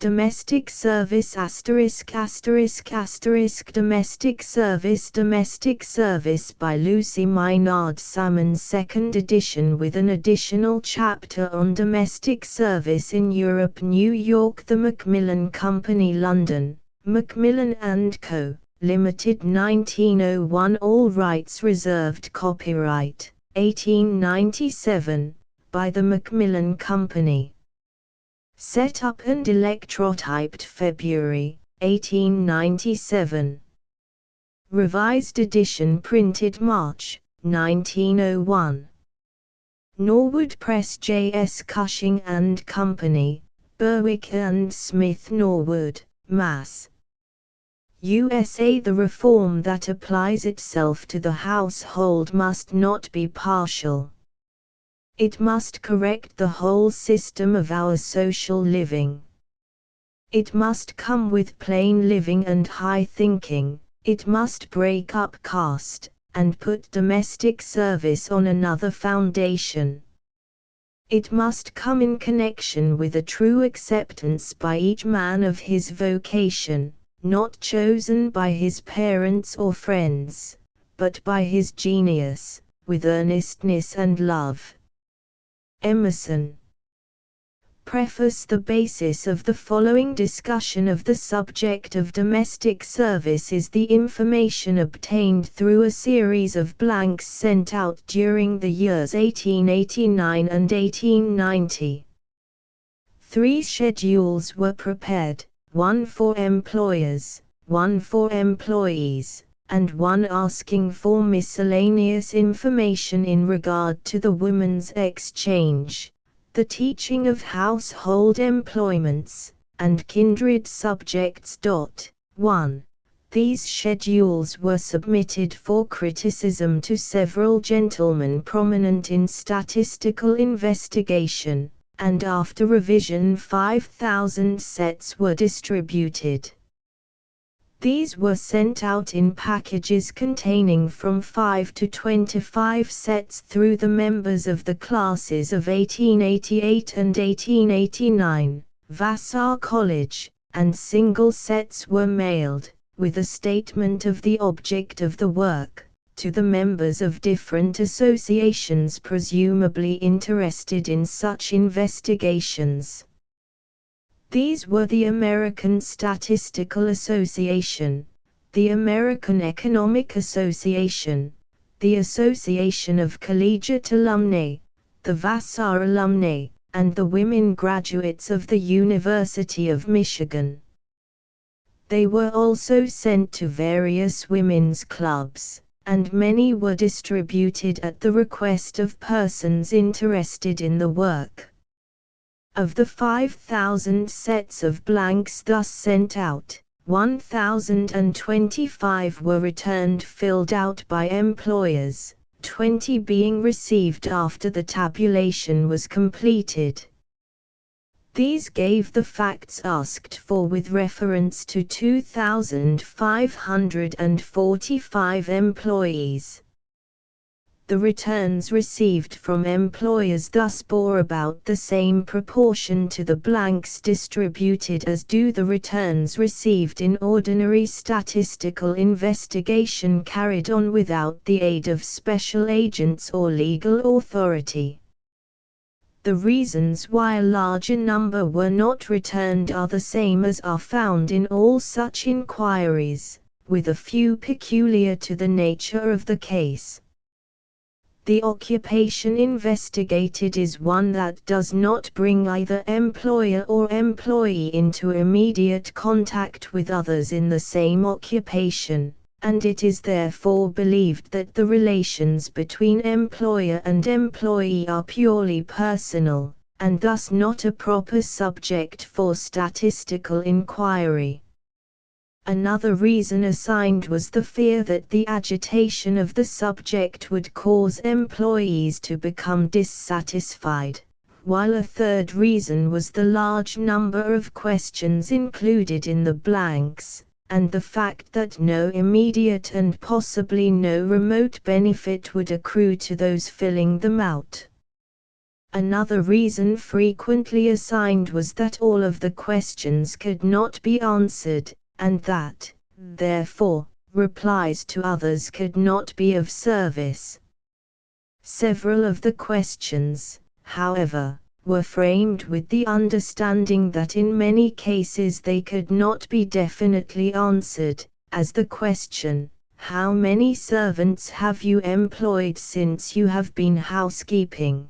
Domestic service ******. Domestic Service by Lucy Maynard Salmon, 2nd edition, with an additional chapter on domestic service in Europe. New York: The Macmillan Company, London, Macmillan & Co., Limited, 1901. All rights reserved. Copyright 1897 by the Macmillan Company. Set up and electrotyped February 1897. Revised edition printed March 1901. Norwood Press, J.S. Cushing & Company, Berwick & Smith, Norwood, Mass. USA. The reform that applies itself to the household must not be partial. It must correct the whole system of our social living. It must come with plain living and high thinking. It must break up caste, and put domestic service on another foundation. It must come in connection with a true acceptance by each man of his vocation, not chosen by his parents or friends, but by his genius, with earnestness and love. Emerson. Preface. The basis of the following discussion of the subject of domestic service is the information obtained through a series of blanks sent out during the years 1889 and 1890. 3 schedules were prepared, one for employers, one for employees, and one asking for miscellaneous information in regard to the women's exchange, the teaching of household employments, and kindred subjects. 1. These schedules were submitted for criticism to several gentlemen prominent in statistical investigation, and after revision 5,000 sets were distributed. These were sent out in packages containing from 5 to 25 sets through the members of the classes of 1888 and 1889, Vassar College, and single sets were mailed, with a statement of the object of the work, to the members of different associations presumably interested in such investigations. These were the American Statistical Association, the American Economic Association, the Association of Collegiate Alumni, the Vassar Alumni, and the Women Graduates of the University of Michigan. They were also sent to various women's clubs, and many were distributed at the request of persons interested in the work. Of the 5,000 sets of blanks thus sent out, 1,025 were returned filled out by employers, 20 being received after the tabulation was completed. These gave the facts asked for with reference to 2,545 employees. The returns received from employers thus bore about the same proportion to the blanks distributed as do the returns received in ordinary statistical investigation carried on without the aid of special agents or legal authority. The reasons why a larger number were not returned are the same as are found in all such inquiries, with a few peculiar to the nature of the case. The occupation investigated is one that does not bring either employer or employee into immediate contact with others in the same occupation, and it is therefore believed that the relations between employer and employee are purely personal, and thus not a proper subject for statistical inquiry. Another reason assigned was the fear that the agitation of the subject would cause employees to become dissatisfied, while a third reason was the large number of questions included in the blanks, and the fact that no immediate and possibly no remote benefit would accrue to those filling them out. Another reason frequently assigned was that all of the questions could not be answered, and that, therefore, replies to others could not be of service. Several of the questions, however, were framed with the understanding that in many cases they could not be definitely answered, as the question, "How many servants have you employed since you have been housekeeping?"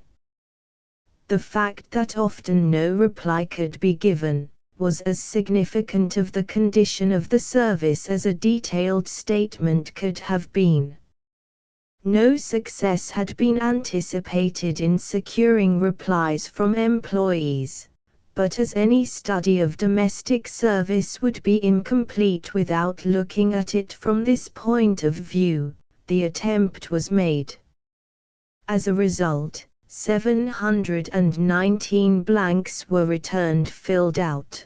The fact that often no reply could be given, was as significant of the condition of the service as a detailed statement could have been. No success had been anticipated in securing replies from employees, but as any study of domestic service would be incomplete without looking at it from this point of view, the attempt was made. As a result, 719 blanks were returned filled out.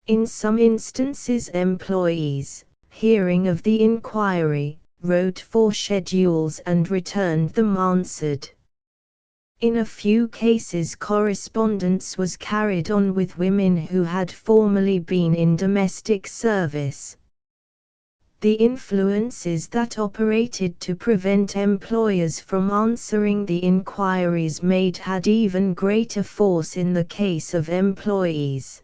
In some instances employees, hearing of the inquiry, wrote 4 schedules and returned them answered. In a few cases correspondence was carried on with women who had formerly been in domestic service. The influences that operated to prevent employers from answering the inquiries made had even greater force in the case of employees.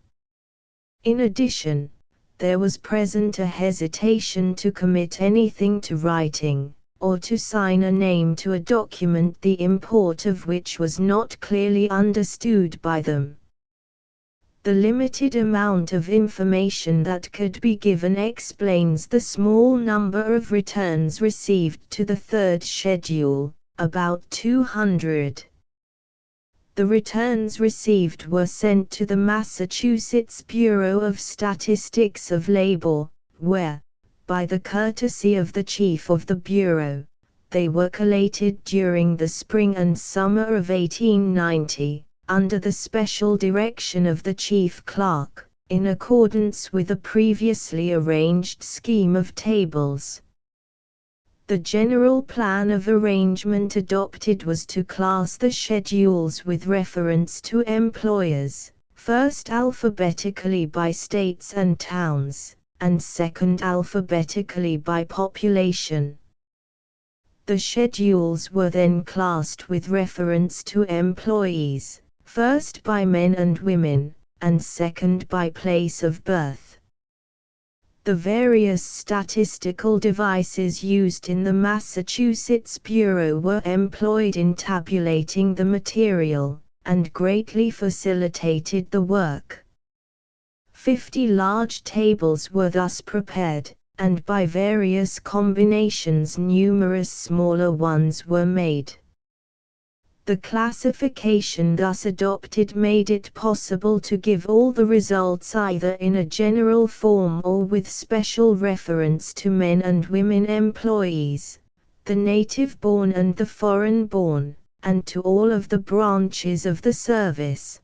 In addition, there was present a hesitation to commit anything to writing, or to sign a name to a document the import of which was not clearly understood by them. The limited amount of information that could be given explains the small number of returns received to the 3rd schedule, about 200. The returns received were sent to the Massachusetts Bureau of Statistics of Labor, where, by the courtesy of the chief of the Bureau, they were collated during the spring and summer of 1890. Under the special direction of the chief clerk, in accordance with a previously arranged scheme of tables. The general plan of arrangement adopted was to class the schedules with reference to employers, first alphabetically by states and towns, and second alphabetically by population. The schedules were then classed with reference to employees, first by men and women, and second by place of birth. The various statistical devices used in the Massachusetts Bureau were employed in tabulating the material, and greatly facilitated the work. 50 large tables were thus prepared, and by various combinations numerous smaller ones were made. The classification thus adopted made it possible to give all the results either in a general form or with special reference to men and women employees, the native-born and the foreign-born, and to all of the branches of the service.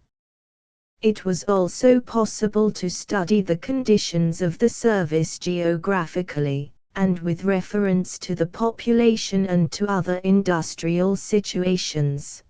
It was also possible to study the conditions of the service geographically, and with reference to the population and to other industrial situations.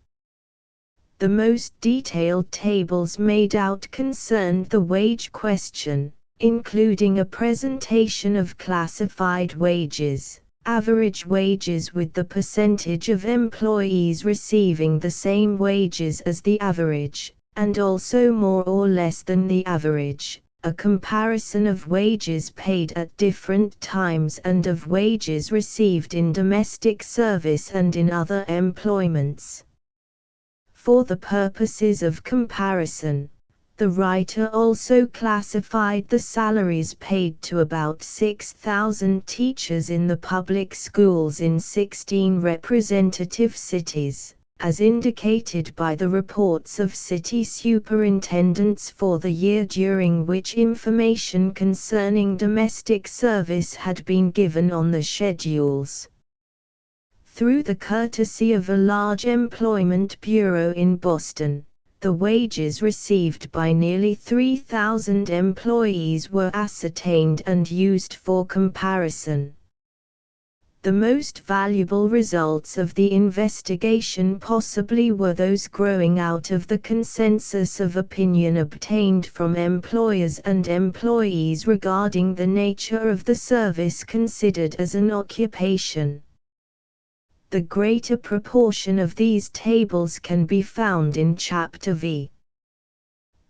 The most detailed tables made out concerned the wage question, including a presentation of classified wages, average wages with the percentage of employees receiving the same wages as the average, and also more or less than the average, a comparison of wages paid at different times and of wages received in domestic service and in other employments. For the purposes of comparison, the writer also classified the salaries paid to about 6,000 teachers in the public schools in 16 representative cities, as indicated by the reports of city superintendents for the year during which information concerning domestic service had been given on the schedules. Through the courtesy of a large employment bureau in Boston, the wages received by nearly 3,000 employees were ascertained and used for comparison. The most valuable results of the investigation possibly were those growing out of the consensus of opinion obtained from employers and employees regarding the nature of the service considered as an occupation. The greater proportion of these tables can be found in Chapter V.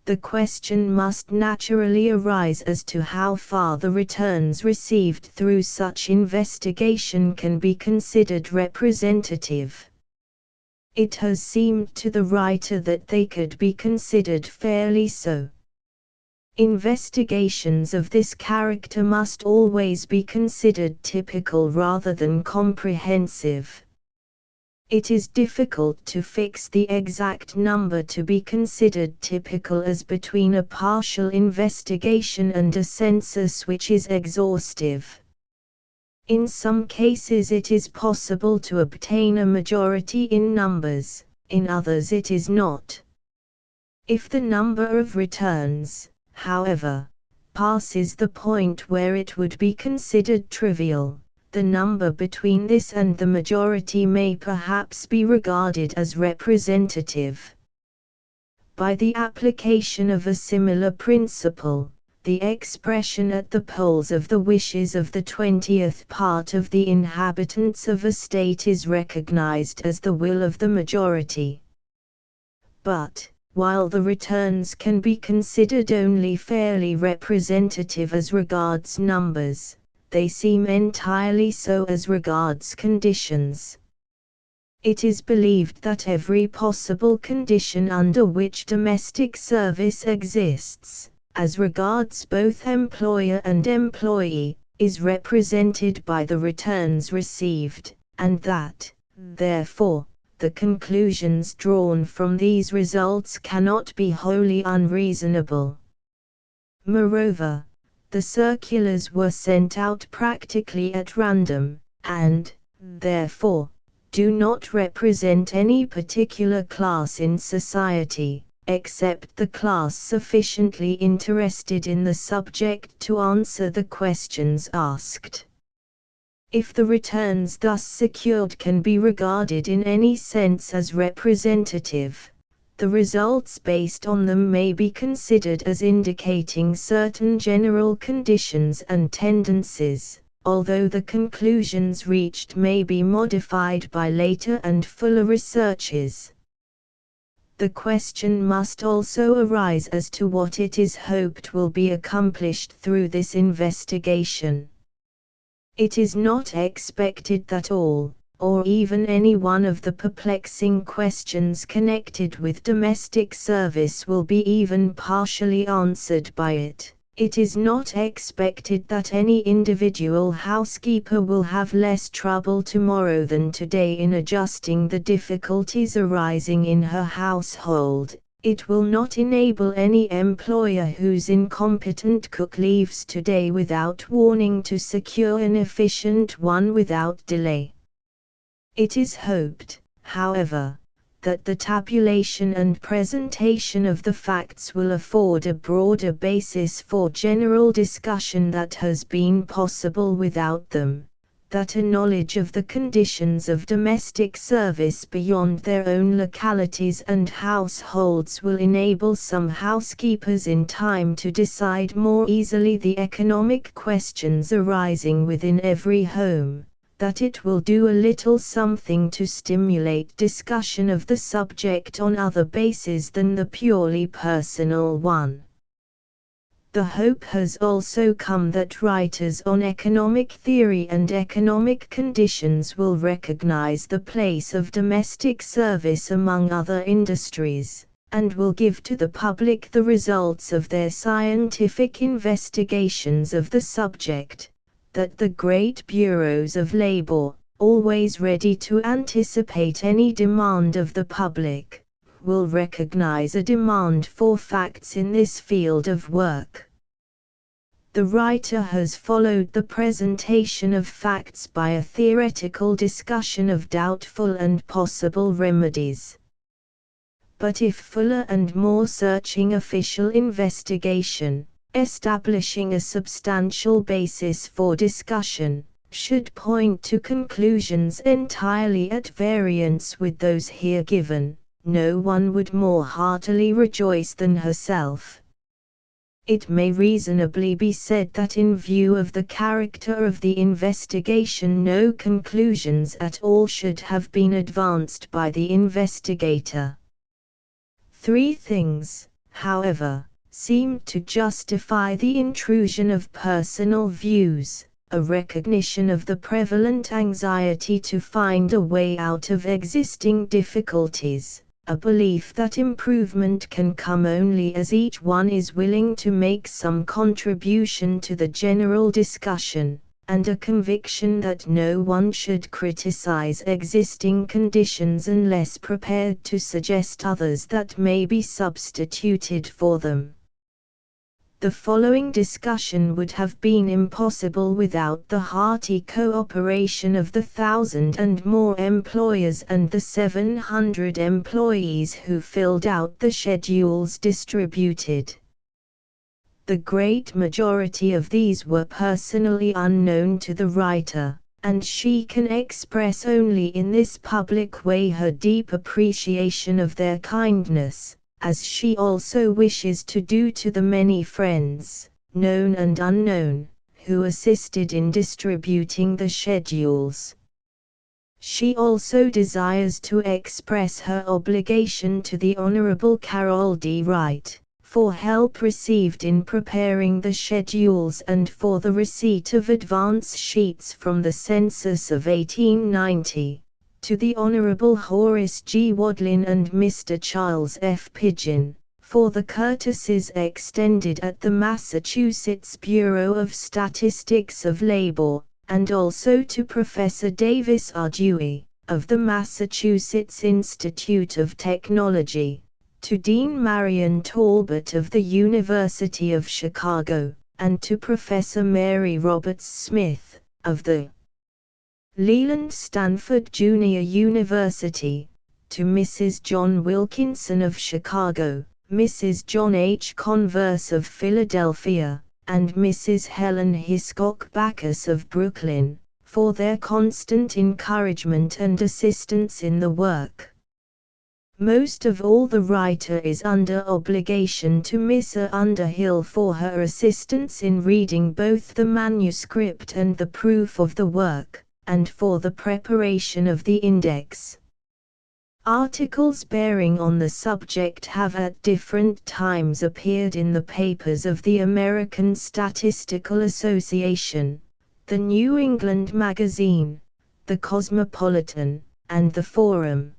The question must naturally arise as to how far the returns received through such investigation can be considered representative. It has seemed to the writer that they could be considered fairly so. Investigations of this character must always be considered typical rather than comprehensive. It is difficult to fix the exact number to be considered typical as between a partial investigation and a census which is exhaustive. In some cases it is possible to obtain a majority in numbers, in others it is not. If the number of returns, however, passes the point where it would be considered trivial, the number between this and the majority may perhaps be regarded as representative. By the application of a similar principle, the expression at the polls of the wishes of the 20th part of the inhabitants of a state is recognized as the will of the majority. But, while the returns can be considered only fairly representative as regards numbers, they seem entirely so as regards conditions. It is believed that every possible condition under which domestic service exists, as regards both employer and employee, is represented by the returns received, and that, therefore, the conclusions drawn from these results cannot be wholly unreasonable. Moreover, the circulars were sent out practically at random, and, therefore, do not represent any particular class in society, except the class sufficiently interested in the subject to answer the questions asked. If the returns thus secured can be regarded in any sense as representative, the results based on them may be considered as indicating certain general conditions and tendencies, although the conclusions reached may be modified by later and fuller researches. The question must also arise as to what it is hoped will be accomplished through this investigation. It is not expected that all, or even any one of the perplexing questions connected with domestic service will be even partially answered by it. It is not expected that any individual housekeeper will have less trouble tomorrow than today in adjusting the difficulties arising in her household. It will not enable any employer whose incompetent cook leaves today without warning to secure an efficient one without delay. It is hoped, however, that the tabulation and presentation of the facts will afford a broader basis for general discussion that has been possible without them, that a knowledge of the conditions of domestic service beyond their own localities and households will enable some housekeepers in time to decide more easily the economic questions arising within every home, that it will do a little something to stimulate discussion of the subject on other bases than the purely personal one. The hope has also come that writers on economic theory and economic conditions will recognize the place of domestic service among other industries, and will give to the public the results of their scientific investigations of the subject, that the great bureaus of labor, always ready to anticipate any demand of the public, will recognize a demand for facts in this field of work. The writer has followed the presentation of facts by a theoretical discussion of doubtful and possible remedies. But if fuller and more searching official investigation, establishing a substantial basis for discussion, should point to conclusions entirely at variance with those here given, no one would more heartily rejoice than herself. It may reasonably be said that in view of the character of the investigation no conclusions at all should have been advanced by the investigator. Three things, however, seemed to justify the intrusion of personal views: a recognition of the prevalent anxiety to find a way out of existing difficulties, a belief that improvement can come only as each one is willing to make some contribution to the general discussion, and a conviction that no one should criticize existing conditions unless prepared to suggest others that may be substituted for them. The following discussion would have been impossible without the hearty cooperation of the 1,000 and more employers and the 700 employees who filled out the schedules distributed. The great majority of these were personally unknown to the writer, and she can express only in this public way her deep appreciation of their kindness, as she also wishes to do to the many friends, known and unknown, who assisted in distributing the schedules. She also desires to express her obligation to the Honorable Carol D. Wright, for help received in preparing the schedules and for the receipt of advance sheets from the census of 1890. To the Honorable Horace G. Wadlin and Mr. Charles F. Pidgeon, for the courtesies extended at the Massachusetts Bureau of Statistics of Labor, and also to Professor Davis R. Dewey, of the Massachusetts Institute of Technology, to Dean Marion Talbot of the University of Chicago, and to Professor Mary Roberts Smith, of the Leland Stanford Junior University, to Mrs. John Wilkinson of Chicago, Mrs. John H. Converse of Philadelphia, and Mrs. Helen Hiscock Backus of Brooklyn, for their constant encouragement and assistance in the work. Most of all the writer is under obligation to Miss Underhill for her assistance in reading both the manuscript and the proof of the work, and for the preparation of the index. Articles bearing on the subject have at different times appeared in the papers of the American Statistical Association, the New England Magazine, the Cosmopolitan, and the Forum.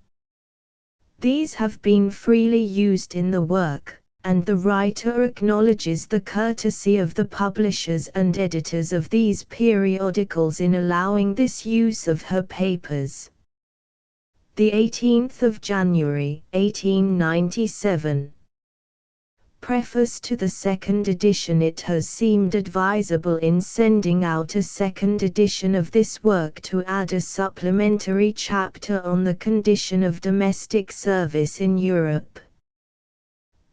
These have been freely used in the work, and the writer acknowledges the courtesy of the publishers and editors of these periodicals in allowing this use of her papers. The 18th of January, 1897. Preface to the second edition. It has seemed advisable in sending out a second edition of this work to add a supplementary chapter on the condition of domestic service in Europe.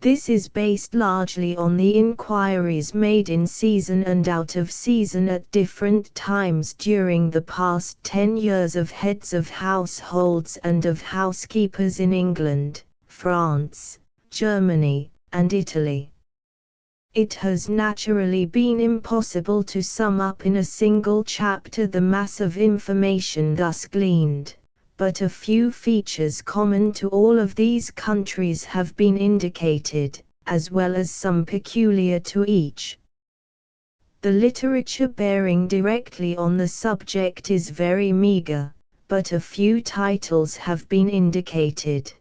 This is based largely on the inquiries made in season and out of season at different times during the past 10 years of heads of households and of housekeepers in England, France, Germany, and Italy. It has naturally been impossible to sum up in a single chapter the mass of information thus gleaned, but a few features common to all of these countries have been indicated, as well as some peculiar to each. The literature bearing directly on the subject is very meager, but a few titles have been indicated.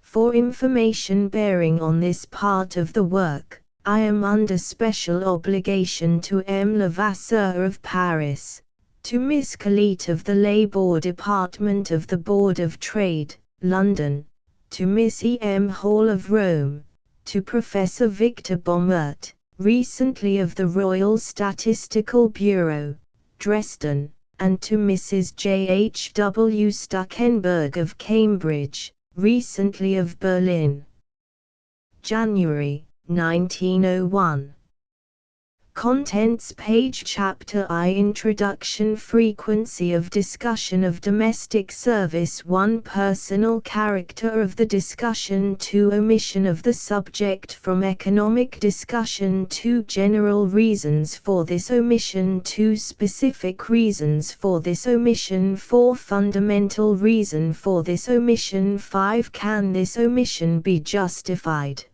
For information bearing on this part of the work, I am under special obligation to M. Levasseur of Paris, to Miss Colette of the Labour Department of the Board of Trade, London, to Miss E. M. Hall of Rome, to Professor Victor Baumert, recently of the Royal Statistical Bureau, Dresden, and to Mrs. J. H. W. Stuckenberg of Cambridge, recently of Berlin. January, 1901. Contents page Chapter I Introduction Frequency of discussion of domestic service 1 Personal character of the discussion 2 Omission of the subject from economic discussion 2 General reasons for this omission 2 Specific reasons for this omission 4 Fundamental reason for this omission 5 Can this omission be justified?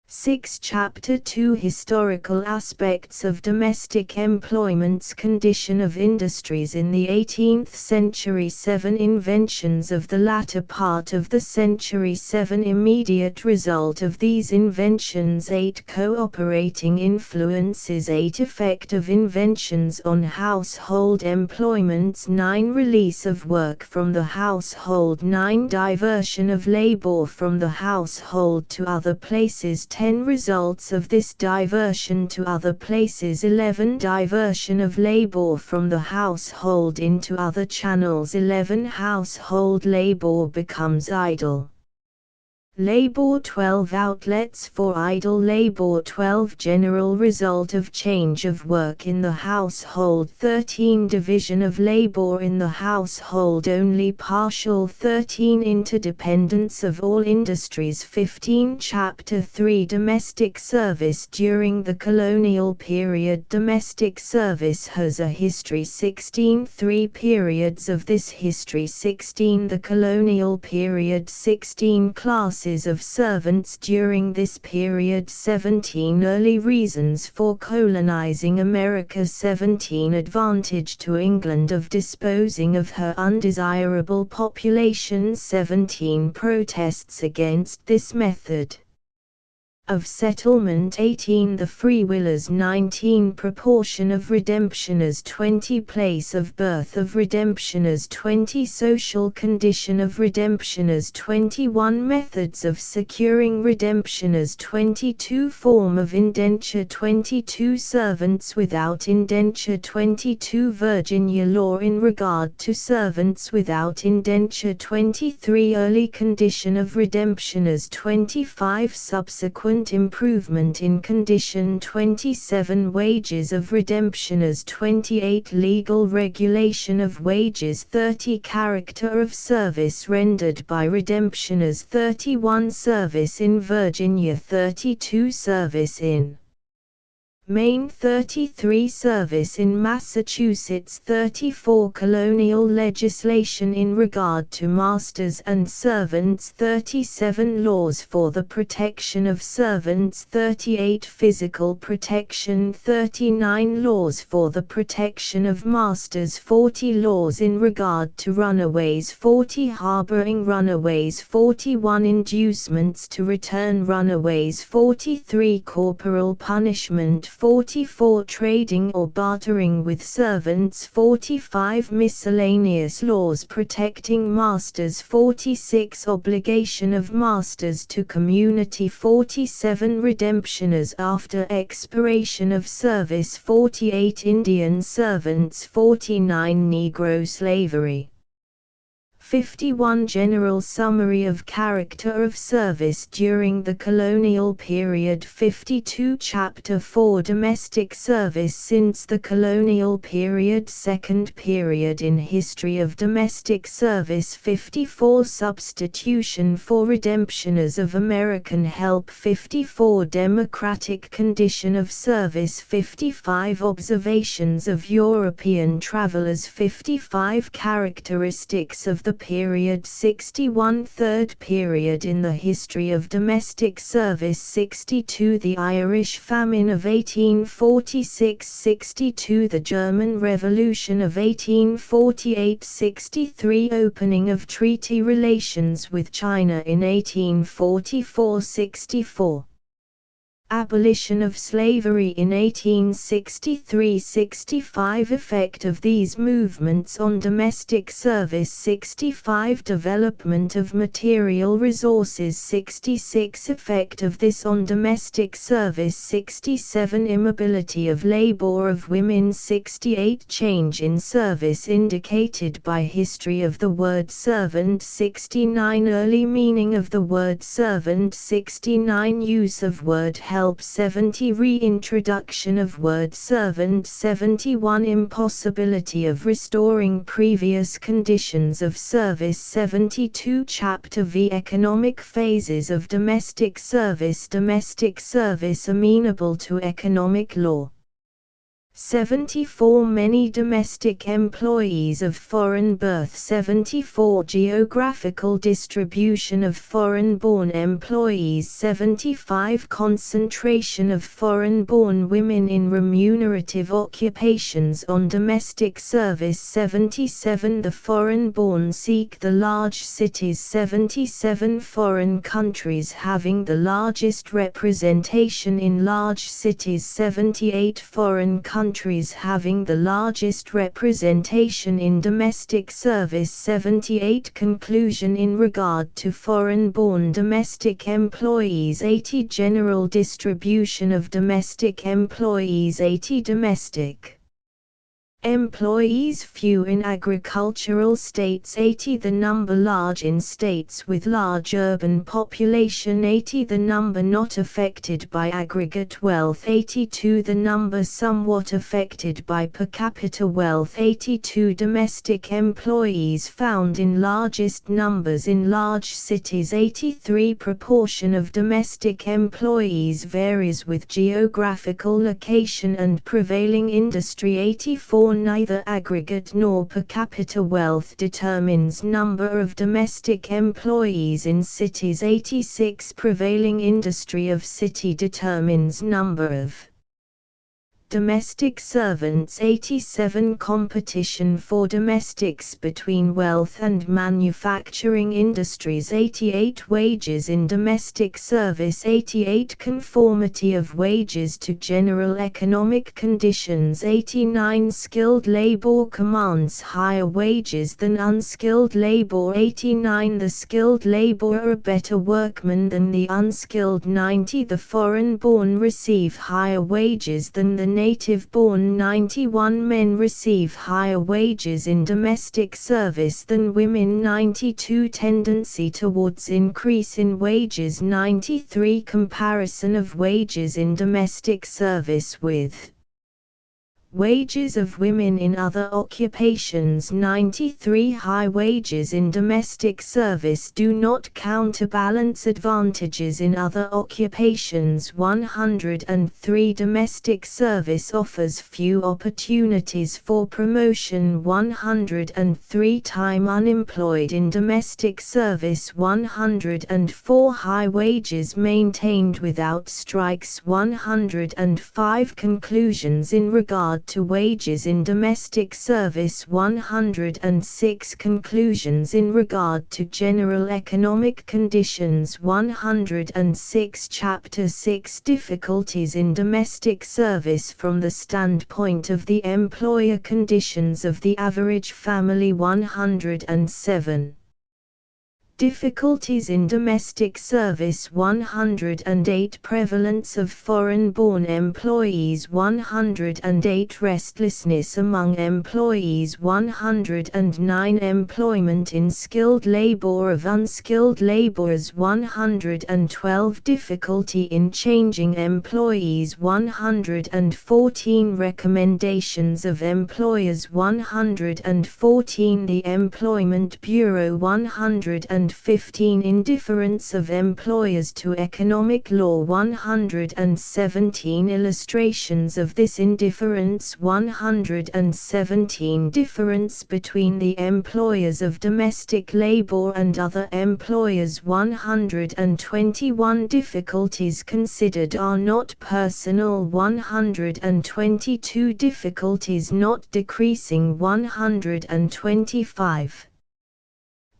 6 Chapter 2 Historical aspects of domestic employment's condition of industries in the 18th century 7 Inventions of the latter part of the century 7 Immediate result of these inventions 8 Cooperating influences 8 Effect of inventions on household employments 9 Release of work from the household 9 Diversion of labor from the household to other places 10 Results of this diversion to other places 11 Diversion of labor from the household into other channels 11 Household labor becomes idle labor 12 Outlets for idle labor 12 General result of change of work in the household 13 Division of labor in the household only partial 13 Interdependence of all industries 15 Chapter 3 Domestic service during the colonial period Domestic service has a history 16 3 Periods of this history 16 The colonial period 16 Classes of servants during this period 17 Early reasons for colonizing America 17 Advantage to England of disposing of her undesirable population 17 Protests against this method of settlement 18 The Freewillers 19 Proportion of redemptioners 20 Place of birth of redemptioners 20 Social condition of redemptioners 21 Methods of securing redemptioners 22 Form of indenture 22 Servants without indenture 22 Virginia law in regard to servants without indenture 23 Early condition of redemptioners 25 Subsequent improvement in condition 27 Wages of redemptioners 28 Legal regulation of wages 30 Character of service rendered by redemptioners 31 Service in Virginia 32 Service in Maine 33 Service in Massachusetts 34 Colonial legislation in regard to masters and servants 37 Laws for the protection of servants 38 Physical protection 39 Laws for the protection of masters 40 Laws in regard to runaways 40 Harboring runaways 41 Inducements to return runaways 43 Corporal punishment 44 Trading or bartering with servants 45 Miscellaneous laws protecting masters 46 Obligation of masters to community 47 Redemptioners after expiration of service 48 Indian servants 49 Negro slavery 51 General summary of character of service during the colonial period 52 Chapter 4 Domestic service since the colonial period Second period in history of domestic service 54 Substitution for redemptioners of American help 54 Democratic condition of service 55 Observations of European travelers 55 Characteristics of the period 61 Third period in the history of domestic service 62 The Irish famine of 1846 62 The German Revolution of 1848 63 Opening of treaty relations with China in 1844 64 Abolition of slavery in 1863–65 Effect of these movements on domestic service 65 Development of material resources 66 Effect of this on domestic service 67 Immobility of labor of women 68 Change in service indicated by history of the word servant 69 Early meaning of the word servant 69 Use of word help help 70 reintroduction of word servant 71 impossibility of restoring previous conditions of service 72 Chapter V economic phases of domestic service amenable to economic law 74 Many domestic employees of foreign birth 74 Geographical distribution of foreign-born employees 75 Concentration of foreign-born women in remunerative occupations on domestic service 77 The foreign-born seek the large cities 77 Foreign countries having the largest representation in large cities 78 Foreign countries having the largest representation in domestic service 78 Conclusion in regard to foreign-born domestic employees 80 General distribution of domestic employees 80 Domestic employees few in agricultural states 80 The number large in states with large urban population 80 The number not affected by aggregate wealth 82 The number somewhat affected by per capita wealth 82 Domestic employees found in largest numbers in large cities 83 Proportion of domestic employees varies with geographical location and prevailing industry 84 Neither aggregate nor per capita wealth determines number of domestic employees in cities 86 Prevailing industry of city determines number of domestic servants 87 Competition for domestics between wealth and manufacturing industries 88 Wages in domestic service 88 Conformity of wages to general economic conditions 89 Skilled labor commands higher wages than unskilled labor 89 The skilled laborer a better workman than the unskilled 90 The foreign-born receive higher wages than the native-born 91 Men receive higher wages in domestic service than women 92 Tendency towards increase in wages 93 Comparison of wages in domestic service with wages of women in other occupations 93 High wages in domestic service do not counterbalance advantages in other occupations 103 Domestic service offers few opportunities for promotion 103 Time unemployed in domestic service 104 High wages maintained without strikes 105 Conclusions in regard to wages in domestic service 106 Conclusions in regard to general economic conditions 106 Chapter 6 Difficulties in domestic service from the standpoint of the employer conditions of the average family 107 Difficulties in domestic service 108 Prevalence of foreign-born employees 108 Restlessness among employees 109 Employment in skilled labor of unskilled laborers 112 Difficulty in changing employees 114 Recommendations of employers 114 The Employment Bureau 115 Indifference of employers to economic law 117 Illustrations of this indifference 117 Difference between the employers of domestic labor and other employers 121 Difficulties considered are not personal 122 Difficulties not decreasing 125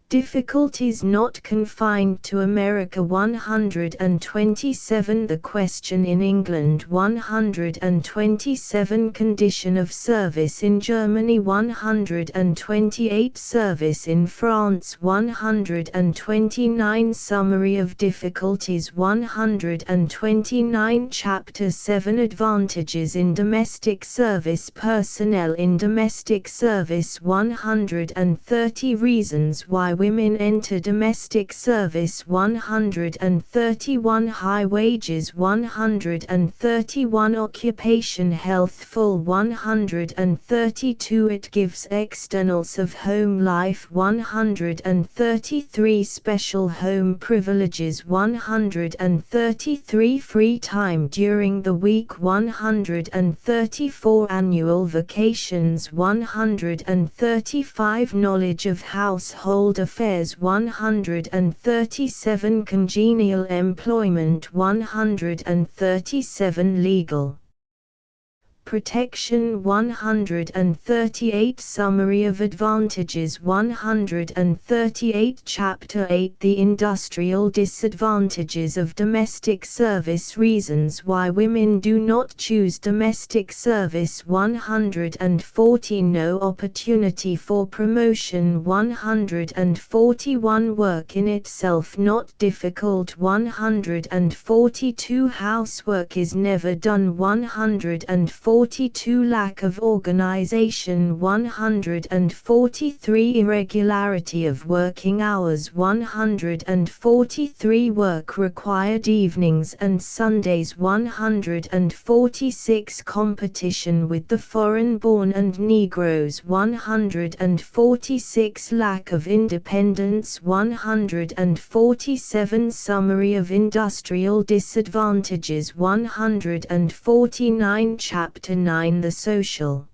Difficulties not confined to America 127 The question in England 127 Condition of service in Germany 128 Service in France 129 Summary of difficulties 129 Chapter 7 Advantages in domestic service Personnel in domestic service 130 Reasons why women enter domestic service 131 high wages 131 occupation healthful 132 it gives externals of home life 133 special home privileges 133 free time during the week 134 annual vacations 135 knowledge of household affairs 137 congenial employment 137 legal protection 138 summary of advantages 138 Chapter 8 The industrial disadvantages of domestic service reasons why women do not choose domestic service 140 no opportunity for promotion 141 work in itself not difficult 142 housework is never done 142 lack of organization 143 irregularity of working hours 143 work required evenings and Sundays 146 competition with the foreign-born and Negroes 146 lack of independence 147 summary of industrial disadvantages 149 Chapter 9 The social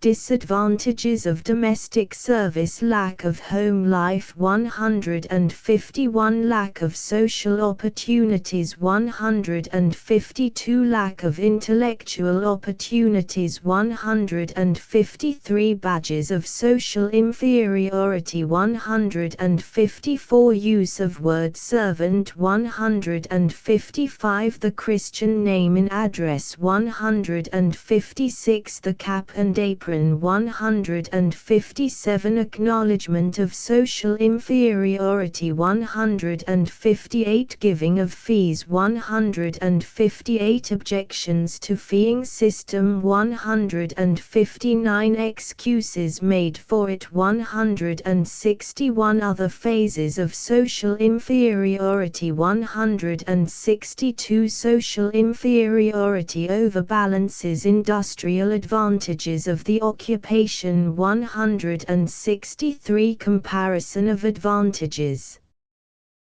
disadvantages of domestic service lack of home life 151 lack of social opportunities 152 lack of intellectual opportunities 153 badges of social inferiority 154 use of word servant 155 the Christian name and address 156 the cap and apron 157 acknowledgement of social inferiority 158 giving of fees 158 objections to feeing system 159 excuses made for it 161 other phases of social inferiority 162 social inferiority overbalances industrial advantages of the occupation 163 comparison of advantages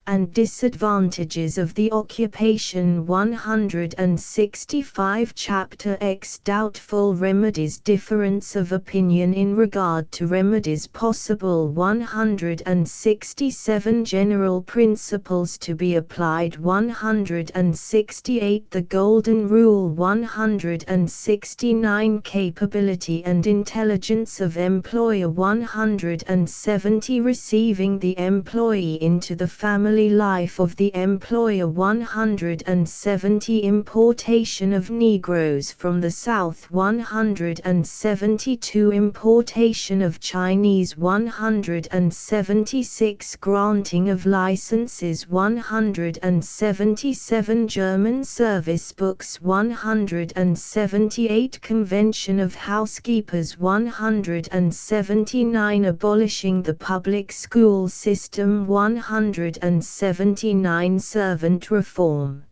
and disadvantages of the occupation 165 Chapter X Doubtful remedies difference of opinion in regard to remedies possible 167 General principles to be applied 168 The Golden Rule 169 Capability and intelligence of employer 170 Receiving the employee into the family life of the employer 170 Importation of Negroes from the South 172 Importation of Chinese 176 Granting of licenses 177 German service books 178 Convention of Housekeepers 179 Abolishing the public school system 179 Servant Reform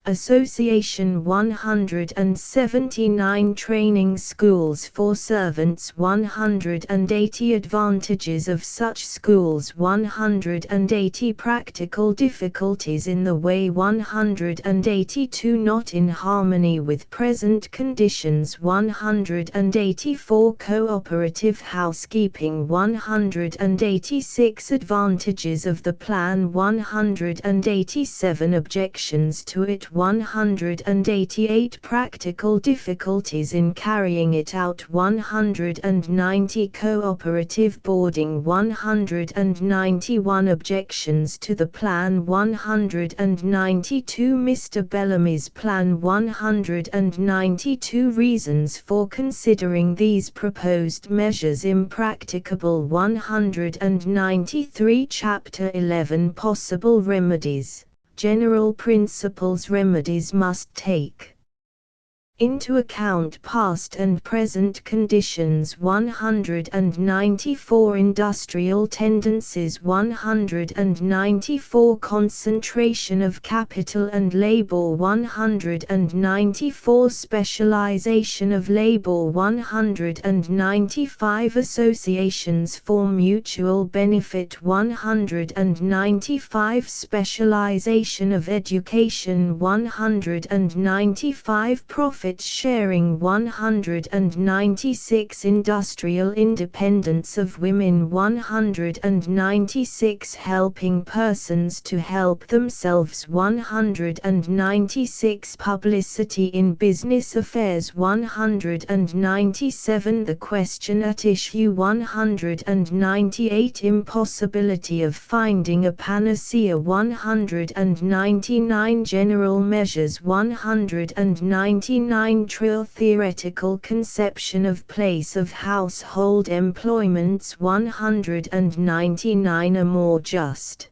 Association 179 Training schools for servants 180 Advantages of such schools 180 Practical difficulties in the way 182 Not in harmony with present conditions 184 Cooperative housekeeping 186 Advantages of the plan 187 Objections to it 188 Practical difficulties in carrying it out 190 Cooperative boarding 191 Objections to the plan 192 Mr. Bellamy's plan 192 Reasons for considering these proposed measures impracticable 193 Chapter 11 Possible remedies General principles remedies must take into account past and present conditions. 194 Industrial tendencies. 194 Concentration of capital and labor. 194 Specialization of labor. 195 Associations for mutual benefit. 195 Specialization of education. 195 Profit sharing. 196 Industrial independence of women. 196 Helping persons to help themselves. 196 Publicity in business affairs. 197 The question at issue. 198 Impossibility of finding a panacea. 199 General measures. 199 Trill theoretical conception of place of household employments. 199 A more just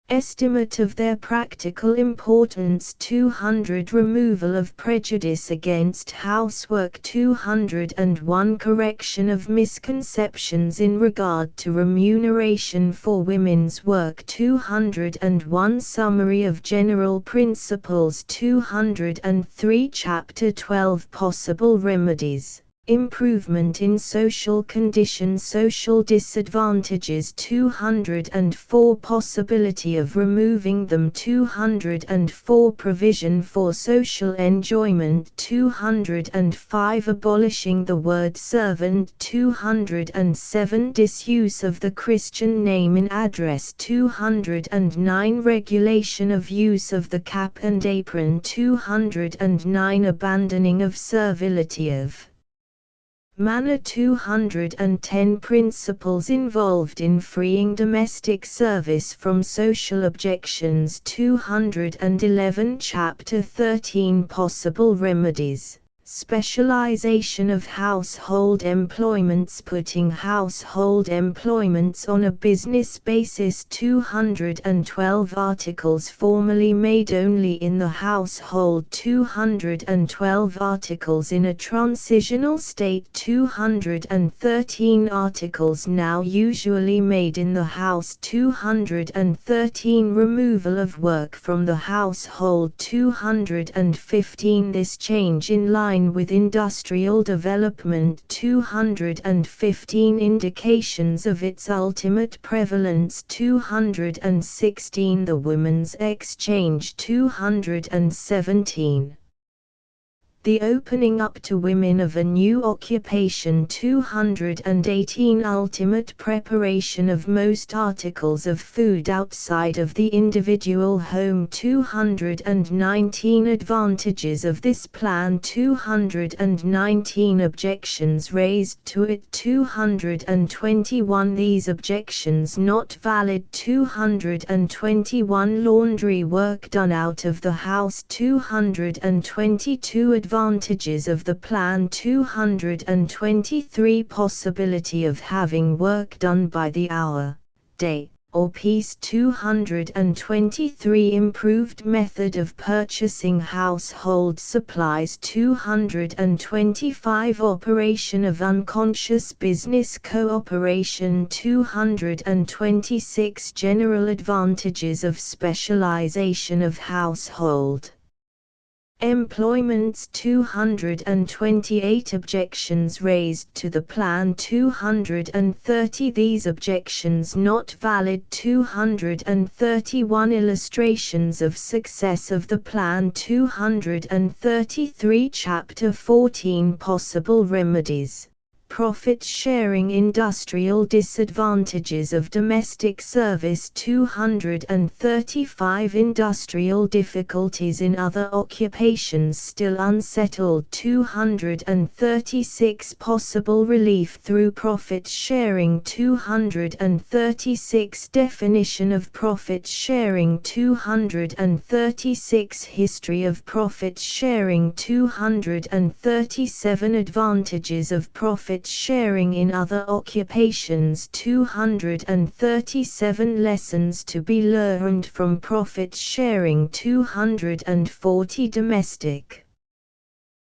estimate of their practical importance. 200 Removal of prejudice against housework. 201 Correction of misconceptions in regard to remuneration for women's work. 201 Summary of general principles. 203 Chapter 12 Possible remedies. Improvement in social conditions. Social disadvantages. 204 Possibility of removing them. 204 Provision for social enjoyment. 205 Abolishing the word servant. 207 Disuse of the Christian name in address. 209 Regulation of use of the cap and apron. 209 Abandoning of servility of manner. 210 Principles involved in freeing domestic service from social objections. 211 Chapter 13 Possible remedies. Specialization of household employments. Putting household employments on a business basis. 212 Articles formerly made only in the household. 212 Articles in a transitional state. 213 Articles now usually made in the house. 213 Removal of work from the household. 215 This change in line with industrial development. 215 Indications of its ultimate prevalence. 216 The Women's Exchange. 217 the opening up to women of a new occupation. 218 Ultimate preparation of most articles of food outside of the individual home. 219 Advantages of this plan. 219 Objections raised to it. 221 These objections not valid. 221 Laundry work done out of the house. 222 Advantages of the plan. 223 Possibility of having work done by the hour, day, or piece. 223 Improved method of purchasing household supplies. 225 Operation of unconscious business cooperation. 226 General advantages of specialization of household employments. 228 Objections raised to the plan. 230 These objections not valid. 231 Illustrations of success of the plan. 233 Chapter 14 Possible remedies. Profit sharing. Industrial disadvantages of domestic service. 235 Industrial difficulties in other occupations still unsettled. 236 Possible relief through profit sharing. 236 Definition of profit sharing. 236 History of profit sharing. 237 Advantages of profit sharing in other occupations. 237 Lessons to be learned from profit sharing. 240 Domestic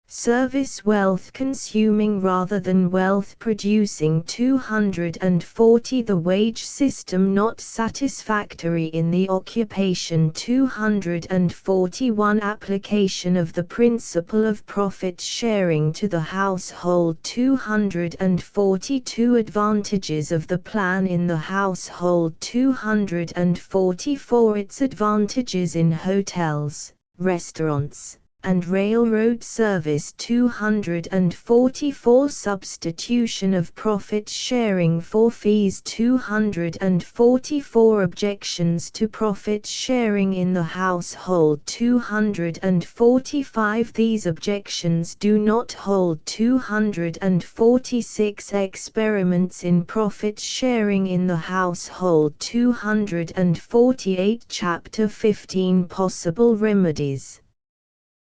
Service wealth consuming rather than wealth producing. 240 The wage system not satisfactory in the occupation. 241 Application of the principle of profit sharing to the household. 242 Advantages of the plan in the household. 244 Its advantages in hotels, restaurants, and railroad service. 244 Substitution of profit sharing for fees. 244 Objections to profit sharing in the household. 245 These objections do not hold. 246 Experiments in profit sharing in the household. 248 Chapter 15 Possible remedies.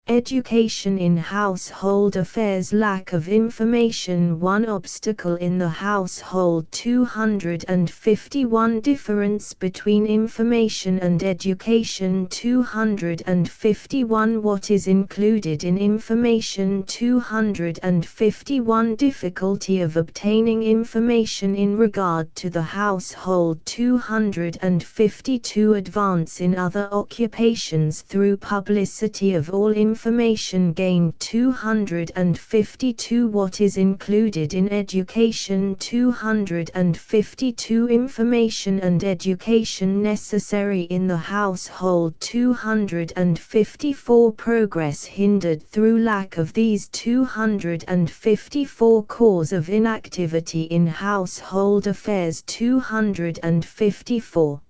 Education in household affairs. Lack of information one obstacle in the household. 251 Difference between information and education. 251 What is included in information. 251 Difficulty of obtaining information in regard to the household. 252 Advance in other occupations through publicity of all information gained. 252 What is included in education. 252 Information and education necessary in the household. 254 Progress hindered through lack of these. 254 Cause of inactivity in household affairs. 254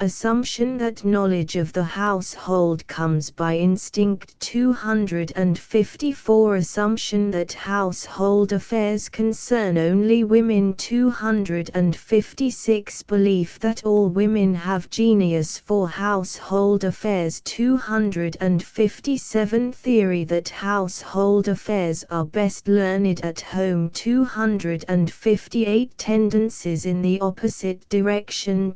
Assumption that knowledge of the household comes by instinct. 254 Assumption that household affairs concern only women. 256 Belief that all women have genius for household affairs. 257 Theory that household affairs are best learned at home. 258 Tendencies in the opposite direction.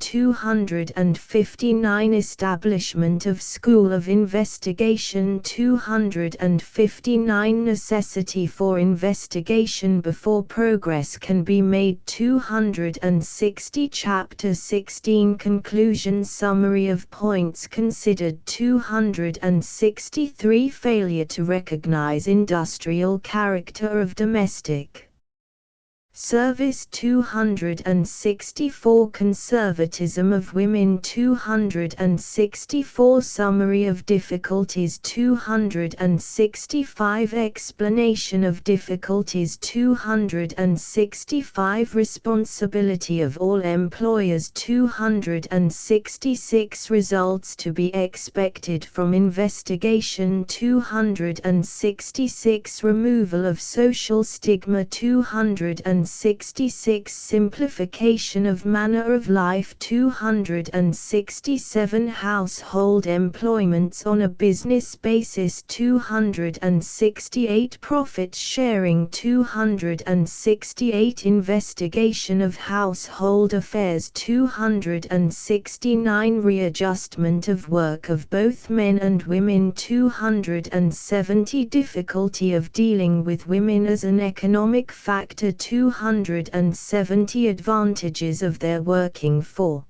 259 Establishment of School of Investigation. 259 Necessity for investigation before progress can be made. 260 Chapter 16 Conclusion Summary of points considered. 263 Failure to recognize industrial character of domestic service. 264 Conservatism of women. 264 Summary of difficulties. 265 Explanation of difficulties. 265 Responsibility of all employers. 266 Results to be expected from investigation. 266 Removal of social stigma. 266 Simplification of manner of life. 267 Household employments on a business basis. 268 Profit sharing. 268 Investigation of household affairs. 269 Readjustment of work of both men and women. 270 Difficulty of dealing with women as an economic factor. 270 Advantages of their working for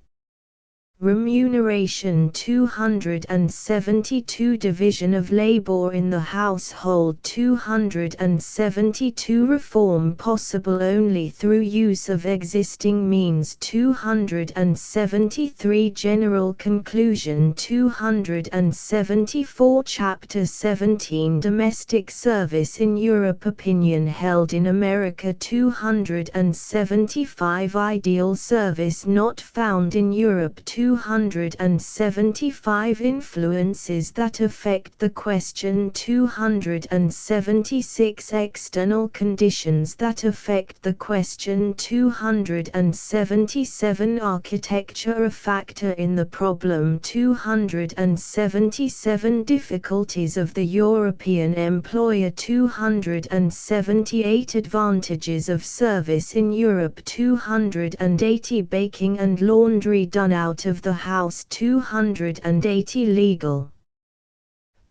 remuneration. 272 Division of labor in the household. 272 Reform possible only through use of existing means. 273 General conclusion. 274 Chapter 17 Domestic service in Europe. Opinion held in America. 275 Ideal service not found in Europe. 275 Influences that affect the question. 276 External conditions that affect the question. 277 Architecture a factor in the problem. 277 Difficulties of the European employer. 278 Advantages of service in Europe. 280 Baking and laundry done out of the house. 280 Legal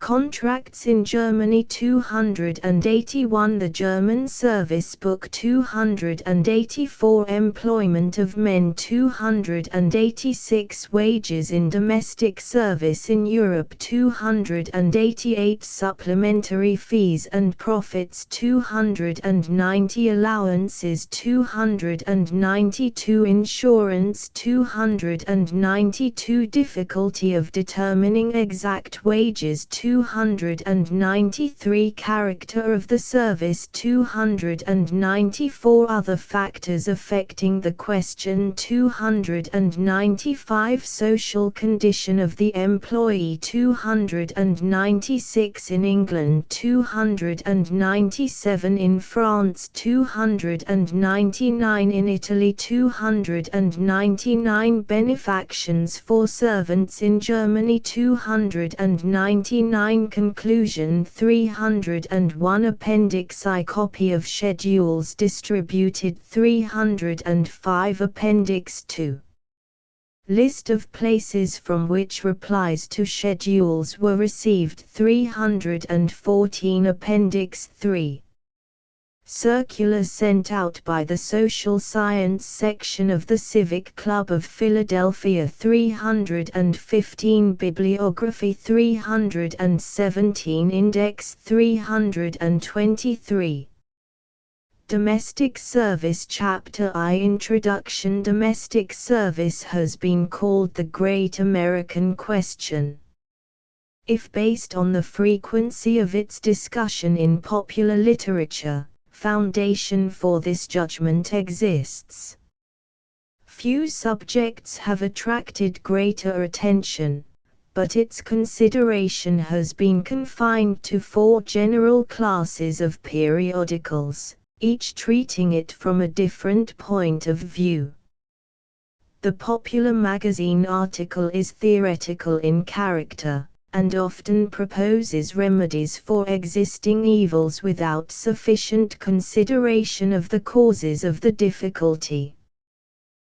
Contracts in Germany 281. The German Service Book 284. Employment of men 286. Wages in domestic service in Europe 288. Supplementary fees and profits 290. Allowances 292. Insurance 292. Difficulty of determining exact wages 293. Character of the service 294. Other factors affecting the question 295. Social condition of the employee 296. In England 297. In France 299. In Italy 299. Benefactions for servants in Germany 299. Conclusion 301. Appendix I. Copy of schedules distributed 305. Appendix II. List of places from which replies to schedules were received 314. Appendix III. Circular sent out by the Social Science section of the Civic Club of Philadelphia 315. Bibliography 317. Index 323. Domestic Service Chapter I. Introduction. Domestic service has been called the Great American Question. If based on the frequency of its discussion in popular literature, foundation for this judgment exists. Few subjects have attracted greater attention, but its consideration has been confined to 4 general classes of periodicals, each treating it from a different point of view. The popular magazine article is theoretical in character, and often proposes remedies for existing evils without sufficient consideration of the causes of the difficulty.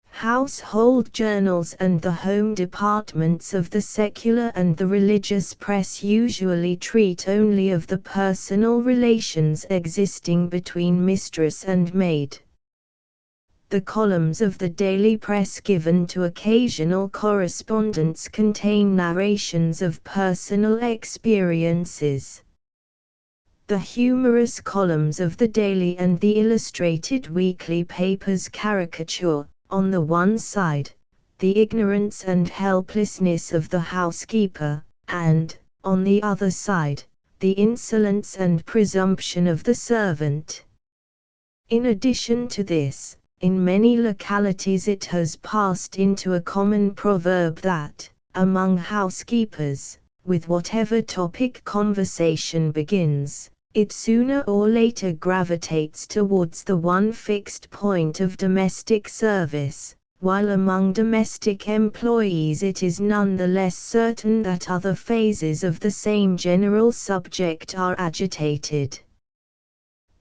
Household journals and the home departments of the secular and the religious press usually treat only of the personal relations existing between mistress and maid. The columns of the daily press given to occasional correspondence contain narrations of personal experiences. The humorous columns of the daily and the illustrated weekly papers caricature, on the one side, the ignorance and helplessness of the housekeeper, and, on the other side, the insolence and presumption of the servant. In addition to this, in many localities it has passed into a common proverb that, among housekeepers, with whatever topic conversation begins, it sooner or later gravitates towards the one fixed point of domestic service, while among domestic employees it is none the less certain that other phases of the same general subject are agitated.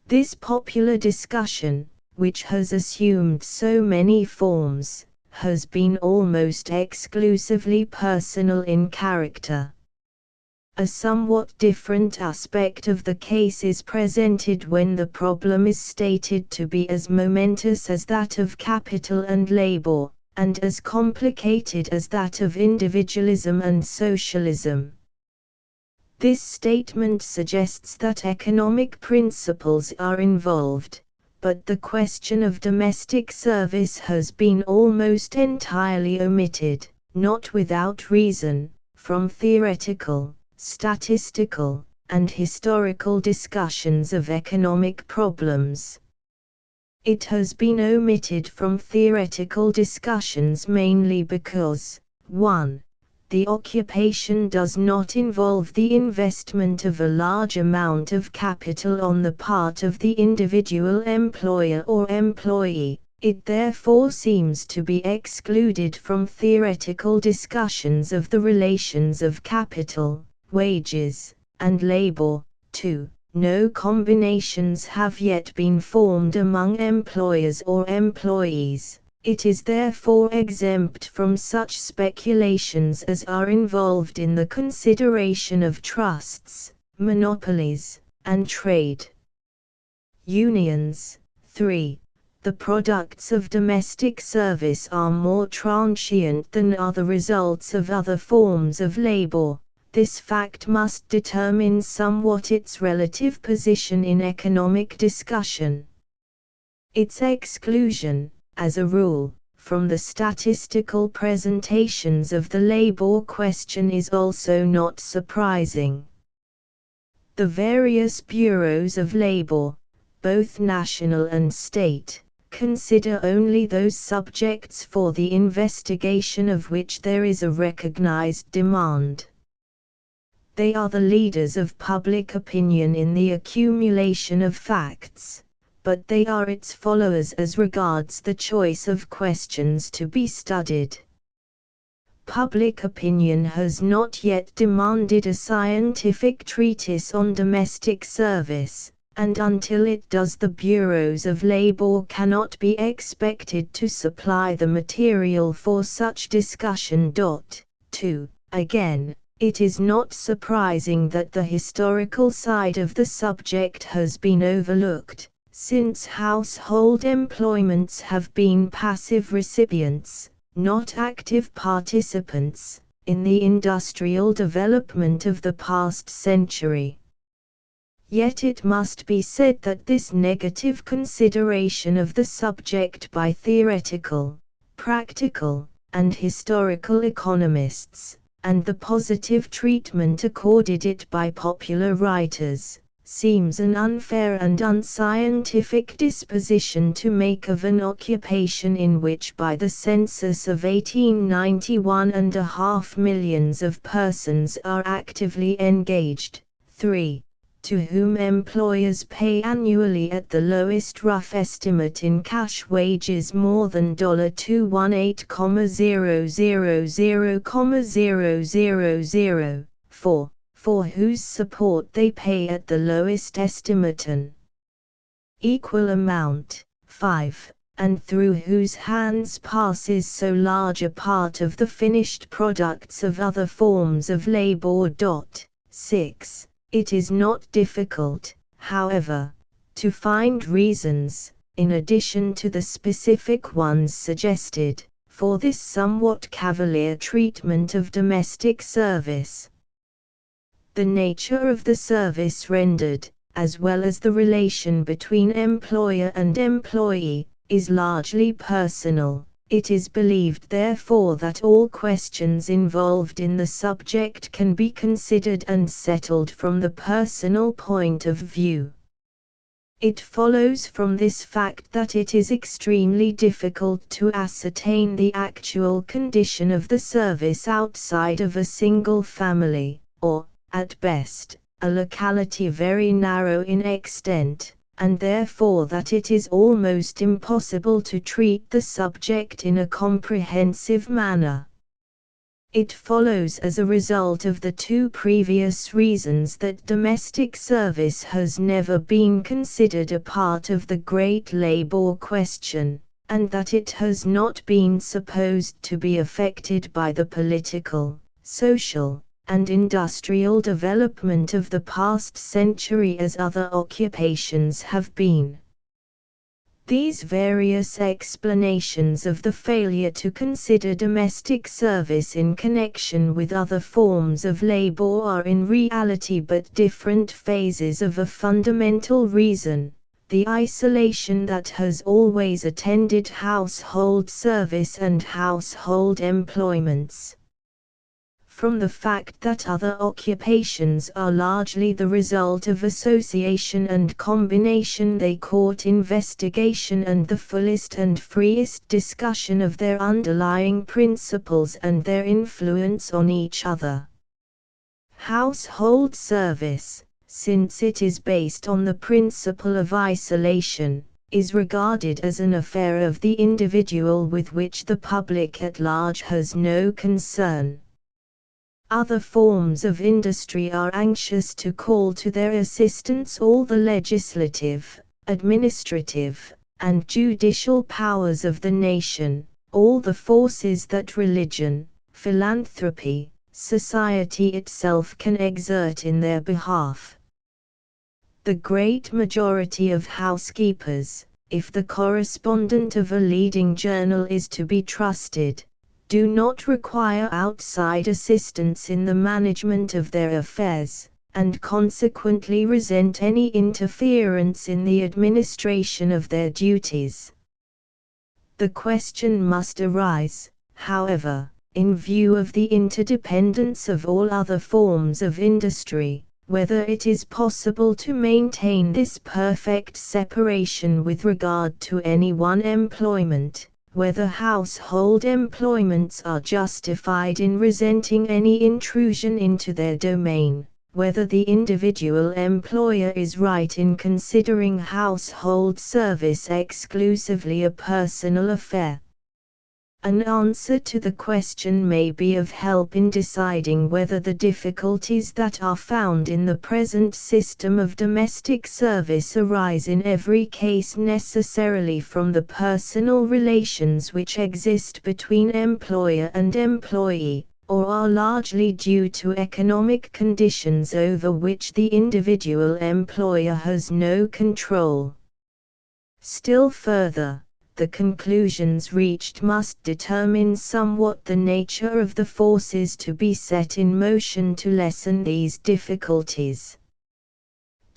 This popular discussion, which has assumed so many forms, has been almost exclusively personal in character. A somewhat different aspect of the case is presented when the problem is stated to be as momentous as that of capital and labor, and as complicated as that of individualism and socialism. This statement suggests that economic principles are involved, but the question of domestic service has been almost entirely omitted, not without reason, from theoretical, statistical, and historical discussions of economic problems. It has been omitted from theoretical discussions mainly because, 1. The occupation does not involve the investment of a large amount of capital on the part of the individual employer or employee. It therefore seems to be excluded from theoretical discussions of the relations of capital, wages, and labor. 2. No combinations have yet been formed among employers or employees, It is therefore exempt from such speculations as are involved in the consideration of trusts, monopolies, and trade unions. 3. The products of domestic service are more transient than are the results of other forms of labor. This fact must determine somewhat its relative position in economic discussion. Its exclusion, as a rule, from the statistical presentations of the labor question is also not surprising. The various bureaus of labor, both national and state, consider only those subjects for the investigation of which there is a recognized demand. They are the leaders of public opinion in the accumulation of facts, but they are its followers as regards the choice of questions to be studied. Public opinion has not yet demanded a scientific treatise on domestic service, and until it does, the bureaus of labor cannot be expected to supply the material for such discussion. 2. Again, it is not surprising that the historical side of the subject has been overlooked, since household employments have been passive recipients, not active participants, in the industrial development of the past century. Yet it must be said that this negative consideration of the subject by theoretical, practical, and historical economists, and the positive treatment accorded it by popular writers, seems an unfair and unscientific disposition to make of an occupation in which by the census of 1891.5 millions of persons are actively engaged. 3. To whom employers pay annually at the lowest rough estimate in cash wages more than $218,000,000. 4. For whose support they pay at the lowest estimate an equal amount. 5. And through whose hands passes so large a part of the finished products of other forms of labor. 6. It is not difficult, however, to find reasons, in addition to the specific ones suggested, for this somewhat cavalier treatment of domestic service. The nature of the service rendered, as well as the relation between employer and employee, is largely personal. It is believed therefore that all questions involved in the subject can be considered and settled from the personal point of view. It follows from this fact that it is extremely difficult to ascertain the actual condition of the service outside of a single family, or, at best, a locality very narrow in extent, and therefore that it is almost impossible to treat the subject in a comprehensive manner. It follows as a result of the two previous reasons that domestic service has never been considered a part of the great labor question, and that it has not been supposed to be affected by the political, social, and industrial development of the past century as other occupations have been. These various explanations of the failure to consider domestic service in connection with other forms of labor are in reality but different phases of a fundamental reason, the isolation that has always attended household service and household employments. From the fact that other occupations are largely the result of association and combination, they court investigation and the fullest and freest discussion of their underlying principles and their influence on each other. Household service, since it is based on the principle of isolation, is regarded as an affair of the individual with which the public at large has no concern. Other forms of industry are anxious to call to their assistance all the legislative, administrative, and judicial powers of the nation, all the forces that religion, philanthropy, society itself can exert in their behalf. The great majority of housekeepers, if the correspondent of a leading journal is to be trusted, do not require outside assistance in the management of their affairs, and consequently resent any interference in the administration of their duties. The question must arise, however, in view of the interdependence of all other forms of industry, whether it is possible to maintain this perfect separation with regard to any one employment, whether household employments are justified in resenting any intrusion into their domain, whether the individual employer is right in considering household service exclusively a personal affair. An answer to the question may be of help in deciding whether the difficulties that are found in the present system of domestic service arise in every case necessarily from the personal relations which exist between employer and employee, or are largely due to economic conditions over which the individual employer has no control. Still further, the conclusions reached must determine somewhat the nature of the forces to be set in motion to lessen these difficulties.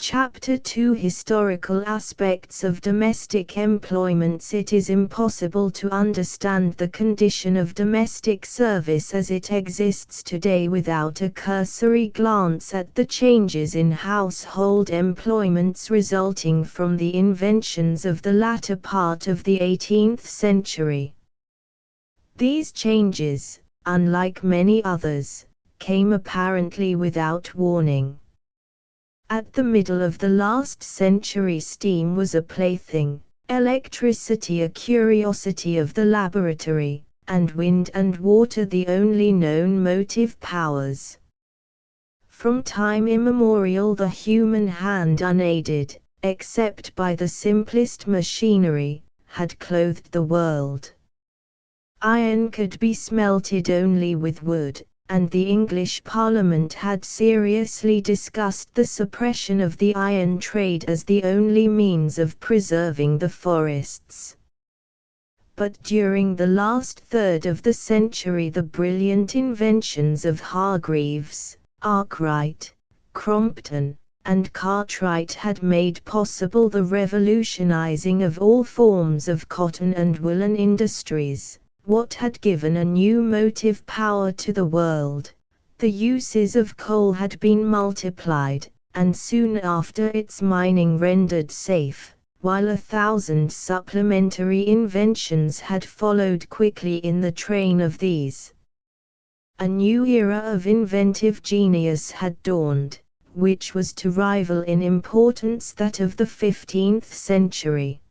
Chapter 2 Historical Aspects of Domestic Employments. It is impossible to understand the condition of domestic service as it exists today without a cursory glance at the changes in household employments resulting from the inventions of the latter part of the 18th century. These changes, unlike many others, came apparently without warning. At the middle of the last century, steam was a plaything, electricity a curiosity of the laboratory, and wind and water the only known motive powers. From time immemorial the human hand unaided, except by the simplest machinery, had clothed the world. Iron could be smelted only with wood, and the English Parliament had seriously discussed the suppression of the iron trade as the only means of preserving the forests. But during the last third of the century the brilliant inventions of Hargreaves, Arkwright, Crompton, and Cartwright had made possible the revolutionizing of all forms of cotton and woolen industries. What had given a new motive power to the world? The uses of coal had been multiplied, and soon after its mining rendered safe, while 1,000 supplementary inventions had followed quickly in the train of these. A new era of inventive genius had dawned, which was to rival in importance that of the 15th century.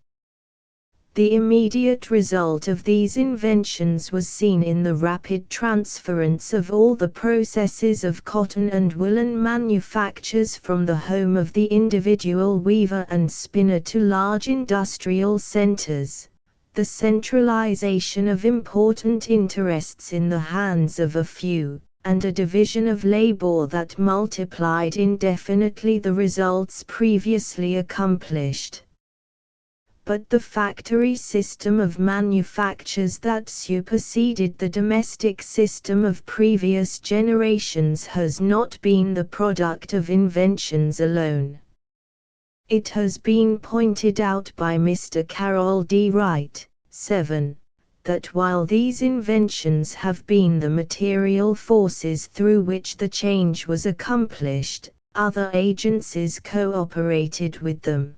The immediate result of these inventions was seen in the rapid transference of all the processes of cotton and woolen manufactures from the home of the individual weaver and spinner to large industrial centers, the centralization of important interests in the hands of a few, and a division of labor that multiplied indefinitely the results previously accomplished. But the factory system of manufactures that superseded the domestic system of previous generations has not been the product of inventions alone. It has been pointed out by Mr. Carroll D. Wright, 7, that while these inventions have been the material forces through which the change was accomplished, other agencies cooperated with them.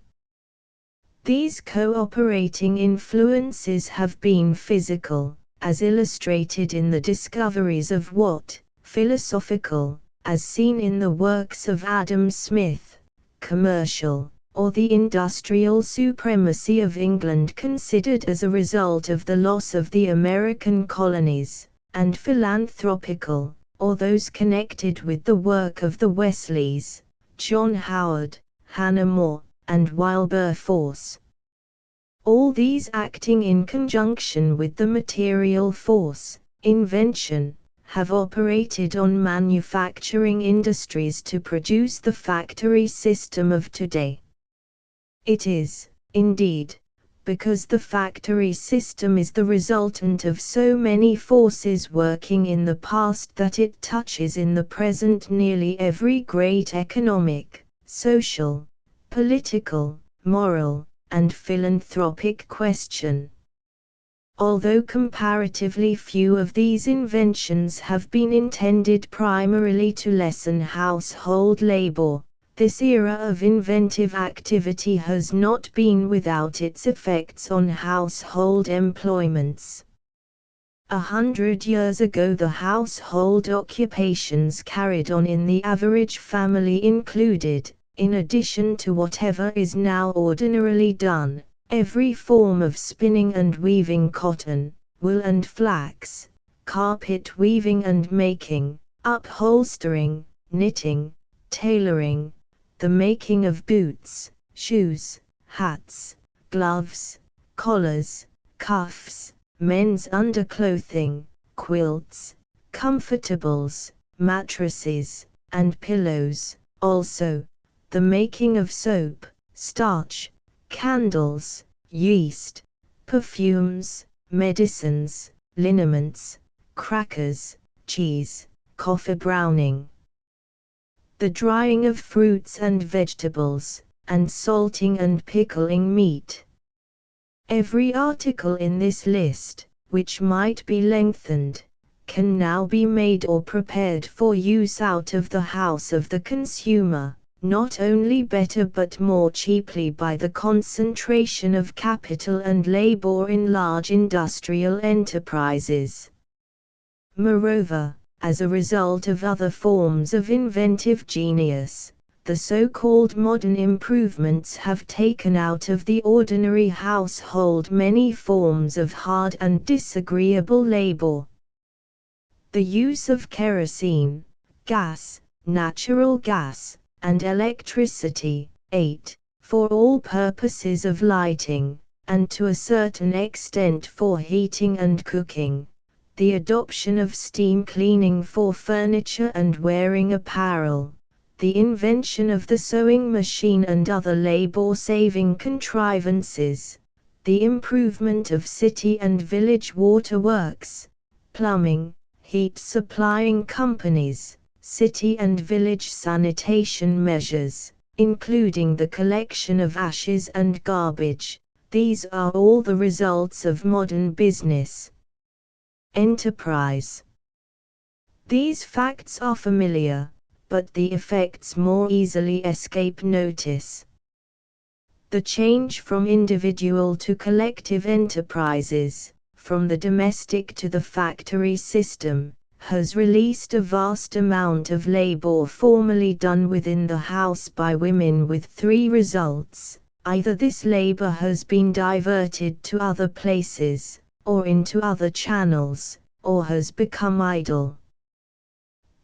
These cooperating influences have been physical, as illustrated in the discoveries of Watt, philosophical, as seen in the works of Adam Smith, commercial, or the industrial supremacy of England considered as a result of the loss of the American colonies, and philanthropical, or those connected with the work of the Wesleys, John Howard, Hannah More, and Wilberforce. all these acting in conjunction with the material force, invention, have operated on manufacturing industries to produce the factory system of today. It is, indeed, because the factory system is the resultant of so many forces working in the past that it touches in the present nearly every great economic, social, political, moral, and philanthropic question. Although comparatively few of these inventions have been intended primarily to lessen household labor, this era of inventive activity has not been without its effects on household employments. 100 years ago, the household occupations carried on in the average family included, in addition to whatever is now ordinarily done, every form of spinning and weaving cotton, wool and flax, carpet weaving and making, upholstering, knitting, tailoring, the making of boots, shoes, hats, gloves, collars, cuffs, men's underclothing, quilts, comfortables, mattresses, and pillows, also, the making of soap, starch, candles, yeast, perfumes, medicines, liniments, crackers, cheese, coffee browning, the drying of fruits and vegetables, and salting and pickling meat. Every article in this list, which might be lengthened, can now be made or prepared for use out of the house of the consumer, not only better but more cheaply by the concentration of capital and labor in large industrial enterprises. Moreover, as a result of other forms of inventive genius, the so-called modern improvements have taken out of the ordinary household many forms of hard and disagreeable labor. The use of kerosene, gas, natural gas, and electricity, 8, for all purposes of lighting, and to a certain extent for heating and cooking, the adoption of steam cleaning for furniture and wearing apparel, the invention of the sewing machine and other labor-saving contrivances, the improvement of city and village waterworks, plumbing, heat-supplying companies, city and village sanitation measures, including the collection of ashes and garbage. These are all the results of modern business enterprise. These facts are familiar, but the effects more easily escape notice. The change from individual to collective enterprises, from the domestic to the factory system, has released a vast amount of labor formerly done within the house by women, with three results: either this labor has been diverted to other places, or into other channels, or has become idle.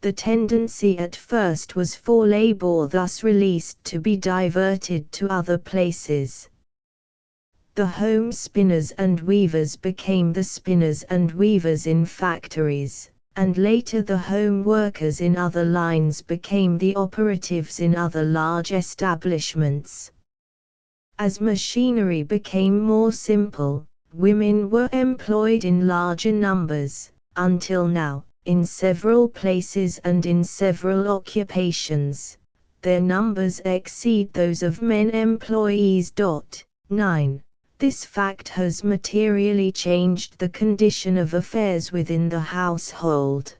The tendency at first was for labor thus released to be diverted to other places. The home spinners and weavers became the spinners and weavers in factories, and later the home workers in other lines became the operatives in other large establishments. As machinery became more simple, women were employed in larger numbers, until now, in several places and in several occupations, their numbers exceed those of men employees. 9. This fact has materially changed the condition of affairs within the household.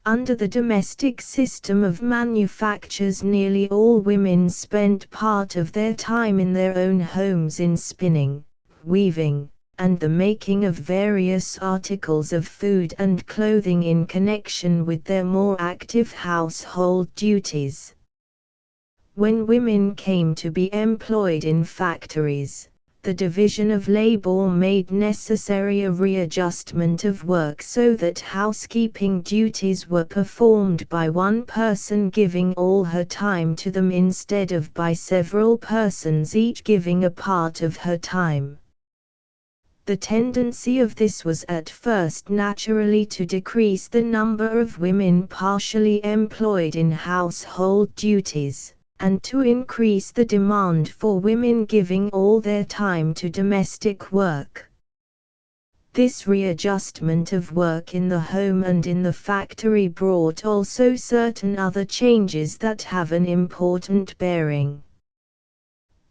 Under the domestic system of manufactures, nearly all women spent part of their time in their own homes in spinning, weaving, and the making of various articles of food and clothing in connection with their more active household duties. When women came to be employed in factories, the division of labor made necessary a readjustment of work so that housekeeping duties were performed by one person giving all her time to them instead of by several persons each giving a part of her time. The tendency of this was at first naturally to decrease the number of women partially employed in household duties, and to increase the demand for women giving all their time to domestic work. This readjustment of work in the home and in the factory brought also certain other changes that have an important bearing.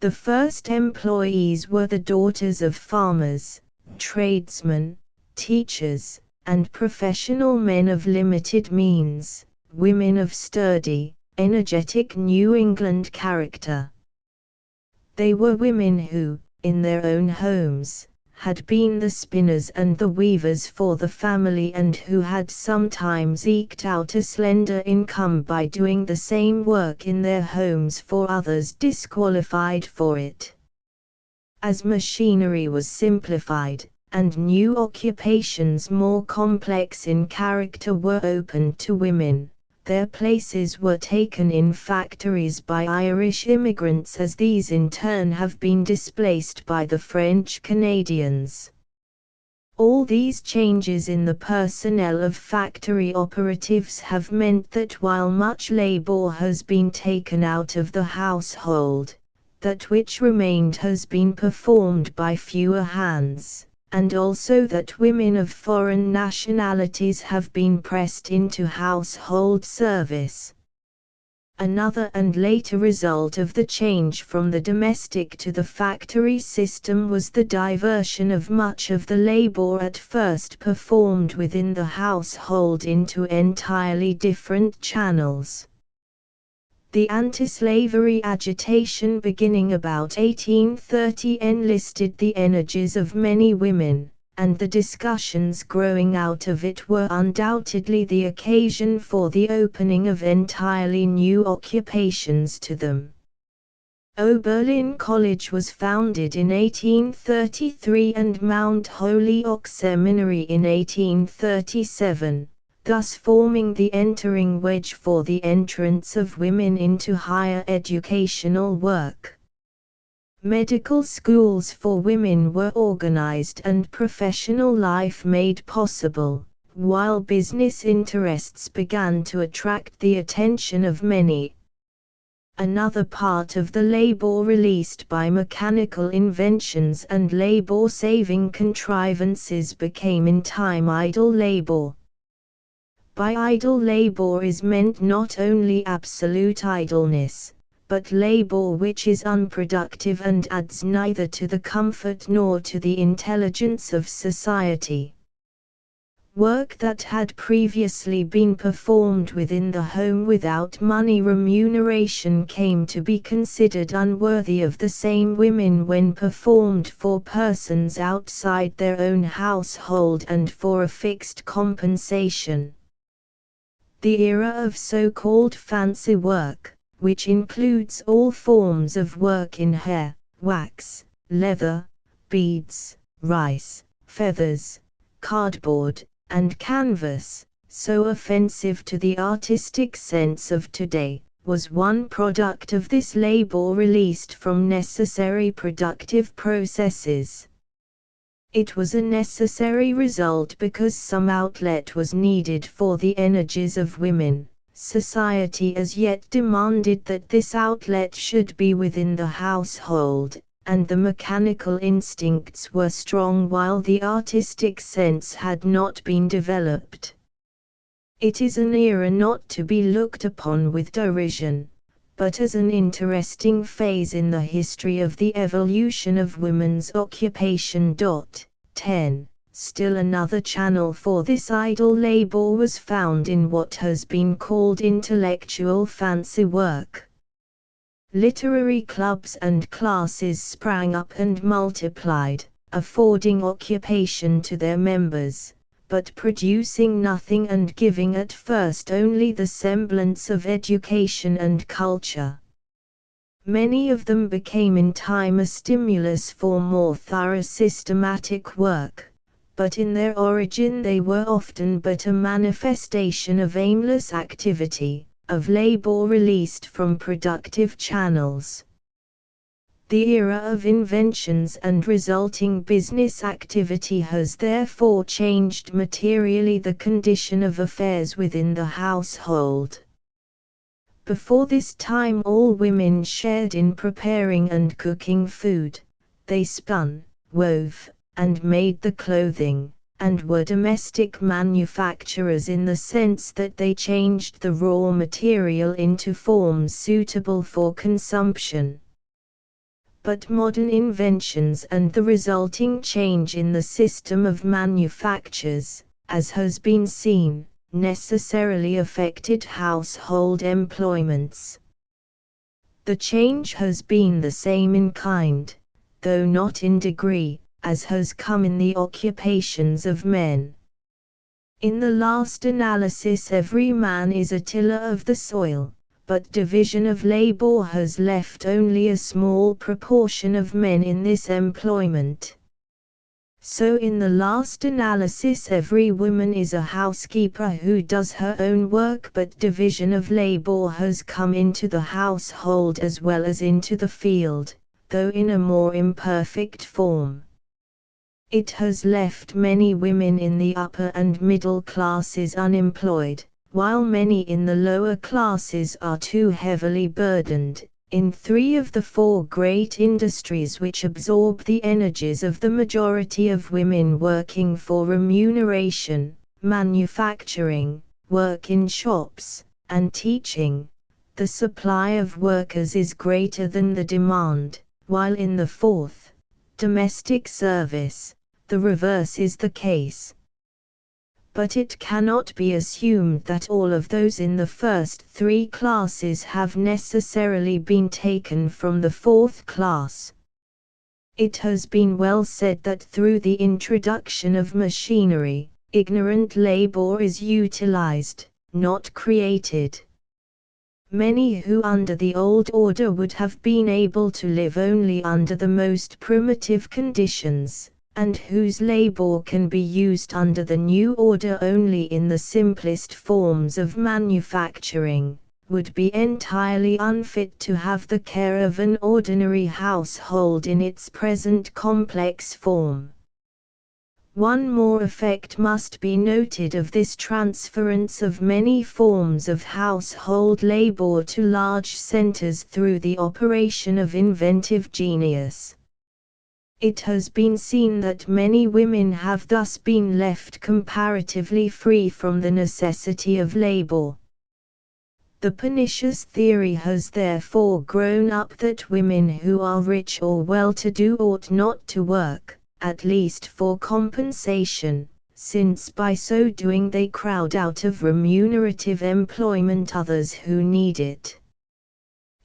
The first employees were the daughters of farmers, tradesmen, teachers, and professional men of limited means, women of sturdy, energetic New England character. They were women who, in their own homes, had been the spinners and the weavers for the family and who had sometimes eked out a slender income by doing the same work in their homes for others disqualified for it. As machinery was simplified, and new occupations more complex in character were opened to women, their places were taken in factories by Irish immigrants as these in turn have been displaced by the French Canadians. All these changes in the personnel of factory operatives have meant that while much labor has been taken out of the household, that which remained has been performed by fewer hands, and also that women of foreign nationalities have been pressed into household service. Another and later result of the change from the domestic to the factory system was the diversion of much of the labor at first performed within the household into entirely different channels. The anti-slavery agitation beginning about 1830 enlisted the energies of many women, and the discussions growing out of it were undoubtedly the occasion for the opening of entirely new occupations to them. Oberlin College was founded in 1833 and Mount Holyoke Seminary in 1837. Thus forming the entering wedge for the entrance of women into higher educational work. Medical schools for women were organized and professional life made possible, while business interests began to attract the attention of many. Another part of the labor released by mechanical inventions and labor-saving contrivances became in time idle labor. By idle labor is meant not only absolute idleness, but labor which is unproductive and adds neither to the comfort nor to the intelligence of society. Work that had previously been performed within the home without money remuneration came to be considered unworthy of the same women when performed for persons outside their own household and for a fixed compensation. The era of so-called fancy work, which includes all forms of work in hair, wax, leather, beads, rice, feathers, cardboard, and canvas, so offensive to the artistic sense of today, was one product of this labor released from necessary productive processes. It was a necessary result because some outlet was needed for the energies of women. Society as yet demanded that this outlet should be within the household, and the mechanical instincts were strong while the artistic sense had not been developed. It is an era not to be looked upon with derision, but as an interesting phase in the history of the evolution of women's occupation. 10. Still another channel for this idle labor was found in what has been called intellectual fancy work. Literary clubs and classes sprang up and multiplied, affording occupation to their members, but producing nothing and giving at first only the semblance of education and culture. Many of them became in time a stimulus for more thorough systematic work, but in their origin they were often but a manifestation of aimless activity, of labor released from productive channels. The era of inventions and resulting business activity has therefore changed materially the condition of affairs within the household. Before this time all women shared in preparing and cooking food. They spun, wove, and made the clothing, and were domestic manufacturers in the sense that they changed the raw material into forms suitable for consumption. But modern inventions and the resulting change in the system of manufactures, as has been seen, necessarily affected household employments. The change has been the same in kind, though not in degree, as has come in the occupations of men. In the last analysis every man is a tiller of the soil, but division of labor has left only a small proportion of men in this employment. So in the last analysis every woman is a housekeeper who does her own work, but division of labor has come into the household as well as into the field, though in a more imperfect form. It has left many women in the upper and middle classes unemployed, while many in the lower classes are too heavily burdened, in 3 of the 4 great industries which absorb the energies of the majority of women working for remuneration: manufacturing, work in shops, and teaching. The supply of workers is greater than the demand, while in the 4th, domestic service, the reverse is the case. But it cannot be assumed that all of those in the first 3 classes have necessarily been taken from the 4th class. It has been well said that through the introduction of machinery, ignorant labor is utilized, not created. Many who under the old order would have been able to live only under the most primitive conditions, and whose labor can be used under the new order only in the simplest forms of manufacturing, would be entirely unfit to have the care of an ordinary household in its present complex form. One more effect must be noted of this transference of many forms of household labor to large centers through the operation of inventive genius. It has been seen that many women have thus been left comparatively free from the necessity of labor. The pernicious theory has therefore grown up that women who are rich or well-to-do ought not to work, at least for compensation, since by so doing they crowd out of remunerative employment others who need it.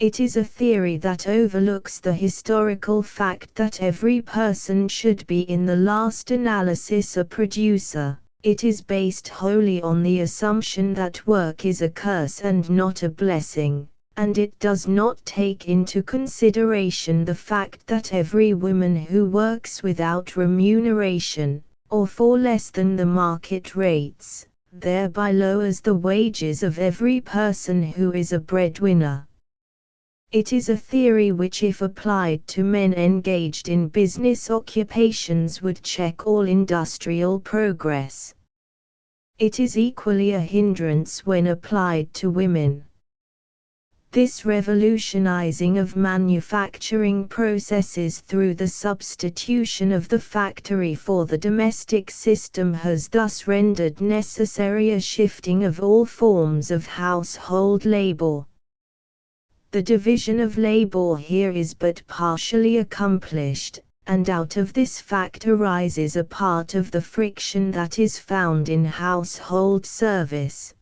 It is a theory that overlooks the historical fact that every person should be in the last analysis a producer. It is based wholly on the assumption that work is a curse and not a blessing, and it does not take into consideration the fact that every woman who works without remuneration, or for less than the market rates, thereby lowers the wages of every person who is a breadwinner. It is a theory which, if applied to men engaged in business occupations, would check all industrial progress. It is equally a hindrance when applied to women. This revolutionizing of manufacturing processes through the substitution of the factory for the domestic system has thus rendered necessary a shifting of all forms of household labor. The division of labor here is but partially accomplished, and out of this fact arises a part of the friction that is found in household service.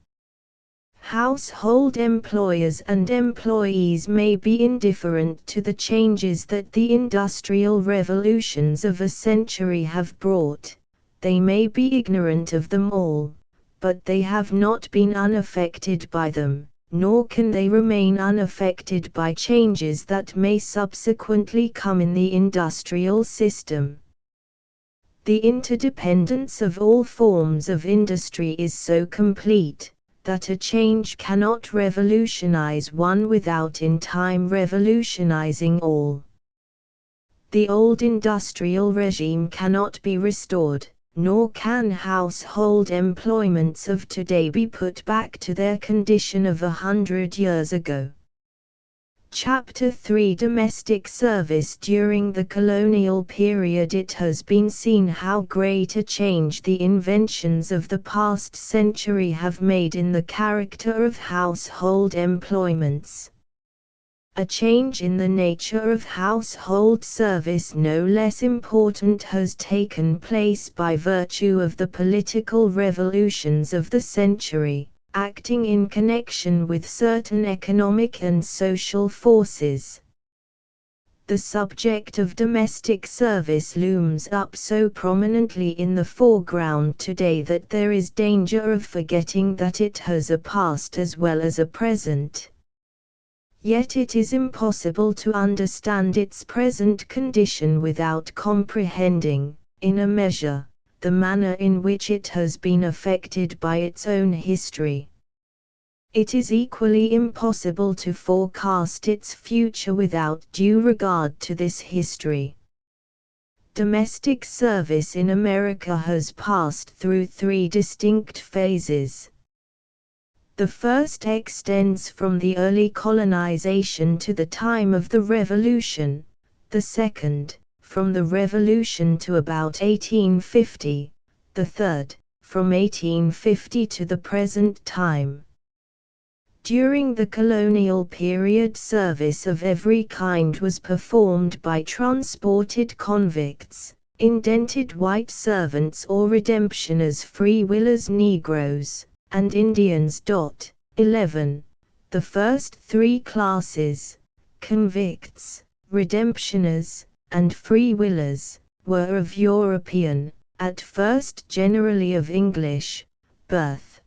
Household employers and employees may be indifferent to the changes that the industrial revolutions of a century have brought, they may be ignorant of them all, but they have not been unaffected by them, nor can they remain unaffected by changes that may subsequently come in the industrial system. The interdependence of all forms of industry is so complete that a change cannot revolutionize one without in time revolutionizing all. The old industrial regime cannot be restored, nor can household employments of today be put back to their condition of 100 years ago. Chapter 3 Domestic Service. During the colonial period, it has been seen how great a change the inventions of the past century have made in the character of household employments. A change in the nature of household service no less important has taken place by virtue of the political revolutions of the century, acting in connection with certain economic and social forces. The subject of domestic service looms up so prominently in the foreground today that there is danger of forgetting that it has a past as well as a present. Yet it is impossible to understand its present condition without comprehending, in a measure, the manner in which it has been affected by its own history. It is equally impossible to forecast its future without due regard to this history. Domestic service in America has passed through 3 distinct phases. The first extends from the early colonization to the time of the Revolution, the second, from the Revolution to about 1850, the third, from 1850 to the present time. During the colonial period, service of every kind was performed by transported convicts, indented white servants or redemptioners, free-willers, Negroes, and Indians. 11. The first 3 classes, convicts, redemptioners, and free-willers, were of European, at first generally of English, birth.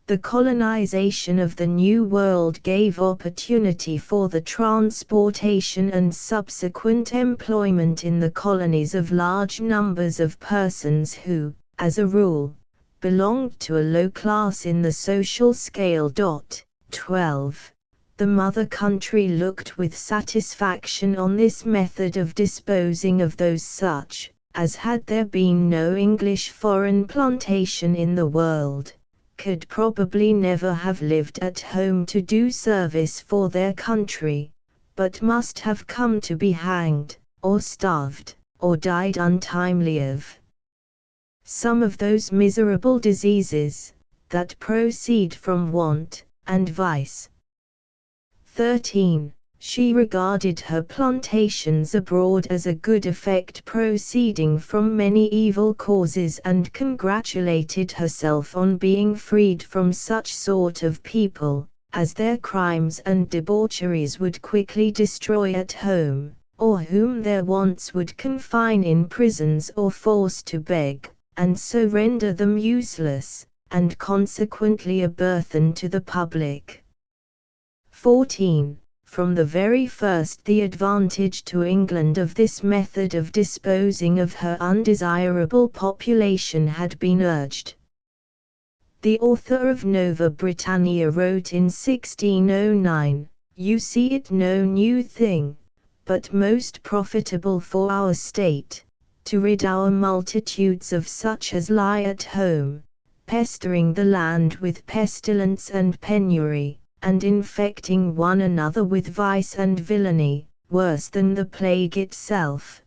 The colonization of the New World gave opportunity for the transportation and subsequent employment in the colonies of large numbers of persons who, as a rule, belonged to a low class in the social scale. 12. The mother country looked with satisfaction on this method of disposing of those such, as had there been no English foreign plantation in the world, could probably never have lived at home to do service for their country, but must have come to be hanged, or starved, or died untimely of some of those miserable diseases that proceed from want and vice. 13. She regarded her plantations abroad as a good effect proceeding from many evil causes, and congratulated herself on being freed from such sort of people, as their crimes and debaucheries would quickly destroy at home, or whom their wants would confine in prisons or force to beg, and so render them useless, and consequently a burthen to the public. 14. From the very first, the advantage to England of this method of disposing of her undesirable population had been urged. The author of Nova Britannia wrote in 1609, "You see it no new thing, but most profitable for our state, to rid our multitudes of such as lie at home, pestering the land with pestilence and penury, and infecting one another with vice and villainy, worse than the plague itself."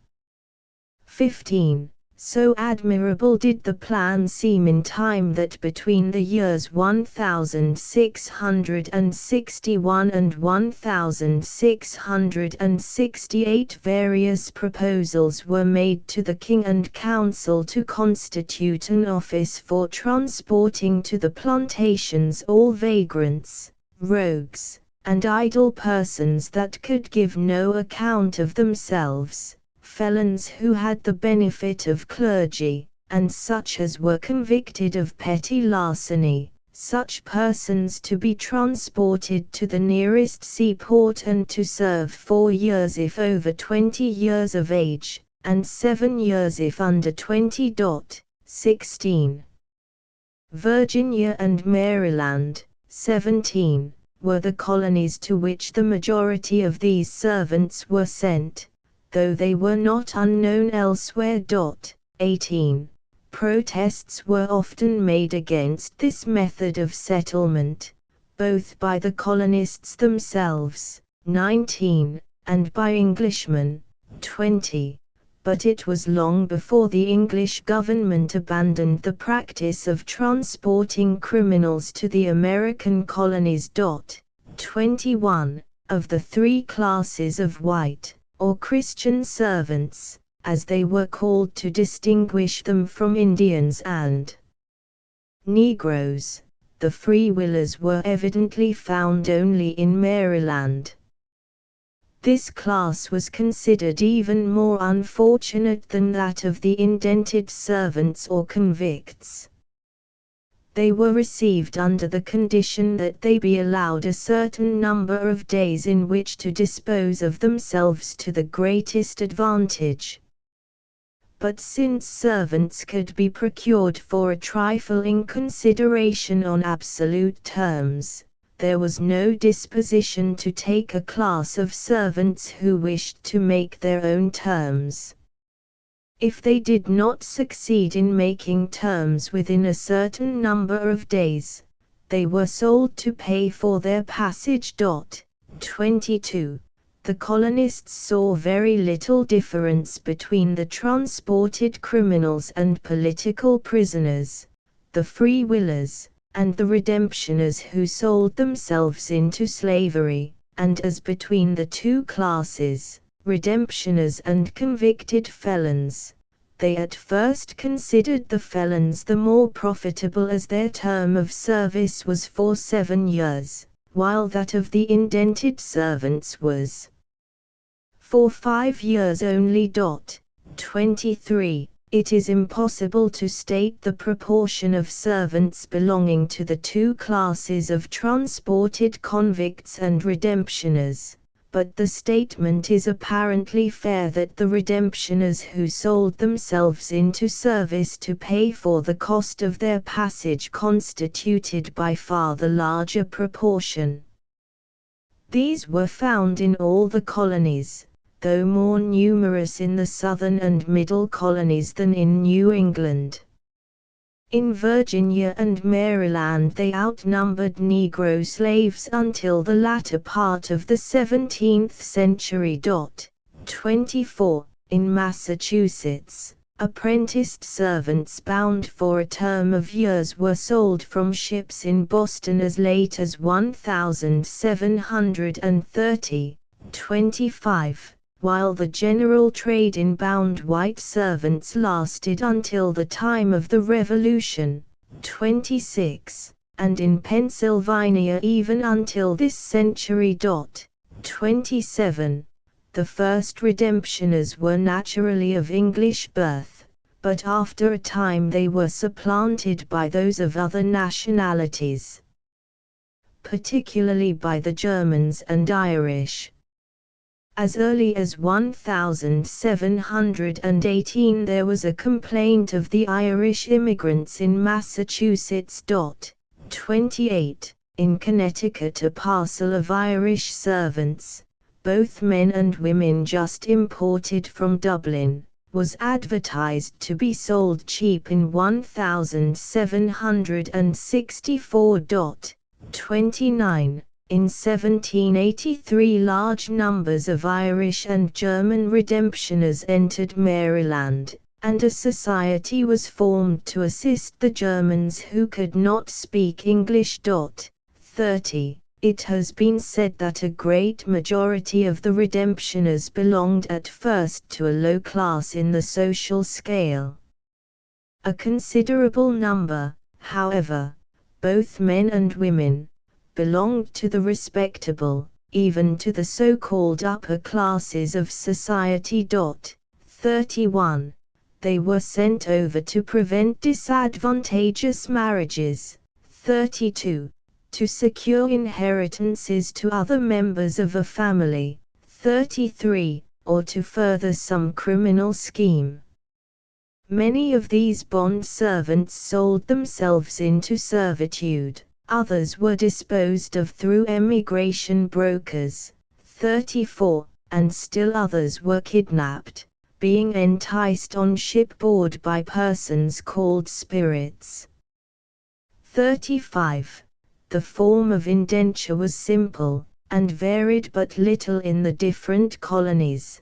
15. So admirable did the plan seem in time that between the years 1661 and 1668 various proposals were made to the King and Council to constitute an office for transporting to the plantations all vagrants, rogues, and idle persons that could give no account of themselves, felons who had the benefit of clergy, and such as were convicted of petty larceny, such persons to be transported to the nearest seaport and to serve 4 years if over 20 years of age, and 7 years if under 20. 16. Virginia and Maryland, 17, were the colonies to which the majority of these servants were sent, though they were not unknown elsewhere. 18. Protests were often made against this method of settlement, both by the colonists themselves, 19, and by Englishmen, 20, but it was long before the English government abandoned the practice of transporting criminals to the American colonies. 21. Of the 3 classes of white, or Christian servants, as they were called to distinguish them from Indians and Negroes, the Free Willers were evidently found only in Maryland. This class was considered even more unfortunate than that of the indented servants or convicts. They were received under the condition that they be allowed a certain number of days in which to dispose of themselves to the greatest advantage. But since servants could be procured for a trifling consideration on absolute terms, there was no disposition to take a class of servants who wished to make their own terms. If they did not succeed in making terms within a certain number of days, they were sold to pay for their passage. 22. The colonists saw very little difference between the transported criminals and political prisoners, the Free Willers, and the redemptioners who sold themselves into slavery, and as between the 2 classes, redemptioners and convicted felons. They at first considered the felons the more profitable as their term of service was for 7 years, while that of the indented servants was for 5 years only. 23. It is impossible to state the proportion of servants belonging to the 2 classes of transported convicts and redemptioners, but the statement is apparently fair that the redemptioners who sold themselves into service to pay for the cost of their passage constituted by far the larger proportion. These were found in all the colonies, though more numerous in the southern and middle colonies than in New England. In Virginia and Maryland they outnumbered Negro slaves until the latter part of the 17th century. 24. In Massachusetts, apprenticed servants bound for a term of years were sold from ships in Boston as late as 1730. 25. While the general trade in bound white servants lasted until the time of the Revolution, 26, and in Pennsylvania even until this century. 27. The first redemptioners were naturally of English birth, but after a time they were supplanted by those of other nationalities, particularly by the Germans and Irish. As early as 1718 there was a complaint of the Irish immigrants in Massachusetts. 28. In Connecticut a parcel of Irish servants, both men and women just imported from Dublin, was advertised to be sold cheap in 1764. 29. In 1783 large numbers of Irish and German redemptioners entered Maryland, and a society was formed to assist the Germans who could not speak English. 30. It has been said that a great majority of the redemptioners belonged at first to a low class in the social scale. A considerable number, however, both men and women, belonged to the respectable, even to the so-called upper classes of society. 31. They were sent over to prevent disadvantageous marriages. 32. To secure inheritances to other members of a family. 33. Or to further some criminal scheme. Many of these bond servants sold themselves into servitude, others were disposed of through emigration brokers. 34. And still others were kidnapped, being enticed on shipboard by persons called spirits. 35. The form of indenture was simple, and varied but little in the different colonies.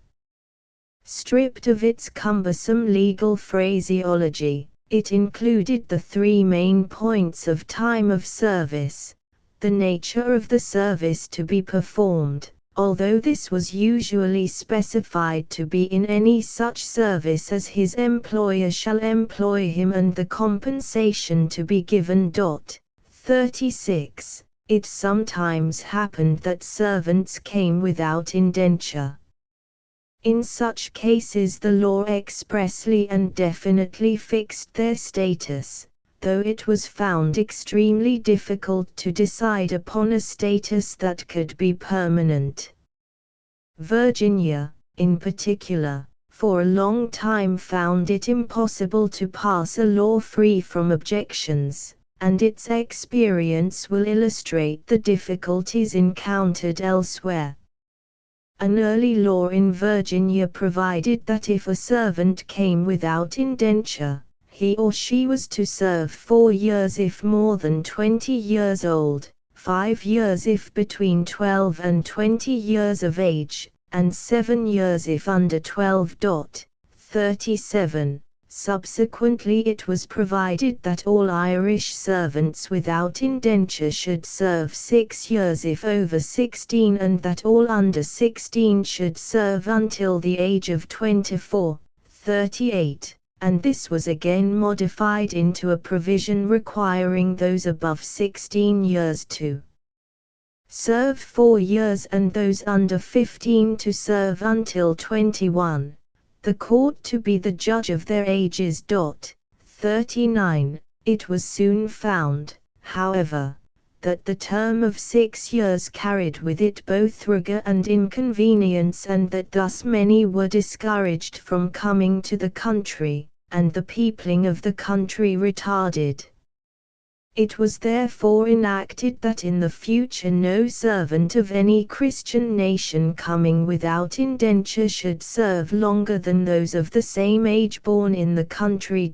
Stripped of its cumbersome legal phraseology, it included the three main points of time of service, the nature of the service to be performed, although this was usually specified to be in any such service as his employer shall employ him, and the compensation to be given. 36. It sometimes happened that servants came without indenture. In such cases the law expressly and definitely fixed their status, though it was found extremely difficult to decide upon a status that could be permanent. Virginia, in particular, for a long time found it impossible to pass a law free from objections, and its experience will illustrate the difficulties encountered elsewhere. An early law in Virginia provided that if a servant came without indenture, he or she was to serve 4 years if more than 20 years old, 5 years if between 12 and 20 years of age, and 7 years if under 12. 37. Subsequently it was provided that all Irish servants without indenture should serve 6 years if over 16, and that all under 16 should serve until the age of 24. 38. And this was again modified into a provision requiring those above 16 years to serve 4 years and those under 15 to serve until 21. The court to be the judge of their ages. 39. It was soon found, however, that the term of 6 years carried with it both rigor and inconvenience, and that thus many were discouraged from coming to the country, and the peopling of the country retarded. It was therefore enacted that in the future no servant of any Christian nation coming without indenture should serve longer than those of the same age born in the country.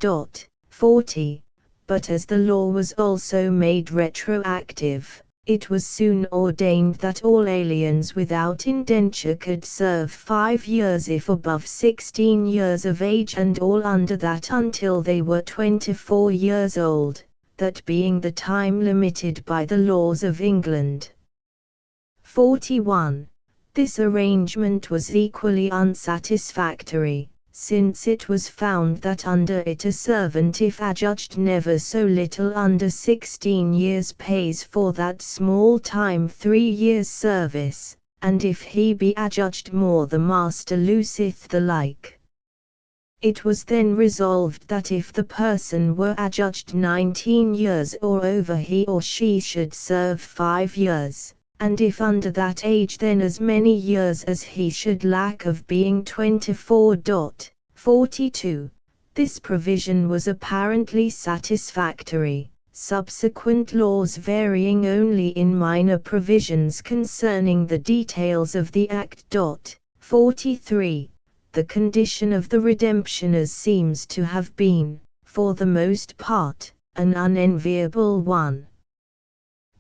40. But as the law was also made retroactive, it was soon ordained that all aliens without indenture could serve 5 years if above 16 years of age, and all under that until they were 24 years old, that being the time limited by the laws of England. 41. This arrangement was equally unsatisfactory, since it was found that under it a servant if adjudged never so little under 16 years pays for that small time 3 years' service, and if he be adjudged more the master loseth the like. It was then resolved that if the person were adjudged 19 years or over he or she should serve 5 years, and if under that age then as many years as he should lack of being 24. 42. This provision was apparently satisfactory, subsequent laws varying only in minor provisions concerning the details of the Act. 43. The condition of the redemptioners seems to have been, for the most part, an unenviable one.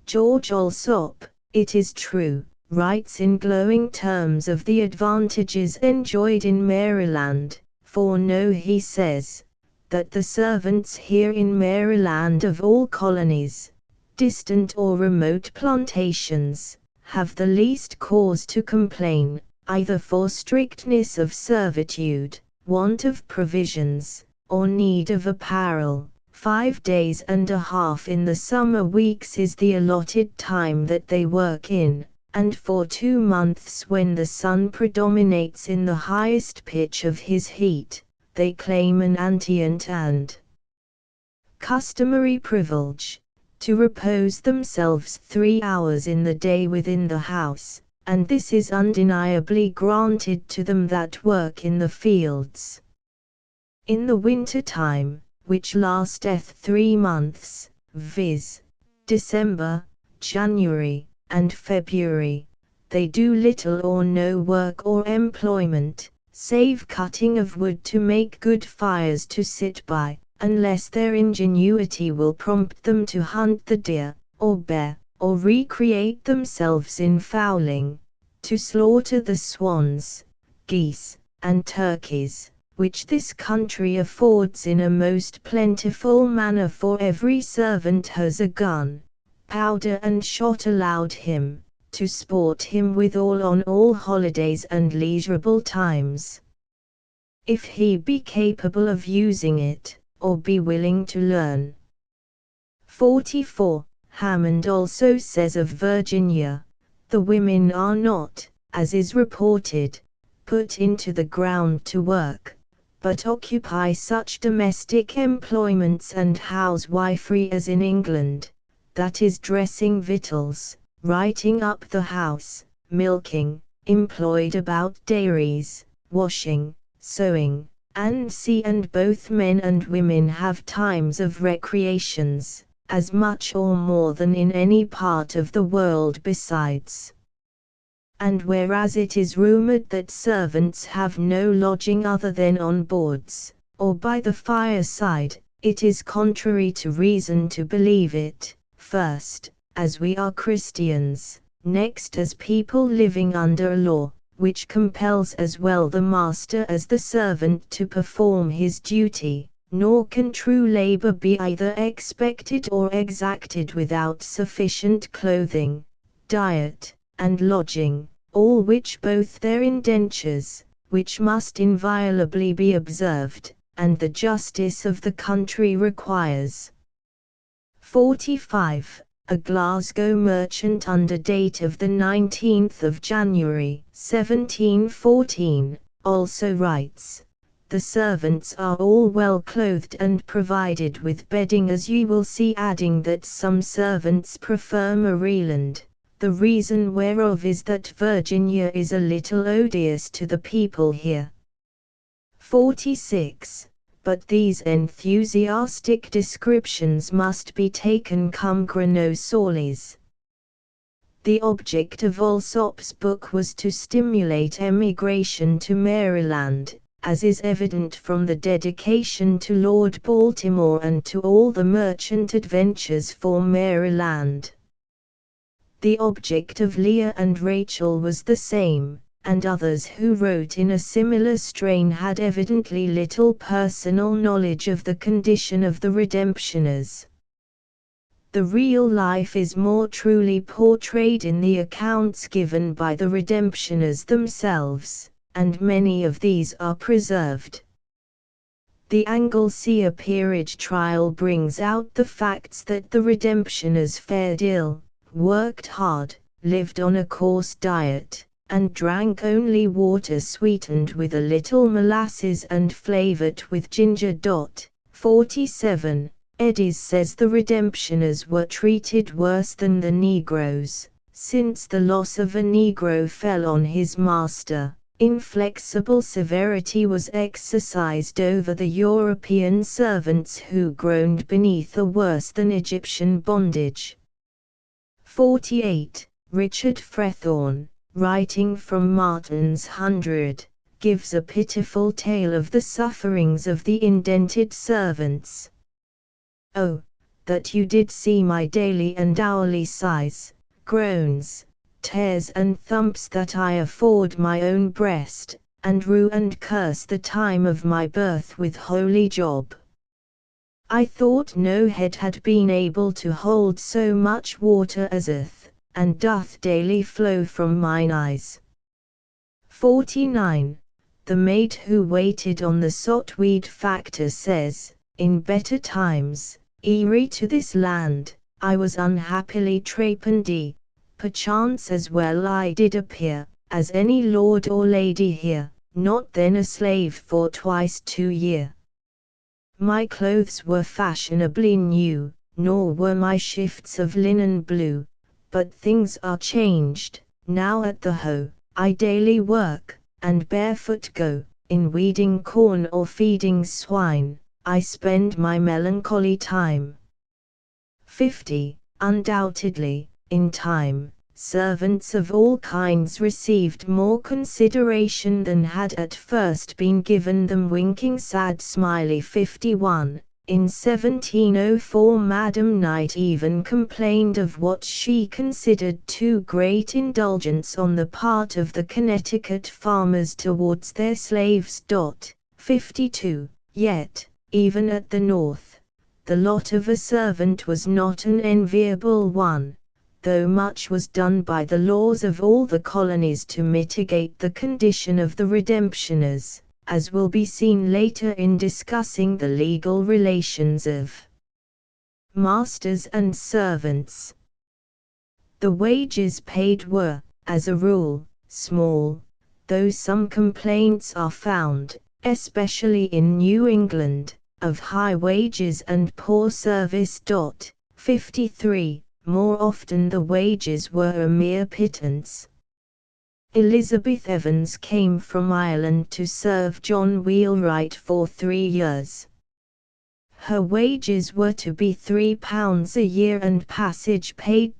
George Alsop, it is true, writes in glowing terms of the advantages enjoyed in Maryland, for know, he says, that the servants here in Maryland of all colonies, distant or remote plantations, have the least cause to complain, either for strictness of servitude, want of provisions, or need of apparel. 5 days and a half in the summer weeks is the allotted time that they work in, and for 2 months when the sun predominates in the highest pitch of his heat, they claim an antient and customary privilege, to repose themselves 3 hours in the day within the house, and this is undeniably granted to them that work in the fields. In the winter time, which lasteth 3 months, viz., December, January, and February, they do little or no work or employment, save cutting of wood to make good fires to sit by, unless their ingenuity will prompt them to hunt the deer, or bear, or recreate themselves in fowling, to slaughter the swans, geese, and turkeys, which this country affords in a most plentiful manner, for every servant has a gun, powder and shot allowed him, to sport him withal on all holidays and leisurable times, if he be capable of using it, or be willing to learn. 44. Hammond also says of Virginia, the women are not, as is reported, put into the ground to work, but occupy such domestic employments and housewifery as in England, that is dressing victuals, writing up the house, milking, employed about dairies, washing, sewing, and both men and women have times of recreations, as much or more than in any part of the world besides. And whereas it is rumored that servants have no lodging other than on boards, or by the fireside, it is contrary to reason to believe it, first, as we are Christians, next as people living under a law, which compels as well the master as the servant to perform his duty, nor can true labor be either expected or exacted without sufficient clothing, diet, and lodging, all which both their indentures, which must inviolably be observed, and the justice of the country requires. 45. A Glasgow merchant under date of the 19th of January, 1714, also writes, "The servants are all well clothed and provided with bedding, as ye will see," adding that some servants prefer Maryland, the reason whereof is that Virginia is a little odious to the people here. 46. But these enthusiastic descriptions must be taken cum grano salis. The object of Alsop's book was to stimulate emigration to Maryland, as is evident from the dedication to Lord Baltimore and to all the merchant adventures for Maryland. The object of Leah and Rachel was the same, and others who wrote in a similar strain had evidently little personal knowledge of the condition of the Redemptioners. The real life is more truly portrayed in the accounts given by the Redemptioners themselves, and many of these are preserved. The Anglesea peerage trial brings out the facts that the Redemptioners fared ill, worked hard, lived on a coarse diet, and drank only water sweetened with a little molasses and flavored with ginger. 47. Eddies says the Redemptioners were treated worse than the Negroes, since the loss of a Negro fell on his master. Inflexible severity was exercised over the European servants who groaned beneath a worse than Egyptian bondage. 48. Richard Frethorne, writing from Martin's 100, gives a pitiful tale of the sufferings of the indented servants. "Oh, that you did see my daily and hourly sighs, groans, tears and thumps that I afford my own breast, and rue and curse the time of my birth with holy Job. I thought no head had been able to hold so much water as and doth daily flow from mine eyes." 49. The maid who waited on the sotweed factor says, "In better times, ere to this land, I was unhappily trapendee, perchance as well I did appear, as any lord or lady here, not then a slave for twice 2 year. My clothes were fashionably new, nor were my shifts of linen blue. But things are changed, now at the hoe, I daily work, and barefoot go, in weeding corn or feeding swine, I spend my melancholy time. 50. Undoubtedly, in time, servants of all kinds received more consideration than had at first been given them. Winking sad smiley. 51. In 1704 Madam Knight even complained of what she considered too great indulgence on the part of the Connecticut farmers towards their slaves. 52. Yet, even at the North, the lot of a servant was not an enviable one, though much was done by the laws of all the colonies to mitigate the condition of the redemptioners, as will be seen later in discussing the legal relations of masters and servants. The wages paid were, as a rule, small, though some complaints are found, especially in New England, of high wages and poor service. 53. More often the wages were a mere pittance. Elizabeth Evans came from Ireland to serve John Wheelwright for 3 years. Her wages were to be £3 a year and passage paid.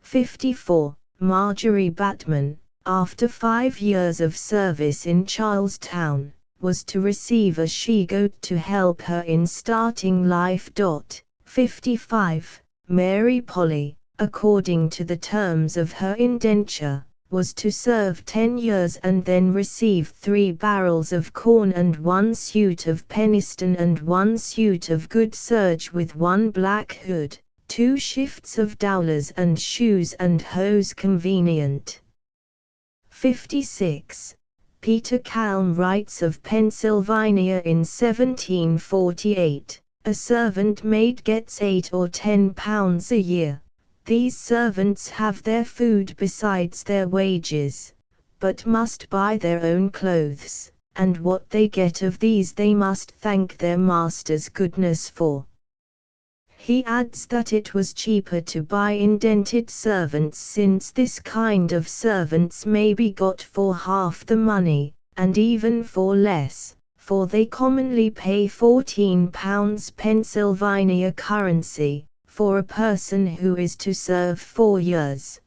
54. Marjorie Batman, after 5 years of service in Charlestown, was to receive a she-goat to help her in starting life. 55. Mary Polly, according to the terms of her indenture, was to serve 10 years and then receive 3 barrels of corn and 1 suit of peniston and 1 suit of good serge with 1 black hood, 2 shifts of dowlers and shoes and hose convenient. 56. Peter Calm writes of Pennsylvania in 1748, a servant maid gets 8 or 10 pounds a year. These servants have their food besides their wages, but must buy their own clothes, and what they get of these they must thank their master's goodness for. He adds that it was cheaper to buy indented servants since this kind of servants may be got for half the money, and even for less, for they commonly pay £14 Pennsylvania currency, for a person who is to serve 4 years.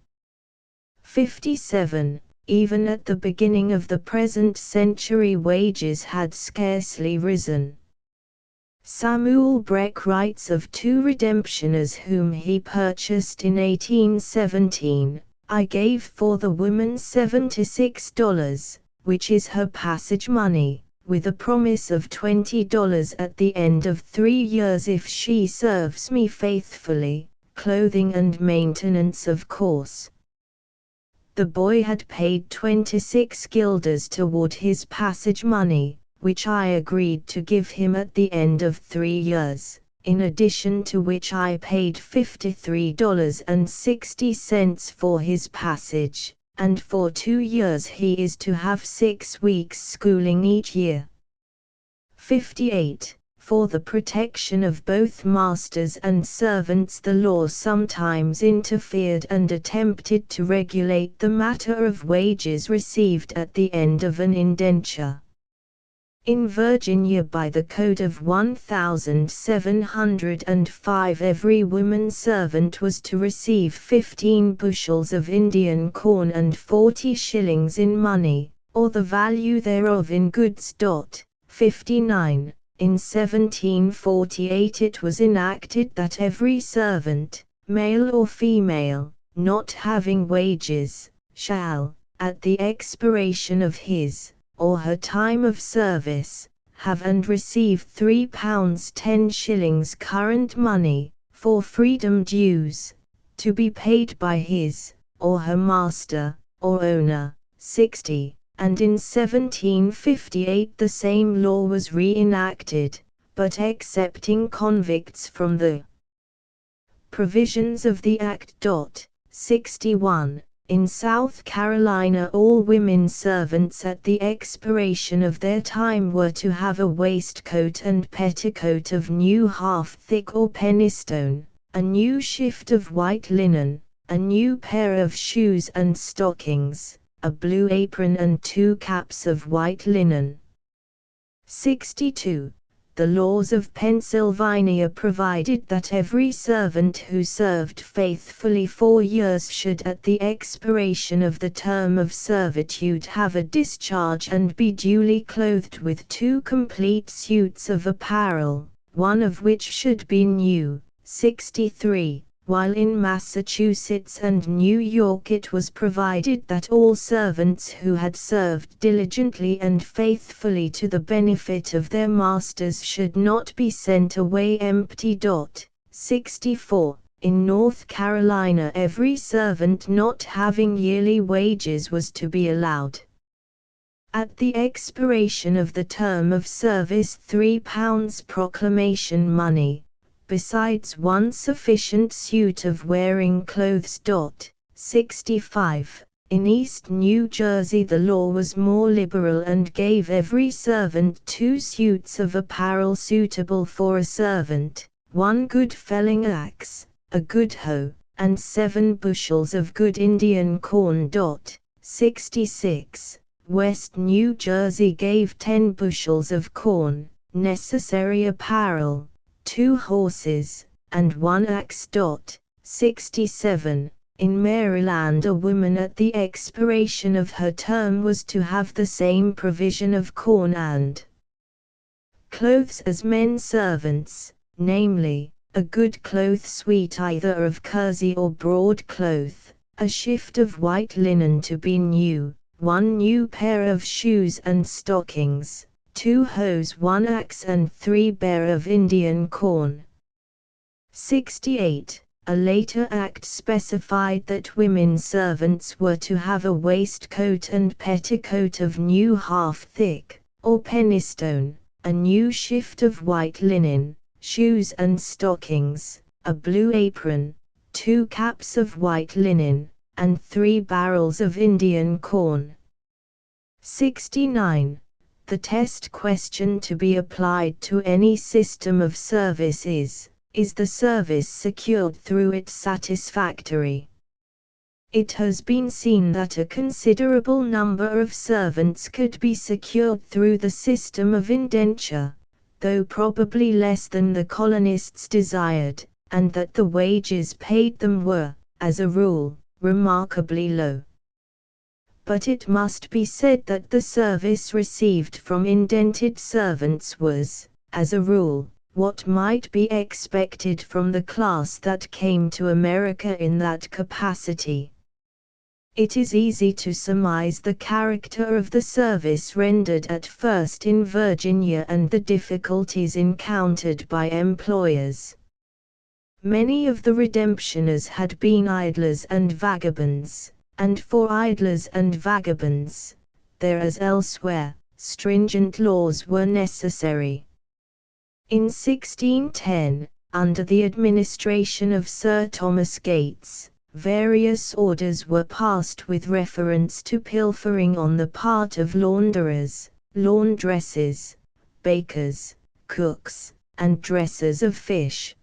57. Even at the beginning of the present century wages had scarcely risen. Samuel Breck writes of 2 redemptioners whom he purchased in 1817, I gave for the woman $76, which is her passage money, with a promise of $20 at the end of 3 years if she serves me faithfully, clothing and maintenance of course. The boy had paid 26 guilders toward his passage money, which I agreed to give him at the end of 3 years, in addition to which I paid $53.60 for his passage, and for 2 years he is to have 6 weeks' schooling each year. 58. For the protection of both masters and servants the law sometimes interfered and attempted to regulate the matter of wages received at the end of an indenture. In Virginia by the Code of 1705 every woman servant was to receive 15 bushels of Indian corn and 40 shillings in money, or the value thereof in goods. 59. In 1748 it was enacted that every servant, male or female, not having wages, shall, at the expiration of his or her time of service, have and receive £3 10 current money, for freedom dues, to be paid by his, or her master, or owner. 60. And in 1758 the same law was re-enacted, but excepting convicts from the provisions of the Act. 61. In South Carolina all women servants at the expiration of their time were to have a waistcoat and petticoat of new half thick or pennystone, a new shift of white linen, a new pair of shoes and stockings, a blue apron and 2 caps of white linen. 62. The laws of Pennsylvania provided that every servant who served faithfully 4 years should at the expiration of the term of servitude have a discharge and be duly clothed with 2 complete suits of apparel, one of which should be new. 63. While in Massachusetts and New York it was provided that all servants who had served diligently and faithfully to the benefit of their masters should not be sent away empty. 64. In North Carolina every servant not having yearly wages was to be allowed, at the expiration of the term of service, £3 proclamation money, besides 1 sufficient suit of wearing clothes. 65. In East New Jersey the law was more liberal and gave every servant 2 suits of apparel suitable for a servant, 1 good felling axe, a good hoe, and 7 bushels of good Indian corn. 66. West New Jersey gave 10 bushels of corn, necessary apparel, 2 horses, and 1 axe. 67. In Maryland a woman at the expiration of her term was to have the same provision of corn and clothes as men servants, namely, a good cloth suite either of kersey or broadcloth, a shift of white linen to be new, 1 new pair of shoes and stockings, 2 hoes, 1 axe and 3 bear of Indian corn. 68. A later act specified that women servants were to have a waistcoat and petticoat of new half-thick, or pennystone, a new shift of white linen, shoes and stockings, a blue apron, 2 caps of white linen, and 3 barrels of Indian corn. 69. The test question to be applied to any system of service is the service secured through it satisfactory? It has been seen that a considerable number of servants could be secured through the system of indenture, though probably less than the colonists desired, and that the wages paid them were, as a rule, remarkably low. But it must be said that the service received from indented servants was, as a rule, what might be expected from the class that came to America in that capacity. It is easy to surmise the character of the service rendered at first in Virginia and the difficulties encountered by employers. Many of the redemptioners had been idlers and vagabonds, and for idlers and vagabonds, there as elsewhere, stringent laws were necessary. In 1610, under the administration of Sir Thomas Gates, various orders were passed with reference to pilfering on the part of launderers, laundresses, bakers, cooks, and dressers of fish.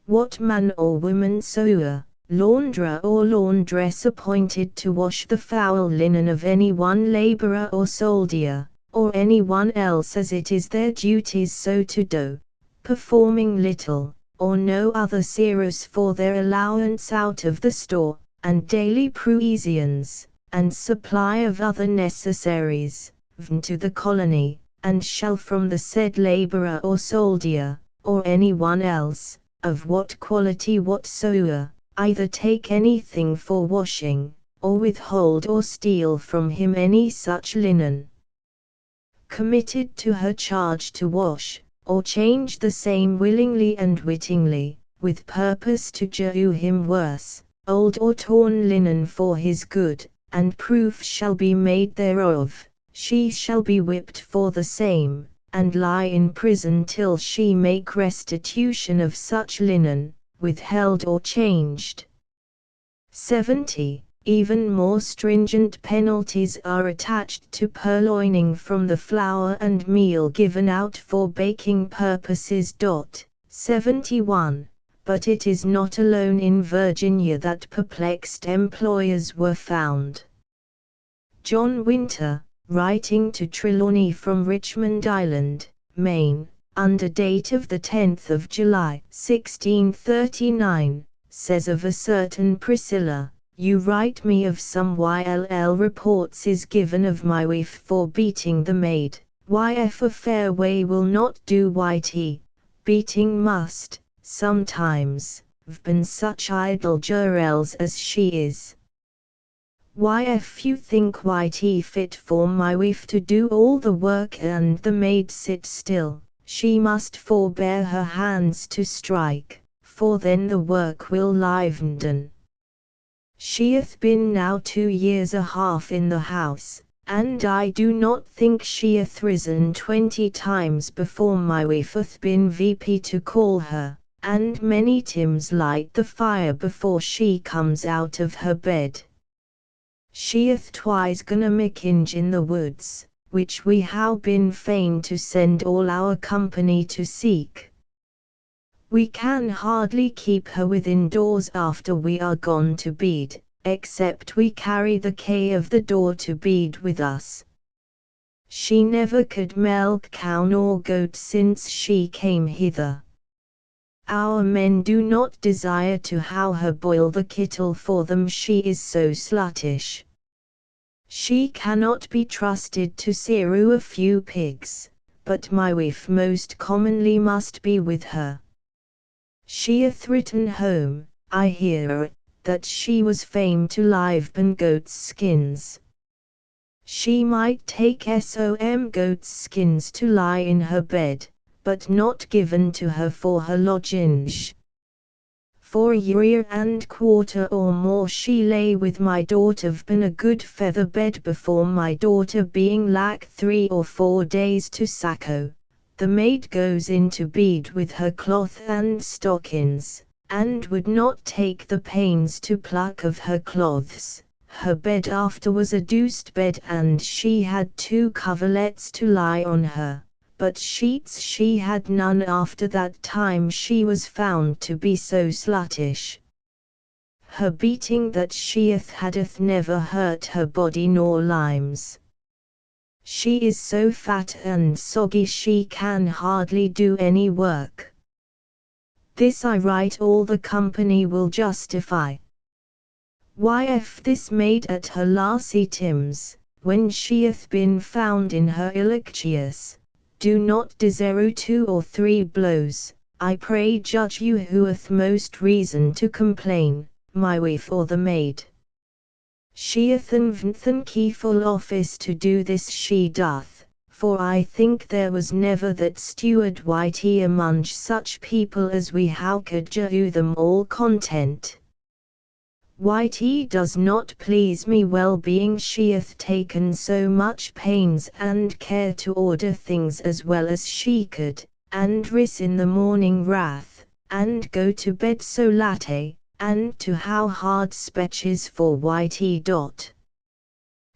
What man or woman soever, launderer or laundress appointed to wash the foul linen of any one labourer or soldier, or any one else as it is their duties so to do, performing little, or no other service for their allowance out of the store, and daily provisions, and supply of other necessaries, to the colony, and shall from the said labourer or soldier, or any one else, of what quality whatsoever, either take anything for washing, or withhold or steal from him any such linen committed to her charge to wash, or change the same willingly and wittingly, with purpose to do him worse, old or torn linen for his good, and proof shall be made thereof, she shall be whipped for the same, and lie in prison till she make restitution of such linen, withheld or changed. 70. Even more stringent penalties are attached to purloining from the flour and meal given out for baking purposes. 71. but it is not alone in Virginia that perplexed employers were found. John Winter, writing to Trelawney from Richmond Island, Maine, under date of the 10th of July, 1639, says of a certain Priscilla, "You write me of some YLL reports is given of my wife for beating the maid, YF a fair way will not do YT, beating must, sometimes, have been such idle jurels as she is. YF you think YT fit for my wife to do all the work and the maid sit still, she must forbear her hands to strike, for then the work will livenden. She hath been now 2 years a half in the house, and I do not think she hath risen 20 times before my wife hath been VP to call her, and many times light the fire before she comes out of her bed. She hath twice gone a Mackinge in the woods, which we have been fain to send all our company to seek. We can hardly keep her within doors after we are gone to bed, except we carry the key of the door to bed with us. She never could milk cow nor goat since she came hither. Our men do not desire to have her boil the kettle for them, she is so sluttish. She cannot be trusted to seru a few pigs, but my wife most commonly must be with her. She hath written home, I hear, that she was fain to liven goats' skins. She might take some goats' skins to lie in her bed, but not given to her for her lodginge. For a year and quarter or more she lay with my daughter v'been a good feather bed before my daughter being lack 3 or 4 days to sacco. The maid goes into bed with her cloth and stockings, and would not take the pains to pluck of her clothes. Her bed after was a deuced bed and she had 2 coverlets to lie on her, but sheets she had none after that time she was found to be so sluttish. Her beating that she hath never hurt her body nor limbs. She is so fat and soggy she can hardly do any work. This I write all the company will justify. YF this maid at her lassie Tim's, when she hath been found in her electious, do not deseru 2 or 3 blows, I pray judge you who hath most reason to complain, my wife or the maid. She hath an keyful office to do this she doth, for I think there was never that steward YT among such people as we how could do them all content. YT does not please me well being she hath taken so much pains and care to order things as well as she could, and ris in the morning wrath, and go to bed so late, and to how hard speeches for YT.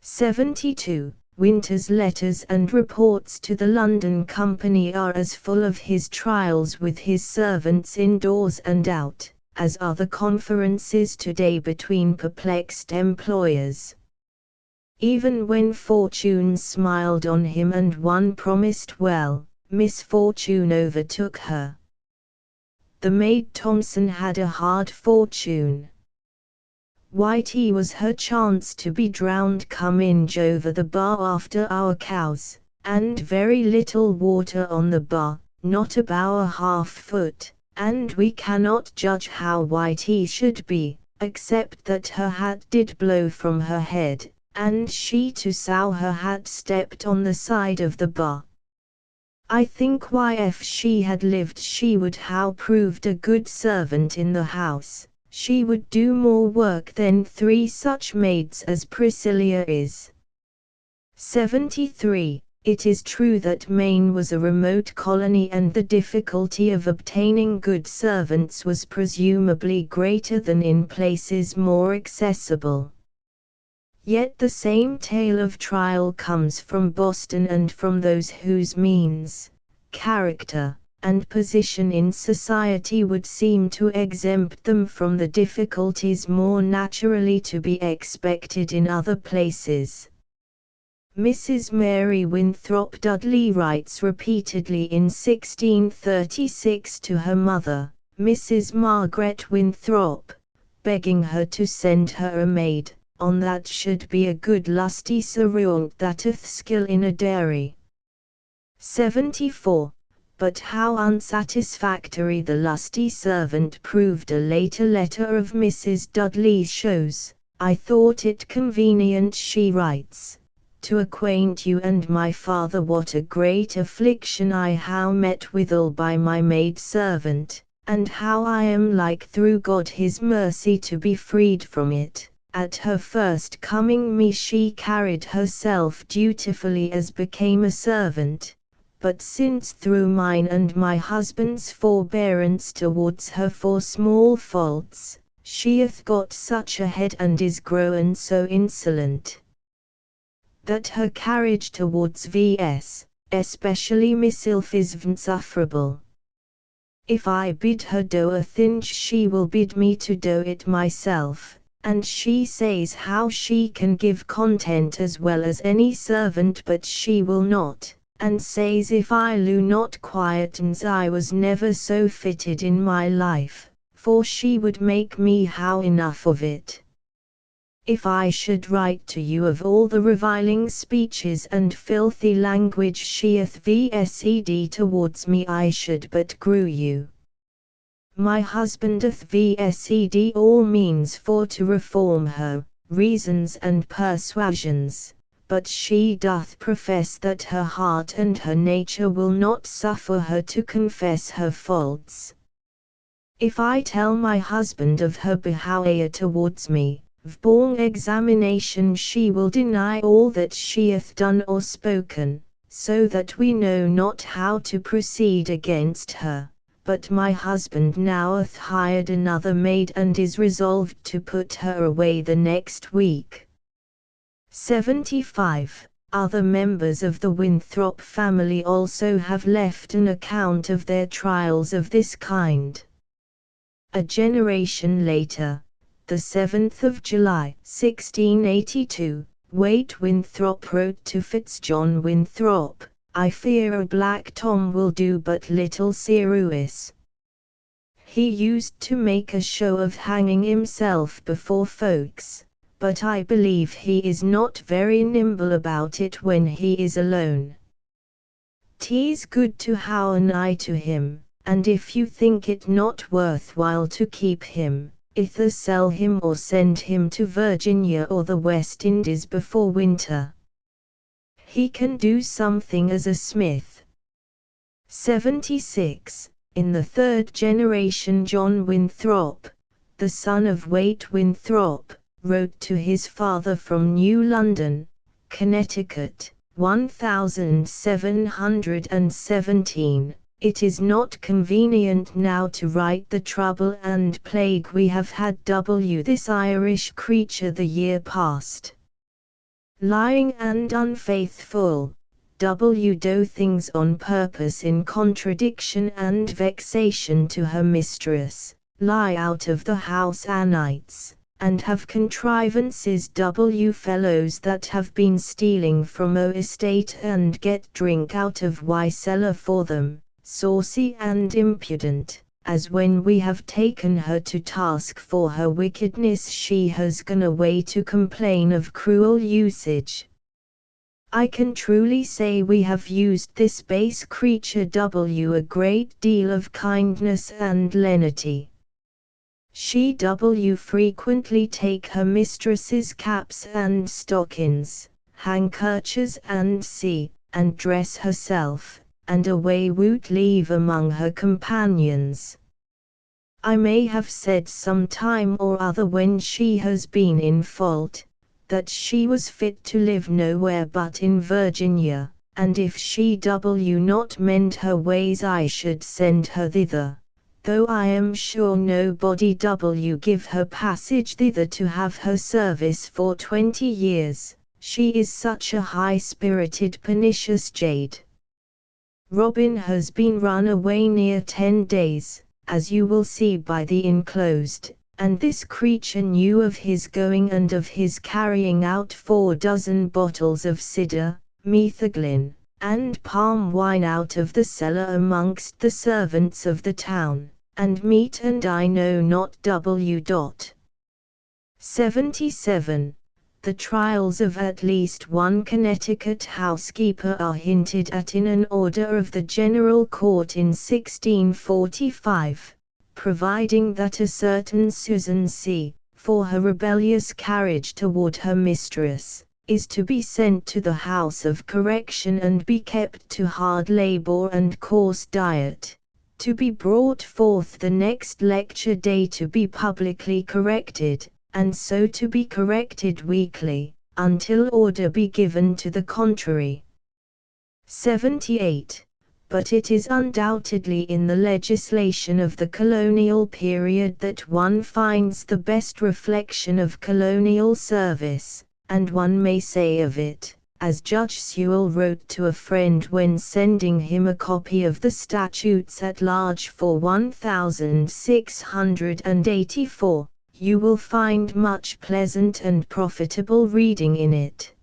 72. Winter's letters and reports to the London Company are as full of his trials with his servants indoors and out, as are the conferences today between perplexed employers. Even when fortune smiled on him and one promised well, misfortune overtook her. The maid Thompson had a hard fortune. YT was her chance to be drowned come inge over the bar after our cows, and very little water on the bar, not about a half-foot. And we cannot judge how YT should be, except that her hat did blow from her head, and she to sow her hat stepped on the side of the bar. I think if she had lived she would have proved a good servant in the house, she would do more work than 3 such maids as Priscilla is. 73. It is true that Maine was a remote colony and the difficulty of obtaining good servants was presumably greater than in places more accessible. Yet the same tale of trial comes from Boston and from those whose means, character, and position in society would seem to exempt them from the difficulties more naturally to be expected in other places. Mrs. Mary Winthrop Dudley writes repeatedly in 1636 to her mother, Mrs. Margaret Winthrop, begging her to send her a maid, on that should be a good lusty servant that hath skill in a dairy. 74. But how unsatisfactory the lusty servant proved, a later letter of Mrs. Dudley shows. I thought it convenient, she writes, to acquaint you and my father what a great affliction I how met withal by my maid servant, and how I am like through God his mercy to be freed from it. At her first coming me she carried herself dutifully as became a servant, but since through mine and my husband's forbearance towards her for small faults, she hath got such a head and is grown so insolent, that her carriage towards vs, especially myself, is insufferable. If I bid her do a thing, she will bid me to do it myself, and she says how she can give content as well as any servant, but she will not, and says if I loo not quietens I was never so fitted in my life, for she would make me how enough of it. If I should write to you of all the reviling speeches and filthy language she hath vsed towards me, I should but grew you. My husband doth vsed all means for to reform her, reasons and persuasions, but she doth profess that her heart and her nature will not suffer her to confess her faults. If I tell my husband of her behaviour towards me, vborn examination she will deny all that she hath done or spoken, so that we know not how to proceed against her. But my husband now hath hired another maid and is resolved to put her away the next week. 75. Other members of the Winthrop family also have left an account of their trials of this kind. A generation later, the 7th of July, 1682, Waite Winthrop wrote to Fitzjohn Winthrop, I fear a black Tom will do but little serious. He used to make a show of hanging himself before folks, but I believe he is not very nimble about it when he is alone. 'Tis good to have an eye to him, and if you think it not worth while to keep him, either sell him or send him to Virginia or the West Indies before winter. He can do something as a smith. 76. In the third generation John Winthrop, the son of Waite Winthrop, wrote to his father from New London, Connecticut, 1717. It is not convenient now to write the trouble and plague we have had this Irish creature the year past. Lying and unfaithful, do things on purpose in contradiction and vexation to her mistress, lie out of the house nights, and have contrivances fellows that have been stealing from estate and get drink out of cellar for them, saucy and impudent, as when we have taken her to task for her wickedness she has gone away to complain of cruel usage. I can truly say we have used this base creature a great deal of kindness and lenity. She frequently take her mistress's caps and stockings, handkerchiefs and dress herself, and away would leave among her companions. I may have said some time or other when she has been in fault, that she was fit to live nowhere but in Virginia, and if she not mend her ways I should send her thither, though I am sure nobody give her passage thither to have her service for 20 years, she is such a high-spirited pernicious jade. Robin has been run away near 10 days, as you will see by the enclosed, and this creature knew of his going and of his carrying out 4 dozen bottles of cider, metheglin, and palm wine out of the cellar amongst the servants of the town, and meat and I know not w. 77. The trials of at least one Connecticut housekeeper are hinted at in an order of the General Court in 1645, providing that a certain Susan C., for her rebellious carriage toward her mistress, is to be sent to the house of correction and be kept to hard labor and coarse diet, to be brought forth the next lecture day to be publicly corrected, and so to be corrected weekly, until order be given to the contrary. 78. But it is undoubtedly in the legislation of the colonial period that one finds the best reflection of colonial service, and one may say of it, as Judge Sewell wrote to a friend when sending him a copy of the statutes at large for 1684, you will find much pleasant and profitable reading in it.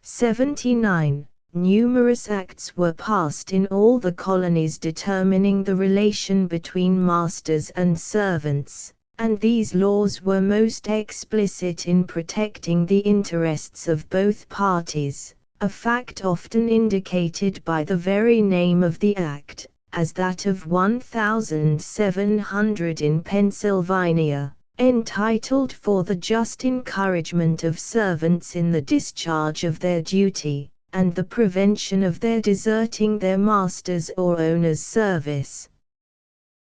79. Numerous acts were passed in all the colonies determining the relation between masters and servants, and these laws were most explicit in protecting the interests of both parties, a fact often indicated by the very name of the act, as that of 1700 in Pennsylvania, entitled "For the just encouragement of servants in the discharge of their duty, and the prevention of their deserting their masters' or owners' service."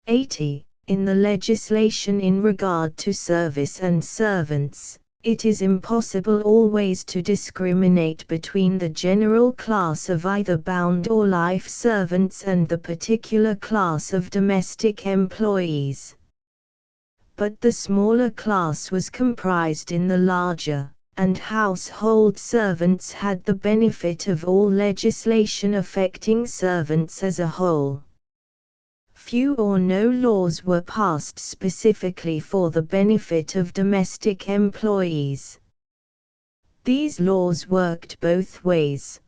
80. In the legislation in regard to service and servants, it is impossible always to discriminate between the general class of either bound or life servants and the particular class of domestic employees. But the smaller class was comprised in the larger, and household servants had the benefit of all legislation affecting servants as a whole. Few or no laws were passed specifically for the benefit of domestic employees. These laws worked both ways.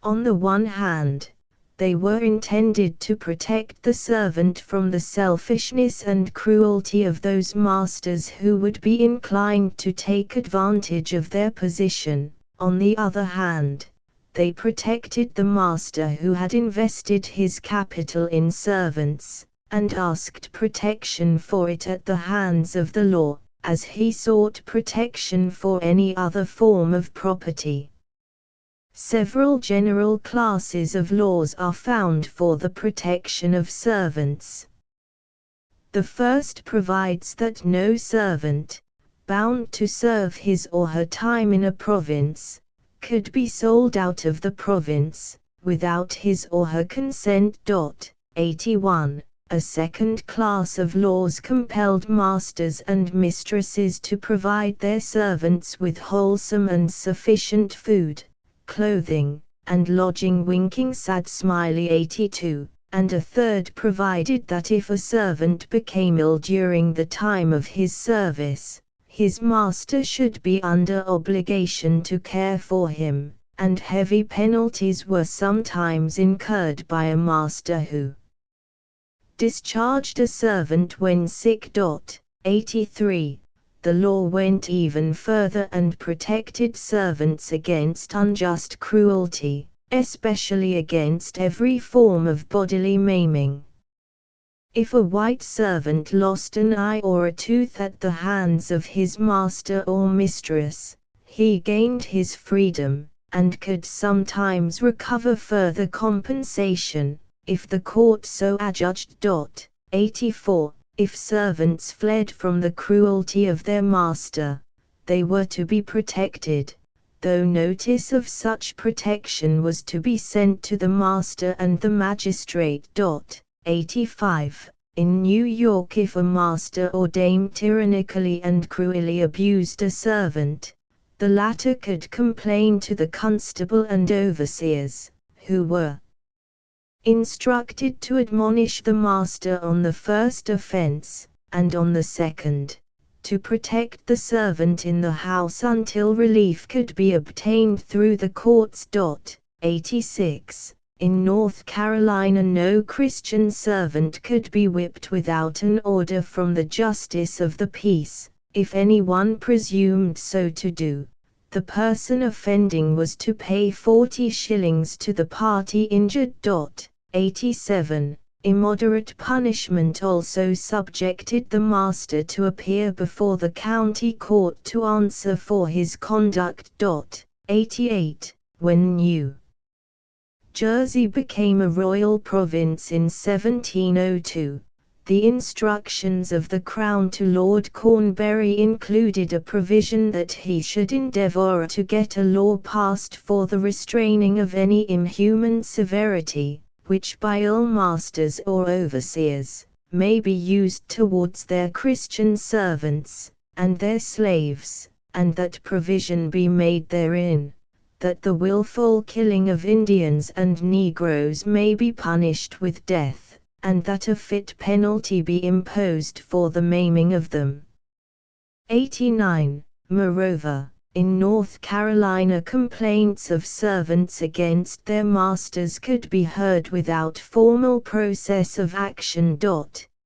On the one hand, they were intended to protect the servant from the selfishness and cruelty of those masters who would be inclined to take advantage of their position. On the other hand, they protected the master who had invested his capital in servants, and asked protection for it at the hands of the law, as he sought protection for any other form of property. Several general classes of laws are found for the protection of servants. The first provides that no servant, bound to serve his or her time in a province, could be sold out of the province, without his or her consent. 81. A second class of laws compelled masters and mistresses to provide their servants with wholesome and sufficient food, clothing, and lodging. Winking sad smiley 82, and a third provided that if a servant became ill during the time of his service, his master should be under obligation to care for him, and heavy penalties were sometimes incurred by a master who discharged a servant when sick. 83. The law went even further and protected servants against unjust cruelty, especially against every form of bodily maiming. If a white servant lost an eye or a tooth at the hands of his master or mistress, he gained his freedom, and could sometimes recover further compensation, if the court so adjudged. 84. If servants fled from the cruelty of their master, they were to be protected, though notice of such protection was to be sent to the master and the magistrate. 85. In New York, if a master or dame tyrannically and cruelly abused a servant, the latter could complain to the constable and overseers, who were instructed to admonish the master on the first offense, and on the second, to protect the servant in the house until relief could be obtained through the courts. 86. In North Carolina, no Christian servant could be whipped without an order from the justice of the peace. If anyone presumed so to do, the person offending was to pay 40 shillings to the party injured. 87. Immoderate punishment also subjected the master to appear before the county court to answer for his conduct. 88. When New Jersey became a royal province in 1702, the instructions of the Crown to Lord Cornbury included a provision that he should endeavour to get a law passed for the restraining of any inhuman severity, which by ill masters or overseers, may be used towards their Christian servants, and their slaves, and that provision be made therein, that the wilful killing of Indians and Negroes may be punished with death, and that a fit penalty be imposed for the maiming of them. 89. Moreover, in North Carolina, complaints of servants against their masters could be heard without formal process of action.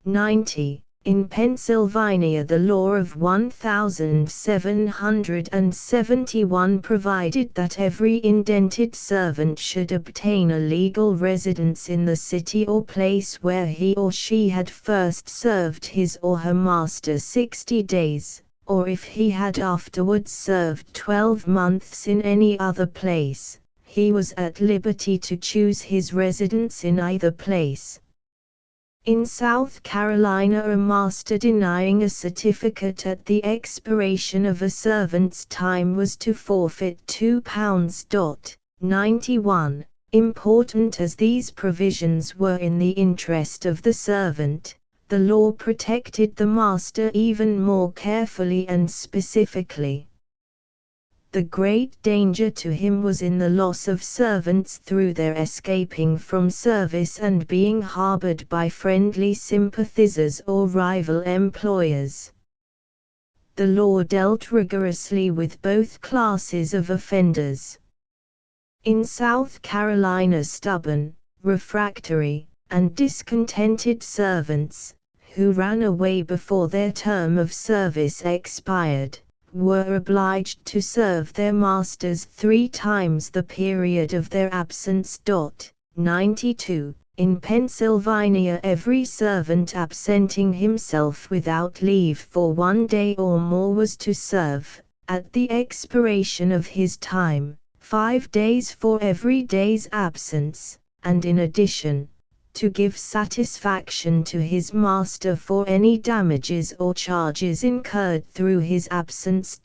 90. In Pennsylvania, the law of 1771 provided that every indented servant should obtain a legal residence in the city or place where he or she had first served his or her master 60 days, or if he had afterwards served 12 months in any other place, he was at liberty to choose his residence in either place. In South Carolina, a master denying a certificate at the expiration of a servant's time was to forfeit £2. 91. Important as these provisions were in the interest of the servant, the law protected the master even more carefully and specifically. The great danger to him was in the loss of servants through their escaping from service and being harbored by friendly sympathizers or rival employers. The law dealt rigorously with both classes of offenders. In South Carolina, stubborn, refractory, and discontented servants, who ran away before their term of service expired, were obliged to serve their masters 3 times the period of their absence. 92. In Pennsylvania, every servant absenting himself without leave for 1 day or more was to serve, at the expiration of his time, 5 days for every day's absence, and in addition, to give satisfaction to his master for any damages or charges incurred through his absence.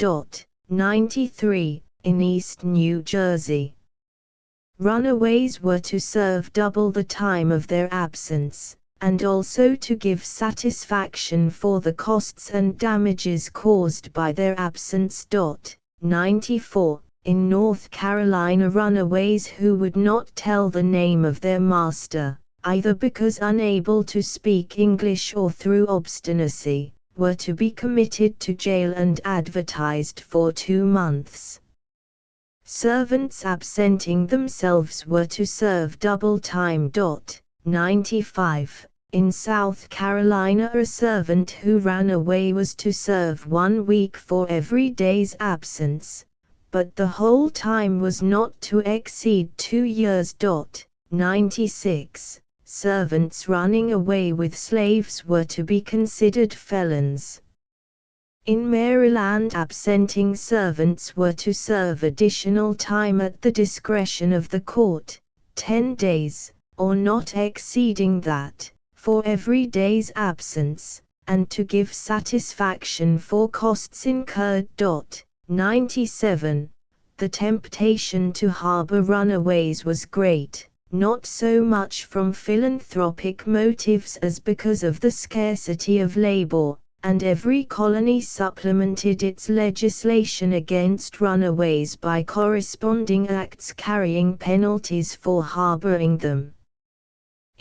93. In East New Jersey, runaways were to serve double the time of their absence, and also to give satisfaction for the costs and damages caused by their absence. 94. In North Carolina, runaways who would not tell the name of their master, either because unable to speak English or through obstinacy, were to be committed to jail and advertised for 2 months. Servants absenting themselves were to serve double time. 95. In South Carolina, a servant who ran away was to serve 1 week for every day's absence, but the whole time was not to exceed 2 years. 96. Servants running away with slaves were to be considered felons. In Maryland, absenting servants were to serve additional time at the discretion of the court, 10 days, or not exceeding that, for every day's absence, and to give satisfaction for costs incurred. 97. The temptation to harbor runaways was great, not so much from philanthropic motives as because of the scarcity of labor, and every colony supplemented its legislation against runaways by corresponding acts carrying penalties for harboring them.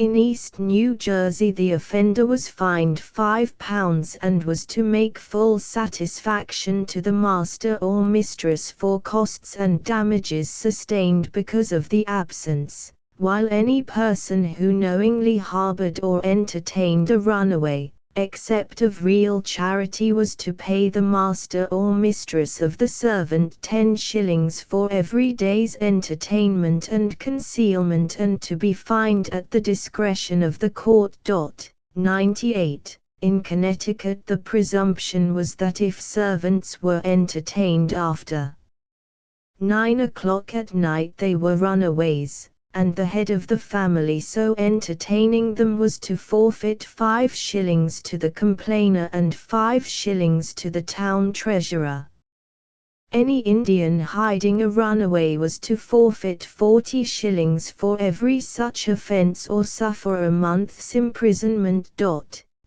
In East New Jersey, the offender was fined £5 and was to make full satisfaction to the master or mistress for costs and damages sustained because of the absence, while any person who knowingly harbored or entertained a runaway, except of real charity, was to pay the master or mistress of the servant 10 shillings for every day's entertainment and concealment, and to be fined at the discretion of the court. 98. In Connecticut, the presumption was that if servants were entertained after 9 o'clock at night they were runaways, and the head of the family so entertaining them was to forfeit 5 shillings to the complainer and 5 shillings to the town treasurer. Any Indian hiding a runaway was to forfeit 40 shillings for every such offense or suffer a month's imprisonment.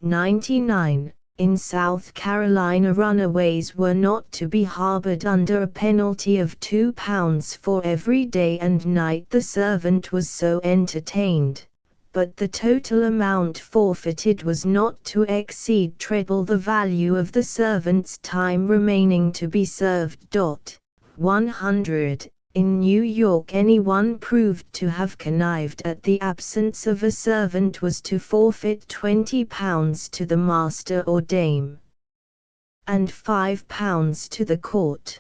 99. In South Carolina, runaways were not to be harbored under a penalty of £2 for every day and night the servant was so entertained, but the total amount forfeited was not to exceed treble the value of the servant's time remaining to be served. 100. In New York, anyone proved to have connived at the absence of a servant was to forfeit £20 to the master or dame, and £5 to the court.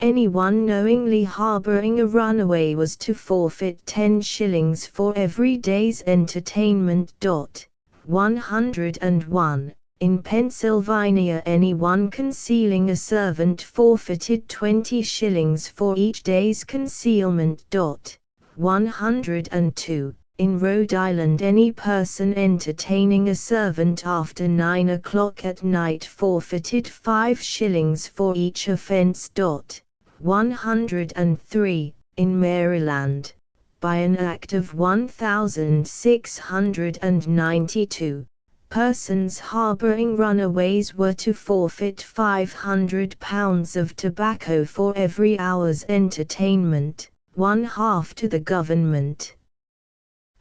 Anyone knowingly harboring a runaway was to forfeit 10 shillings for every day's entertainment. 101. In Pennsylvania, anyone concealing a servant forfeited 20 shillings for each day's concealment. 102. In Rhode Island, any person entertaining a servant after 9 o'clock at night forfeited 5 shillings for each offense. 103. In Maryland, by an act of 1692, persons harboring runaways were to forfeit £500 of tobacco for every hour's entertainment, 1/2 to the government,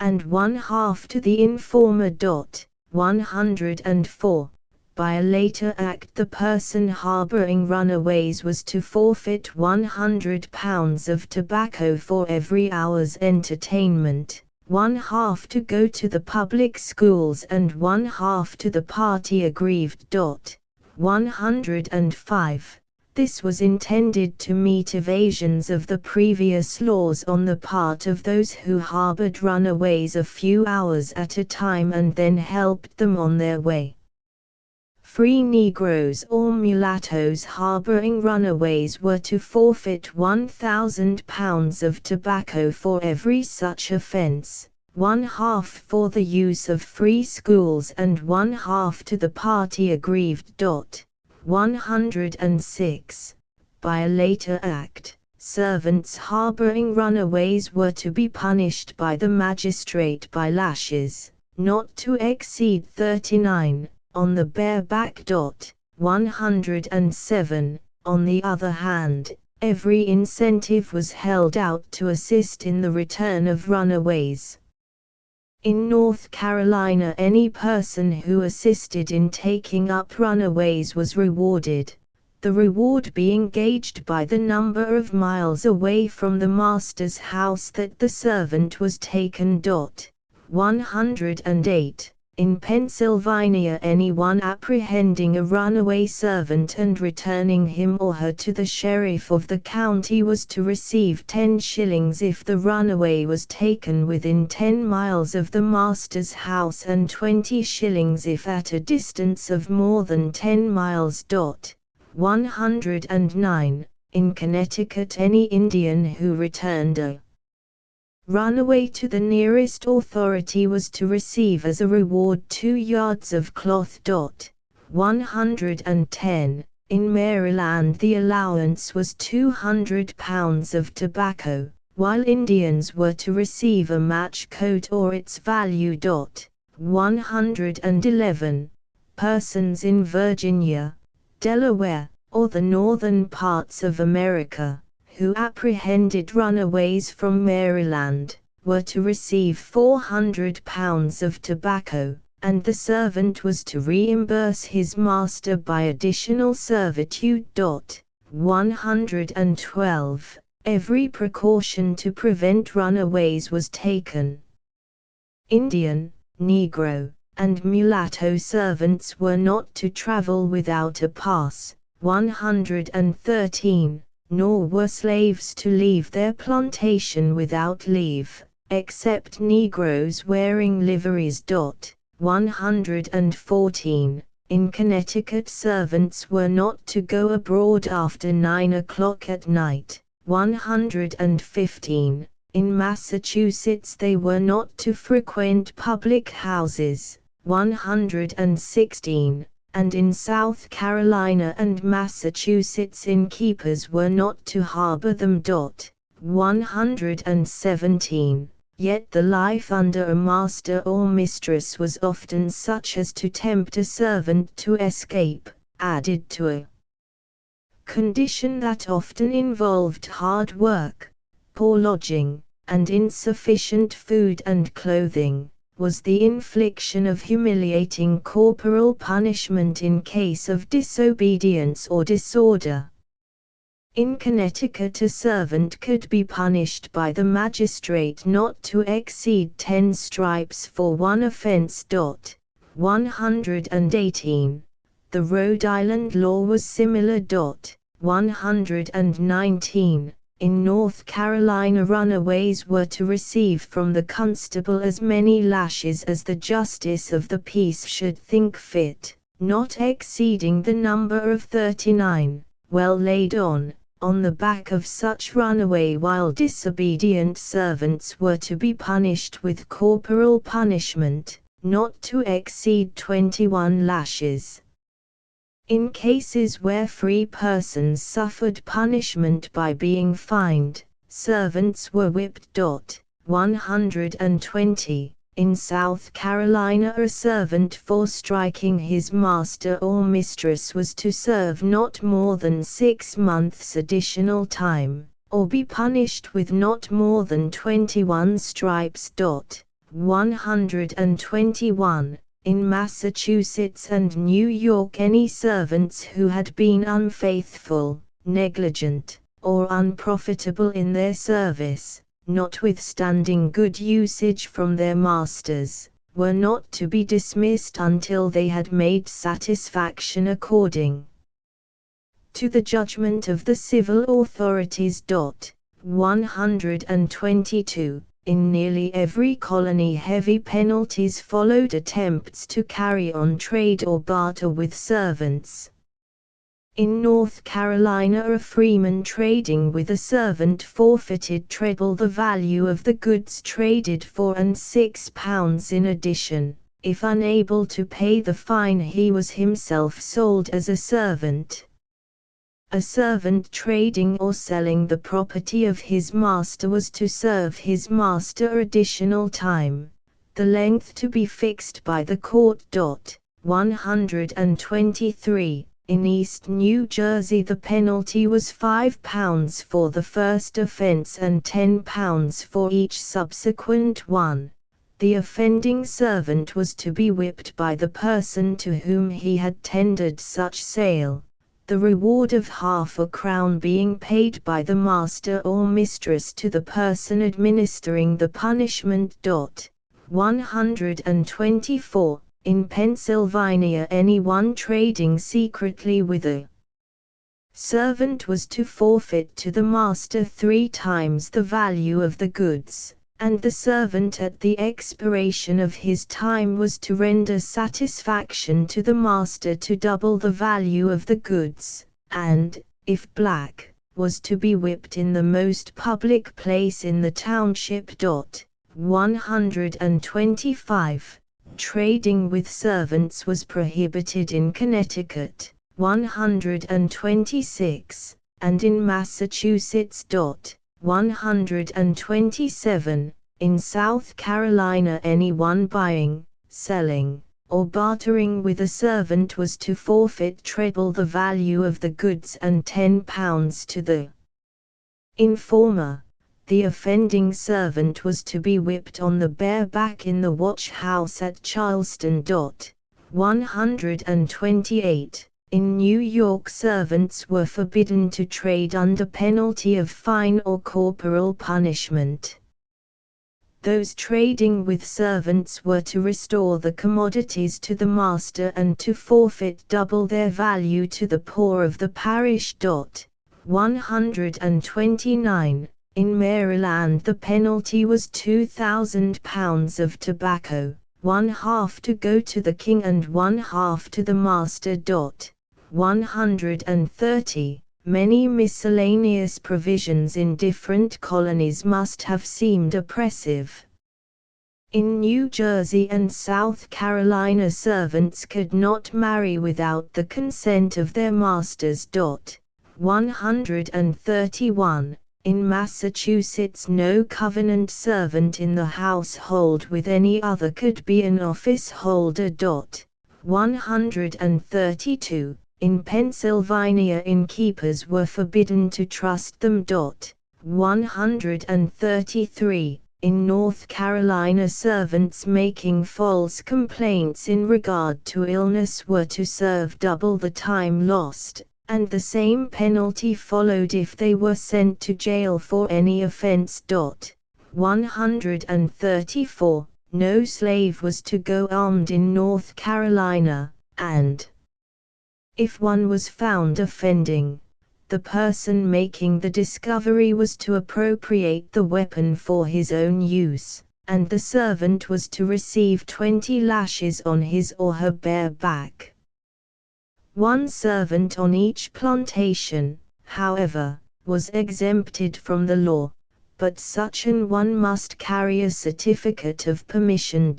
and 1/2 to the informer. 104. By a later act, the person harboring runaways was to forfeit £100 of tobacco for every hour's entertainment, 1/2 to go to the public schools and 1/2 to the party aggrieved. 105. This was intended to meet evasions of the previous laws on the part of those who harbored runaways a few hours at a time and then helped them on their way. Free Negroes or mulattoes harboring runaways were to forfeit £1,000 of tobacco for every such offense, 1/2 for the use of free schools and 1/2 to the party aggrieved. 106. By a later act, servants harboring runaways were to be punished by the magistrate by lashes, not to exceed 39. On the bareback. 107. On the other hand, every incentive was held out to assist in the return of runaways. In North Carolina, any person who assisted in taking up runaways was rewarded, the reward being gauged by the number of miles away from the master's house that the servant was taken. 108. In Pennsylvania, anyone apprehending a runaway servant and returning him or her to the sheriff of the county was to receive 10 shillings if the runaway was taken within 10 miles of the master's house and 20 shillings if at a distance of more than 10 miles. 109. In Connecticut, any Indian who returned a runaway to the nearest authority was to receive as a reward 2 yards of cloth. 110. In Maryland, the allowance was £200 of tobacco, while Indians were to receive a match coat or its value. 111. Persons in Virginia, Delaware, or the northern parts of America, who apprehended runaways from Maryland, were to receive £400 of tobacco, and the servant was to reimburse his master by additional servitude. 112. Every precaution to prevent runaways was taken. Indian, Negro, and mulatto servants were not to travel without a pass. 113. Nor were slaves to leave their plantation without leave, except Negroes wearing liveries. 114. In Connecticut, servants were not to go abroad after 9 o'clock at night. 115. In Massachusetts, they were not to frequent public houses. 116. And in South Carolina and Massachusetts, innkeepers were not to harbor them. 117. Yet the life under a master or mistress was often such as to tempt a servant to escape, added to a condition that often involved hard work, poor lodging, and insufficient food and clothing, was the infliction of humiliating corporal punishment in case of disobedience or disorder. In Connecticut, a servant could be punished by the magistrate not to exceed 10 stripes for one offense. 118. The Rhode Island law was similar. 119. In North Carolina, runaways were to receive from the constable as many lashes as the justice of the peace should think fit, not exceeding the number of 39, well laid on the back of such runaway, while disobedient servants were to be punished with corporal punishment, not to exceed 21 lashes. In cases where free persons suffered punishment by being fined, servants were whipped. 120. In South Carolina, a servant for striking his master or mistress was to serve not more than 6 months additional time, or be punished with not more than 21 stripes. 121. In Massachusetts and New York, any servants who had been unfaithful, negligent, or unprofitable in their service, notwithstanding good usage from their masters, were not to be dismissed until they had made satisfaction according to the judgment of the civil authorities. 122. In nearly every colony, heavy penalties followed attempts to carry on trade or barter with servants. In North Carolina, a freeman trading with a servant forfeited treble the value of the goods traded for and £6 in addition. If unable to pay the fine, he was himself sold as a servant. A servant trading or selling the property of his master was to serve his master additional time, the length to be fixed by the court. 123. In East New Jersey, the penalty was £5 for the first offense and £10 for each subsequent one. The offending servant was to be whipped by the person to whom he had tendered such sale, the reward of half a crown being paid by the master or mistress to the person administering the punishment. 124. In Pennsylvania, anyone trading secretly with a servant was to forfeit to the master 3 times the value of the goods, and the servant at the expiration of his time was to render satisfaction to the master to double the value of the goods, and, if black, was to be whipped in the most public place in the township. 125. Trading with servants was prohibited in Connecticut. 126, and in Massachusetts. 127. In South Carolina, anyone buying, selling, or bartering with a servant was to forfeit treble the value of the goods and £10 to the informer. the offending servant was to be whipped on the bare back in the watch house at Charleston. 128. In New York, servants were forbidden to trade under penalty of fine or corporal punishment. Those trading with servants were to restore the commodities to the master and to forfeit double their value to the poor of the parish. 129. In Maryland, the penalty was £2,000 of tobacco, one half to go to the king and one half to the master. 130. Many miscellaneous provisions in different colonies must have seemed oppressive. In New Jersey and South Carolina, servants could not marry without the consent of their masters. 131. In Massachusetts, no covenant servant in the household with any other could be an office holder. 132. In Pennsylvania, innkeepers were forbidden to trust them. 133. In North Carolina, servants making false complaints in regard to illness were to serve double the time lost, and the same penalty followed if they were sent to jail for any offense. 134. No slave was to go armed in North Carolina, and if one was found offending, the person making the discovery was to appropriate the weapon for his own use, and the servant was to receive 20 lashes on his or her bare back. One servant on each plantation, however, was exempted from the law, but such an one must carry a certificate of permission.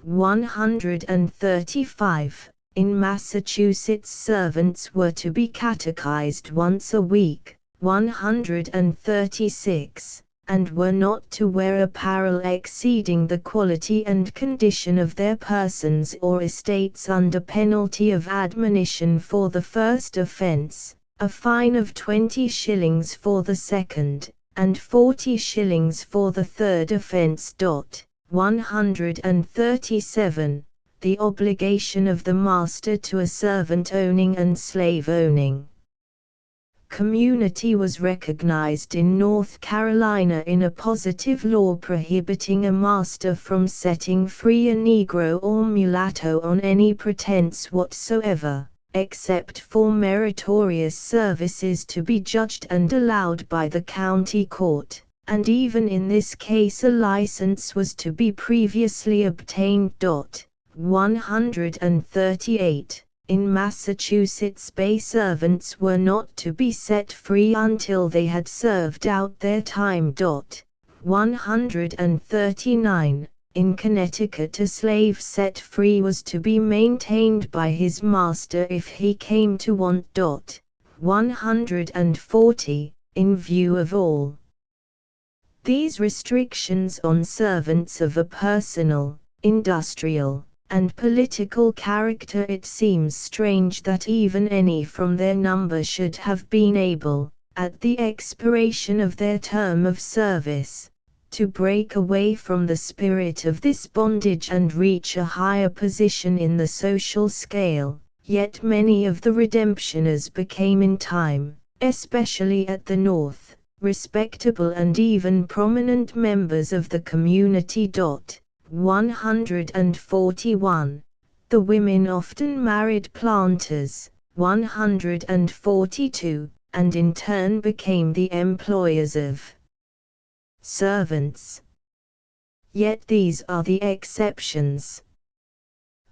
135. In Massachusetts, servants were to be catechized once a week. 136. And were not to wear apparel exceeding the quality and condition of their persons or estates, under penalty of admonition for the first offense, a fine of 20 shillings for the second, and 40 shillings for the third offense. 137. The obligation of the master to a servant owning and slave owning community was recognized in North Carolina in a positive law prohibiting a master from setting free a Negro or mulatto on any pretense whatsoever, except for meritorious services to be judged and allowed by the county court, and even in this case a license was to be previously obtained. 138. In Massachusetts, bay servants were not to be set free until they had served out their time. 139. In Connecticut, a slave set free was to be maintained by his master if he came to want. 140. In view of all these restrictions on servants of a personal, industrial, and political character, it seems strange that even any from their number should have been able, at the expiration of their term of service, to break away from the spirit of this bondage and reach a higher position in the social scale. Yet many of the redemptioners became in time, especially at the North, respectable and even prominent members of the community. 141. The women often married planters. 142, and in turn became the employers of servants. Yet these are the exceptions.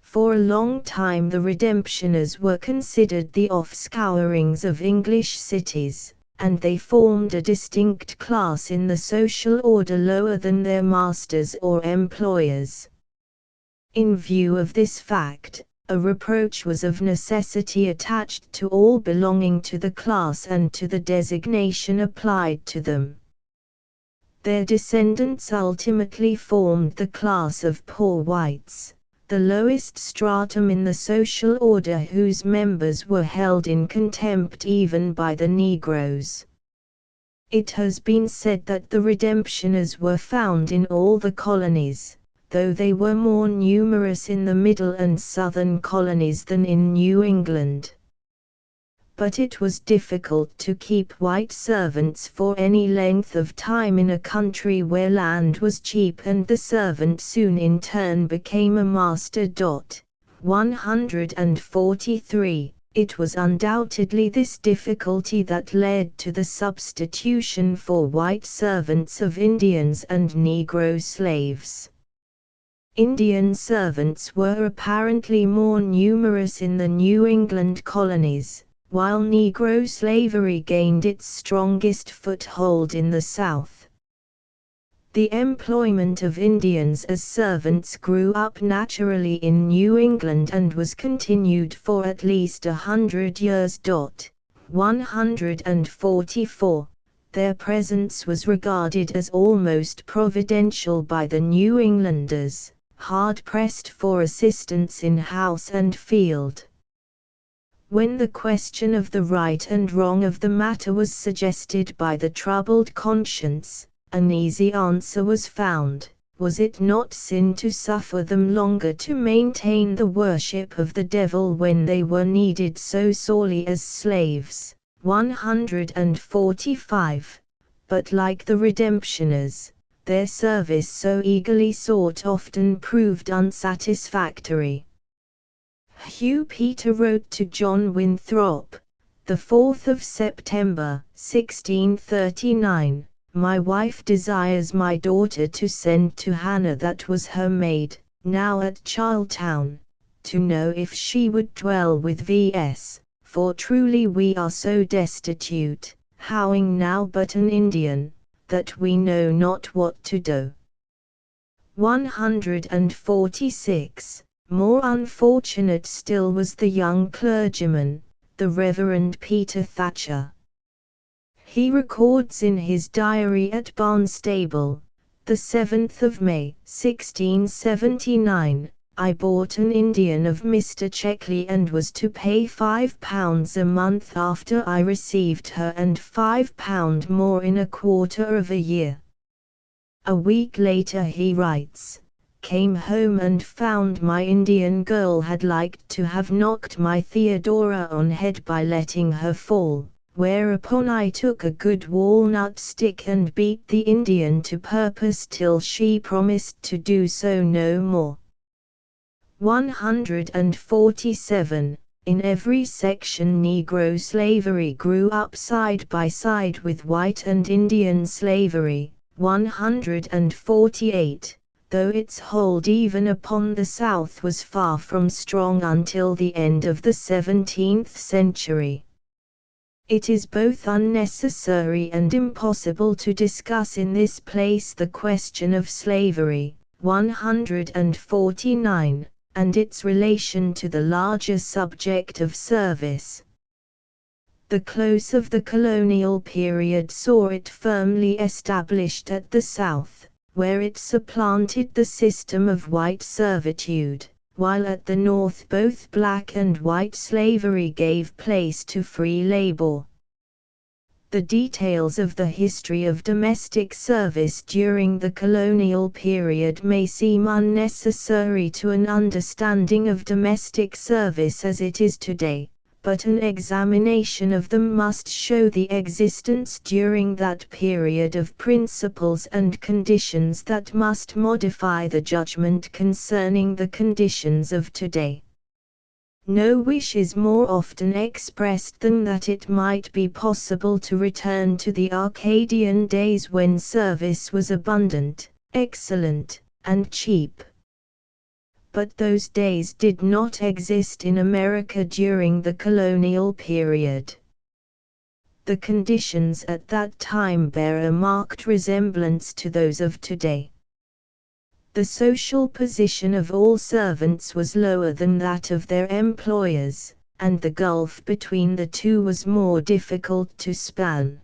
For a long time the redemptioners were considered the offscourings of English cities, and they formed a distinct class in the social order lower than their masters or employers. In view of this fact, a reproach was of necessity attached to all belonging to the class and to the designation applied to them. Their descendants ultimately formed the class of poor whites, the lowest stratum in the social order, whose members were held in contempt even by the Negroes. It has been said that the redemptioners were found in all the colonies, though they were more numerous in the middle and southern colonies than in New England. But it was difficult to keep white servants for any length of time in a country where land was cheap, and the servant soon in turn became a master. 143. It was undoubtedly this difficulty that led to the substitution for white servants of Indians and Negro slaves. Indian servants were apparently more numerous in the New England colonies, while Negro slavery gained its strongest foothold in the South. The employment of Indians as servants grew up naturally in New England and was continued for at least 100 years. 144. Their presence was regarded as almost providential by the New Englanders, hard-pressed for assistance in house and field. When the question of the right and wrong of the matter was suggested by the troubled conscience, an easy answer was found: was it not sin to suffer them longer to maintain the worship of the devil when they were needed so sorely as slaves? 145. But like the redemptioners, their service so eagerly sought often proved unsatisfactory. Hugh Peter wrote to John Winthrop, the 4th of September, 1639, "My wife desires my daughter to send to Hannah, that was her maid, now at Charletown, to know if she would dwell with Vs, for truly we are so destitute, howing now but an Indian, that we know not what to do." 146. More unfortunate still was the young clergyman, the Reverend Peter Thatcher. He records in his diary at Barnstable, the 7th of May, 1679, "I bought an Indian of Mr. Checkley and was to pay £5 a month after I received her, and £5 more in a quarter of a year." A week later he writes, "Came home and found my Indian girl had liked to have knocked my Theodora on head by letting her fall, whereupon I took a good walnut stick and beat the Indian to purpose till she promised to do so no more." 147. In every section Negro slavery grew up side by side with white and Indian slavery. 148. Though its hold even upon the South was far from strong until the end of the 17th century. It is both unnecessary and impossible to discuss in this place the question of slavery, 149, and its relation to the larger subject of service. The close of the colonial period saw it firmly established at the South, where it supplanted the system of white servitude, while at the North both black and white slavery gave place to free labor. The details of the history of domestic service during the colonial period may seem unnecessary to an understanding of domestic service as it is today, but an examination of them must show the existence during that period of principles and conditions that must modify the judgment concerning the conditions of today. No wish is more often expressed than that it might be possible to return to the Arcadian days when service was abundant, excellent, and cheap. But those days did not exist in America during the colonial period. The conditions at that time bear a marked resemblance to those of today. The social position of all servants was lower than that of their employers, and the gulf between the two was more difficult to span.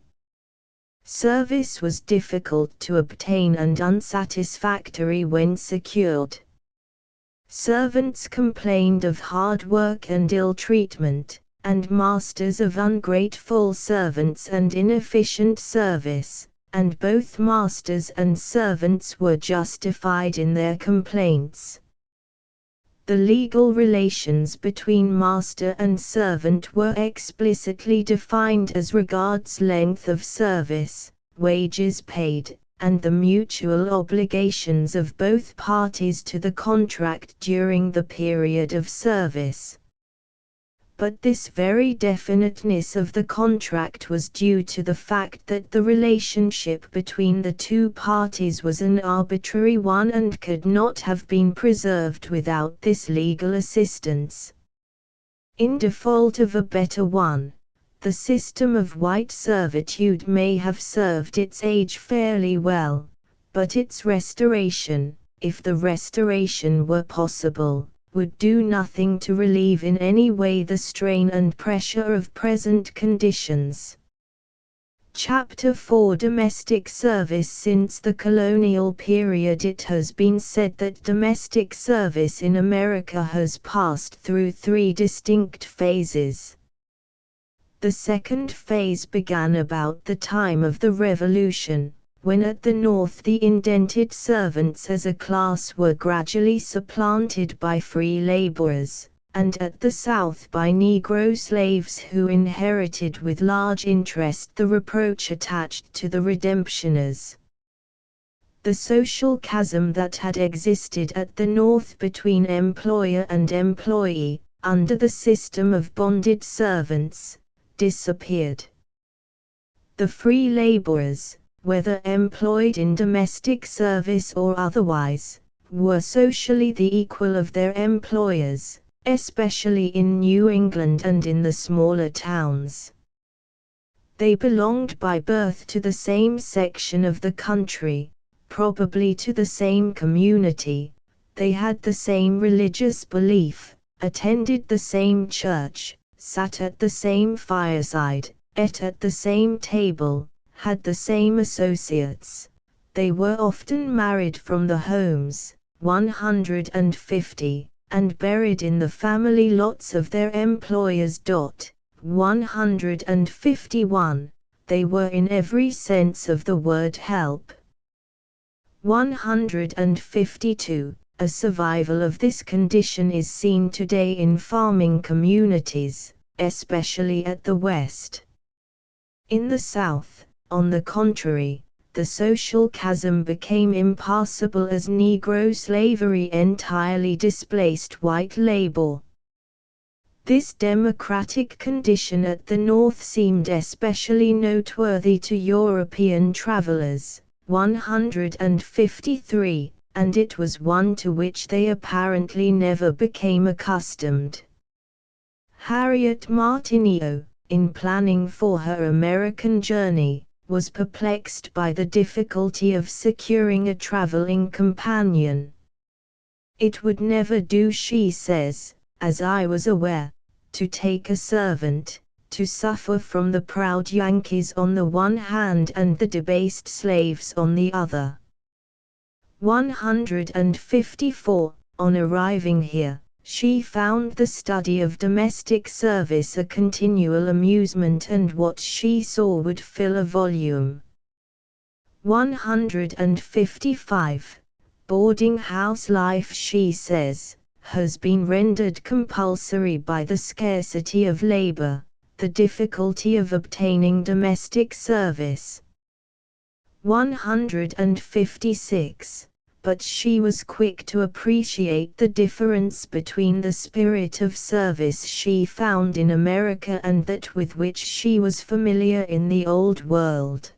Service was difficult to obtain and unsatisfactory when secured. Servants complained of hard work and ill treatment, and masters of ungrateful servants and inefficient service, and both masters and servants were justified in their complaints. The legal relations between master and servant were explicitly defined as regards length of service, wages paid, and the mutual obligations of both parties to the contract during the period of service. But this very definiteness of the contract was due to the fact that the relationship between the two parties was an arbitrary one and could not have been preserved without this legal assistance. In default of a better one, the system of white servitude may have served its age fairly well, but its restoration, if the restoration were possible, would do nothing to relieve in any way the strain and pressure of present conditions. Chapter 4 Domestic Service. Since the colonial period, it has been said that domestic service in America has passed through three distinct phases. The second phase began about the time of the Revolution, when at the North the indented servants as a class were gradually supplanted by free laborers, and at the South by Negro slaves who inherited with large interest the reproach attached to the redemptioners. The social chasm that had existed at the North between employer and employee, under the system of bonded servants, disappeared. The free laborers, whether employed in domestic service or otherwise, were socially the equal of their employers, especially in New England and in the smaller towns. They belonged by birth to the same section of the country, probably to the same community, they had the same religious belief, attended the same church, sat at the same fireside, ate at the same table, had the same associates. They were often married from the homes, 150, and buried in the family lots of their employers. 151. They were in every sense of the word help. 152. A survival of this condition is seen today in farming communities, especially at the West. In the South, on the contrary, the social chasm became impassable as Negro slavery entirely displaced white labor. This democratic condition at the North seemed especially noteworthy to European travelers, 153, and it was one to which they apparently never became accustomed. Harriet Martineau, in planning for her American journey, was perplexed by the difficulty of securing a traveling companion. It would never do, she says, as I was aware, to take a servant, to suffer from the proud Yankees on the one hand and the debased slaves on the other. 154. On arriving here, she found the study of domestic service a continual amusement, and what she saw would fill a volume. 155. Boarding house life, she says, has been rendered compulsory by the scarcity of labor, the difficulty of obtaining domestic service. 156. But she was quick to appreciate the difference between the spirit of service she found in America and that with which she was familiar in the Old World.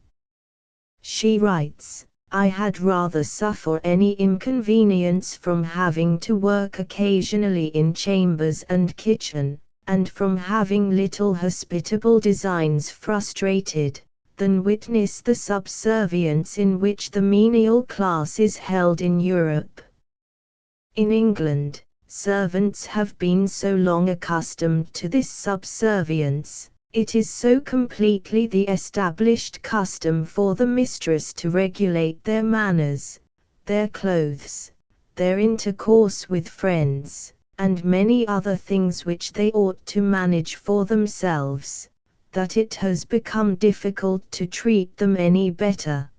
She writes, I had rather suffer any inconvenience from having to work occasionally in chambers and kitchen, and from having little hospitable designs frustrated, than witness the subservience in which the menial class is held in Europe. In England, servants have been so long accustomed to this subservience, it is so completely the established custom for the mistress to regulate their manners, their clothes, their intercourse with friends, and many other things which they ought to manage for themselves, that it has become difficult to treat them any better.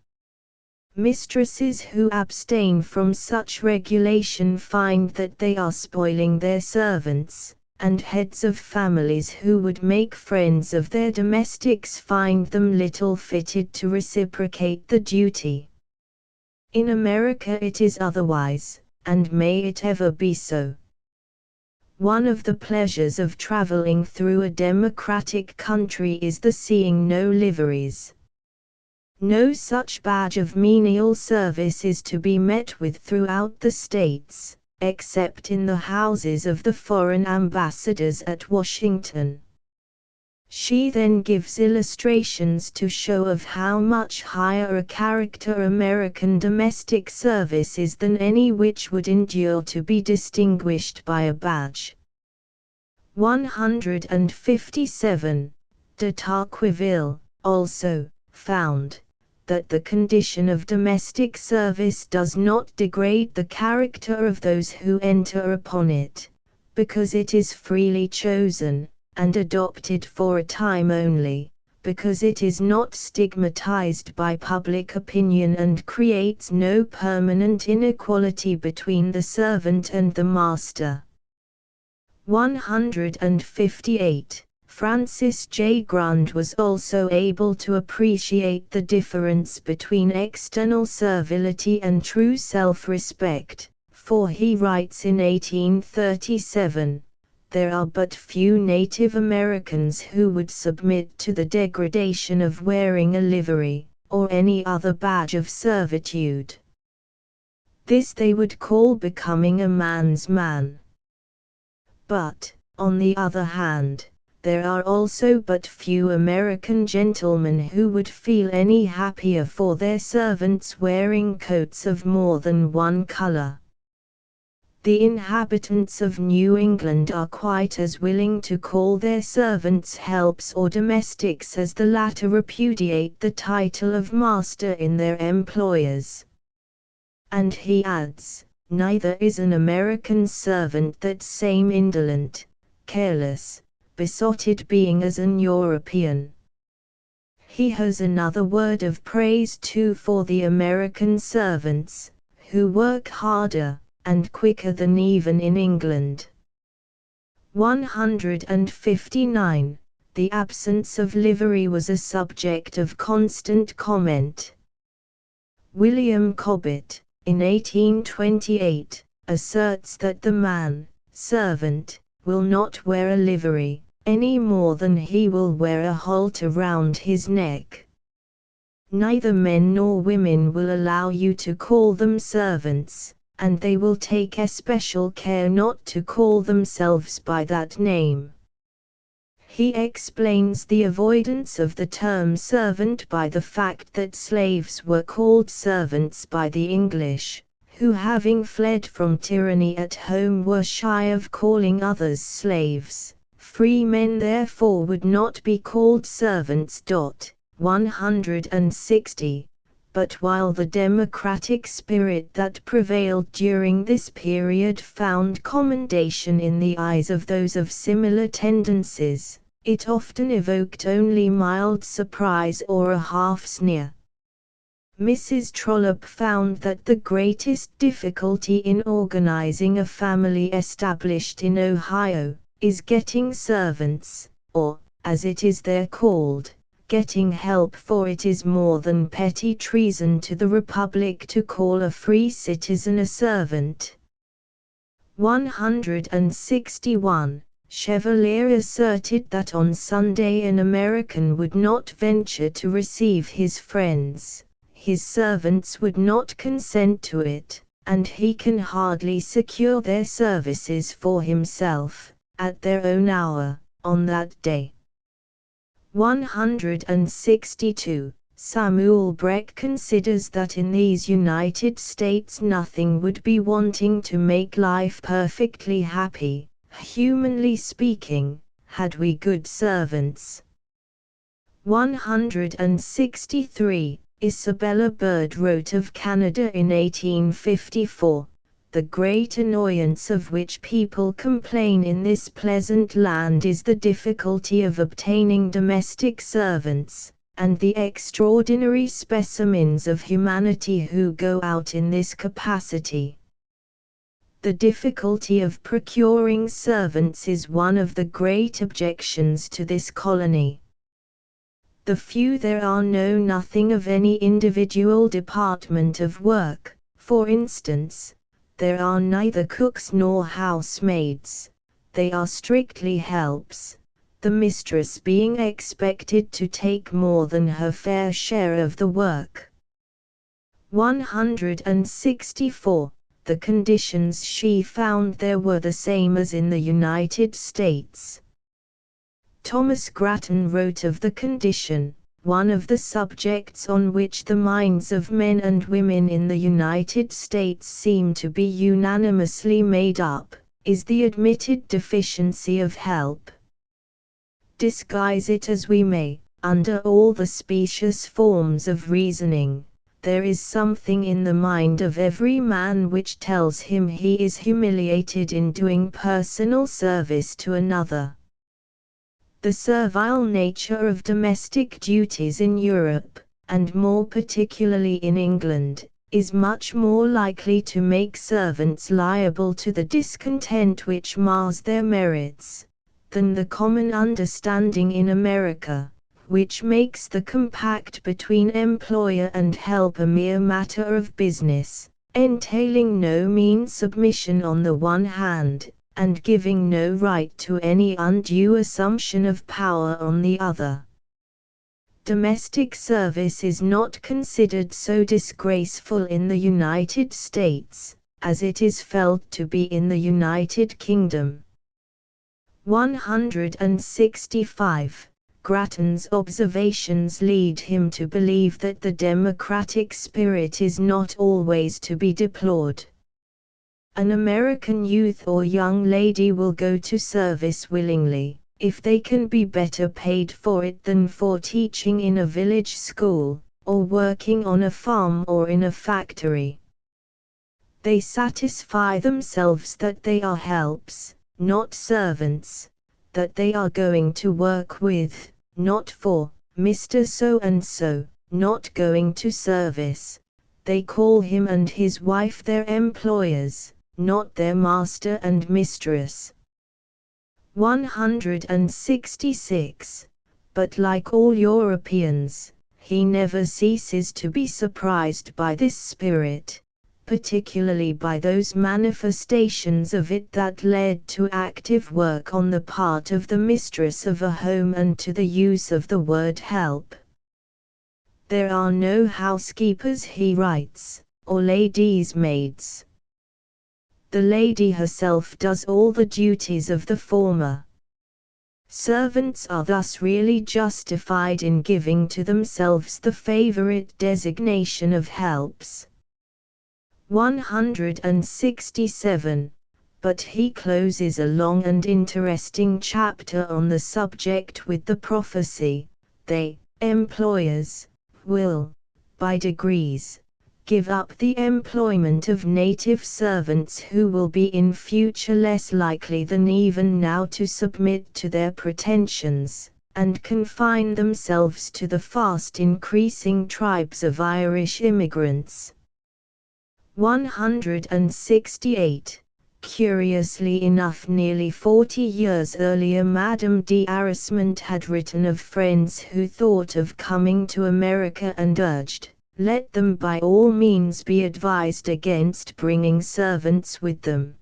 Mistresses who abstain from such regulation find that they are spoiling their servants, and heads of families who would make friends of their domestics find them little fitted to reciprocate the duty. In America it is otherwise, and may it ever be so. One of the pleasures of traveling through a democratic country is the seeing no liveries. No such badge of menial service is to be met with throughout the States, except in the houses of the foreign ambassadors at Washington. She then gives illustrations to show of how much higher a character American domestic service is than any which would endure to be distinguished by a badge. 157. De Tocqueville, also, found that the condition of domestic service does not degrade the character of those who enter upon it, because it is freely chosen, and adopted for a time only, because it is not stigmatized by public opinion and creates no permanent inequality between the servant and the master. 158. Francis J. Grund was also able to appreciate the difference between external servility and true self-respect, for he writes in 1837, "There are but few Native Americans who would submit to the degradation of wearing a livery, or any other badge of servitude. This they would call becoming a man's man. But, on the other hand, there are also but few American gentlemen who would feel any happier for their servants wearing coats of more than one color. The inhabitants of New England are quite as willing to call their servants helps or domestics as the latter repudiate the title of master in their employers." And he adds, "Neither is an American servant that same indolent, careless, besotted being as an European." He has another word of praise too for the American servants, who work harder and quicker than even in England. 159. The absence of livery was a subject of constant comment. William Cobbett, in 1828, asserts that the man, servant, will not wear a livery, any more than he will wear a halter round his neck. Neither men nor women will allow you to call them servants, and they will take especial care not to call themselves by that name. He explains the avoidance of the term servant by the fact that slaves were called servants by the English, who having fled from tyranny at home were shy of calling others slaves. Free men therefore would not be called servants. 160. But while the democratic spirit that prevailed during this period found commendation in the eyes of those of similar tendencies, it often evoked only mild surprise or a half sneer. Mrs. Trollope found that the greatest difficulty in organizing a family established in Ohio is getting servants, or, as it is there called, getting help, for it is more than petty treason to the Republic to call a free citizen a servant. 161. Chevalier asserted that on Sunday an American would not venture to receive his friends, his servants would not consent to it, and he can hardly secure their services for himself, at their own hour, on that day. 162. Samuel Breck considers that in these United States nothing would be wanting to make life perfectly happy, humanly speaking, had we good servants. 163. Isabella Bird wrote of Canada in 1854, the great annoyance of which people complain in this pleasant land is the difficulty of obtaining domestic servants, and the extraordinary specimens of humanity who go out in this capacity. The difficulty of procuring servants is one of the great objections to this colony. The few there are know nothing of any individual department of work. For instance, there are neither cooks nor housemaids, they are strictly helps, the mistress being expected to take more than her fair share of the work. 164. The conditions she found there were the same as in the United States. Thomas Grattan wrote of the condition, one of the subjects on which the minds of men and women in the United States seem to be unanimously made up, is the admitted deficiency of help. Disguise it as we may, under all the specious forms of reasoning, there is something in the mind of every man which tells him he is humiliated in doing personal service to another. The servile nature of domestic duties in Europe, and more particularly in England, is much more likely to make servants liable to the discontent which mars their merits, than the common understanding in America, which makes the compact between employer and help a mere matter of business, entailing no mean submission on the one hand, and giving no right to any undue assumption of power on the other. Domestic service is not considered so disgraceful in the United States, as it is felt to be in the United Kingdom. 165. Grattan's observations lead him to believe that the democratic spirit is not always to be deplored. An American youth or young lady will go to service willingly, if they can be better paid for it than for teaching in a village school, or working on a farm or in a factory. They satisfy themselves that they are helps, not servants, that they are going to work with, not for, Mr. So-and-so, not going to service. They call him and his wife their employers, not their master and mistress. 166. But like all Europeans, he never ceases to be surprised by this spirit, particularly by those manifestations of it that led to active work on the part of the mistress of a home and to the use of the word help. There are no housekeepers, he writes, or ladies' maids. The lady herself does all the duties of the former. Servants are thus really justified in giving to themselves the favorite designation of helps. 167. But he closes a long and interesting chapter on the subject with the prophecy, they, employers, will, by degrees, give up the employment of native servants who will be in future less likely than even now to submit to their pretensions, and confine themselves to the fast increasing tribes of Irish immigrants. 168. Curiously enough, nearly 40 years earlier Madame d'Arrasmont had written of friends who thought of coming to America and urged, let them by all means be advised against bringing servants with them.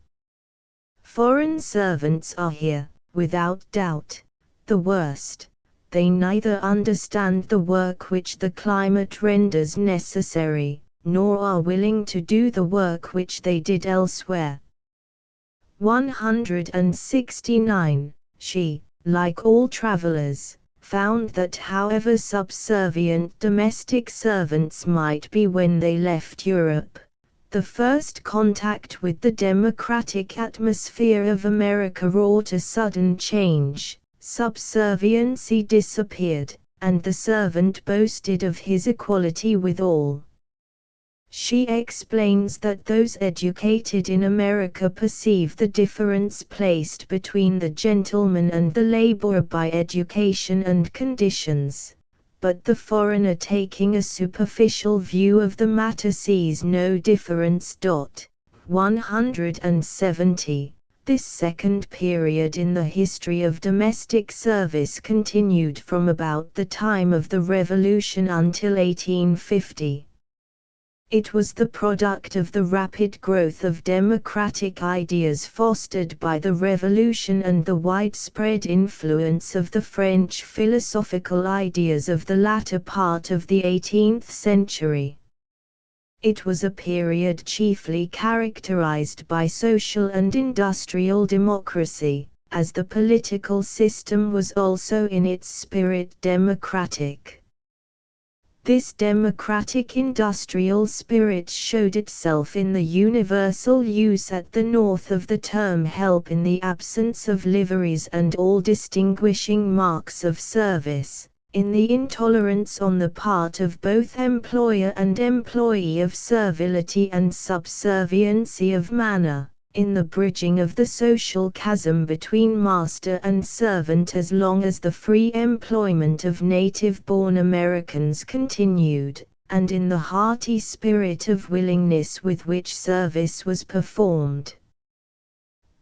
Foreign servants are here, without doubt, the worst. They neither understand the work which the climate renders necessary, nor are willing to do the work which they did elsewhere. 169. She, like all travelers, found that however subservient domestic servants might be when they left Europe, the first contact with the democratic atmosphere of America wrought a sudden change. Subserviency disappeared, and the servant boasted of his equality with all. She explains that those educated in America perceive the difference placed between the gentleman and the laborer by education and conditions, but the foreigner taking a superficial view of the matter sees no difference. 170. This second period in the history of domestic service continued from about the time of the Revolution until 1850. It was the product of the rapid growth of democratic ideas fostered by the Revolution and the widespread influence of the French philosophical ideas of the latter part of the 18th century. It was a period chiefly characterized by social and industrial democracy, as the political system was also in its spirit democratic. This democratic industrial spirit showed itself in the universal use at the North of the term help in the absence of liveries and all distinguishing marks of service, in the intolerance on the part of both employer and employee of servility and subserviency of manner, in the bridging of the social chasm between master and servant as long as the free employment of native-born Americans continued, and in the hearty spirit of willingness with which service was performed.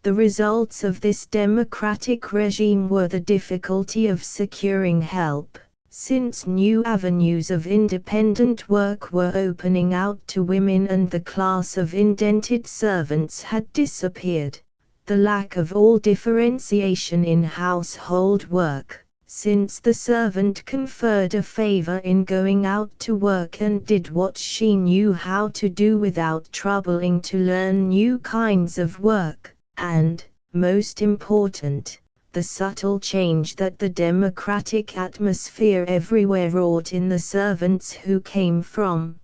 The results of this democratic regime were the difficulty of securing help, since new avenues of independent work were opening out to women and the class of indented servants had disappeared, the lack of all differentiation in household work, since the servant conferred a favor in going out to work and did what she knew how to do without troubling to learn new kinds of work, and, most important, the subtle change that the democratic atmosphere everywhere wrought in the servants who came from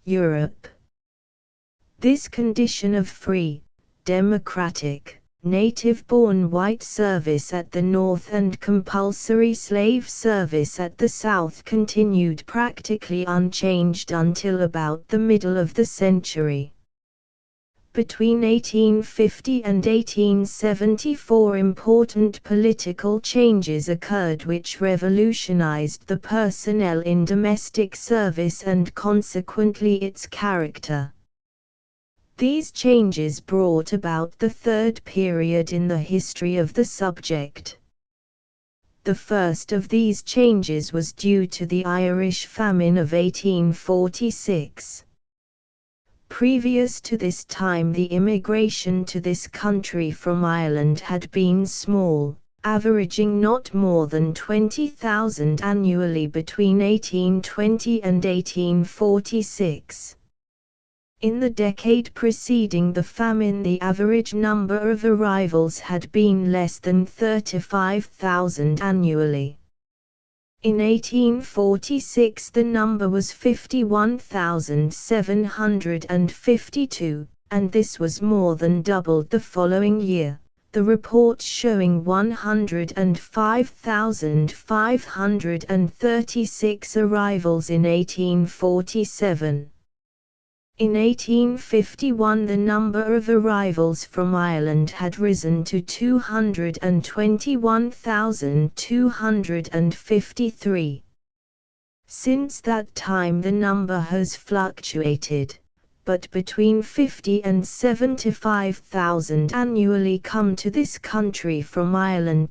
Europe. This condition of free, democratic, native-born white service at the North and compulsory slave service at the South continued practically unchanged until about the middle of the century. Between 1850 and 1874 important political changes occurred which revolutionized the personnel in domestic service and consequently its character. These changes brought about the third period in the history of the subject. The first of these changes was due to the Irish famine of 1846. Previous to this time the immigration to this country from Ireland had been small, averaging not more than 20,000 annually between 1820 and 1846. In the decade preceding the famine the average number of arrivals had been less than 35,000 annually. In 1846 the number was 51,752, and this was more than doubled the following year, the report showing 105,536 arrivals in 1847. In 1851 the number of arrivals from Ireland had risen to 221,253. Since that time the number has fluctuated, but between 50 and 75,000 annually come to this country from Ireland.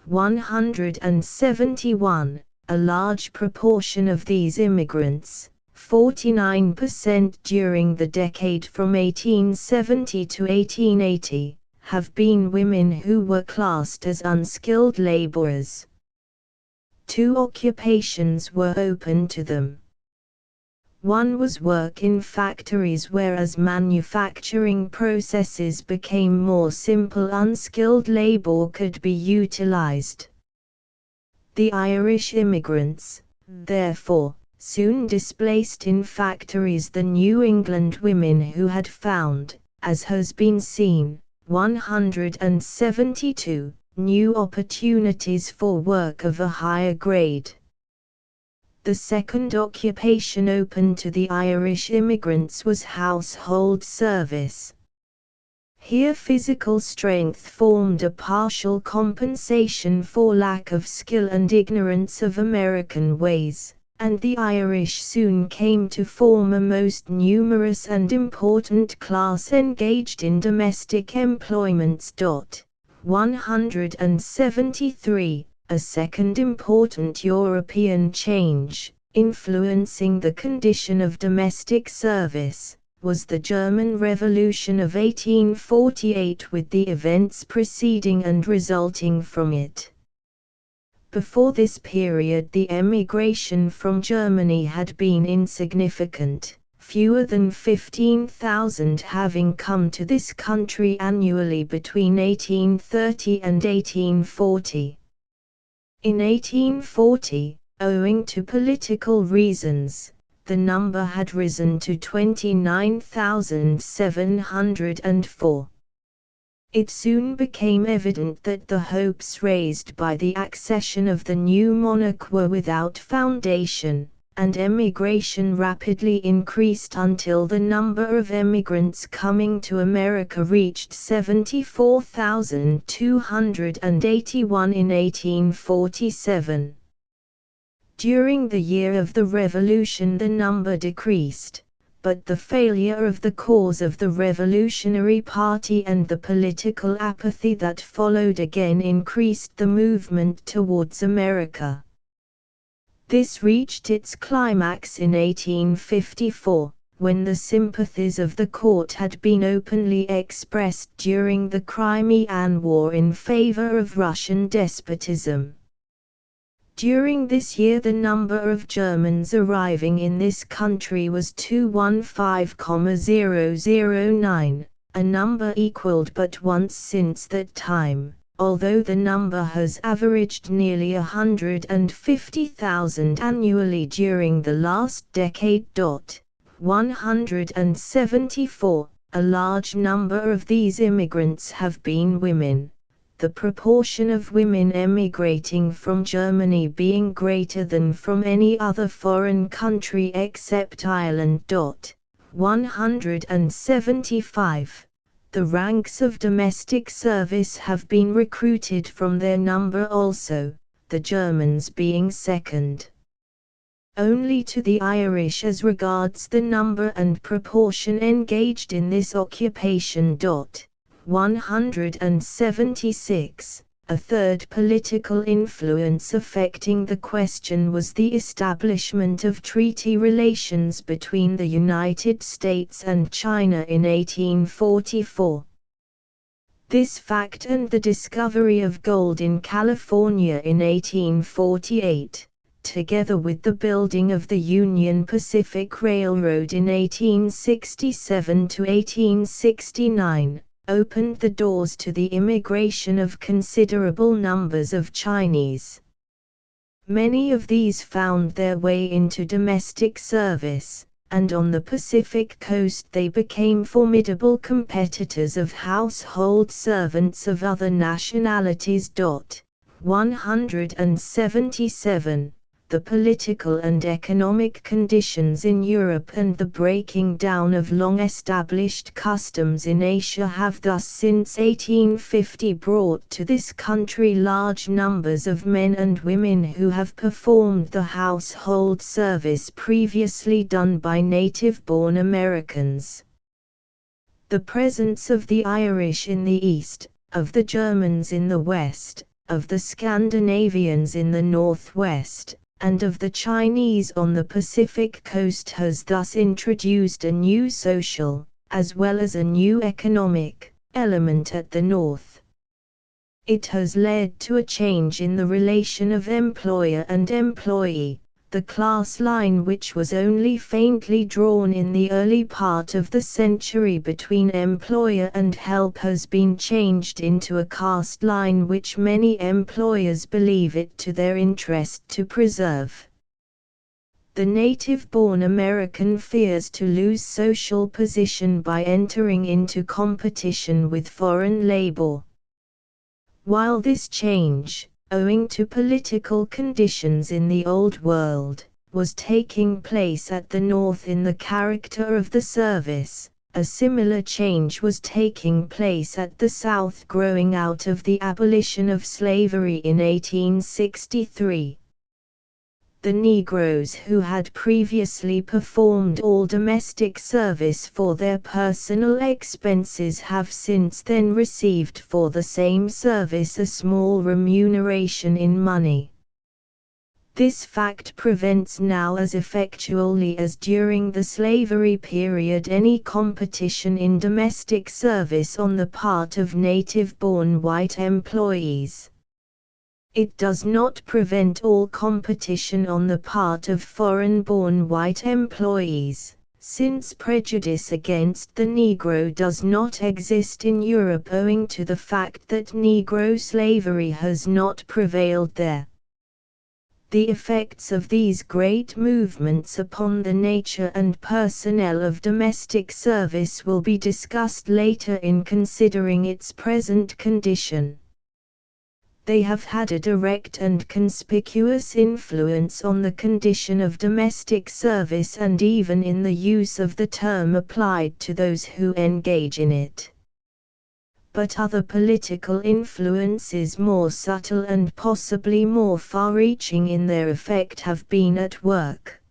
171. A large proportion of these immigrants, 49% during the decade from 1870 to 1880, have been women who were classed as unskilled laborers. Two occupations were open to them. One was work in factories, whereas manufacturing processes became more simple, unskilled labor could be utilized. The Irish immigrants, therefore, soon displaced in factories the New England women who had found, as has been seen, 172 new opportunities for work of a higher grade. The second occupation open to the Irish immigrants was household service. Here physical strength formed a partial compensation for lack of skill and ignorance of American ways, and the Irish soon came to form a most numerous and important class engaged in domestic employments. 173. A second important European change, influencing the condition of domestic service, was the German Revolution of 1848 with the events preceding and resulting from it. Before this period the emigration from Germany had been insignificant, fewer than 15,000 having come to this country annually between 1830 and 1840. In 1840, owing to political reasons, the number had risen to 29,704. It soon became evident that the hopes raised by the accession of the new monarch were without foundation, and emigration rapidly increased until the number of emigrants coming to America reached 74,281 in 1847. During the year of the Revolution the number decreased, but the failure of the cause of the Revolutionary Party and the political apathy that followed again increased the movement towards America. This reached its climax in 1854, when the sympathies of the court had been openly expressed during the Crimean War in favor of Russian despotism. During this year the number of Germans arriving in this country was 215,009, a number equaled but once since that time, although the number has averaged nearly 150,000 annually during the last decade. 174. A large number of these immigrants have been women, the proportion of women emigrating from Germany being greater than from any other foreign country except Ireland. 175. The ranks of domestic service have been recruited from their number also, the Germans being second only to the Irish as regards the number and proportion engaged in this occupation. 176. A third political influence affecting the question was the establishment of treaty relations between the United States and China in 1844. This fact and the discovery of gold in California in 1848, together with the building of the Union Pacific Railroad in 1867 to 1869, opened the doors to the immigration of considerable numbers of Chinese. Many of these found their way into domestic service, and on the Pacific coast they became formidable competitors of household servants of other nationalities. 177. The political and economic conditions in Europe and the breaking down of long-established customs in Asia have thus since 1850 brought to this country large numbers of men and women who have performed the household service previously done by native-born Americans. The presence of the Irish in the East, of the Germans in the West, of the Scandinavians in the Northwest, and of the Chinese on the Pacific coast has thus introduced a new social, as well as a new economic, element at the North. It has led to a change in the relation of employer and employee. The class line which was only faintly drawn in the early part of the century between employer and help has been changed into a caste line which many employers believe it to their interest to preserve. The native-born American fears to lose social position by entering into competition with foreign labor. While this change, owing to political conditions in the Old World, was taking place at the North in the character of the service. A similar change was taking place at the South growing out of the abolition of slavery in 1863. The Negroes who had previously performed all domestic service for their personal expenses have since then received for the same service a small remuneration in money. This fact prevents now as effectually as during the slavery period any competition in domestic service on the part of native-born white employees. It does not prevent all competition on the part of foreign-born white employees, since prejudice against the Negro does not exist in Europe owing to the fact that Negro slavery has not prevailed there. The effects of these great movements upon the nature and personnel of domestic service will be discussed later in considering its present condition. They have had a direct and conspicuous influence on the condition of domestic service and even in the use of the term applied to those who engage in it. But other political influences more subtle and possibly more far-reaching in their effect have been at work.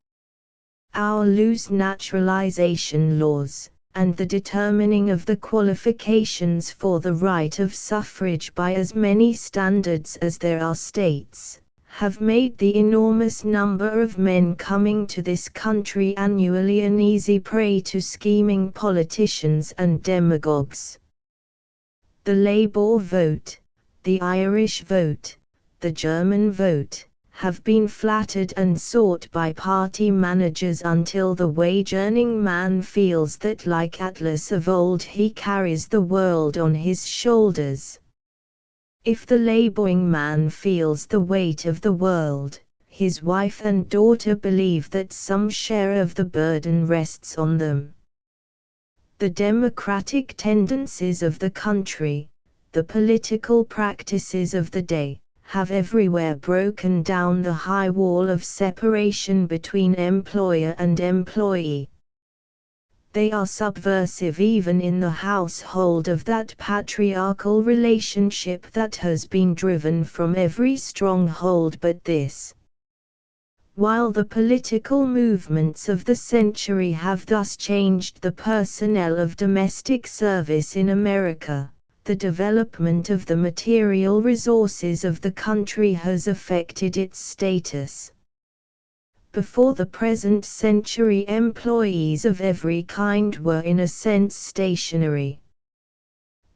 Our loose naturalization laws, and the determining of the qualifications for the right of suffrage by as many standards as there are states, have made the enormous number of men coming to this country annually an easy prey to scheming politicians and demagogues. The Labour vote, the Irish vote, the German vote, have been flattered and sought by party managers until the wage-earning man feels that like Atlas of old he carries the world on his shoulders. If the labouring man feels the weight of the world, his wife and daughter believe that some share of the burden rests on them. The democratic tendencies of the country, the political practices of the day, have everywhere broken down the high wall of separation between employer and employee. They are subversive even in the household of that patriarchal relationship that has been driven from every stronghold but this. While the political movements of the century have thus changed the personnel of domestic service in America, the development of the material resources of the country has affected its status. Before the present century, employees of every kind were in a sense stationary.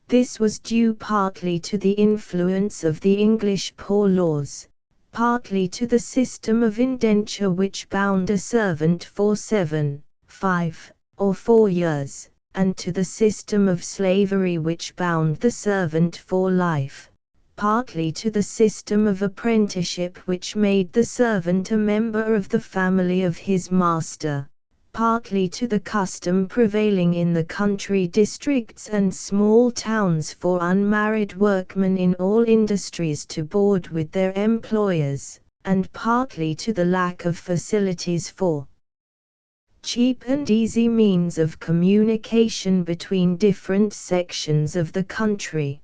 This was due partly to the influence of the English Poor Laws, partly to the system of indenture which bound a servant for 7, 5, or 4 years, and to the system of slavery which bound the servant for life, partly to the system of apprenticeship which made the servant a member of the family of his master, partly to the custom prevailing in the country districts and small towns for unmarried workmen in all industries to board with their employers, and partly to the lack of facilities for cheap and easy means of communication between different sections of the country.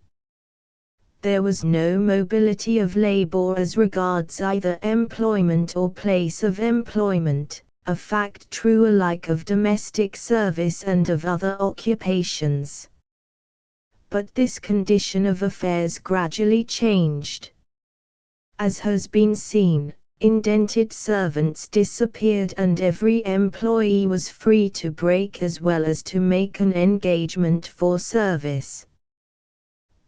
There was no mobility of labor as regards either employment or place of employment, a fact true alike of domestic service and of other occupations. But this condition of affairs gradually changed. As has been seen, indented servants disappeared and every employee was free to break as well as to make an engagement for service.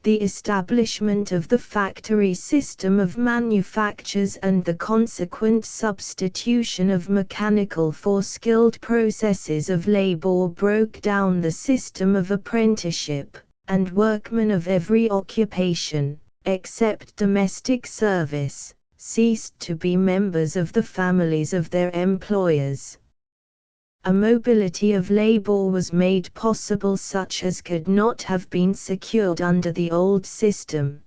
The establishment of the factory system of manufactures and the consequent substitution of mechanical for skilled processes of labor broke down the system of apprenticeship, and workmen of every occupation, except domestic service, ceased to be members of the families of their employers. A mobility of labor was made possible such as could not have been secured under the old system.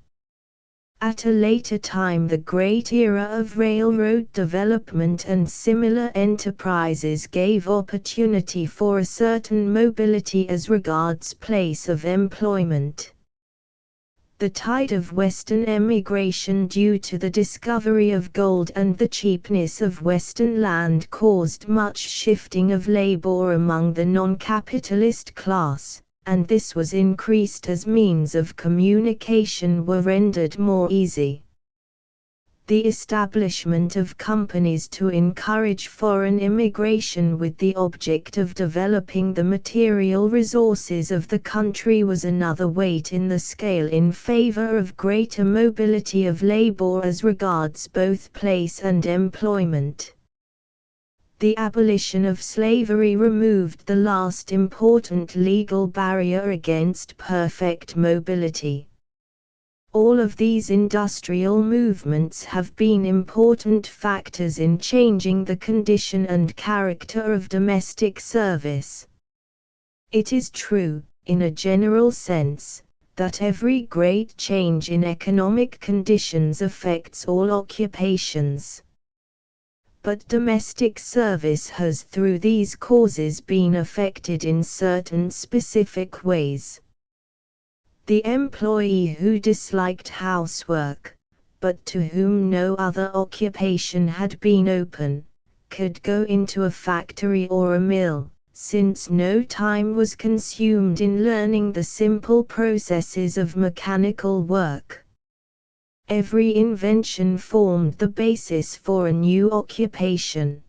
At a later time, the great era of railroad development and similar enterprises gave opportunity for a certain mobility as regards place of employment. The tide of Western emigration due to the discovery of gold and the cheapness of Western land caused much shifting of labor among the non-capitalist class, and this was increased as means of communication were rendered more easy. The establishment of companies to encourage foreign immigration with the object of developing the material resources of the country was another weight in the scale in favor of greater mobility of labor as regards both place and employment. The abolition of slavery removed the last important legal barrier against perfect mobility. All of these industrial movements have been important factors in changing the condition and character of domestic service. It is true, in a general sense, that every great change in economic conditions affects all occupations. But domestic service has through these causes been affected in certain specific ways. The employee who disliked housework, but to whom no other occupation had been open, could go into a factory or a mill, since no time was consumed in learning the simple processes of mechanical work. Every invention formed the basis for a new occupation.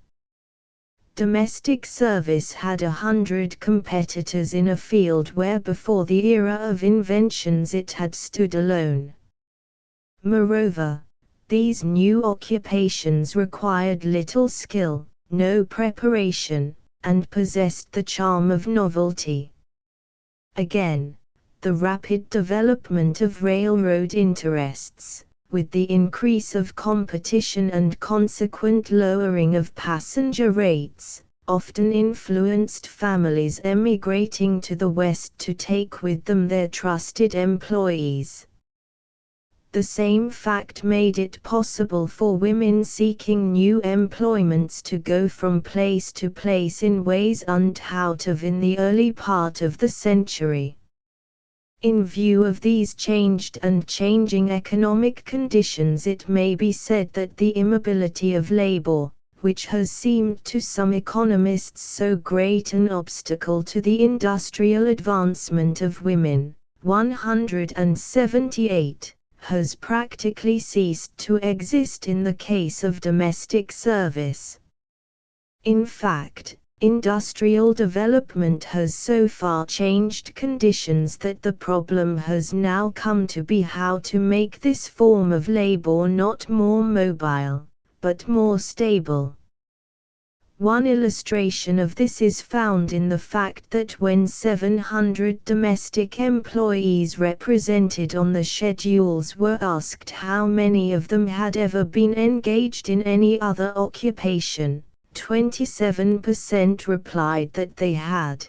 Domestic service had 100 competitors in a field where before the era of inventions it had stood alone. Moreover, these new occupations required little skill, no preparation, and possessed the charm of novelty. Again, the rapid development of railroad interests, with the increase of competition and consequent lowering of passenger rates, often influenced families emigrating to the West to take with them their trusted employees. The same fact made it possible for women seeking new employments to go from place to place in ways unthought of in the early part of the century. In view of these changed and changing economic conditions, it may be said that the immobility of labor, which has seemed to some economists so great an obstacle to the industrial advancement of women, 178, has practically ceased to exist in the case of domestic service. In fact, industrial development has so far changed conditions that the problem has now come to be how to make this form of labor not more mobile, but more stable. One illustration of this is found in the fact that when 700 domestic employees represented on the schedules were asked how many of them had ever been engaged in any other occupation, 27% replied that they had.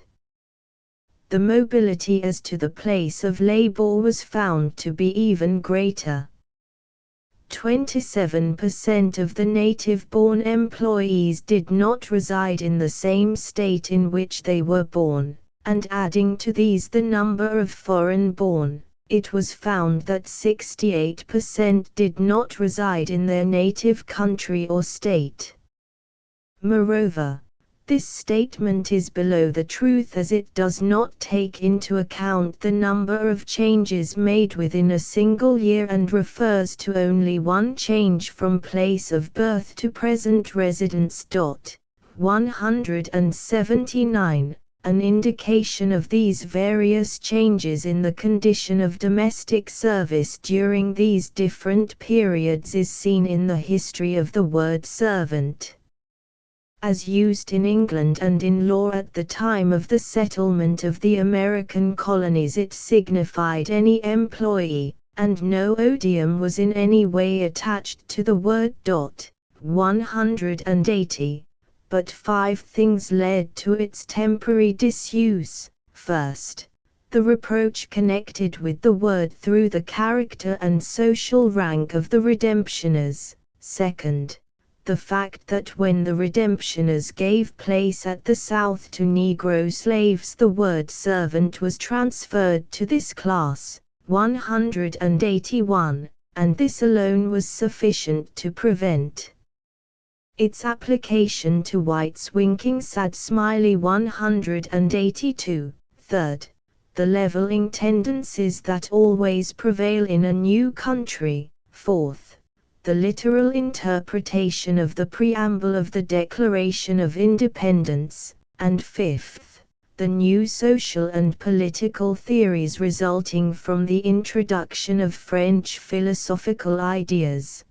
The mobility as to the place of labor was found to be even greater. 27% of the native-born employees did not reside in the same state in which they were born, and adding to these the number of foreign-born, it was found that 68% did not reside in their native country or state. Moreover, this statement is below the truth as it does not take into account the number of changes made within a single year and refers to only one change from place of birth to present residence. 179. An indication of these various changes in the condition of domestic service during these different periods is seen in the history of the word servant. As used in England and in law at the time of the settlement of the American colonies, it signified any employee, and no odium was in any way attached to the word. 180. But 5 things led to its temporary disuse. First, the the reproach connected with the word through the character and social rank of the redemptioners. Second, the fact that when the redemptioners gave place at the South to Negro slaves, the word servant was transferred to this class. 181, and this alone was sufficient to prevent its application to whites. Winking sad smiley. 182. Third, the leveling tendencies that always prevail in a new country. Fourth, the literal interpretation of the preamble of the Declaration of Independence. And fifth, the new social and political theories resulting from the introduction of French philosophical ideas.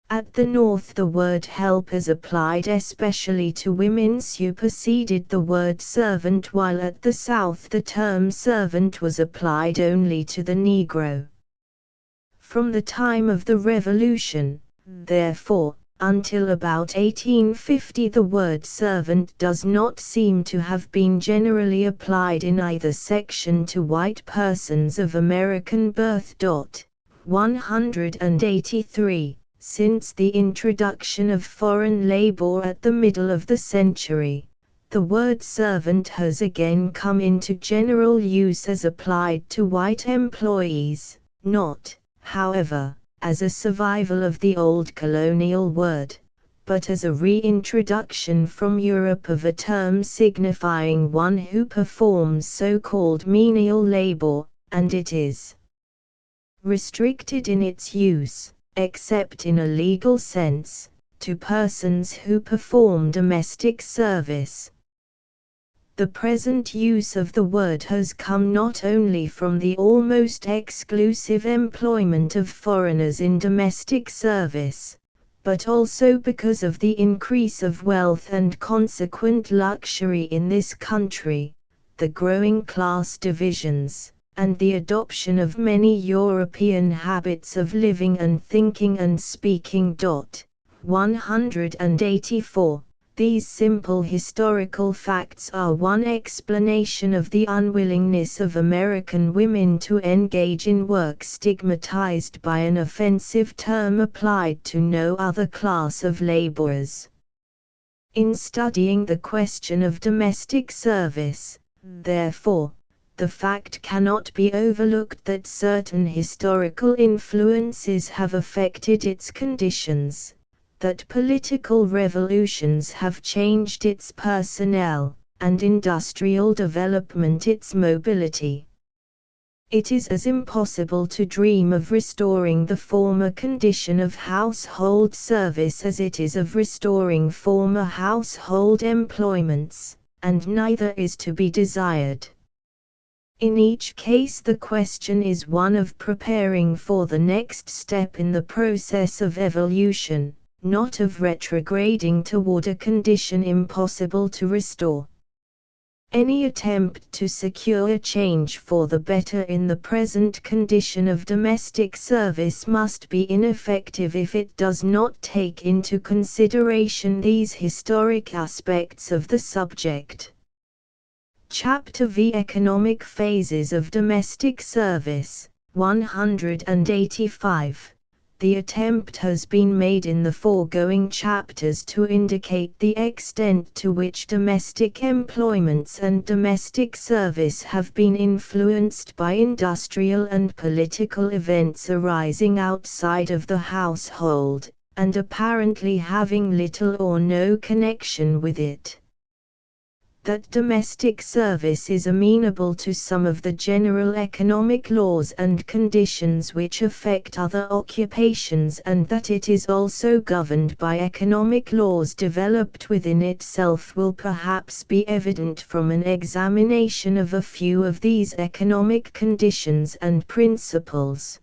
At the North, the word help as applied especially to women superseded the word servant, while at the South the term servant was applied only to the Negro. From the time of the Revolution, therefore, until about 1850, the word servant does not seem to have been generally applied in either section to white persons of American birth. 183. Since the introduction of foreign labor at the middle of the century, the word servant has again come into general use as applied to white employees, not, however, as a survival of the old colonial word, but as a reintroduction from Europe of a term signifying one who performs so-called menial labor, and it is restricted in its use, except in a legal sense, to persons who perform domestic service. The present use of the word has come not only from the almost exclusive employment of foreigners in domestic service, but also because of the increase of wealth and consequent luxury in this country, the growing class divisions, and the adoption of many European habits of living and thinking and speaking. 184. These simple historical facts are one explanation of the unwillingness of American women to engage in work stigmatized by an offensive term applied to no other class of laborers. In studying the question of domestic service, therefore, the fact cannot be overlooked that certain historical influences have affected its conditions, that political revolutions have changed its personnel, and industrial development its mobility. It is as impossible to dream of restoring the former condition of household service as it is of restoring former household employments, and neither is to be desired. In each case the question is one of preparing for the next step in the process of evolution, not of retrograding toward a condition impossible to restore. Any attempt to secure a change for the better in the present condition of domestic service must be ineffective if it does not take into consideration these historic aspects of the subject. Chapter V. Economic Phases of Domestic Service. 185. The attempt has been made in the foregoing chapters to indicate the extent to which domestic employments and domestic service have been influenced by industrial and political events arising outside of the household, and apparently having little or no connection with it. That domestic service is amenable to some of the general economic laws and conditions which affect other occupations, and that it is also governed by economic laws developed within itself, will perhaps be evident from an examination of a few of these economic conditions and principles.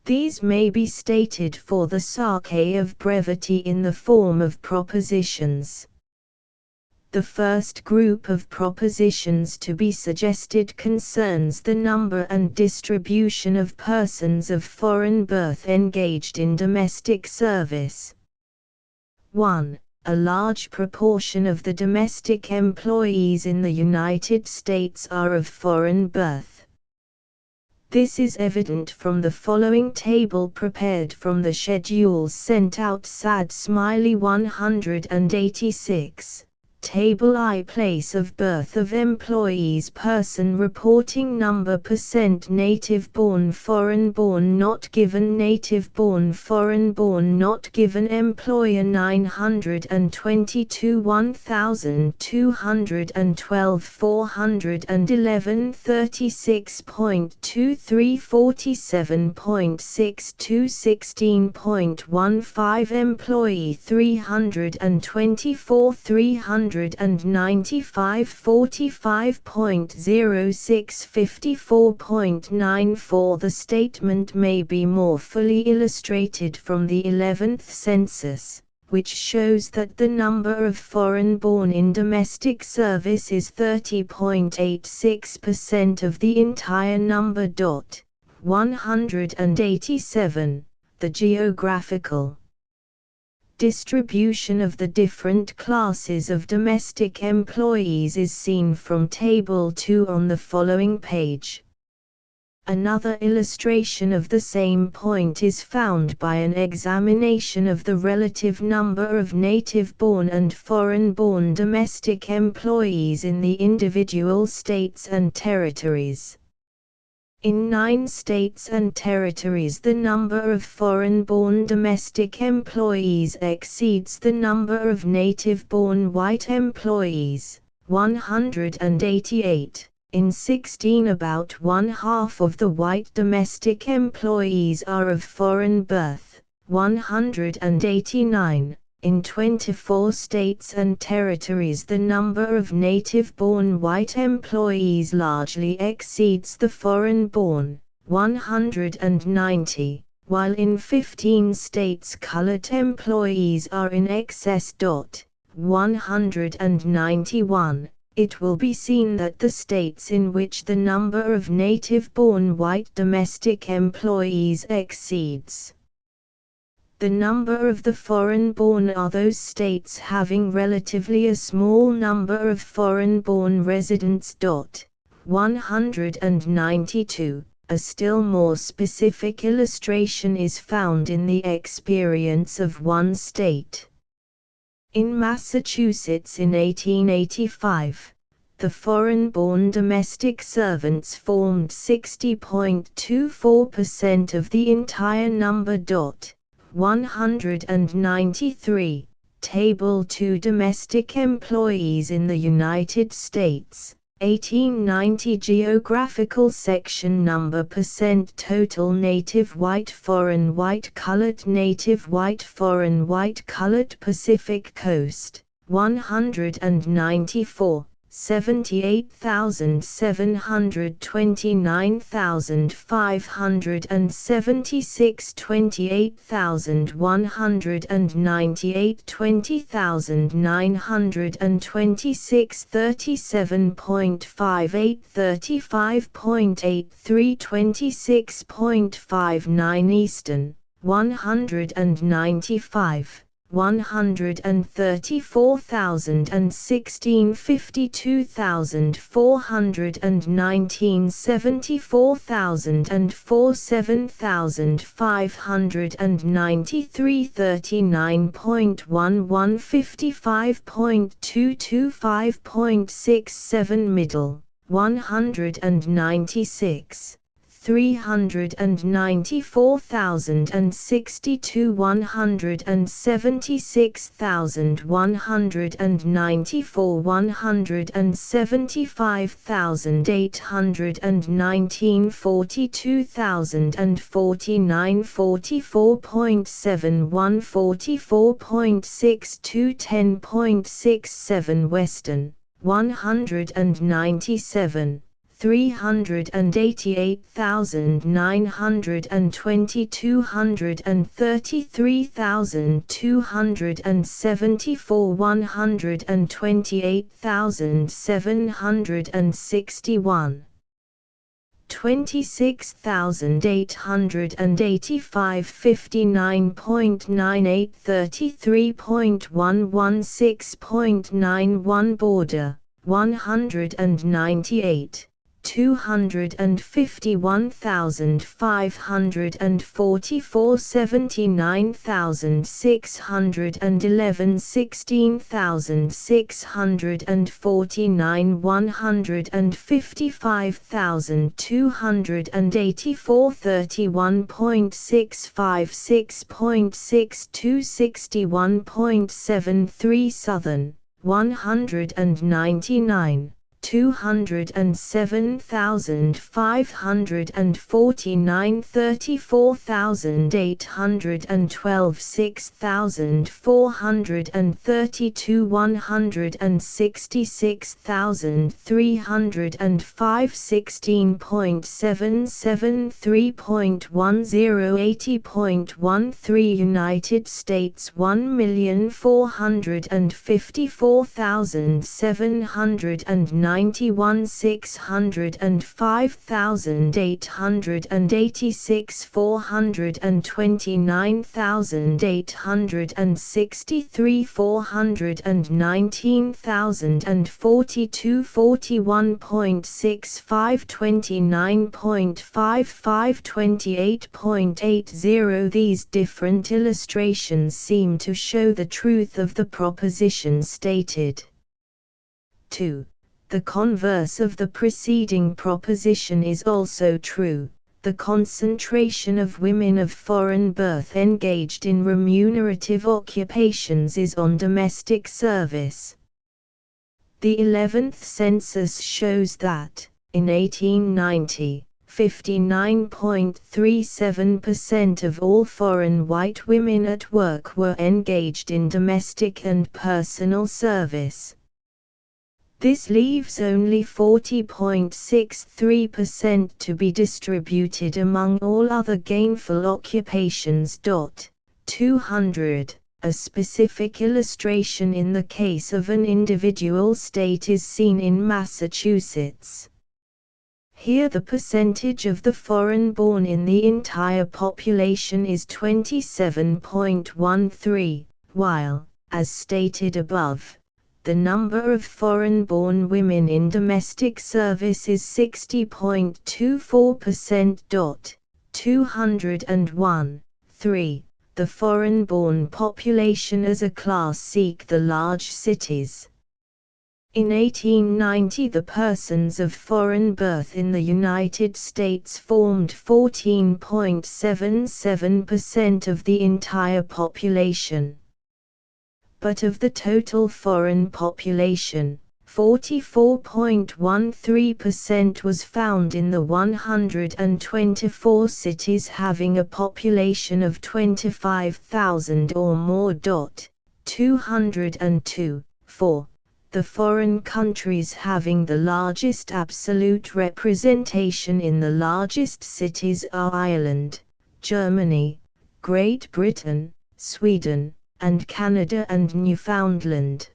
These may be stated for the sake of brevity in the form of propositions. The first group of propositions to be suggested concerns the number and distribution of persons of foreign birth engaged in domestic service. 1. a large proportion of the domestic employees in the United States are of foreign birth. This is evident from the following table prepared from the schedules sent out SAD Smiley 186. Table I. Place of birth of employees. Person reporting number. Percent native born, foreign born, not given. Native born, foreign born, not given. Employer 922, 1212, 411, 36.23, 47.62, 16.15. Employee 324, 395, 45.06, 54.94. The statement may be more fully illustrated from the 11th census, which shows that the number of foreign-born in domestic service is 30.86% of the entire number. 187. The geographical distribution of the different classes of domestic employees is seen from Table 2 on the following page. Another illustration of the same point is found by an examination of the relative number of native-born and foreign-born domestic employees in the individual states and territories. In 9 states and territories, the number of foreign-born domestic employees exceeds the number of native-born white employees, 188. In 16, about one-half of the white domestic employees are of foreign birth, 189. In 24 states and territories, the number of native-born white employees largely exceeds the foreign-born, 190, while in 15 states colored employees are in excess. 191. It will be seen that the states in which the number of native-born white domestic employees exceeds the number of the foreign-born are those states having relatively a small number of foreign-born residents. 192. A still more specific illustration is found in the experience of one state. In Massachusetts in 1885, the foreign-born domestic servants formed 60.24% of the entire number. 193. Table 2. Domestic employees in the United States, 1890. Geographical section number. Percent total native white, foreign white, colored. Native white, foreign white, colored. Pacific Coast, 194. 78,729,576, 28,198, 20,926, 37.58, 35.83, 26.59. Eastern, 195. 134,016, 52,419, 74,004, 7,593, 39.11, 55.22, 5.67. Middle, 196. 394,062, 176,194, 175,819, 42,049, 44.71, 44.62, 10.67. Western, 197. 388,920, 233,274, 128,761. 26,885 59.98 33.116.91 Border 198 251,544 79,611 16,649 155,284 31.656.62 61.73 Southern 199 207,549 34,812 6,432 166,305 16.773.10 80.13 United States 1,454,791 605,886 429,863 419,042 41.65 29.55 28.80 These different illustrations seem to show the truth of the proposition stated. 2. The converse of the preceding proposition is also true. The concentration of women of foreign birth engaged in remunerative occupations is on domestic service. The 11th census shows that, in 1890, 59.37% of all foreign white women at work were engaged in domestic and personal service. This leaves only 40.63% to be distributed among all other gainful occupations. 200. A specific illustration in the case of an individual state is seen in Massachusetts. Here the percentage of the foreign-born in the entire population is 27.13, while, as stated above, the number of foreign-born women in domestic service is 60.24%. 201. 3. The foreign-born population as a class seek the large cities. In 1890 the persons of foreign birth in the United States formed 14.77% of the entire population. But of the total foreign population, 44.13% was found in the 124 cities having a population of 25,000 or more. 202. 4. The foreign countries having the largest absolute representation in the largest cities are Ireland, Germany, Great Britain, Sweden, and Canada and Newfoundland.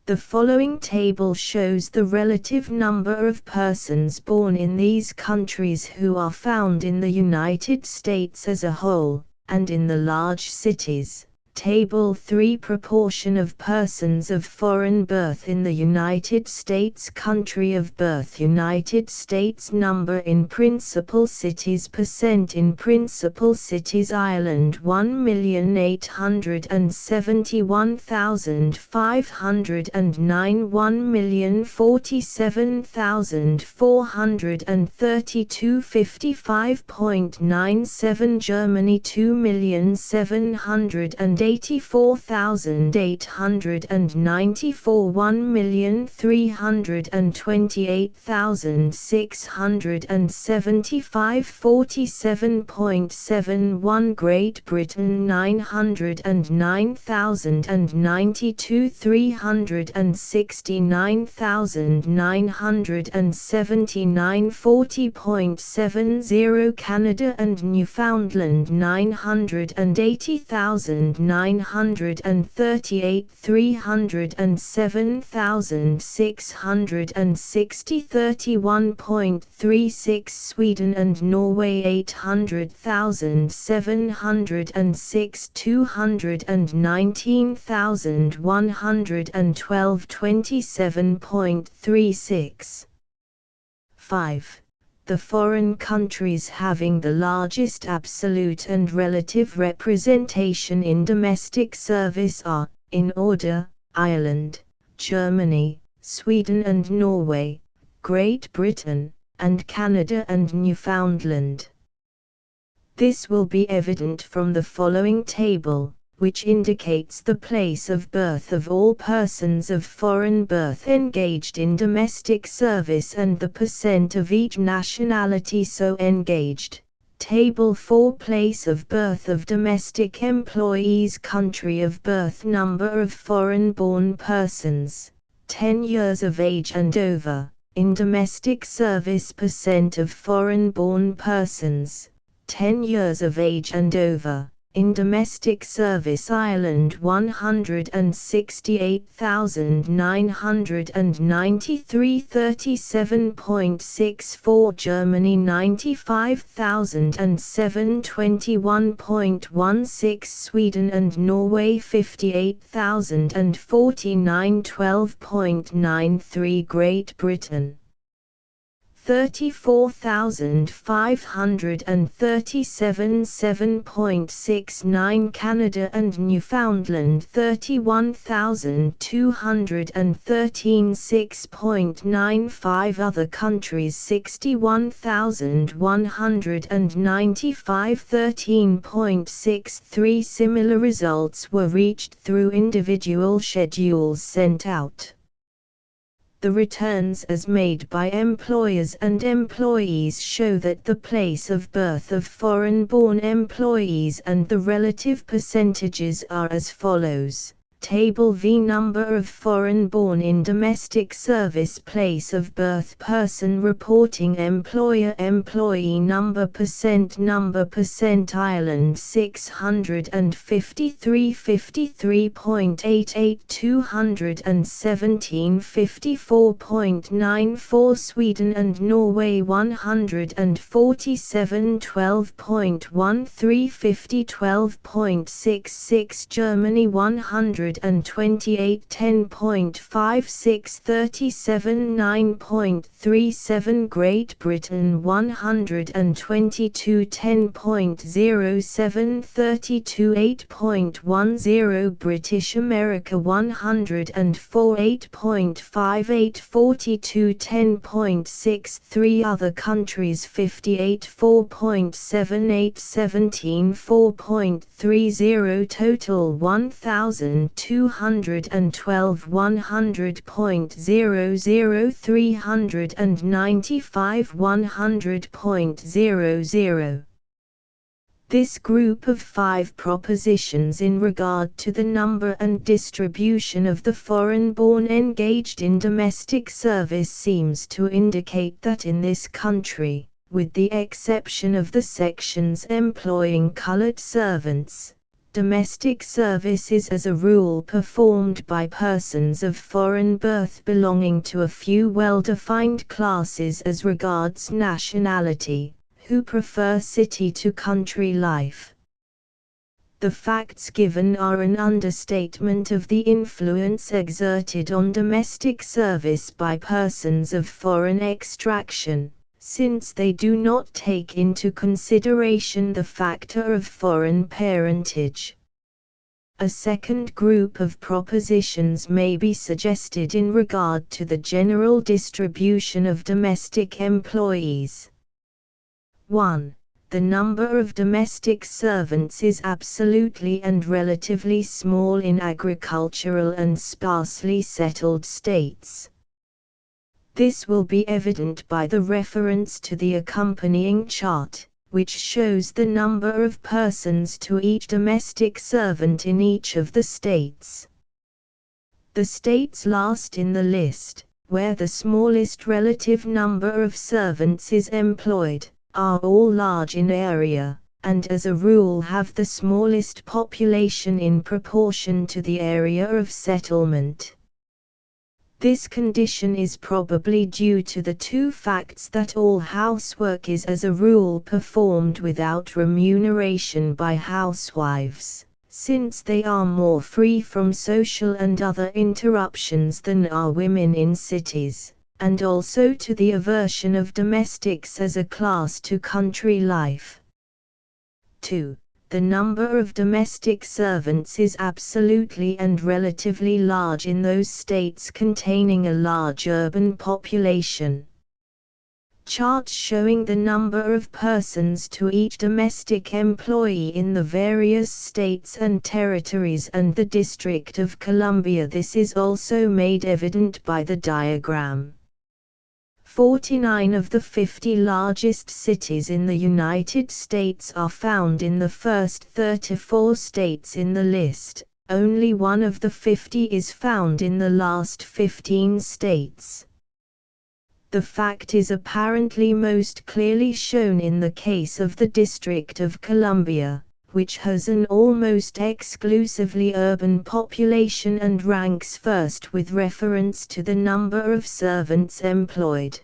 The following table shows the relative number of persons born in these countries who are found in the United States as a whole, and in the large cities. Table 3 Proportion of persons of foreign birth in the United States. Country of birth United States. Number in principal cities. Percent in principal cities. Ireland 1,871,509 1,047,432 55.97 Germany 2,784,894 1,328,675 47.71 Great Britain 909,092 369,979 40.70 Canada and Newfoundland 980,900 938, 307,660, 31.36 Sweden and Norway 800,706, 219,112, 27.36. 5. The foreign countries having the largest absolute and relative representation in domestic service are, in order, Ireland, Germany, Sweden and Norway, Great Britain, and Canada and Newfoundland. This will be evident from the following table, which indicates the place of birth of all persons of foreign birth engaged in domestic service and the percent of each nationality so engaged. Table 4. Place of birth of domestic employees. Country of birth. Number of foreign-born persons, 10 years of age and over, in domestic service. Percent of foreign-born persons, 10 years of age and over, in domestic service. Ireland 168,993, 37.64. Germany 95,007, 21.16. Sweden and Norway 58,049, 12.93. Great Britain 34,537, 7.69. Canada and Newfoundland 31,213, 6.95. Other countries 61,195, 13.63. Similar results were reached through individual schedules sent out. The returns as made by employers and employees show that the place of birth of foreign-born employees and the relative percentages are as follows. Table V. Number of foreign-born in domestic service. Place of birth. Person reporting. Employer. Employee number. Percent. Ireland 653, 53.88. 217, 54.94. Sweden and Norway 147, 12.13. 50, 12.66. Germany 128, 10.56. 37, 9.37. Great Britain 122, 10.07. 32, 8.10. British America 104, 8.58. 42, 10.63. Other countries 58, 4.78. 17, 4.30. Total 1,212, 100.00. 395, 100.00. This group of 5 propositions in regard to the number and distribution of the foreign-born engaged in domestic service seems to indicate that in this country, with the exception of the sections employing colored servants, domestic service is as a rule performed by persons of foreign birth belonging to a few well-defined classes as regards nationality, who prefer city to country life. The facts given are an understatement of the influence exerted on domestic service by persons of foreign extraction, since they do not take into consideration the factor of foreign parentage. A second group of propositions may be suggested in regard to the general distribution of domestic employees. 1. The number of domestic servants is absolutely and relatively small in agricultural and sparsely settled states. This will be evident by the reference to the accompanying chart, which shows the number of persons to each domestic servant in each of the states. The states last in the list, where the smallest relative number of servants is employed, are all large in area, and as a rule have the smallest population in proportion to the area of settlement. This condition is probably due to the two facts that all housework is as a rule performed without remuneration by housewives, since they are more free from social and other interruptions than are women in cities, and also to the aversion of domestics as a class to country life. 2. The number of domestic servants is absolutely and relatively large in those states containing a large urban population. Charts showing the number of persons to each domestic employee in the various states and territories and the District of Columbia. This is also made evident by the diagram. 49 of the 50 largest cities in the United States are found in the first 34 states in the list. Only one of the 50 is found in the last 15 states. The fact is apparently most clearly shown in the case of the District of Columbia, which has an almost exclusively urban population and ranks first with reference to the number of servants employed.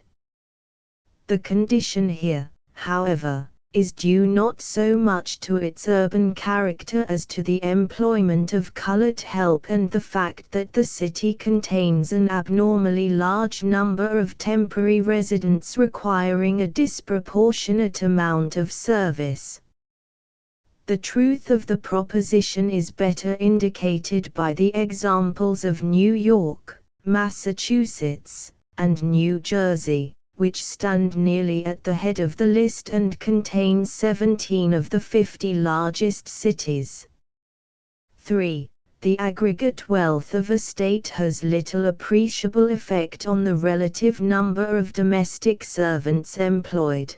The condition here, however, is due not so much to its urban character as to the employment of colored help and the fact that the city contains an abnormally large number of temporary residents requiring a disproportionate amount of service. The truth of the proposition is better indicated by the examples of New York, Massachusetts, and New Jersey, which stand nearly at the head of the list and contain 17 of the 50 largest cities. 3. The aggregate wealth of a state has little appreciable effect on the relative number of domestic servants employed.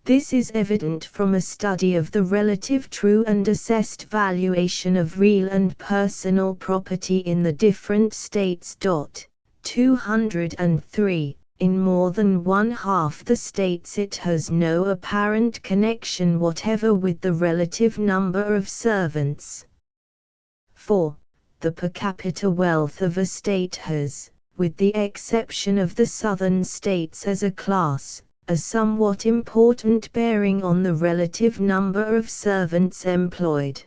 This is evident from a study of the relative true and assessed valuation of real and personal property in the different states. 203. In more than one-half the states it has no apparent connection whatever with the relative number of servants. 4. The per capita wealth of a state has, with the exception of the southern states as a class, a somewhat important bearing on the relative number of servants employed.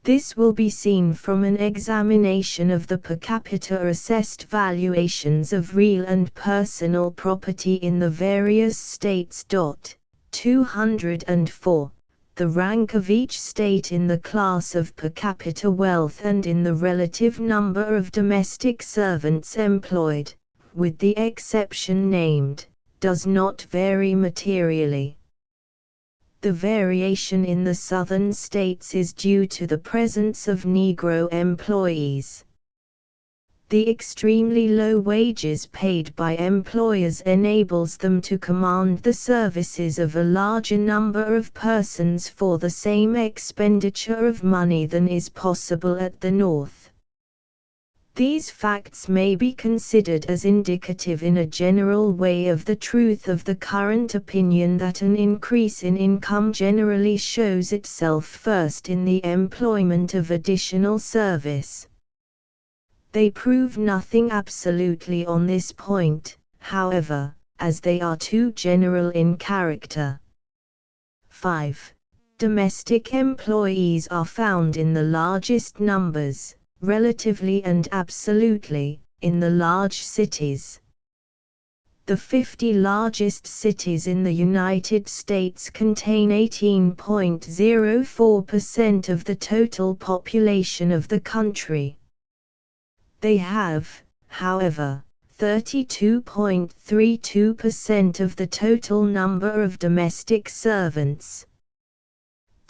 This will be seen from an examination of the per capita assessed valuations of real and personal property in the various states. 204. The rank of each state in the class of per capita wealth and in the relative number of domestic servants employed, with the exception named, does not vary materially. The variation in the southern states is due to the presence of Negro employees. The extremely low wages paid by employers enables them to command the services of a larger number of persons for the same expenditure of money than is possible at the North. These facts may be considered as indicative in a general way of the truth of the current opinion that an increase in income generally shows itself first in the employment of additional service. They prove nothing absolutely on this point, however, as they are too general in character. 5. Domestic employees are found in the largest numbers, relatively and absolutely, in the large cities. The 50 largest cities in the United States contain 18.04% of the total population of the country. They have, however, 32.32% of the total number of domestic servants.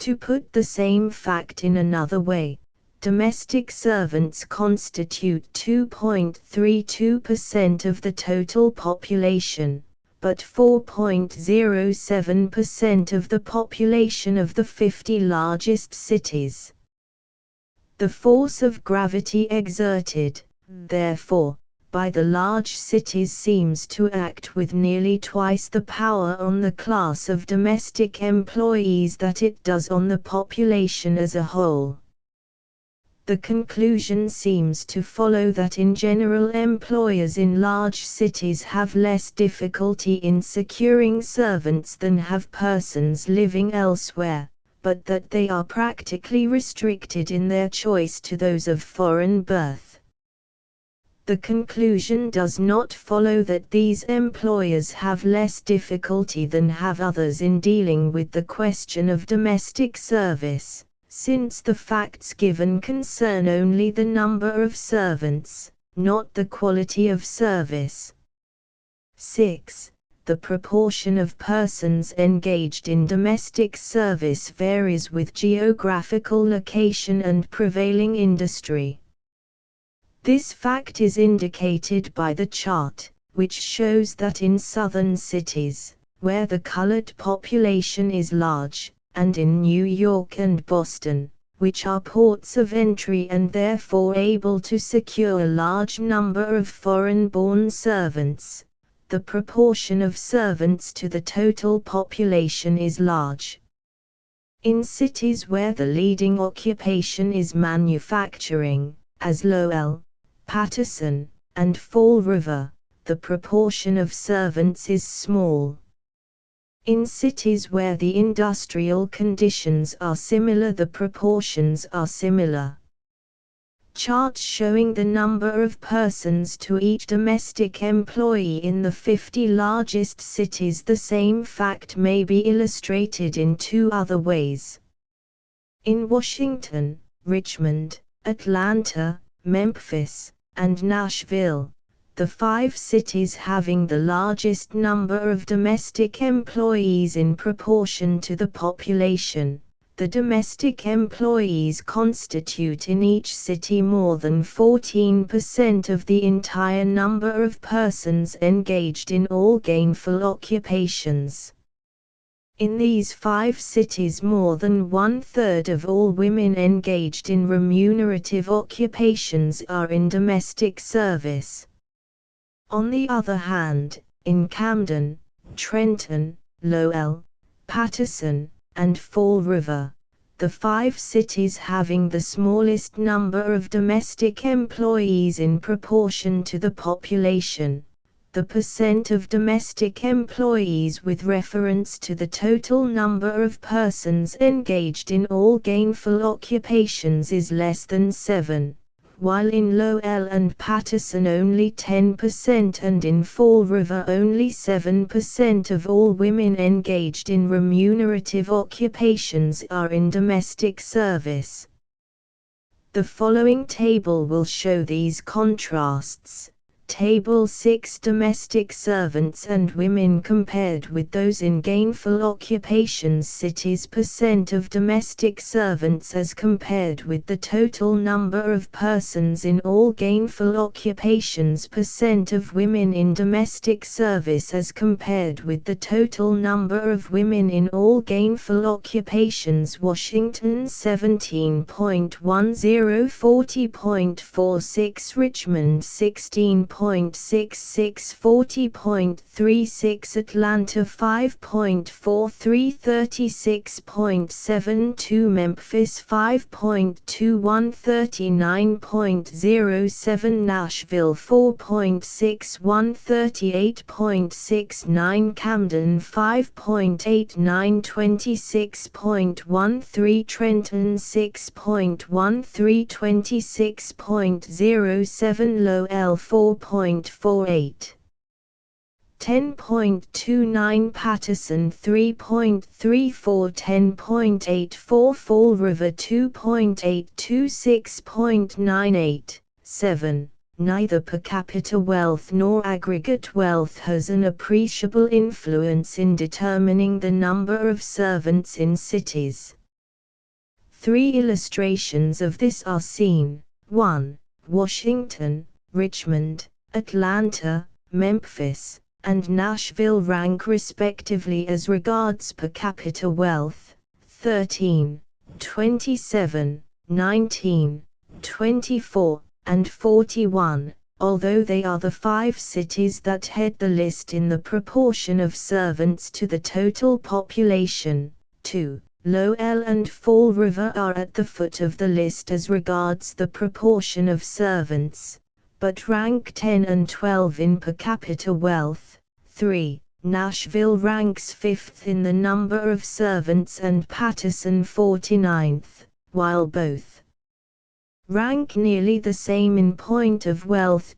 To put the same fact in another way, domestic servants constitute 2.32% of the total population, but 4.07% of the population of the 50 largest cities. The force of gravity exerted, therefore, by the large cities seems to act with nearly twice the power on the class of domestic employees that it does on the population as a whole. The conclusion seems to follow that in general employers in large cities have less difficulty in securing servants than have persons living elsewhere, but that they are practically restricted in their choice to those of foreign birth. The conclusion does not follow that these employers have less difficulty than have others in dealing with the question of domestic service, since the facts given concern only the number of servants, not the quality of service. 6. The proportion of persons engaged in domestic service varies with geographical location and prevailing industry. This fact is indicated by the chart, which shows that in southern cities, where the colored population is large, and in New York and Boston, which are ports of entry and therefore able to secure a large number of foreign-born servants, the proportion of servants to the total population is large. In cities where the leading occupation is manufacturing, as Lowell, Paterson, and Fall River, the proportion of servants is small. In cities where the industrial conditions are similar, the proportions are similar. Charts showing the number of persons to each domestic employee in the 50 largest cities. The same fact may be illustrated in two other ways. In Washington, Richmond, Atlanta, Memphis, and Nashville, the 5 cities having the largest number of domestic employees in proportion to the population, the domestic employees constitute in each city more than 14% of the entire number of persons engaged in all gainful occupations. In these 5 cities, more than 1/3 of all women engaged in remunerative occupations are in domestic service. On the other hand, in Camden, Trenton, Lowell, Paterson, and Fall River, the 5 cities having the smallest number of domestic employees in proportion to the population, the percent of domestic employees with reference to the total number of persons engaged in all gainful occupations is less than 7. While in Lowell and Paterson only 10% and in Fall River only 7% of all women engaged in remunerative occupations are in domestic service. The following table will show these contrasts. Table 6: Domestic servants and women compared with those in gainful occupations. Cities: percent of domestic servants as compared with the total number of persons in all gainful occupations. Percent of women in domestic service as compared with the total number of women in all gainful occupations. Washington 17.10, 40.46, Richmond 16.66, 40.36, Atlanta 5.43, 36.72, Memphis 5.21, 39.07, Nashville 4.61, 38.69, Camden 5.89, 26.13, Trenton 6.13, 26.07, Lowell 4.48, 10.29, Paterson 3.34, 10.84, Fall River 2.82, 6.98, 7. Neither per capita wealth nor aggregate wealth has an appreciable influence in determining the number of servants in cities. 3 illustrations of this are seen. 1. Washington, Richmond, Atlanta, Memphis, and Nashville rank respectively as regards per capita wealth: 13, 27, 19, 24, and 41, although they are the 5 cities that head the list in the proportion of servants to the total population. 2. Lowell and Fall River are at the foot of the list as regards the proportion of servants, but rank 10 and 12 in per capita wealth. 3. Nashville ranks 5th in the number of servants and Patterson 49th, while both rank nearly the same in point of wealth.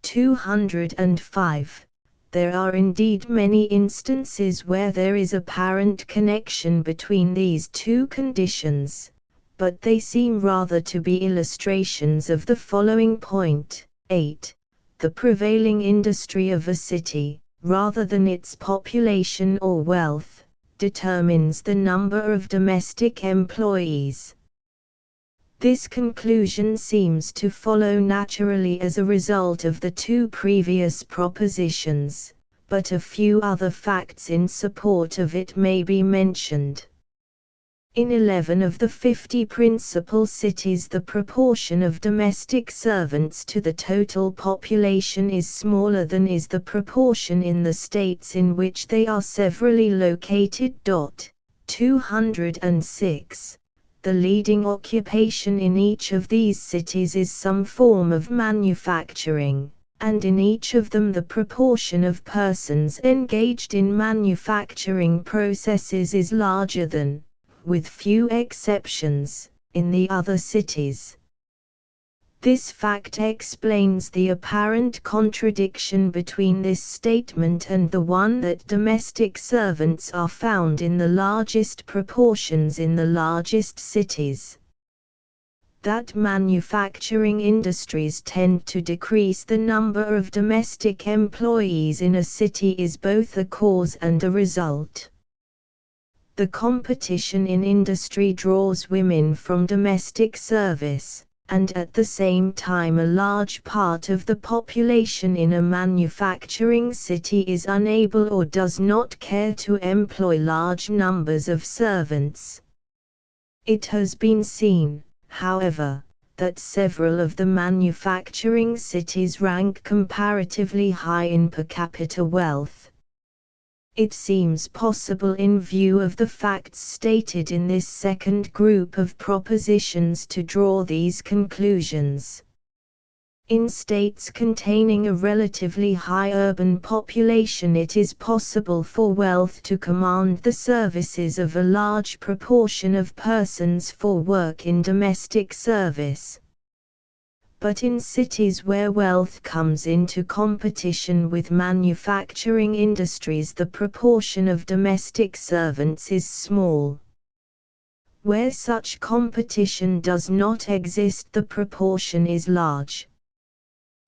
205. There are indeed many instances where there is apparent connection between these two conditions, but they seem rather to be illustrations of the following point. 8. The prevailing industry of a city, rather than its population or wealth, determines the number of domestic employees. This conclusion seems to follow naturally as a result of the 2 previous propositions, but a few other facts in support of it may be mentioned. In 11 of the 50 principal cities, the proportion of domestic servants to the total population is smaller than is the proportion in the states in which they are severally located. 206. The leading occupation in each of these cities is some form of manufacturing, and in each of them the proportion of persons engaged in manufacturing processes is larger than, with few exceptions, in the other cities. This fact explains the apparent contradiction between this statement and the one that domestic servants are found in the largest proportions in the largest cities. That manufacturing industries tend to decrease the number of domestic employees in a city is both a cause and a result. The competition in industry draws women from domestic service, and at the same time a large part of the population in a manufacturing city is unable or does not care to employ large numbers of servants. It has been seen, however, that several of the manufacturing cities rank comparatively high in per capita wealth. It seems possible in view of the facts stated in this second group of propositions to draw these conclusions. In states containing a relatively high urban population, it is possible for wealth to command the services of a large proportion of persons for work in domestic service. But in cities where wealth comes into competition with manufacturing industries, the proportion of domestic servants is small. Where such competition does not exist, the proportion is large.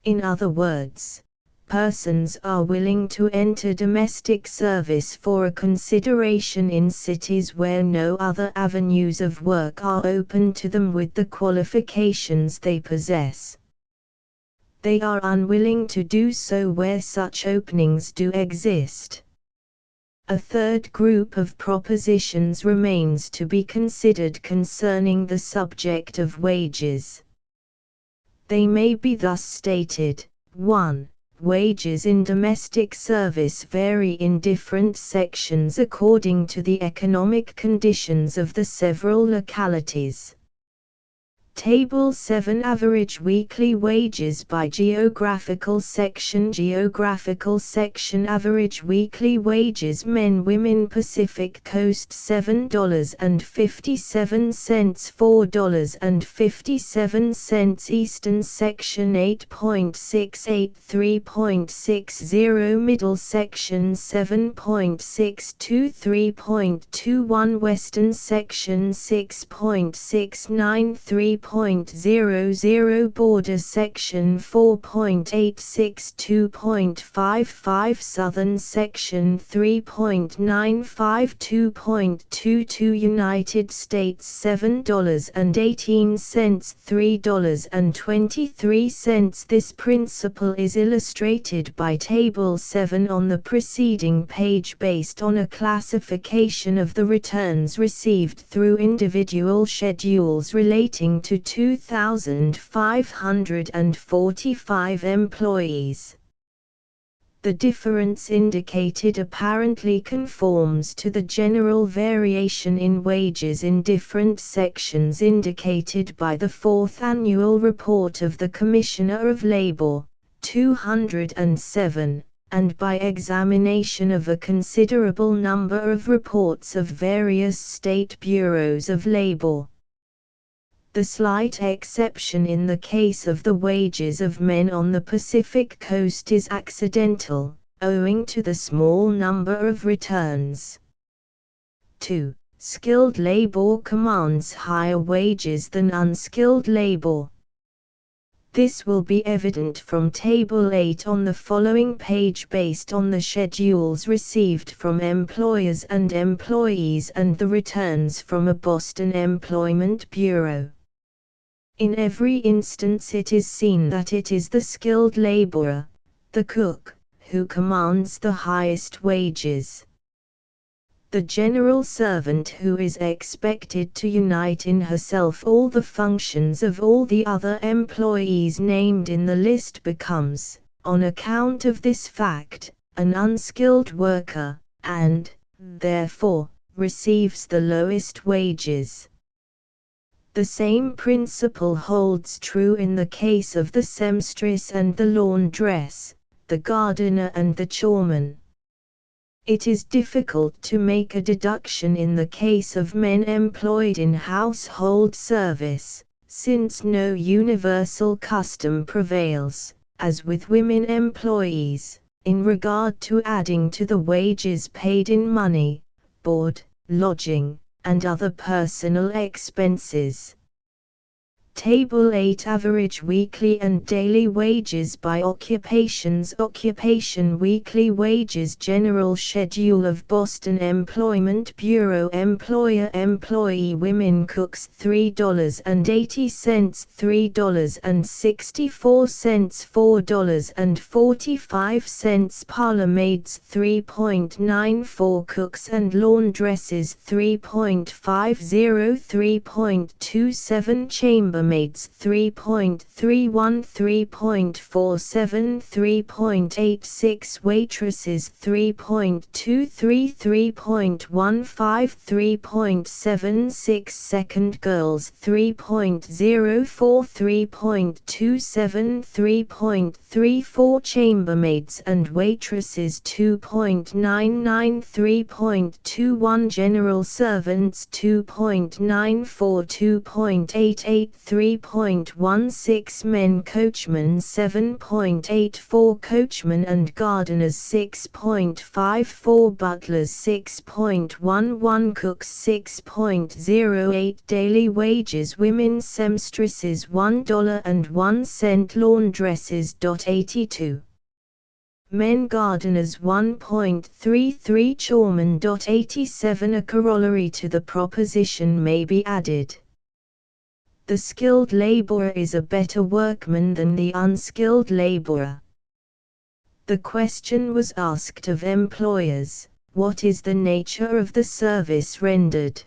In other words, persons are willing to enter domestic service for a consideration in cities where no other avenues of work are open to them with the qualifications they possess. They are unwilling to do so where such openings do exist. A third group of propositions remains to be considered concerning the subject of wages. They may be thus stated. 1. Wages in domestic service vary in different sections according to the economic conditions of the several localities. Table 7 Average weekly wages by geographical section. Geographical section Average weekly wages Men Women Pacific Coast $7.57 $4.57 Eastern section 8.683.60 Middle section 7.623.21 Western section 6.693.00 Border section 4.862.55 Southern section 3.952.22 United States $7.18 $3.23 This principle is illustrated by Table 7 on the preceding page based on a classification of the returns received through individual schedules relating to to 2,545 employees. The difference indicated apparently conforms to the general variation in wages in different sections indicated by the fourth annual report of the Commissioner of Labor, 207, and by examination of a considerable number of reports of various state bureaus of labor. The slight exception in the case of the wages of men on the Pacific Coast is accidental, owing to the small number of returns. 2. Skilled labor commands higher wages than unskilled labor. This will be evident from Table 8 on the following page based on the schedules received from employers and employees and the returns from a Boston Employment Bureau. In every instance it is seen that it is the skilled laborer, the cook, who commands the highest wages. The general servant who is expected to unite in herself all the functions of all the other employees named in the list becomes, on account of this fact, an unskilled worker, and, therefore, receives the lowest wages. The same principle holds true in the case of the seamstress and the laundress, the gardener and the choreman. It is difficult to make a deduction in the case of men employed in household service, since no universal custom prevails, as with women employees, in regard to adding to the wages paid in money, board, lodging, and other personal expenses. Table 8 Average weekly and daily wages by occupations. Occupation weekly wages. General schedule of Boston Employment Bureau. Employer employee women cooks $3.80, $3.64, $4.45, parlor maids $3.94, cooks and laundresses $3.50, $3.27, chambermaids $3.31, $3.47, $3.86, waitresses $3.23, $3.15, $3.76, second girls $3.04, $3.27, $3.34, chambermaids and waitresses $2.99, $3.21, general servants $2.94, $2.88, $3.16, men coachmen $7.84, coachmen and gardeners $6.54, butlers $6.11, cooks $6.08, daily wages. Women seamstresses $1.01, laundresses $82. Men gardeners $1.33, choremen $87. A corollary to the proposition may be added. The skilled laborer is a better workman than the unskilled laborer. The question was asked of employers, what is the nature of the service rendered?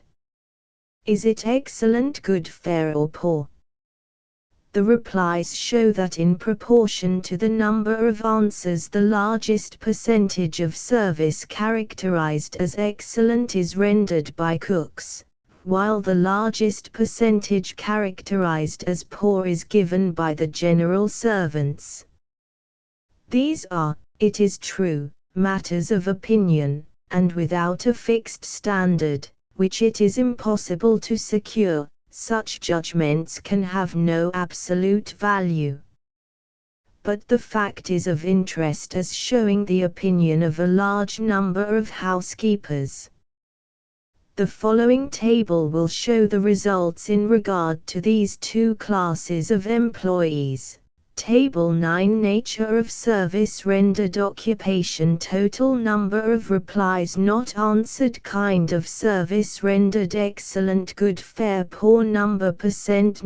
Is it excellent, good, fair or poor? The replies show that in proportion to the number of answers the largest percentage of service characterized as excellent is rendered by cooks, while the largest percentage characterized as poor is given by the general servants. These are, it is true, matters of opinion, and without a fixed standard, which it is impossible to secure, such judgments can have no absolute value. But the fact is of interest as showing the opinion of a large number of housekeepers. The following table will show the results in regard to these two classes of employees. Table 9 Nature of service rendered. Occupation. Total number of replies not answered. Kind of service rendered. Excellent, good, fair, poor. Number percent.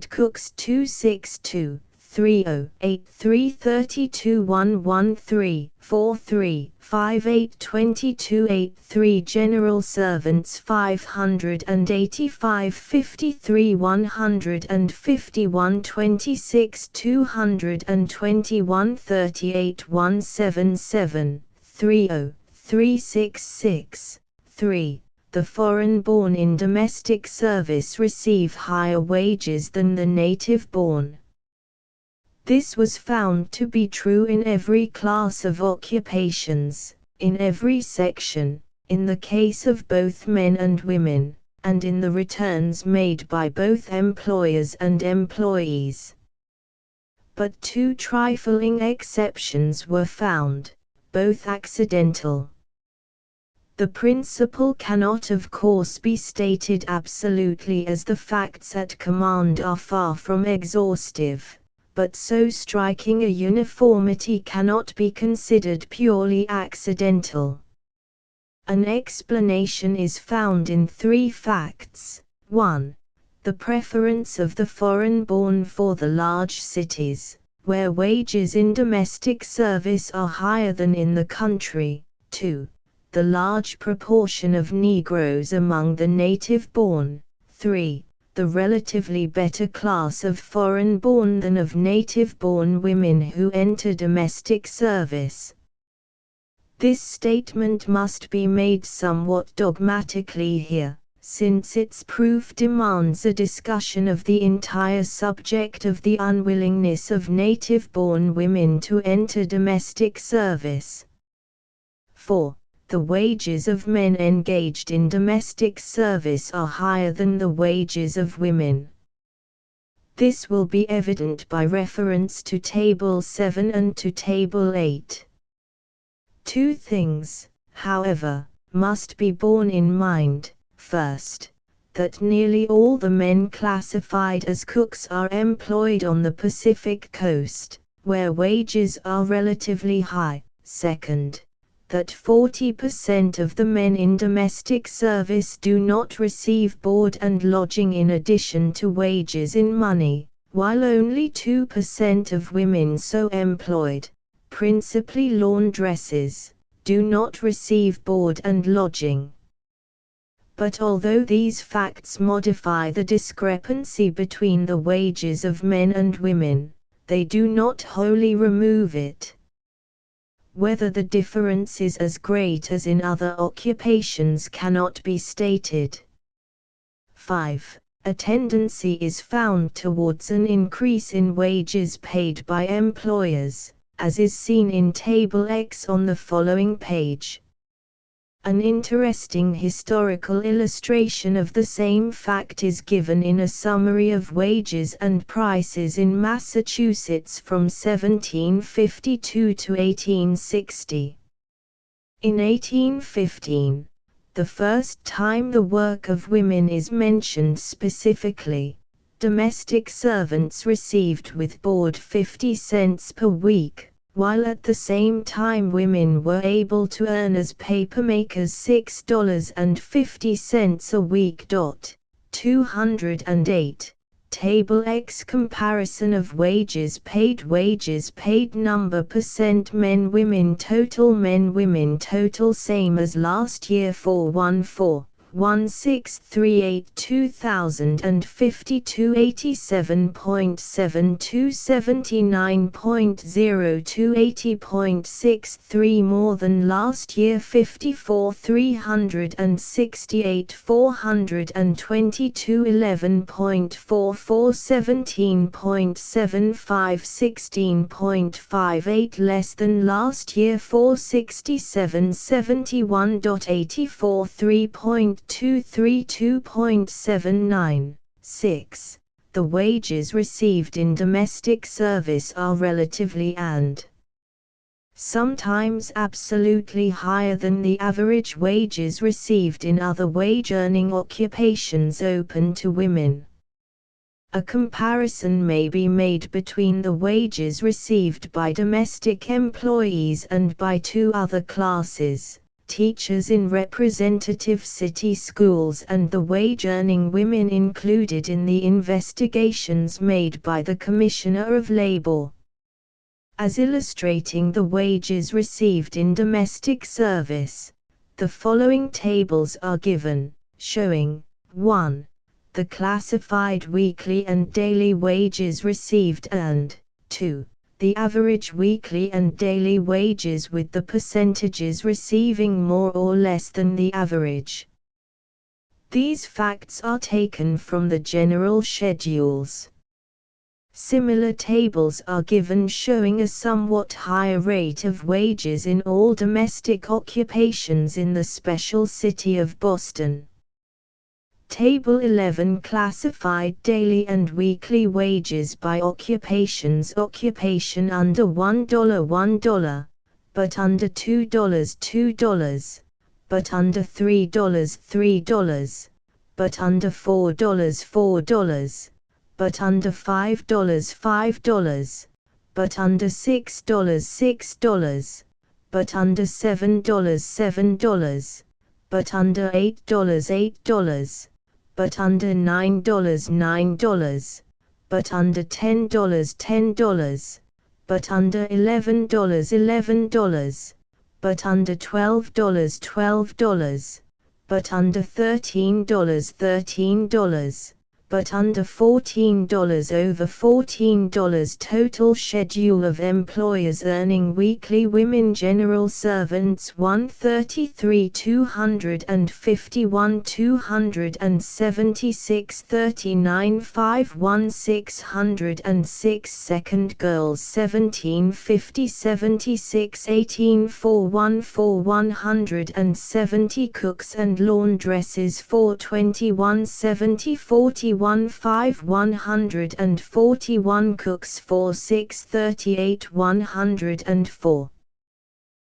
Cooks 262, 3083211343582283 General servants 585 53 151 26 221 38 177 30366 3. The foreign-born in domestic service receive higher wages than the native-born. This was found to be true in every class of occupations, in every section, in the case of both men and women, and in the returns made by both employers and employees. But two trifling exceptions were found, both accidental. The principle cannot of course be stated absolutely, as the facts at command are far from exhaustive, but so striking a uniformity cannot be considered purely accidental. An explanation is found in three facts. 1. The preference of the foreign-born for the large cities, where wages in domestic service are higher than in the country. 2. The large proportion of Negroes among the native-born. 3. The relatively better class of foreign-born than of native-born women who enter domestic service. This statement must be made somewhat dogmatically here, since its proof demands a discussion of the entire subject of the unwillingness of native-born women to enter domestic service. 4. The wages of men engaged in domestic service are higher than the wages of women. This will be evident by reference to Table 7 and to Table 8. Two things, however, must be borne in mind. First, that nearly all the men classified as cooks are employed on the Pacific Coast, where wages are relatively high. Second, that 40% of the men in domestic service do not receive board and lodging in addition to wages in money, while only 2% of women so employed, principally laundresses, do not receive board and lodging. But although these facts modify the discrepancy between the wages of men and women, they do not wholly remove it. Whether the difference is as great as in other occupations cannot be stated. 5. A tendency is found towards an increase in wages paid by employers, as is seen in Table X on the following page. An interesting historical illustration of the same fact is given in a summary of wages and prices in Massachusetts from 1752 to 1860. In 1815, the first time the work of women is mentioned specifically, domestic servants received with board 50 cents per week, while at the same time women were able to earn as papermakers $6.50 a week. 208. Table X comparison of wages paid number percent men women total same as last year 414-1638 2052 87.72 79.02 80.63 more than last year 54 368 422 11.44 17.75 16.58 less than last year 467 71.84 3.232.79. 6. The wages received in domestic service are relatively and sometimes absolutely higher than the average wages received in other wage-earning occupations open to women. A comparison may be made between the wages received by domestic employees and by two other classes, teachers in representative city schools, and the wage-earning women included in the investigations made by the Commissioner of Labor. As illustrating the wages received in domestic service, the following tables are given, showing 1. The classified weekly and daily wages received and 2. The average weekly and daily wages with the percentages receiving more or less than the average. These facts are taken from the general schedules. Similar tables are given showing a somewhat higher rate of wages in all domestic occupations in the special city of Boston. Table 11 classified daily and weekly wages by occupations. Occupation under $1 $1, but under $2 $2, but under $3 $3, but under $4 $4, but under $5 $5, but under $6 $6, but under $7 $7, but under $8 $8, but under $9 $9, but under $10 $10, but under $11 $11, but under $12 $12, but under $13 $13, but under $14 over $14. Total schedule of employers earning weekly women general servants 133 251 276 39 51 606 second girls 1750 76 18 414 170 cooks and laundresses 421 70 41 5 141 cooks 4 638 104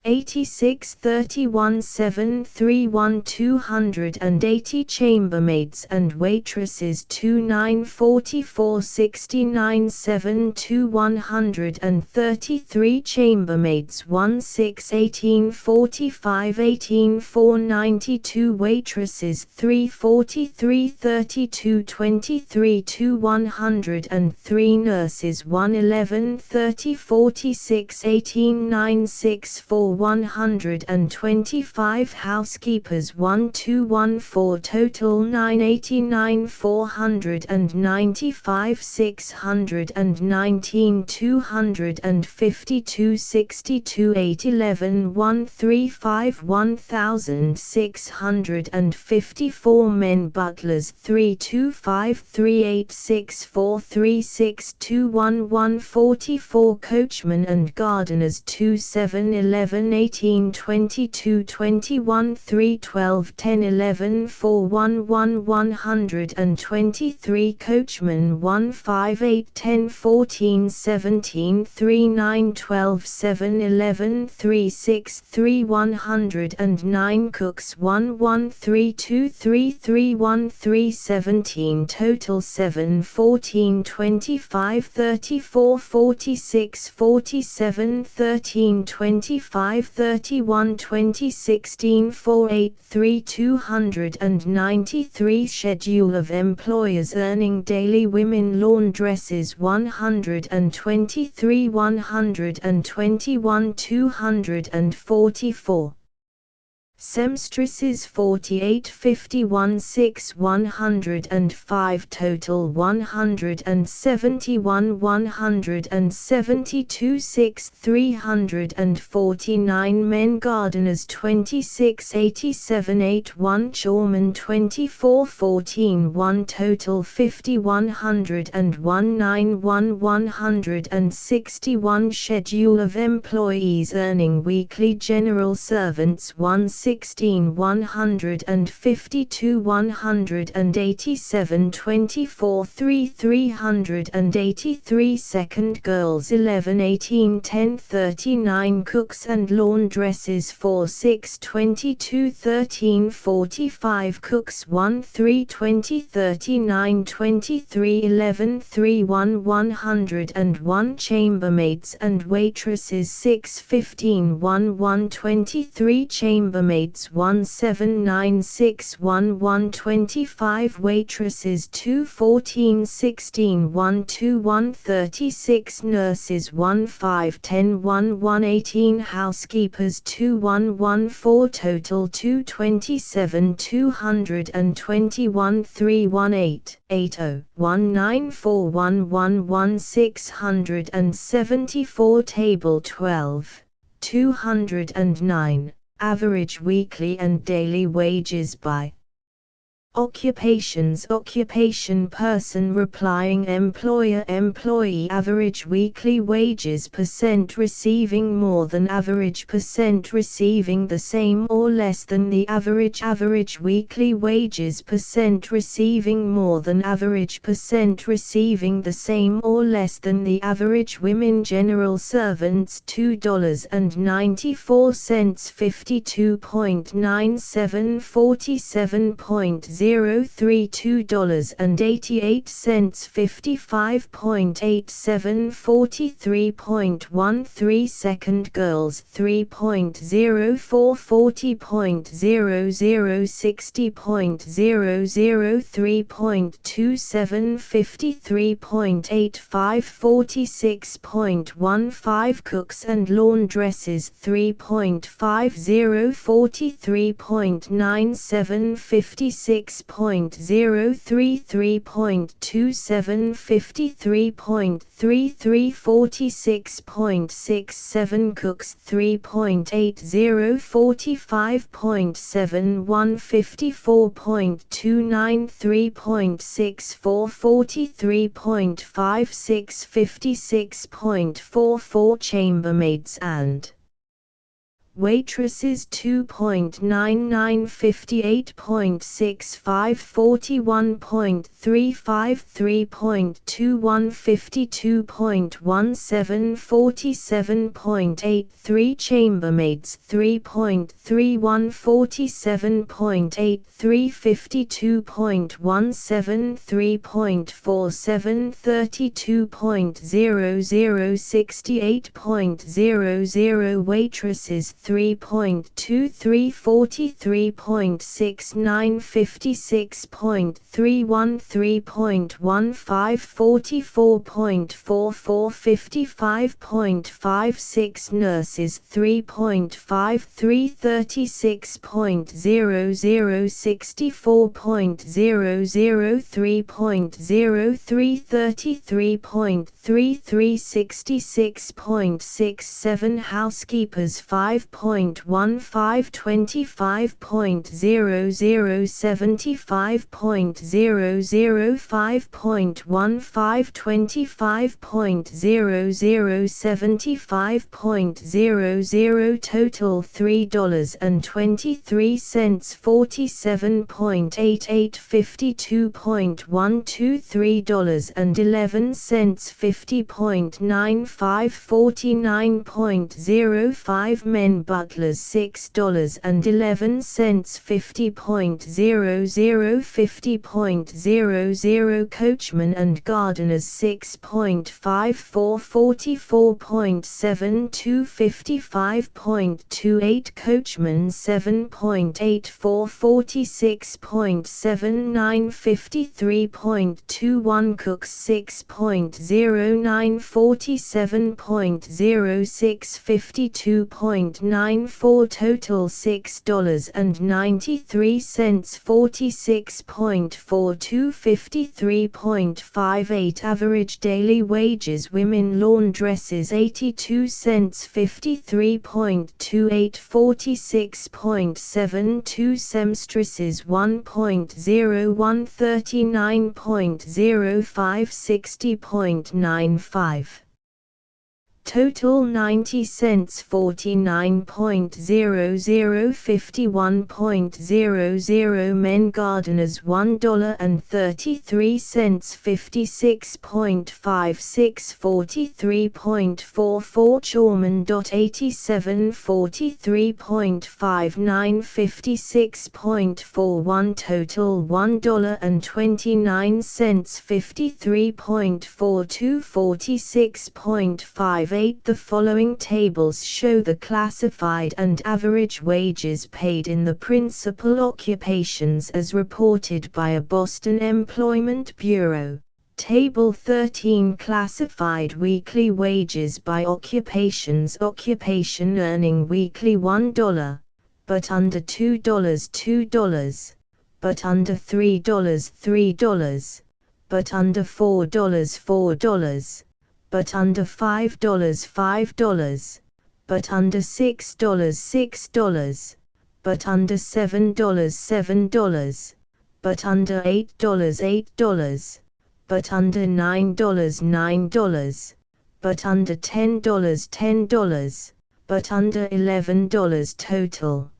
86 31 7 31 280 chambermaids and waitresses 29 44 69 7 2 133 chambermaids 16 18 45 18 492 waitresses 343 32 23 2 103 nurses 111 30 46 18 96 4 125 housekeepers 1214 total 989 495 619 252 62 811 135 1654 men butlers 325 386 436 211 44 coachmen and gardeners 27 11 18 22 21 3 12 10 11 4 1 1 123 coachmen 1 5 8 10 14 17 3 9 12 7 11 3 6 3 109 cooks 1 1 3 2 3 3 1 3 17 total 7 14 25 34 46 47 13 25 31 2016 483 293 Schedule of employers earning daily women laundresses 123 121 244 Seamstresses 48 51 6 105 total 171 172 6 349 men gardeners 26 87 81 shoremen 24 14 1 total 50 101 91 161 Schedule of employees earning weekly general servants 16 152 187 24 3 383 second girls 11 18 10 39 cooks and laundresses 4 6 22 13 45 cooks 1 3 20 39 23 11 3 1 101 chambermaids and waitresses 6 15 1 123 chambermaids chambermaids 17961125, waitresses 21416 12136, nurses 1510 1118, housekeepers 2114, total 227 221 318 80 19411 674, table 12 209. Average weekly and daily wages by occupations. Occupation: person replying, employer employee. Average weekly wages: percent receiving more than average, percent receiving the same or less than the average. Average weekly wages: percent receiving more than average, percent receiving the same or less than the average. Women general servants $2.94, 52.97 47.03, $2.88, 55.87 43.13. Second girls 3.04 40.00 60.00 3.27 53.85 46.15. Cooks and laundresses 3.50 43.97 56.03 3.27 53.33 46.67. Cooks 3.80 45.71 54.29 3.64 43.56 56.44. Chambermaids and waitresses 2.99 58.65 41.35 3.21 52.17 47.83. Chambermaids 3.31 47.83 52.17 3.47 32.00 68.00. Waitresses 3.23 43.69 56.31 3.15 44.44 55.56. Nurses 3.53 36.00 64.00 3.03 33.33 66.67. Housekeepers 5.15 25.00 75.00 5.15 25.00 75.00. Total $3.23 47.88 52.12 $3.11 50.95 49.05. Men butlers $6.11 50.00 50.00. Coachmen and gardeners 6.54 44.72 55.28. Coachmen 7.84 46.79 53.21. Cooks 6.09 47.06 52.94. Total $6.93 46.42 53.58. Average daily wages: women laundresses 82 cents 53.28 46.72. Seamstresses 1.01 39.05 60.95. Total 90 cents 49.00 51.00. Men gardeners $1.33 56.56 43.44. Choremen $87 43.59 56.41. Total $1.29 53.42 46.58. 8. The following tables show the classified and average wages paid in the principal occupations as reported by a Boston Employment Bureau. Table 13. Classified weekly wages by occupations. Occupation earning weekly $1, but under $2, $2, but under $3, $3, but under $4, $4, but under $5, $5, but under $6, $6, but under $7, $7, but under $8, $8, but under $9, $9, but under $10, $10, but under $11 total.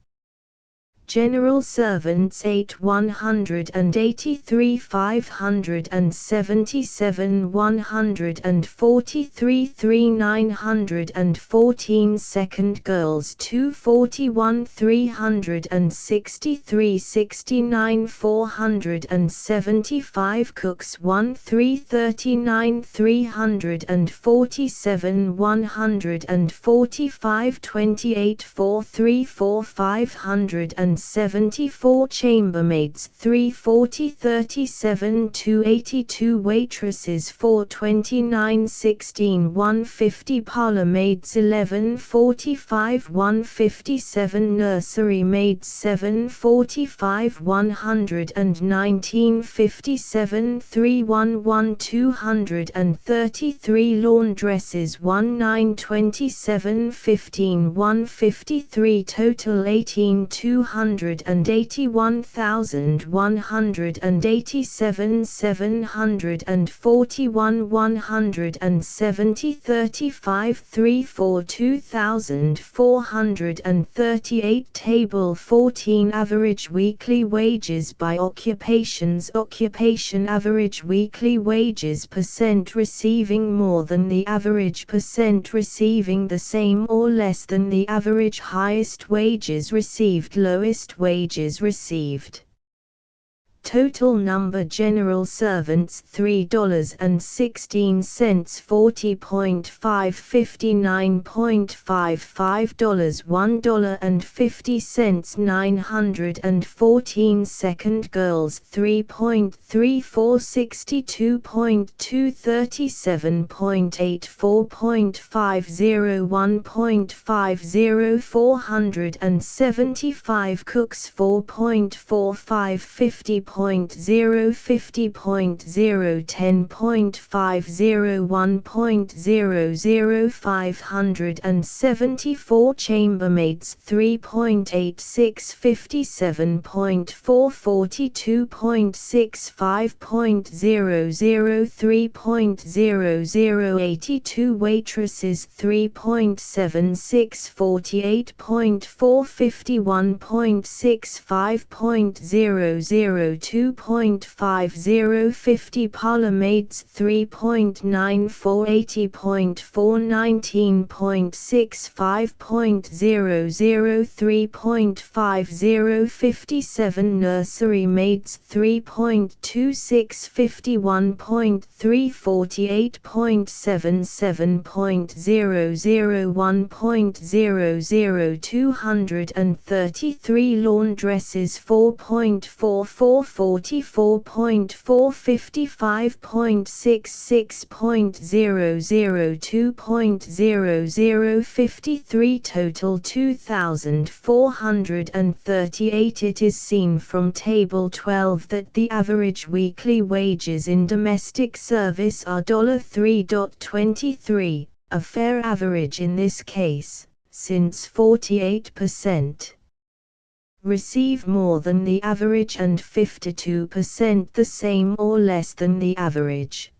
General servants 8 183 577 143 3 914 Second girls 241 363 69 475 Cooks 1 339 347 145 28 434 574 Chambermaids 340 37 282 Waitresses 429 16 150 Parlourmaids 1145 157 Nursery Maids 745 119 57 311 233 Laundresses 1927 15 153 Total 18 281,187 741 170 35 34 2,438 Table 14 Average weekly wages by occupations. Occupation average weekly wages percent receiving more than the average, percent receiving the same or less than the average, highest wages received, lowest wages received. Total number general servants $3.16 $40.5 $59.55 $1.50 914 Second girls 3.34 62.2 37.84 1.50 475 Cooks 4.45 50.0 50.0 10.50 1.00 574 Chambermaids 3.86 57.4 42.65.00 3.00 82 Waitresses 3.76 48.4 51.65.00 2.50 50 Parlourmaids 3.94 80.4 19.65.00 3.50 57 Nursery Maids 3.26 51.3 48.77.00 1.00 233 Laundresses 4.44 44.4 55.66.00 2.00 53 Total 2,438 It is seen from Table 12 that the average weekly wages in domestic service are $3.23, a fair average in this case, since 48% receive more than the average and 52% the same or less than the average.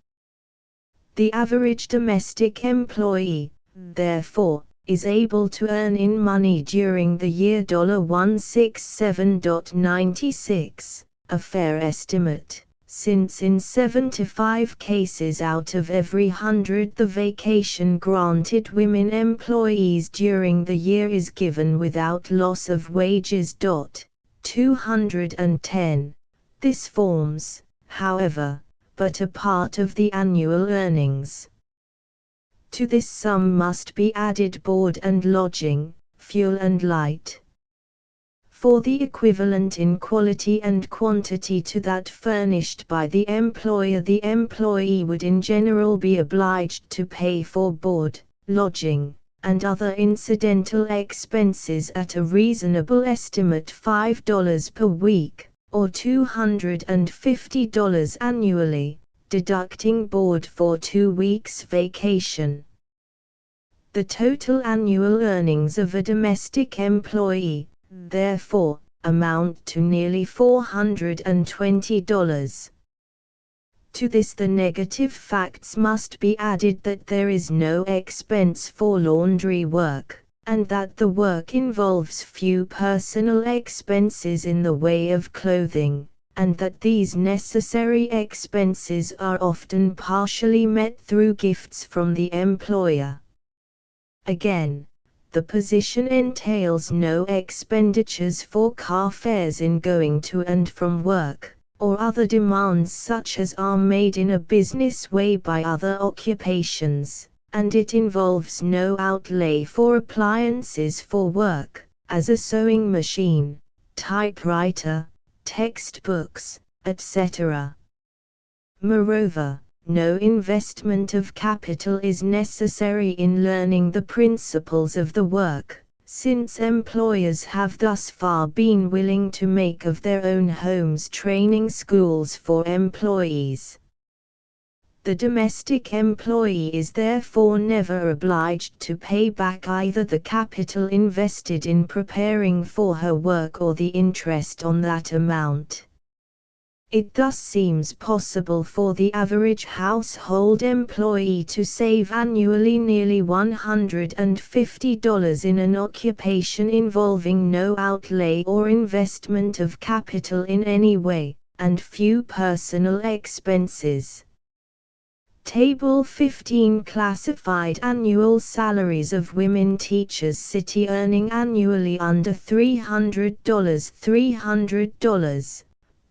The average domestic employee, therefore, is able to earn in money during the year $167.96, a fair estimate, since in 75 cases out of every 100 the vacation granted women employees during the year is given without loss of wages. 210. This forms, however, but a part of the annual earnings. To this sum must be added board and lodging, fuel and light. For the equivalent in quality and quantity to that furnished by the employee would in general be obliged to pay for board, lodging, and other incidental expenses at a reasonable estimate $5 per week, or $250 annually, deducting board for 2 weeks vacation. The total annual earnings of a domestic employee, therefore, amount to nearly $420. To this the negative facts must be added that there is no expense for laundry work, and that the work involves few personal expenses in the way of clothing, and that these necessary expenses are often partially met through gifts from the employer. Again, the position entails no expenditures for car fares in going to and from work, or other demands such as are made in a business way by other occupations, and it involves no outlay for appliances for work, as a sewing machine, typewriter, textbooks, etc. Moreover, no investment of capital is necessary in learning the principles of the work, since employers have thus far been willing to make of their own homes training schools for employees. The domestic employee is therefore never obliged to pay back either the capital invested in preparing for her work or the interest on that amount. It thus seems possible for the average household employee to save annually nearly $150 in an occupation involving no outlay or investment of capital in any way, and few personal expenses. Table 15 classified annual salaries of women teachers city earning annually under $300,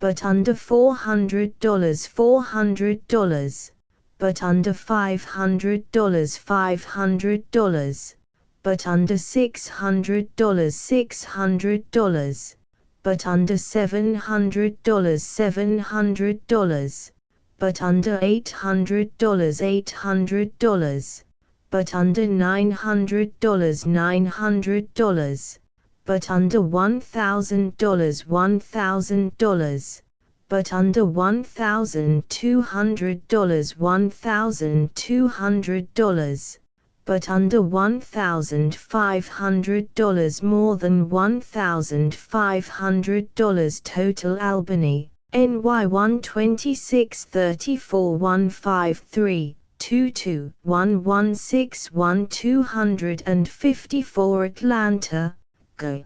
but under $400, $400, but under $500, $500, but under $600, $600, but under $700, $700, but under $800, $800, but under $900, $900, but under $1,000, $1,000, but under $1,200, $1,200, but under $1,500 more than $1,500 total Albany, NY 126 34 153 22 1161 254 Atlanta, Go.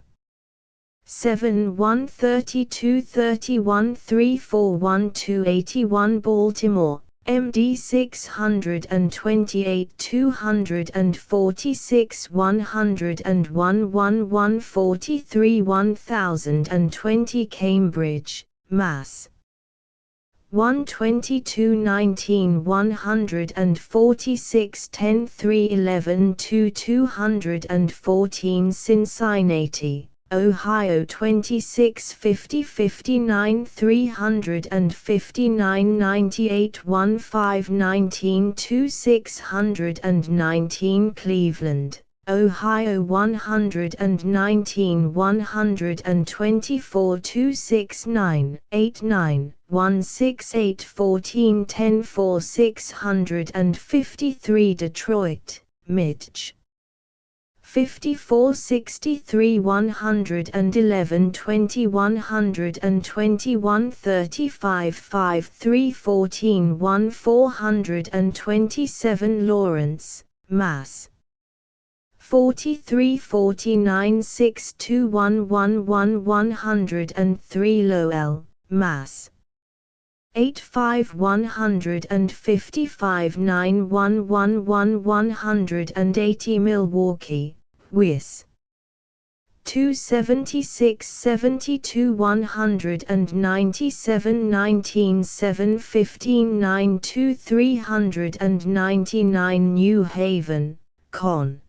7 132 31 341 281 Baltimore, MD 628 246 101 1143 1020 Cambridge, Mass. 122 19 146 10 311 214 Cincinnati, Ohio 26 50 59 359 98 15 19 619 Cleveland, Ohio 119 124 269 89 168 14 10 4 653 Detroit, Mich. 54 63 111 20 121 35 5 3 14 1 427 Lawrence, Mass. 43 49 62 111 103 Lowell, Mass. 85 155 9 111 180 Milwaukee, Wis. 276 72 197 19 7 15 92 399 New Haven, Con.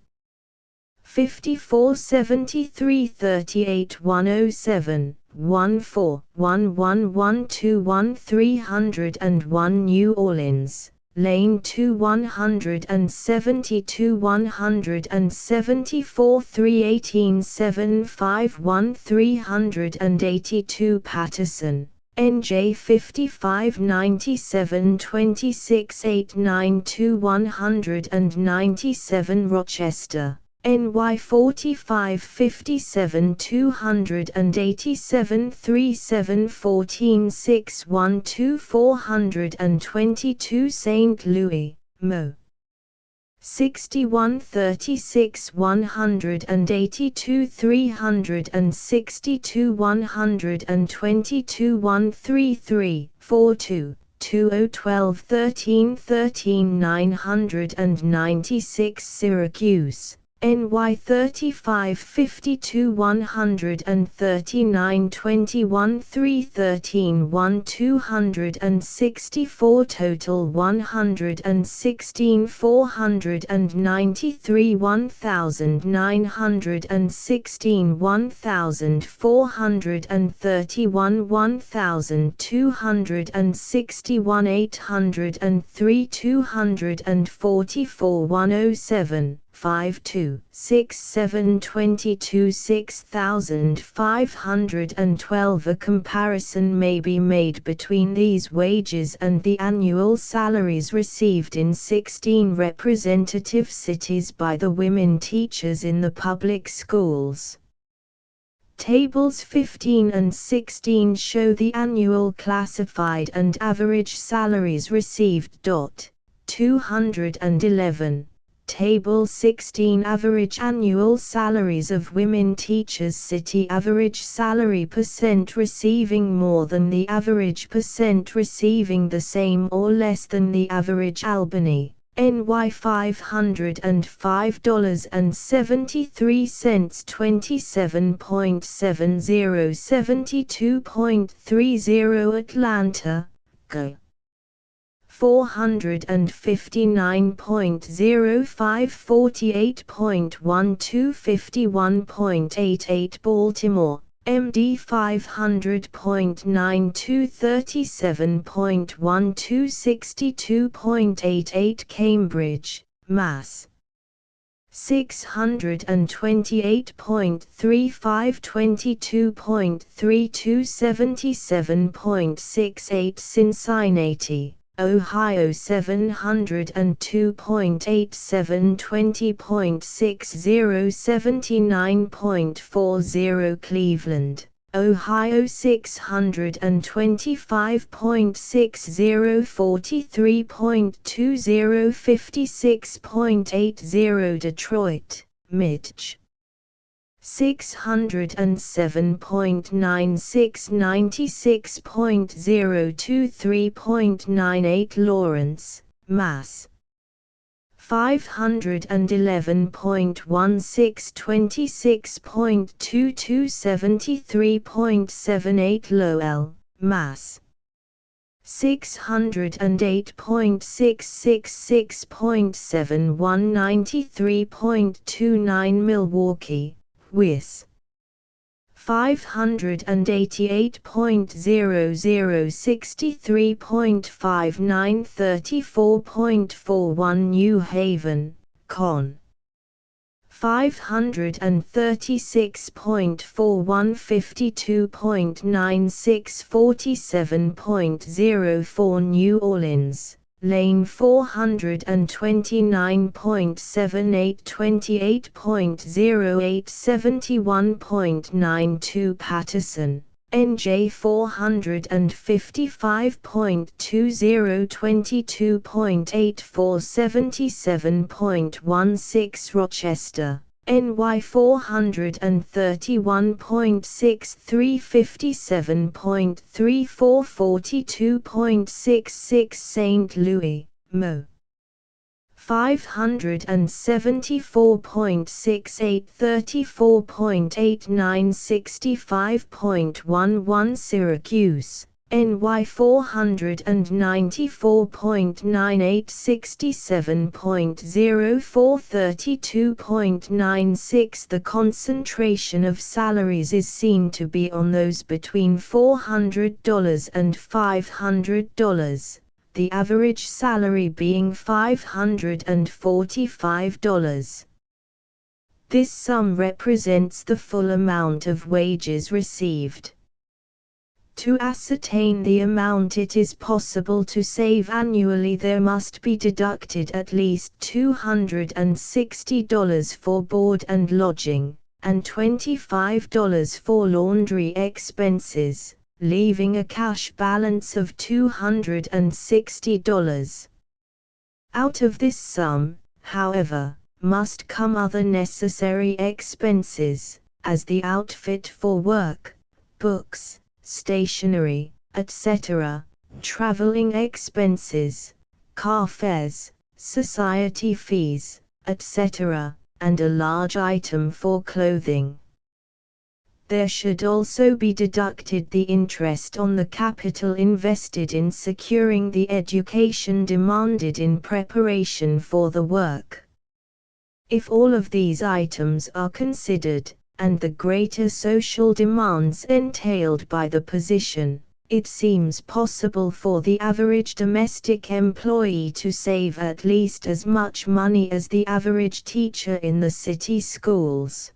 54 73 38 107 14 11 301 New Orleans, Lane 2 172 174 318 751 382 Patterson, NJ 55 97 26 892 197 Rochester, NY 45 57 287 37 14 612 422 St. Louis, Mo. 61 36 182 362 122 133 42 2012 13 13 996 Syracuse, NY 35 52 139 21 313 1 264 total 116 493 1916 1431 1261 803 244 107 52 67 22 6512 A comparison may be made between these wages and the annual salaries received in 16 representative cities by the women teachers in the public schools. Tables 15 and 16 show the annual classified and average salaries received. 211. Table 16 Average annual salaries of women teachers City average salary percent receiving more than the average percent receiving the same or less than the average Albany, NY $505.73 27.70 72.30 Atlanta, Go. 459.05 48.12 51.88 Baltimore, MD 500.92 37.12 62.88 Cambridge, Mass. 628.35 22.32 77.68 Cincinnati, Ohio 702.87 20.60 79.40 Cleveland, Ohio 625.60 43.20 56.80 Detroit, Mich. 607.96 96.023.98 Lawrence, Mass. 511.16 26.22 73.78 Lowell, Mass. 608.666.71 93.29 Milwaukee, Wis. 588.00 63.59 34.41 New Haven, Con. 536.41 52.96 47.04 New Orleans, Lane 429.78 28.08 71.92 Patterson, NJ 455.20 22.84 77.16 Rochester, NY 431.63 57.34 42.66 St. Louis, Mo. 574.68 34.89 65.11 Syracuse, NY 494.98 67.04 32.96 The concentration of salaries is seen to be on those between $400 and $500. The average salary being $545. This sum represents the full amount of wages received. To ascertain the amount it is possible to save annually, there must be deducted at least $260 for board and lodging, and $25 for laundry expenses, leaving a cash balance of $260. Out of this sum, however, must come other necessary expenses, as the outfit for work, books, stationery, etc., traveling expenses, car fares, society fees, etc., and a large item for clothing. There should also be deducted the interest on the capital invested in securing the education demanded in preparation for the work. If all of these items are considered, and the greater social demands entailed by the position, it seems possible for the average domestic employee to save at least as much money as the average teacher in the city schools.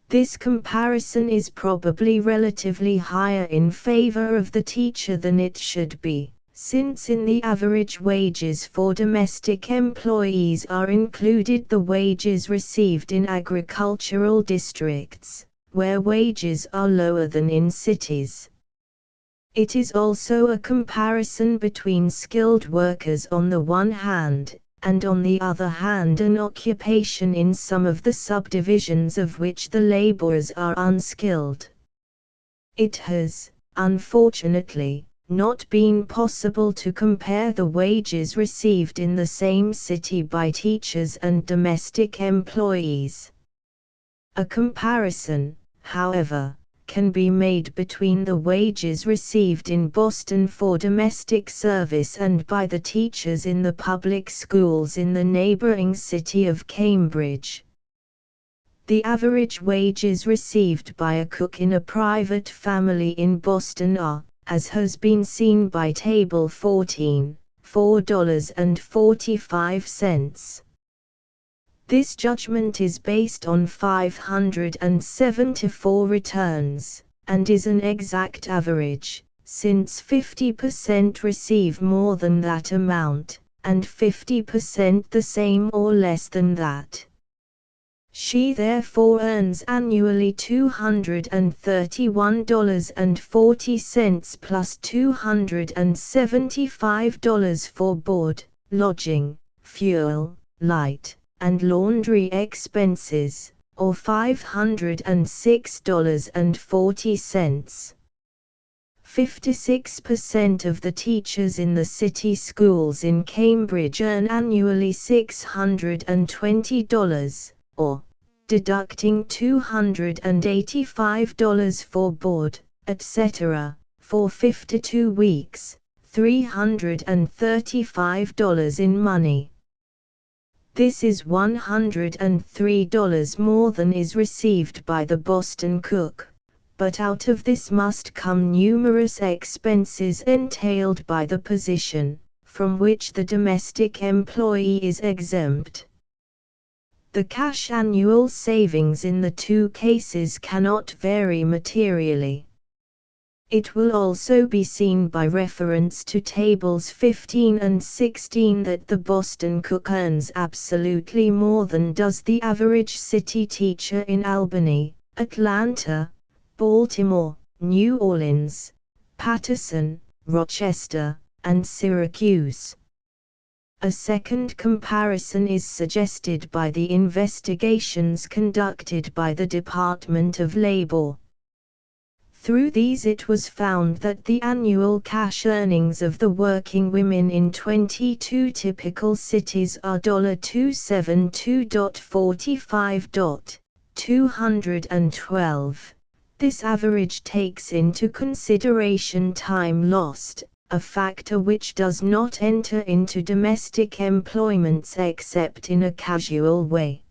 This comparison is probably relatively higher in favor of the teacher than it should be, since in the average wages for domestic employees are included the wages received in agricultural districts, where wages are lower than in cities. It is also a comparison between skilled workers on the one hand, and on the other hand an occupation in some of the subdivisions of which the laborers are unskilled. It has, unfortunately, not been possible to compare the wages received in the same city by teachers and domestic employees. A comparison, however, can be made between the wages received in Boston for domestic service and by the teachers in the public schools in the neighboring city of Cambridge. The average wages received by a cook in a private family in Boston are, as has been seen by Table 14, $4.45. This judgment is based on 574 returns, and is an exact average, since 50% receive more than that amount, and 50% the same or less than that. She therefore earns annually $231.40 plus $275 for board, lodging, fuel, light, and laundry expenses, or $506.40. 56% of the teachers in the city schools in Cambridge earn annually $620, or, deducting $285 for board, etc., for 52 weeks, $335 in money. This is $103 more than is received by the Boston cook, but out of this must come numerous expenses entailed by the position, from which the domestic employee is exempt. The cash annual savings in the two cases cannot vary materially. It will also be seen by reference to Tables 15 and 16 that the Boston cook earns absolutely more than does the average city teacher in Albany, Atlanta, Baltimore, New Orleans, Patterson, Rochester, and Syracuse. A second comparison is suggested by the investigations conducted by the Department of Labor. Through these it was found that the annual cash earnings of the working women in 22 typical cities are $272.45.212. This average takes into consideration time lost, a factor which does not enter into domestic employments except in a casual way.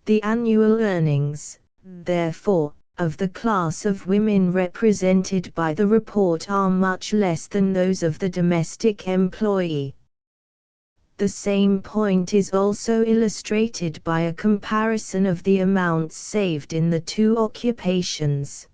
The annual earnings, therefore, of the class of women represented by the report are much less than those of the domestic employee. The same point is also illustrated by a comparison of the amounts saved in the two occupations.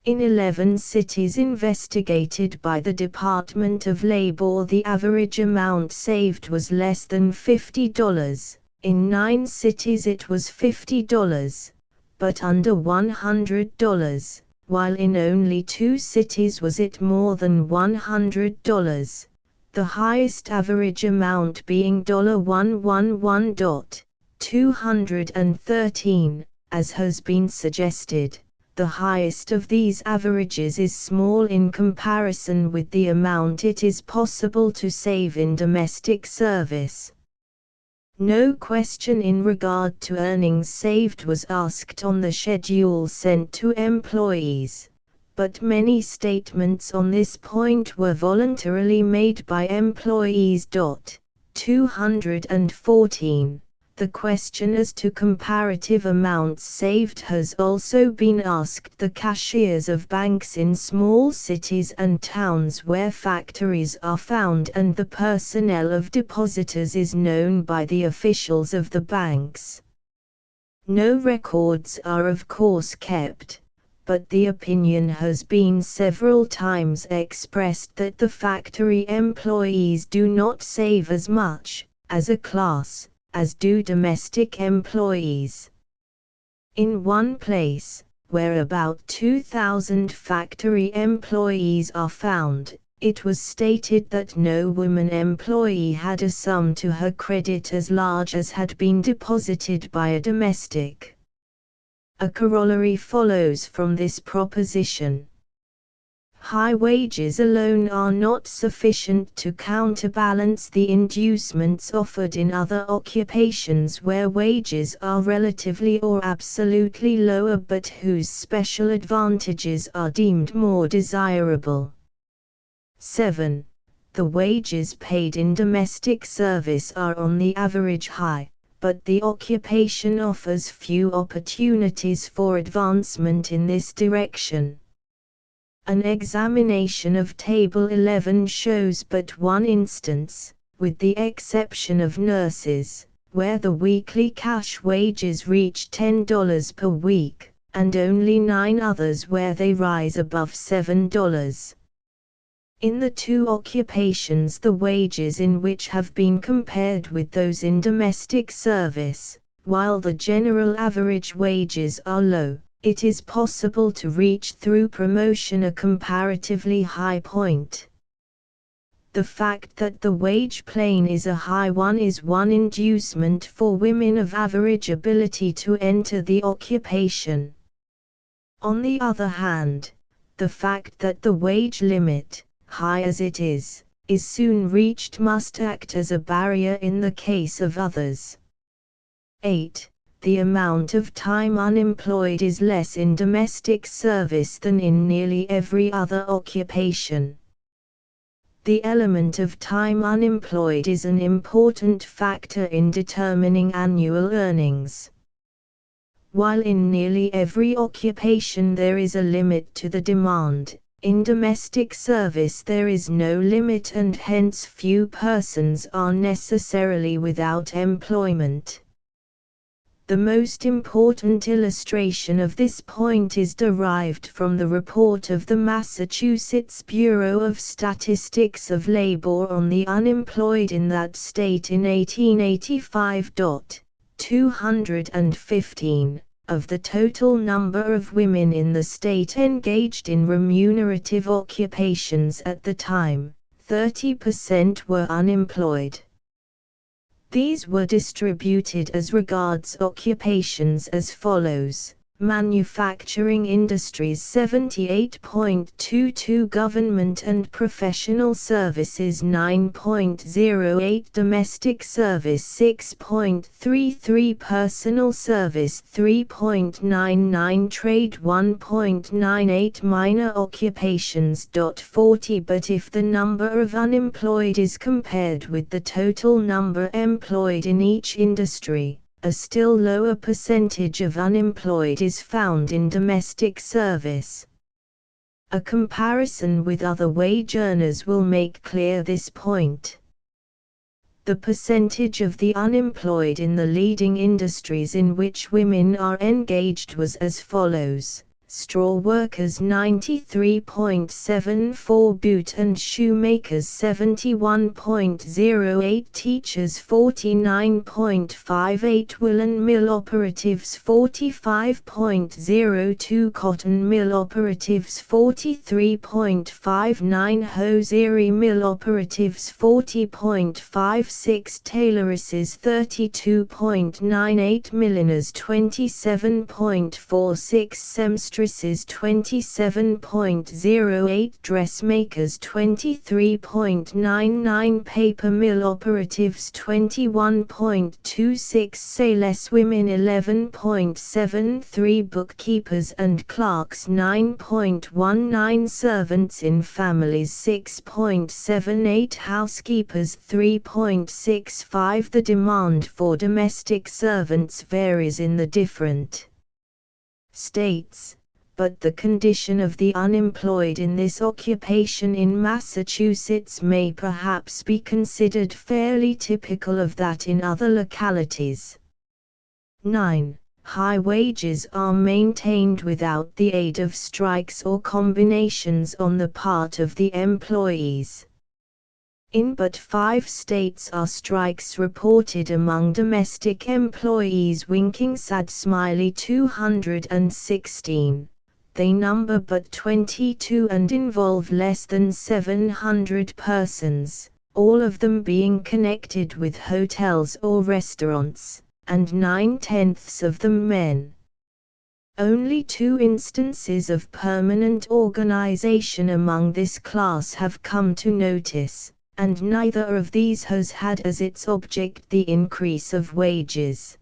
In 11 cities investigated by the Department of Labor, the average amount saved was less than $50. In 9 cities it was $50. But under $100, while in only 2 cities was it more than $100, the highest average amount being $111.213, as has been suggested. The highest of these averages is small in comparison with the amount it is possible to save in domestic service. No question in regard to earnings saved was asked on the schedule sent to employees, but many statements on this point were voluntarily made by employees. 214. The question as to comparative amounts saved has also been asked the cashiers of banks in small cities and towns where factories are found and the personnel of depositors is known by the officials of the banks. No records are of course kept, but the opinion has been several times expressed that the factory employees do not save as much, as a class, as do domestic employees. In one place, where about 2,000 factory employees are found, it was stated that no woman employee had a sum to her credit as large as had been deposited by a domestic. A corollary follows from this proposition. High wages alone are not sufficient to counterbalance the inducements offered in other occupations where wages are relatively or absolutely lower but whose special advantages are deemed more desirable. 7. The wages paid in domestic service are on the average high, but the occupation offers few opportunities for advancement in this direction. An examination of Table 11 shows but one instance, with the exception of nurses, where the weekly cash wages reach $10 per week, and only 9 others where they rise above $7. In the two occupations the wages in which have been compared with those in domestic service, while the general average wages are low, it is possible to reach through promotion a comparatively high point. The fact that the wage plane is a high one is one inducement for women of average ability to enter the occupation. On the other hand, the fact that the wage limit, high as it is soon reached must act as a barrier in the case of others. 8. The amount of time unemployed is less in domestic service than in nearly every other occupation. The element of time unemployed is an important factor in determining annual earnings. While in nearly every occupation there is a limit to the demand, in domestic service there is no limit and hence few persons are necessarily without employment. The most important illustration of this point is derived from the report of the Massachusetts Bureau of Statistics of Labor on the unemployed in that state in 1885. 215. Of the total number of women in the state engaged in remunerative occupations at the time, 30% were unemployed. These were distributed as regards occupations as follows: manufacturing industries 78.22, government and professional services 9.08, domestic service 6.33, personal service 3.99, trade 1.98, minor occupations 40. But if the number of unemployed is compared with the total number employed in each industry, a still lower percentage of unemployed is found in domestic service. A comparison with other wage earners will make clear this point. The percentage of the unemployed in the leading industries in which women are engaged was as follows: straw workers 93.74, boot and shoemakers 71.08, teachers 49.58, woolen mill operatives 45.02, cotton mill operatives 43.59, hosiery mill operatives 40.56, tailoresses 32.98, milliners 27.46, seamstresses 27.08, dressmakers 23.99, paper mill operatives 21.26, saleswomen 11.73, bookkeepers and clerks 9.19, servants in families 6.78, housekeepers 3.65. The demand for domestic servants varies in the different states, but the condition of the unemployed in this occupation in Massachusetts may perhaps be considered fairly typical of that in other localities. 9. High wages are maintained without the aid of strikes or combinations on the part of the employees. In but 5 states are strikes reported among domestic employees, winking sad smiley 216. They number but 22 and involve less than 700 persons, all of them being connected with hotels or restaurants, and 9/10 of them men. Only 2 instances of permanent organization among this class have come to notice, and neither of these has had as its object the increase of wages.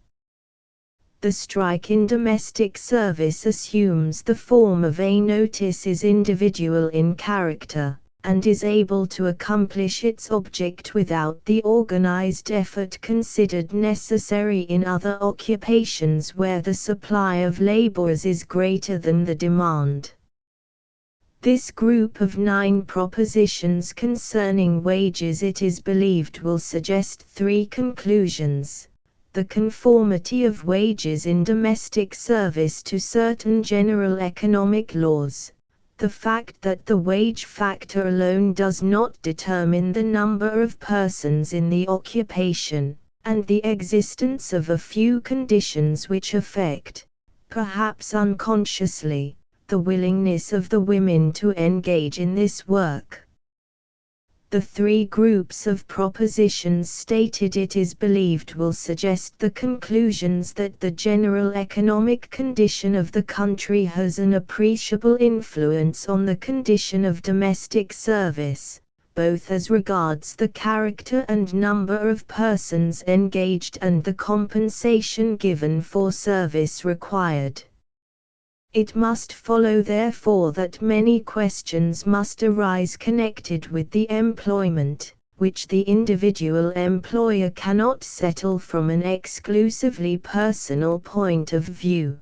The strike in domestic service assumes the form of a notice is individual in character, and is able to accomplish its object without the organized effort considered necessary in other occupations where the supply of laborers is greater than the demand. This group of 9 propositions concerning wages, it is believed, will suggest 3 conclusions: the conformity of wages in domestic service to certain general economic laws, the fact that the wage factor alone does not determine the number of persons in the occupation, and the existence of a few conditions which affect, perhaps unconsciously, the willingness of the women to engage in this work. The 3 groups of propositions stated, it is believed, will suggest the conclusions that the general economic condition of the country has an appreciable influence on the condition of domestic service, both as regards the character and number of persons engaged and the compensation given for service required. It must follow therefore that many questions must arise connected with the employment, which the individual employer cannot settle from an exclusively personal point of view.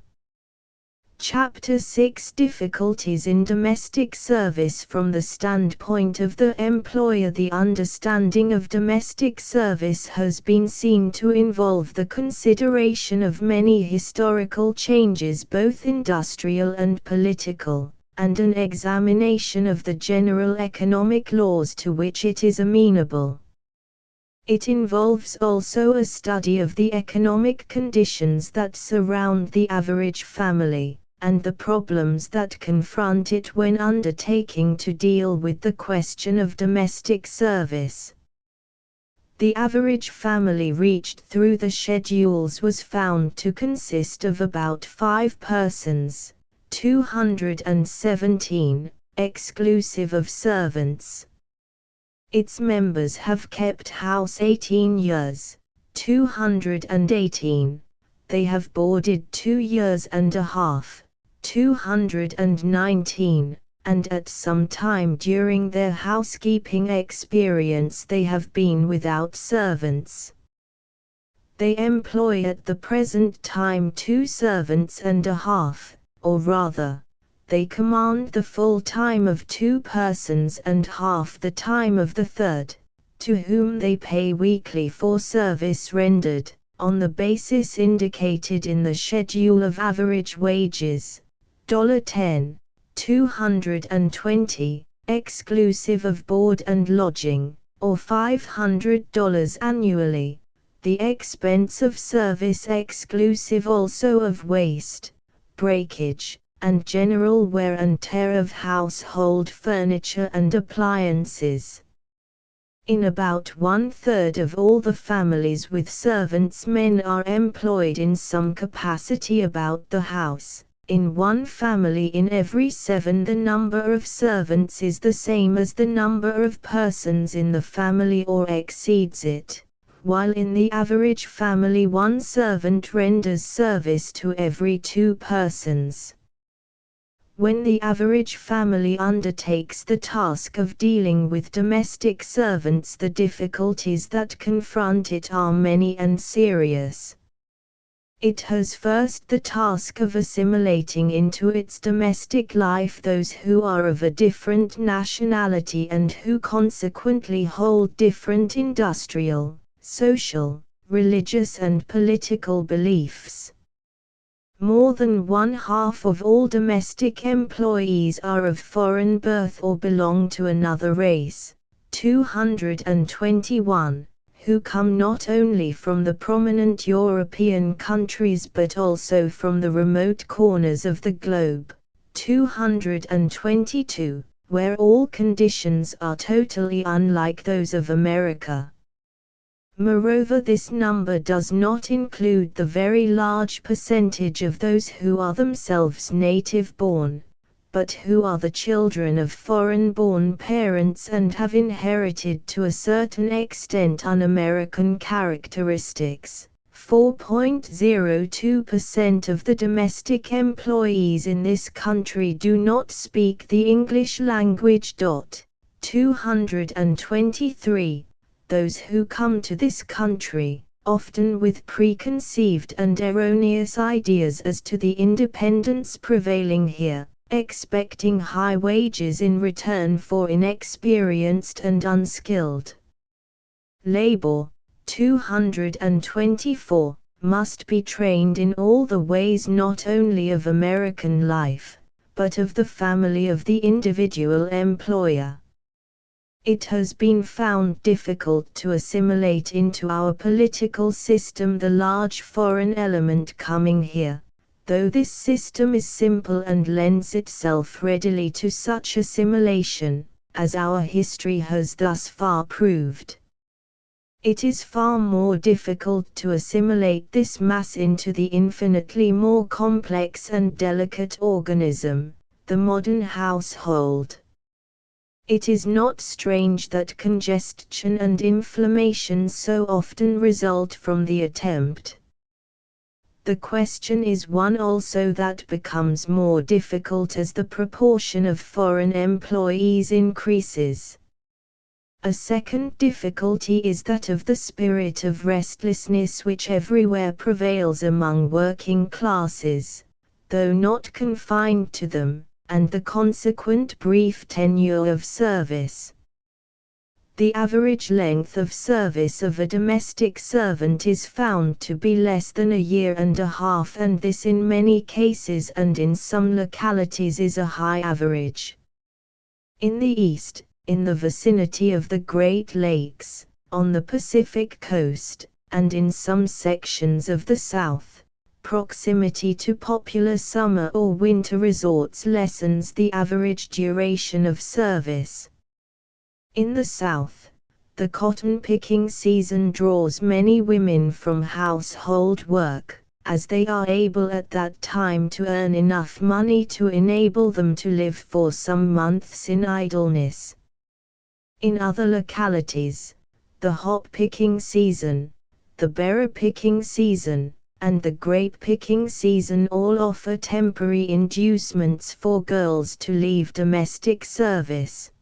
Chapter 6: Difficulties in domestic service from the standpoint of the employer. The understanding of domestic service has been seen to involve the consideration of many historical changes, both industrial and political, and an examination of the general economic laws to which it is amenable. It involves also a study of the economic conditions that surround the average family, and the problems that confront it when undertaking to deal with the question of domestic service. The average family reached through the schedules was found to consist of about 5 persons, 217, exclusive of servants. Its members have kept house 18 years, 218. They have boarded 2 years and a half, 219, and at some time during their housekeeping experience they have been without servants. They employ at the present time 2 servants and a half, or rather, they command the full time of 2 persons and half the time of the third, to whom they pay weekly for service rendered, on the basis indicated in the schedule of average wages, $10, 220, exclusive of board and lodging, or $500 annually, the expense of service exclusive also of waste, breakage, and general wear and tear of household furniture and appliances. In about 1/3 of all the families with servants, men are employed in some capacity about the house. In one family in every 7 the number of servants is the same as the number of persons in the family or exceeds it, while in the average family 1 servant renders service to every 2 persons. When the average family undertakes the task of dealing with domestic servants, the difficulties that confront it are many and serious. It has first the task of assimilating into its domestic life those who are of a different nationality and who consequently hold different industrial, social, religious and political beliefs. More than 1/2 of all domestic employees are of foreign birth or belong to another race, 221, who come not only from the prominent European countries but also from the remote corners of the globe, 222, where all conditions are totally unlike those of America. Moreover, this number does not include the very large percentage of those who are themselves native-born, but who are the children of foreign-born parents and have inherited to a certain extent un-American characteristics. 4.02% of the domestic employees in this country do not speak the English language. 223. Those who come to this country, often with preconceived and erroneous ideas as to the independence prevailing here, expecting high wages in return for inexperienced and unskilled labor, 224, must be trained in all the ways not only of American life, but of the family of the individual employer. It has been found difficult to assimilate into our political system the large foreign element coming here, though this system is simple and lends itself readily to such assimilation, as our history has thus far proved. It is far more difficult to assimilate this mass into the infinitely more complex and delicate organism, the modern household. It is not strange that congestion and inflammation so often result from the attempt. The question is one also that becomes more difficult as the proportion of foreign employees increases. A second difficulty is that of the spirit of restlessness which everywhere prevails among working classes, though not confined to them, and the consequent brief tenure of service. The average length of service of a domestic servant is found to be less than a year and a half, and this in many cases and in some localities is a high average. In the East, in the vicinity of the Great Lakes, on the Pacific coast, and in some sections of the South, proximity to popular summer or winter resorts lessens the average duration of service. In the South, The cotton picking season draws many women from household work, as they are able at that time to earn enough money to enable them to live for some months in idleness. In other localities, the hop picking season, the berry picking season, and the grape picking season all offer temporary inducements for girls to leave domestic service.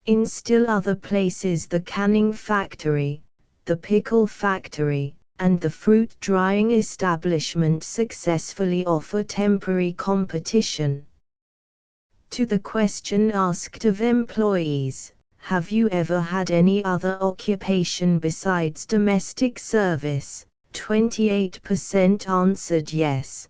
In still other places, the canning factory, the pickle factory, and the fruit drying establishment successfully offer temporary competition. To the question asked of employees, "Have you ever had any other occupation besides domestic service?" 28% answered yes.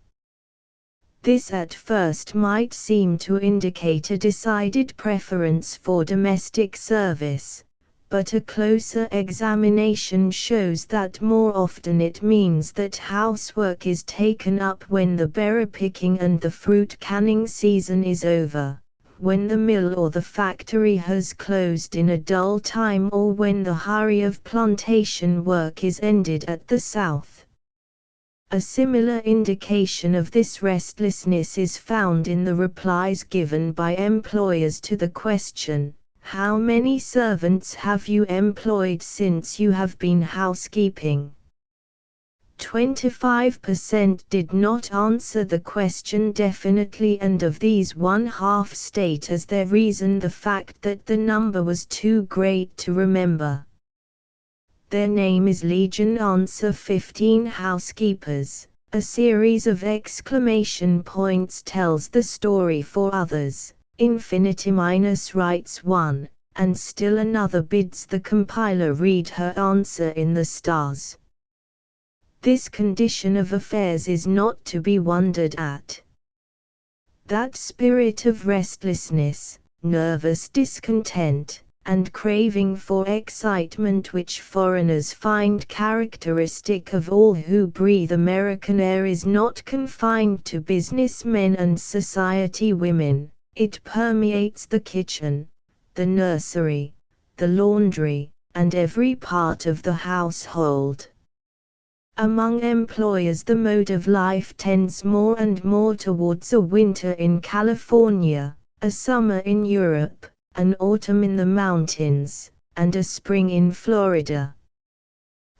This at first might seem to indicate a decided preference for domestic service, but a closer examination shows that more often it means that housework is taken up when the berry picking and the fruit canning season is over, when the mill or the factory has closed in a dull time, or when the hurry of plantation work is ended at the south. A similar indication of this restlessness is found in the replies given by employers to the question, "How many servants have you employed since you have been housekeeping?" 25% did not answer the question definitely, and of these 1/2 state as their reason the fact that the number was too great to remember. Their name is Legion. Answer 15 housekeepers. A series of exclamation points tells the story for others. Infinity minus writes 1, and still another bids the compiler read her answer in the stars. This condition of affairs is not to be wondered at. That spirit of restlessness, nervous discontent, and craving for excitement which foreigners find characteristic of all who breathe American air is not confined to businessmen and society women. It permeates the kitchen, the nursery, the laundry, and every part of the household. Among employers, the mode of life tends more and more towards a winter in California, a summer in Europe, an autumn in the mountains, and a spring in Florida.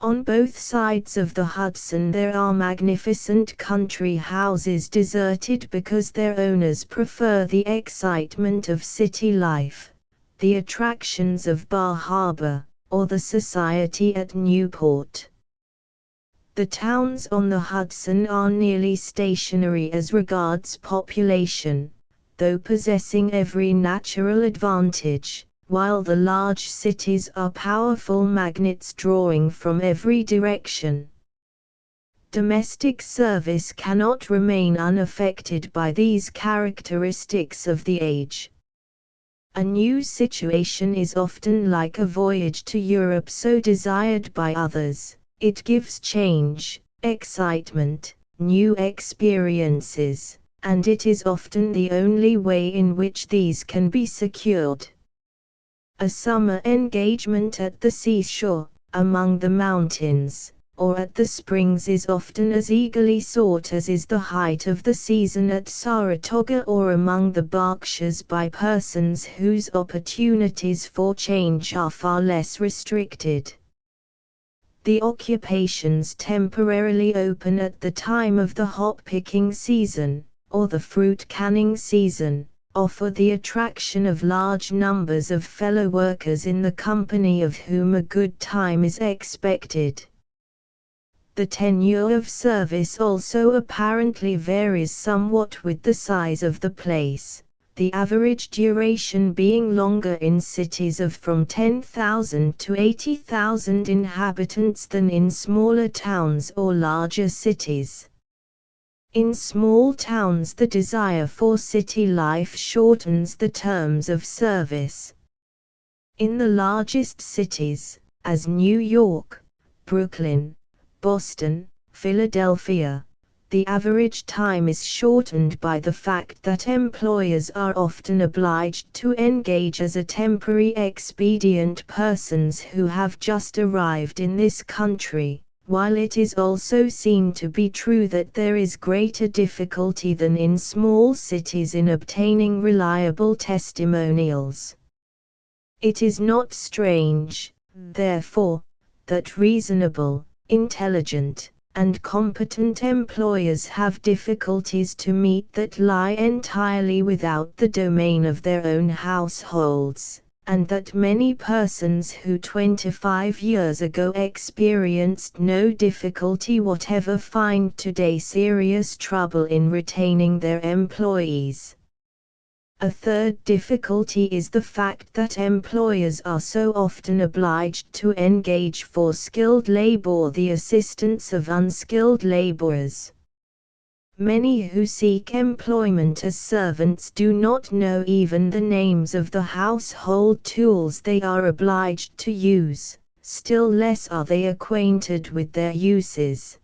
On both sides of the Hudson there are magnificent country houses deserted because their owners prefer the excitement of city life, the attractions of Bar Harbor, or the society at Newport. The towns on the Hudson are nearly stationary as regards population, though possessing every natural advantage, while the large cities are powerful magnets drawing from every direction. Domestic service cannot remain unaffected by these characteristics of the age. A new situation is often like a voyage to Europe so desired by others. It gives change, excitement, new experiences, and it is often the only way in which these can be secured. A summer engagement at the seashore, among the mountains, or at the springs is often as eagerly sought as is the height of the season at Saratoga or among the Berkshires by persons whose opportunities for change are far less restricted. The occupations temporarily open at the time of the hop picking season, or the fruit canning season, offer the attraction of large numbers of fellow workers in the company of whom a good time is expected. The tenure of service also apparently varies somewhat with the size of the place, the average duration being longer in cities of from 10,000 to 80,000 inhabitants than in smaller towns or larger cities. In small towns the desire for city life shortens the terms of service. In the largest cities, as New York, Brooklyn, Boston, Philadelphia, the average time is shortened by the fact that employers are often obliged to engage as a temporary expedient persons who have just arrived in this country, while it is also seen to be true that there is greater difficulty than in small cities in obtaining reliable testimonials. It is not strange, therefore, that reasonable, intelligent, and competent employers have difficulties to meet that lie entirely without the domain of their own households, and that many persons who 25 years ago experienced no difficulty whatever find today serious trouble in retaining their employees. A third difficulty is the fact that employers are so often obliged to engage for skilled labor the assistance of unskilled laborers. Many who seek employment as servants do not know even the names of the household tools they are obliged to use, still less are they acquainted with their uses.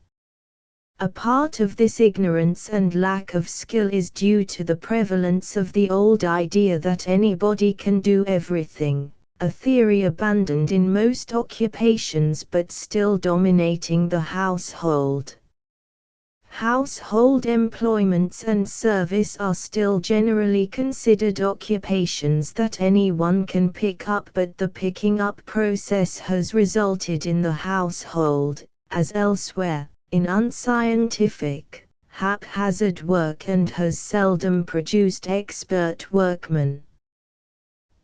A part of this ignorance and lack of skill is due to the prevalence of the old idea that anybody can do everything, a theory abandoned in most occupations but still dominating the household. Household employments and service are still generally considered occupations that anyone can pick up, but the picking up process has resulted in the household, as elsewhere, in unscientific, haphazard work and has seldom produced expert workmen.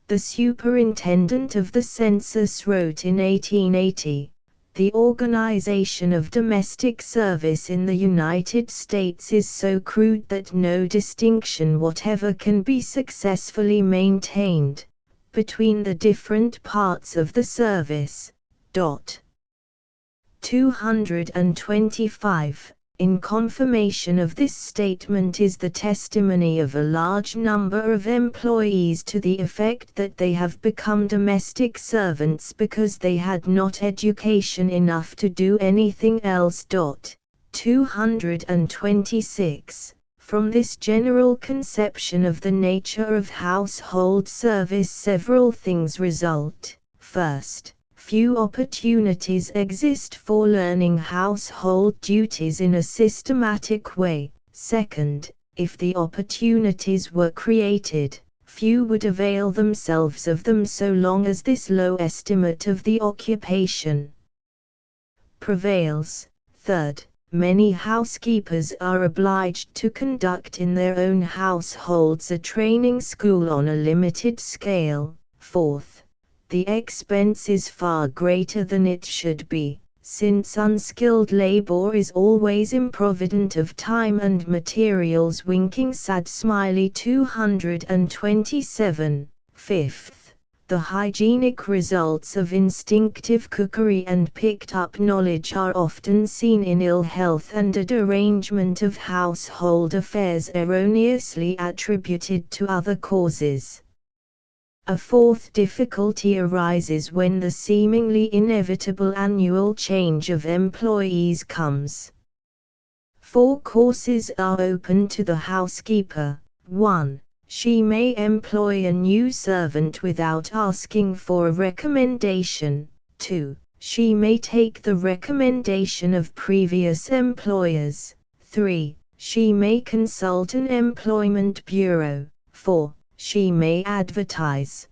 The superintendent of the census wrote in 1880, "The organization of domestic service in the United States is so crude that no distinction whatever can be successfully maintained between the different parts of the service." 225. In confirmation of this statement is the testimony of a large number of employees to the effect that they have become domestic servants because they had not education enough to do anything else. 226. From this general conception of the nature of household service several things result. First, few opportunities exist for learning household duties in a systematic way. Second, if the opportunities were created, few would avail themselves of them so long as this low estimate of the occupation prevails. Third, many housekeepers are obliged to conduct in their own households a training school on a limited scale. Fourth, the expense is far greater than it should be, since unskilled labor is always improvident of time and materials. Winking sad smiley. 227. Fifth, the hygienic results of instinctive cookery and picked-up knowledge are often seen in ill health and a derangement of household affairs erroneously attributed to other causes. A fourth difficulty arises when the seemingly inevitable annual change of employees comes. 4 courses are open to the housekeeper. 1. She may employ a new servant without asking for a recommendation. 2. She may take the recommendation of previous employers. 3. She may consult an employment bureau. 4. She may advertise.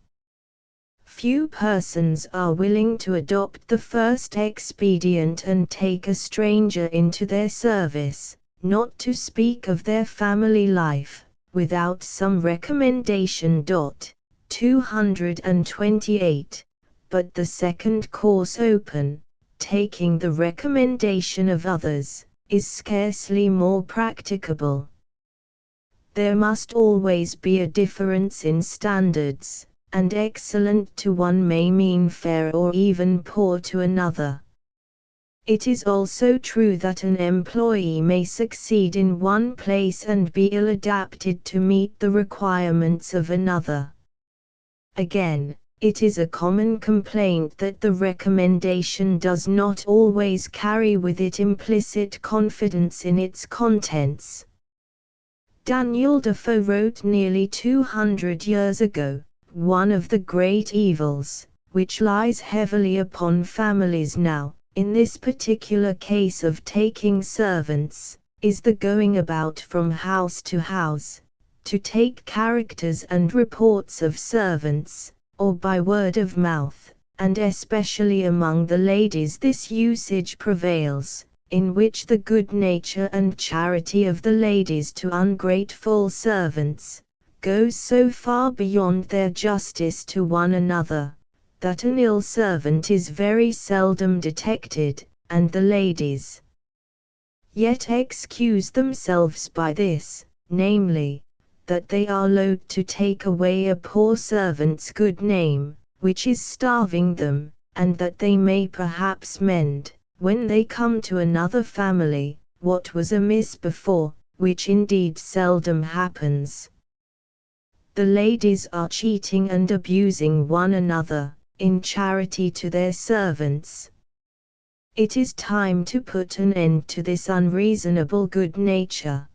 Few persons are willing to adopt the first expedient and take a stranger into their service, not to speak of their family life, without some recommendation. 228. But the second course open, taking the recommendation of others, is scarcely more practicable. There must always be a difference in standards, and excellent to one may mean fair or even poor to another. It is also true that an employee may succeed in one place and be ill adapted to meet the requirements of another. Again, It is a common complaint that the recommendation does not always carry with it implicit confidence in its contents. Daniel Defoe wrote nearly 200 years ago, "One of the great evils, which lies heavily upon families now, in this particular case of taking servants, is the going about from house to house, to take characters and reports of servants, or by word of mouth, and especially among the ladies this usage prevails, in which the good nature and charity of the ladies to ungrateful servants, goes so far beyond their justice to one another, that an ill servant is very seldom detected, and the ladies yet excuse themselves by this, namely, that they are loath to take away a poor servant's good name, which is starving them, and that they may perhaps mend, when they come to another family, what was amiss before, which indeed seldom happens. The ladies are cheating and abusing one another, in charity to their servants. It is time to put an end to this unreasonable good nature."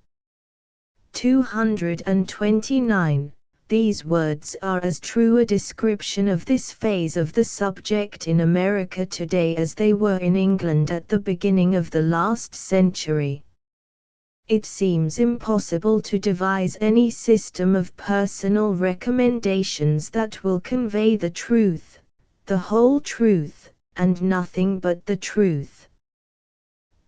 229. These words are as true a description of this phase of the subject in America today as they were in England at the beginning of the last century. It seems impossible to devise any system of personal recommendations that will convey the truth, the whole truth, and nothing but the truth.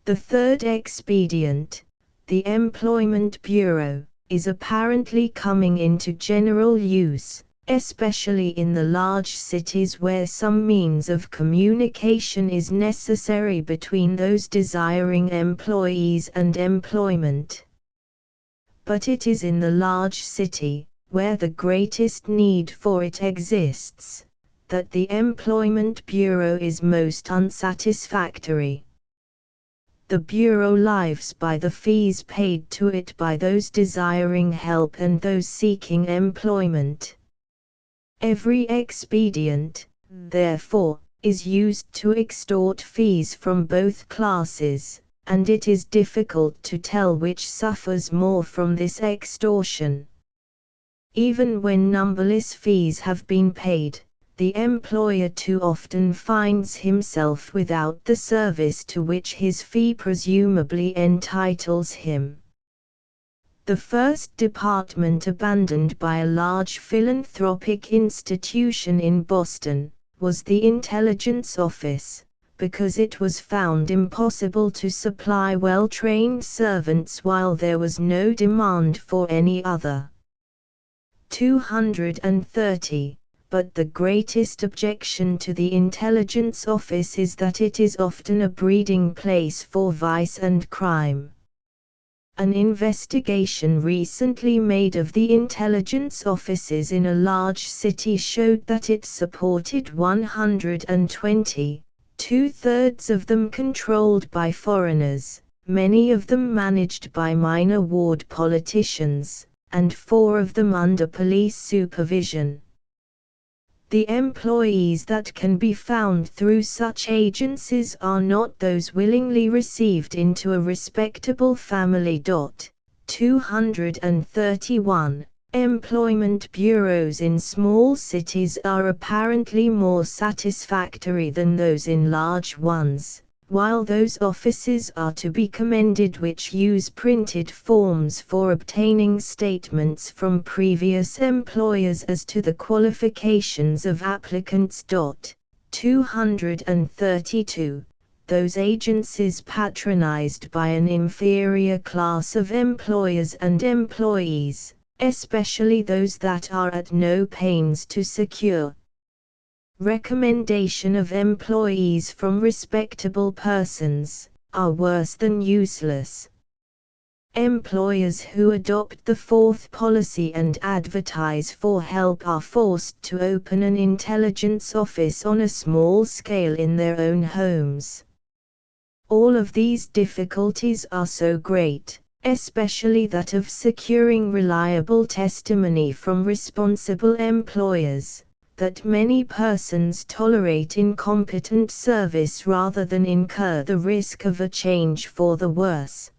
The third expedient, the Employment Bureau, is apparently coming into general use, especially in the large cities where some means of communication is necessary between those desiring employees and employment. But it is in the large city, where the greatest need for it exists, that the Employment Bureau is most unsatisfactory. The Bureau lives by the fees paid to it by those desiring help and those seeking employment. Every expedient, therefore, is used to extort fees from both classes, and it is difficult to tell which suffers more from this extortion. Even when numberless fees have been paid, the employer too often finds himself without the service to which his fee presumably entitles him. The first department abandoned by a large philanthropic institution in Boston was the Intelligence Office, because it was found impossible to supply well-trained servants while there was no demand for any other. 230. But the greatest objection to the Intelligence Office is that it is often a breeding place for vice and crime. An investigation recently made of the intelligence offices in a large city showed that it supported 120, two-thirds of them controlled by foreigners, many of them managed by minor ward politicians, and 4 of them under police supervision. The employees that can be found through such agencies are not those willingly received into a respectable family. 231. Employment bureaus in small cities are apparently more satisfactory than those in large ones, while those offices are to be commended which use printed forms for obtaining statements from previous employers as to the qualifications of applicants. 232. Those agencies patronized by an inferior class of employers and employees, especially those that are at no pains to secure recommendation of employees from respectable persons, are worse than useless. Employers who adopt the fourth policy and advertise for help are forced to open an intelligence office on a small scale in their own homes. All of these difficulties are so great, especially that of securing reliable testimony from responsible employers, that many persons tolerate incompetent service rather than incur the risk of a change for the worse.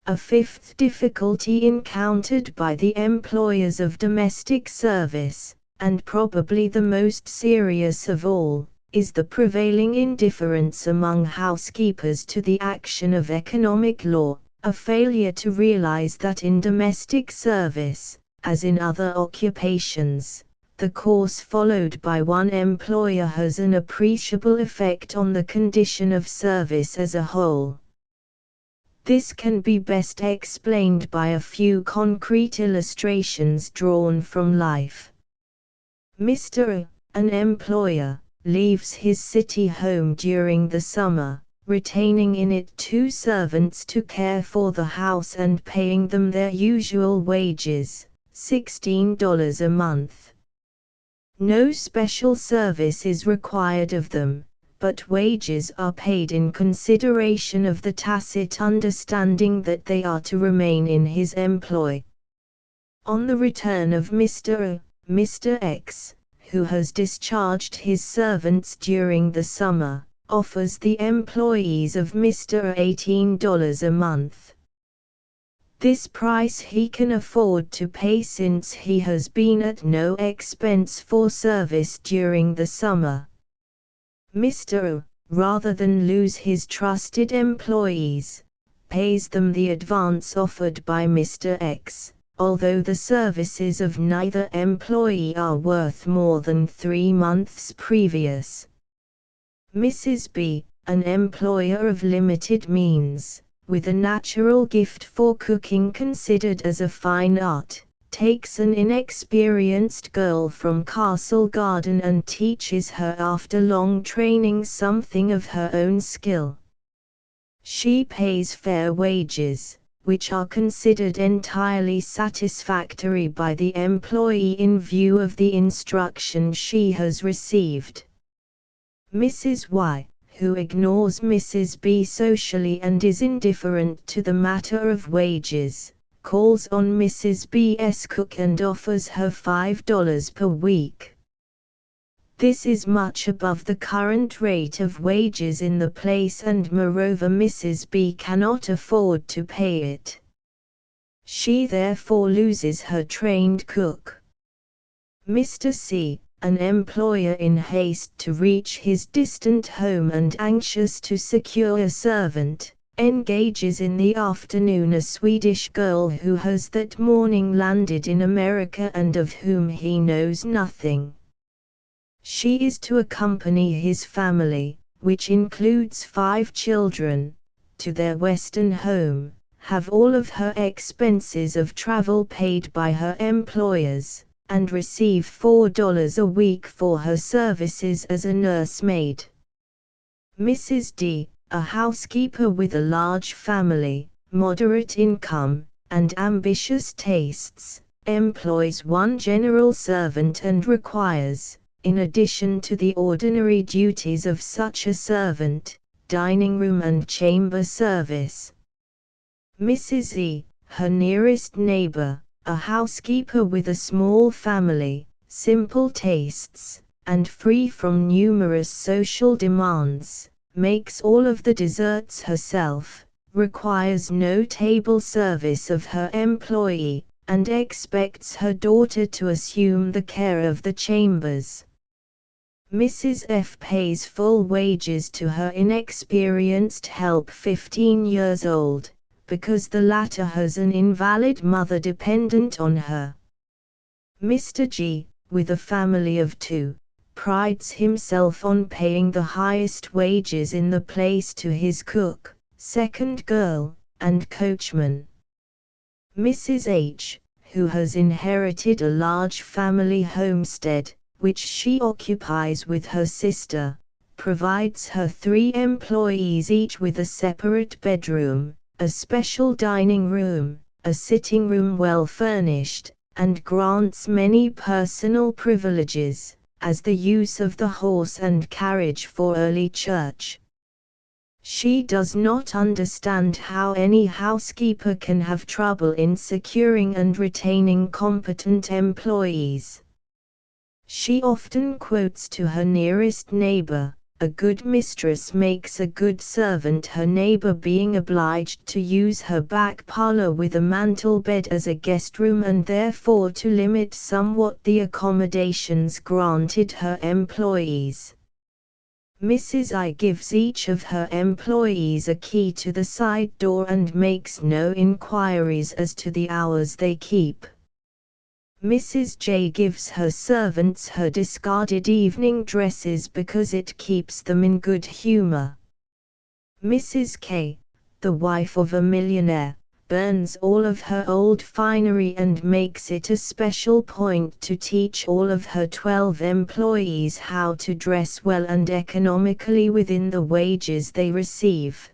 A fifth difficulty encountered by the employers of domestic service, and probably the most serious of all, is the prevailing indifference among housekeepers to the action of economic law, a failure to realize that in domestic service, as in other occupations, the course followed by one employer has an appreciable effect on the condition of service as a whole. This can be best explained by a few concrete illustrations drawn from life. Mr. An employer, leaves his city home during the summer, retaining in it 2 servants to care for the house and paying them their usual wages, $16 a month. No special service is required of them, but wages are paid in consideration of the tacit understanding that they are to remain in his employ. On the return of Mr. X, who has discharged his servants during the summer, offers the employees of Mr. $18 a month. This price he can afford to pay since he has been at no expense for service during the summer. Mr. Rather than lose his trusted employees, pays them the advance offered by Mr. X, although the services of neither employee are worth more than 3 months previous. Mrs. B, an employer of limited means, with a natural gift for cooking considered as a fine art, takes an inexperienced girl from Castle Garden and teaches her after long training something of her own skill. She pays fair wages, which are considered entirely satisfactory by the employee in view of the instruction she has received. Mrs. Y, who ignores Mrs. B socially and is indifferent to the matter of wages, calls on Mrs. B's cook and offers her $5 per week. This is much above the current rate of wages in the place, and moreover Mrs. B cannot afford to pay it. She therefore loses her trained cook. Mr. C, an employer in haste to reach his distant home and anxious to secure a servant, engages in the afternoon a Swedish girl who has that morning landed in America and of whom he knows nothing. She is to accompany his family, which includes 5 children, to their Western home, have all of her expenses of travel paid by her employers, and receive $4 a week for her services as a nursemaid. Mrs. D, a housekeeper with a large family, moderate income, and ambitious tastes, employs 1 general servant and requires, in addition to the ordinary duties of such a servant, dining room and chamber service. Mrs. E, her nearest neighbor, a housekeeper with a small family, simple tastes, and free from numerous social demands, makes all of the desserts herself, requires no table service of her employee, and expects her daughter to assume the care of the chambers. Mrs. F pays full wages to her inexperienced help 15 years old, because the latter has an invalid mother dependent on her. Mr. G, with a family of 2, prides himself on paying the highest wages in the place to his cook, second girl, and coachman. Mrs. H, who has inherited a large family homestead, which she occupies with her sister, provides her 3 employees each with a separate bedroom, a special dining room, a sitting room well furnished, and grants many personal privileges, as the use of the horse and carriage for early church. She does not understand how any housekeeper can have trouble in securing and retaining competent employees. She often quotes to her nearest neighbor, "A good mistress makes a good servant," her neighbor being obliged to use her back parlor with a mantel bed as a guest room and therefore to limit somewhat the accommodations granted her employees. Mrs. I gives each of her employees a key to the side door and makes no inquiries as to the hours they keep. Mrs. J gives her servants her discarded evening dresses because it keeps them in good humor. Mrs. K, the wife of a millionaire, burns all of her old finery and makes it a special point to teach all of her 12 employees how to dress well and economically within the wages they receive.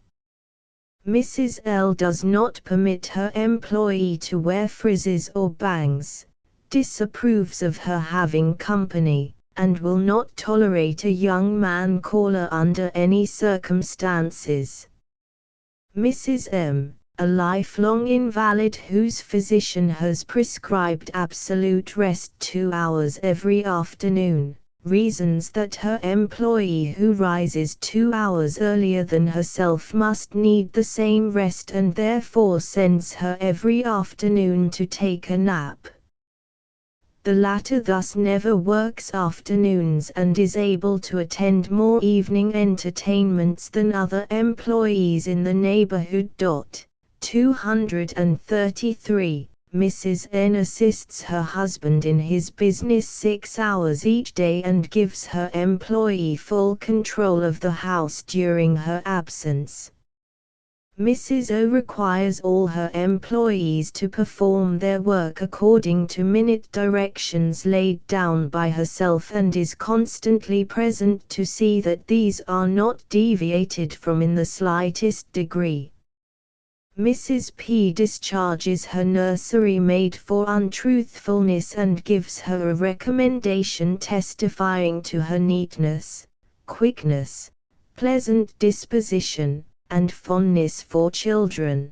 Mrs. L does not permit her employee to wear frizzes or bangs, disapproves of her having company, and will not tolerate a young man caller under any circumstances. Mrs. M, a lifelong invalid whose physician has prescribed absolute rest 2 hours every afternoon, reasons that her employee who rises 2 hours earlier than herself must need the same rest and therefore sends her every afternoon to take a nap. The latter thus never works afternoons and is able to attend more evening entertainments than other employees in the neighborhood. 233. Mrs. N assists her husband in his business 6 hours each day and gives her employee full control of the house during her absence. Mrs. O requires all her employees to perform their work according to minute directions laid down by herself and is constantly present to see that these are not deviated from in the slightest degree. Mrs. P discharges her nursery maid for untruthfulness and gives her a recommendation testifying to her neatness, quickness, pleasant disposition, and fondness for children.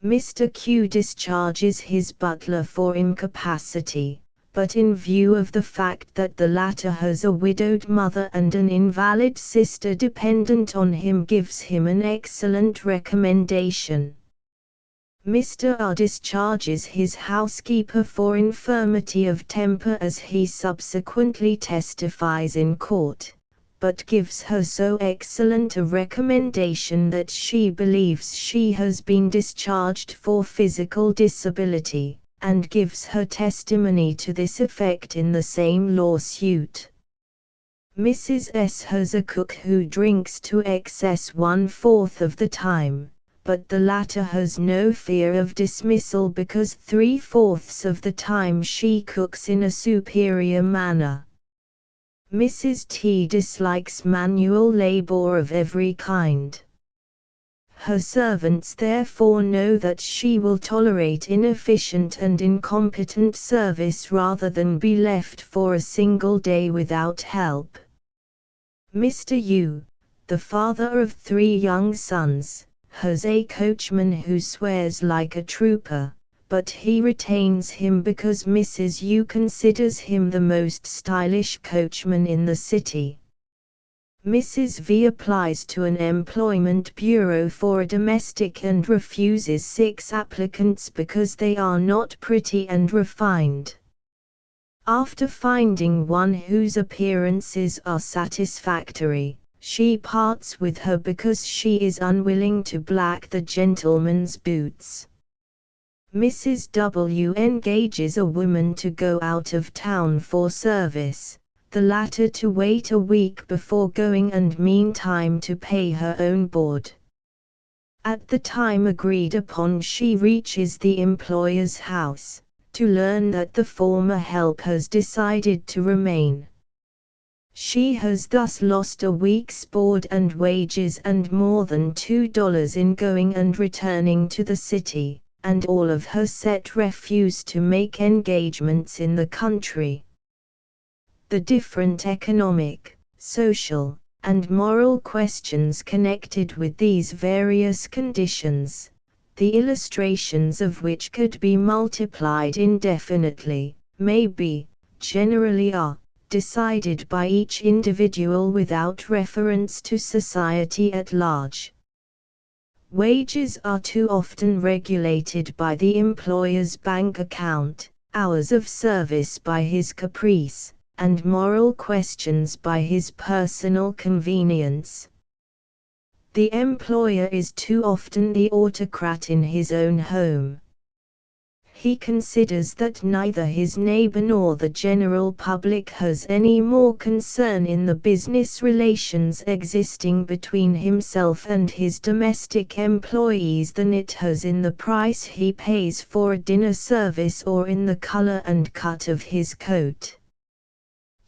Mr. Q discharges his butler for incapacity, but in view of the fact that the latter has a widowed mother and an invalid sister dependent on him, gives him an excellent recommendation. Mr. R discharges his housekeeper for infirmity of temper as he subsequently testifies in court, but gives her so excellent a recommendation that she believes she has been discharged for physical disability, and gives her testimony to this effect in the same lawsuit. Mrs. S has a cook who drinks to excess 1/4 of the time, but the latter has no fear of dismissal because 3/4 of the time she cooks in a superior manner. Mrs. T dislikes manual labor of every kind. Her servants therefore know that she will tolerate inefficient and incompetent service rather than be left for a single day without help. Mr. U, the father of 3 young sons, has a coachman who swears like a trooper, but he retains him because Mrs. U considers him the most stylish coachman in the city. Mrs. V applies to an employment bureau for a domestic and refuses 6 applicants because they are not pretty and refined. After finding one whose appearances are satisfactory, she parts with her because she is unwilling to black the gentleman's boots. Mrs. W engages a woman to go out of town for service, the latter to wait a week before going and meantime to pay her own board. At the time agreed upon she reaches the employer's house, to learn that the former help has decided to remain. She has thus lost a week's board and wages and more than $2 in going and returning to the city, and all of her set refuse to make engagements in the country. The different economic, social, and moral questions connected with these various conditions, the illustrations of which could be multiplied indefinitely, may be, generally are, decided by each individual without reference to society at large. Wages are too often regulated by the employer's bank account, hours of service by his caprice, and moral questions by his personal convenience. The employer is too often the autocrat in his own home. He considers that neither his neighbor nor the general public has any more concern in the business relations existing between himself and his domestic employees than it has in the price he pays for a dinner service or in the color and cut of his coat.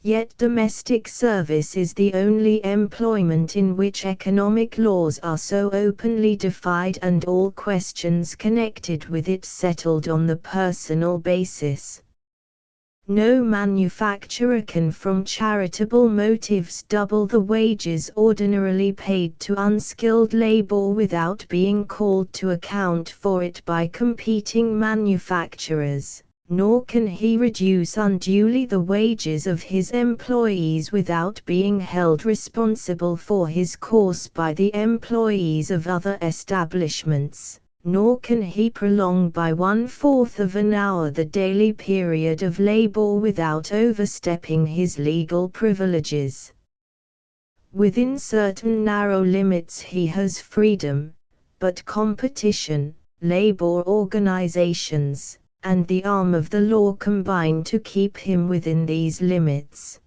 Yet domestic service is the only employment in which economic laws are so openly defied and all questions connected with it settled on the personal basis. No manufacturer can from charitable motives double the wages ordinarily paid to unskilled labor without being called to account for it by competing manufacturers. Nor can he reduce unduly the wages of his employees without being held responsible for his course by the employees of other establishments, nor can he prolong by 1/4 of an hour the daily period of labor without overstepping his legal privileges. Within certain narrow limits he has freedom, but competition, labor organizations, and the arm of the law combine to keep him within these limits.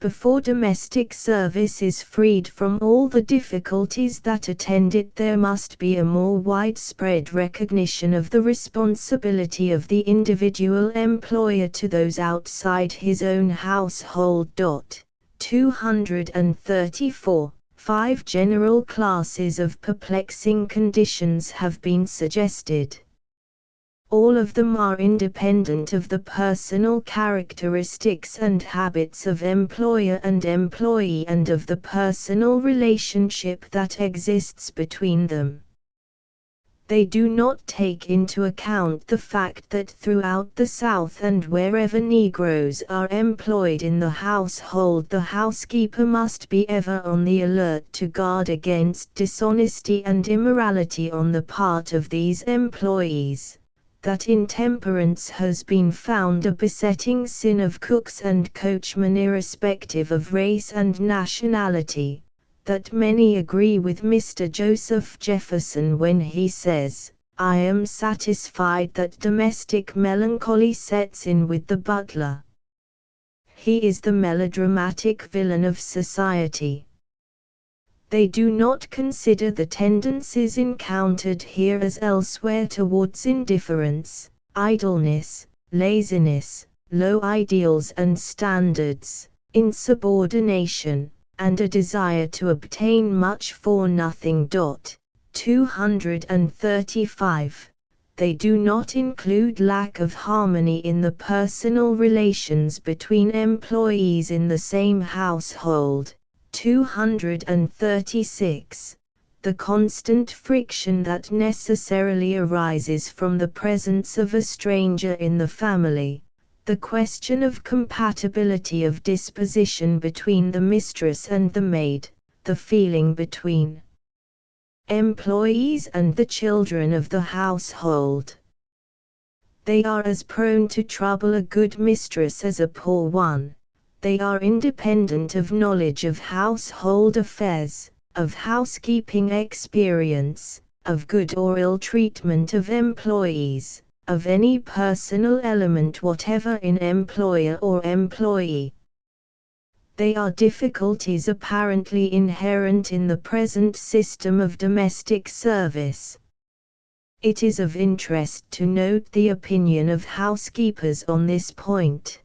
Before domestic service is freed from all the difficulties that attend it, there must be a more widespread recognition of the responsibility of the individual employer to those outside his own household. 234. 5 general classes of perplexing conditions have been suggested. All of them are independent of the personal characteristics and habits of employer and employee and of the personal relationship that exists between them. They do not take into account the fact that throughout the South and wherever Negroes are employed in the household, the housekeeper must be ever on the alert to guard against dishonesty and immorality on the part of these employees. That intemperance has been found a besetting sin of cooks and coachmen irrespective of race and nationality, that many agree with Mr. Joseph Jefferson when he says, "I am satisfied that domestic melancholy sets in with the butler. He is the melodramatic villain of society." They do not consider the tendencies encountered here as elsewhere towards indifference, idleness, laziness, low ideals and standards, insubordination, and a desire to obtain much for nothing. 235. They do not include lack of harmony in the personal relations between employees in the same household. 236. The constant friction that necessarily arises from the presence of a stranger in the family, the question of compatibility of disposition between the mistress and the maid, the feeling between employees and the children of the household. They are as prone to trouble a good mistress as a poor one. They are independent of knowledge of household affairs, of housekeeping experience, of good or ill treatment of employees, of any personal element whatever in employer or employee. They are difficulties apparently inherent in the present system of domestic service. It is of interest to note the opinion of housekeepers on this point.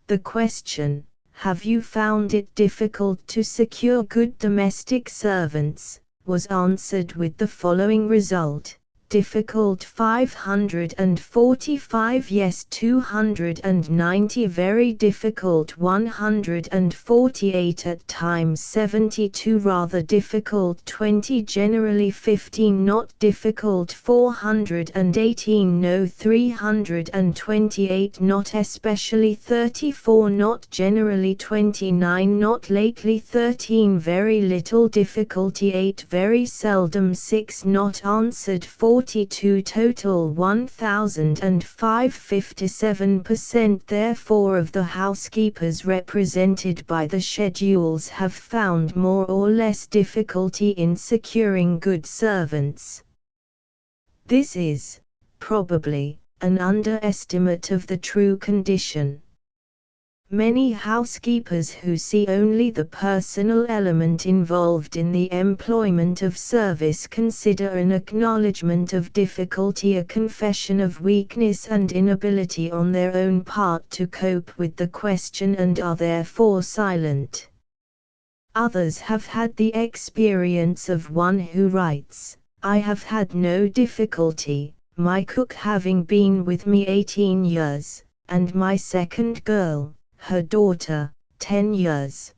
The question, "Have you found it difficult to secure good domestic servants?" was answered with the following result: difficult 545 yes 290 very difficult 148 at times 72 rather difficult 20 generally 15 not difficult 418 no 328 not especially 34 not generally 29 not lately 13 very little difficulty 8 very seldom 6 not answered 42 total 1005 57% therefore of the housekeepers represented by the schedules have found more or less difficulty in securing good servants. This is, probably, an underestimate of the true condition. Many housekeepers who see only the personal element involved in the employment of service consider an acknowledgement of difficulty a confession of weakness and inability on their own part to cope with the question and are therefore silent. Others have had the experience of one who writes, "I have had no difficulty, my cook having been with me 18 years, and my second girl, her daughter, 10 years.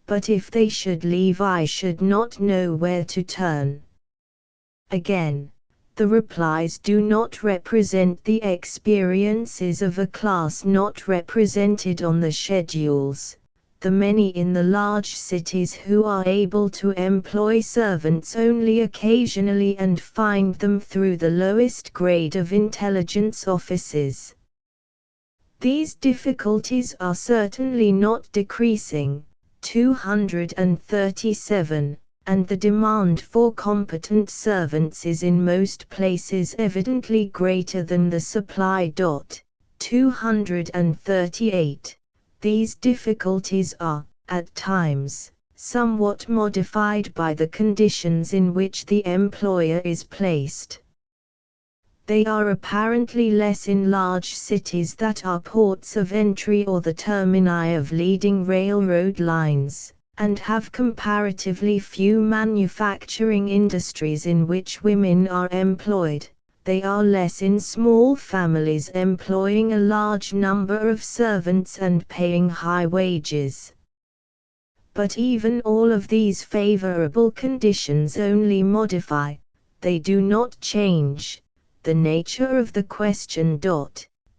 But if they should leave I should not know where to turn." Again, the replies do not represent the experiences of a class not represented on the schedules, the many in the large cities who are able to employ servants only occasionally and find them through the lowest grade of intelligence offices. These difficulties are certainly not decreasing, 237, and the demand for competent servants is in most places evidently greater than the supply. 238. These difficulties are, at times, somewhat modified by the conditions in which the employer is placed. They are apparently less in large cities that are ports of entry or the termini of leading railroad lines, and have comparatively few manufacturing industries in which women are employed. They are less in small families employing a large number of servants and paying high wages. But even all of these favorable conditions only modify, they do not change, the nature of the question.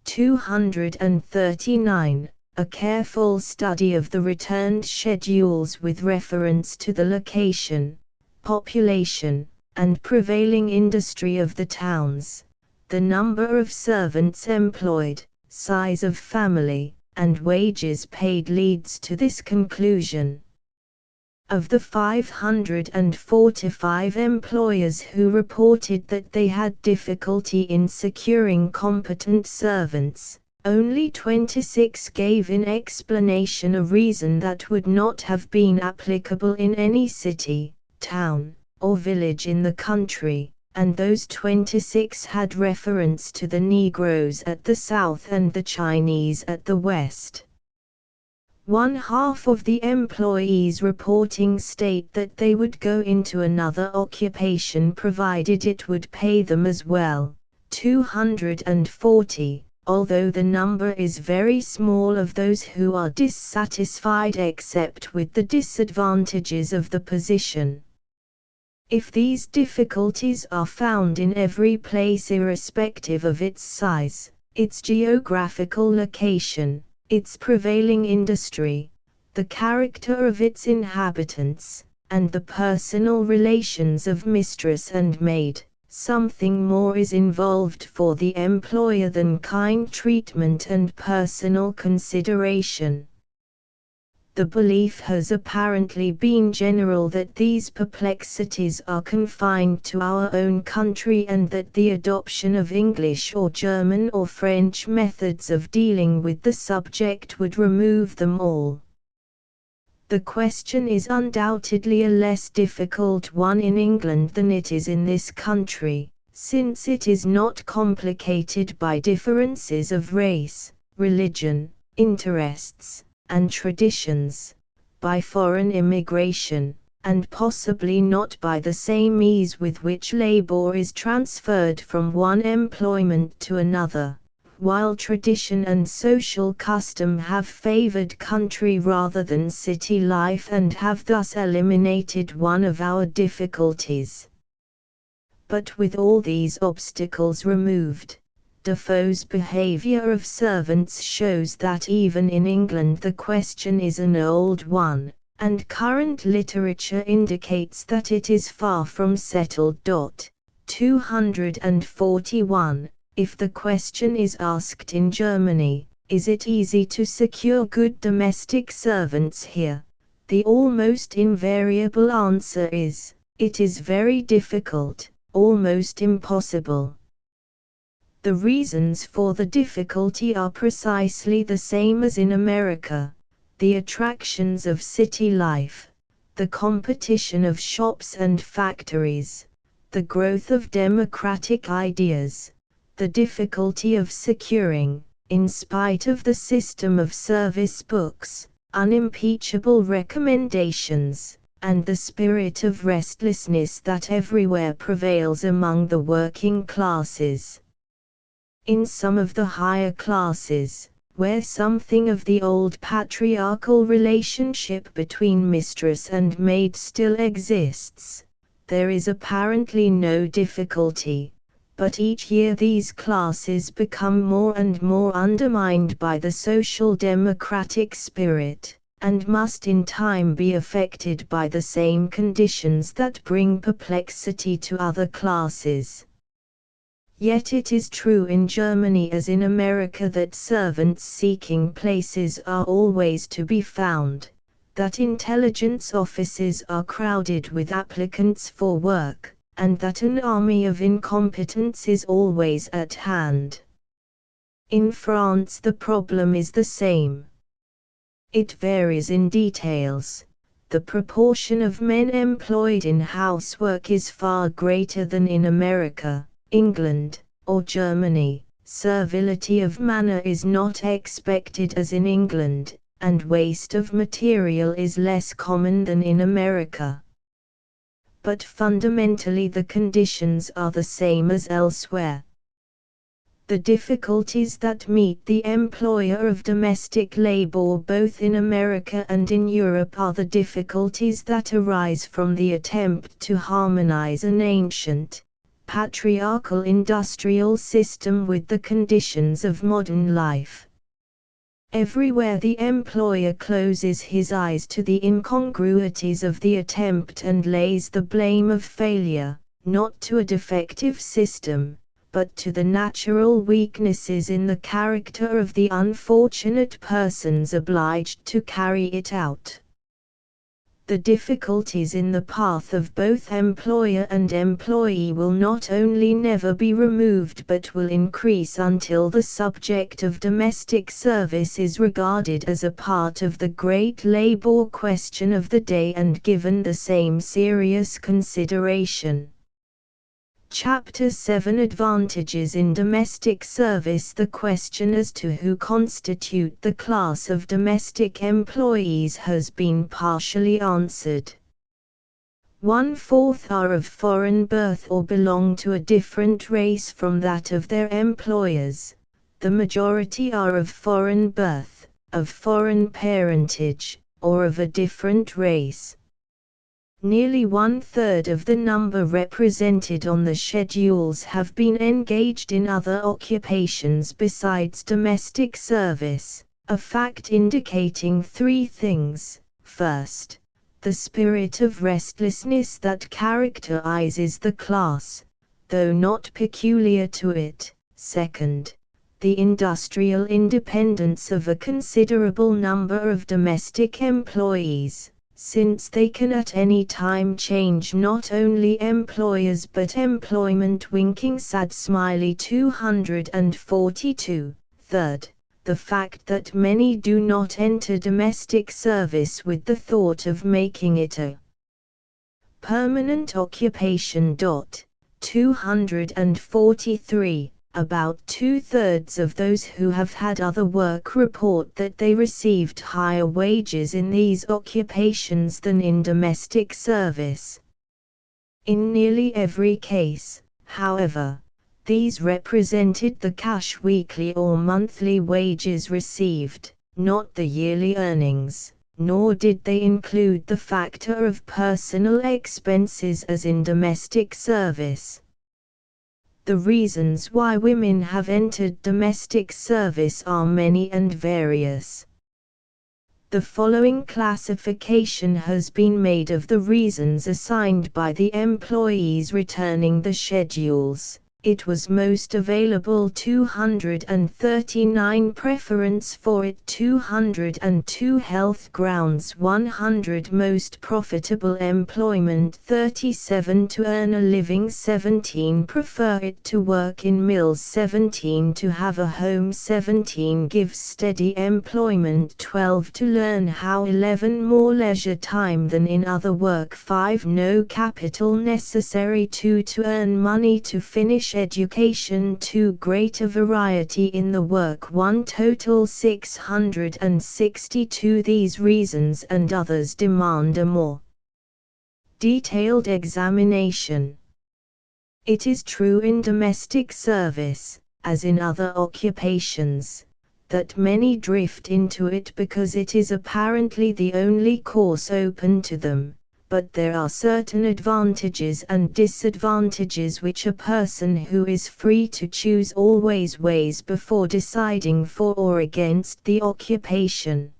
239. A careful study of the returned schedules with reference to the location, population, and prevailing industry of the towns, the number of servants employed, size of family, and wages paid leads to this conclusion. Of the 545 employers who reported that they had difficulty in securing competent servants, only 26 gave in explanation a reason that would not have been applicable in any city, town, or village in the country, and those 26 had reference to the Negroes at the south and the Chinese at the west. One half of the employees reporting state that they would go into another occupation provided it would pay them as well. 240, although the number is very small of those who are dissatisfied except with the disadvantages of the position. If these difficulties are found in every place irrespective of its size, its geographical location, its prevailing industry, the character of its inhabitants, and the personal relations of mistress and maid, something more is involved for the employer than kind treatment and personal consideration. The belief has apparently been general that these perplexities are confined to our own country and that the adoption of English or German or French methods of dealing with the subject would remove them all. The question is undoubtedly a less difficult one in England than it is in this country, since it is not complicated by differences of race, religion, interests, and traditions, by foreign immigration, and possibly not by the same ease with which labor is transferred from one employment to another, while tradition and social custom have favored country rather than city life and have thus eliminated one of our difficulties. But with all these obstacles removed, Defoe's behavior of servants shows that even in England the question is an old one, and current literature indicates that it is far from settled. 241. If the question is asked in Germany, is it easy to secure good domestic servants here? The almost invariable answer is, it is very difficult, almost impossible. The reasons for the difficulty are precisely the same as in America: the attractions of city life, the competition of shops and factories, the growth of democratic ideas, the difficulty of securing, in spite of the system of service books, unimpeachable recommendations, and the spirit of restlessness that everywhere prevails among the working classes. In some of the higher classes, where something of the old patriarchal relationship between mistress and maid still exists, there is apparently no difficulty. But each year these classes become more and more undermined by the social democratic spirit, and must in time be affected by the same conditions that bring perplexity to other classes. Yet it is true in Germany as in America that servants seeking places are always to be found, that intelligence offices are crowded with applicants for work, and that an army of incompetents is always at hand. In France the problem is the same. It varies in details. The proportion of men employed in housework is far greater than in America, England, or Germany. Servility of manner is not expected as in England, and waste of material is less common than in America. But fundamentally the conditions are the same as elsewhere. The difficulties that meet the employer of domestic labor both in America and in Europe are the difficulties that arise from the attempt to harmonize an ancient, patriarchal industrial system with the conditions of modern life. Everywhere the employer closes his eyes to the incongruities of the attempt and lays the blame of failure, not to a defective system, but to the natural weaknesses in the character of the unfortunate persons obliged to carry it out. The difficulties in the path of both employer and employee will not only never be removed but will increase until the subject of domestic service is regarded as a part of the great labor question of the day and given the same serious consideration. Chapter 7 Advantages in Domestic Service. The question as to who constitute the class of domestic employees has been partially answered. 1/4 are of foreign birth or belong to a different race from that of their employers. The majority are of foreign birth, of foreign parentage, or of a different race. Nearly 1/3 of the number represented on the schedules have been engaged in other occupations besides domestic service, a fact indicating three things. First, the spirit of restlessness that characterizes the class, though not peculiar to it. Second, the industrial independence of a considerable number of domestic employees, since they can at any time change not only employers but employment. Winking sad smiley 242. Third, the fact that many do not enter domestic service with the thought of making it a permanent occupation. 243. About 2/3 of those who have had other work report that they received higher wages in these occupations than in domestic service. In nearly every case, however, these represented the cash weekly or monthly wages received, not the yearly earnings, nor did they include the factor of personal expenses as in domestic service. The reasons why women have entered domestic service are many and various. The following classification has been made of the reasons assigned by the employees returning the schedules. It was most available 239, preference for it 202, health grounds 100, most profitable employment 37, to earn a living 17, prefer it to work in mills 17, to have a home 17, give steady employment 12, to learn how 11, more leisure time than in other work 5, no capital necessary 2, to earn money to finish education 2, greater variety in the work 1, total 662. These reasons and others demand a more detailed examination. It is true in domestic service, as in other occupations, that many drift into it because it is apparently the only course open to them. But there are certain advantages and disadvantages which a person who is free to choose always weighs before deciding for or against the occupation.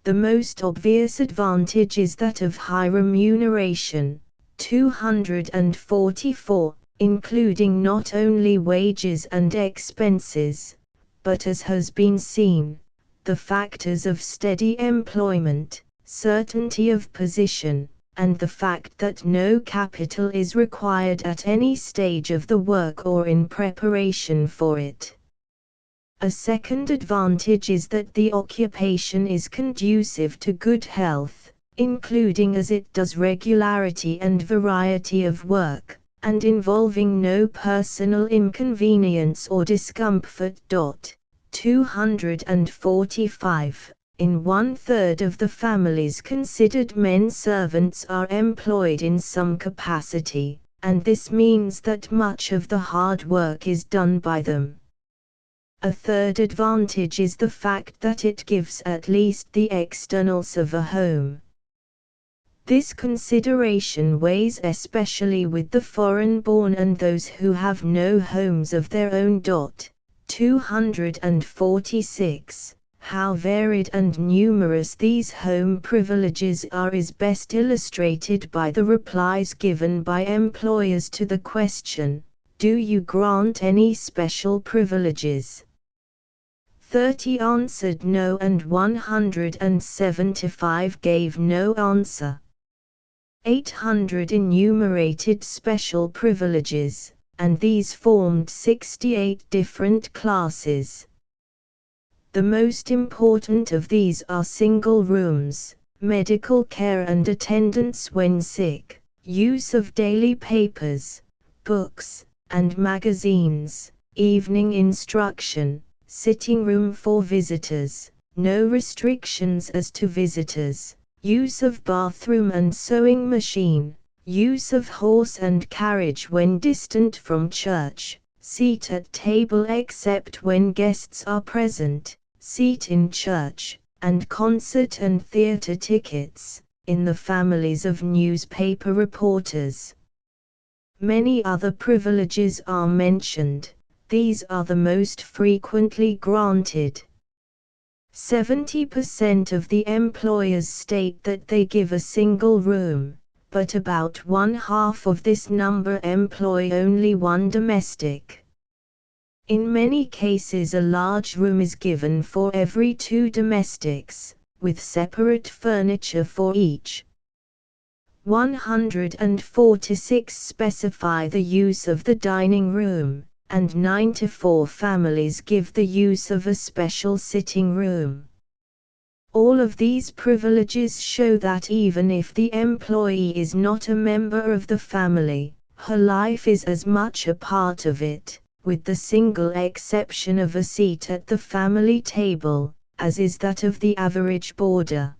The most obvious advantage is that of high remuneration, 244, including not only wages and expenses, but, as has been seen, the factors of steady employment, certainty of position, and the fact that no capital is required at any stage of the work or in preparation for it. A second advantage is that the occupation is conducive to good health, including as it does regularity and variety of work, and involving no personal inconvenience or discomfort. 245. In 1/3 of the families considered, men servants are employed in some capacity, and this means that much of the hard work is done by them. A third advantage is the fact that it gives at least the externals of a home. This consideration weighs especially with the foreign-born and those who have no homes of their own. 246. How varied and numerous these home privileges are is best illustrated by the replies given by employers to the question, "Do you grant any special privileges?" 30 answered no and 175 gave no answer. 800 enumerated special privileges, and these formed 68 different classes. The most important of these are single rooms, medical care and attendance when sick, use of daily papers, books, and magazines, evening instruction, sitting room for visitors, no restrictions as to visitors, use of bathroom and sewing machine, use of horse and carriage when distant from church, seat at table except when guests are present, seat in church, and concert and theatre tickets, in the families of newspaper reporters. Many other privileges are mentioned. These are the most frequently granted. 70% of the employers state that they give a single room, but about 1/2 of this number employ only one domestic. In many cases a large room is given for every 2 domestics, with separate furniture for each. 146 specify the use of the dining room, and 94 families give the use of a special sitting room. All of these privileges show that even if the employee is not a member of the family, her life is as much a part of it, with the single exception of a seat at the family table, as is that of the average boarder.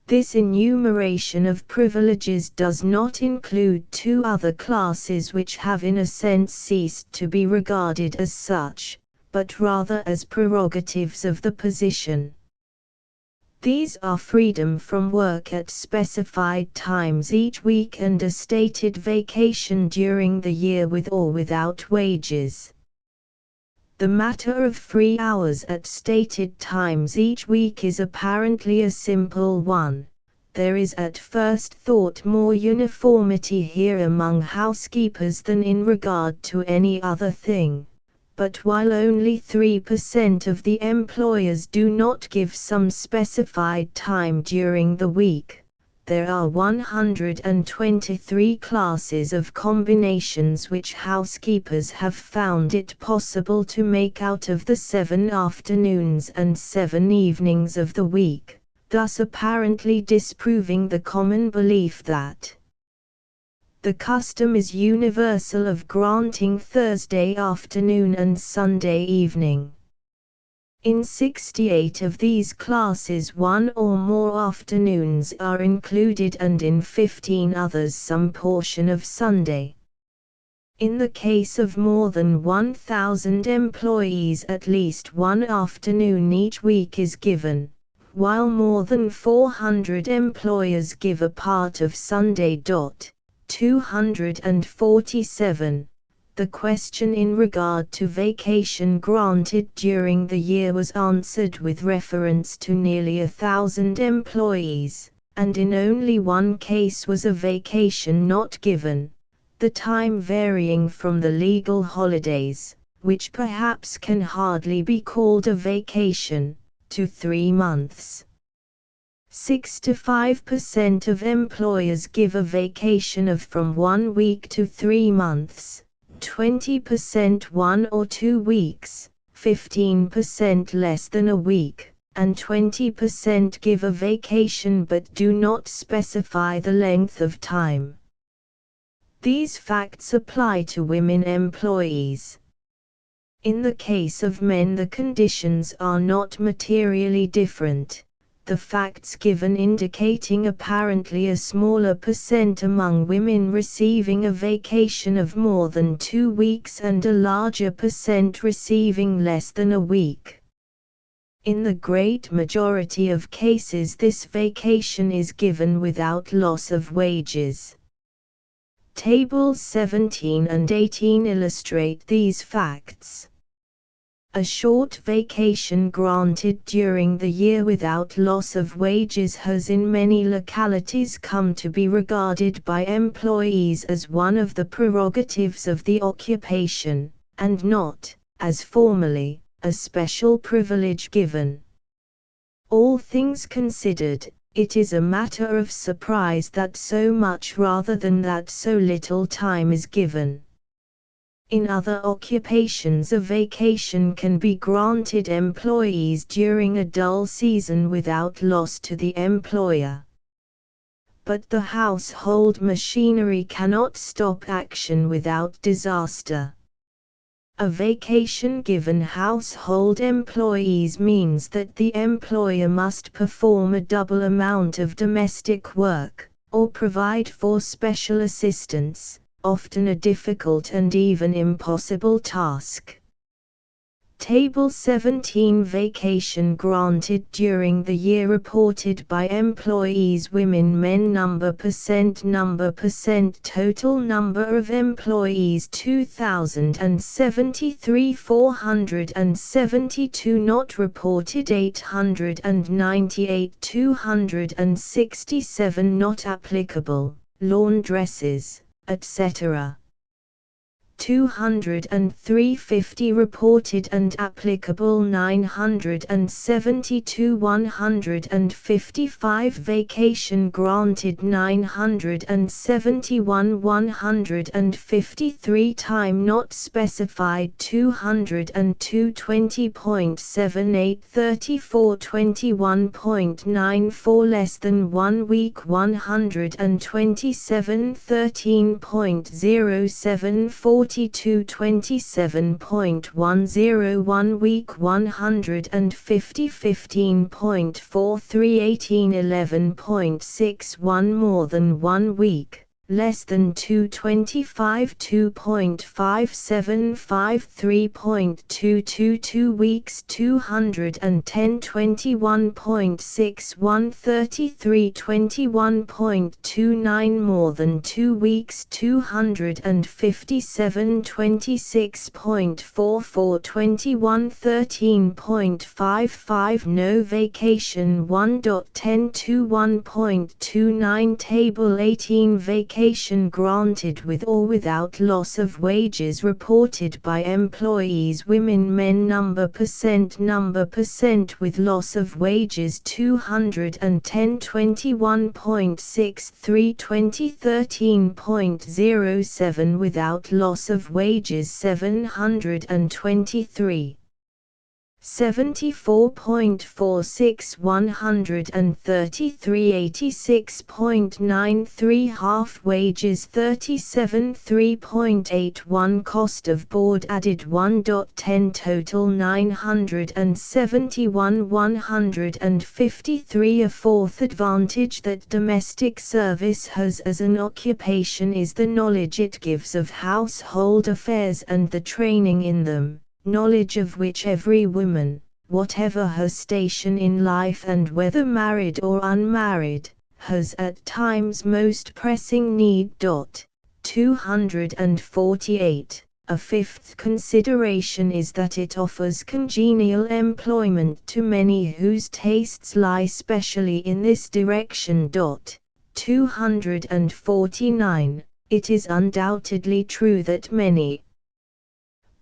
This enumeration of privileges does not include two other classes which have in a sense ceased to be regarded as such, but rather as prerogatives of the position. These are freedom from work at specified times each week and a stated vacation during the year with or without wages. The matter of free hours at stated times each week is apparently a simple one. There is at first thought more uniformity here among housekeepers than in regard to any other thing. But while only 3% of the employers do not give some specified time during the week, there are 123 classes of combinations which housekeepers have found it possible to make out of the 7 afternoons and 7 evenings of the week, thus apparently disproving the common belief that the custom is universal of granting Thursday afternoon and Sunday evening. In 68 of these classes 1 or more afternoons are included and in 15 others some portion of Sunday. In the case of more than 1,000 employees at least one afternoon each week is given, while more than 400 employers give a part of Sunday. 247. The question in regard to vacation granted during the year was answered with reference to nearly 1,000 employees, and in only one case was a vacation not given, the time varying from the legal holidays, which perhaps can hardly be called a vacation, to 3 months. 65% of employers give a vacation of from 1 week to 3 months, 20% 1 or 2 weeks, 15% less than a week, and 20% give a vacation but do not specify the length of time. These facts apply to women employees. In the case of men the conditions are not materially different, the facts given indicating apparently a smaller percent among women receiving a vacation of more than 2 weeks and a larger percent receiving less than a week. In the great majority of cases this vacation is given without loss of wages. Tables 17 and 18 illustrate these facts. A short vacation granted during the year without loss of wages has in many localities come to be regarded by employees as one of the prerogatives of the occupation, and not, as formerly, a special privilege given. All things considered, it is a matter of surprise that so much rather than that so little time is given. In other occupations a vacation can be granted employees during a dull season without loss to the employer. But the household machinery cannot stop action without disaster. A vacation given household employees means that the employer must perform a double amount of domestic work, or provide for special assistance, often a difficult and even impossible task. Table 17 vacation granted during the year reported by employees women men number percent total number of employees 2073 472 not reported 898 267 not applicable, laundresses, etc. 203 reported and applicable 972 155 vacation granted 971 153 time not specified 202 20.78 34 21.94 less than 1 week 127 13.07 14 42.27.101 week 150 15.43 18 11.61 more than 1 week. Less than 225 2.57 3.222 weeks 210 21.61 33 21.29 more than 2 weeks 257 26.44 21 13.55 no vacation 1.10 to 1.29 table 18 vacation granted with or without loss of wages reported by employees women men number percent with loss of wages 210 21.63 20 13.07 without loss of wages 723 74.46 133 86.93 half wages 37 3.81 cost of board added 1.10 total 971 153 A fourth advantage that domestic service has as an occupation is the knowledge it gives of household affairs and the training in them, knowledge of which every woman, whatever her station in life and whether married or unmarried, has at times most pressing need. 248. A fifth consideration is that it offers congenial employment to many whose tastes lie specially in this direction. 249. It is undoubtedly true that many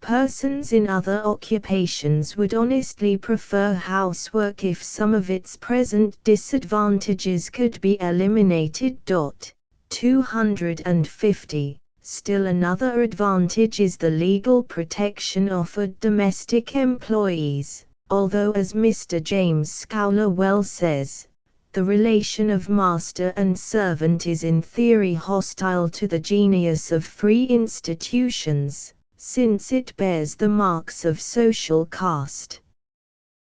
persons in other occupations would honestly prefer housework if some of its present disadvantages could be eliminated. 250. Still another advantage is the legal protection offered domestic employees, although as Mr. James Scowler well says, the relation of master and servant is in theory hostile to the genius of free institutions, since it bears the marks of social caste.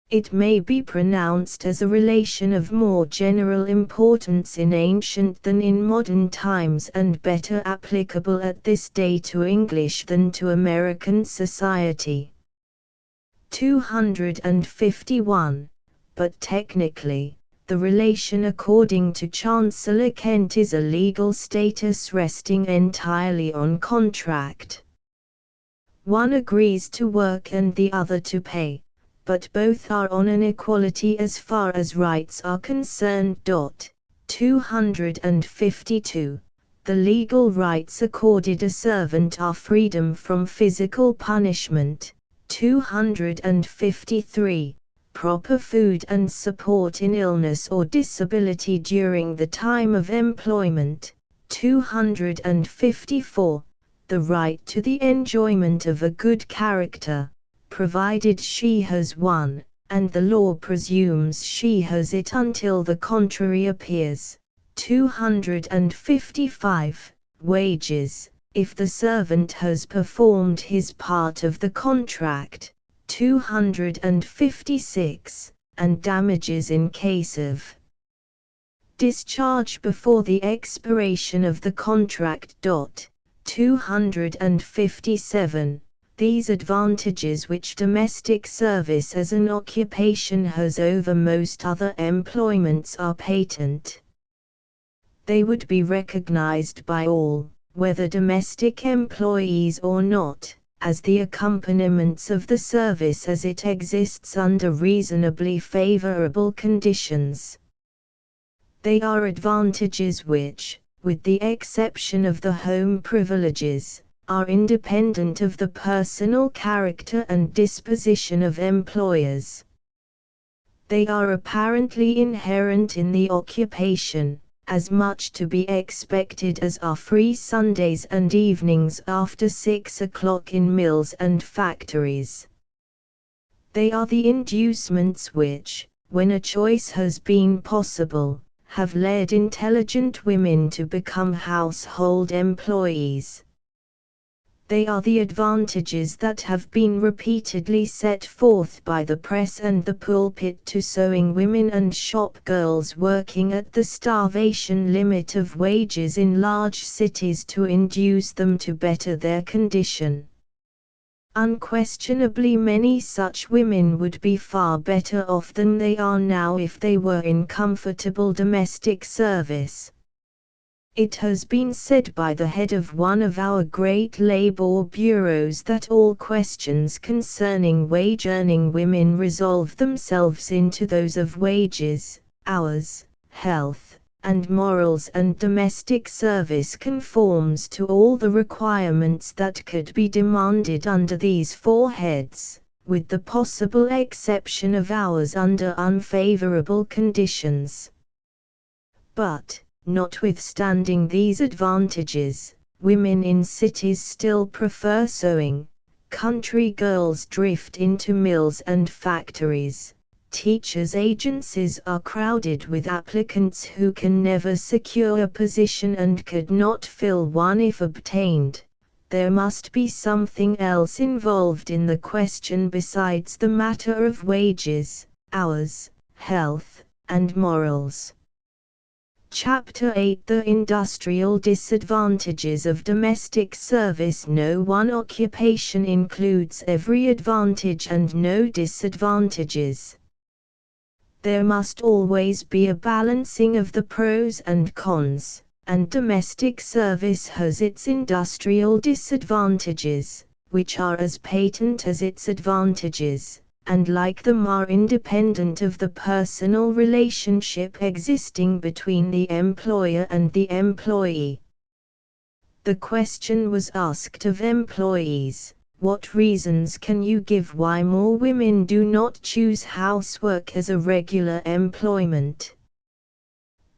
It may be pronounced as a relation of more general importance in ancient than in modern times and better applicable at this day to English than to American society. 251. But technically, the relation according to Chancellor Kent is a legal status resting entirely on contract. One agrees to work and the other to pay, but both are on an equality as far as rights are concerned. 252. The legal rights accorded a servant are freedom from physical punishment. 253. Proper food and support in illness or disability during the time of employment. 254. The right to the enjoyment of a good character, provided she has one, and the law presumes she has it until the contrary appears. 255. Wages, if the servant has performed his part of the contract. 256. And damages in case of discharge before the expiration of the contract. 257. These advantages which domestic service as an occupation has over most other employments are patent. They would be recognized by all, whether domestic employees or not, as the accompaniments of the service as it exists under reasonably favorable conditions. They are advantages which, with the exception of the home privileges, are independent of the personal character and disposition of employers. They are apparently inherent in the occupation, as much to be expected as are free Sundays and evenings after 6 o'clock in mills and factories. They are the inducements which, when a choice has been possible, have led intelligent women to become household employees. They are the advantages that have been repeatedly set forth by the press and the pulpit to sewing women and shop girls working at the starvation limit of wages in large cities to induce them to better their condition. Unquestionably, many such women would be far better off than they are now if they were in comfortable domestic service. It has been said by the head of one of our great labor bureaus that all questions concerning wage-earning women resolve themselves into those of wages, hours, health, and morals, and domestic service conforms to all the requirements that could be demanded under these four heads, with the possible exception of hours under unfavorable conditions. But, notwithstanding these advantages, women in cities still prefer sewing, country girls drift into mills and factories, teachers' agencies are crowded with applicants who can never secure a position and could not fill one if obtained. There must be something else involved in the question besides the matter of wages, hours, health, and morals. Chapter 8: The Industrial Disadvantages of Domestic Service. No one occupation includes every advantage and no disadvantages. There must always be a balancing of the pros and cons, and domestic service has its industrial disadvantages, which are as patent as its advantages, and like them are independent of the personal relationship existing between the employer and the employee. The question was asked of employees, what reasons can you give why more women do not choose housework as a regular employment?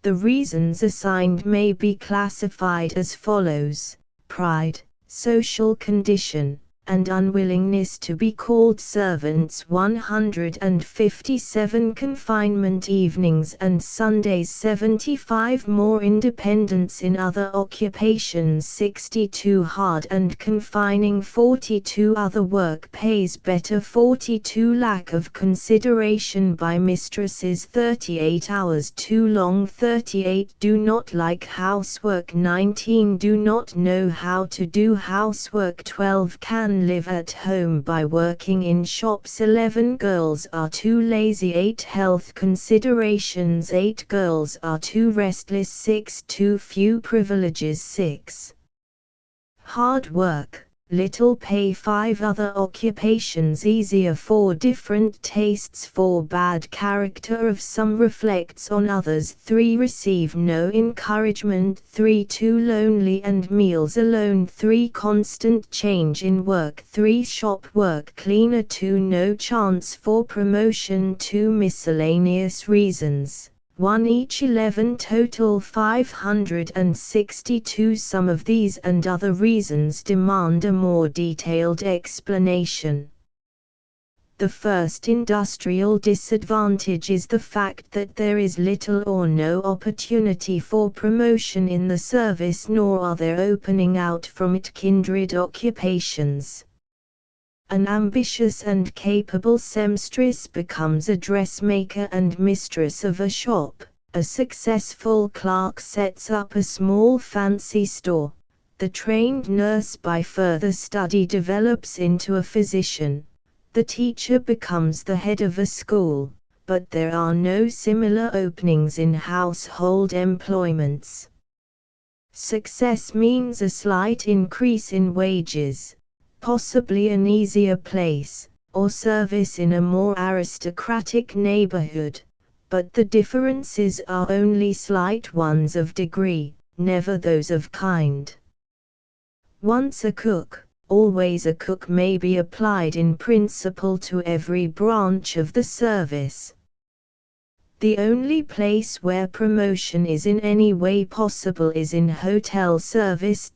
The reasons assigned may be classified as follows: pride, social condition, and unwillingness to be called servants. 157 confinement evenings and Sundays. 75 more independence in other occupations. 62 hard and confining. 42 other work pays better. 42 lack of consideration by mistresses. 38 hours too long. 38 do not like housework. 19 do not know how to do housework. 12 can live at home by working in shops. 11 girls are too lazy. 8 health considerations. 8 girls are too restless. 6 too few privileges. 6 hard work, little pay. 5 other occupations easier. 4 different tastes. 4 bad character of some reflects on others. 3 receive no encouragement. 3 too lonely and meals alone. 3 constant change in work. 3 shop work cleaner. 2 no chance for promotion. 2 miscellaneous reasons. 1 each. 11 total. 562. Some of these and other reasons demand a more detailed explanation. The first industrial disadvantage is the fact that there is little or no opportunity for promotion in the service, nor are there opening out from it kindred occupations. An ambitious and capable seamstress becomes a dressmaker and mistress of a shop. A successful clerk sets up a small fancy store. The trained nurse by further study develops into a physician. The teacher becomes the head of a school, but there are no similar openings in household employments. Success means a slight increase in wages, possibly an easier place, or service in a more aristocratic neighborhood, but the differences are only slight ones of degree, never those of kind. Once a cook, always a cook may be applied in principle to every branch of the service. The only place where promotion is in any way possible is in hotel service.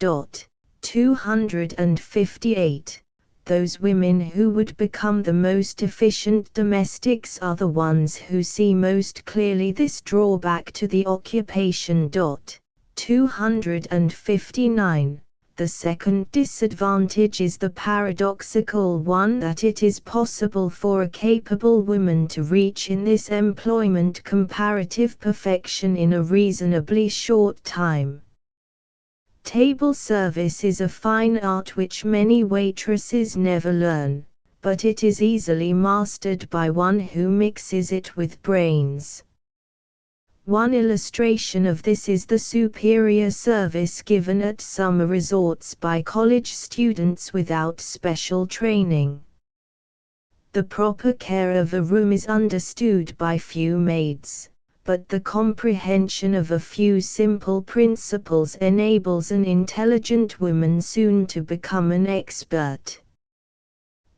258. Those women who would become the most efficient domestics are the ones who see most clearly this drawback to the occupation. 259. The second disadvantage is the paradoxical one that it is possible for a capable woman to reach in this employment comparative perfection in a reasonably short time. Table service is a fine art which many waitresses never learn, but it is easily mastered by one who mixes it with brains. One illustration of this is the superior service given at summer resorts by college students without special training. The proper care of a room is understood by few maids, but the comprehension of a few simple principles enables an intelligent woman soon to become an expert.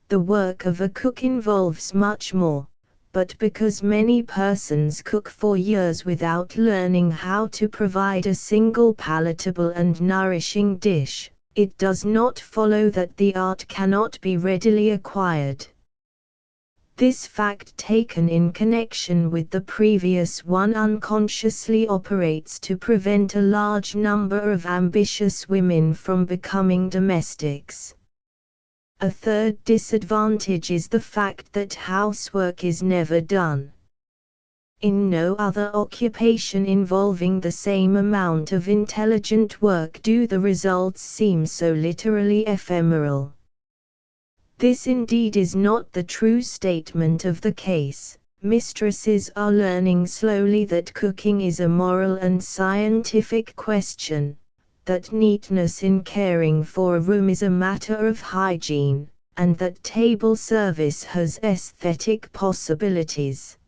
The work of a cook involves much more. But because many persons cook for years without learning how to provide a single palatable and nourishing dish, it does not follow that the art cannot be readily acquired. This fact taken in connection with the previous one unconsciously operates to prevent a large number of ambitious women from becoming domestics. A third disadvantage is the fact that housework is never done. In no other occupation involving the same amount of intelligent work do the results seem so literally ephemeral. This indeed is not the true statement of the case. Mistresses are learning slowly that cooking is a moral and scientific question, that neatness in caring for a room is a matter of hygiene, and that table service has aesthetic possibilities.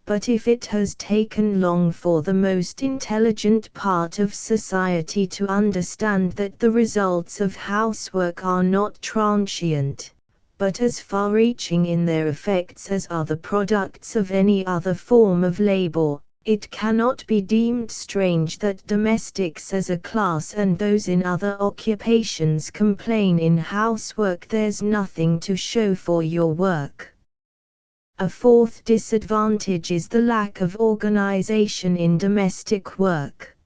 But if it has taken long for the most intelligent part of society to understand that the results of housework are not transient, but as far-reaching in their effects as are the products of any other form of labor, it cannot be deemed strange that domestics as a class and those in other occupations complain in housework there's nothing to show for your work. A fourth disadvantage is the lack of organization in domestic work.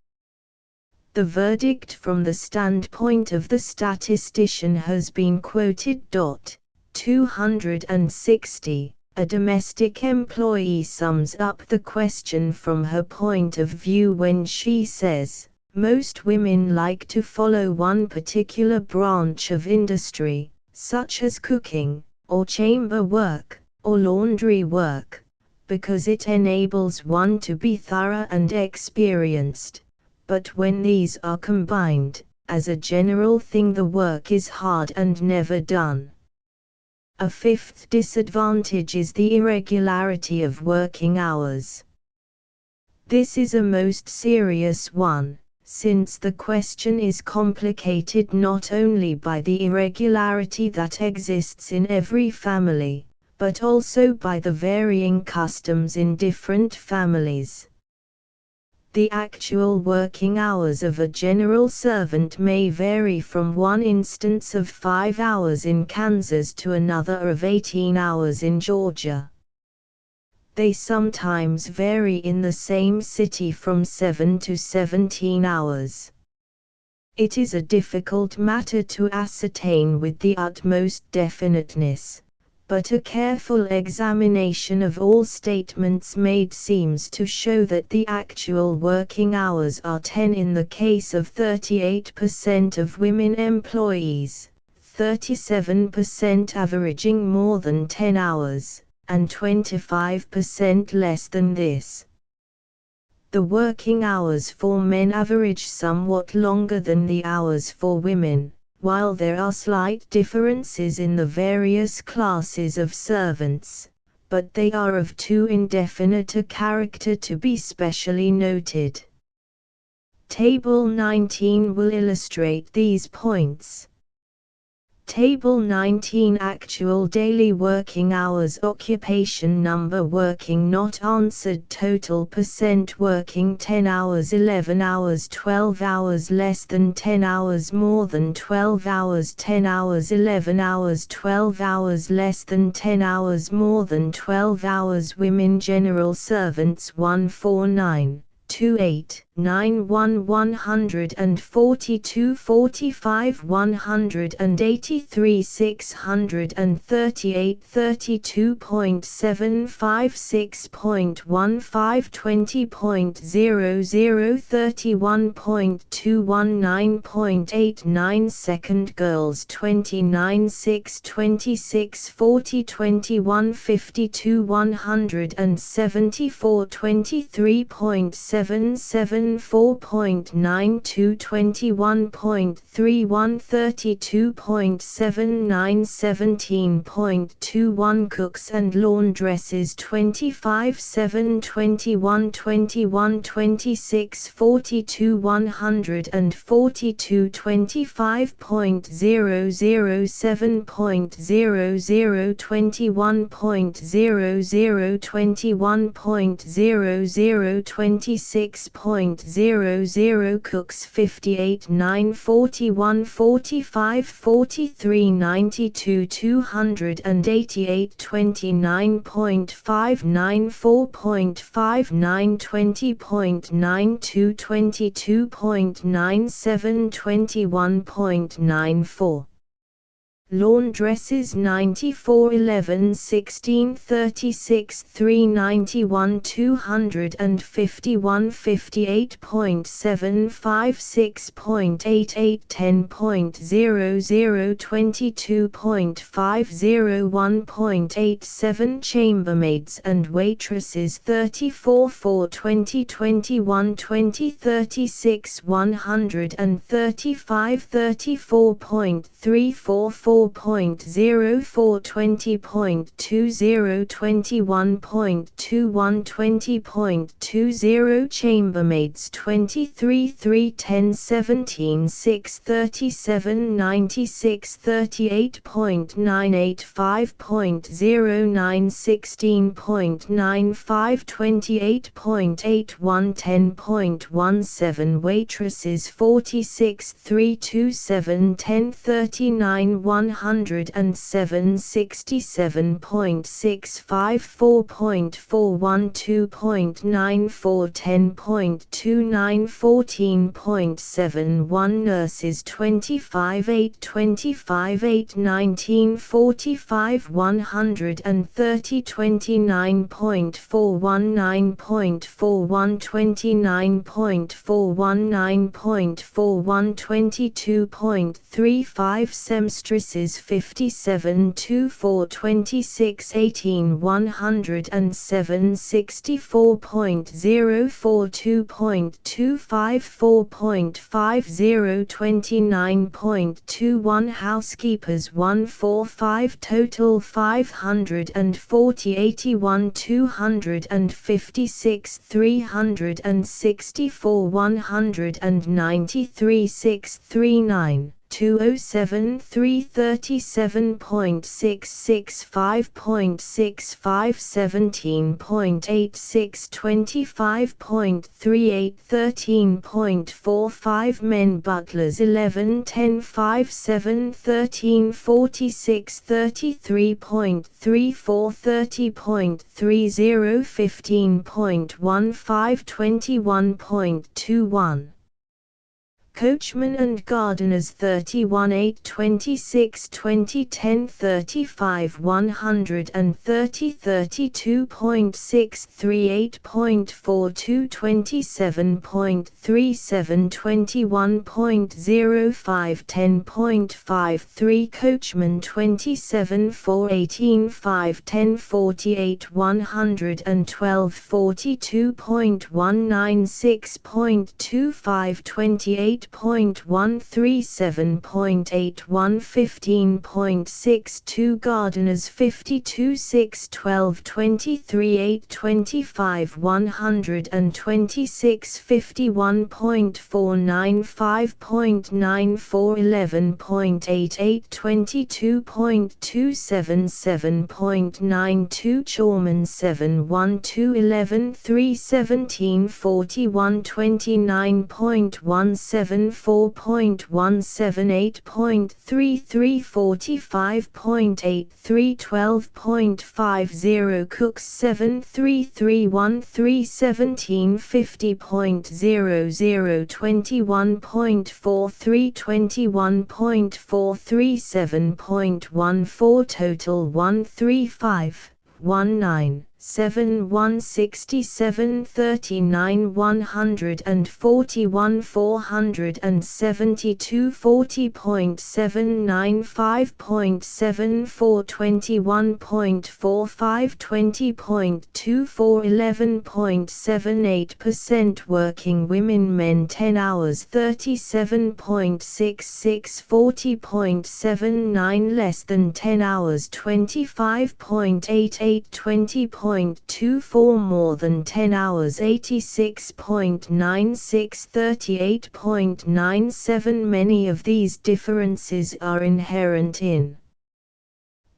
The verdict from the standpoint of the statistician has been quoted. 260. A domestic employee sums up the question from her point of view when she says, "Most women like to follow one particular branch of industry, such as cooking, or chamber work, or laundry work, because it enables one to be thorough and experienced. But when these are combined, as a general thing the work is hard and never done." A fifth disadvantage is the irregularity of working hours. This is a most serious one, since the question is complicated not only by the irregularity that exists in every family, but also by the varying customs in different families. The actual working hours of a general servant may vary from one instance of 5 hours in Kansas to another of 18 hours in Georgia. They sometimes vary in the same city from 7 to 17 hours. It is a difficult matter to ascertain with the utmost definiteness, but a careful examination of all statements made seems to show that the actual working hours are 10 in the case of 38% of women employees, 37% averaging more than 10 hours, and 25% less than this. The working hours for men average somewhat longer than the hours for women, while there are slight differences in the various classes of servants, but they are of too indefinite a character to be specially noted. Table 19 will illustrate these points. Table 19 Actual daily working hours Occupation number Working not answered Total percent Working 10 hours 11 hours 12 hours Less than 10 hours More than 12 hours 10 hours 11 hours 12 hours Less than 10 hours More than 12 hours Women General Servants 149, 28, 91 142 45 183 638 32.75 6.15 20.00 31.219.89 second girls 29 6 26 40 21 52 174 23.77 4.92 21.31 32.79 17.21 cooks and laundresses 25 7 21 21 26 42 142 25.00 7.00 21.00 21.00 26.00 cooks 58 9 41 45 43 92 288 29.59 4.59 20.92 22.97 21.94 laundresses 94 11 16 36 391 251 58.75 6.88 10.00 22.50 1.87 chambermaids and waitresses 34 4 20 21 20 36 135 34.34 4.04 20.20 21.21 20.20 chambermaids 23 3 10 17 6 37 96 38.98 5.09 16.95 28.81 10.17 waitresses 46 327 10 39 107 67.65 4.41 2.94 10.29 14.71 nurses 25 8 25 8 19 45 130 29.41 9.41 29.41 9.41 22.35 seamstresses 57 2 4 26 18 107 64.04 2.25 4.50 29.21 housekeepers 145 total 540 81 256 364 193 639 207 337.665.65 17.86 25.38 13.45 men butlers 11 10 5 7 13 46 33.34 30.30 15.15 21.21 coachmen and gardeners 31 8 26 20 10 35 130 32.6 38.42 27.37 21.05 10.53 coachmen 27 4 18 5 10 48 112 42.19 6.25 28.137.81 15.62 gardeners 52 6 12 23 8 25 126 51.49 5.94 11.88 22.277.92 Chorman 7 1 2 11 3 17 41 29.17 74.178.33 45.83 12.50 Cooks 7331 17 50.00 21.43 21.43 7.14 Total 135 19 7 167 39 141 472 40.79 5.74 21.45 20.24 11.78% Working women men 10 hours 37.66 40.79 Less than 10 hours 25.88 20.24 More than 10 hours 86.96 38.97 Many of these differences are inherent in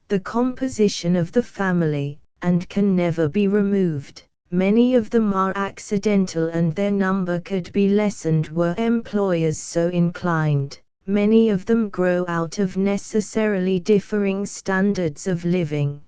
the composition of the family, and can never be removed. Many of them are accidental and their number could be lessened were employers so inclined. Many of them grow out of necessarily differing standards of living.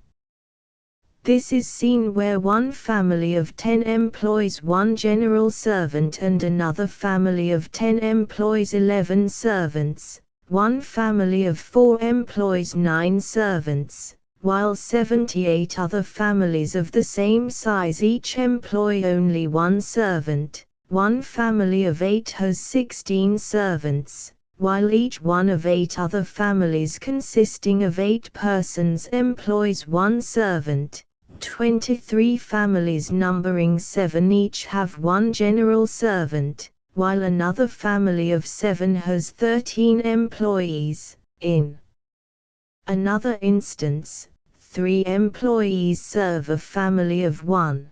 This is seen where one family of 10 employs one general servant and another family of 10 employs 11 servants, one family of 4 employs 9 servants, while 78 other families of the same size each employ only one servant. One family of 8 has 16 servants, while each one of 8 other families consisting of 8 persons employs one servant. 23 families numbering 7 each have one general servant, while another family of 7 has 13 employees. In another instance, 3 employees serve a family of 1.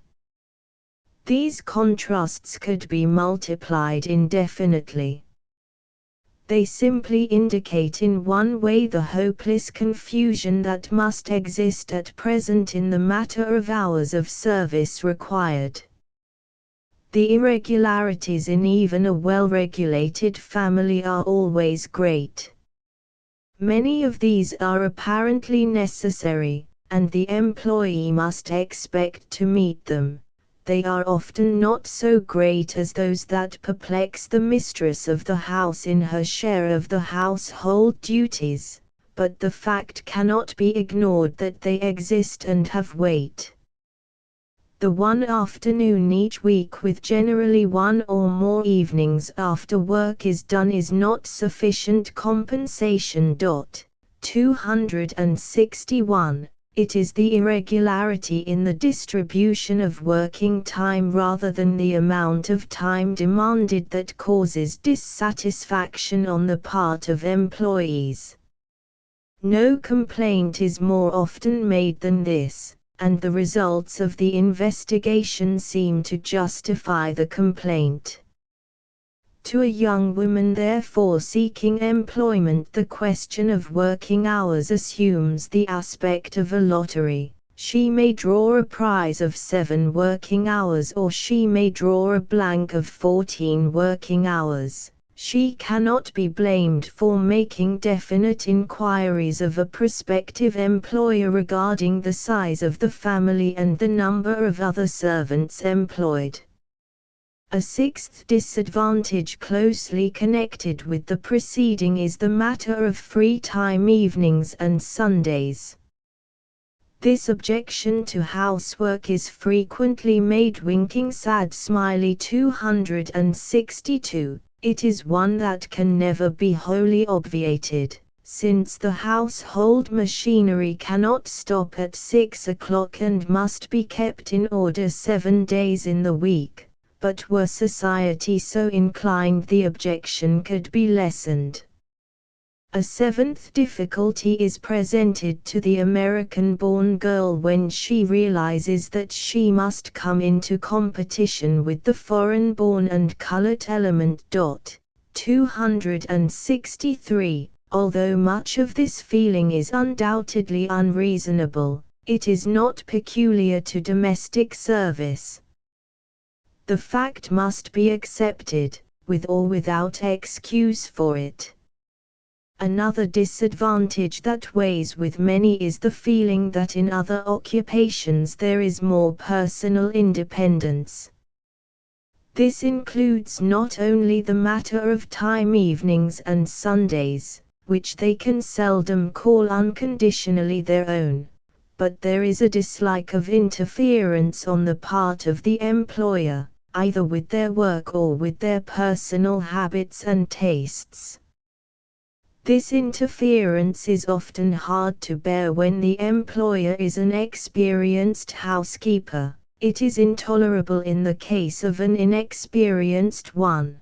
These contrasts could be multiplied indefinitely. They simply indicate in one way the hopeless confusion that must exist at present in the matter of hours of service required. The irregularities in even a well-regulated family are always great. Many of these are apparently necessary, and the employee must expect to meet them. They are often not so great as those that perplex the mistress of the house in her share of the household duties, but the fact cannot be ignored that they exist and have weight. The one afternoon each week with generally one or more evenings after work is done is not sufficient compensation. 261. It is the irregularity in the distribution of working time rather than the amount of time demanded that causes dissatisfaction on the part of employees. No complaint is more often made than this, and the results of the investigation seem to justify the complaint. To a young woman therefore seeking employment, the question of working hours assumes the aspect of a lottery. She may draw a prize of 7 working hours or she may draw a blank of 14 working hours. She cannot be blamed for making definite inquiries of a prospective employer regarding the size of the family and the number of other servants employed. A sixth disadvantage closely connected with the preceding is the matter of free time evenings and Sundays. This objection to housework is frequently made. Winking sad smiley 262. It is one that can never be wholly obviated, since the household machinery cannot stop at 6 o'clock and must be kept in order 7 days in the week. But were society so inclined, the objection could be lessened. A seventh difficulty is presented to the American-born girl when she realizes that she must come into competition with the foreign-born and colored element. 263. Although much of this feeling is undoubtedly unreasonable, it is not peculiar to domestic service. The fact must be accepted, with or without excuse for it. Another disadvantage that weighs with many is the feeling that in other occupations there is more personal independence. This includes not only the matter of time, evenings and Sundays, which they can seldom call unconditionally their own, but there is a dislike of interference on the part of the employer, either with their work or with their personal habits and tastes. This interference is often hard to bear when the employer is an experienced housekeeper. It is intolerable in the case of an inexperienced one.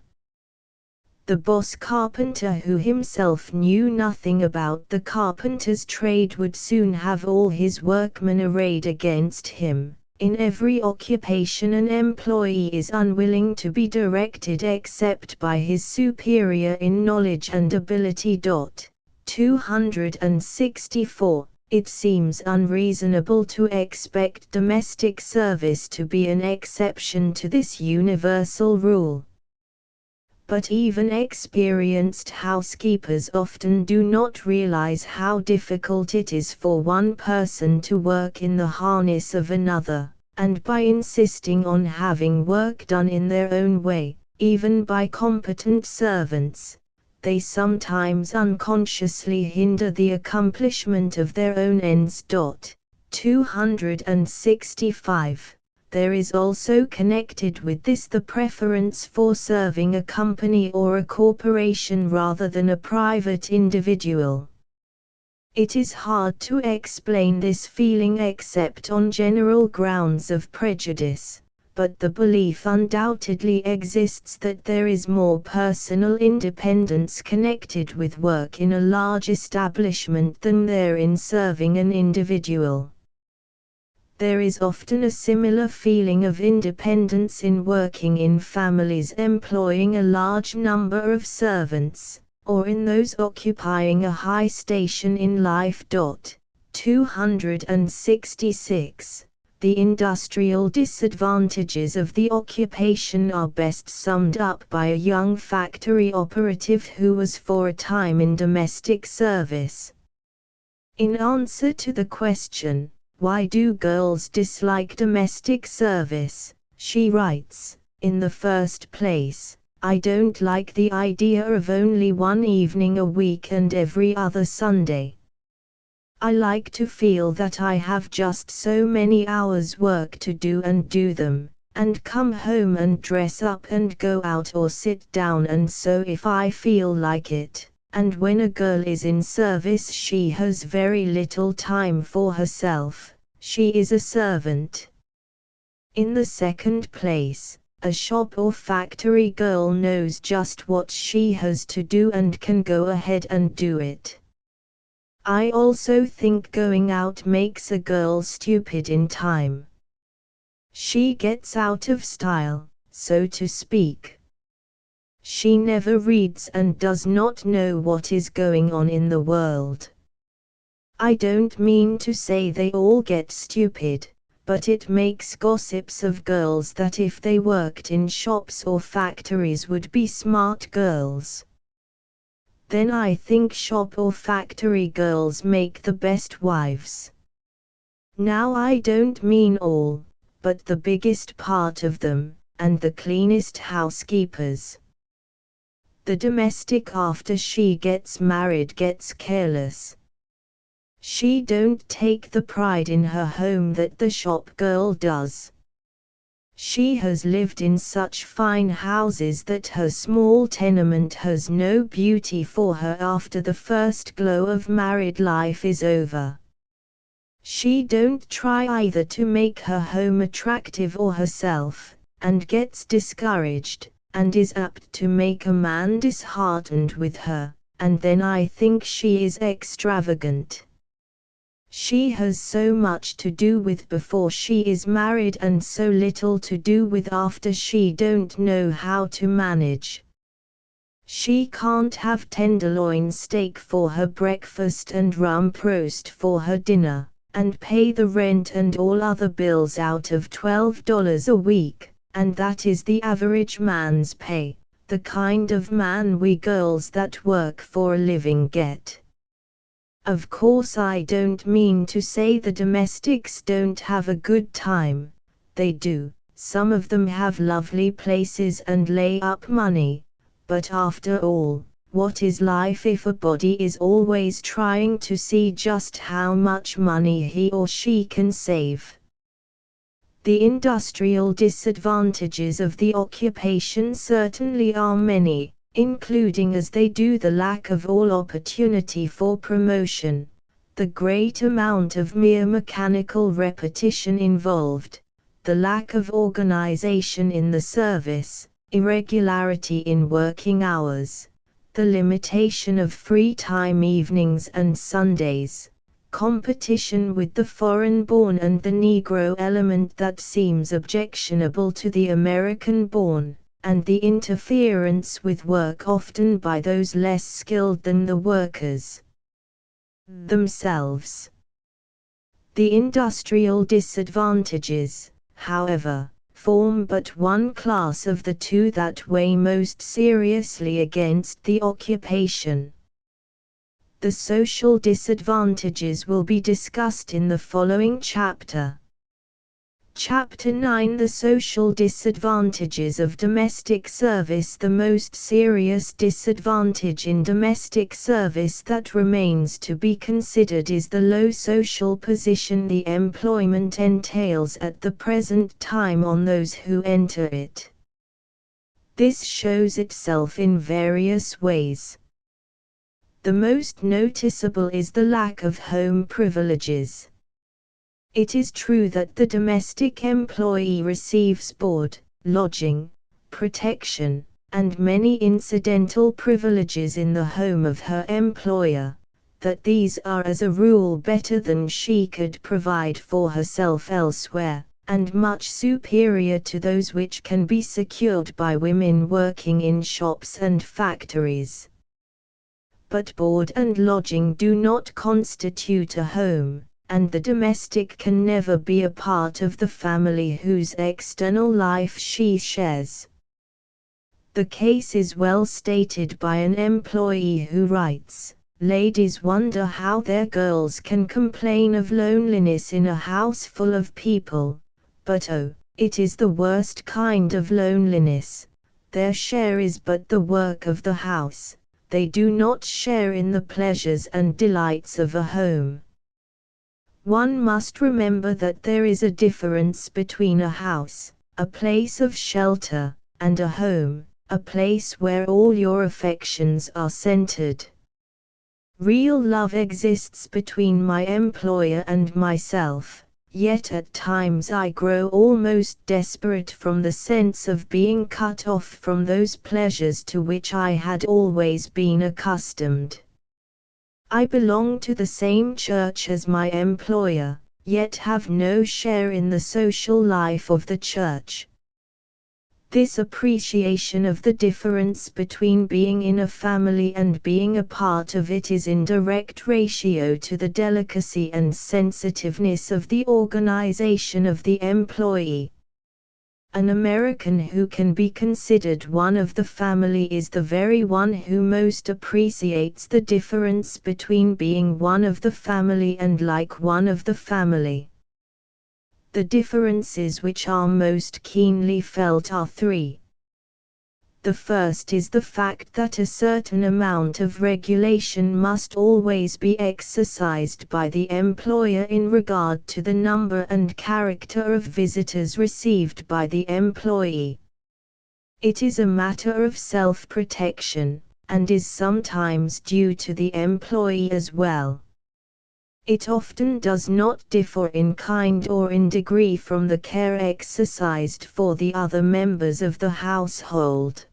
The boss carpenter, who himself knew nothing about the carpenter's trade, would soon have all his workmen arrayed against him. In every occupation an employee is unwilling to be directed except by his superior in knowledge and ability. 264. It seems unreasonable to expect domestic service to be an exception to this universal rule. But even experienced housekeepers often do not realize how difficult it is for one person to work in the harness of another, and by insisting on having work done in their own way, even by competent servants, they sometimes unconsciously hinder the accomplishment of their own ends. 265. There is also connected with this the preference for serving a company or a corporation rather than a private individual. It is hard to explain this feeling except on general grounds of prejudice, but the belief undoubtedly exists that there is more personal independence connected with work in a large establishment than there in serving an individual. There is often a similar feeling of independence in working in families employing a large number of servants, or in those occupying a high station in life. 266. The industrial disadvantages of the occupation are best summed up by a young factory operative who was for a time in domestic service. In answer to the question, "Why do girls dislike domestic service?" she writes, "In the first place, I don't like the idea of only one evening a week and every other Sunday. I like to feel that I have just so many hours' work to do and do them, and come home and dress up and go out or sit down and sew if I feel like it. And when a girl is in service she has very little time for herself, she is a servant. In the second place, a shop or factory girl knows just what she has to do and can go ahead and do it. I also think going out makes a girl stupid in time. She gets out of style, so to speak. She never reads and does not know what is going on in the world. I don't mean to say they all get stupid, but it makes gossips of girls that if they worked in shops or factories would be smart girls. Then I think shop or factory girls make the best wives. Now I don't mean all, but the biggest part of them, and the cleanest housekeepers. The domestic after she gets married gets careless. She don't take the pride in her home that the shop girl does. She has lived in such fine houses that her small tenement has no beauty for her after the first glow of married life is over. She don't try either to make her home attractive or herself, and gets discouraged, and is apt to make a man disheartened with her, and then I think she is extravagant. She has so much to do with before she is married and so little to do with after she don't know how to manage. She can't have tenderloin steak for her breakfast and rump roast for her dinner, and pay the rent and all other bills out of $12 a week, and that is the average man's pay, the kind of man we girls that work for a living get. Of course, I don't mean to say the domestics don't have a good time. They do. Some of them have lovely places and lay up money, but after all, what is life if a body is always trying to see just how much money he or she can save? The industrial disadvantages of the occupation certainly are many, including as they do the lack of all opportunity for promotion, the great amount of mere mechanical repetition involved, the lack of organization in the service, irregularity in working hours, the limitation of free time evenings and Sundays, competition with the foreign-born and the Negro element that seems objectionable to the American-born, and the interference with work often by those less skilled than the workers themselves. The industrial disadvantages, however, form but one class of the two that weigh most seriously against the occupation. The social disadvantages will be discussed in the following chapter. Chapter 9: The social disadvantages of domestic service. The most serious disadvantage in domestic service that remains to be considered is the low social position the employment entails at the present time on those who enter it. This shows itself in various ways. The most noticeable is the lack of home privileges. It is true that the domestic employee receives board, lodging, protection, and many incidental privileges in the home of her employer, that these are as a rule better than she could provide for herself elsewhere, and much superior to those which can be secured by women working in shops and factories. But board and lodging do not constitute a home, and the domestic can never be a part of the family whose external life she shares. The case is well stated by an employee who writes, "Ladies wonder how their girls can complain of loneliness in a house full of people, but oh, it is the worst kind of loneliness. Their share is but the work of the house. They do not share in the pleasures and delights of a home." One must remember that there is a difference between a house, a place of shelter, and a home, a place where all your affections are centered. Real love exists between my employer and myself, yet at times I grow almost desperate from the sense of being cut off from those pleasures to which I had always been accustomed. I belong to the same church as my employer, yet have no share in the social life of the church. This appreciation of the difference between being in a family and being a part of it is in direct ratio to the delicacy and sensitiveness of the organization of the employee. An American who can be considered one of the family is the very one who most appreciates the difference between being one of the family and like one of the family. The differences which are most keenly felt are three. The first is the fact that a certain amount of regulation must always be exercised by the employer in regard to the number and character of visitors received by the employee. It is a matter of self-protection, and is sometimes due to the employee as well. It often does not differ in kind or in degree from the care exercised for the other members of the household.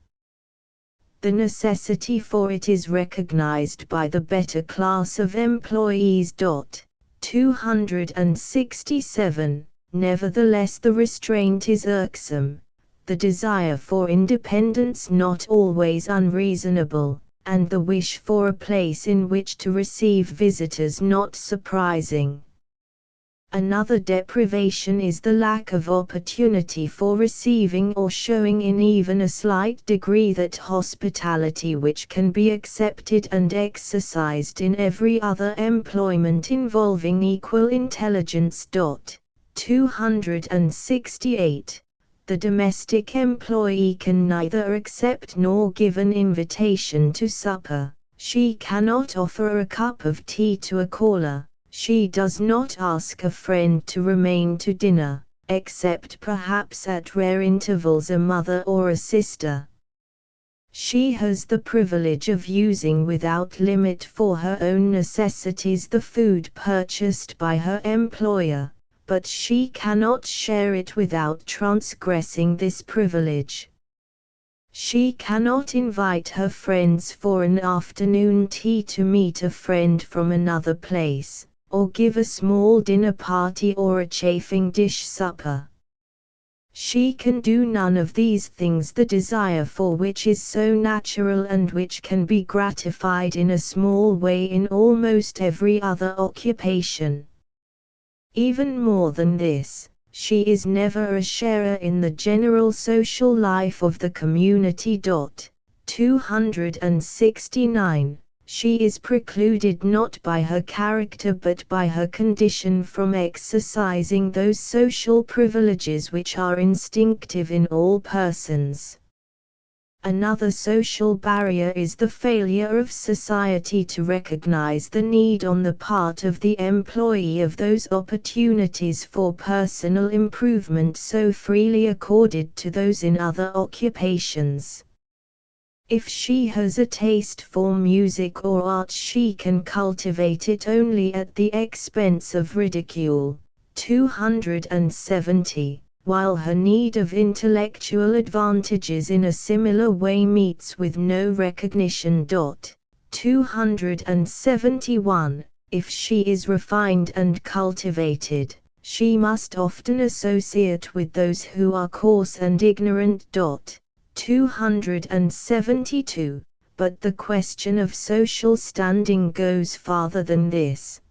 The necessity for it is recognized by the better class of employees. 267. Nevertheless, the restraint is irksome, the desire for independence not always unreasonable, and the wish for a place in which to receive visitors not surprising. Another deprivation is the lack of opportunity for receiving or showing in even a slight degree that hospitality which can be accepted and exercised in every other employment involving equal intelligence. 268. The domestic employee can neither accept nor give an invitation to supper. She cannot offer a cup of tea to a caller. She does not ask a friend to remain to dinner, except perhaps at rare intervals a mother or a sister. She has the privilege of using without limit for her own necessities the food purchased by her employer, but she cannot share it without transgressing this privilege. She cannot invite her friends for an afternoon tea to meet a friend from another place, or give a small dinner party or a chafing dish supper. She can do none of these things, the desire for which is so natural and which can be gratified in a small way in almost every other occupation. Even more than this, she is never a sharer in the general social life of the community. 269. She is precluded not by her character but by her condition from exercising those social privileges which are instinctive in all persons. Another social barrier is the failure of society to recognize the need on the part of the employee of those opportunities for personal improvement so freely accorded to those in other occupations. If she has a taste for music or art, she can cultivate it only at the expense of ridicule. 270. While her need of intellectual advantages in a similar way meets with no recognition. 271. If she is refined and cultivated, she must often associate with those who are coarse and ignorant. 272. But the question of social standing goes farther than this.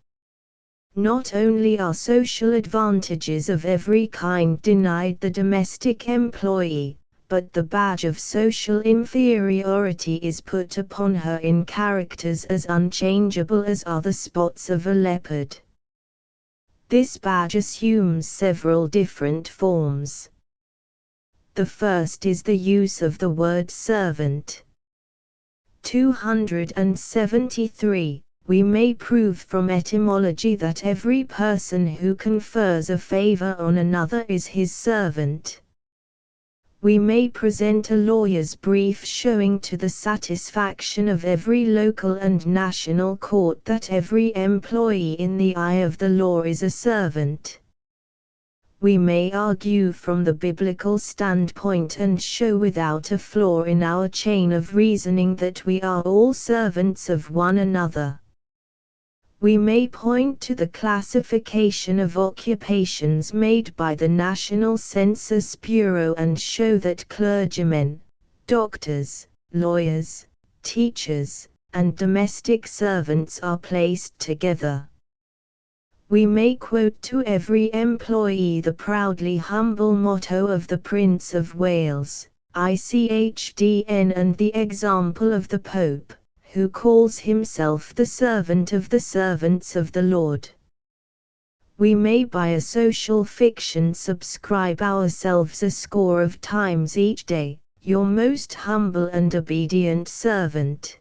Not only are social advantages of every kind denied the domestic employee, but the badge of social inferiority is put upon her in characters as unchangeable as are the spots of a leopard. This badge assumes several different forms. The first is the use of the word servant. 273. We may prove from etymology that every person who confers a favor on another is his servant. We may present a lawyer's brief showing to the satisfaction of every local and national court that every employee in the eye of the law is a servant. We may argue from the biblical standpoint and show without a flaw in our chain of reasoning that we are all servants of one another. We may point to the classification of occupations made by the National Census Bureau and show that clergymen, doctors, lawyers, teachers, and domestic servants are placed together. We may quote to every employee the proudly humble motto of the Prince of Wales, ICHDN, and the example of the Pope, who calls himself the servant of the servants of the Lord. We may by a social fiction subscribe ourselves a score of times each day, your most humble and obedient servant.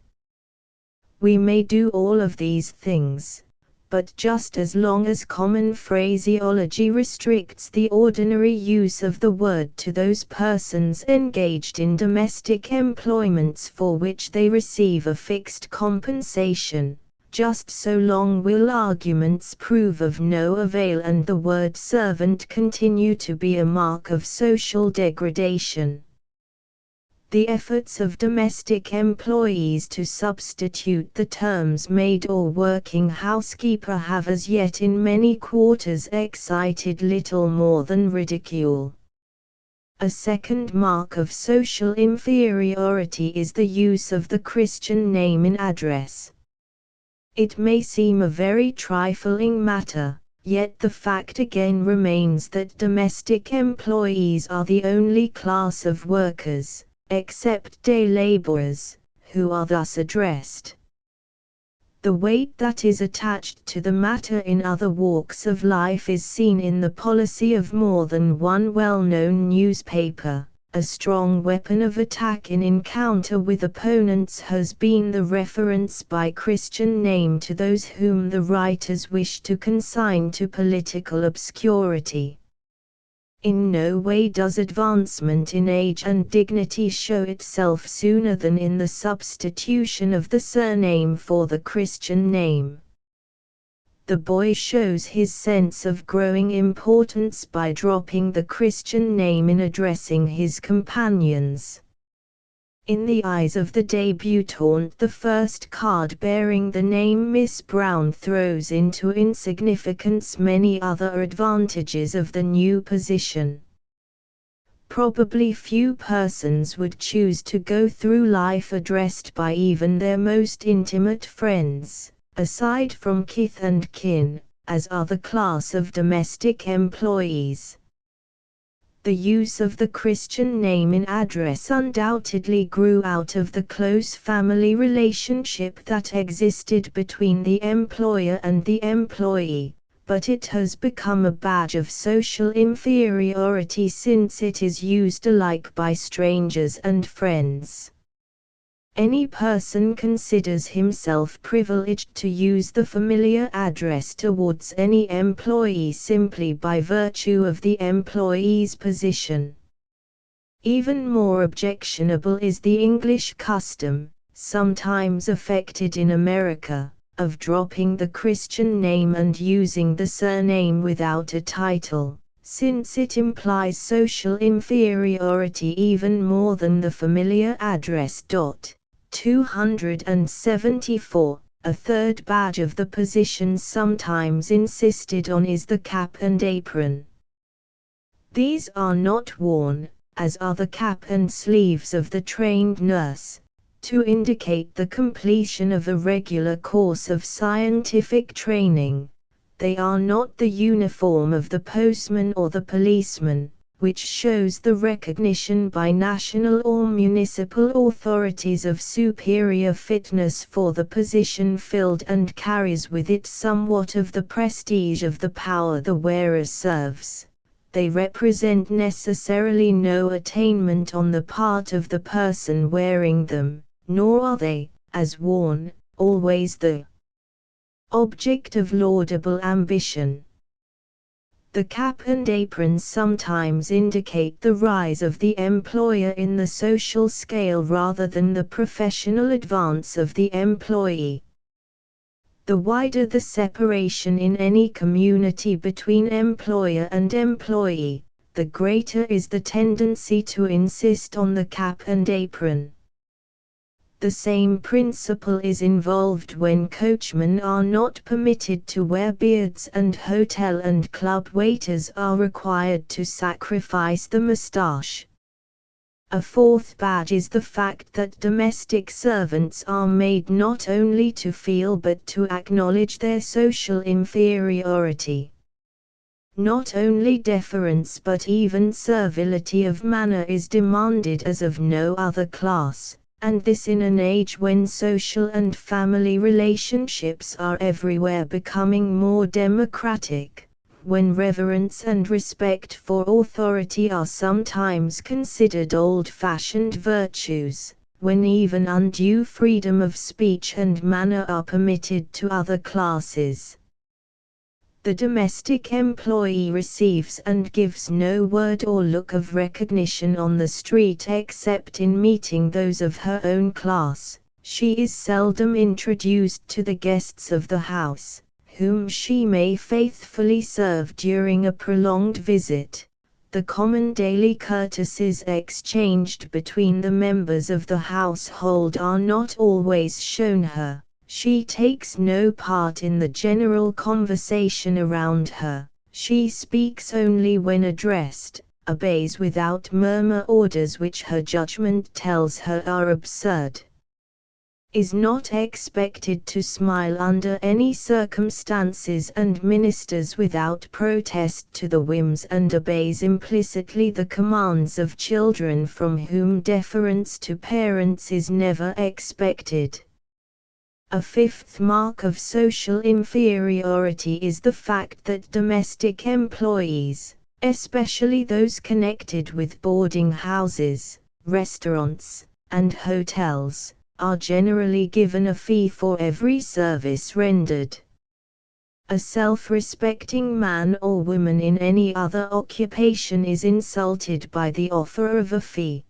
We may do all of these things, but just as long as common phraseology restricts the ordinary use of the word to those persons engaged in domestic employments for which they receive a fixed compensation, just so long will arguments prove of no avail and the word servant continue to be a mark of social degradation. The efforts of domestic employees to substitute the terms maid or working housekeeper have as yet in many quarters excited little more than ridicule. A second mark of social inferiority is the use of the Christian name in address. It may seem a very trifling matter, Yet the fact again remains that domestic employees are the only class of workers, except day laborers, who are thus addressed. The weight that is attached to the matter in other walks of life is seen in the policy of more than one well-known newspaper. A strong weapon of attack in encounter with opponents has been the reference by Christian name to those whom the writers wish to consign to political obscurity. In no way does advancement in age and dignity show itself sooner than in the substitution of the surname for the Christian name. The boy shows his sense of growing importance by dropping the Christian name in addressing his companions. In the eyes of the debutante, the first card bearing the name Miss Brown throws into insignificance many other advantages of the new position. Probably few persons would choose to go through life addressed by even their most intimate friends, aside from kith and kin, as are the class of domestic employees. The use of the Christian name in address undoubtedly grew out of the close family relationship that existed between the employer and the employee, but it has become a badge of social inferiority since it is used alike by strangers and friends. Any person considers himself privileged to use the familiar address towards any employee simply by virtue of the employee's position. Even more objectionable is the English custom, sometimes affected in America, of dropping the Christian name and using the surname without a title, since it implies social inferiority even more than the familiar address. 274. A third badge of the position sometimes insisted on is the cap and apron. These are not worn, as are the cap and sleeves of the trained nurse, to indicate the completion of a regular course of scientific training. They are not the uniform of the postman or the policeman, which shows the recognition by national or municipal authorities of superior fitness for the position filled and carries with it somewhat of the prestige of the power the wearer serves. They represent necessarily no attainment on the part of the person wearing them, nor are they, as worn, always the object of laudable ambition. The cap and apron sometimes indicate the rise of the employer in the social scale rather than the professional advance of the employee. The wider the separation in any community between employer and employee, the greater is the tendency to insist on the cap and apron. The same principle is involved when coachmen are not permitted to wear beards and hotel and club waiters are required to sacrifice the moustache. A fourth badge is the fact that domestic servants are made not only to feel but to acknowledge their social inferiority. Not only deference but even servility of manner is demanded as of no other class. And this in an age when social and family relationships are everywhere becoming more democratic, when reverence and respect for authority are sometimes considered old-fashioned virtues, when even undue freedom of speech and manner are permitted to other classes. The domestic employee receives and gives no word or look of recognition on the street except in meeting those of her own class. She is seldom introduced to the guests of the house, whom she may faithfully serve during a prolonged visit. The common daily courtesies exchanged between the members of the household are not always shown her. She takes no part in the general conversation around her, she speaks only when addressed, obeys without murmur orders which her judgment tells her are absurd. is not expected to smile under any circumstances and ministers without protest to the whims and obeys implicitly the commands of children from whom deference to parents is never expected. A fifth mark of social inferiority is the fact that domestic employees, especially those connected with boarding houses, restaurants, and hotels, are generally given a fee for every service rendered. A self-respecting man or woman in any other occupation is insulted by the offer of a fee.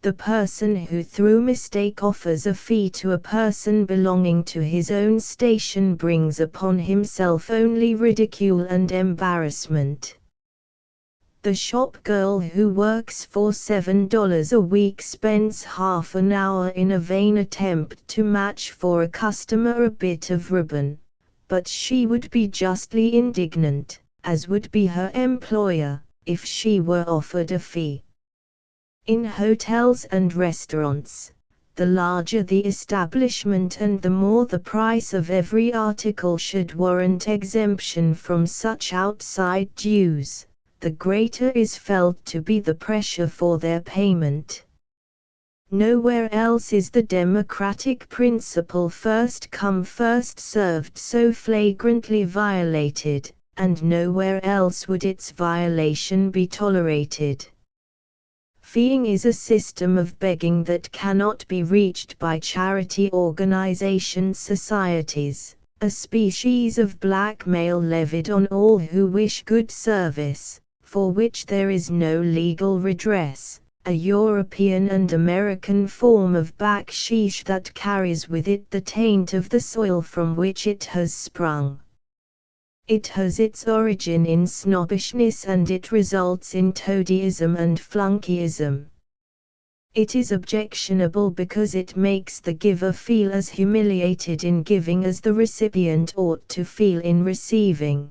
The person who through mistake offers a fee to a person belonging to his own station brings upon himself only ridicule and embarrassment. The shop girl who works for $7 a week spends half an hour in a vain attempt to match for a customer a bit of ribbon, but she would be justly indignant, as would be her employer, if she were offered a fee. In hotels and restaurants, the larger the establishment and the more the price of every article should warrant exemption from such outside dues, the greater is felt to be the pressure for their payment. Nowhere else is the democratic principle first come first served so flagrantly violated, and nowhere else would its violation be tolerated. Feeing is a system of begging that cannot be reached by charity organization societies, a species of blackmail levied on all who wish good service, for which there is no legal redress, a European and American form of baksheesh that carries with it the taint of the soil from which it has sprung. It has its origin in snobbishness and it results in toadyism and flunkyism. It is objectionable because it makes the giver feel as humiliated in giving as the recipient ought to feel in receiving.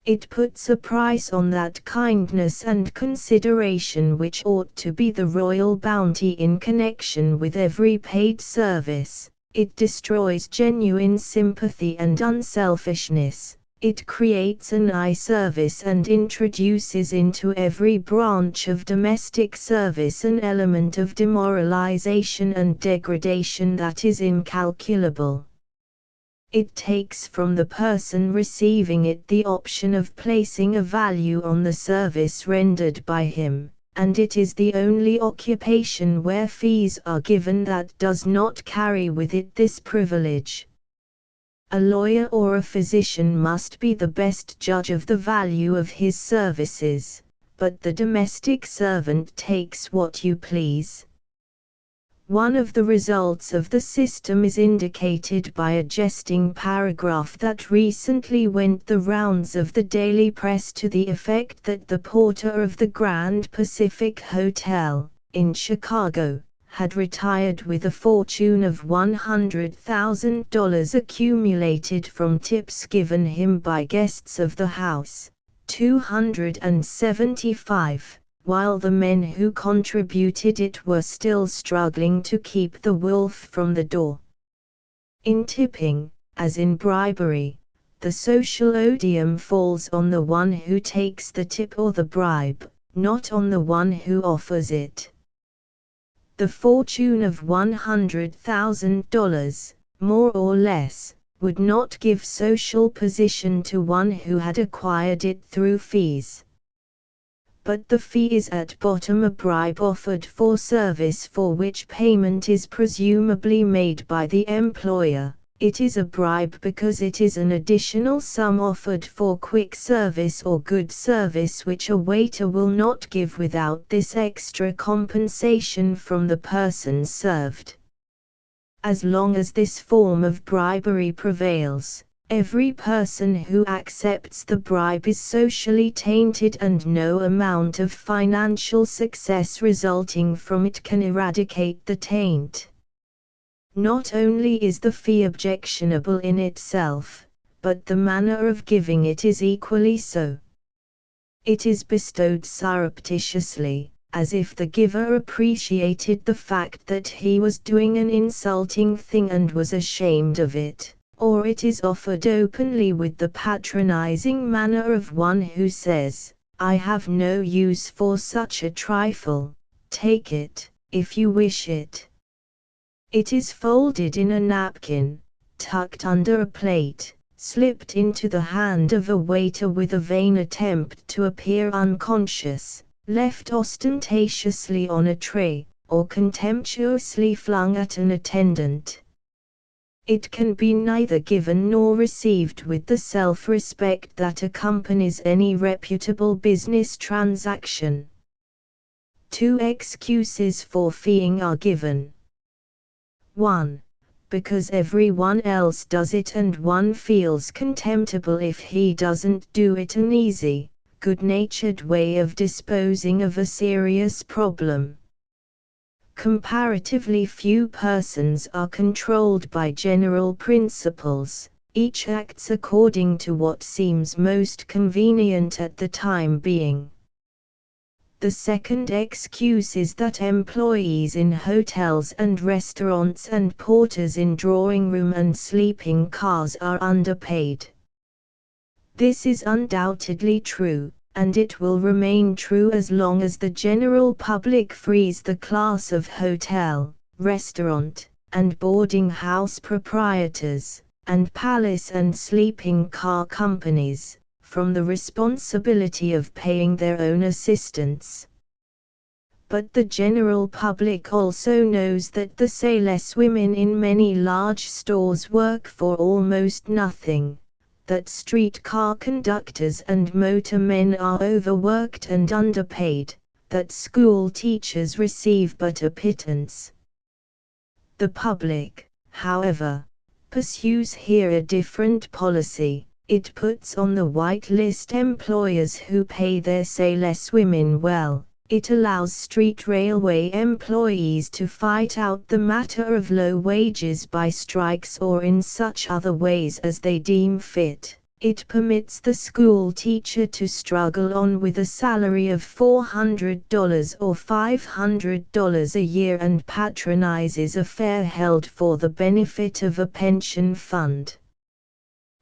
It puts a price on that kindness and consideration which ought to be the royal bounty in connection with every paid service. It destroys genuine sympathy and unselfishness. It creates an eye service and introduces into every branch of domestic service an element of demoralization and degradation that is incalculable. It takes from the person receiving it the option of placing a value on the service rendered by him, and it is the only occupation where fees are given that does not carry with it this privilege. A lawyer or a physician must be the best judge of the value of his services, but the domestic servant takes what you please. One of the results of the system is indicated by a jesting paragraph that recently went the rounds of the daily press to the effect that the porter of the Grand Pacific Hotel, in Chicago, had retired with a fortune of $100,000 accumulated from tips given him by guests of the house, 275. While the men who contributed it were still struggling to keep the wolf from the door. In tipping, as in bribery, the social odium falls on the one who takes the tip or the bribe, not on the one who offers it. The fortune of $100,000, more or less, would not give social position to one who had acquired it through fees. But the fee is at bottom a bribe offered for service for which payment is presumably made by the employer. It is a bribe because it is an additional sum offered for quick service or good service which a waiter will not give without this extra compensation from the person served. As long as this form of bribery prevails, every person who accepts the bribe is socially tainted and no amount of financial success resulting from it can eradicate the taint. Not only is the fee objectionable in itself, but the manner of giving it is equally so. It is bestowed surreptitiously, as if the giver appreciated the fact that he was doing an insulting thing and was ashamed of it, or it is offered openly with the patronizing manner of one who says, "I have no use for such a trifle, take it, if you wish it." It is folded in a napkin, tucked under a plate, slipped into the hand of a waiter with a vain attempt to appear unconscious, left ostentatiously on a tray, or contemptuously flung at an attendant. It can be neither given nor received with the self-respect that accompanies any reputable business transaction. 2 excuses for feeing are given. 1. Because everyone else does it and one feels contemptible if he doesn't do it. An easy, good-natured way of disposing of a serious problem. Comparatively few persons are controlled by general principles, each acts according to what seems most convenient at the time being. The second excuse is that employees in hotels and restaurants and porters in drawing room and sleeping cars are underpaid. This is undoubtedly true, and it will remain true as long as the general public frees the class of hotel, restaurant, and boarding house proprietors, and palace and sleeping car companies, from the responsibility of paying their own assistants. But the general public also knows that the sales women in many large stores work for almost nothing, that streetcar conductors and motormen are overworked and underpaid, that school teachers receive but a pittance. The public, however, pursues here a different policy. It puts on the white list employers who pay their saleswomen well. It allows street railway employees to fight out the matter of low wages by strikes or in such other ways as they deem fit. It permits the school teacher to struggle on with a salary of $400 or $500 a year and patronizes a fair held for the benefit of a pension fund.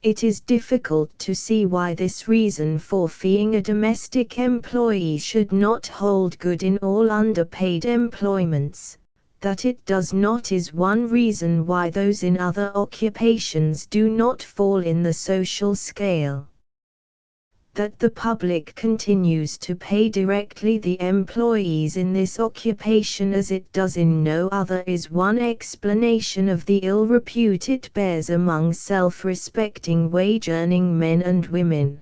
It is difficult to see why this reason for feeing a domestic employee should not hold good in all underpaid employments. That it does not is one reason why those in other occupations do not fall in the social scale. That the public continues to pay directly the employees in this occupation as it does in no other is one explanation of the ill repute it bears among self-respecting wage-earning men and women.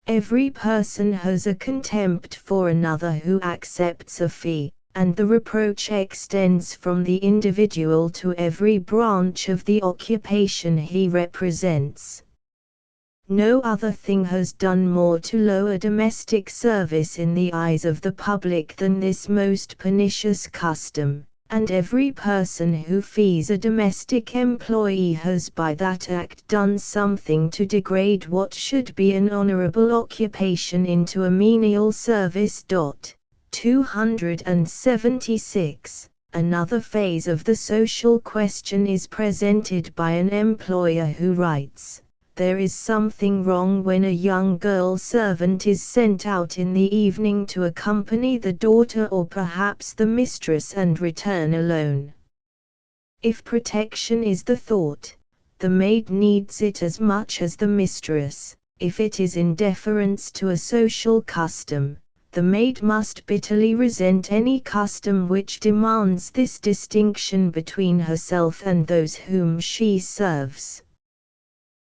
Every person has a contempt for another who accepts a fee, and the reproach extends from the individual to every branch of the occupation he represents. No other thing has done more to lower domestic service in the eyes of the public than this most pernicious custom, and every person who fees a domestic employee has by that act done something to degrade what should be an honorable occupation into a menial service. 276. Another phase of the social question is presented by an employer who writes, "There is something wrong when a young girl servant is sent out in the evening to accompany the daughter or perhaps the mistress and return alone. If protection is the thought, the maid needs it as much as the mistress. If it is in deference to a social custom, the maid must bitterly resent any custom which demands this distinction between herself and those whom she serves."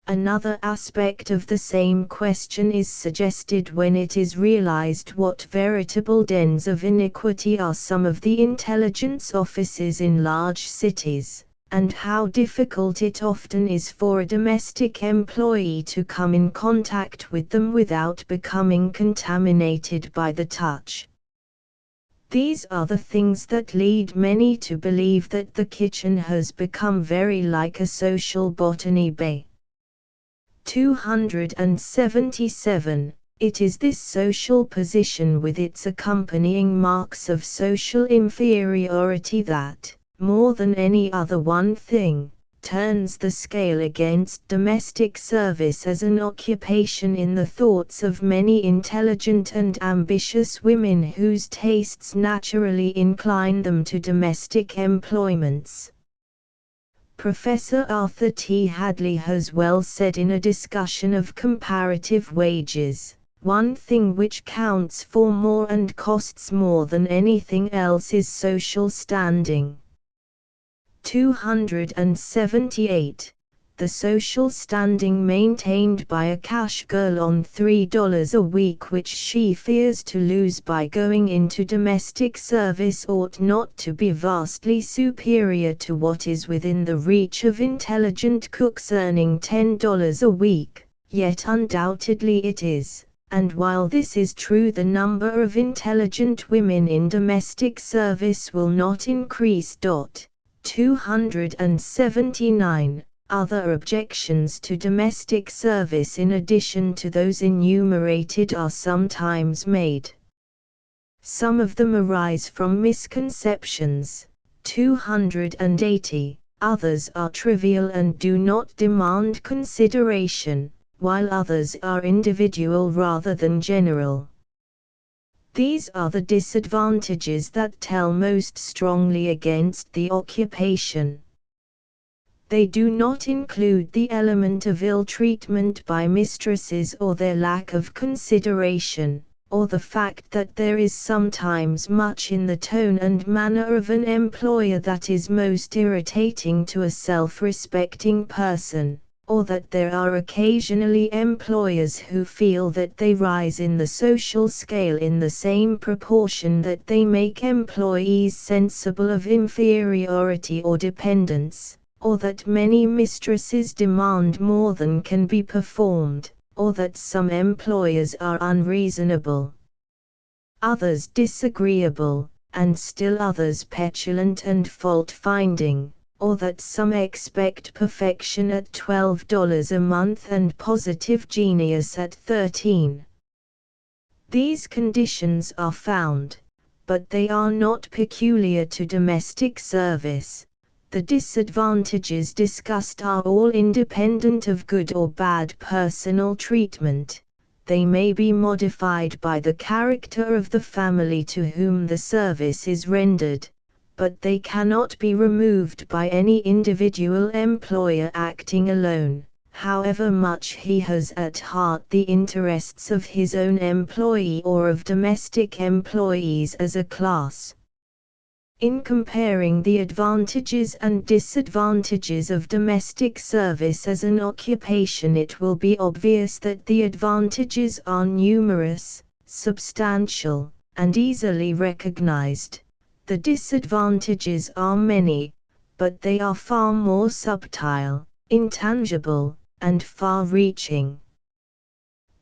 Another aspect of the same question is suggested when it is realized what veritable dens of iniquity are some of the intelligence offices in large cities, and how difficult it often is for a domestic employee to come in contact with them without becoming contaminated by the touch. These are the things that lead many to believe that the kitchen has become very like a social botany bay. 277. It is this social position with its accompanying marks of social inferiority that, more than any other one thing, turns the scale against domestic service as an occupation in the thoughts of many intelligent and ambitious women whose tastes naturally incline them to domestic employments. Professor Arthur T. Hadley has well said in a discussion of comparative wages, "One thing which counts for more and costs more than anything else is social standing." 278. The social standing maintained by a cash girl on $3 a week which she fears to lose by going into domestic service ought not to be vastly superior to what is within the reach of intelligent cooks earning $10 a week, yet undoubtedly it is. And while this is true, the number of intelligent women in domestic service will not increase. 279. Other objections to domestic service in addition to those enumerated are sometimes made. Some of them arise from misconceptions. 280. Others are trivial and do not demand consideration, while others are individual rather than general. These are the disadvantages that tell most strongly against the occupation. They do not include the element of ill treatment by mistresses or their lack of consideration, or the fact that there is sometimes much in the tone and manner of an employer that is most irritating to a self-respecting person, or that there are occasionally employers who feel that they rise in the social scale in the same proportion that they make employees sensible of inferiority or dependence, or that many mistresses demand more than can be performed, or that some employers are unreasonable, others disagreeable, and still others petulant and fault-finding, or that some expect perfection at $12 a month and positive genius at $13. These conditions are found, but they are not peculiar to domestic service. The disadvantages discussed are all independent of good or bad personal treatment. They may be modified by the character of the family to whom the service is rendered, but they cannot be removed by any individual employer acting alone, however much he has at heart the interests of his own employee or of domestic employees as a class. In comparing the advantages and disadvantages of domestic service as an occupation, it will be obvious that the advantages are numerous, substantial, and easily recognized. The disadvantages are many, but they are far more subtle, intangible, and far-reaching.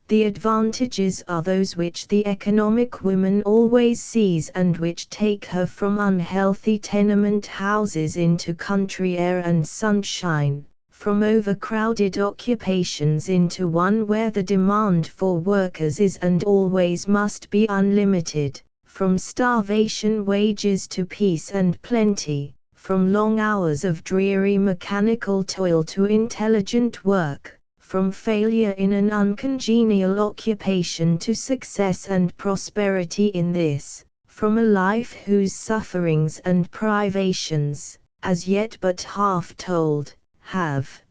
The advantages are those which the economic woman always sees and which take her from unhealthy tenement houses into country air and sunshine, from overcrowded occupations into one where the demand for workers is and always must be unlimited, from starvation wages to peace and plenty, from long hours of dreary mechanical toil to intelligent work, from failure in an uncongenial occupation to success and prosperity in this, from a life whose sufferings and privations, as yet but half told, have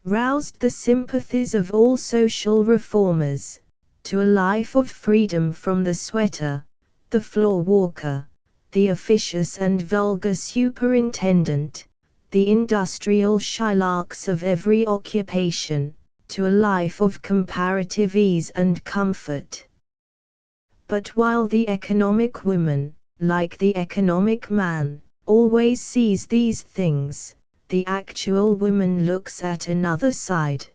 roused the sympathies of all social reformers, to a life of freedom from the sweater, the floor walker, the officious and vulgar superintendent, the industrial shylarks of every occupation, to a life of comparative ease and comfort. But while the economic woman, like the economic man, always sees these things, the actual woman looks at another side.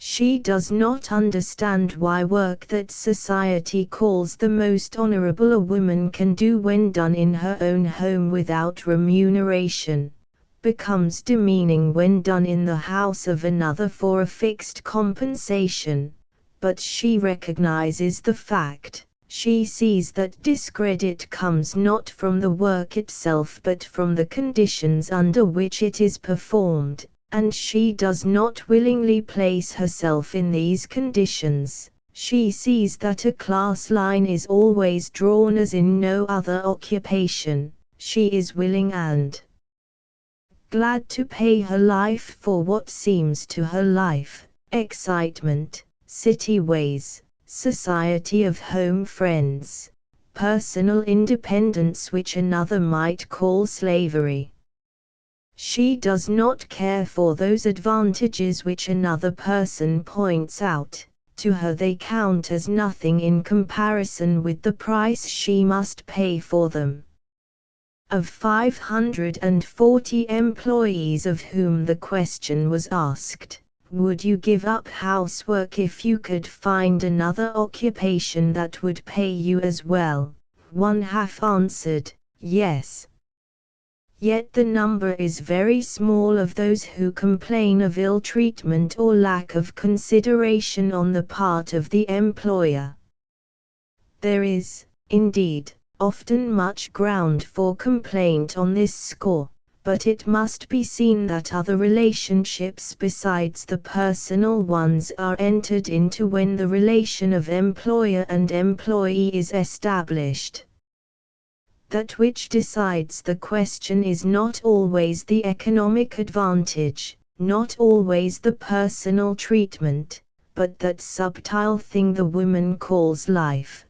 She does not understand why work that society calls the most honorable a woman can do when done in her own home without remuneration, becomes demeaning when done in the house of another for a fixed compensation, but she recognizes the fact. She sees that discredit comes not from the work itself but from the conditions under which it is performed, and she does not willingly place herself in these conditions. She sees that a class line is always drawn as in no other occupation. She is willing and glad to pay her life for what seems to her life, excitement, city ways, society of home friends, personal independence which another might call slavery. She does not care for those advantages which another person points out. To her they count as nothing in comparison with the price she must pay for them. Of 540 employees of whom the question was asked, would you give up housework if you could find another occupation that would pay you as well? One half answered, yes. Yet the number is very small of those who complain of ill treatment or lack of consideration on the part of the employer. There is, indeed, often much ground for complaint on this score, but it must be seen that other relationships besides the personal ones are entered into when the relation of employer and employee is established. That which decides the question is not always the economic advantage, not always the personal treatment, but that subtle thing the woman calls life.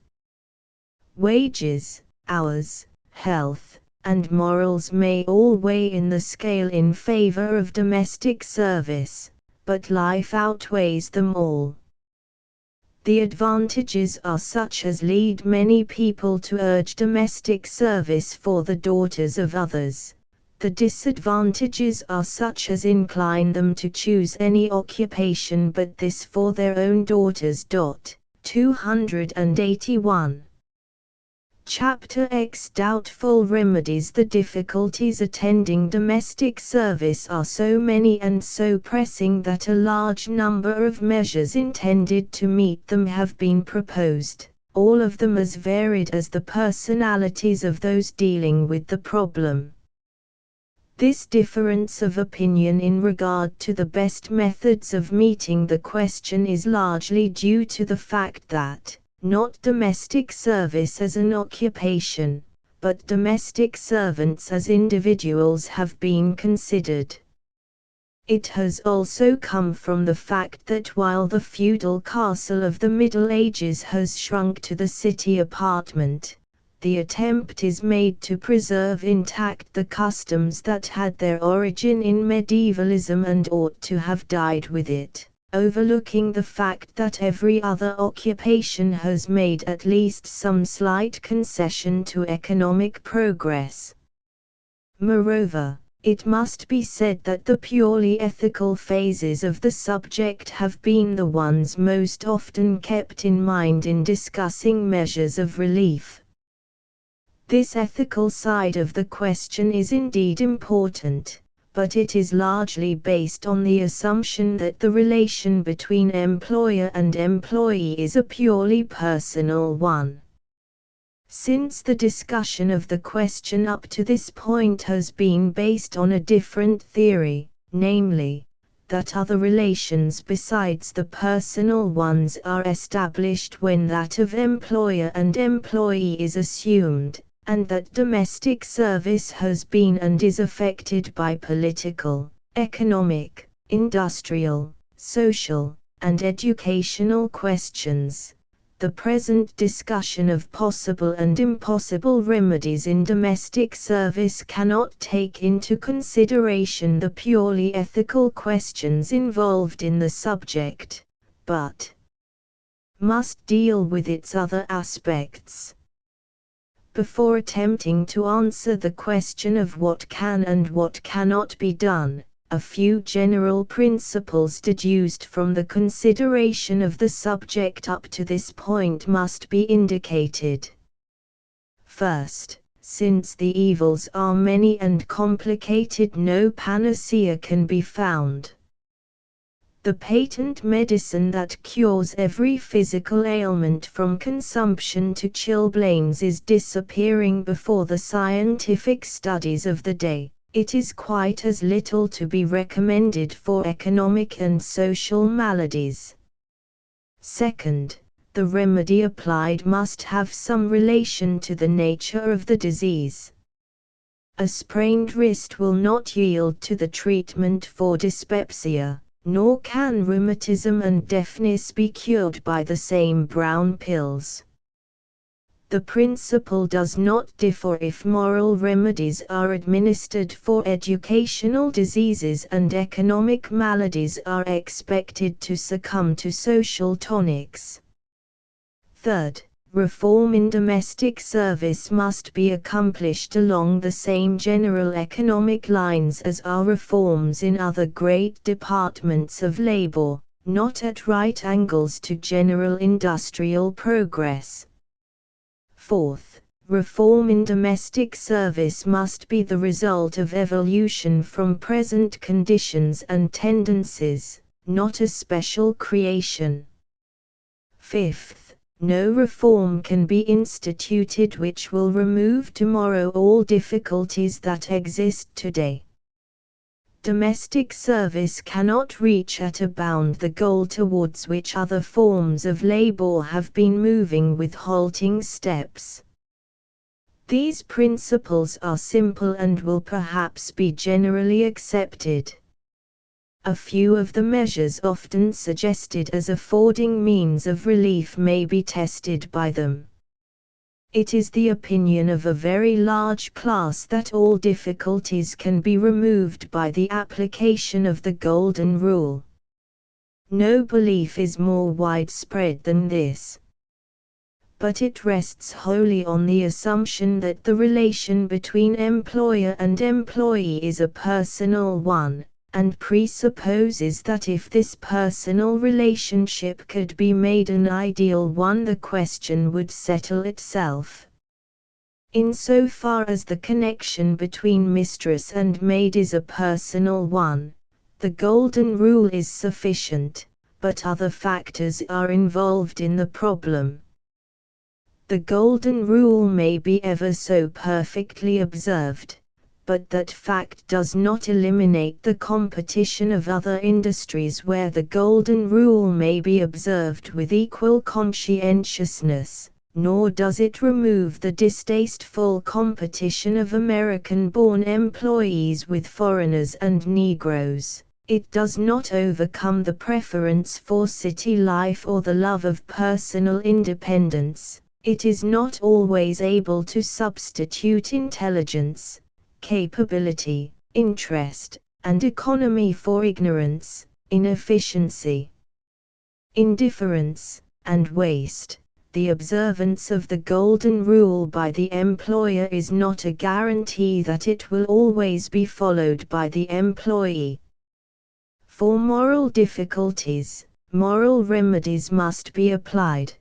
Wages, hours, health, and morals may all weigh in the scale in favor of domestic service, but life outweighs them all. The advantages are such as lead many people to urge domestic service for the daughters of others. The disadvantages are such as incline them to choose any occupation but this for their own daughters. 281. Chapter X Doubtful remedies. The difficulties attending domestic service are so many and so pressing that a large number of measures intended to meet them have been proposed, all of them as varied as the personalities of those dealing with the problem. This difference of opinion in regard to the best methods of meeting the question is largely due to the fact that, not domestic service as an occupation, but domestic servants as individuals have been considered. It has also come from the fact that while the feudal castle of the Middle Ages has shrunk to the city apartment, the attempt is made to preserve intact the customs that had their origin in medievalism and ought to have died with it, overlooking the fact that every other occupation has made at least some slight concession to economic progress. Moreover, it must be said that the purely ethical phases of the subject have been the ones most often kept in mind in discussing measures of relief. This ethical side of the question is indeed important, but it is largely based on the assumption that the relation between employer and employee is a purely personal one. Since the discussion of the question up to this point has been based on a different theory, namely, that other relations besides the personal ones are established when that of employer and employee is assumed, and that domestic service has been and is affected by political, economic, industrial, social, and educational questions. The present discussion of possible and impossible remedies in domestic service cannot take into consideration the purely ethical questions involved in the subject, but must deal with its other aspects. Before attempting to answer the question of what can and what cannot be done, a few general principles deduced from the consideration of the subject up to this point must be indicated. First, since the evils are many and complicated, no panacea can be found. The patent medicine that cures every physical ailment from consumption to chilblains is disappearing before the scientific studies of the day. It is quite as little to be recommended for economic and social maladies. Second, the remedy applied must have some relation to the nature of the disease. A sprained wrist will not yield to the treatment for dyspepsia, nor can rheumatism and deafness be cured by the same brown pills. The principle does not differ if moral remedies are administered for educational diseases and economic maladies are expected to succumb to social tonics. Third, reform in domestic service must be accomplished along the same general economic lines as are reforms in other great departments of labor, not at right angles to general industrial progress. Fourth, reform in domestic service must be the result of evolution from present conditions and tendencies, not a special creation. Fifth, no reform can be instituted which will remove tomorrow all difficulties that exist today. Domestic service cannot reach at a bound the goal towards which other forms of labor have been moving with halting steps. These principles are simple and will perhaps be generally accepted. A few of the measures often suggested as affording means of relief may be tested by them. It is the opinion of a very large class that all difficulties can be removed by the application of the Golden Rule. No belief is more widespread than this. But it rests wholly on the assumption that the relation between employer and employee is a personal one, and presupposes that if this personal relationship could be made an ideal one, the question would settle itself. Insofar as the connection between mistress and maid is a personal one, the Golden Rule is sufficient, but other factors are involved in the problem. The Golden Rule may be ever so perfectly observed, but that fact does not eliminate the competition of other industries where the Golden Rule may be observed with equal conscientiousness, nor does it remove the distasteful competition of American-born employees with foreigners and Negroes. It does not overcome the preference for city life or the love of personal independence. It is not always able to substitute intelligence, capability, interest, and economy for ignorance, inefficiency, indifference, and waste. The observance of the Golden Rule by the employer is not a guarantee that it will always be followed by the employee. For moral difficulties, moral remedies must be applied,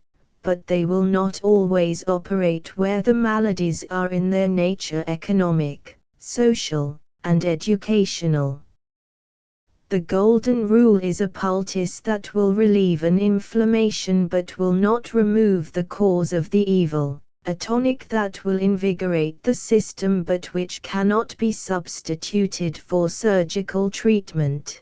but they will not always operate where the maladies are in their nature economic, social, and educational. The Golden Rule is a poultice that will relieve an inflammation but will not remove the cause of the evil, a tonic that will invigorate the system but which cannot be substituted for surgical treatment.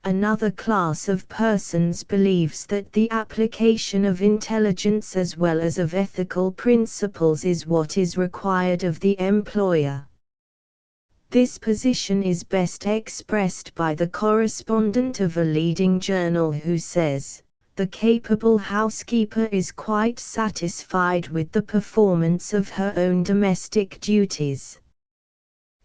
Another class of persons believes that the application of intelligence as well as of ethical principles is what is required of the employer. This position is best expressed by the correspondent of a leading journal who says, "The capable housekeeper is quite satisfied with the performance of her own domestic duties.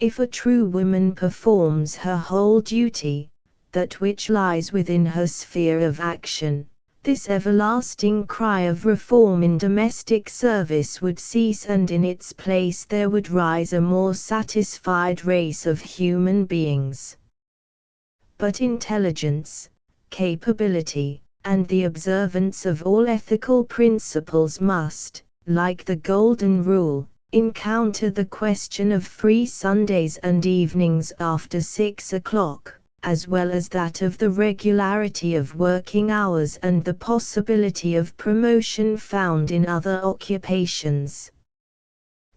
If a true woman performs her whole duty, that which lies within her sphere of action, this everlasting cry of reform in domestic service would cease and in its place there would rise a more satisfied race of human beings." But intelligence, capability, and the observance of all ethical principles must, like the Golden Rule, encounter the question of free Sundays and evenings after 6 o'clock, as well as that of the regularity of working hours and the possibility of promotion found in other occupations.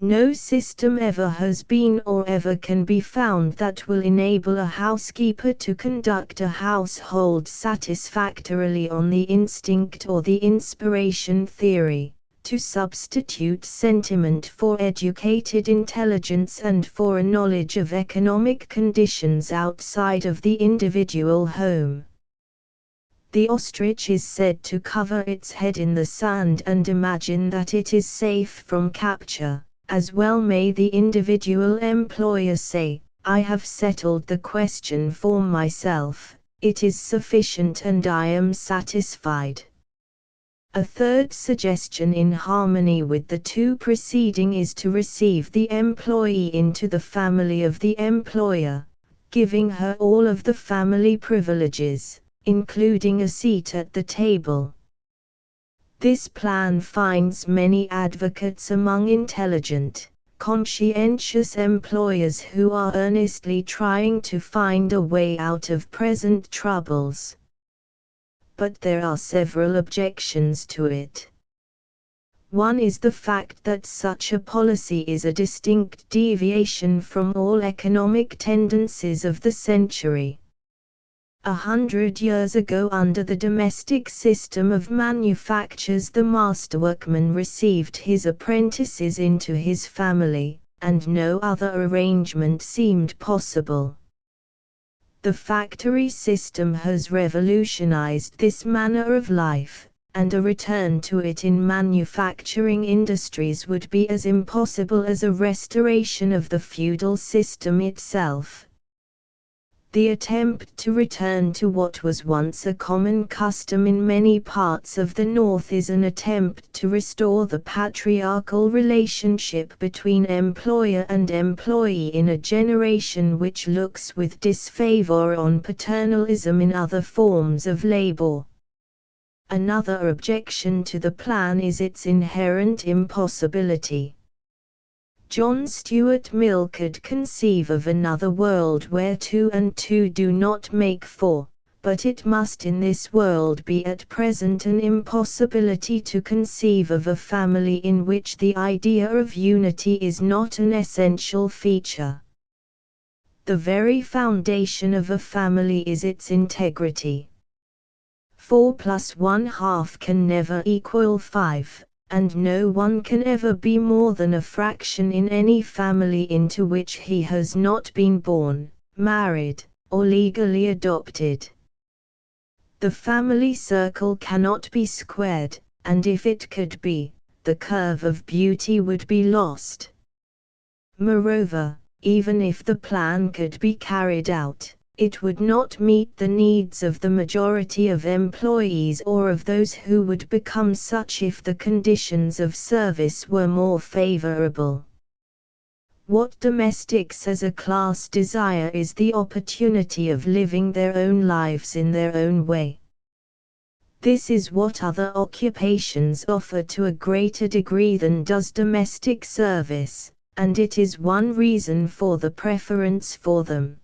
No system ever has been or ever can be found that will enable a housekeeper to conduct a household satisfactorily on the instinct or the inspiration theory, to substitute sentiment for educated intelligence and for a knowledge of economic conditions outside of the individual home. The ostrich is said to cover its head in the sand and imagine that it is safe from capture. As well may the individual employer say, I have settled the question for myself, it is sufficient and I am satisfied. A third suggestion in harmony with the two preceding is to receive the employee into the family of the employer, giving her all of the family privileges, including a seat at the table. This plan finds many advocates among intelligent, conscientious employers who are earnestly trying to find a way out of present troubles. But there are several objections to it. One is the fact that such a policy is a distinct deviation from all economic tendencies of the century. 100 years ago, under the domestic system of manufactures, the masterworkman received his apprentices into his family, and no other arrangement seemed possible. The factory system has revolutionized this manner of life, and a return to it in manufacturing industries would be as impossible as a restoration of the feudal system itself. The attempt to return to what was once a common custom in many parts of the North is an attempt to restore the patriarchal relationship between employer and employee in a generation which looks with disfavor on paternalism in other forms of labor. Another objection to the plan is its inherent impossibility. John Stuart Mill could conceive of another world where 2 and 2 do not make 4, but it must in this world be at present an impossibility to conceive of a family in which the idea of unity is not an essential feature. The very foundation of a family is its integrity. 4 plus 1/2 can never equal 5. And no one can ever be more than a fraction in any family into which he has not been born, married, or legally adopted. The family circle cannot be squared, and if it could be, the curve of beauty would be lost. Moreover, even if the plan could be carried out, it would not meet the needs of the majority of employees or of those who would become such if the conditions of service were more favorable. What domestics as a class desire is the opportunity of living their own lives in their own way. This is what other occupations offer to a greater degree than does domestic service, and it is one reason for the preference for them.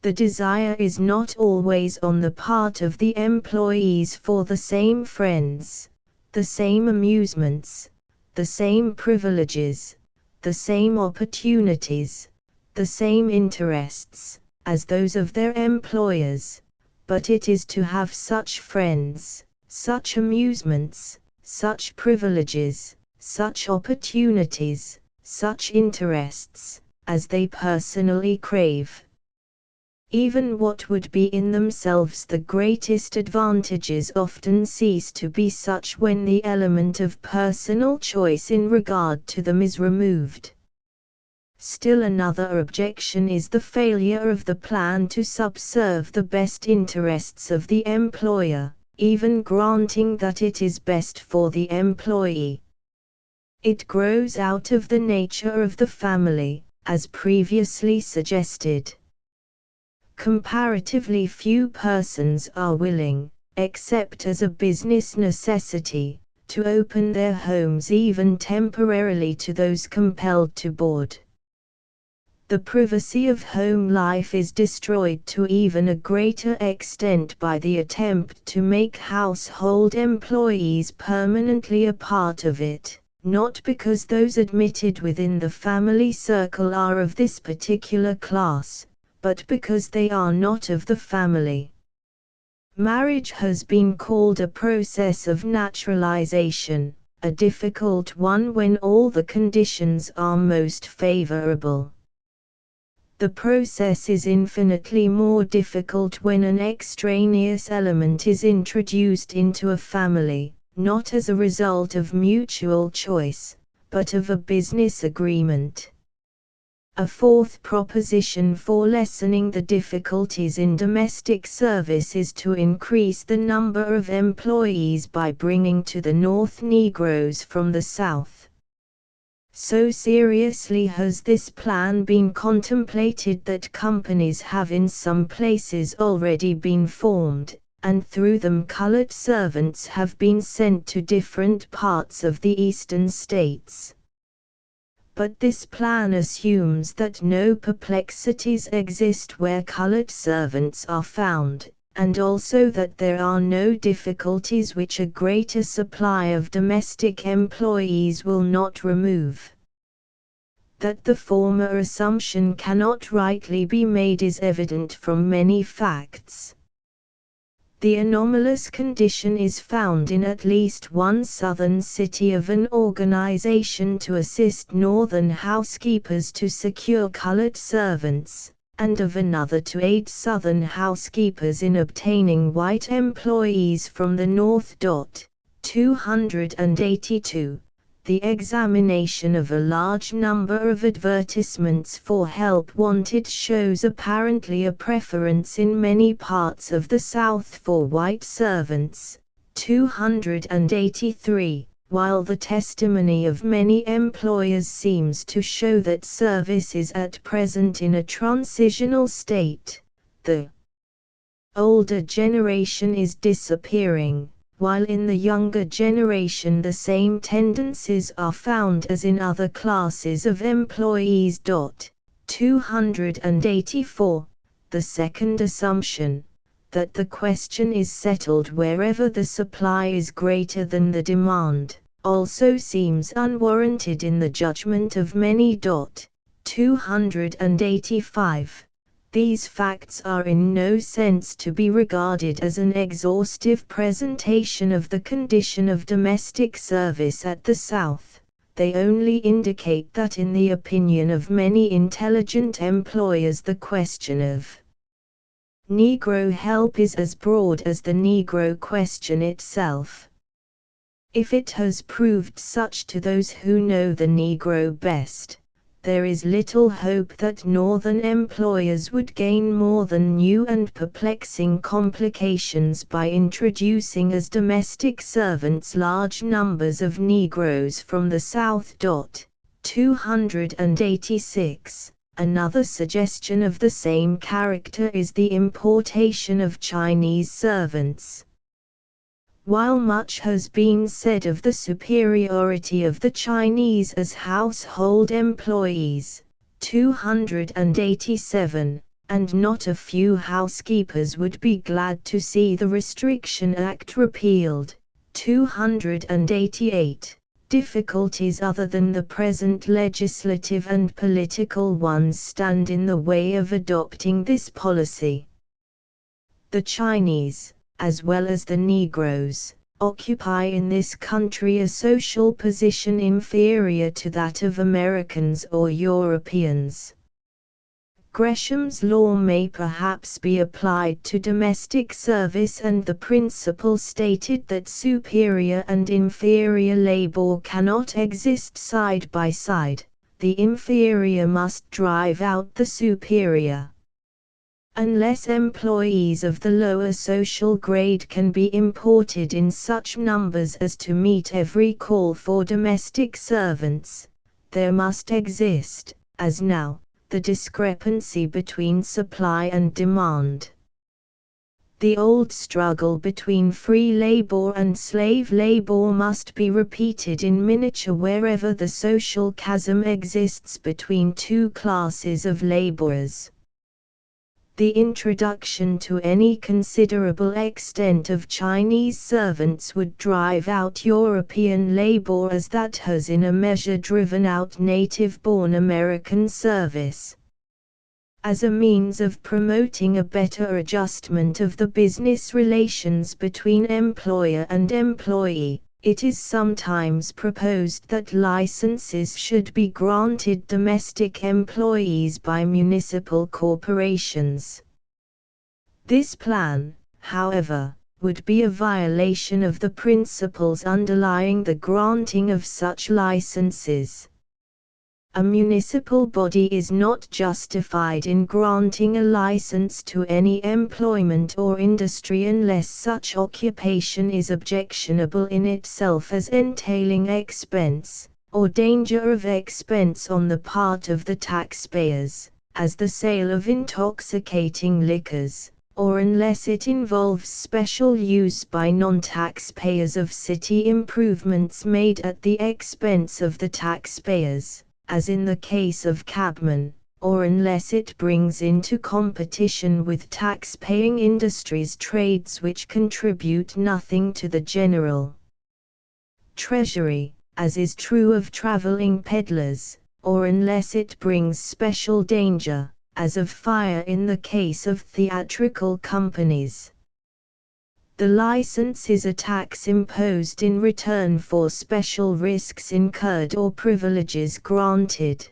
The desire is not always on the part of the employees for the same friends, the same amusements, the same privileges, the same opportunities, the same interests, as those of their employers, but it is to have such friends, such amusements, such privileges, such opportunities, such interests, as they personally crave. Even what would be in themselves the greatest advantages often cease to be such when the element of personal choice in regard to them is removed. Still another objection is the failure of the plan to subserve the best interests of the employer, even granting that it is best for the employee. It grows out of the nature of the family, as previously suggested. Comparatively few persons are willing, except as a business necessity, to open their homes even temporarily to those compelled to board. The privacy of home life is destroyed to even a greater extent by the attempt to make household employees permanently a part of it, not because those admitted within the family circle are of this particular class, but because they are not of the family. Marriage has been called a process of naturalization, a difficult one when all the conditions are most favorable. The process is infinitely more difficult when an extraneous element is introduced into a family, not as a result of mutual choice, but of a business agreement. A fourth proposition for lessening the difficulties in domestic service is to increase the number of employees by bringing to the North Negroes from the South. So seriously has this plan been contemplated that companies have in some places already been formed, and through them colored servants have been sent to different parts of the eastern states. But this plan assumes that no perplexities exist where colored servants are found, and also that there are no difficulties which a greater supply of domestic employees will not remove. That the former assumption cannot rightly be made is evident from many facts. The anomalous condition is found in at least one southern city of an organization to assist northern housekeepers to secure colored servants, and of another to aid southern housekeepers in obtaining white employees from the North. 282. The examination of a large number of advertisements for help wanted shows apparently a preference in many parts of the South for white servants. 283. While the testimony of many employers seems to show that service is at present in a transitional state, the older generation is disappearing, while in the younger generation the same tendencies are found as in other classes of employees. 284. The second assumption, that the question is settled wherever the supply is greater than the demand, also seems unwarranted in the judgment of many. 285. These facts are in no sense to be regarded as an exhaustive presentation of the condition of domestic service at the South. They only indicate that in the opinion of many intelligent employers the question of Negro help is as broad as the Negro question itself. If it has proved such to those who know the Negro best, there is little hope that northern employers would gain more than new and perplexing complications by introducing as domestic servants large numbers of Negroes from the South. 286. Another suggestion of the same character is the importation of Chinese servants. While much has been said of the superiority of the Chinese as household employees, 287, and not a few housekeepers would be glad to see the Restriction Act repealed, 288, difficulties other than the present legislative and political ones stand in the way of adopting this policy. The Chinese, as well as the Negroes, occupy in this country a social position inferior to that of Americans or Europeans. Gresham's law may perhaps be applied to domestic service, and the principle stated that superior and inferior labor cannot exist side by side, the inferior must drive out the superior. Unless employees of the lower social grade can be imported in such numbers as to meet every call for domestic servants, there must exist, as now, the discrepancy between supply and demand. The old struggle between free labor and slave labor must be repeated in miniature wherever the social chasm exists between two classes of laborers. The introduction to any considerable extent of Chinese servants would drive out European labor, as that has in a measure driven out native-born American service. As a means of promoting a better adjustment of the business relations between employer and employee, it is sometimes proposed that licenses should be granted domestic employees by municipal corporations. This plan, however, would be a violation of the principles underlying the granting of such licenses. A municipal body is not justified in granting a license to any employment or industry unless such occupation is objectionable in itself as entailing expense, or danger of expense on the part of the taxpayers, as the sale of intoxicating liquors, or unless it involves special use by non-taxpayers of city improvements made at the expense of the taxpayers, as in the case of cabmen, or unless it brings into competition with tax-paying industries trades which contribute nothing to the general treasury, as is true of traveling peddlers, or unless it brings special danger, as of fire in the case of theatrical companies. The license is a tax imposed in return for special risks incurred or privileges granted.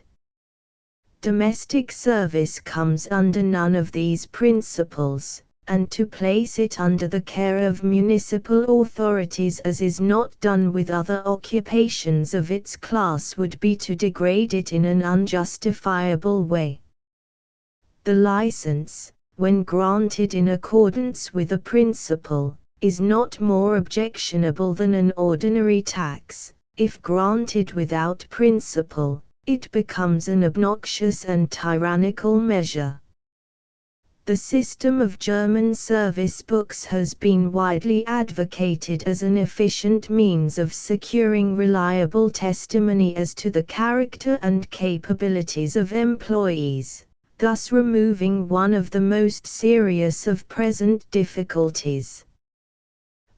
Domestic service comes under none of these principles, and to place it under the care of municipal authorities as is not done with other occupations of its class would be to degrade it in an unjustifiable way. The license, when granted in accordance with a principle, is not more objectionable than an ordinary tax. If granted without principle, it becomes an obnoxious and tyrannical measure. The system of German service books has been widely advocated as an efficient means of securing reliable testimony as to the character and capabilities of employees, thus removing one of the most serious of present difficulties.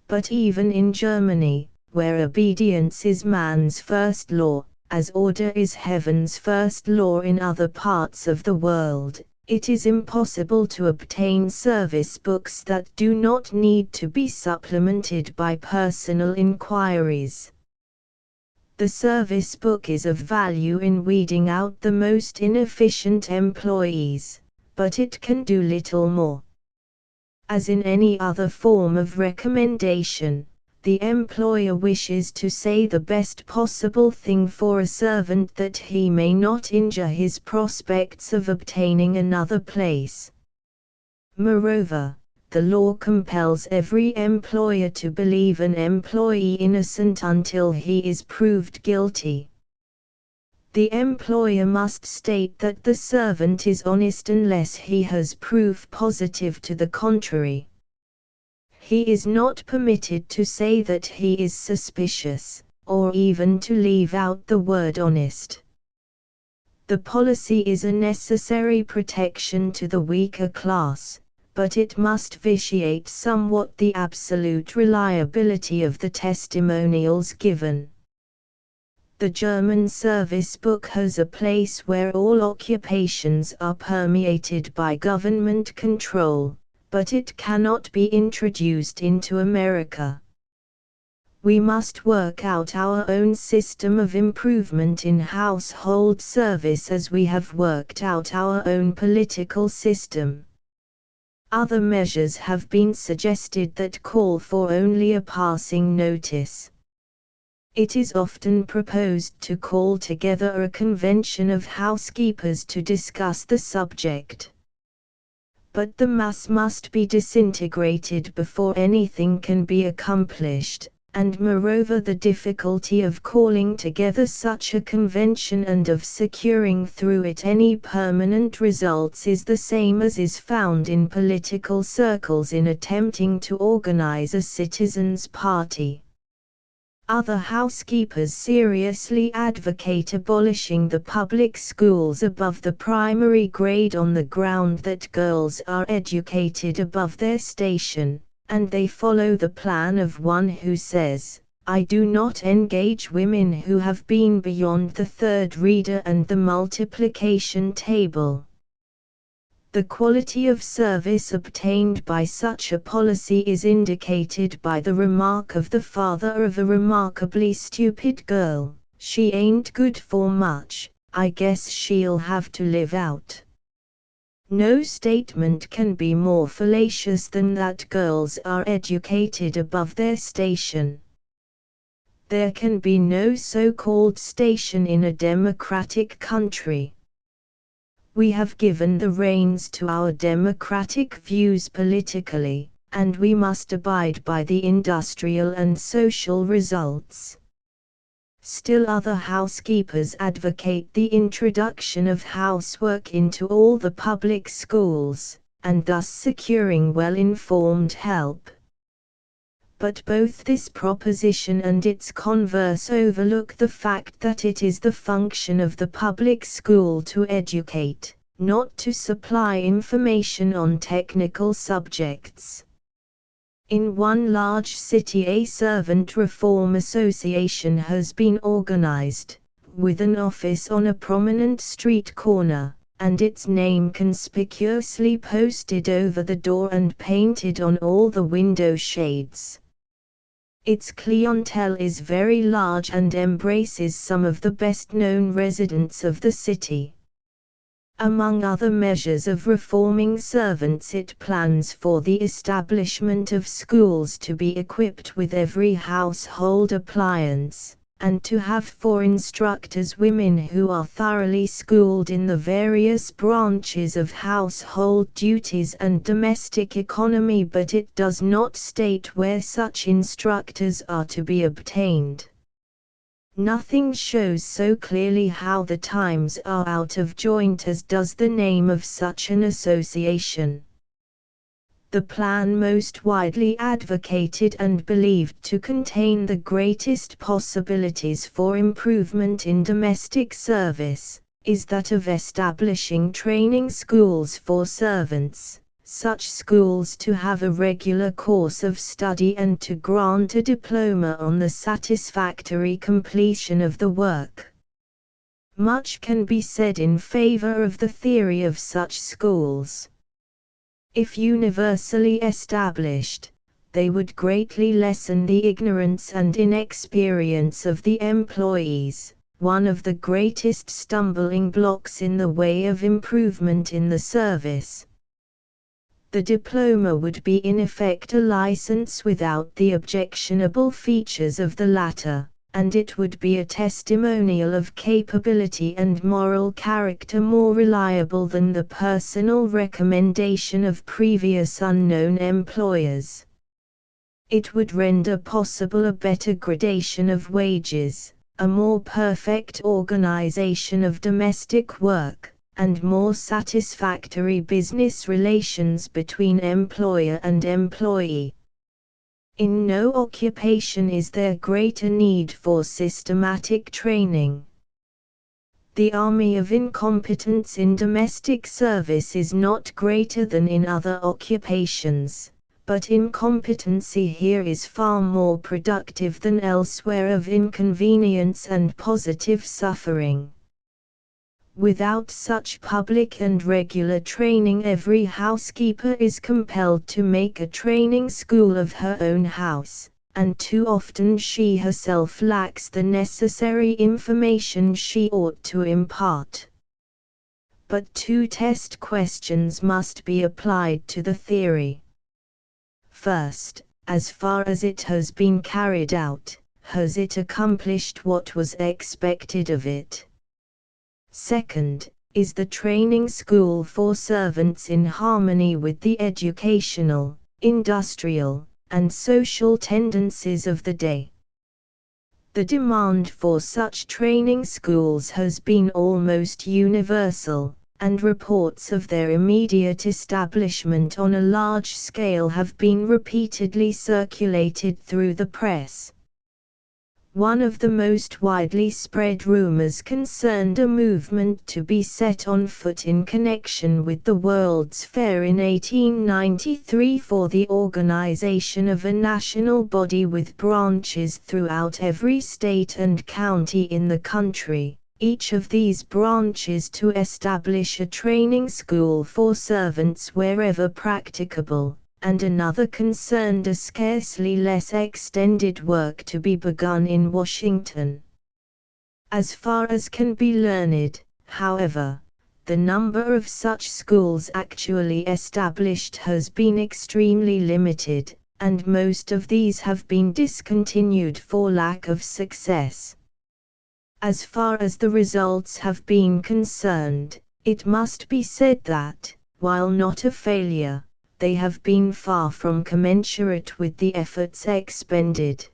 But even in Germany, where obedience is man's first law, as order is heaven's first law in other parts of the world, it is impossible to obtain service books that do not need to be supplemented by personal inquiries. The service book is of value in weeding out the most inefficient employees, but it can do little more. As in any other form of recommendation, the employer wishes to say the best possible thing for a servant that he may not injure his prospects of obtaining another place. Moreover, the law compels every employer to believe an employee innocent until he is proved guilty. The employer must state that the servant is honest unless he has proof positive to the contrary. He is not permitted to say that he is suspicious, or even to leave out the word honest. The policy is a necessary protection to the weaker class, but it must vitiate somewhat the absolute reliability of the testimonials given. The German service book has a place where all occupations are permeated by government control, but it cannot be introduced into America. We must work out our own system of improvement in household service as we have worked out our own political system. Other measures have been suggested that call for only a passing notice. It is often proposed to call together a convention of housekeepers to discuss the subject. But the mass must be disintegrated before anything can be accomplished, and moreover the difficulty of calling together such a convention and of securing through it any permanent results is the same as is found in political circles in attempting to organize a citizens' party. Other housekeepers seriously advocate abolishing the public schools above the primary grade on the ground that girls are educated above their station, and they follow the plan of one who says, "I do not engage women who have been beyond the third reader and the multiplication table." The quality of service obtained by such a policy is indicated by the remark of the father of a remarkably stupid girl, "She ain't good for much, I guess she'll have to live out." No statement can be more fallacious than that girls are educated above their station. There can be no so-called station in a democratic country. We have given the reins to our democratic views politically, and we must abide by the industrial and social results. Still other housekeepers advocate the introduction of housework into all the public schools, and thus securing well-informed help. But both this proposition and its converse overlook the fact that it is the function of the public school to educate, not to supply information on technical subjects. In one large city a servant reform association has been organized, with an office on a prominent street corner, and its name conspicuously posted over the door and painted on all the window shades. Its clientele is very large and embraces some of the best-known residents of the city. Among other measures of reforming servants, it plans for the establishment of schools to be equipped with every household appliance, and to have for instructors women who are thoroughly schooled in the various branches of household duties and domestic economy, but it does not state where such instructors are to be obtained. Nothing shows so clearly how the times are out of joint as does the name of such an association. The plan most widely advocated and believed to contain the greatest possibilities for improvement in domestic service, is that of establishing training schools for servants, such schools to have a regular course of study and to grant a diploma on the satisfactory completion of the work. Much can be said in favor of the theory of such schools. If universally established, they would greatly lessen the ignorance and inexperience of the employees, one of the greatest stumbling blocks in the way of improvement in the service. The diploma would be in effect a license without the objectionable features of the latter, and it would be a testimonial of capability and moral character more reliable than the personal recommendation of previous unknown employers. It would render possible a better gradation of wages, a more perfect organization of domestic work, and more satisfactory business relations between employer and employee. In no occupation is there greater need for systematic training. The army of incompetents in domestic service is not greater than in other occupations, but incompetency here is far more productive than elsewhere of inconvenience and positive suffering. Without such public and regular training, every housekeeper is compelled to make a training school of her own house, and too often she herself lacks the necessary information she ought to impart. But two test questions must be applied to the theory. First, as far as it has been carried out, has it accomplished what was expected of it? Second, is the training school for servants in harmony with the educational, industrial, and social tendencies of the day. The demand for such training schools has been almost universal, and reports of their immediate establishment on a large scale have been repeatedly circulated through the press. One of the most widely spread rumors concerned a movement to be set on foot in connection with the World's Fair in 1893 for the organization of a national body with branches throughout every state and county in the country, each of these branches to establish a training school for servants wherever practicable, and another concerned a scarcely less extended work to be begun in Washington. As far as can be learned, however, the number of such schools actually established has been extremely limited, and most of these have been discontinued for lack of success. As far as the results have been concerned, it must be said that, while not a failure, they have been far from commensurate with the efforts expended.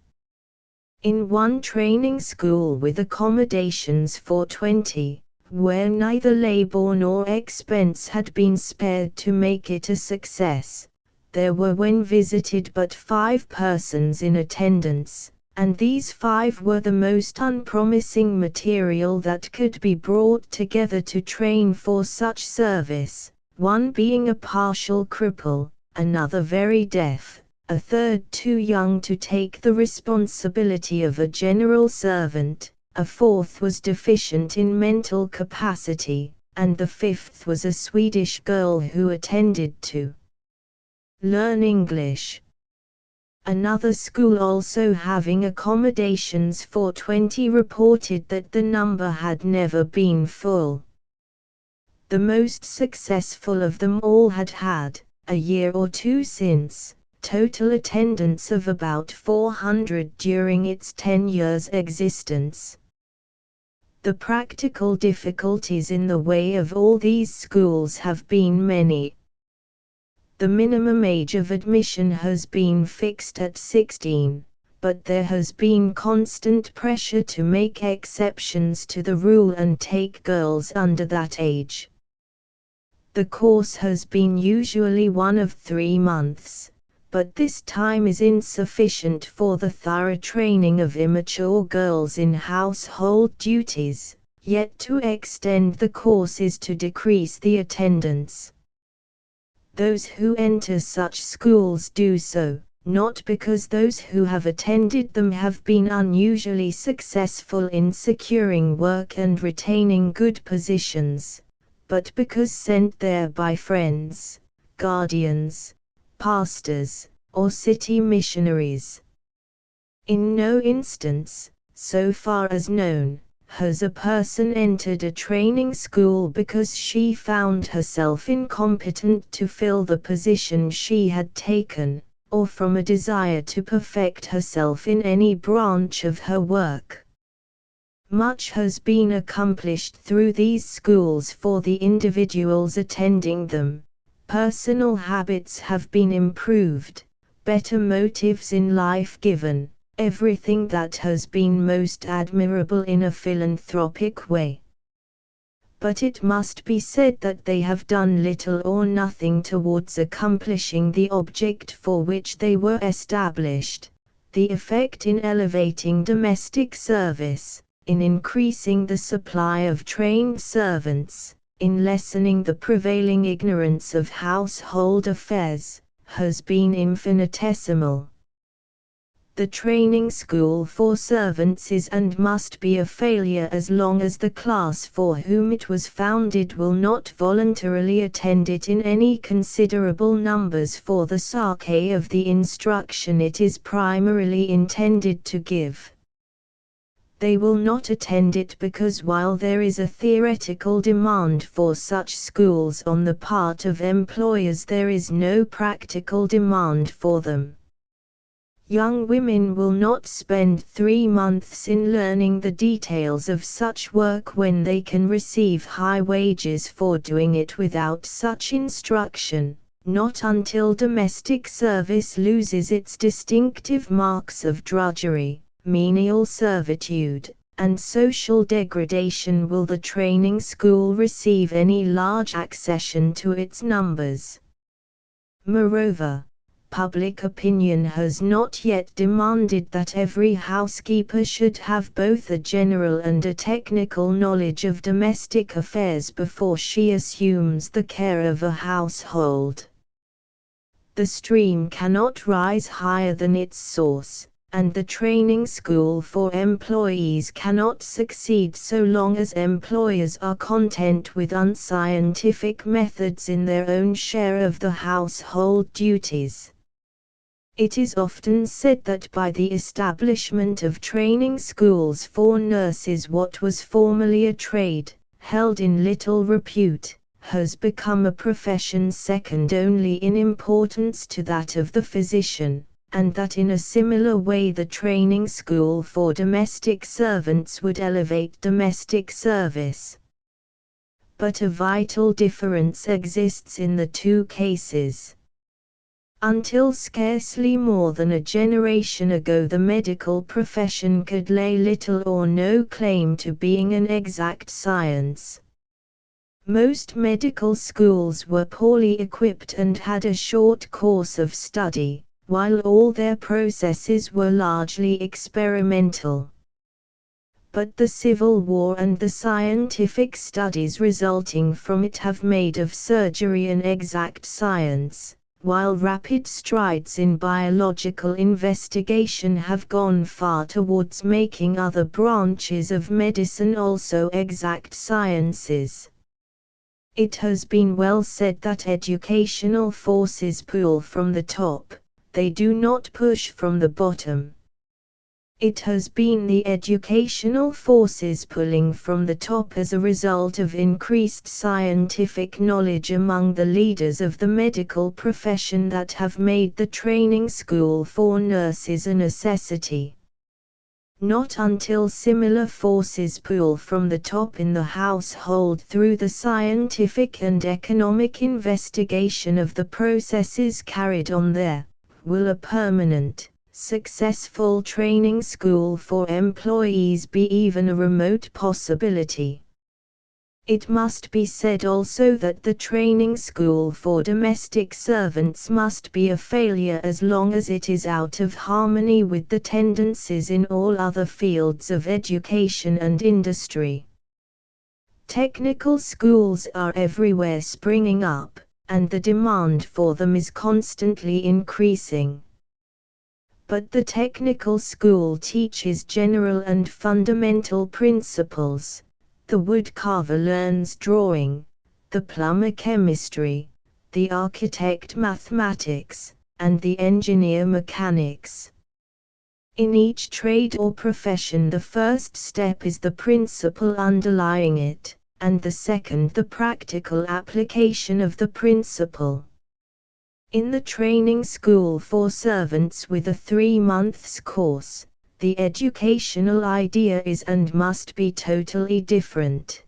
In one training school with accommodations for 20, where neither labor nor expense had been spared to make it a success, there were when visited but 5 persons in attendance, and these 5 were the most unpromising material that could be brought together to train for such service. One being a partial cripple, another very deaf, a third too young to take the responsibility of a general servant, a fourth was deficient in mental capacity, and the 5th was a Swedish girl who attended to learn English. Another school also having accommodations for 20 reported that the number had never been full. The most successful of them all had, a year or two since, total attendance of about 400 during its 10 years' existence. The practical difficulties in the way of all these schools have been many. The minimum age of admission has been fixed at 16, but there has been constant pressure to make exceptions to the rule and take girls under that age. The course has been usually one of 3 months, but this time is insufficient for the thorough training of immature girls in household duties, yet to extend the course is to decrease the attendance. Those who enter such schools do so, not because those who have attended them have been unusually successful in securing work and retaining good positions, but because sent there by friends, guardians, pastors, or city missionaries. In no instance, so far as known, has a person entered a training school because she found herself incompetent to fill the position she had taken, or from a desire to perfect herself in any branch of her work. Much has been accomplished through these schools for the individuals attending them. Personal habits have been improved, better motives in life given, everything that has been most admirable in a philanthropic way. But it must be said that they have done little or nothing towards accomplishing the object for which they were established, the effect in elevating domestic service, in increasing the supply of trained servants, in lessening the prevailing ignorance of household affairs, has been infinitesimal. The training school for servants is and must be a failure as long as the class for whom it was founded will not voluntarily attend it in any considerable numbers for the sake of the instruction it is primarily intended to give. They will not attend it because while there is a theoretical demand for such schools on the part of employers, there is no practical demand for them. Young women will not spend 3 months in learning the details of such work when they can receive high wages for doing it without such instruction, Not until domestic service loses its distinctive marks of drudgery, menial servitude, and social degradation will the training school receive any large accession to its numbers. Moreover, public opinion has not yet demanded that every housekeeper should have both a general and a technical knowledge of domestic affairs before she assumes the care of a household. The stream cannot rise higher than its source, and the training school for employees cannot succeed so long as employers are content with unscientific methods in their own share of the household duties. It is often said that by the establishment of training schools for nurses, what was formerly a trade, held in little repute, has become a profession second only in importance to that of the physician, and that in a similar way the training school for domestic servants would elevate domestic service. But a vital difference exists in the two cases. Until scarcely more than a generation ago, the medical profession could lay little or no claim to being an exact science. Most medical schools were poorly equipped and had a short course of study, while all their processes were largely experimental. But the Civil War and the scientific studies resulting from it have made of surgery an exact science, while rapid strides in biological investigation have gone far towards making other branches of medicine also exact sciences. It has been well said that educational forces pull from the top, they do not push from the bottom. It has been the educational forces pulling from the top as a result of increased scientific knowledge among the leaders of the medical profession that have made the training school for nurses a necessity. Not until similar forces pull from the top in the household through the scientific and economic investigation of the processes carried on there, will a permanent, successful training school for employees be even a remote possibility. It must be said also that the training school for domestic servants must be a failure as long as it is out of harmony with the tendencies in all other fields of education and industry. Technical schools are everywhere springing up, and the demand for them is constantly increasing. But the technical school teaches general and fundamental principles. The woodcarver learns drawing, the plumber chemistry, the architect mathematics, and the engineer mechanics. In each trade or profession, the first step is the principle underlying it, and the second the practical application of the principle. In the training school for servants with a 3-month course, the educational idea is and must be totally different.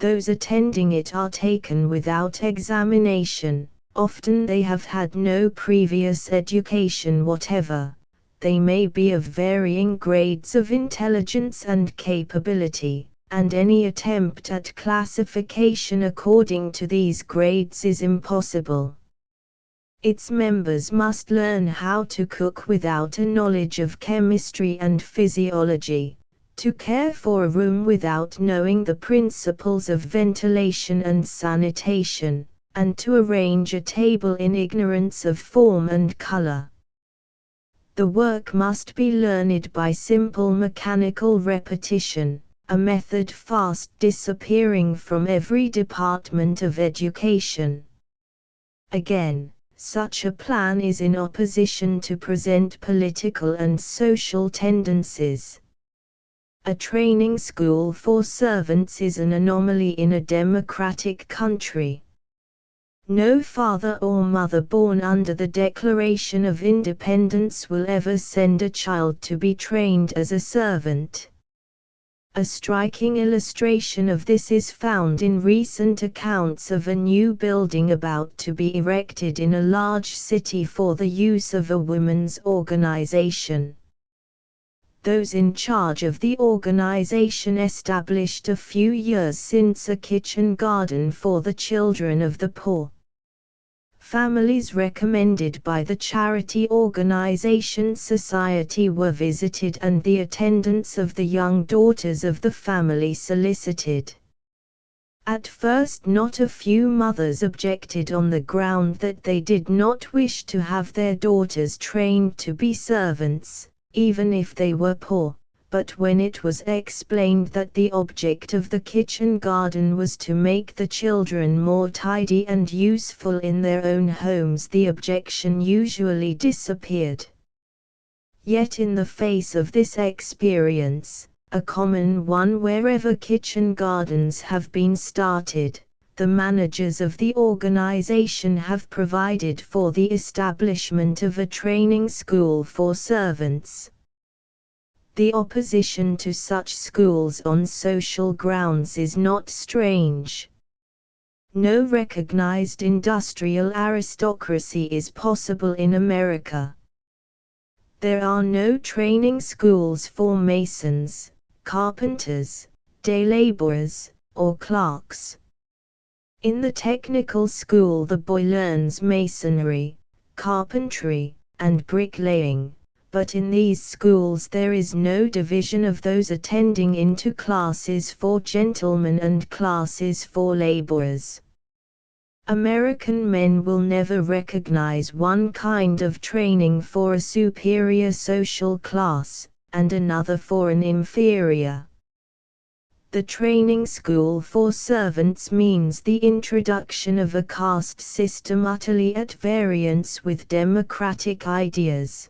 Those attending it are taken without examination, often they have had no previous education whatever, they may be of varying grades of intelligence and capability, and any attempt at classification according to these grades is impossible. Its members must learn how to cook without a knowledge of chemistry and physiology, to care for a room without knowing the principles of ventilation and sanitation, and to arrange a table in ignorance of form and color. The work must be learned by simple mechanical repetition, a method fast disappearing from every department of education. Again, such a plan is in opposition to present political and social tendencies. A training school for servants is an anomaly in a democratic country. No father or mother born under the Declaration of Independence will ever send a child to be trained as a servant. A striking illustration of this is found in recent accounts of a new building about to be erected in a large city for the use of a women's organization. Those in charge of the organization established a few years since a kitchen garden for the children of the poor. Families recommended by the charity organization society were visited and the attendance of the young daughters of the family solicited. At first not a few mothers objected on the ground that they did not wish to have their daughters trained to be servants, even if they were poor. But when it was explained that the object of the kitchen garden was to make the children more tidy and useful in their own homes, the objection usually disappeared. Yet in the face of this experience, a common one wherever kitchen gardens have been started, the managers of the organization have provided for the establishment of a training school for servants. The opposition to such schools on social grounds is not strange. No recognized industrial aristocracy is possible in America. There are no training schools for masons, carpenters, day laborers, or clerks. In the technical school the boy learns masonry, carpentry, and bricklaying. But in these schools there is no division of those attending into classes for gentlemen and classes for laborers. American men will never recognize one kind of training for a superior social class, and another for an inferior. The training school for servants means the introduction of a caste system utterly at variance with democratic ideas.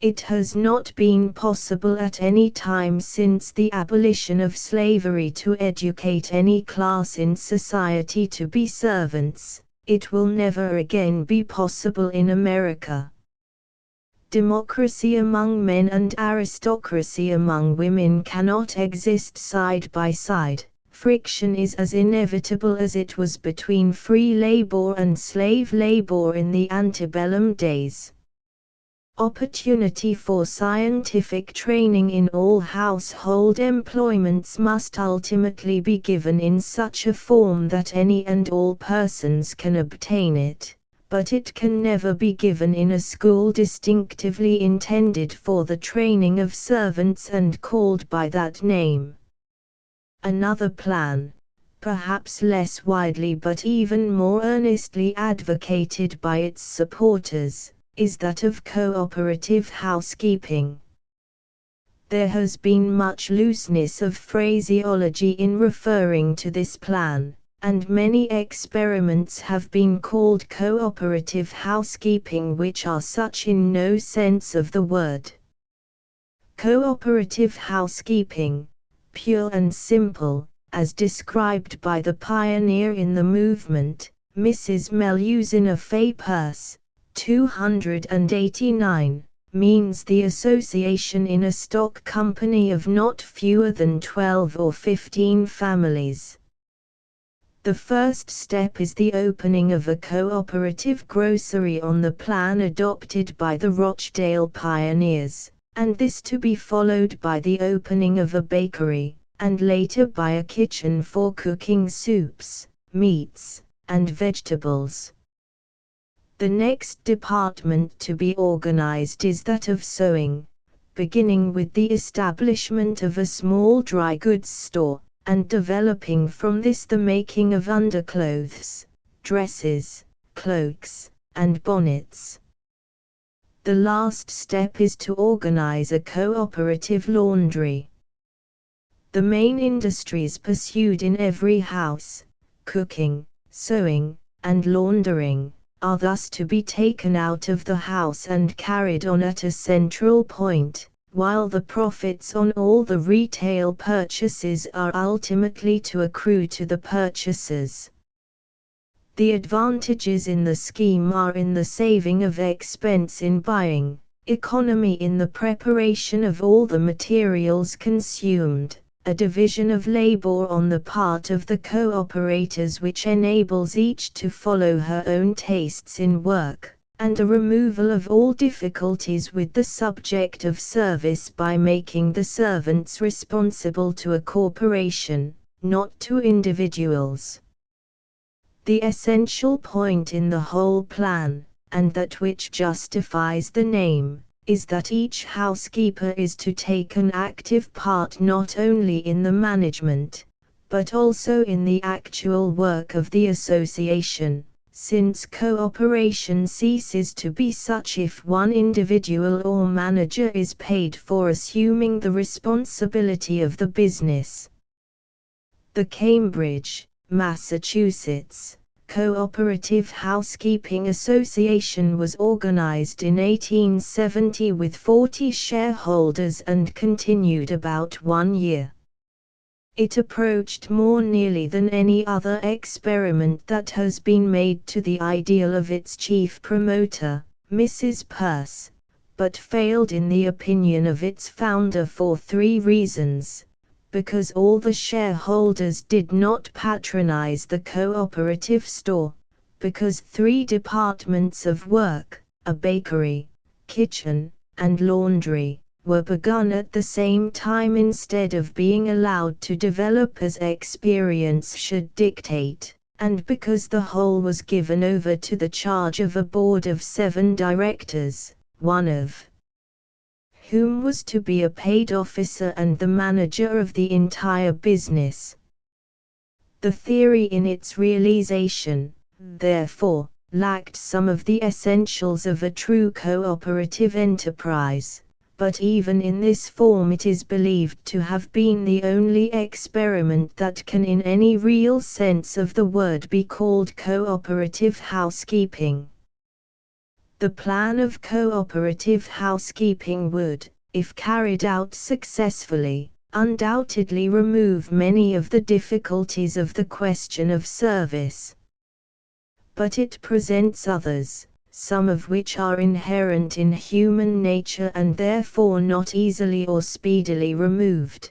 It has not been possible at any time since the abolition of slavery to educate any class in society to be servants. It will never again be possible in America. Democracy among men and aristocracy among women cannot exist side by side. Friction is as inevitable as it was between free labor and slave labor in the antebellum days. Opportunity for scientific training in all household employments must ultimately be given in such a form that any and all persons can obtain it, but it can never be given in a school distinctively intended for the training of servants and called by that name. Another plan, perhaps less widely but even more earnestly advocated by its supporters, is that of cooperative housekeeping. There has been much looseness of phraseology in referring to this plan, and many experiments have been called cooperative housekeeping which are such in no sense of the word. Cooperative housekeeping, pure and simple, as described by the pioneer in the movement, Mrs. Melusina Fay Peirce, 289, means the association in a stock company of not fewer than 12 or 15 families. The first step is the opening of a cooperative grocery on the plan adopted by the Rochdale pioneers, and this to be followed by the opening of a bakery, and later by a kitchen for cooking soups, meats, and vegetables. The next department to be organized is that of sewing, beginning with the establishment of a small dry goods store, and developing from this the making of underclothes, dresses, cloaks, and bonnets. The last step is to organize a cooperative laundry. The main industries pursued in every house, cooking, sewing, and laundering, are thus to be taken out of the house and carried on at a central point, while the profits on all the retail purchases are ultimately to accrue to the purchasers. The advantages in the scheme are in the saving of expense in buying, economy in the preparation of all the materials consumed, a division of labor on the part of the cooperators which enables each to follow her own tastes in work, and a removal of all difficulties with the subject of service by making the servants responsible to a corporation, not to individuals. The essential point in the whole plan, and that which justifies the name, is that each housekeeper is to take an active part not only in the management, but also in the actual work of the association, since cooperation ceases to be such if one individual or manager is paid for assuming the responsibility of the business. The Cambridge, Massachusetts, Cooperative Housekeeping Association was organized in 1870 with 40 shareholders and continued about 1 year. It approached more nearly than any other experiment that has been made to the ideal of its chief promoter, Mrs. Peirce, but failed in the opinion of its founder for 3 reasons. Because all the shareholders did not patronize the cooperative store, because 3 departments of work, a bakery, kitchen, and laundry, were begun at the same time instead of being allowed to develop as experience should dictate, and because the whole was given over to the charge of a board of 7 directors, one of whom was to be a paid officer and the manager of the entire business. The theory in its realization, therefore, lacked some of the essentials of a true cooperative enterprise, but even in this form it is believed to have been the only experiment that can in any real sense of the word be called cooperative housekeeping. The plan of cooperative housekeeping would, if carried out successfully, undoubtedly remove many of the difficulties of the question of service. But it presents others, some of which are inherent in human nature and therefore not easily or speedily removed.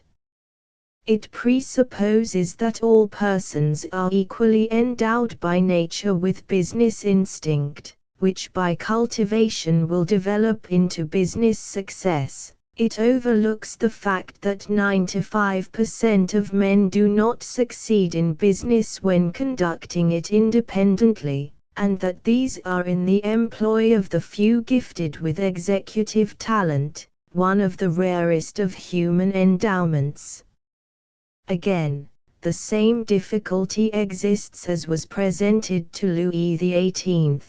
It presupposes that all persons are equally endowed by nature with business instinct, which by cultivation will develop into business success. It overlooks the fact that 95% of men do not succeed in business when conducting it independently, and that these are in the employ of the few gifted with executive talent, one of the rarest of human endowments. Again, the same difficulty exists as was presented to Louis XVIII.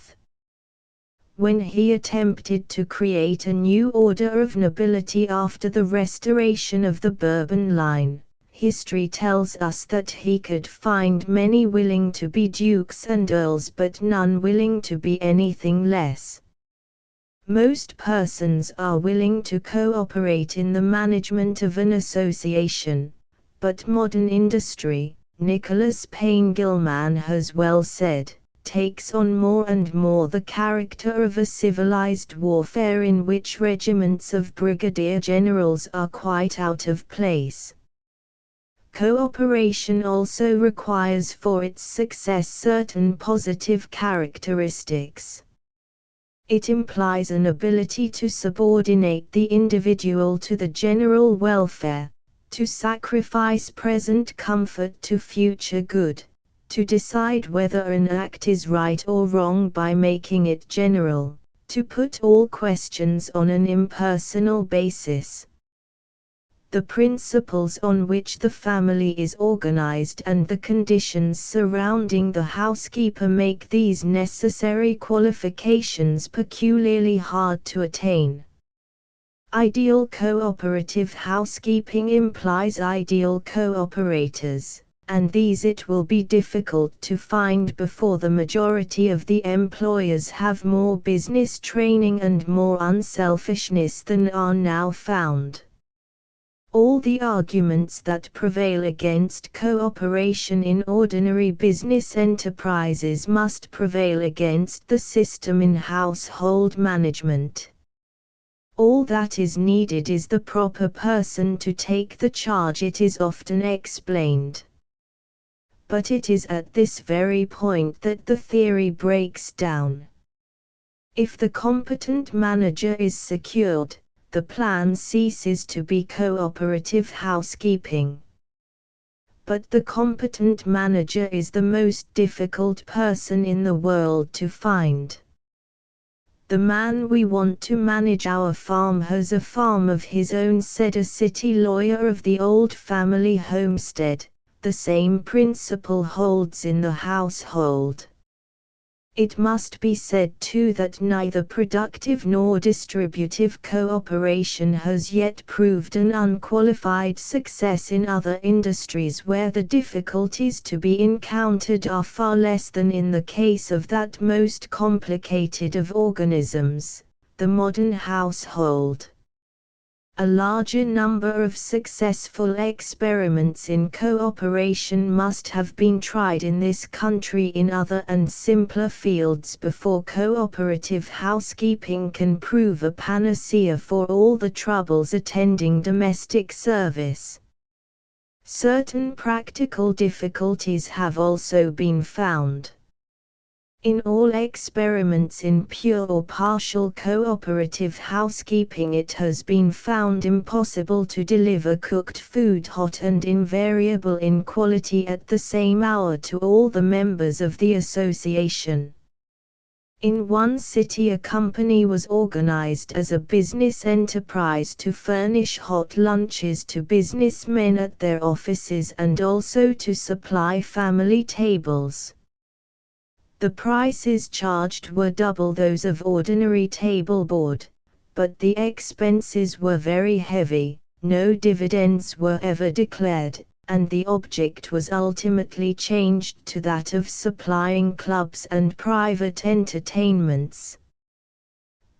When he attempted to create a new order of nobility after the restoration of the Bourbon line. History tells us that he could find many willing to be dukes and earls but none willing to be anything less. Most persons are willing to cooperate in the management of an association, but modern industry, Nicholas Payne Gilman has well said, takes on more and more the character of a civilized warfare in which regiments of brigadier generals are quite out of place. Cooperation also requires for its success certain positive characteristics. It implies an ability to subordinate the individual to the general welfare, to sacrifice present comfort to future good, to decide whether an act is right or wrong by making it general, to put all questions on an impersonal basis. The principles on which the family is organized and the conditions surrounding the housekeeper make these necessary qualifications peculiarly hard to attain. Ideal cooperative housekeeping implies ideal cooperators, and these it will be difficult to find before the majority of the employers have more business training and more unselfishness than are now found. All the arguments that prevail against cooperation in ordinary business enterprises must prevail against the system in household management. All that is needed is the proper person to take the charge, it is often explained. But it is at this very point that the theory breaks down. If the competent manager is secured, the plan ceases to be cooperative housekeeping. But the competent manager is the most difficult person in the world to find. The man we want to manage our farm has a farm of his own, said a city lawyer of the old family homestead. The same principle holds in the household. It must be said too that neither productive nor distributive cooperation has yet proved an unqualified success in other industries where the difficulties to be encountered are far less than in the case of that most complicated of organisms, the modern household. A larger number of successful experiments in cooperation must have been tried in this country in other and simpler fields before cooperative housekeeping can prove a panacea for all the troubles attending domestic service. Certain practical difficulties have also been found. In all experiments in pure or partial cooperative housekeeping, it has been found impossible to deliver cooked food hot and invariable in quality at the same hour to all the members of the association. In one city, a company was organized as a business enterprise to furnish hot lunches to businessmen at their offices and also to supply family tables. The prices charged were double those of ordinary table board, but the expenses were very heavy, no dividends were ever declared, and the object was ultimately changed to that of supplying clubs and private entertainments.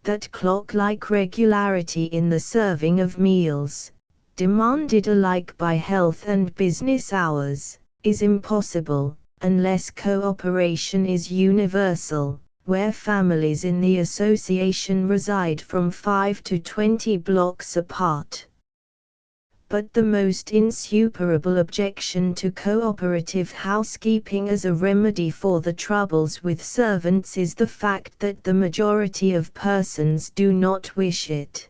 That clock-like regularity in the serving of meals, demanded alike by health and business hours, is impossible unless cooperation is universal, where families in the association reside from 5 to 20 blocks apart. But the most insuperable objection to cooperative housekeeping as a remedy for the troubles with servants is the fact that the majority of persons do not wish it.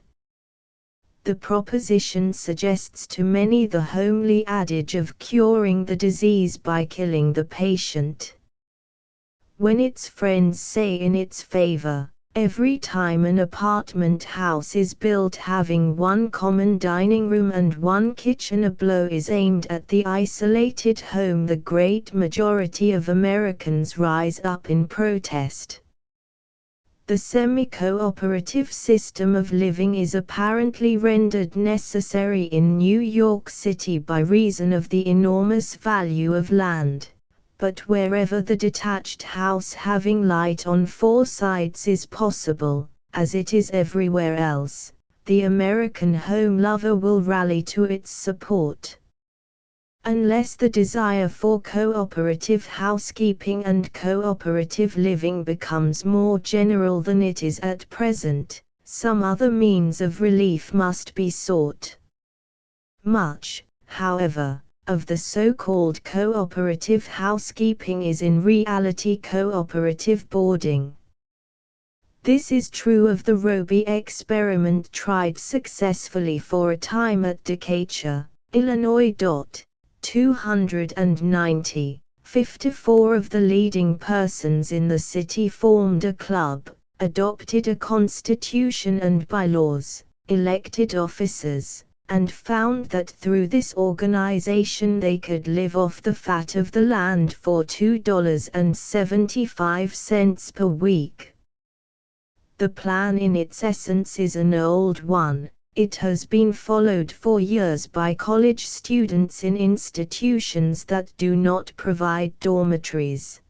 The proposition suggests to many the homely adage of curing the disease by killing the patient. When its friends say in its favor, every time an apartment house is built having one common dining room and one kitchen, a blow is aimed at the isolated home, the great majority of Americans rise up in protest. The semi-cooperative system of living is apparently rendered necessary in New York City by reason of the enormous value of land, but wherever the detached house having light on 4 sides is possible, as it is everywhere else, the American home lover will rally to its support. Unless the desire for cooperative housekeeping and cooperative living becomes more general than it is at present, some other means of relief must be sought. Much, however, of the so-called cooperative housekeeping is in reality cooperative boarding. This is true of the Roby experiment tried successfully for a time at Decatur, Illinois. 290, 54 of the leading persons in the city formed a club, adopted a constitution and bylaws, elected officers, and found that through this organization they could live off the fat of the land for $2.75 per week. The plan in its essence is an old one. It has been followed for years by college students in institutions that do not provide dormitories.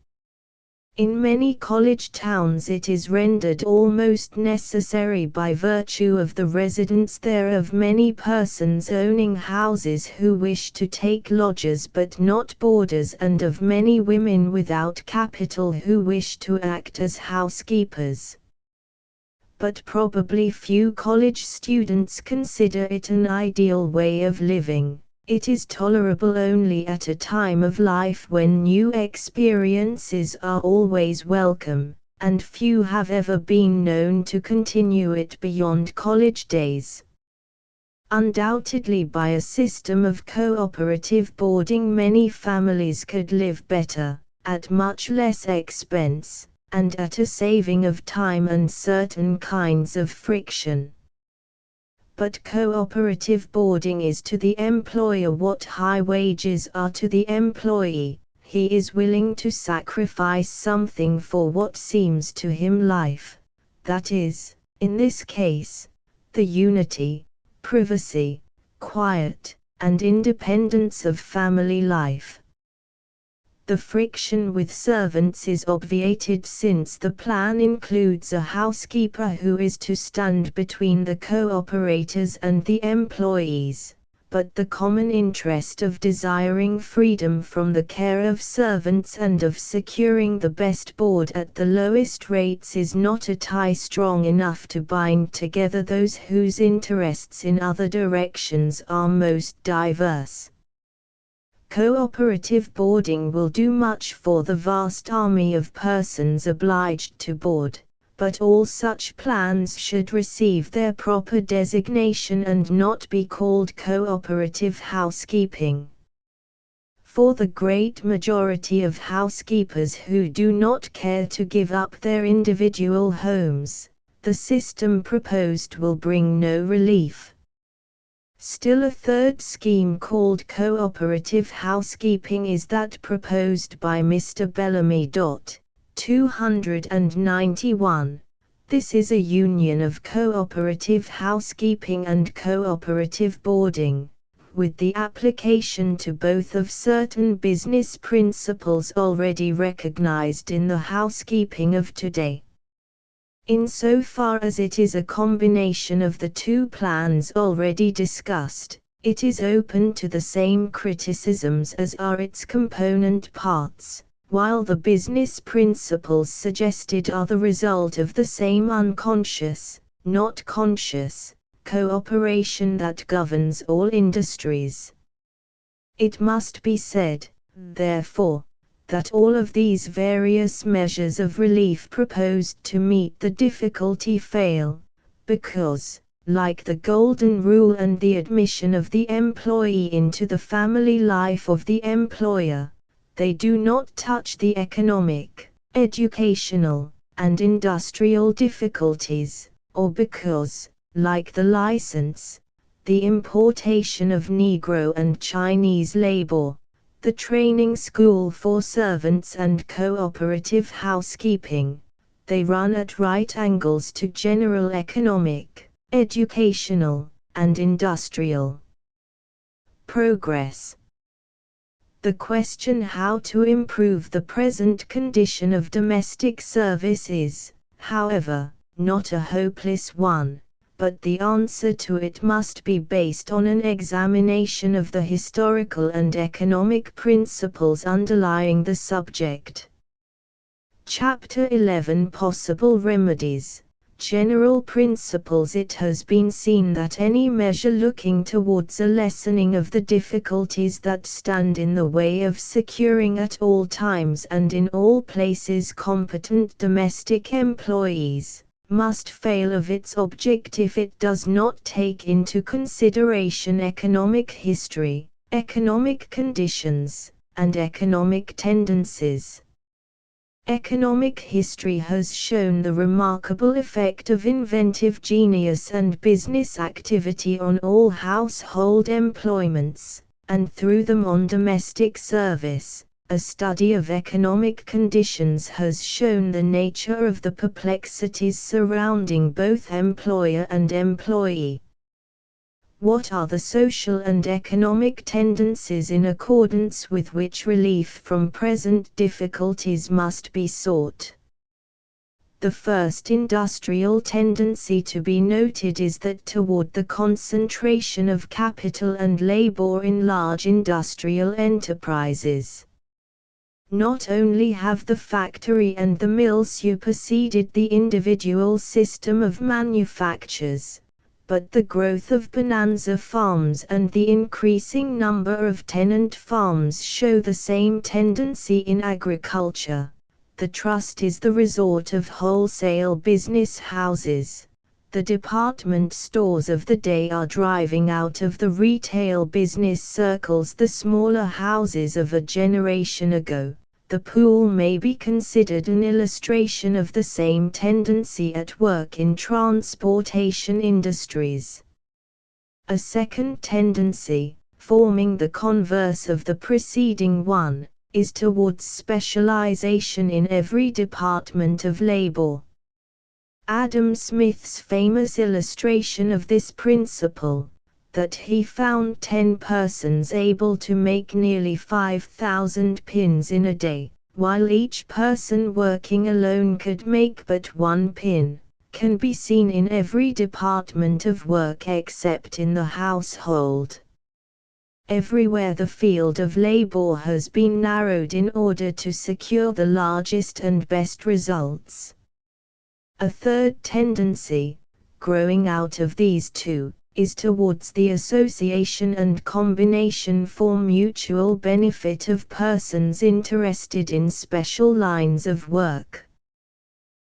In many college towns it is rendered almost necessary by virtue of the residence there of many persons owning houses who wish to take lodgers but not boarders, and of many women without capital who wish to act as housekeepers. but probably few college students consider it an ideal way of living. It is tolerable only at a time of life when new experiences are always welcome, and few have ever been known to continue it beyond college days. Undoubtedly, by a system of cooperative boarding, many families could live better, at much less expense, and at a saving of time and certain kinds of friction. But cooperative boarding is to the employer what high wages are to the employee. He is willing to sacrifice something for what seems to him life, that is, in this case, the unity, privacy, quiet, and independence of family life. The friction with servants is obviated since the plan includes a housekeeper who is to stand between the cooperators and the employees, but the common interest of desiring freedom from the care of servants and of securing the best board at the lowest rates is not a tie strong enough to bind together those whose interests in other directions are most diverse. Cooperative boarding will do much for the vast army of persons obliged to board, but all such plans should receive their proper designation and not be called cooperative housekeeping. For the great majority of housekeepers who do not care to give up their individual homes, the system proposed will bring no relief. Still, a third scheme called cooperative housekeeping is that proposed by Mr. Bellamy. 291. This is a union of cooperative housekeeping and cooperative boarding, with the application to both of certain business principles already recognized in the housekeeping of today. Insofar as it is a combination of the two plans already discussed, it is open to the same criticisms as are its component parts, while the business principles suggested are the result of the same unconscious, not conscious, cooperation that governs all industries. It must be said, therefore, that all of these various measures of relief proposed to meet the difficulty fail, because, like the Golden Rule and the admission of the employee into the family life of the employer, they do not touch the economic, educational, and industrial difficulties, or because, like the license, the importation of Negro and Chinese labor, the training school for servants and cooperative housekeeping, they run at right angles to general economic, educational, and industrial progress. The question how to improve the present condition of domestic service is, however, not a hopeless one, but the answer to it must be based on an examination of the historical and economic principles underlying the subject. Chapter 11 Possible Remedies. General Principles. It has been seen that any measure looking towards a lessening of the difficulties that stand in the way of securing at all times and in all places competent domestic employees, must fail of its object if it does not take into consideration economic history, economic conditions, and economic tendencies. Economic history has shown the remarkable effect of inventive genius and business activity on all household employments, and through them on domestic service. A study of economic conditions has shown the nature of the perplexities surrounding both employer and employee. What are the social and economic tendencies in accordance with which relief from present difficulties must be sought? The first industrial tendency to be noted is that toward the concentration of capital and labor in large industrial enterprises. Not only have the factory and the mill superseded the individual system of manufactures, but the growth of bonanza farms and the increasing number of tenant farms show the same tendency in agriculture. The trust is the resort of wholesale business houses. The department stores of the day are driving out of the retail business circles the smaller houses of a generation ago. The pool may be considered an illustration of the same tendency at work in transportation industries. A second tendency, forming the converse of the preceding one, is towards specialization in every department of labor. Adam Smith's famous illustration of this principle, that he found 10 persons able to make nearly 5,000 pins in a day, while each person working alone could make but 1 pin, can be seen in every department of work except in the household. Everywhere the field of labor has been narrowed in order to secure the largest and best results. A third tendency, growing out of these two, is towards the association and combination for mutual benefit of persons interested in special lines of work.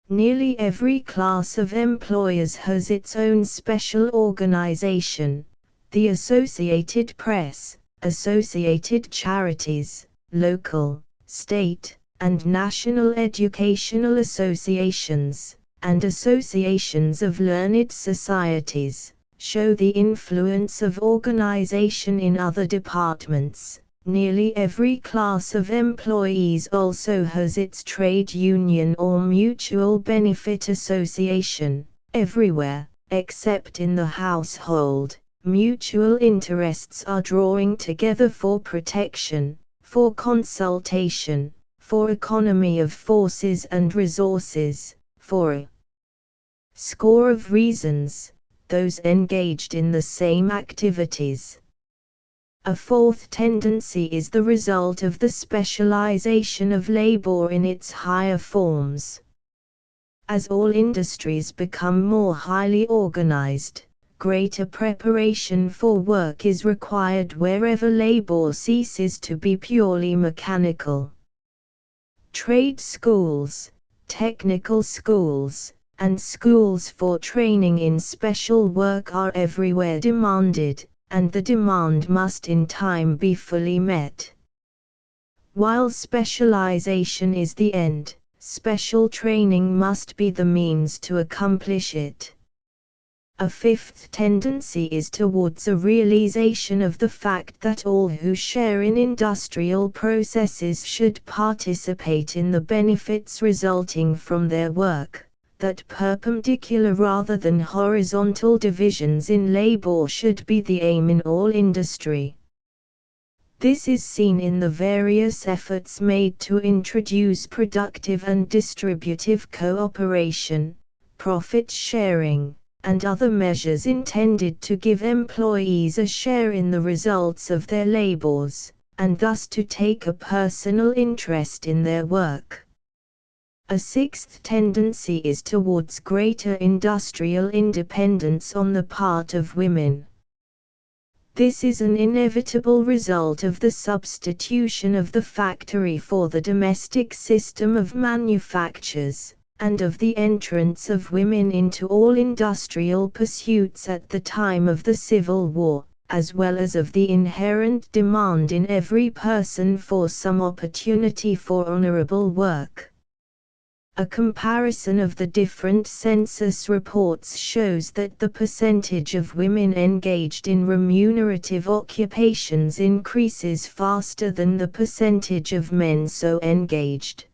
Nearly every class of employers has its own special organization: the Associated Press, associated charities, local, state, and national educational associations, and associations of learned societies, show the influence of organization in other departments. Nearly every class of employees also has its trade union or mutual benefit association. Everywhere, except in the household, mutual interests are drawing together for protection, for consultation, for economy of forces and resources, for a score of reasons, those engaged in the same activities. A fourth tendency is the result of the specialization of labor in its higher forms. As all industries become more highly organized, greater preparation for work is required wherever labor ceases to be purely mechanical. Trade schools, technical schools, and schools for training in special work are everywhere demanded, and the demand must in time be fully met. While specialization is the end, special training must be the means to accomplish it. A fifth tendency is towards a realization of the fact that all who share in industrial processes should participate in the benefits resulting from their work, that perpendicular rather than horizontal divisions in labor should be the aim in all industry. This is seen in the various efforts made to introduce productive and distributive cooperation, profit sharing, and other measures intended to give employees a share in the results of their labors, and thus to take a personal interest in their work. A sixth tendency is towards greater industrial independence on the part of women. This is an inevitable result of the substitution of the factory for the domestic system of manufactures, and of the entrance of women into all industrial pursuits at the time of the Civil War, as well as of the inherent demand in every person for some opportunity for honorable work. A comparison of the different census reports shows that the percentage of women engaged in remunerative occupations increases faster than the percentage of men so engaged.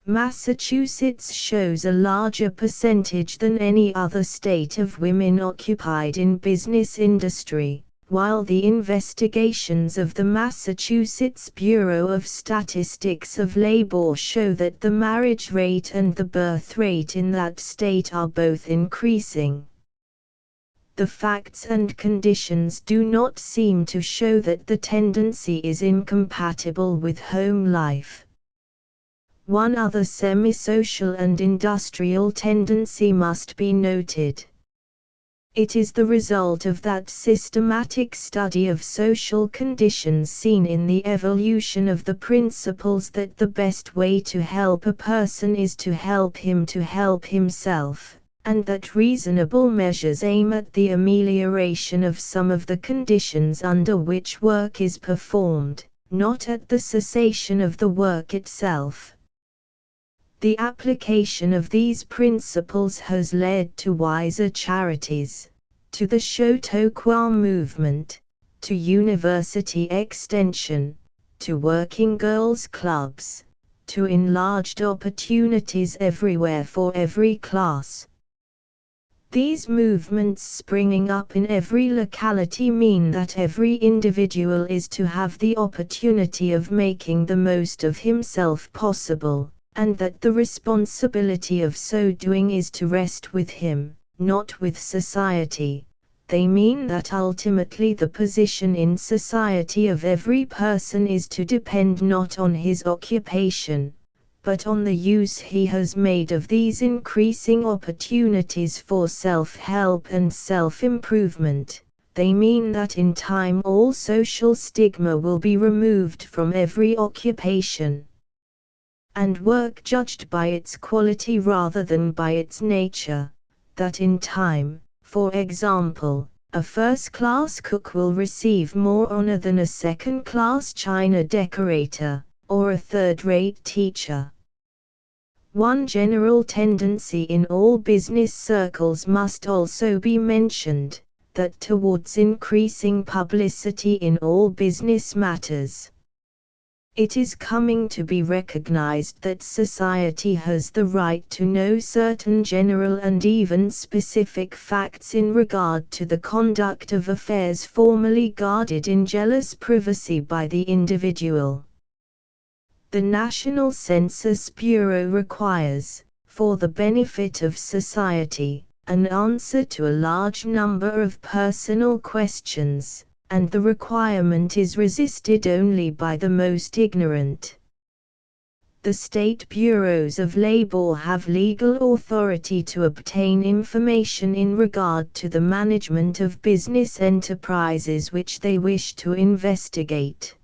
Massachusetts shows a larger percentage than any other state of women occupied in business industry, while the investigations of the Massachusetts Bureau of Statistics of Labor show that the marriage rate and the birth rate in that state are both increasing. The facts and conditions do not seem to show that the tendency is incompatible with home life, One other semi-social and industrial tendency must be noted. It is the result of that systematic study of social conditions seen in the evolution of the principles that the best way to help a person is to help him to help himself, and that reasonable measures aim at the amelioration of some of the conditions under which work is performed, not at the cessation of the work itself. The application of these principles has led to wiser charities, to the Chautauqua movement, to university extension, to working girls' clubs, to enlarged opportunities everywhere for every class. These movements springing up in every locality mean that every individual is to have the opportunity of making the most of himself possible, and that the responsibility of so doing is to rest with him, not with society. They mean that ultimately the position in society of every person is to depend not on his occupation, but on the use he has made of these increasing opportunities for self-help and self-improvement. They mean that in time all social stigma will be removed from every occupation, and work judged by its quality rather than by its nature, that in time, for example, a first-class cook will receive more honor than a second-class china decorator, or a third-rate teacher. One general tendency in all business circles must also be mentioned, that towards increasing publicity in all business matters. It is coming to be recognized that society has the right to know certain general and even specific facts in regard to the conduct of affairs formerly guarded in jealous privacy by the individual. The National Census Bureau requires, for the benefit of society, an answer to a large number of personal questions, and the requirement is resisted only by the most ignorant. The state bureaus of labor have legal authority to obtain information in regard to the management of business enterprises which they wish to investigate.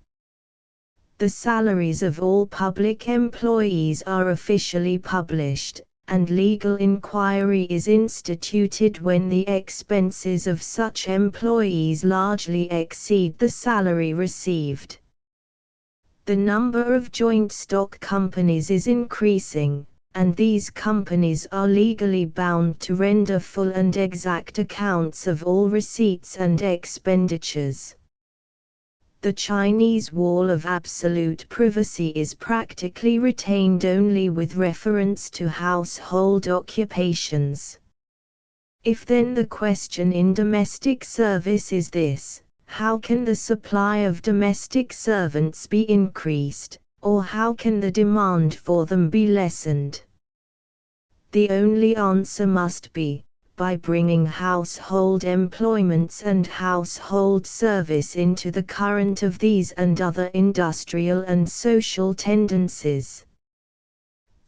The salaries of all public employees are officially published, and legal inquiry is instituted when the expenses of such employees largely exceed the salary received. The number of joint stock companies is increasing, and these companies are legally bound to render full and exact accounts of all receipts and expenditures. The Chinese wall of absolute privacy is practically retained only with reference to household occupations. If then the question in domestic service is this: how can the supply of domestic servants be increased, or how can the demand for them be lessened? The only answer must be, by bringing household employments and household service into the current of these and other industrial and social tendencies.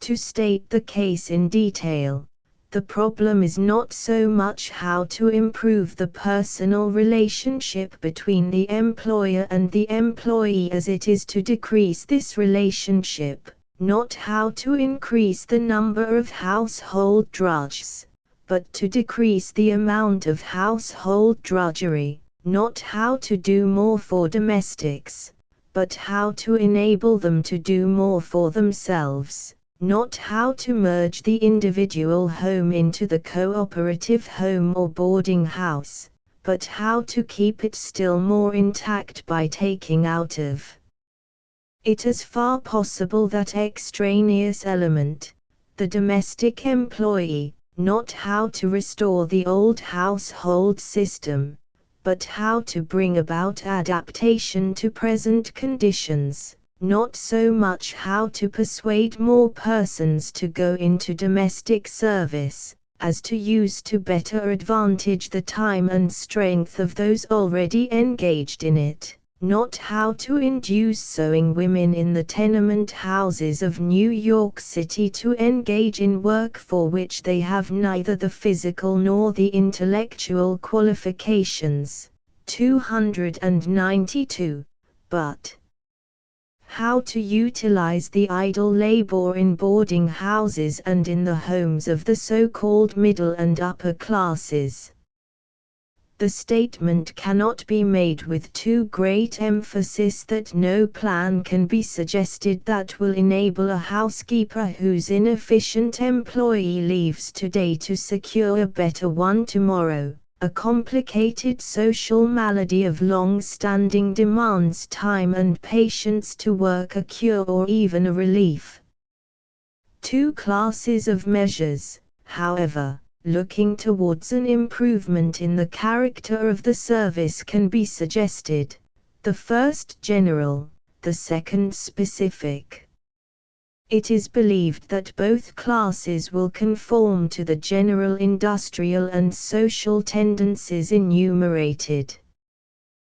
To state the case in detail, the problem is not so much how to improve the personal relationship between the employer and the employee as it is to decrease this relationship, not how to increase the number of household drudges, but to decrease the amount of household drudgery, not how to do more for domestics, but how to enable them to do more for themselves, not how to merge the individual home into the cooperative home or boarding house, but how to keep it still more intact by taking out of it as far possible that extraneous element, the domestic employee, not how to restore the old household system, but how to bring about adaptation to present conditions, not so much how to persuade more persons to go into domestic service, as to use to better advantage the time and strength of those already engaged in it, not how to induce sewing women in the tenement houses of New York City to engage in work for which they have neither the physical nor the intellectual qualifications. 292, but how to utilize the idle labor in boarding houses and in the homes of the so-called middle and upper classes. The statement cannot be made with too great emphasis that no plan can be suggested that will enable a housekeeper whose inefficient employee leaves today to secure a better one tomorrow. A complicated social malady of long-standing demands time and patience to work a cure or even a relief. Two classes of measures, however, looking towards an improvement in the character of the service can be suggested, the first general, the second specific. It is believed that both classes will conform to the general industrial and social tendencies enumerated.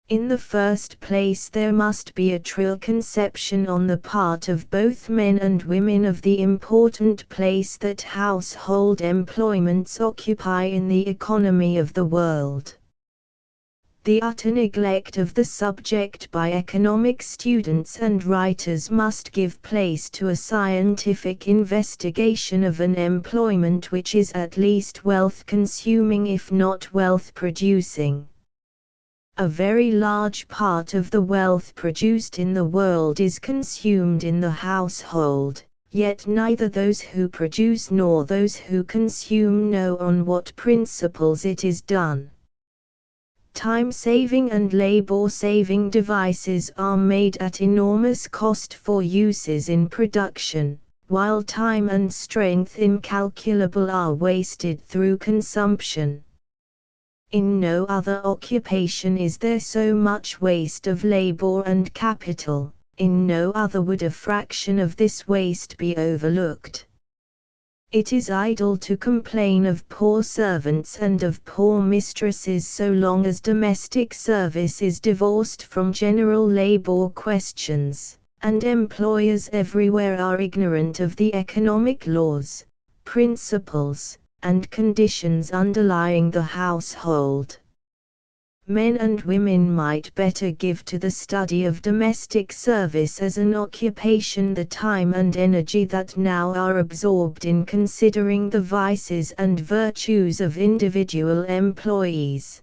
In the first place, there must be a true conception on the part of both men and women of the important place that household employments occupy in the economy of the world. The utter neglect of the subject by economic students and writers must give place to a scientific investigation of an employment which is at least wealth-consuming if not wealth-producing. A very large part of the wealth produced in the world is consumed in the household, yet neither those who produce nor those who consume know on what principles it is done. Time-saving and labor-saving devices are made at enormous cost for uses in production, while time and strength incalculable are wasted through consumption. In no other occupation is there so much waste of labor and capital, in no other would a fraction of this waste be overlooked. It is idle to complain of poor servants and of poor mistresses so long as domestic service is divorced from general labor questions, and employers everywhere are ignorant of the economic laws, principles, and conditions underlying the household. Men and women might better give to the study of domestic service as an occupation the time and energy that now are absorbed in considering the vices and virtues of individual employees.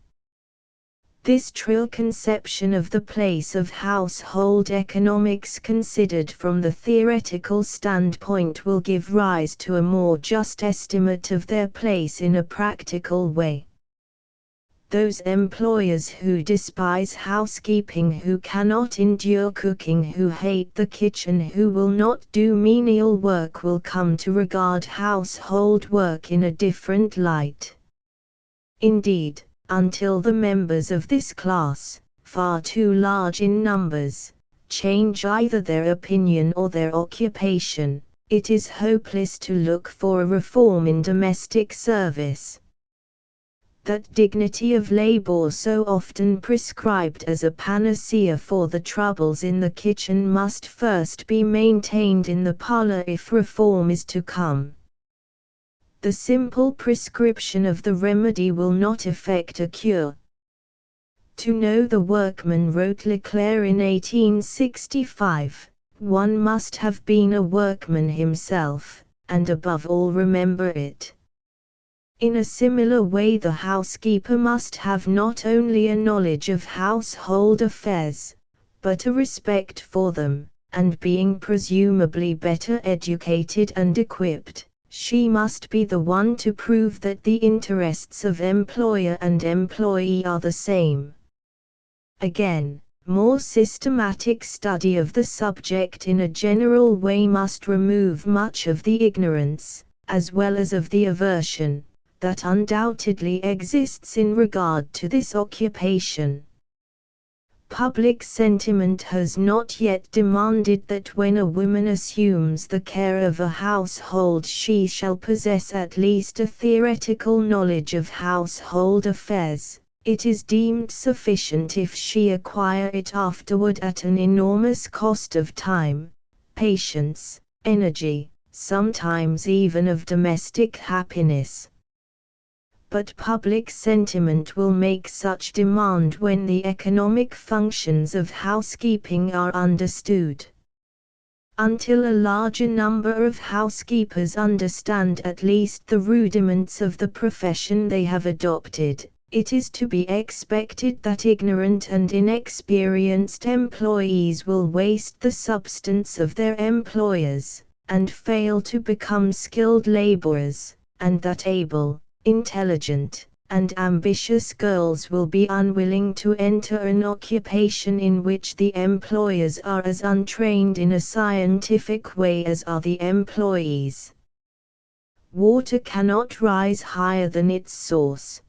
This true conception of the place of household economics considered from the theoretical standpoint will give rise to a more just estimate of their place in a practical way. Those employers who despise housekeeping, who cannot endure cooking, who hate the kitchen, who will not do menial work will come to regard household work in a different light. Indeed, until the members of this class, far too large in numbers, change either their opinion or their occupation, it is hopeless to look for a reform in domestic service. That dignity of labor so often prescribed as a panacea for the troubles in the kitchen must first be maintained in the parlor if reform is to come. The simple prescription of the remedy will not effect a cure. To know the workman, wrote Leclerc in 1865, one must have been a workman himself, and above all remember it. In a similar way, the housekeeper must have not only a knowledge of household affairs, but a respect for them, and being presumably better educated and equipped, she must be the one to prove that the interests of employer and employee are the same. Again, more systematic study of the subject in a general way must remove much of the ignorance, as well as of the aversion, that undoubtedly exists in regard to this occupation. Public sentiment has not yet demanded that when a woman assumes the care of a household she shall possess at least a theoretical knowledge of household affairs, It is deemed sufficient if she acquire it afterward at an enormous cost of time, patience, energy, sometimes even of domestic happiness. But public sentiment will make such demand when the economic functions of housekeeping are understood. Until a larger number of housekeepers understand at least the rudiments of the profession they have adopted, it is to be expected that ignorant and inexperienced employees will waste the substance of their employers, and fail to become skilled laborers, and that able, intelligent, and ambitious girls will be unwilling to enter an occupation in which the employers are as untrained in a scientific way as are the employees. Water cannot rise higher than its source.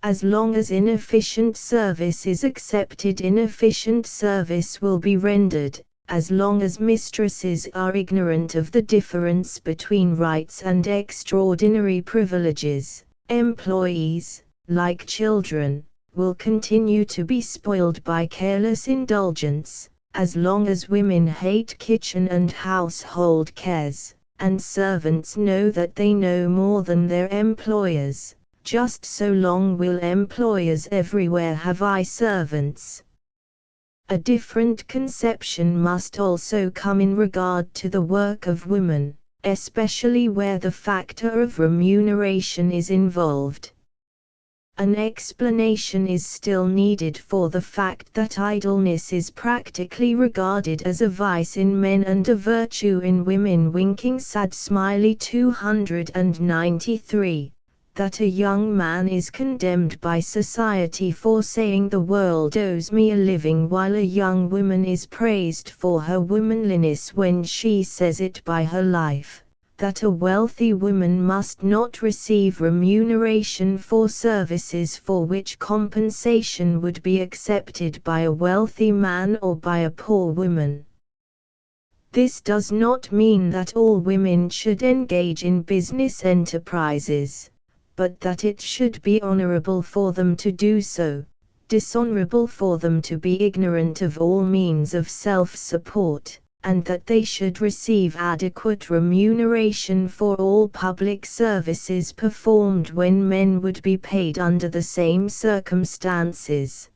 As long as inefficient service is accepted, inefficient service will be rendered. As long as mistresses are ignorant of the difference between rights and extraordinary privileges, employees, like children, will continue to be spoiled by careless indulgence. As long as women hate kitchen and household cares, and servants know that they know more than their employers, just so long will employers everywhere have servants. A different conception must also come in regard to the work of women, especially where the factor of remuneration is involved. An explanation is still needed for the fact that idleness is practically regarded as a vice in men and a virtue in women. Winking Sad Smiley 293. That a young man is condemned by society for saying the world owes me a living, while a young woman is praised for her womanliness when she says it by her life. That a wealthy woman must not receive remuneration for services for which compensation would be accepted by a wealthy man or by a poor woman. This does not mean that all women should engage in business enterprises, but that it should be honorable for them to do so, dishonorable for them to be ignorant of all means of self-support, and that they should receive adequate remuneration for all public services performed when men would be paid under the same circumstances.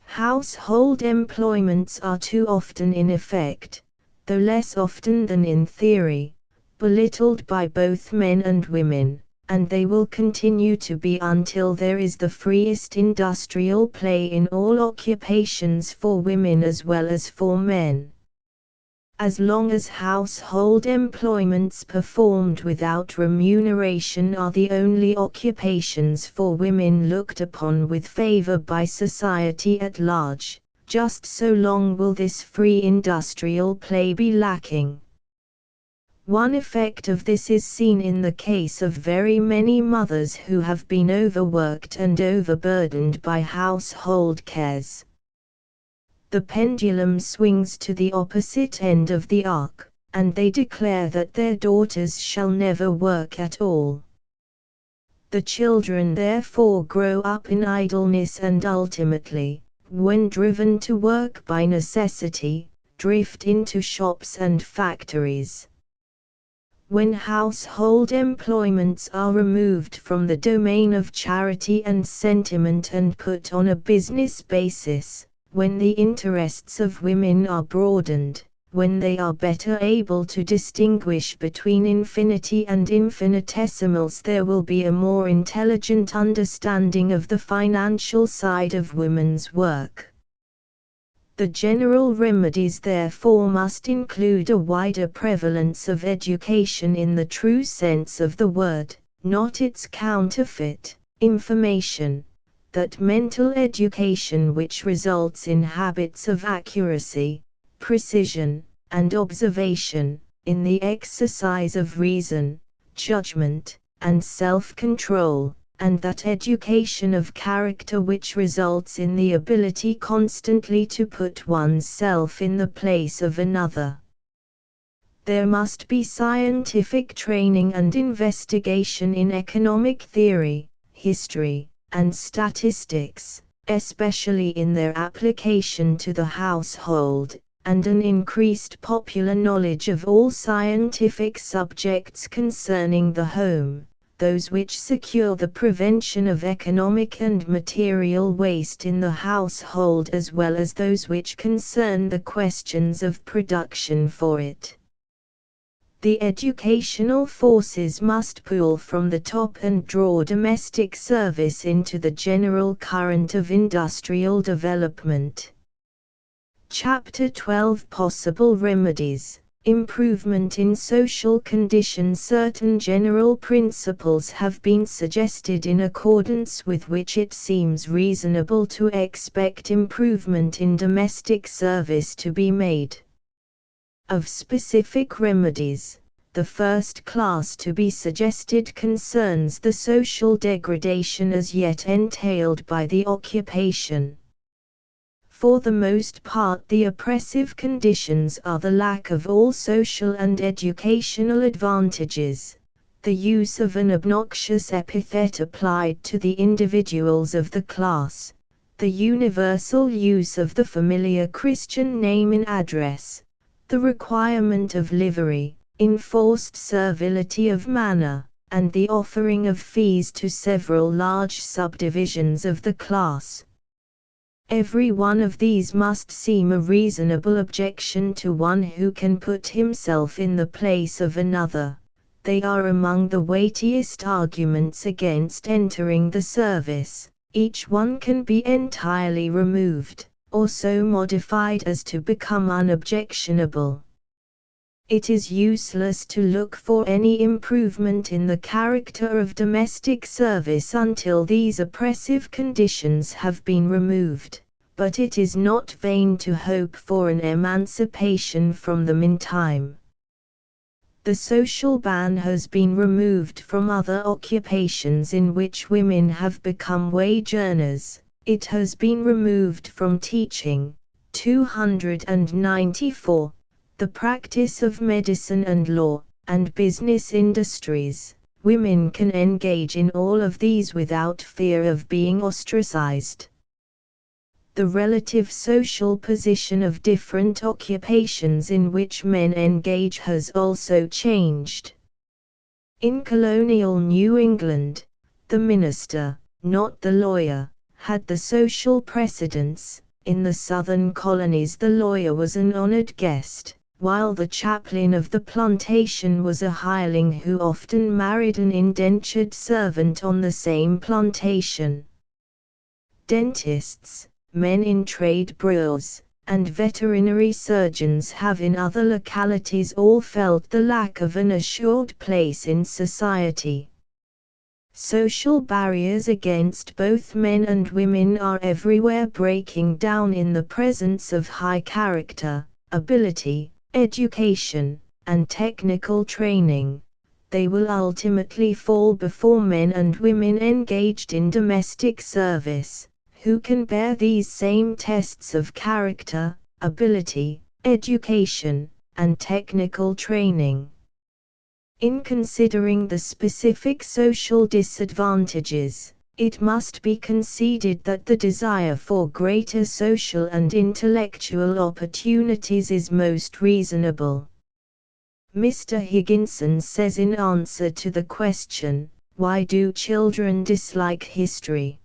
Household employments are too often in effect, though less often than in theory, belittled by both men and women, and they will continue to be until there is the freest industrial play in all occupations for women as well as for men. As long as household employments performed without remuneration are the only occupations for women looked upon with favor by society at large, just so long will this free industrial play be lacking. One effect of this is seen in the case of very many mothers who have been overworked and overburdened by household cares. The pendulum swings to the opposite end of the arc, and they declare that their daughters shall never work at all. The children therefore grow up in idleness and ultimately, when driven to work by necessity, drift into shops and factories. When household employments are removed from the domain of charity and sentiment and put on a business basis, when the interests of women are broadened, when they are better able to distinguish between infinity and infinitesimals, there will be a more intelligent understanding of the financial side of women's work. The general remedies therefore must include a wider prevalence of education in the true sense of the word, not its counterfeit, information, that mental education which results in habits of accuracy, precision, and observation, in the exercise of reason, judgment, and self-control, and that education of character which results in the ability constantly to put one's self in the place of another. There must be scientific training and investigation in economic theory, history, and statistics, especially in their application to the household, and an increased popular knowledge of all scientific subjects concerning the home, those which secure the prevention of economic and material waste in the household as well as those which concern the questions of production for it. The educational forces must pull from the top and draw domestic service into the general current of industrial development. Chapter 12 Possible Remedies. Improvement in social conditions. Certain general principles have been suggested in accordance with which it seems reasonable to expect improvement in domestic service to be made. Of specific remedies, the first class to be suggested concerns the social degradation as yet entailed by the occupation. For the most part, the oppressive conditions are the lack of all social and educational advantages, the use of an obnoxious epithet applied to the individuals of the class, the universal use of the familiar Christian name and address, the requirement of livery, enforced servility of manner, and the offering of fees to several large subdivisions of the class. Every one of these must seem a reasonable objection to one who can put himself in the place of another. They are among the weightiest arguments against entering the service. Each one can be entirely removed, or so modified as to become unobjectionable. It is useless to look for any improvement in the character of domestic service until these oppressive conditions have been removed, but it is not vain to hope for an emancipation from them in time. The social ban has been removed from other occupations in which women have become wage earners. It has been removed from teaching. 294. The practice of medicine and law, and business industries. Women can engage in all of these without fear of being ostracized. The relative social position of different occupations in which men engage has also changed. In colonial New England, the minister, not the lawyer, had the social precedence. In the southern colonies, the lawyer was an honored guest, while the chaplain of the plantation was a hireling who often married an indentured servant on the same plantation. Dentists, men in trade brewers, and veterinary surgeons have in other localities all felt the lack of an assured place in society. Social barriers against both men and women are everywhere breaking down in the presence of high character, ability, education, and technical training. They will ultimately fall before men and women engaged in domestic service, who can bear these same tests of character, ability, education, and technical training. In considering the specific social disadvantages, it must be conceded that the desire for greater social and intellectual opportunities is most reasonable. Mr. Higginson says in answer to the question, "Why do children dislike history?"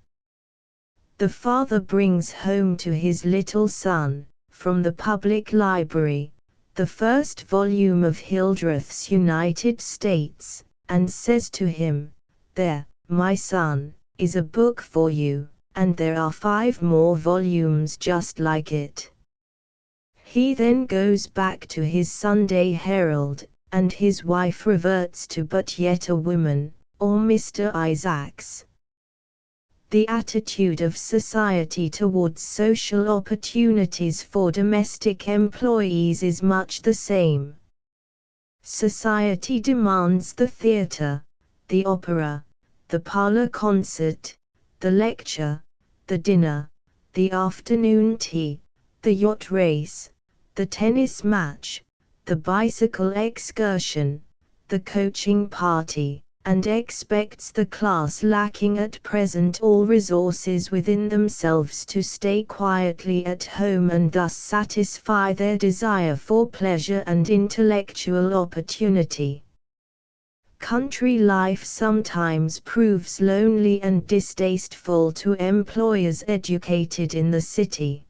The father brings home to his little son, from the public library, the first volume of Hildreth's United States, and says to him, "There, my son, is a book for you, and there are 5 more volumes just like it." He then goes back to his Sunday Herald, and his wife reverts to "But Yet a Woman," or Mr. Isaacs. The attitude of society towards social opportunities for domestic employees is much the same. Society demands the theater, the opera, the parlor concert, the lecture, the dinner, the afternoon tea, the yacht race, the tennis match, the bicycle excursion, the coaching party, and expects the class lacking at present all resources within themselves to stay quietly at home and thus satisfy their desire for pleasure and intellectual opportunity. Country life sometimes proves lonely and distasteful to employers educated in the city.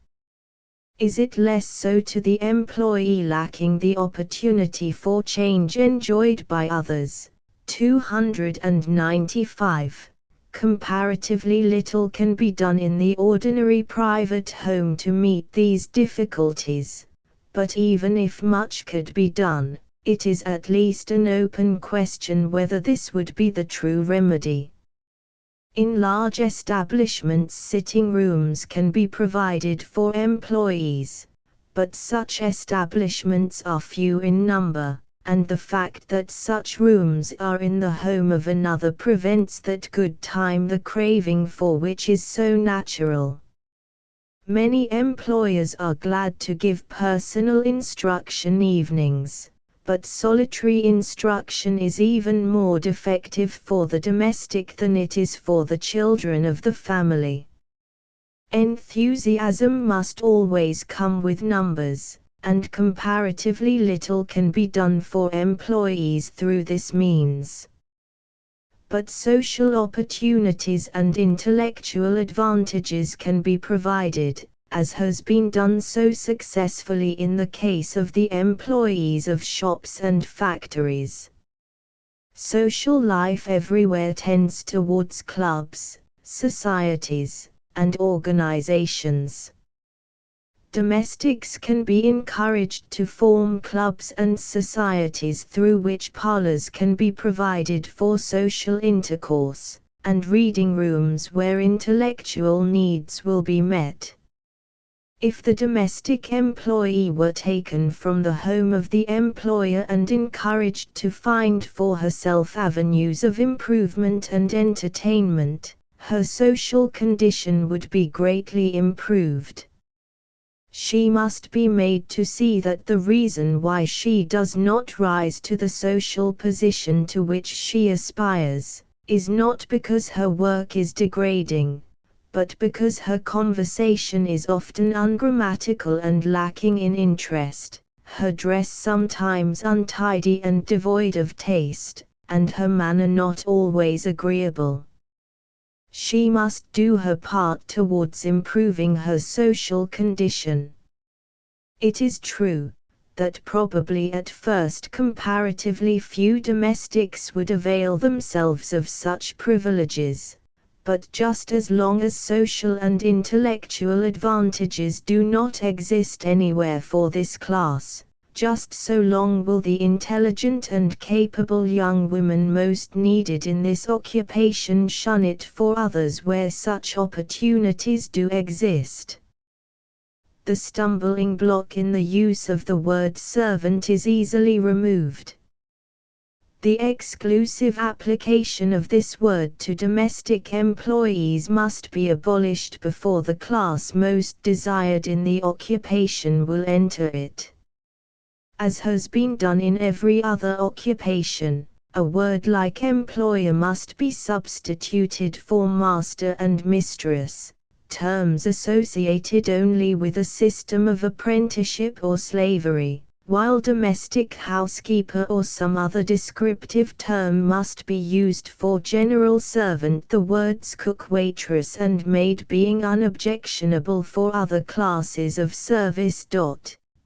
Is it less so to the employee lacking the opportunity for change enjoyed by others? 295. Comparatively little can be done in the ordinary private home to meet these difficulties, but even if much could be done, it is at least an open question whether this would be the true remedy. In large establishments, sitting rooms can be provided for employees, but such establishments are few in number, and the fact that such rooms are in the home of another prevents that good time the craving for which is so natural. Many employers are glad to give personal instruction evenings, but solitary instruction is even more defective for the domestic than it is for the children of the family. Enthusiasm must always come with numbers, and comparatively little can be done for employees through this means. But social opportunities and intellectual advantages can be provided, as has been done so successfully in the case of the employees of shops and factories. Social life everywhere tends towards clubs, societies, and organizations. Domestics can be encouraged to form clubs and societies through which parlors can be provided for social intercourse, and reading rooms where intellectual needs will be met. If the domestic employee were taken from the home of the employer and encouraged to find for herself avenues of improvement and entertainment, her social condition would be greatly improved. She must be made to see that the reason why she does not rise to the social position to which she aspires, is not because her work is degrading, but because her conversation is often ungrammatical and lacking in interest, her dress sometimes untidy and devoid of taste, and her manner not always agreeable. She must do her part towards improving her social condition. It is true that probably at first comparatively few domestics would avail themselves of such privileges, but just as long as social and intellectual advantages do not exist anywhere for this class, just so long will the intelligent and capable young women most needed in this occupation shun it for others where such opportunities do exist. The stumbling block in the use of the word servant is easily removed. The exclusive application of this word to domestic employees must be abolished before the class most desired in the occupation will enter it. As has been done in every other occupation, a word like employer must be substituted for master and mistress, terms associated only with a system of apprenticeship or slavery, while domestic housekeeper or some other descriptive term must be used for general servant, the words cook, waitress and maid being unobjectionable for other classes of service.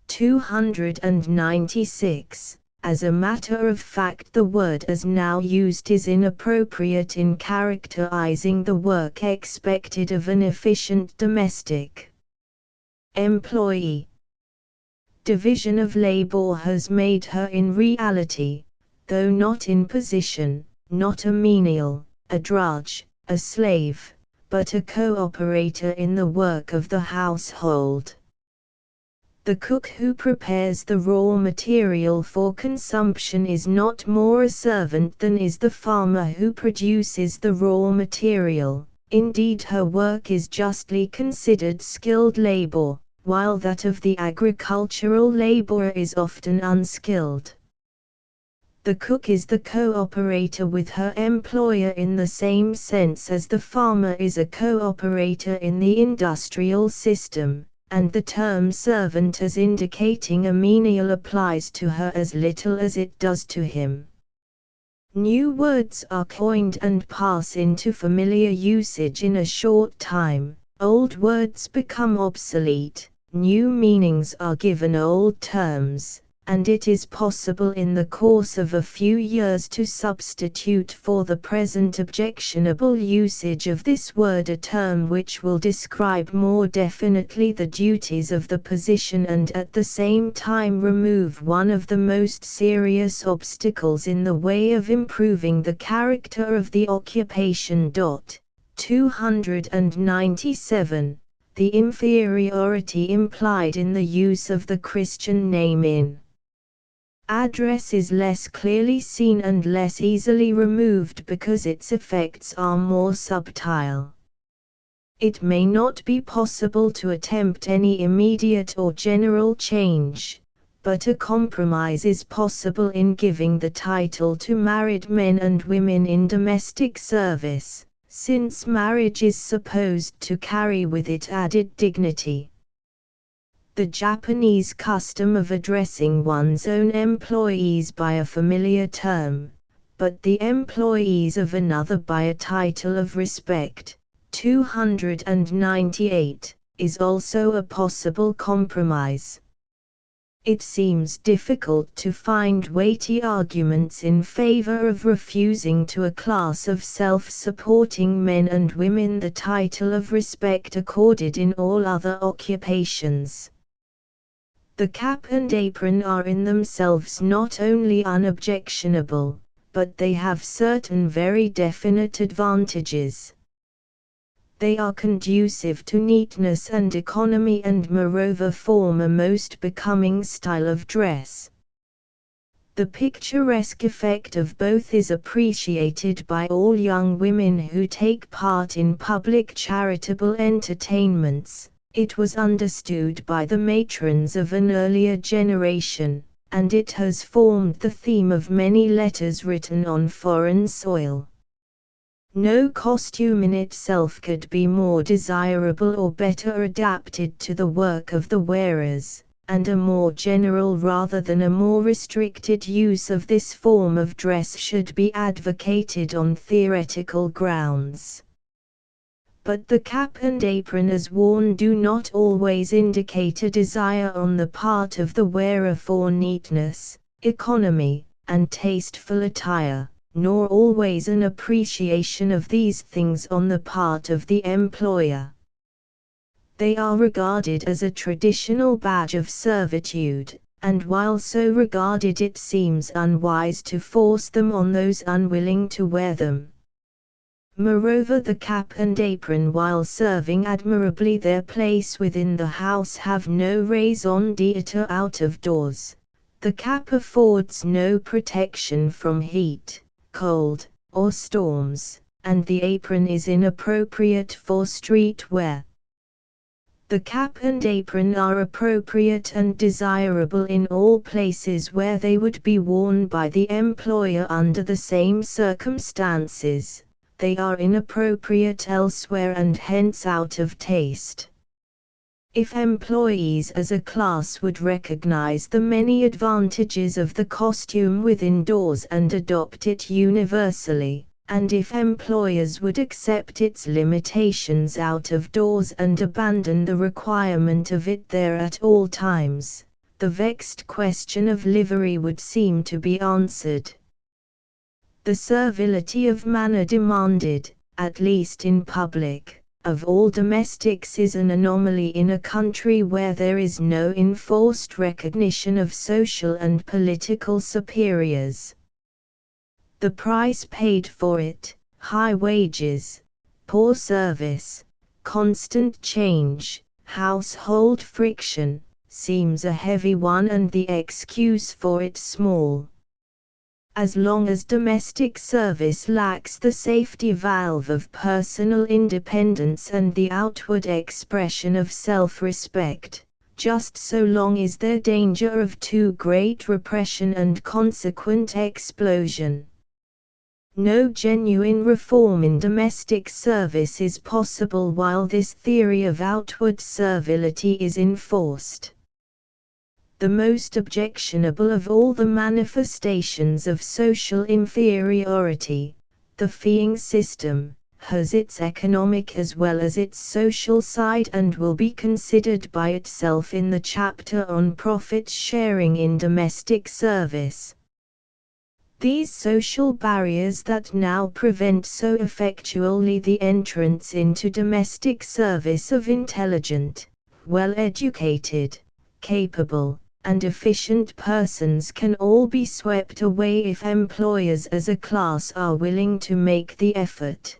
296. As a matter of fact, the word as now used is inappropriate in characterizing the work expected of an efficient domestic employee. Division of labor has made her in reality, though not in position, not a menial, a drudge, a slave, but a co-operator in the work of the household. The cook who prepares the raw material for consumption is not more a servant than is the farmer who produces the raw material. Indeed, her work is justly considered skilled labor, while that of the agricultural laborer is often unskilled. The cook is the cooperator with her employer in the same sense as the farmer is a cooperator in the industrial system, and the term servant as indicating a menial applies to her as little as it does to him. New words are coined and pass into familiar usage in a short time, old words become obsolete, new meanings are given old terms, and it is possible in the course of a few years to substitute for the present objectionable usage of this word a term which will describe more definitely the duties of the position and at the same time remove one of the most serious obstacles in the way of improving the character of the occupation. 297. The inferiority implied in the use of the Christian name in address is less clearly seen and less easily removed because its effects are more subtle. It may not be possible to attempt any immediate or general change, but a compromise is possible in giving the title to married men and women in domestic service, since marriage is supposed to carry with it added dignity. The Japanese custom of addressing one's own employees by a familiar term, but the employees of another by a title of respect, 298, is also a possible compromise. It seems difficult to find weighty arguments in favor of refusing to a class of self-supporting men and women the title of respect accorded in all other occupations. The cap and apron are in themselves not only unobjectionable, but they have certain very definite advantages. They are conducive to neatness and economy and moreover form a most becoming style of dress. The picturesque effect of both is appreciated by all young women who take part in public charitable entertainments. It was understood by the matrons of an earlier generation, and it has formed the theme of many letters written on foreign soil. No costume in itself could be more desirable or better adapted to the work of the wearers, and a more general rather than a more restricted use of this form of dress should be advocated on theoretical grounds. But the cap and apron as worn do not always indicate a desire on the part of the wearer for neatness, economy, and tasteful attire, nor always an appreciation of these things on the part of the employer. They are regarded as a traditional badge of servitude, and while so regarded it seems unwise to force them on those unwilling to wear them. Moreover, the cap and apron while serving admirably their place within the house have no raison d'être out of doors. The cap affords no protection from heat, cold, or storms, and the apron is inappropriate for street wear. The cap and apron are appropriate and desirable in all places where they would be worn by the employer under the same circumstances. They are inappropriate elsewhere and hence out of taste. If employees as a class would recognize the many advantages of the costume within doors and adopt it universally, and if employers would accept its limitations out of doors and abandon the requirement of it there at all times, the vexed question of livery would seem to be answered. The servility of manner demanded, at least in public, of all domestics is an anomaly in a country where there is no enforced recognition of social and political superiors. The price paid for it, high wages, poor service, constant change, household friction, seems a heavy one and the excuse for it small. As long as domestic service lacks the safety valve of personal independence and the outward expression of self-respect, just so long is there danger of too great repression and consequent explosion. No genuine reform in domestic service is possible while this theory of outward servility is enforced. The most objectionable of all the manifestations of social inferiority, the feeing system, has its economic as well as its social side and will be considered by itself in the chapter on profit sharing in domestic service. These social barriers that now prevent so effectually the entrance into domestic service of intelligent, well-educated, capable, and efficient persons can all be swept away if employers as a class are willing to make the effort.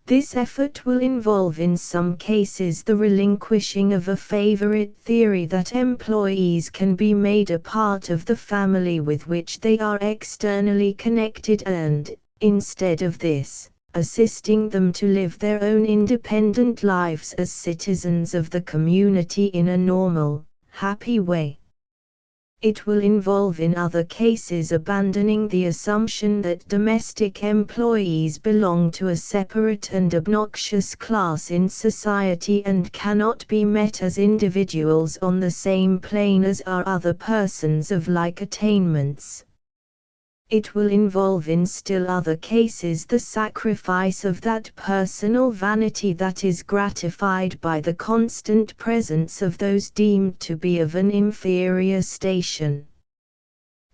This effort will involve in some cases the relinquishing of a favorite theory that employees can be made a part of the family with which they are externally connected and, instead of this, assisting them to live their own independent lives as citizens of the community in a normal, happy way. It will involve in other cases abandoning the assumption that domestic employees belong to a separate and obnoxious class in society and cannot be met as individuals on the same plane as are other persons of like attainments. It will involve in still other cases the sacrifice of that personal vanity that is gratified by the constant presence of those deemed to be of an inferior station.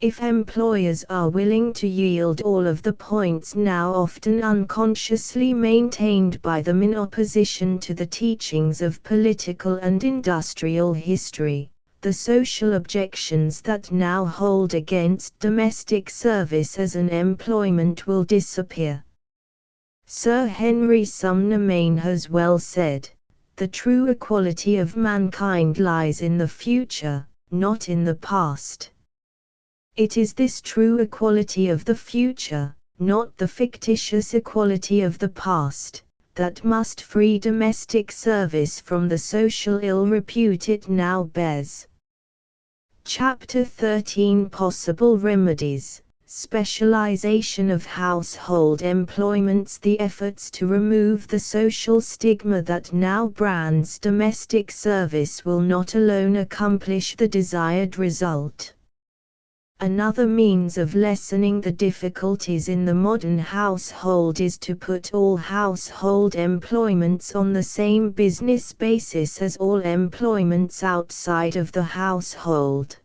If employers are willing to yield all of the points now often unconsciously maintained by them in opposition to the teachings of political and industrial history, the social objections that now hold against domestic service as an employment will disappear. Sir Henry Sumner Maine has well said, "The true equality of mankind lies in the future, not in the past." It is this true equality of the future, not the fictitious equality of the past, that must free domestic service from the social ill repute it now bears. Chapter 13 Possible Remedies, Specialization of Household Employments. The efforts to remove the social stigma that now brands domestic service will not alone accomplish the desired result. Another means of lessening the difficulties in the modern household is to put all household employments on the same business basis as all employments outside of the household.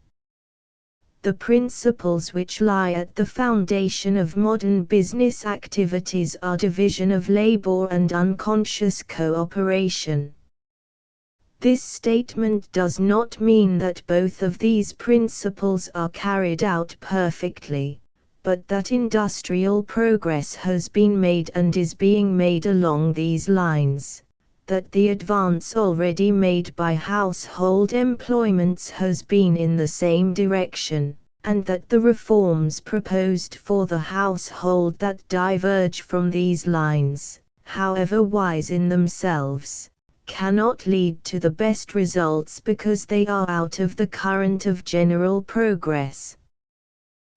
The principles which lie at the foundation of modern business activities are division of labor and unconscious cooperation. This statement does not mean that both of these principles are carried out perfectly, but that industrial progress has been made and is being made along these lines, that the advance already made by household employments has been in the same direction, and that the reforms proposed for the household that diverge from these lines, however wise in themselves, cannot lead to the best results because they are out of the current of general progress.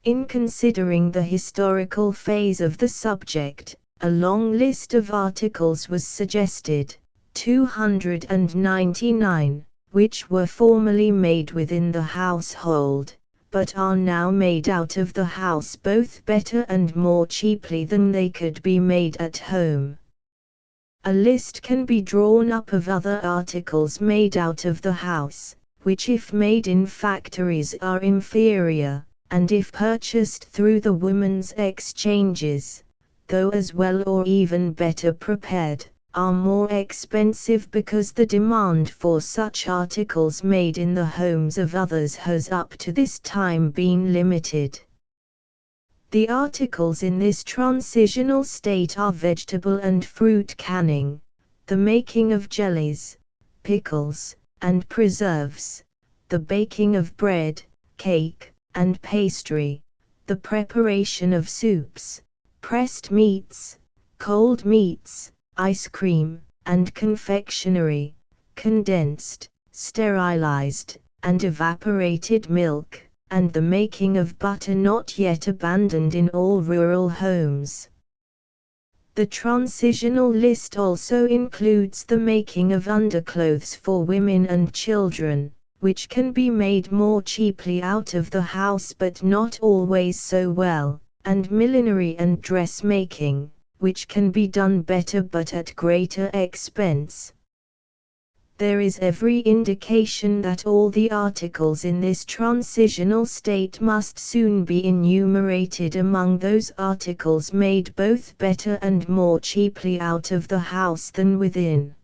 In considering the historical phase of the subject, a long list of articles was suggested, 299, which were formerly made within the household, but are now made out of the house both better and more cheaply than they could be made at home. A list can be drawn up of other articles made out of the house, which if made in factories are inferior, and if purchased through the women's exchanges, though as well or even better prepared, are more expensive because the demand for such articles made in the homes of others has up to this time been limited. The articles in this transitional state are vegetable and fruit canning, the making of jellies, pickles, and preserves, the baking of bread, cake, and pastry, the preparation of soups, pressed meats, cold meats, ice cream, and confectionery, condensed, sterilized, and evaporated milk, and the making of butter not yet abandoned in all rural homes. The transitional list also includes the making of underclothes for women and children, which can be made more cheaply out of the house but not always so well, and millinery and dressmaking, which can be done better but at greater expense. There is every indication that all the articles in this transitional state must soon be enumerated among those articles made both better and more cheaply out of the house than within.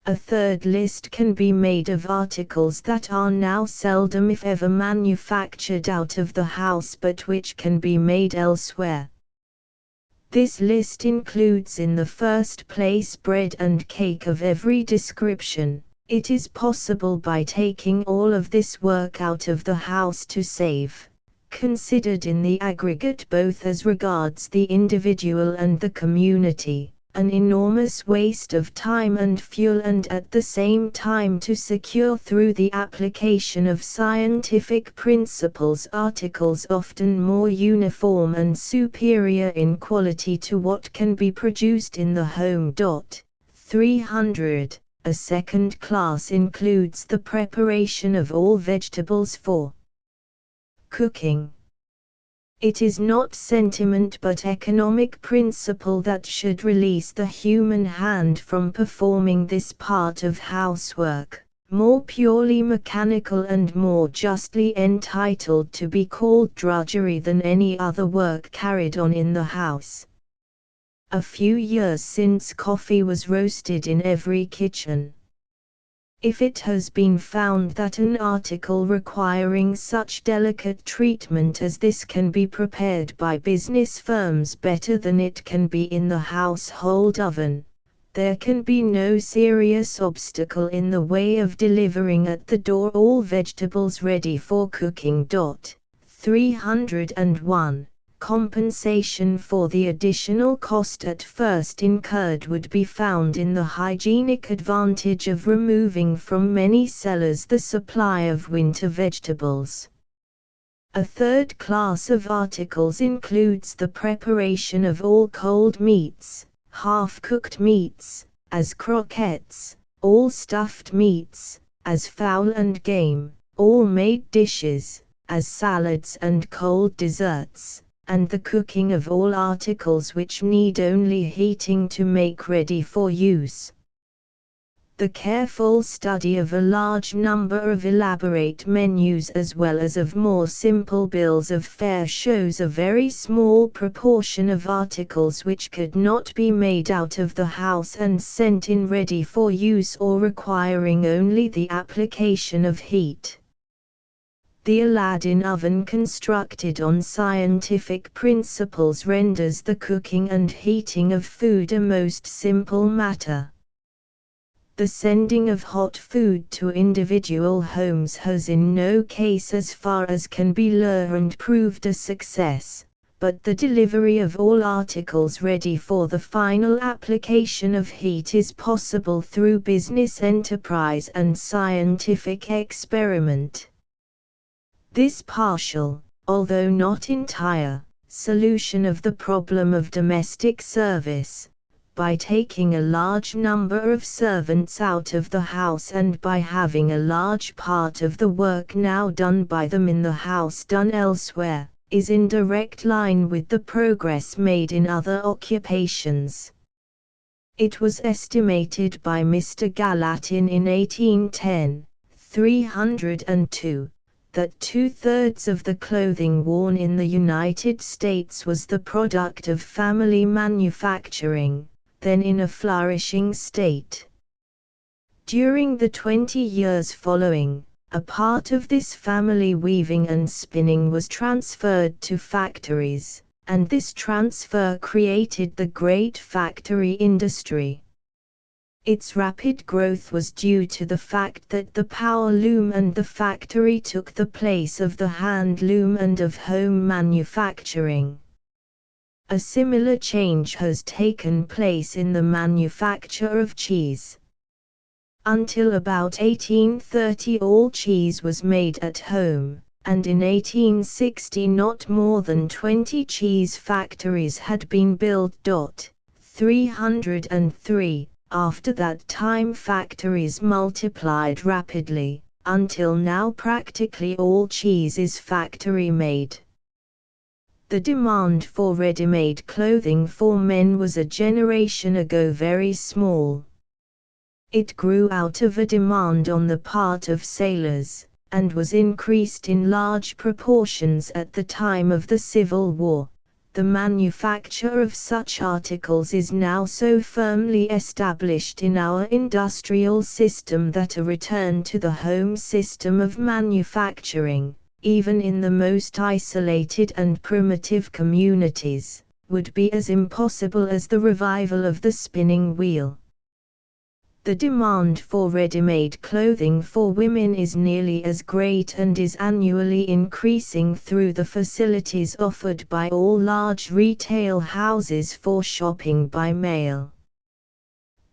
A third list can be made of articles that are now seldom if ever manufactured out of the house but which can be made elsewhere. This list includes in the first place bread and cake of every description. It is possible by taking all of this work out of the house to save, considered in the aggregate both as regards the individual and the community, an enormous waste of time and fuel, and at the same time to secure through the application of scientific principles articles often more uniform and superior in quality to what can be produced in the home. 300. A second class includes the preparation of all vegetables for cooking. It is not sentiment but economic principle that should release the human hand from performing this part of housework, more purely mechanical and more justly entitled to be called drudgery than any other work carried on in the house. A few years since coffee was roasted in every kitchen. If it has been found that an article requiring such delicate treatment as this can be prepared by business firms better than it can be in the household oven, there can be no serious obstacle in the way of delivering at the door all vegetables ready for cooking. 301. Compensation for the additional cost at first incurred would be found in the hygienic advantage of removing from many cellars the supply of winter vegetables. A third class of articles includes the preparation of all cold meats, half-cooked meats, as croquettes, all stuffed meats, as fowl and game, all made dishes, as salads and cold desserts, and the cooking of all articles which need only heating to make ready for use. The careful study of a large number of elaborate menus as well as of more simple bills of fare shows a very small proportion of articles which could not be made out of the house and sent in ready for use or requiring only the application of heat. The Aladdin oven constructed on scientific principles renders the cooking and heating of food a most simple matter. The sending of hot food to individual homes has in no case as far as can be learned proved a success, but the delivery of all articles ready for the final application of heat is possible through business enterprise and scientific experiment. This partial, although not entire, solution of the problem of domestic service, by taking a large number of servants out of the house and by having a large part of the work now done by them in the house done elsewhere, is in direct line with the progress made in other occupations. It was estimated by Mr. Gallatin in 1810, 302. That 2/3 of the clothing worn in the United States was the product of family manufacturing, then in a flourishing state. During the 20 years following, a part of this family weaving and spinning was transferred to factories, and this transfer created the great factory industry. Its rapid growth was due to the fact that the power loom and the factory took the place of the hand loom and of home manufacturing. A similar change has taken place in the manufacture of cheese. Until about 1830 all cheese was made at home, and in 1860 not more than 20 cheese factories had been built. 303. After that time factories multiplied rapidly, until now practically all cheese is factory-made. The demand for ready-made clothing for men was a generation ago very small. It grew out of a demand on the part of sailors, and was increased in large proportions at the time of the Civil War. The manufacture of such articles is now so firmly established in our industrial system that a return to the home system of manufacturing, even in the most isolated and primitive communities, would be as impossible as the revival of the spinning wheel. The demand for ready-made clothing for women is nearly as great and is annually increasing through the facilities offered by all large retail houses for shopping by mail.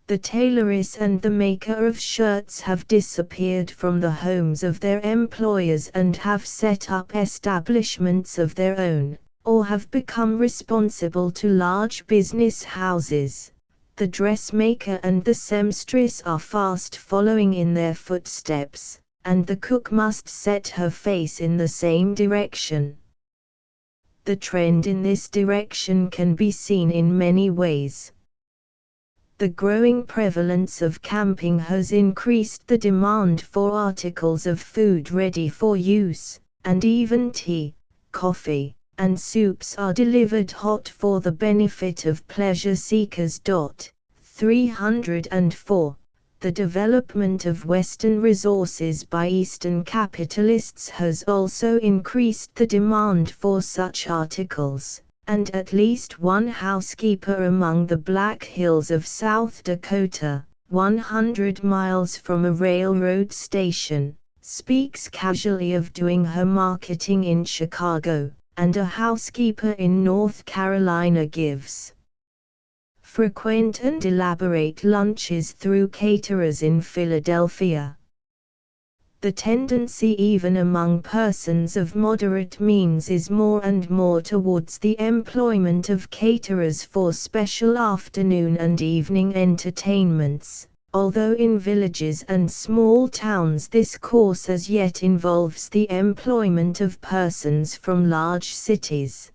The tailoress and the maker of shirts have disappeared from the homes of their employers and have set up establishments of their own, or have become responsible to large business houses. The dressmaker and the seamstress are fast following in their footsteps, and the cook must set her face in the same direction. The trend in this direction can be seen in many ways. The growing prevalence of camping has increased the demand for articles of food ready for use, and even tea, coffee, and soups are delivered hot for the benefit of pleasure seekers. 304. The development of Western resources by Eastern capitalists has also increased the demand for such articles, and at least one housekeeper among the Black Hills of South Dakota, 100 miles from a railroad station, speaks casually of doing her marketing in Chicago, and a housekeeper in North Carolina gives frequent and elaborate lunches through caterers in Philadelphia. The tendency even among persons of moderate means is more and more towards the employment of caterers for special afternoon and evening entertainments, although in villages and small towns this course as yet involves the employment of persons from large cities.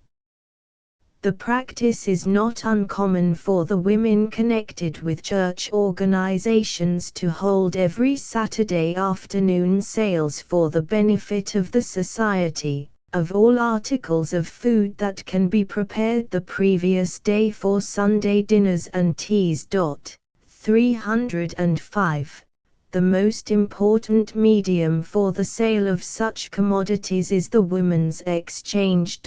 The practice is not uncommon for the women connected with church organizations to hold every Saturday afternoon sales for the benefit of the society, of all articles of food that can be prepared the previous day for Sunday dinners and teas. 305. The most important medium for the sale of such commodities is the women's exchange.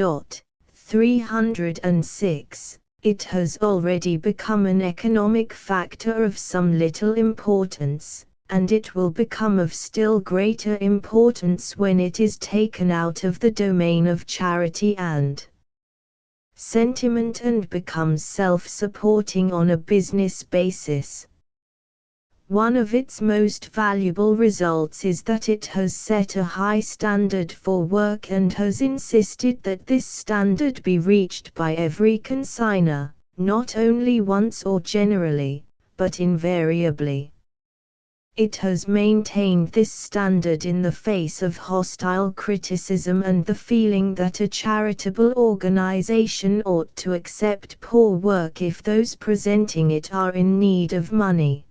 306. It has already become an economic factor of some little importance, and it will become of still greater importance when it is taken out of the domain of charity and sentiment and becomes self-supporting on a business basis. One of its most valuable results is that it has set a high standard for work and has insisted that this standard be reached by every consignor, not only once or generally, but invariably. It has maintained this standard in the face of hostile criticism and the feeling that a charitable organization ought to accept poor work if those presenting it are in need of money.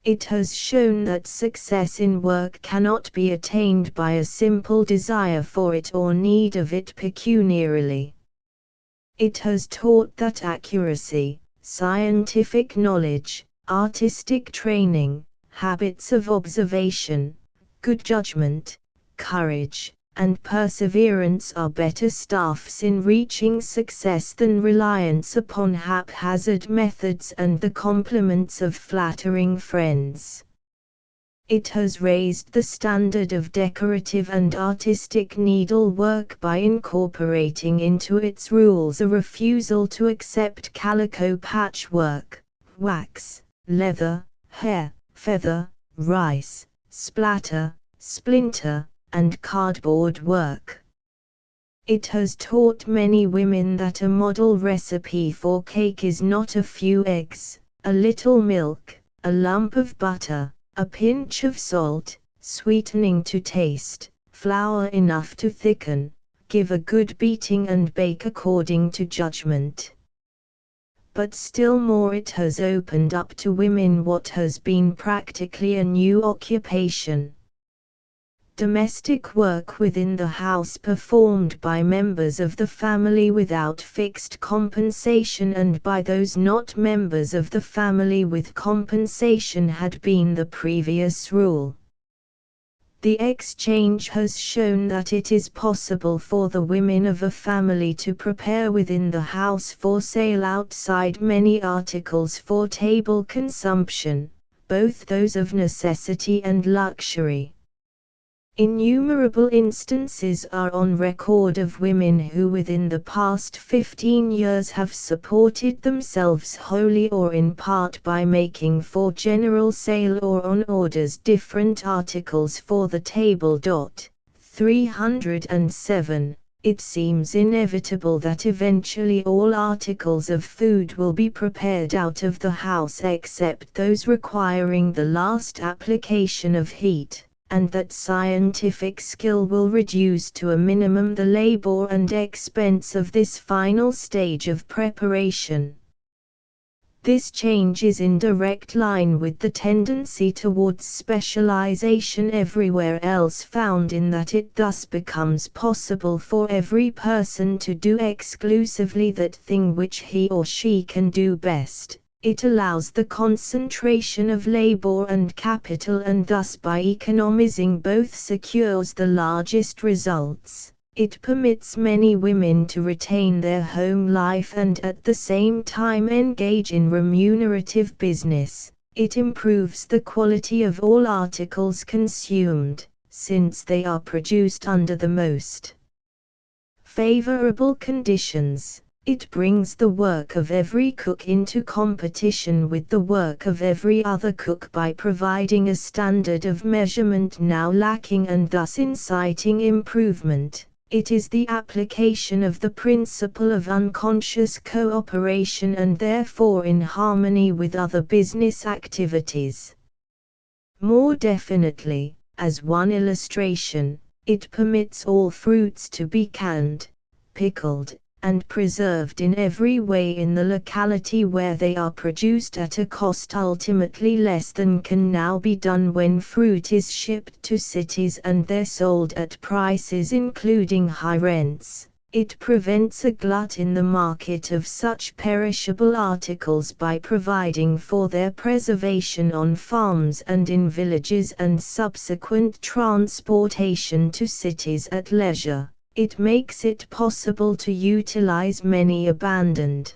It has shown that success in work cannot be attained by a simple desire for it or need of it pecuniarily. It has taught that accuracy, scientific knowledge, artistic training, habits of observation, good judgment, courage, and perseverance are better staffs in reaching success than reliance upon haphazard methods and the compliments of flattering friends. It has raised the standard of decorative and artistic needlework by incorporating into its rules a refusal to accept calico patchwork, wax, leather, hair, feather, rice, splatter, splinter, and cardboard work. It has taught many women that a model recipe for cake is not a few eggs, a little milk, a lump of butter, a pinch of salt, sweetening to taste, flour enough to thicken, give a good beating and bake according to judgment. But still more, it has opened up to women what has been practically a new occupation. Domestic work within the house performed by members of the family without fixed compensation and by those not members of the family with compensation had been the previous rule. The exchange has shown that it is possible for the women of a family to prepare within the house for sale outside many articles for table consumption, both those of necessity and luxury. Innumerable instances are on record of women who within the past 15 years have supported themselves wholly or in part by making for general sale or on orders different articles for the table. 307. It seems inevitable that eventually all articles of food will be prepared out of the house except those requiring the last application of heat, and that scientific skill will reduce to a minimum the labor and expense of this final stage of preparation. This change is in direct line with the tendency towards specialization everywhere else found, in that it thus becomes possible for every person to do exclusively that thing which he or she can do best. It allows the concentration of labor and capital, and thus by economizing both secures the largest results. It permits many women to retain their home life and at the same time engage in remunerative business. It improves the quality of all articles consumed, since they are produced under the most favorable conditions. It brings the work of every cook into competition with the work of every other cook by providing a standard of measurement now lacking and thus inciting improvement. It is the application of the principle of unconscious cooperation and therefore in harmony with other business activities. More definitely, as one illustration, it permits all fruits to be canned, pickled, and preserved in every way in the locality where they are produced at a cost ultimately less than can now be done when fruit is shipped to cities and there sold at prices including high rents. It prevents a glut in the market of such perishable articles by providing for their preservation on farms and in villages and subsequent transportation to cities at leisure. It makes it possible to utilize many abandoned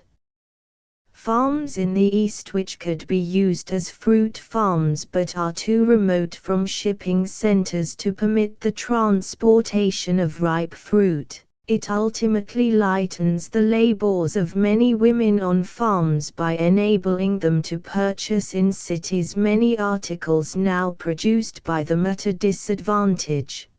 farms in the East which could be used as fruit farms but are too remote from shipping centers to permit the transportation of ripe fruit. It ultimately lightens the labors of many women on farms by enabling them to purchase in cities many articles now produced by them at a disadvantage.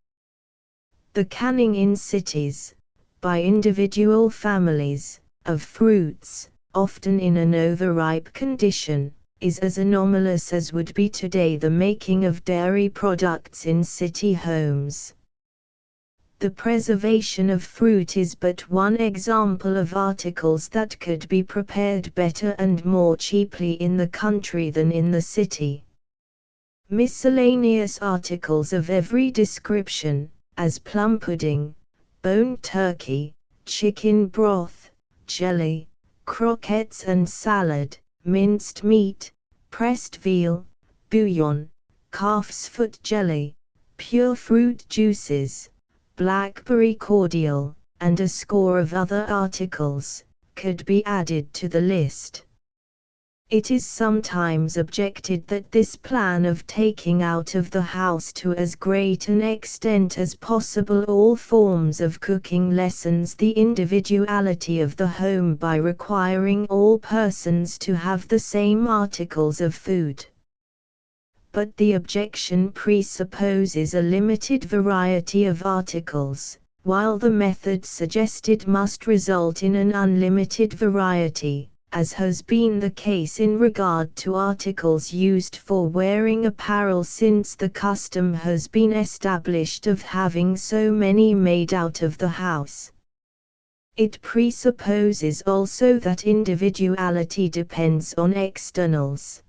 The canning in cities, by individual families, of fruits, often in an overripe condition, is as anomalous as would be today the making of dairy products in city homes. The preservation of fruit is but one example of articles that could be prepared better and more cheaply in the country than in the city. Miscellaneous articles of every description, as plum pudding, boned turkey, chicken broth, jelly, croquettes and salad, minced meat, pressed veal, bouillon, calf's foot jelly, pure fruit juices, blackberry cordial, and a score of other articles, could be added to the list. It is sometimes objected that this plan of taking out of the house to as great an extent as possible all forms of cooking lessens the individuality of the home by requiring all persons to have the same articles of food. but the objection presupposes a limited variety of articles, while the method suggested must result in an unlimited variety, as has been the case in regard to articles used for wearing apparel since the custom has been established of having so many made out of the house. It presupposes also that individuality depends on externals.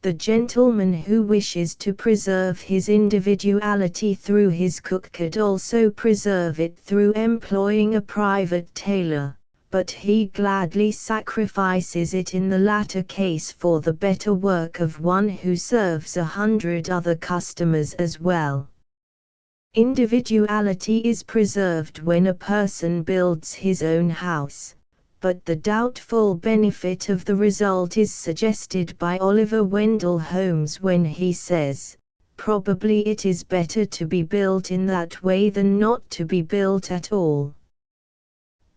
The gentleman who wishes to preserve his individuality through his cook could also preserve it through employing a private tailor, but he gladly sacrifices it in the latter case for the better work of one who serves 100 other customers as well. Individuality is preserved when a person builds his own house, but the doubtful benefit of the result is suggested by Oliver Wendell Holmes when he says, "Probably it is better to be built in that way than not to be built at all."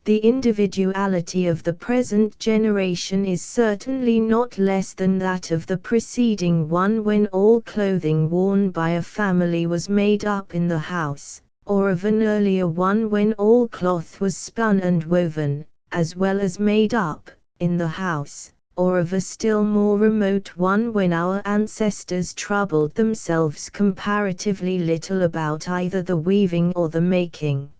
The individuality of the present generation is certainly not less than that of the preceding one when all clothing worn by a family was made up in the house, or of an earlier one when all cloth was spun and woven, as well as made up, in the house, or of a still more remote one when our ancestors troubled themselves comparatively little about either the weaving or the making.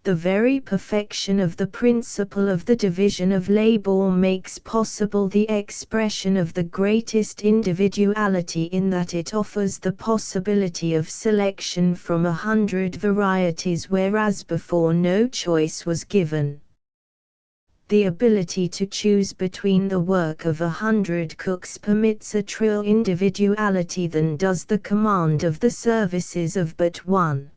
The very perfection of the principle of the division of labor makes possible the expression of the greatest individuality in that it offers the possibility of selection from 100 varieties whereas before no choice was given. The ability to choose between the work of 100 cooks permits a truer individuality than does the command of the services of but one.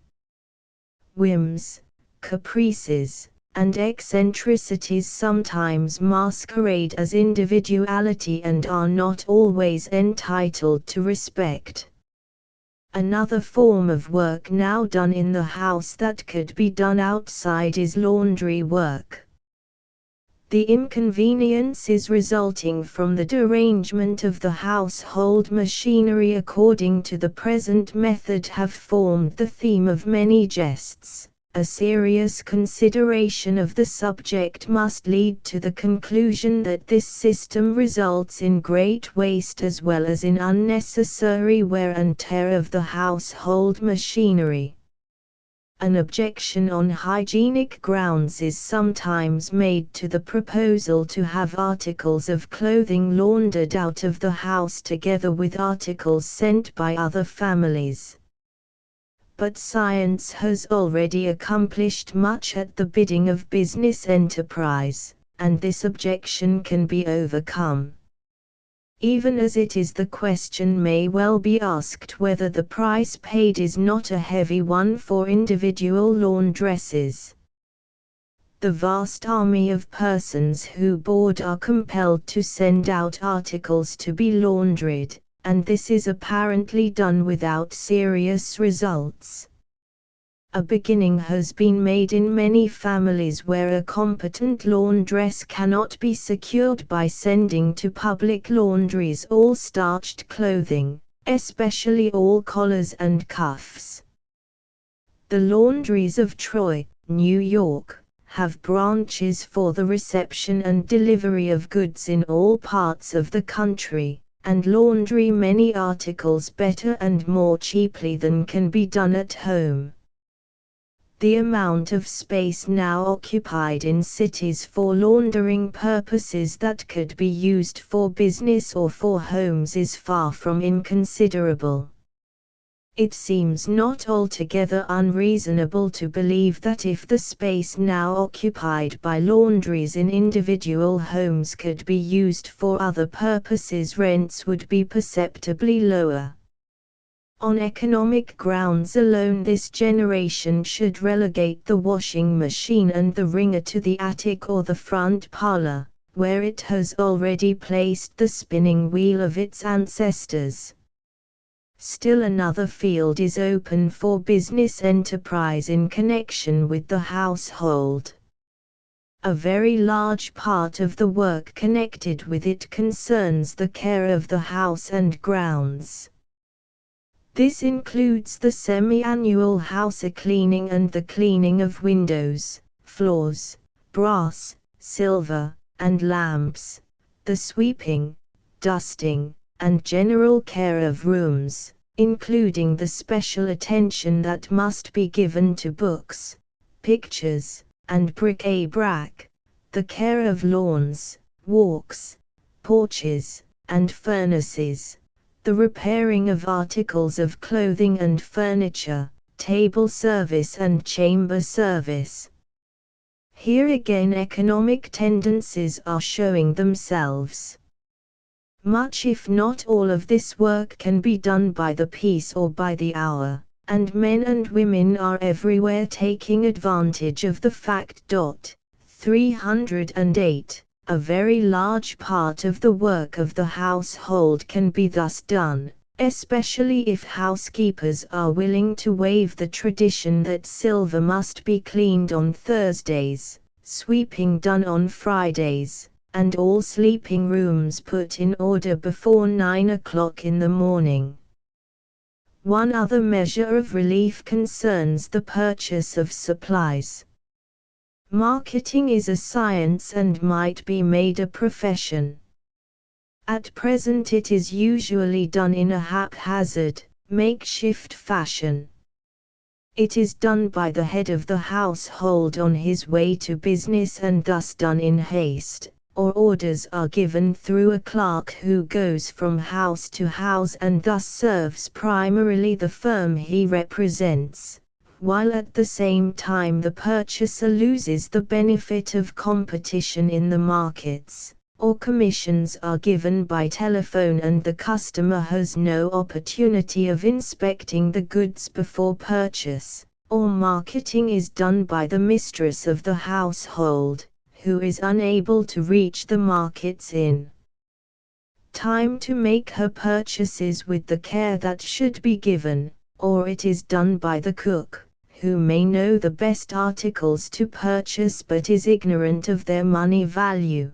Whims, caprices, and eccentricities sometimes masquerade as individuality and are not always entitled to respect. Another form of work now done in the house that could be done outside is laundry work. The inconveniences resulting from the derangement of the household machinery according to the present method have formed the theme of many jests. A serious consideration of the subject must lead to the conclusion that this system results in great waste as well as in unnecessary wear and tear of the household machinery. An objection on hygienic grounds is sometimes made to the proposal to have articles of clothing laundered out of the house together with articles sent by other families. But science has already accomplished much at the bidding of business enterprise, and this objection can be overcome. Even as it is, the question may well be asked whether the price paid is not a heavy one for individual laundresses. The vast army of persons who board are compelled to send out articles to be laundried, and this is apparently done without serious results. A beginning has been made in many families where a competent laundress cannot be secured by sending to public laundries all starched clothing, especially all collars and cuffs. The laundries of Troy, New York, have branches for the reception and delivery of goods in all parts of the country, and laundry many articles better and more cheaply than can be done at home. The amount of space now occupied in cities for laundering purposes that could be used for business or for homes is far from inconsiderable. It seems not altogether unreasonable to believe that if the space now occupied by laundries in individual homes could be used for other purposes, rents would be perceptibly lower. On economic grounds alone, this generation should relegate the washing machine and the wringer to the attic or the front parlor, where it has already placed the spinning wheel of its ancestors. Still another field is open for business enterprise in connection with the household. A very large part of the work connected with it concerns the care of the house and grounds. This includes the semi-annual house cleaning and the cleaning of windows, floors, brass, silver, and lamps, the sweeping, dusting, and general care of rooms, including the special attention that must be given to books, pictures, and bric-a-brac, the care of lawns, walks, porches, and furnaces, the repairing of articles of clothing and furniture, table service and chamber service. Here again economic tendencies are showing themselves. Much if not all of this work can be done by the piece or by the hour, and men and women are everywhere taking advantage of the fact. 308. A very large part of the work of the household can be thus done, especially if housekeepers are willing to waive the tradition that silver must be cleaned on Thursdays, sweeping done on Fridays, and all sleeping rooms put in order before 9 o'clock in the morning. One other measure of relief concerns the purchase of supplies. Marketing is a science and might be made a profession. At present it is usually done in a haphazard, makeshift fashion. It is done by the head of the household on his way to business and thus done in haste, or orders are given through a clerk who goes from house to house and thus serves primarily the firm he represents, while at the same time the purchaser loses the benefit of competition in the markets, or commissions are given by telephone and the customer has no opportunity of inspecting the goods before purchase, or marketing is done by the mistress of the household, who is unable to reach the markets in time to make her purchases with the care that should be given, or it is done by the cook, who may know the best articles to purchase but is ignorant of their money value.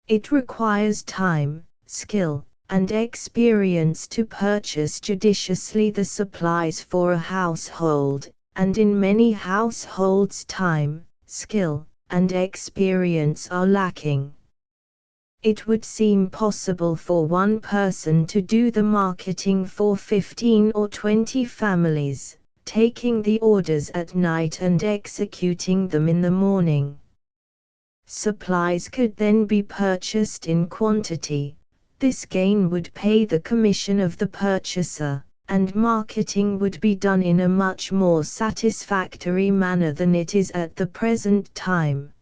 It requires time, skill, and experience to purchase judiciously the supplies for a household, and in many households time, skill, and experience are lacking. It would seem possible for one person to do the marketing for 15 or 20 families, taking the orders at night and executing them in the morning. Supplies could then be purchased in quantity. This gain would pay the commission of the purchaser, and marketing would be done in a much more satisfactory manner than it is at the present time.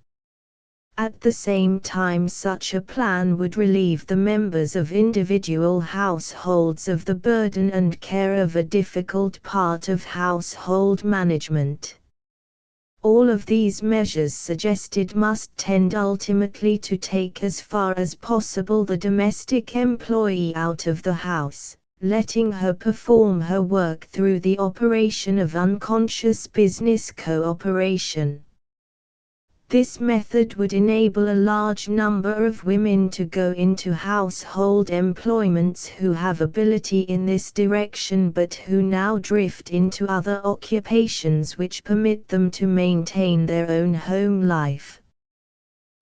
At the same time, such a plan would relieve the members of individual households of the burden and care of a difficult part of household management. All of these measures suggested must tend ultimately to take as far as possible the domestic employee out of the house, letting her perform her work through the operation of unconscious business cooperation. This method would enable a large number of women to go into household employments who have ability in this direction but who now drift into other occupations which permit them to maintain their own home life.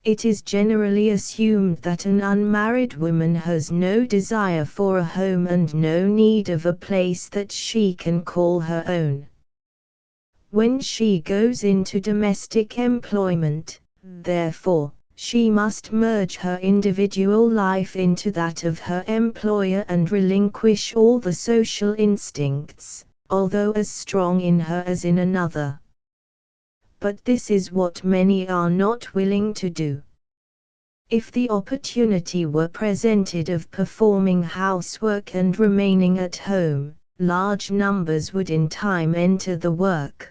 It is generally assumed that an unmarried woman has no desire for a home and no need of a place that she can call her own. When she goes into domestic employment, therefore, she must merge her individual life into that of her employer and relinquish all the social instincts, although as strong in her as in another. But this is what many are not willing to do. If the opportunity were presented of performing housework and remaining at home, large numbers would in time enter the work.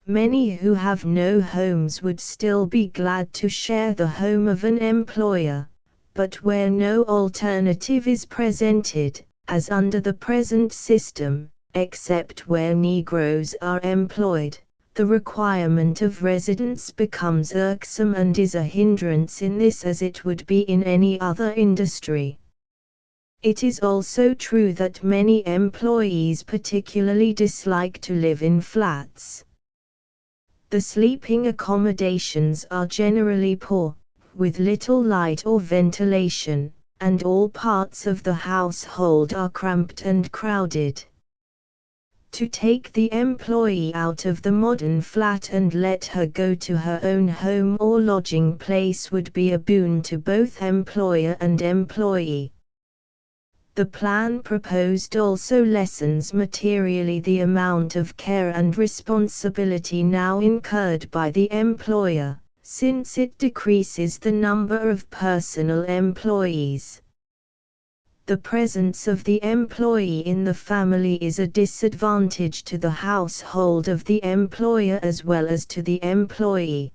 Many who have no homes would still be glad to share the home of an employer, but where no alternative is presented, as under the present system, except where Negroes are employed, the requirement of residence becomes irksome and is a hindrance in this as it would be in any other industry. It is also true that many employees particularly dislike to live in flats. The sleeping accommodations are generally poor, with little light or ventilation, and all parts of the household are cramped and crowded. To take the employee out of the modern flat and let her go to her own home or lodging place would be a boon to both employer and employee. The plan proposed also lessens materially the amount of care and responsibility now incurred by the employer, since it decreases the number of personal employees. The presence of the employee in the family is a disadvantage to the household of the employer as well as to the employee.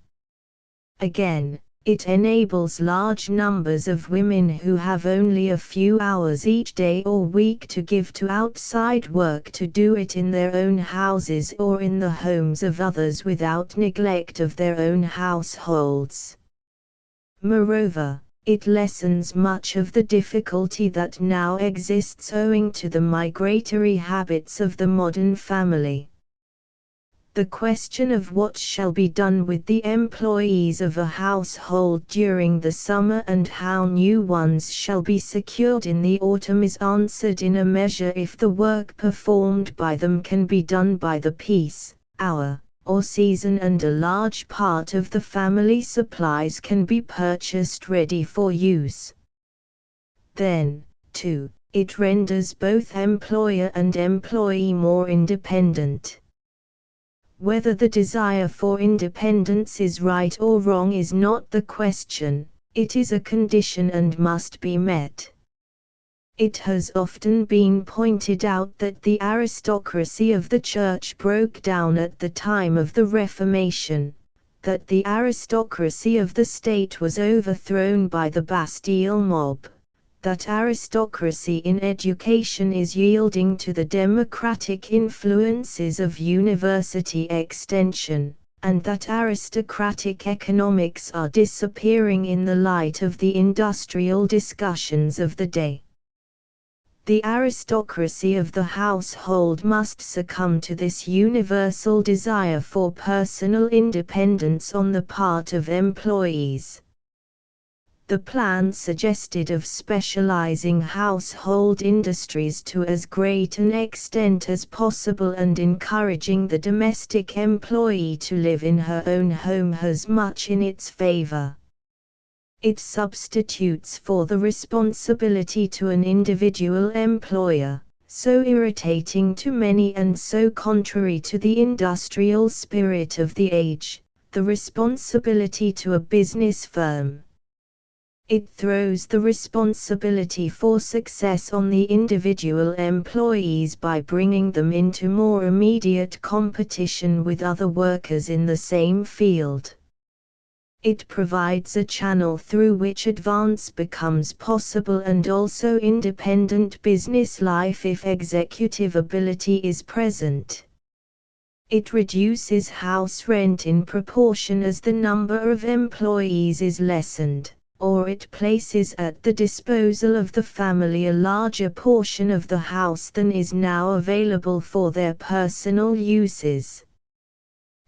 Again, it enables large numbers of women who have only a few hours each day or week to give to outside work to do it in their own houses or in the homes of others without neglect of their own households. Moreover, it lessens much of the difficulty that now exists owing to the migratory habits of the modern family. The question of what shall be done with the employees of a household during the summer and how new ones shall be secured in the autumn is answered in a measure if the work performed by them can be done by the piece, hour, or season and a large part of the family supplies can be purchased ready for use. Then, too, it renders both employer and employee more independent. Whether the desire for independence is right or wrong is not the question, it is a condition and must be met. It has often been pointed out that the aristocracy of the Church broke down at the time of the Reformation, that the aristocracy of the state was overthrown by the Bastille mob, that aristocracy in education is yielding to the democratic influences of university extension, and that aristocratic economics are disappearing in the light of the industrial discussions of the day. The aristocracy of the household must succumb to this universal desire for personal independence on the part of employees. The plan suggested of specializing household industries to as great an extent as possible and encouraging the domestic employee to live in her own home has much in its favor. It substitutes for the responsibility to an individual employer, so irritating to many and so contrary to the industrial spirit of the age, the responsibility to a business firm. It throws the responsibility for success on the individual employees by bringing them into more immediate competition with other workers in the same field. It provides a channel through which advance becomes possible and also independent business life if executive ability is present. It reduces house rent in proportion as the number of employees is lessened, or it places at the disposal of the family a larger portion of the house than is now available for their personal uses.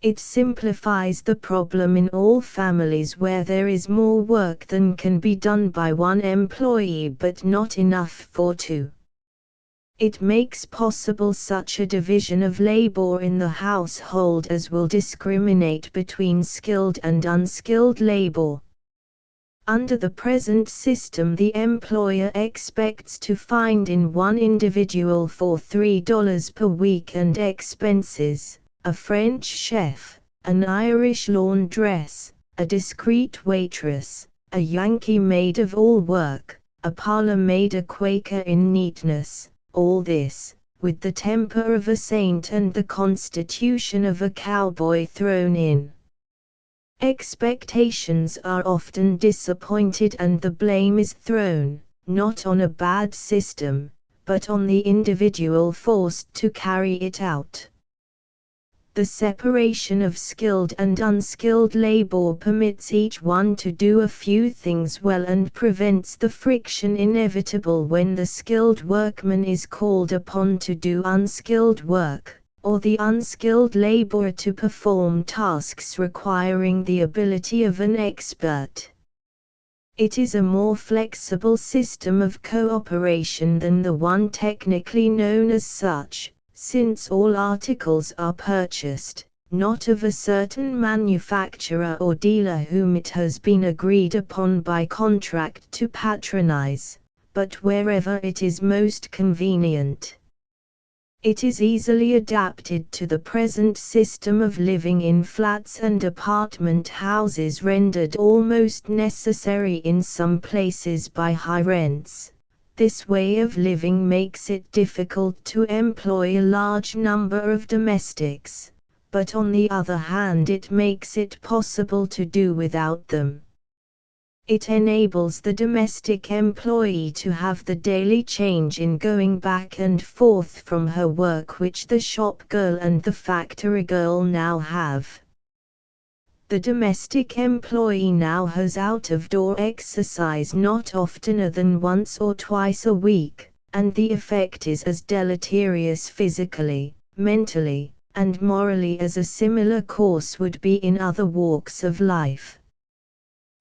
It simplifies the problem in all families where there is more work than can be done by one employee but not enough for two. It makes possible such a division of labor in the household as will discriminate between skilled and unskilled labor. Under the present system, the employer expects to find in one individual for $3 per week and expenses, a French chef, an Irish laundress, a discreet waitress, a Yankee maid of all work, a parlor maid, a Quaker in neatness, all this, with the temper of a saint and the constitution of a cowboy thrown in. Expectations are often disappointed and the blame is thrown, not on a bad system, but on the individual forced to carry it out. The separation of skilled and unskilled labor permits each one to do a few things well and prevents the friction inevitable when the skilled workman is called upon to do unskilled work, or the unskilled laborer to perform tasks requiring the ability of an expert. It is a more flexible system of cooperation than the one technically known as such, since all articles are purchased, not of a certain manufacturer or dealer whom it has been agreed upon by contract to patronize, but wherever it is most convenient. It is easily adapted to the present system of living in flats and apartment houses rendered almost necessary in some places by high rents. This way of living makes it difficult to employ a large number of domestics, but on the other hand it makes it possible to do without them. It enables the domestic employee to have the daily change in going back and forth from her work which the shop girl and the factory girl now have. The domestic employee now has out-of-door exercise not oftener than once or twice a week, and the effect is as deleterious physically, mentally, and morally as a similar course would be in other walks of life.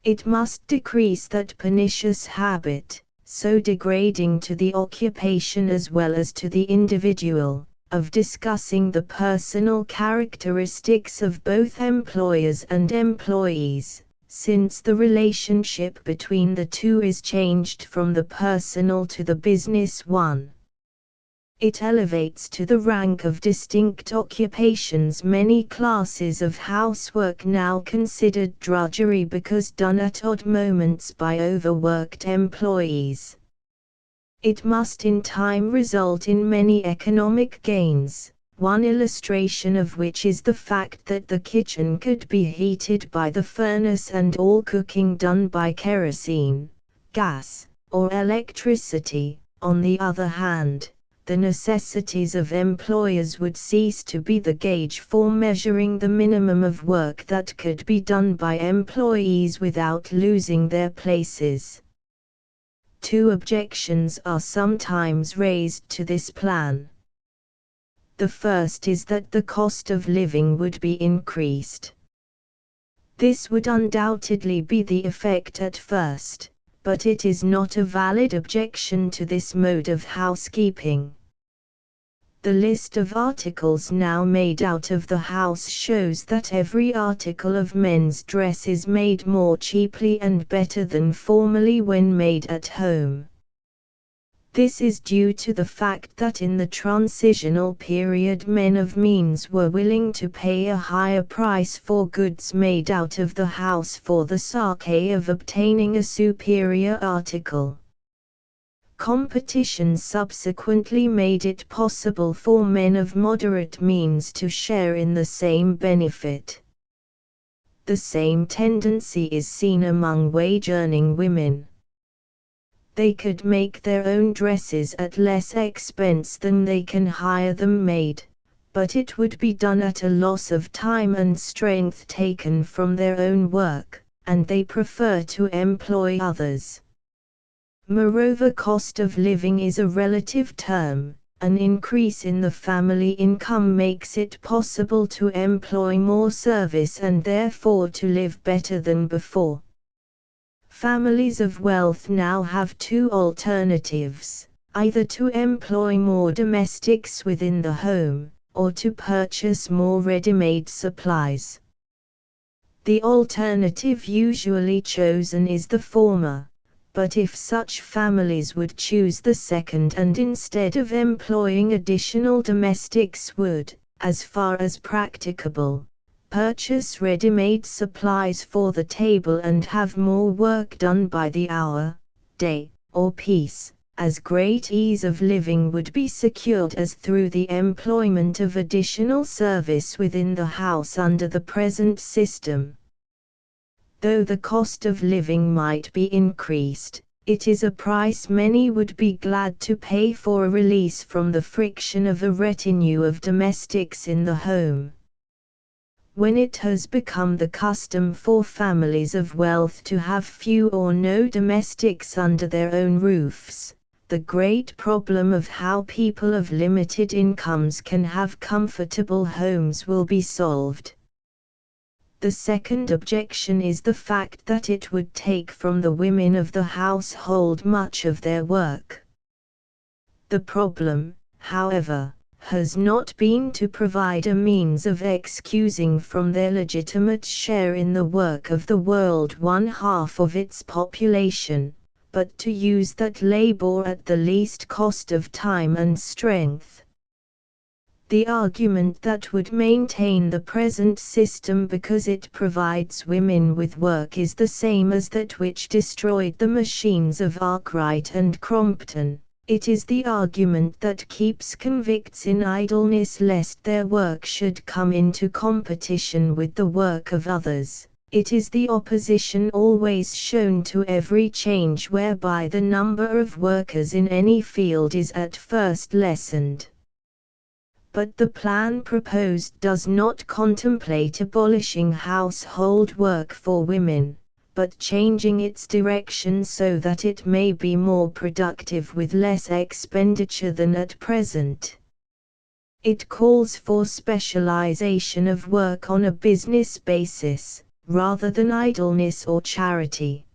It must decrease that pernicious habit, so degrading to the occupation as well as to the individual, of discussing the personal characteristics of both employers and employees, since the relationship between the two is changed from the personal to the business one. It elevates to the rank of distinct occupations many classes of housework now considered drudgery because done at odd moments by overworked employees. It must in time result in many economic gains, one illustration of which is the fact that the kitchen could be heated by the furnace and all cooking done by kerosene, gas, or electricity. On the other hand, the necessities of employers would cease to be the gauge for measuring the minimum of work that could be done by employees without losing their places. Two objections are sometimes raised to this plan. The first is that the cost of living would be increased. This would undoubtedly be the effect at first, but it is not a valid objection to this mode of housekeeping. The list of articles now made out of the house shows that every article of men's dress is made more cheaply and better than formerly when made at home. This is due to the fact that in the transitional period men of means were willing to pay a higher price for goods made out of the house for the sake of obtaining a superior article. Competition subsequently made it possible for men of moderate means to share in the same benefit. The same tendency is seen among wage-earning women. They could make their own dresses at less expense than they can hire them made, but it would be done at a loss of time and strength taken from their own work, and they prefer to employ others. Moreover, cost of living is a relative term. An increase in the family income makes it possible to employ more service and therefore to live better than before. Families of wealth now have two alternatives, either to employ more domestics within the home, or to purchase more ready-made supplies. The alternative usually chosen is the former. But if such families would choose the second and instead of employing additional domestics would, as far as practicable, purchase ready-made supplies for the table and have more work done by the hour, day, or piece, as great ease of living would be secured as through the employment of additional service within the house under the present system. Though the cost of living might be increased, it is a price many would be glad to pay for a release from the friction of a retinue of domestics in the home. When it has become the custom for families of wealth to have few or no domestics under their own roofs, the great problem of how people of limited incomes can have comfortable homes will be solved. The second objection is the fact that it would take from the women of the household much of their work. The problem, however, has not been to provide a means of excusing from their legitimate share in the work of the world one half of its population, but to use that labor at the least cost of time and strength. The argument that would maintain the present system because it provides women with work is the same as that which destroyed the machines of Arkwright and Crompton. It is the argument that keeps convicts in idleness lest their work should come into competition with the work of others. It is the opposition always shown to every change whereby the number of workers in any field is at first lessened. But the plan proposed does not contemplate abolishing household work for women, but changing its direction so that it may be more productive with less expenditure than at present. It calls for specialization of work on a business basis, rather than idleness or charity.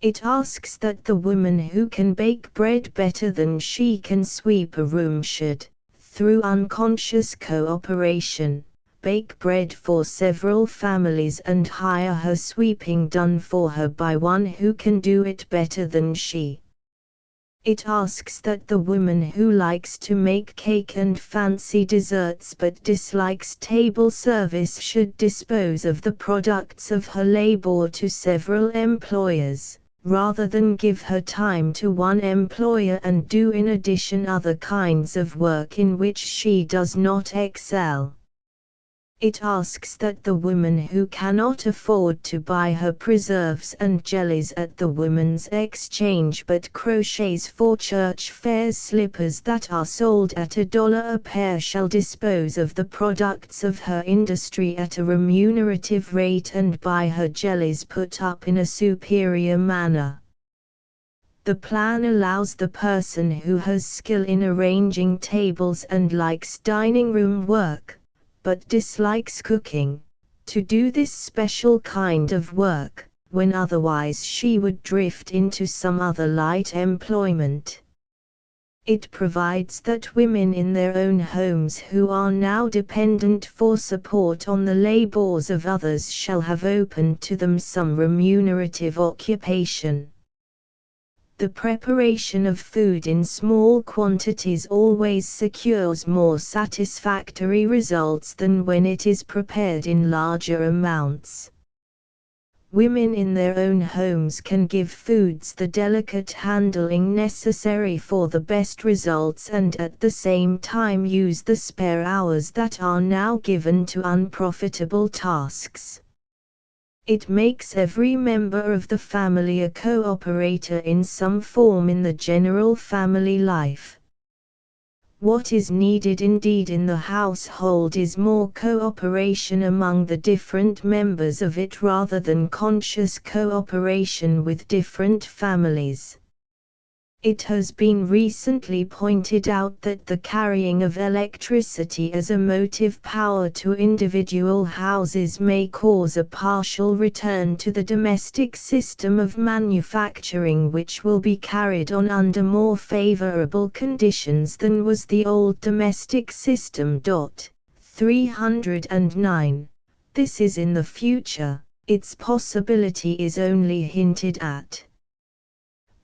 It asks that the woman who can bake bread better than she can sweep a room should, through unconscious cooperation, bake bread for several families and hire her sweeping done for her by one who can do it better than she. It asks that the woman who likes to make cake and fancy desserts but dislikes table service should dispose of the products of her labor to several employers, rather than give her time to one employer and do in addition other kinds of work in which she does not excel. It asks that the woman who cannot afford to buy her preserves and jellies at the women's exchange but crochets for church fairs slippers that are sold at $1 a pair shall dispose of the products of her industry at a remunerative rate and buy her jellies put up in a superior manner. The plan allows the person who has skill in arranging tables and likes dining room work, but dislikes cooking, to do this special kind of work, when otherwise she would drift into some other light employment. It provides that women in their own homes who are now dependent for support on the labors of others shall have open to them some remunerative occupation. The preparation of food in small quantities always secures more satisfactory results than when it is prepared in larger amounts. Women in their own homes can give foods the delicate handling necessary for the best results and at the same time use the spare hours that are now given to unprofitable tasks. It makes every member of the family a cooperator in some form in the general family life. What is needed indeed in the household is more cooperation among the different members of it rather than conscious cooperation with different families. It has been recently pointed out that the carrying of electricity as a motive power to individual houses may cause a partial return to the domestic system of manufacturing which will be carried on under more favorable conditions than was the old domestic system. 309. This is in the future, its possibility is only hinted at.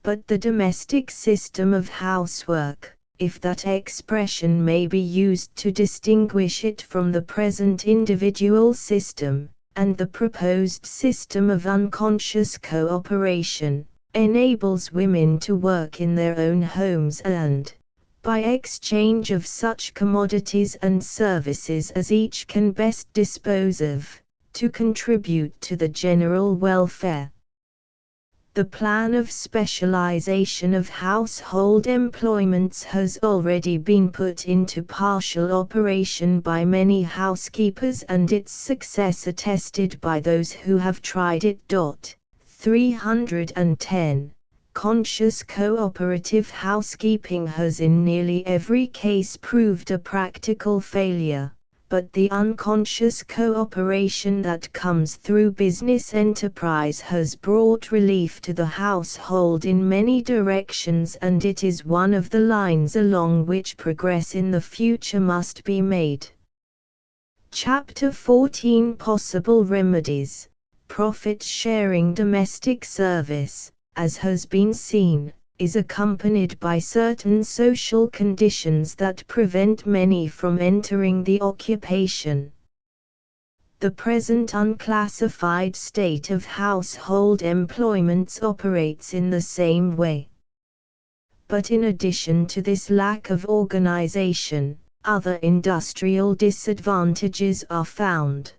But the domestic system of housework, if that expression may be used to distinguish it from the present individual system, and the proposed system of unconscious cooperation, enables women to work in their own homes and, by exchange of such commodities and services as each can best dispose of, to contribute to the general welfare. The plan of specialization of household employments has already been put into partial operation by many housekeepers and its success attested by those who have tried it. 310. Conscious cooperative housekeeping has in nearly every case proved a practical failure. But the unconscious cooperation that comes through business enterprise has brought relief to the household in many directions, and it is one of the lines along which progress in the future must be made. Chapter 14 Possible Remedies. Profit-sharing domestic service, as has been seen, is accompanied by certain social conditions that prevent many from entering the occupation. The present unclassified state of household employments operates in the same way. But in addition to this lack of organization, other industrial disadvantages are found.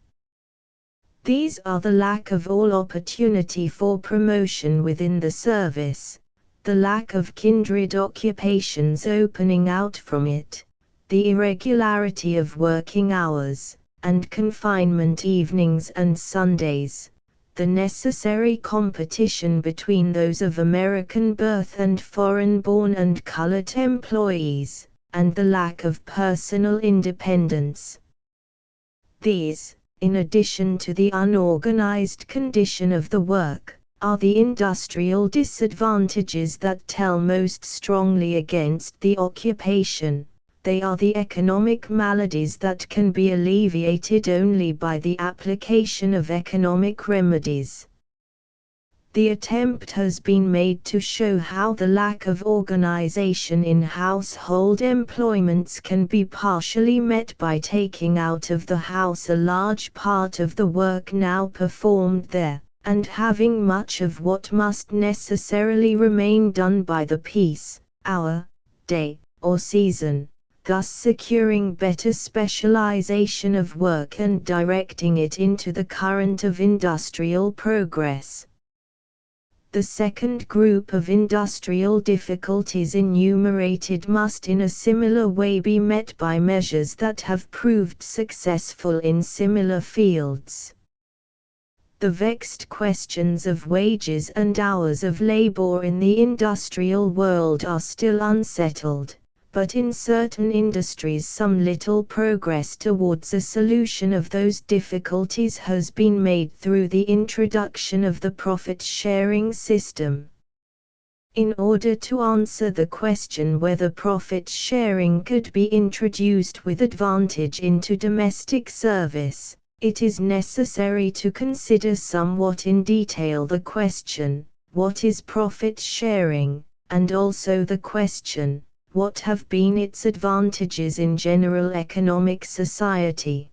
These are the lack of all opportunity for promotion within the service, the lack of kindred occupations opening out from it, the irregularity of working hours, and confinement evenings and Sundays, the necessary competition between those of American birth and foreign-born and colored employees, and the lack of personal independence. These, in addition to the unorganized condition of the work, are the industrial disadvantages that tell most strongly against the occupation. They are the economic maladies that can be alleviated only by the application of economic remedies. The attempt has been made to show how the lack of organization in household employments can be partially met by taking out of the house a large part of the work now performed there, and having much of what must necessarily remain done by the piece, hour, day, or season, thus securing better specialization of work and directing it into the current of industrial progress. The second group of industrial difficulties enumerated must in a similar way be met by measures that have proved successful in similar fields. The vexed questions of wages and hours of labor in the industrial world are still unsettled, but in certain industries some little progress towards a solution of those difficulties has been made through the introduction of the profit-sharing system. In order to answer the question whether profit-sharing could be introduced with advantage into domestic service, it is necessary to consider somewhat in detail the question, what is profit-sharing, and also the question, what have been its advantages in general economic society?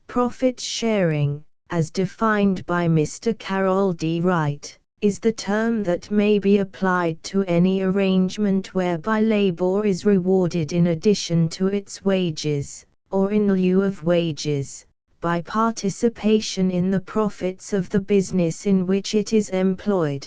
Profit-sharing, as defined by Mr. Carroll D. Wright, is the term that may be applied to any arrangement whereby labor is rewarded in addition to its wages, or in lieu of wages, by participation in the profits of the business in which it is employed.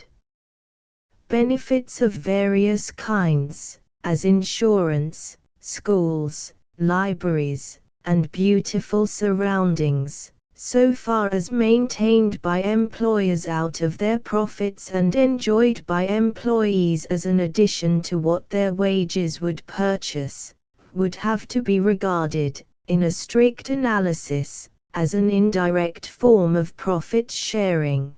Benefits of various kinds, as insurance, schools, libraries, and beautiful surroundings, so far as maintained by employers out of their profits and enjoyed by employees as an addition to what their wages would purchase, would have to be regarded, in a strict analysis, as an indirect form of profit sharing.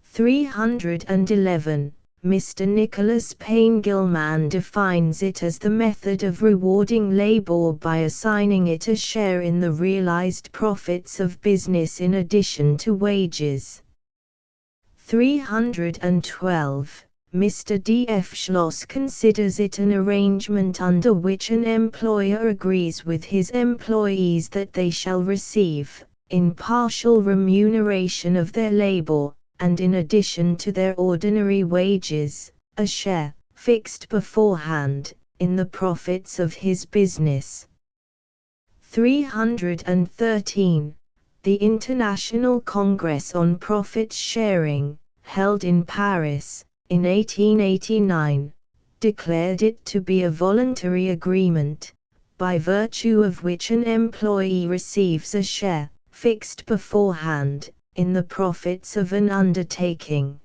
311. Mr. Nicholas Payne Gilman defines it as the method of rewarding labor by assigning it a share in the realized profits of business in addition to wages. 312. Mr. D. F. Schloss considers it an arrangement under which an employer agrees with his employees that they shall receive, in partial remuneration of their labor, and in addition to their ordinary wages, a share, fixed beforehand, in the profits of his business. 313. The International Congress on Profit Sharing, held in Paris, in 1889, declared it to be a voluntary agreement, by virtue of which an employee receives a share, fixed beforehand, in the profits of an undertaking.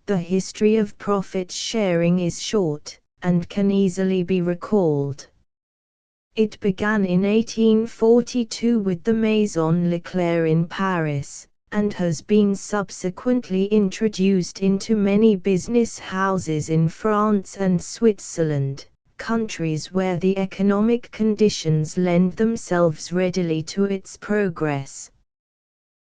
The history of profit sharing is short, and can easily be recalled. It began in 1842 with the Maison Leclerc in Paris, and has been subsequently introduced into many business houses in France and Switzerland, countries where the economic conditions lend themselves readily to its progress.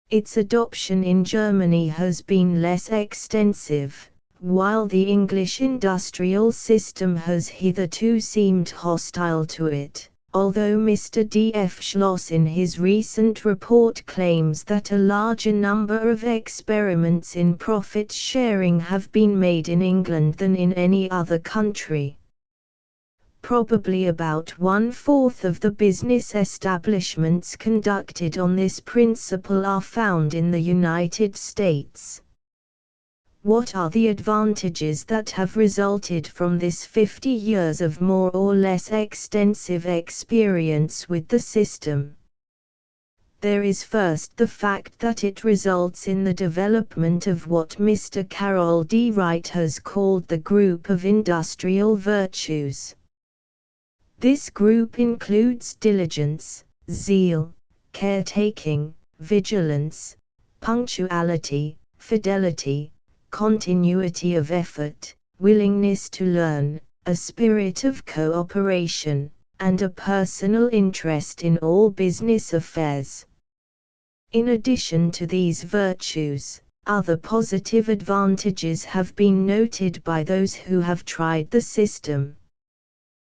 Its adoption in Germany has been less extensive, while the English industrial system has hitherto seemed hostile to it, although Mr. D. F. Schloss in his recent report claims that a larger number of experiments in profit sharing have been made in England than in any other country. Probably about 1/4 of the business establishments conducted on this principle are found in the United States. What are the advantages that have resulted from this 50 years of more or less extensive experience with the system? There is first the fact that it results in the development of what Mr. Carroll D. Wright has called the group of industrial virtues. This group includes diligence, zeal, caretaking, vigilance, punctuality, fidelity, continuity of effort, willingness to learn, a spirit of cooperation, and a personal interest in all business affairs. In addition to these virtues, other positive advantages have been noted by those who have tried the system.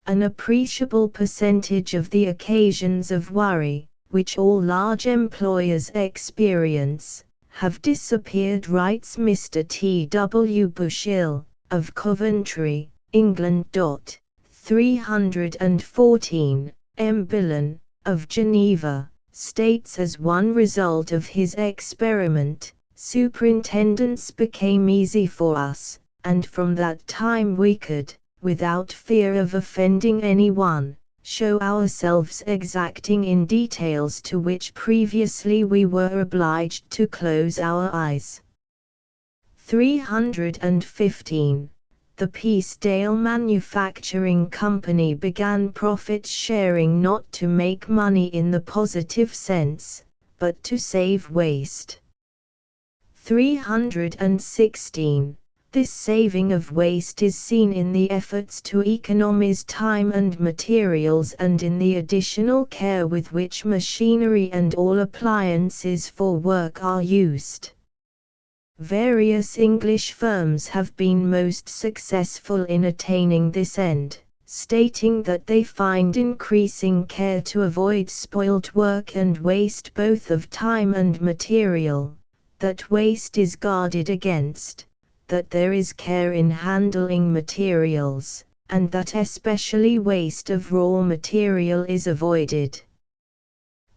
An appreciable percentage of the occasions of worry, which all large employers experience, have disappeared, writes Mr. T. W. Bushill, of Coventry, England. 314, M. Billen, of Geneva, states as one result of his experiment, superintendence became easy for us, and from that time we could, without fear of offending anyone, show ourselves exacting in details to which previously we were obliged to close our eyes. 315. The Peasedale Manufacturing Company began profit sharing not to make money in the positive sense, but to save waste. 316. This saving of waste is seen in the efforts to economize time and materials and in the additional care with which machinery and all appliances for work are used. Various English firms have been most successful in attaining this end, stating that they find increasing care to avoid spoilt work and waste both of time and material, that waste is guarded against, that there is care in handling materials, and that especially waste of raw material is avoided.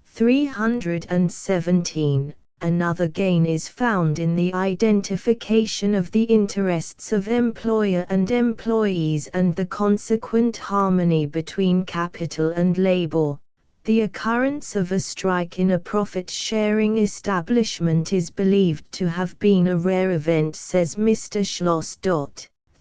317. Another gain is found in the identification of the interests of employer and employees and the consequent harmony between capital and labor. The occurrence of a strike in a profit-sharing establishment is believed to have been a rare event, says Mr. Schloss.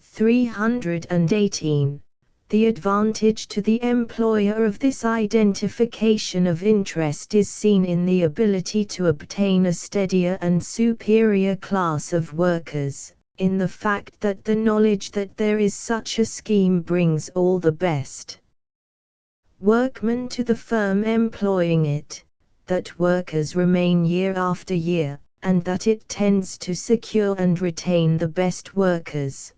318. The advantage to the employer of this identification of interest is seen in the ability to obtain a steadier and superior class of workers, in the fact that the knowledge that there is such a scheme brings all the best workmen to the firm employing it, that workers remain year after year, and that it tends to secure and retain the best workers.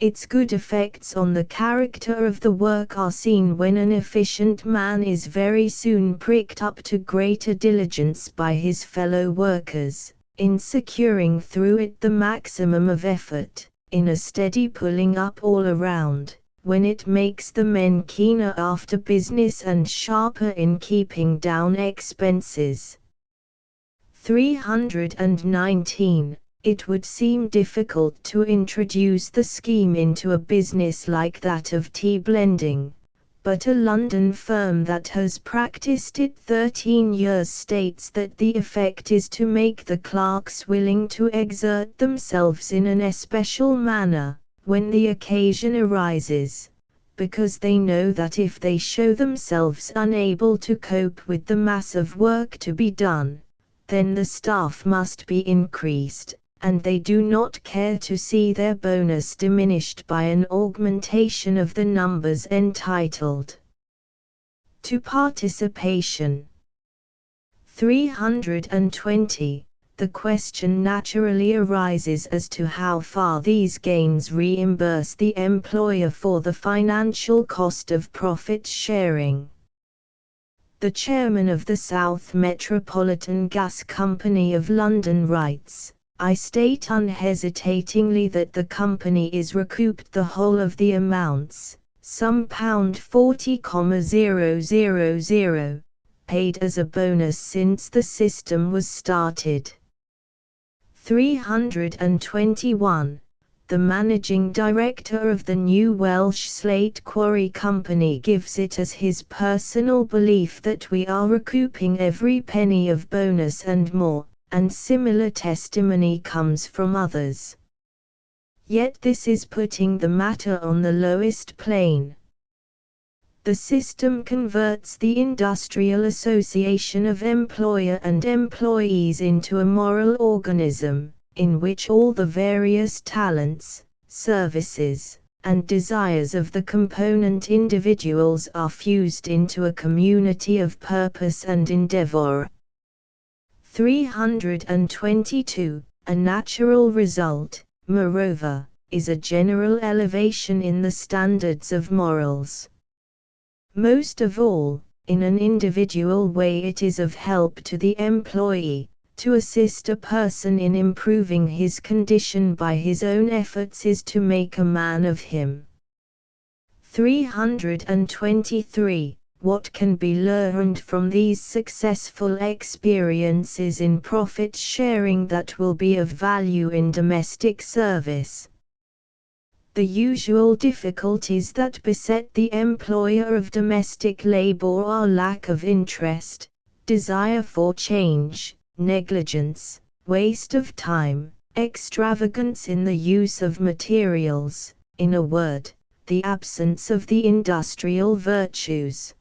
Its good effects on the character of the work are seen when an efficient man is very soon pricked up to greater diligence by his fellow workers, in securing through it the maximum of effort, in a steady pulling up all around, when it makes the men keener after business and sharper in keeping down expenses. 319. It would seem difficult to introduce the scheme into a business like that of tea blending, but a London firm that has practiced it 13 years states that the effect is to make the clerks willing to exert themselves in an especial manner, when the occasion arises, because they know that if they show themselves unable to cope with the mass of work to be done, then the staff must be increased, and they do not care to see their bonus diminished by an augmentation of the numbers entitled to participation. 320. The question naturally arises as to how far these gains reimburse the employer for the financial cost of profit sharing. The chairman of the South Metropolitan Gas Company of London writes, "I state unhesitatingly that the company is recouped the whole of the amounts, some £40,000, paid as a bonus since the system was started." 321. The managing director of the New Welsh Slate Quarry Company gives it as his personal belief that we are recouping every penny of bonus and more, and similar testimony comes from others. Yet this is putting the matter on the lowest plane. The system converts the industrial association of employer and employees into a moral organism, in which all the various talents, services, and desires of the component individuals are fused into a community of purpose and endeavor. 322. A natural result, moreover, is a general elevation in the standards of morals. Most of all, in an individual way it is of help to the employee. To assist a person in improving his condition by his own efforts is to make a man of him. 323. What can be learned from these successful experiences in profit sharing that will be of value in domestic service? The usual difficulties that beset the employer of domestic labor are lack of interest, desire for change, negligence, waste of time, extravagance in the use of materials, in a word, the absence of the industrial virtues.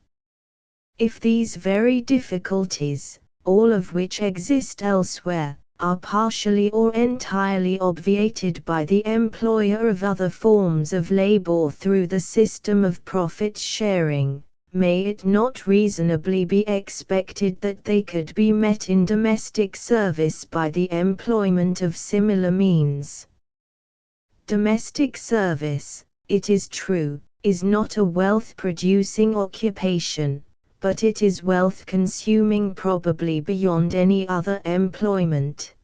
If these very difficulties, all of which exist elsewhere, are partially or entirely obviated by the employer of other forms of labor through the system of profit sharing, may it not reasonably be expected that they could be met in domestic service by the employment of similar means? Domestic service, it is true, is not a wealth-producing occupation, but it is wealth-consuming probably beyond any other employment.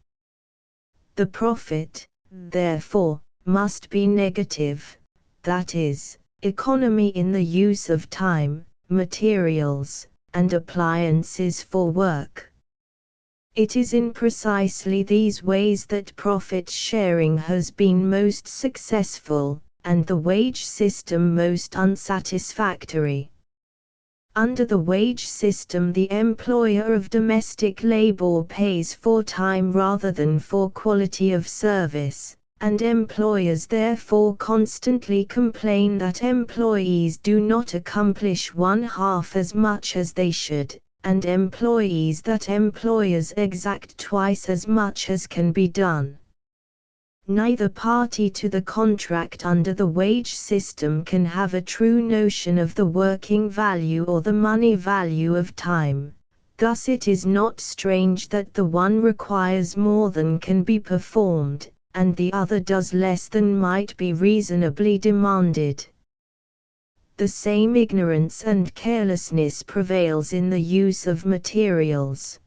The profit, therefore, must be negative, that is, economy in the use of time, materials, and appliances for work. It is in precisely these ways that profit sharing has been most successful, and the wage system most unsatisfactory. Under the wage system the employer of domestic labor pays for time rather than for quality of service, and employers therefore constantly complain that employees do not accomplish one half as much as they should, and employees that employers exact twice as much as can be done. Neither party to the contract under the wage system can have a true notion of the working value or the money value of time. Thus it is not strange that the one requires more than can be performed, and the other does less than might be reasonably demanded. The same ignorance and carelessness prevails in the use of materials.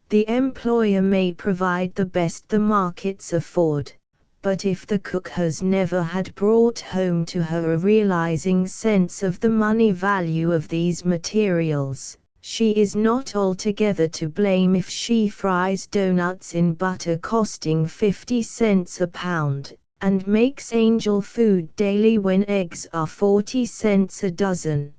The employer may provide the best the markets afford, but if the cook has never had brought home to her a realizing sense of the money value of these materials, She is not altogether to blame if she fries donuts in butter costing 50 cents a pound, and makes angel food daily when eggs are 40 cents a dozen.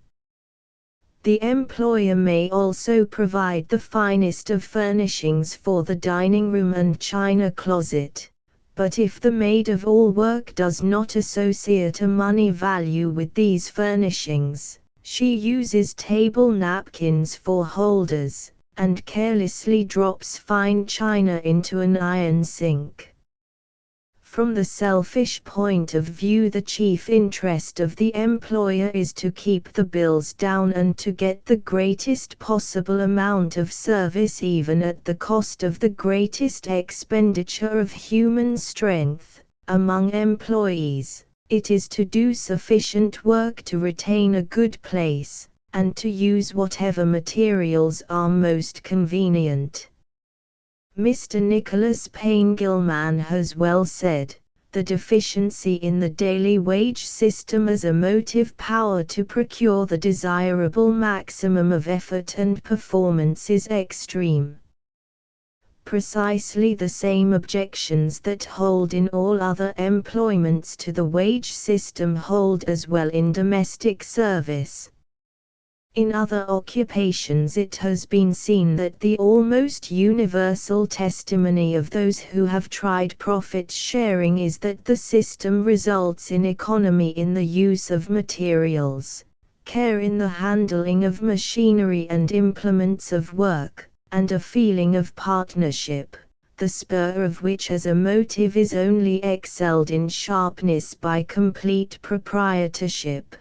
The employer may also provide the finest of furnishings for the dining room and china closet, but if the maid-of-all-work does not associate a money value with these furnishings, she uses table napkins for holders, and carelessly drops fine china into an iron sink. From the selfish point of view, the chief interest of the employer is to keep the bills down and to get the greatest possible amount of service even at the cost of the greatest expenditure of human strength. Among employees, it is to do sufficient work to retain a good place, and to use whatever materials are most convenient. Mr. Nicholas Payne Gilman has well said, "The deficiency in the daily wage system as a motive power to procure the desirable maximum of effort and performance is extreme." Precisely the same objections that hold in all other employments to the wage system hold as well in domestic service. In other occupations it has been seen that the almost universal testimony of those who have tried profit sharing is that the system results in economy in the use of materials, care in the handling of machinery and implements of work, and a feeling of partnership, the spur of which as a motive is only excelled in sharpness by complete proprietorship.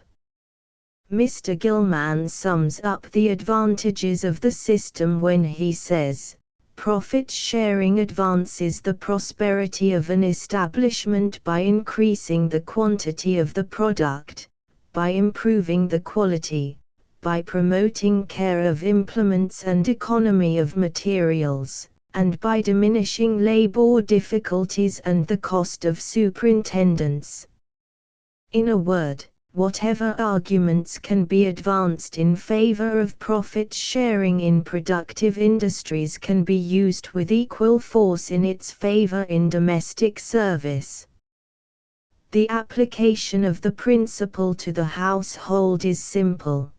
Mr. Gilman sums up the advantages of the system when he says, "Profit sharing advances the prosperity of an establishment by increasing the quantity of the product, by improving the quality, by promoting care of implements and economy of materials, and by diminishing labor difficulties and the cost of superintendence." In a word, whatever arguments can be advanced in favor of profit sharing in productive industries can be used with equal force in its favor in domestic service. The application of the principle to the household is simple.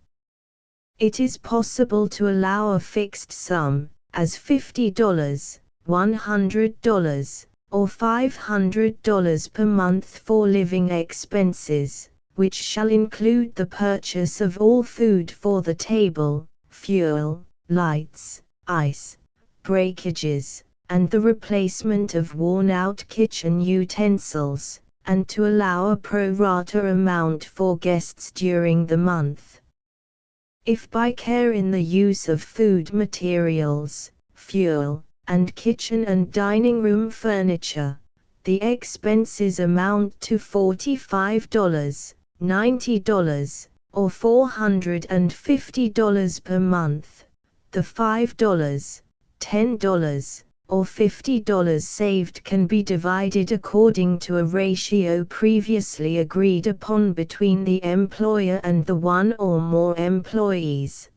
It is possible to allow a fixed sum, as $50, $100, or $500 per month for living expenses, which shall include the purchase of all food for the table, fuel, lights, ice, breakages, and the replacement of worn-out kitchen utensils, and to allow a pro rata amount for guests during the month. If by care in the use of food materials, fuel, and kitchen and dining room furniture, the expenses amount to $45, $90, or $450 per month, the $5, $10, or $50 saved can be divided according to a ratio previously agreed upon between the employer and the one or more employees.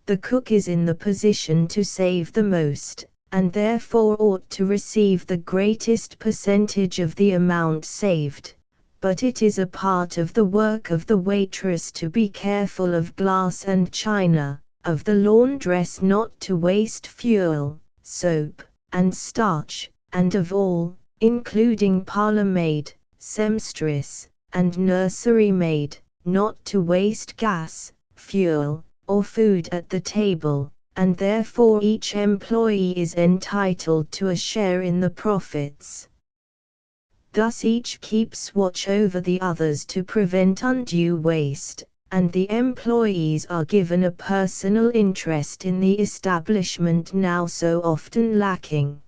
The cook is in the position to save the most, and therefore ought to receive the greatest percentage of the amount saved, but it is a part of the work of the waitress to be careful of glass and china, of the laundress not to waste fuel, soap, and starch, and of all, including parlor maid, seamstress, and nursery maid, not to waste gas, fuel, or food at the table, and therefore each employee is entitled to a share in the profits. Thus each keeps watch over the others to prevent undue waste, and the employees are given a personal interest in the establishment now so often lacking.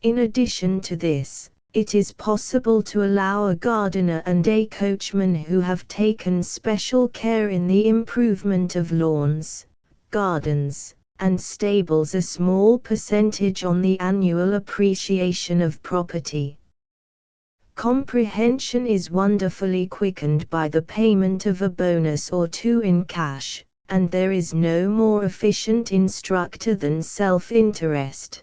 In addition to this, it is possible to allow a gardener and a coachman who have taken special care in the improvement of lawns, gardens, and stables a small percentage on the annual appreciation of property. Comprehension is wonderfully quickened by the payment of a bonus or two in cash, and there is no more efficient instructor than self-interest.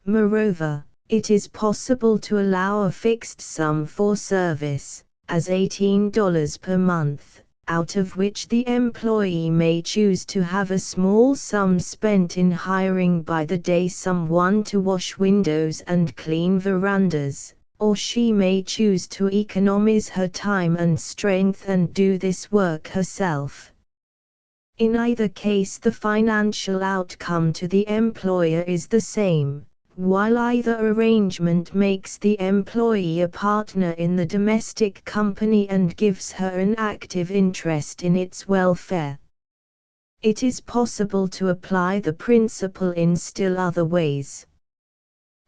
Moreover, it is possible to allow a fixed sum for service, as $18 per month, out of which the employee may choose to have a small sum spent in hiring by the day someone to wash windows and clean verandas, or she may choose to economize her time and strength and do this work herself. In either case, the financial outcome to the employer is the same, while either arrangement makes the employee a partner in the domestic company and gives her an active interest in its welfare. It is possible to apply the principle in still other ways.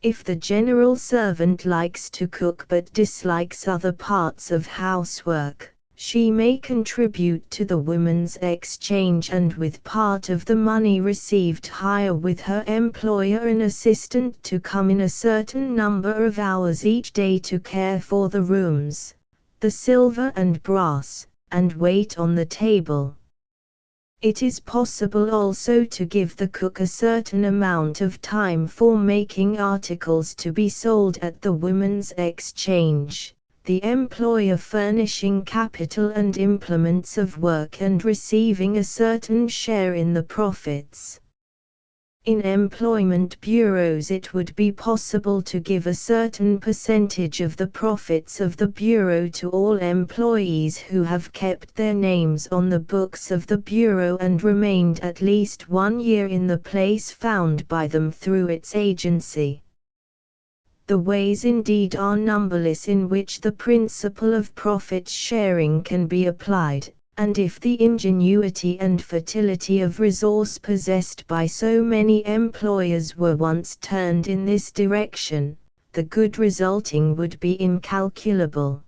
If the general servant likes to cook but dislikes other parts of housework, she may contribute to the women's exchange and with part of the money received hire with her employer an assistant to come in a certain number of hours each day to care for the rooms, the silver and brass, and wait on the table. It is possible also to give the cook a certain amount of time for making articles to be sold at the women's exchange, the employer furnishing capital and implements of work and receiving a certain share in the profits. In employment bureaus it would be possible to give a certain percentage of the profits of the bureau to all employees who have kept their names on the books of the bureau and remained at least 1 year in the place found by them through its agency. The ways indeed are numberless in which the principle of profit sharing can be applied, and if the ingenuity and fertility of resource possessed by so many employers were once turned in this direction, the good resulting would be incalculable.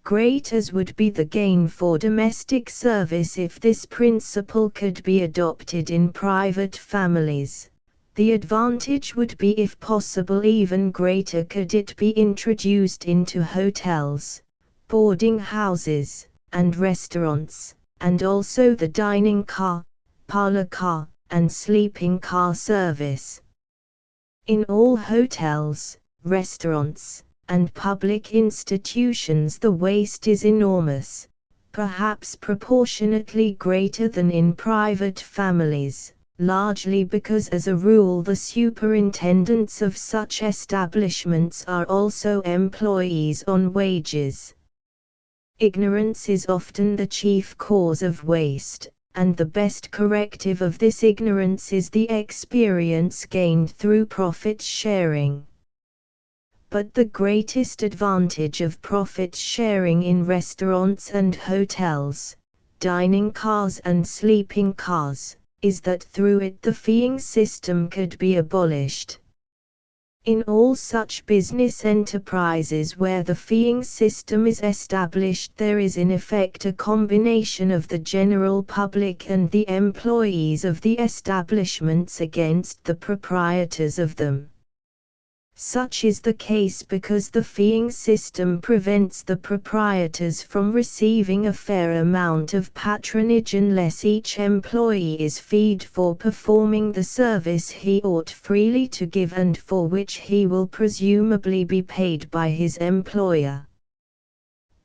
Great as would be the gain for domestic service if this principle could be adopted in private families, the advantage would be if possible even greater could it be introduced into hotels, boarding houses, and restaurants, and also the dining car, parlor car, and sleeping car service. In all hotels, restaurants, and public institutions the waste is enormous, perhaps proportionately greater than in private families, largely because as a rule the superintendents of such establishments are also employees on wages. Ignorance is often the chief cause of waste, and the best corrective of this ignorance is the experience gained through profit sharing. But the greatest advantage of profit sharing in restaurants and hotels, dining cars and sleeping cars, is that through it the feeing system could be abolished. In all such business enterprises where the feeing system is established, there is in effect a combination of the general public and the employees of the establishments against the proprietors of them. Such is the case because the feeing system prevents the proprietors from receiving a fair amount of patronage unless each employee is feed for performing the service he ought freely to give and for which he will presumably be paid by his employer.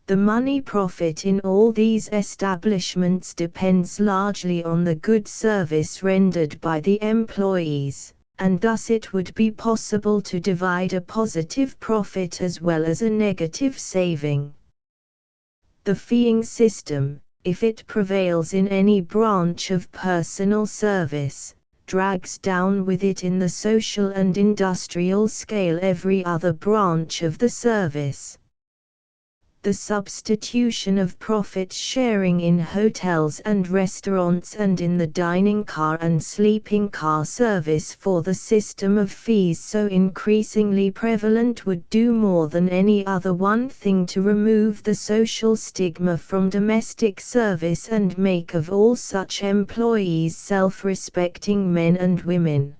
The money profit in all these establishments depends largely on the good service rendered by the employees, and thus it would be possible to divide a positive profit as well as a negative saving. The feeing system, if it prevails in any branch of personal service, drags down with it in the social and industrial scale every other branch of the service. The substitution of profit sharing in hotels and restaurants and in the dining car and sleeping car service for the system of fees so increasingly prevalent would do more than any other one thing to remove the social stigma from domestic service and make of all such employees self-respecting men and women.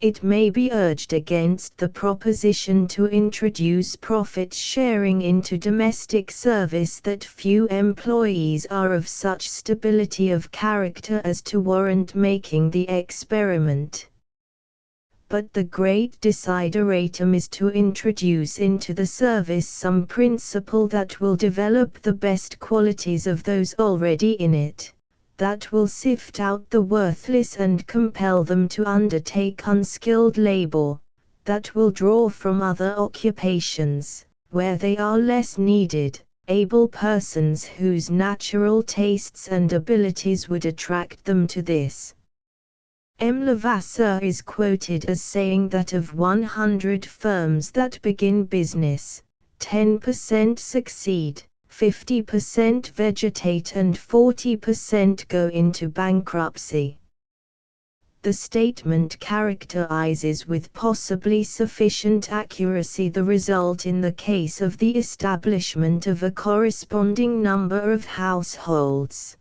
It may be urged against the proposition to introduce profit sharing into domestic service that few employees are of such stability of character as to warrant making the experiment. But the great desideratum is to introduce into the service some principle that will develop the best qualities of those already in it, that will sift out the worthless and compel them to undertake unskilled labor, that will draw from other occupations, where they are less needed, able persons whose natural tastes and abilities would attract them to this. M. Levasseur is quoted as saying that of 100 firms that begin business, 10% succeed, 50% vegetate and 40% go into bankruptcy. The statement characterizes with possibly sufficient accuracy the result in the case of the establishment of a corresponding number of households.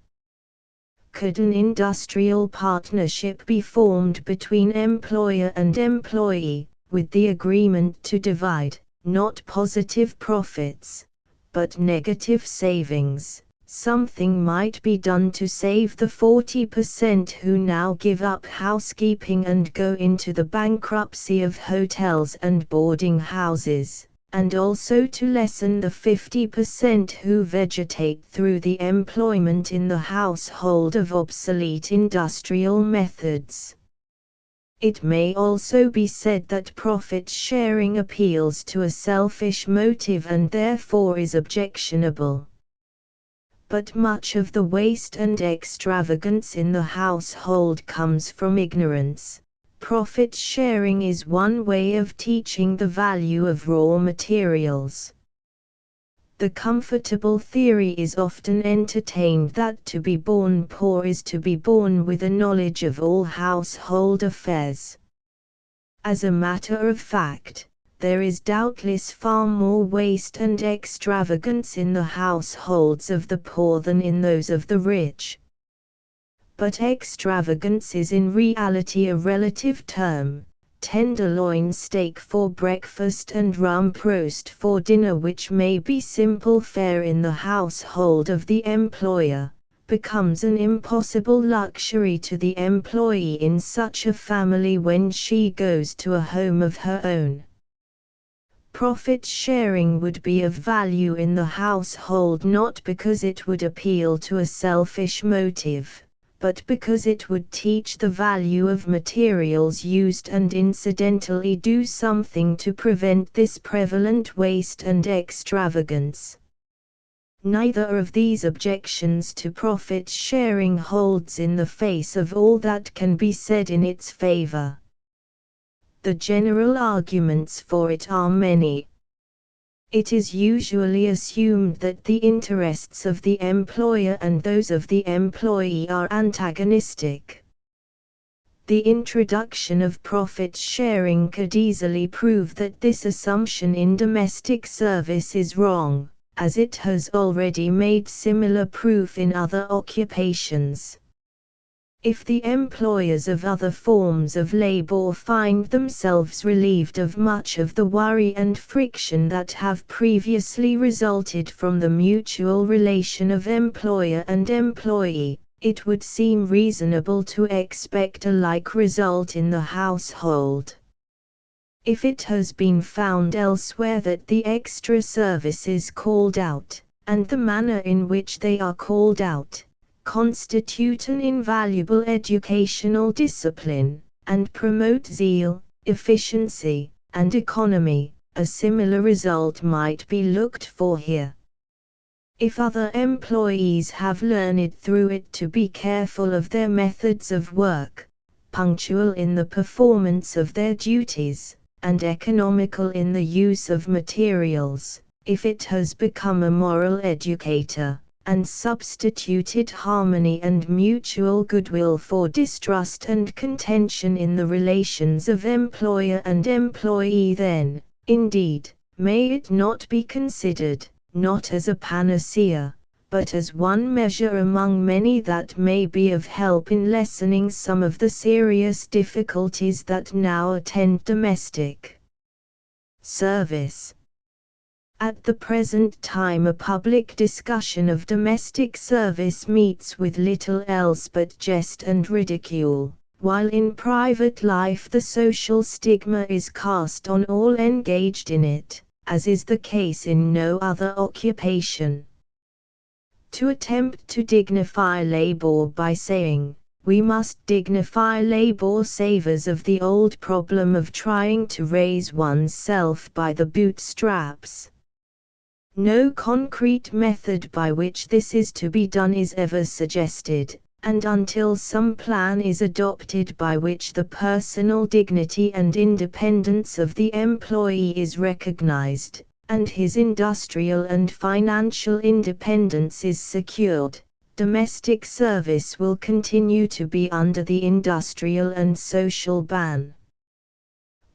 Could an industrial partnership be formed between employer and employee, with the agreement to divide, not positive profits, but negative savings, something might be done to save the 40% who now give up housekeeping and go into the bankruptcy of hotels and boarding houses, and also to lessen the 50% who vegetate through the employment in the household of obsolete industrial methods. It may also be said that profit sharing appeals to a selfish motive and therefore is objectionable. But much of the waste and extravagance in the household comes from ignorance. Profit sharing is one way of teaching the value of raw materials. The comfortable theory is often entertained that to be born poor is to be born with a knowledge of all household affairs. As a matter of fact, there is doubtless far more waste and extravagance in the households of the poor than in those of the rich. But extravagance is in reality a relative term. Tenderloin steak for breakfast and rump roast for dinner, which may be simple fare in the household of the employer, becomes an impossible luxury to the employee in such a family when she goes to a home of her own. Profit sharing would be of value in the household not because it would appeal to a selfish motive, but because it would teach the value of materials used and incidentally do something to prevent this prevalent waste and extravagance. Neither of these objections to profit sharing holds in the face of all that can be said in its favor. The general arguments for it are many. It is usually assumed that the interests of the employer and those of the employee are antagonistic. The introduction of profit sharing could easily prove that this assumption in domestic service is wrong, as it has already made similar proof in other occupations. If the employers of other forms of labor find themselves relieved of much of the worry and friction that have previously resulted from the mutual relation of employer and employee, it would seem reasonable to expect a like result in the household. If it has been found elsewhere that the extra services called out, and the manner in which they are called out, constitute an invaluable educational discipline, and promote zeal, efficiency, and economy, a similar result might be looked for here. If other employees have learned through it to be careful of their methods of work, punctual in the performance of their duties, and economical in the use of materials, if it has become a moral educator, and substituted harmony and mutual goodwill for distrust and contention in the relations of employer and employee, then, indeed, may it not be considered, not as a panacea, but as one measure among many that may be of help in lessening some of the serious difficulties that now attend domestic service. At the present time a public discussion of domestic service meets with little else but jest and ridicule, while in private life the social stigma is cast on all engaged in it, as is the case in no other occupation. To attempt to dignify labor by saying, "We must dignify labor," savors of the old problem of trying to raise one's self by the bootstraps. No concrete method by which this is to be done is ever suggested, and until some plan is adopted by which the personal dignity and independence of the employee is recognized, and his industrial and financial independence is secured, domestic service will continue to be under the industrial and social ban.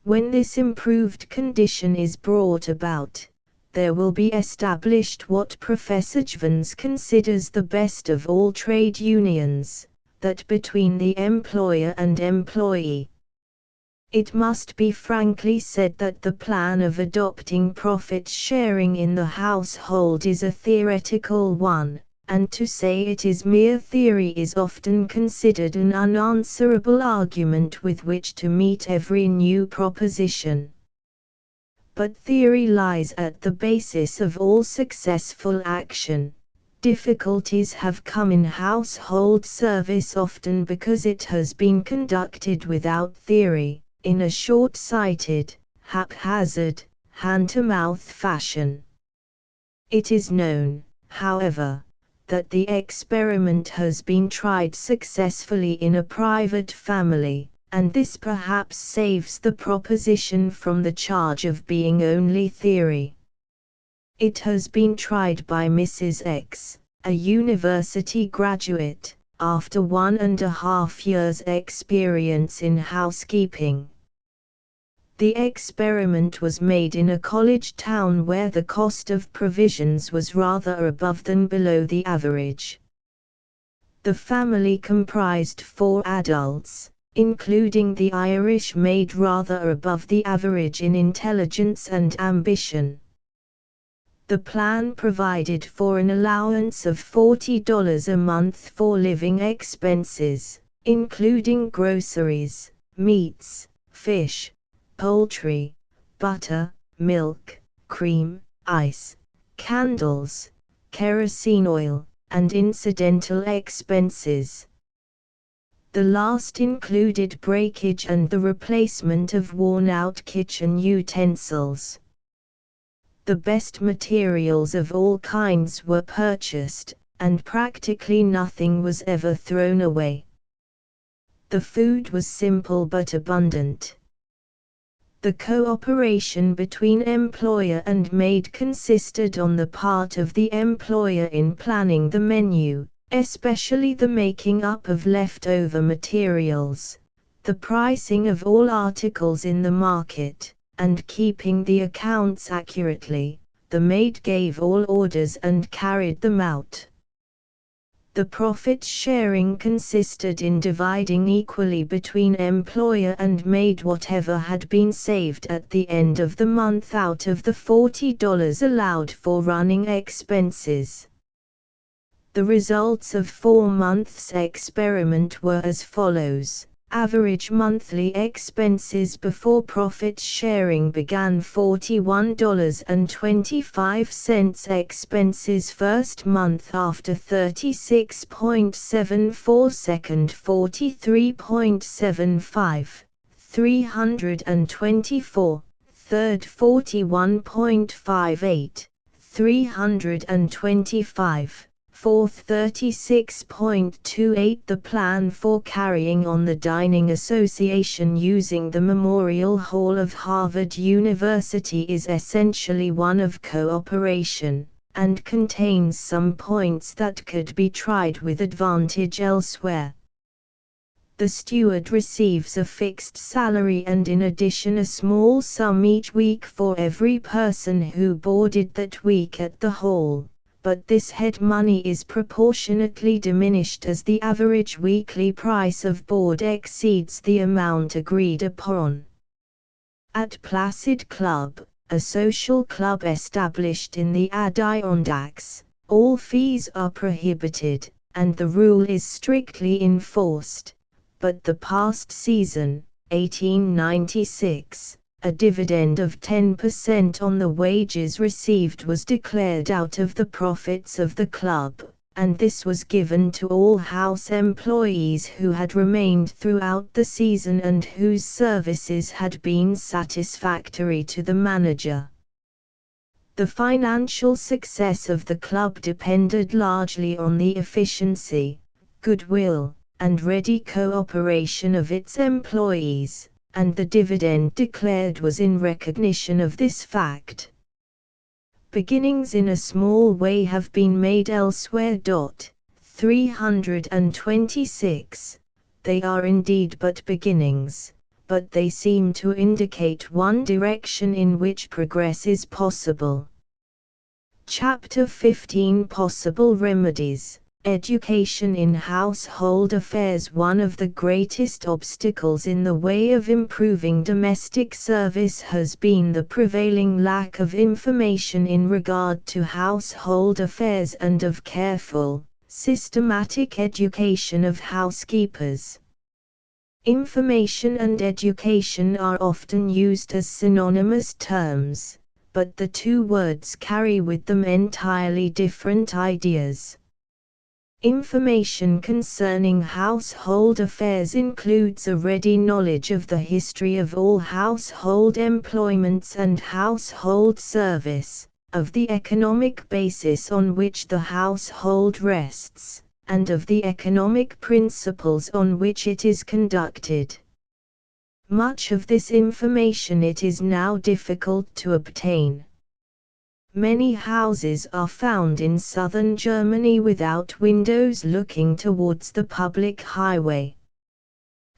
When this improved condition is brought about, there will be established what Professor Jvans considers the best of all trade unions, that between the employer and employee. It must be frankly said that the plan of adopting profit sharing in the household is a theoretical one, and to say it is mere theory is often considered an unanswerable argument with which to meet every new proposition. But theory lies at the basis of all successful action. Difficulties have come in household service often because it has been conducted without theory, in a short-sighted, haphazard, hand-to-mouth fashion. It is known, however, that the experiment has been tried successfully in a private family, and this perhaps saves the proposition from the charge of being only theory. It has been tried by Mrs. X, a university graduate, after 1.5 years' experience in housekeeping. The experiment was made in a college town where the cost of provisions was rather above than below the average. The family comprised 4 adults, including the Irish maid, rather above the average in intelligence and ambition. The plan provided for an allowance of $40 a month for living expenses, including groceries, meats, fish, poultry, butter, milk, cream, ice, candles, kerosene oil, and incidental expenses. The last included breakage and the replacement of worn-out kitchen utensils. The best materials of all kinds were purchased, and practically nothing was ever thrown away. The food was simple but abundant. The cooperation between employer and maid consisted on the part of the employer in planning the menu, especially the making up of leftover materials, the pricing of all articles in the market, and keeping the accounts accurately. The maid gave all orders and carried them out. The profit sharing consisted in dividing equally between employer and maid whatever had been saved at the end of the month out of the $40 allowed for running expenses. The results of 4 months' experiment were as follows. Average monthly expenses before profit sharing began $41.25. Expenses first month after 36.74, second 43.75, 324, third 41.58, 325. Fourth 36.28. The plan for carrying on the dining association using the Memorial Hall of Harvard University is essentially one of cooperation, and contains some points that could be tried with advantage elsewhere. The steward receives a fixed salary and in addition a small sum each week for every person who boarded that week at the hall. but this head money is proportionately diminished as the average weekly price of board exceeds the amount agreed upon. At Placid Club, a social club established in the Adirondacks, all fees are prohibited, and the rule is strictly enforced, but the past season, 1896, a dividend of 10% on the wages received was declared out of the profits of the club, and this was given to all house employees who had remained throughout the season and whose services had been satisfactory to the manager. The financial success of the club depended largely on the efficiency, goodwill, and ready cooperation of its employees, and the dividend declared was in recognition of this fact. Beginnings in a small way have been made elsewhere. 326. They are indeed but beginnings, but they seem to indicate one direction in which progress is possible. Chapter 15 Possible Remedies. Education in household affairs. One of the greatest obstacles in the way of improving domestic service has been the prevailing lack of information in regard to household affairs and of careful, systematic education of housekeepers. Information and education are often used as synonymous terms, but the two words carry with them entirely different ideas. Information concerning household affairs includes a ready knowledge of the history of all household employments and household service, of the economic basis on which the household rests, and of the economic principles on which it is conducted. Much of this information it is now difficult to obtain. Many houses are found in southern Germany without windows looking towards the public highway.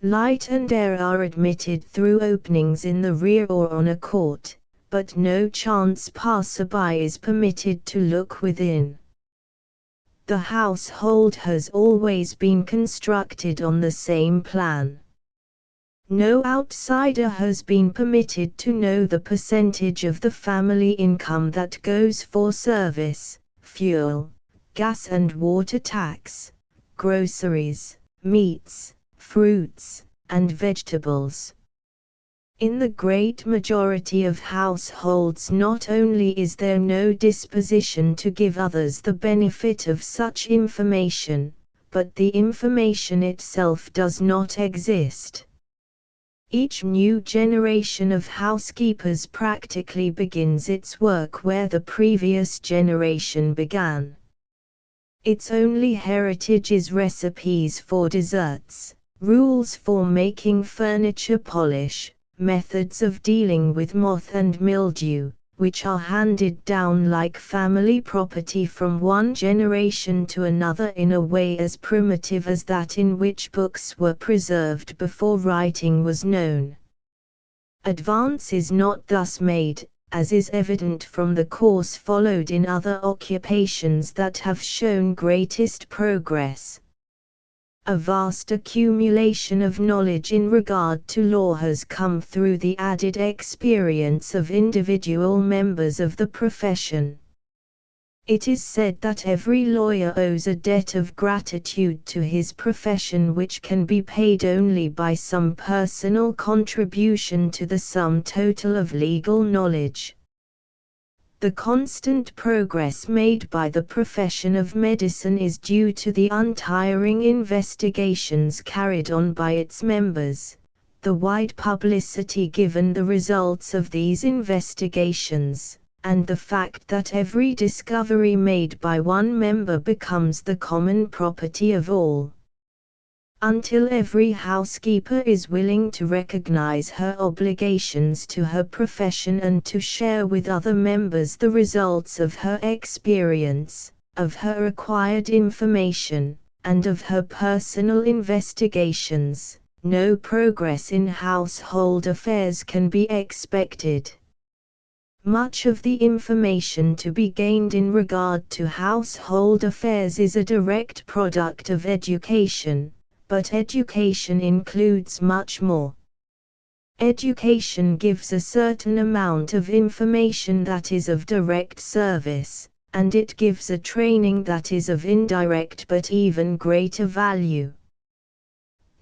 Light and air are admitted through openings in the rear or on a court, but no chance passer-by is permitted to look within. The household has always been constructed on the same plan. No outsider has been permitted to know the percentage of the family income that goes for service, fuel, gas and water tax, groceries, meats, fruits, and vegetables. In the great majority of households not only is there no disposition to give others the benefit of such information, but the information itself does not exist. Each new generation of housekeepers practically begins its work where the previous generation began. Its only heritage is recipes for desserts, rules for making furniture polish, methods of dealing with moth and mildew, which are handed down like family property from one generation to another in a way as primitive as that in which books were preserved before writing was known. Advance is not thus made, as is evident from the course followed in other occupations that have shown greatest progress. A vast accumulation of knowledge in regard to law has come through the added experience of individual members of the profession. It is said that every lawyer owes a debt of gratitude to his profession which can be paid only by some personal contribution to the sum total of legal knowledge. The constant progress made by the profession of medicine is due to the untiring investigations carried on by its members, the wide publicity given the results of these investigations, and the fact that every discovery made by one member becomes the common property of all. Until every housekeeper is willing to recognize her obligations to her profession and to share with other members the results of her experience, of her acquired information, and of her personal investigations, no progress in household affairs can be expected. Much of the information to be gained in regard to household affairs is a direct product of education, but education includes much more. Education gives a certain amount of information that is of direct service, and it gives a training that is of indirect but even greater value.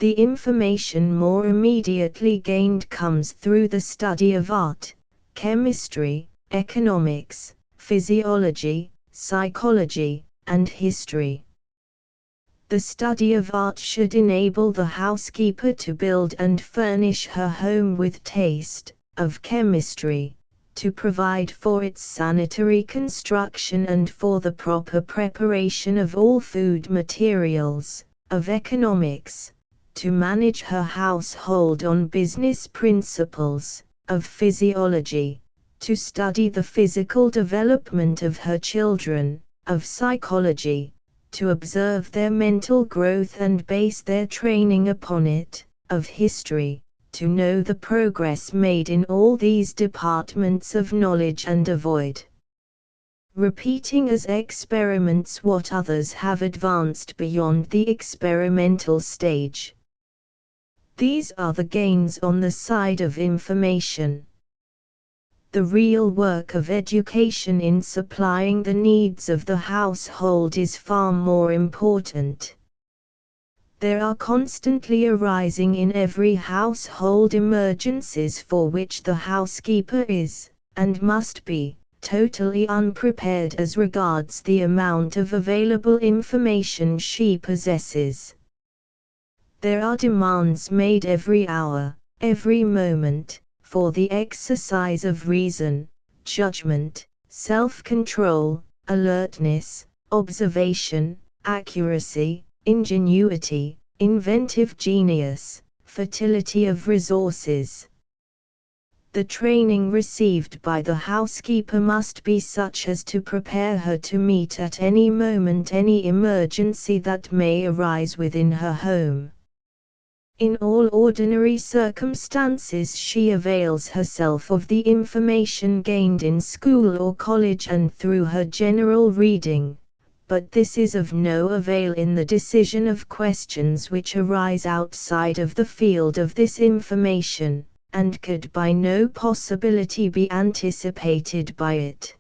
The information more immediately gained comes through the study of art, chemistry, economics, physiology, psychology, and history. The study of art should enable the housekeeper to build and furnish her home with taste, of chemistry, to provide for its sanitary construction and for the proper preparation of all food materials, of economics, to manage her household on business principles, of physiology, to study the physical development of her children, of psychology, to observe their mental growth and base their training upon it, of history, to know the progress made in all these departments of knowledge and avoid repeating as experiments what others have advanced beyond the experimental stage. These are the gains on the side of information. The real work of education in supplying the needs of the household is far more important. There are constantly arising in every household emergencies for which the housekeeper is, and must be, totally unprepared as regards the amount of available information she possesses. There are demands made every hour, every moment, for the exercise of reason, judgment, self-control, alertness, observation, accuracy, ingenuity, inventive genius, fertility of resources. The training received by the housekeeper must be such as to prepare her to meet at any moment any emergency that may arise within her home. In all ordinary circumstances she avails herself of the information gained in school or college and through her general reading, but this is of no avail in the decision of questions which arise outside of the field of this information, and could by no possibility be anticipated by it.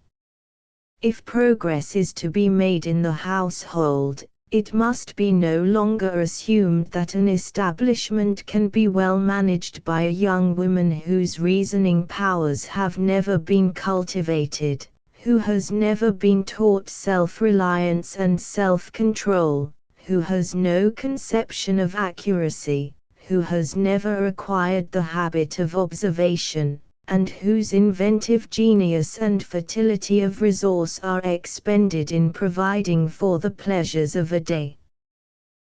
If progress is to be made in the household, it must be no longer assumed that an establishment can be well managed by a young woman whose reasoning powers have never been cultivated, who has never been taught self-reliance and self-control, who has no conception of accuracy, who has never acquired the habit of observation, and whose inventive genius and fertility of resource are expended in providing for the pleasures of a day.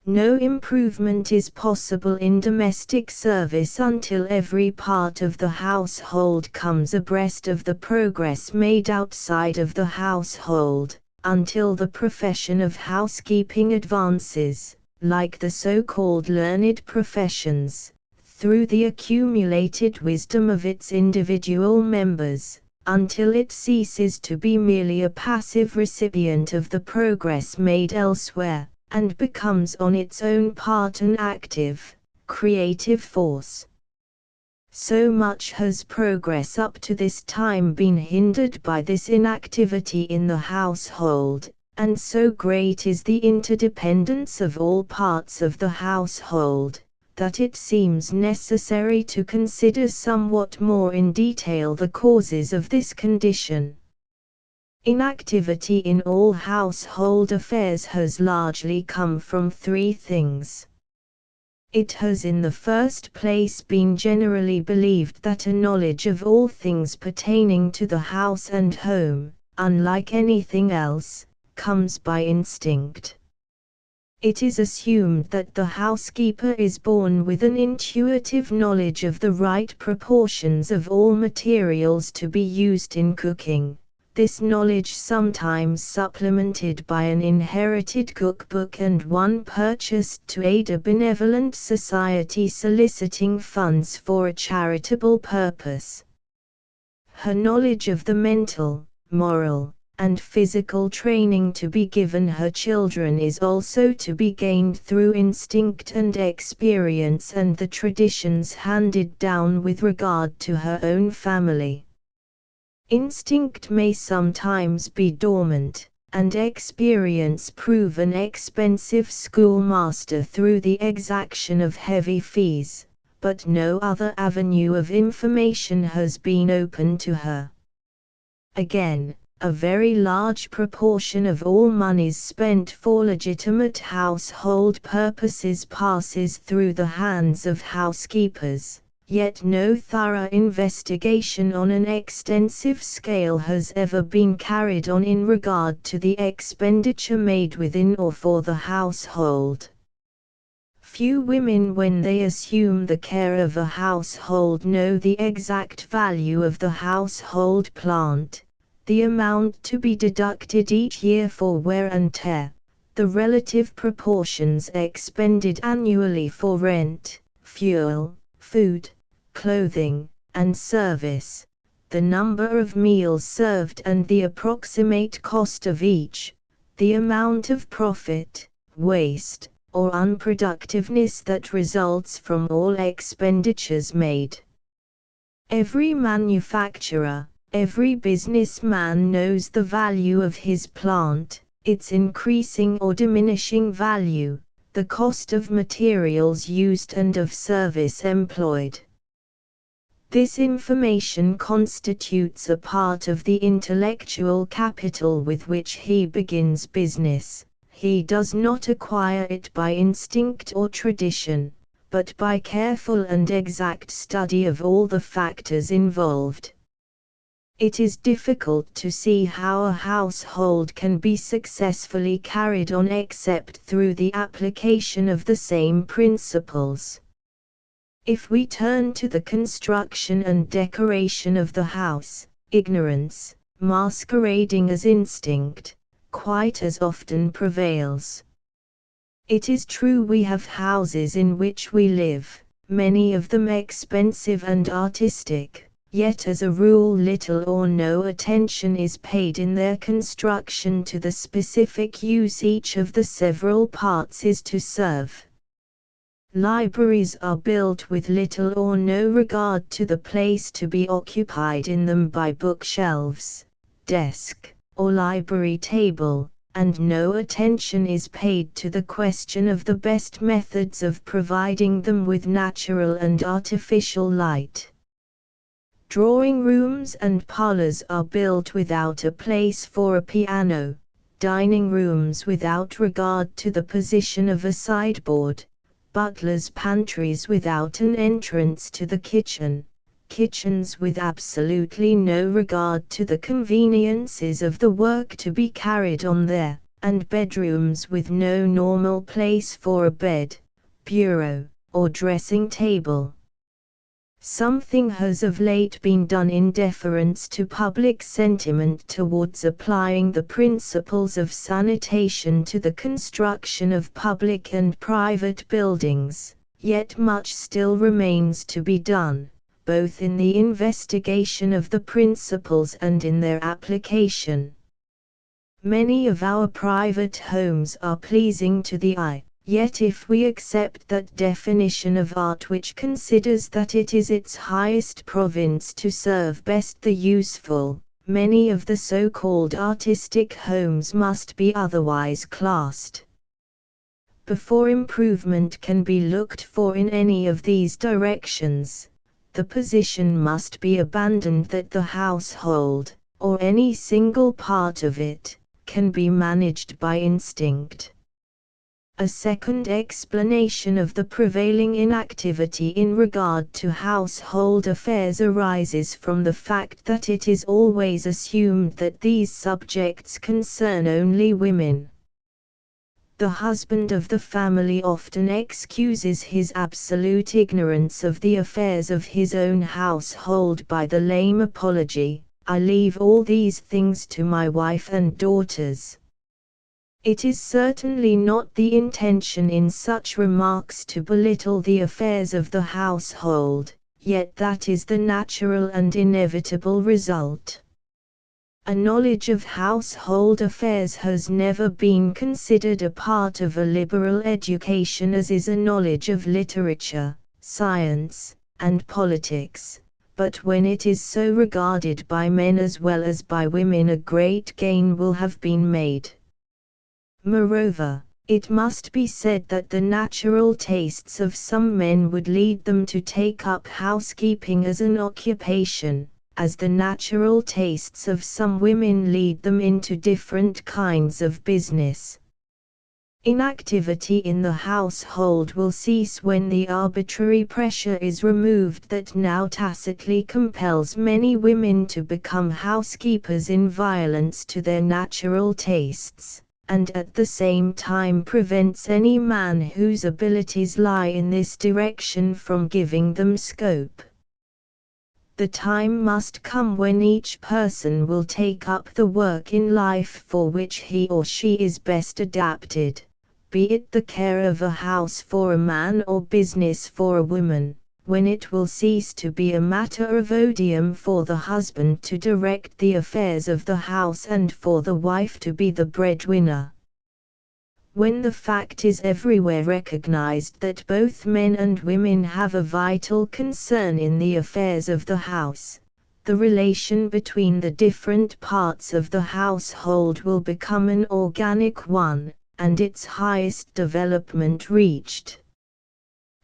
No improvement is possible in domestic service until every part of the household comes abreast of the progress made outside of the household, until the profession of housekeeping advances, like the so-called learned professions, through the accumulated wisdom of its individual members, until it ceases to be merely a passive recipient of the progress made elsewhere, and becomes on its own part an active, creative force. So much has progress up to this time been hindered by this inactivity in the household, and so great is the interdependence of all parts of the household, that it seems necessary to consider somewhat more in detail the causes of this condition. Inactivity in all household affairs has largely come from three things. It has in the first place been generally believed that a knowledge of all things pertaining to the house and home, unlike anything else, comes by instinct. It is assumed that the housekeeper is born with an intuitive knowledge of the right proportions of all materials to be used in cooking, this knowledge sometimes supplemented by an inherited cookbook and one purchased to aid a benevolent society soliciting funds for a charitable purpose. Her knowledge of the mental, moral, and physical training to be given her children is also to be gained through instinct and experience and the traditions handed down with regard to her own family. Instinct may sometimes be dormant, and experience prove an expensive schoolmaster through the exaction of heavy fees, but no other avenue of information has been open to her. Again, a very large proportion of all monies spent for legitimate household purposes passes through the hands of housekeepers, yet no thorough investigation on an extensive scale has ever been carried on in regard to the expenditure made within or for the household. Few women, when they assume the care of a household, know the exact value of the household plant, the amount to be deducted each year for wear and tear, the relative proportions expended annually for rent, fuel, food, clothing, and service, the number of meals served and the approximate cost of each, the amount of profit, waste, or unproductiveness that results from all expenditures made. Every manufacturer, every businessman knows the value of his plant, its increasing or diminishing value, the cost of materials used and of service employed. This information constitutes a part of the intellectual capital with which he begins business. He does not acquire it by instinct or tradition, but by careful and exact study of all the factors involved. It is difficult to see how a household can be successfully carried on except through the application of the same principles. If we turn to the construction and decoration of the house, ignorance, masquerading as instinct, quite as often prevails. It is true we have houses in which we live, many of them expensive and artistic, yet as a rule little or no attention is paid in their construction to the specific use each of the several parts is to serve. Libraries are built with little or no regard to the place to be occupied in them by bookshelves, desk, or library table, and no attention is paid to the question of the best methods of providing them with natural and artificial light. Drawing rooms and parlors are built without a place for a piano, dining rooms without regard to the position of a sideboard, butlers' pantries without an entrance to the kitchen, kitchens with absolutely no regard to the conveniences of the work to be carried on there, and bedrooms with no normal place for a bed, bureau, or dressing table. Something has of late been done in deference to public sentiment towards applying the principles of sanitation to the construction of public and private buildings, yet much still remains to be done, both in the investigation of the principles and in their application. Many of our private homes are pleasing to the eye. Yet if we accept that definition of art which considers that it is its highest province to serve best the useful, many of the so-called artistic homes must be otherwise classed. Before improvement can be looked for in any of these directions, the position must be abandoned that the household, or any single part of it, can be managed by instinct. A second explanation of the prevailing inactivity in regard to household affairs arises from the fact that it is always assumed that these subjects concern only women. The husband of the family often excuses his absolute ignorance of the affairs of his own household by the lame apology, "I leave all these things to my wife and daughters." It is certainly not the intention in such remarks to belittle the affairs of the household, yet that is the natural and inevitable result. A knowledge of household affairs has never been considered a part of a liberal education as is a knowledge of literature, science, and politics, but when it is so regarded by men as well as by women, a great gain will have been made. Moreover, it must be said that the natural tastes of some men would lead them to take up housekeeping as an occupation, as the natural tastes of some women lead them into different kinds of business. Inactivity in the household will cease when the arbitrary pressure is removed that now tacitly compels many women to become housekeepers in violence to their natural tastes, and at the same time prevents any man whose abilities lie in this direction from giving them scope. The time must come when each person will take up the work in life for which he or she is best adapted, be it the care of a house for a man or business for a woman, when it will cease to be a matter of odium for the husband to direct the affairs of the house and for the wife to be the breadwinner. When the fact is everywhere recognized that both men and women have a vital concern in the affairs of the house, the relation between the different parts of the household will become an organic one, and its highest development reached.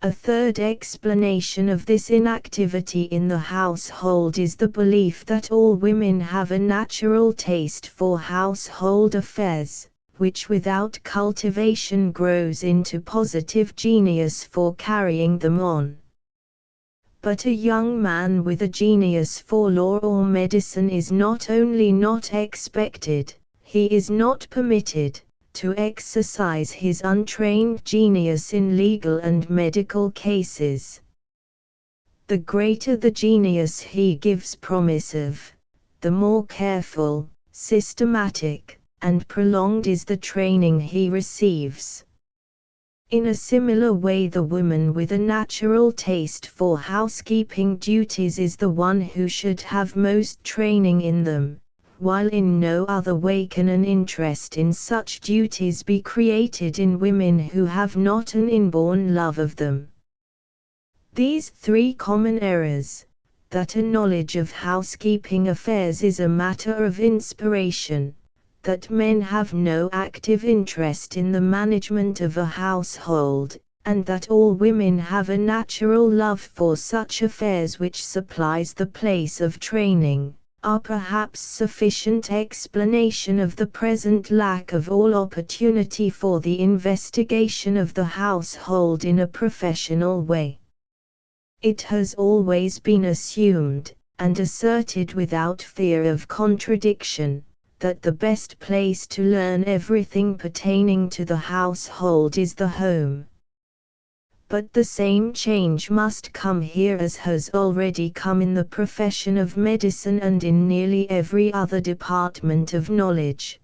A third explanation of this inactivity in the household is the belief that all women have a natural taste for household affairs, which without cultivation grows into positive genius for carrying them on. But a young man with a genius for law or medicine is not only not expected, he is not permitted, to exercise his untrained genius in legal and medical cases. The greater the genius he gives promise of, the more careful, systematic, and prolonged is the training he receives. In a similar way, the woman with a natural taste for housekeeping duties is the one who should have most training in them, while in no other way can an interest in such duties be created in women who have not an inborn love of them. These three common errors, that a knowledge of housekeeping affairs is a matter of inspiration, that men have no active interest in the management of a household, and that all women have a natural love for such affairs which supplies the place of training, are perhaps sufficient explanation of the present lack of all opportunity for the investigation of the household in a professional way. It has always been assumed, and asserted without fear of contradiction, that the best place to learn everything pertaining to the household is the home. But the same change must come here as has already come in the profession of medicine and in nearly every other department of knowledge.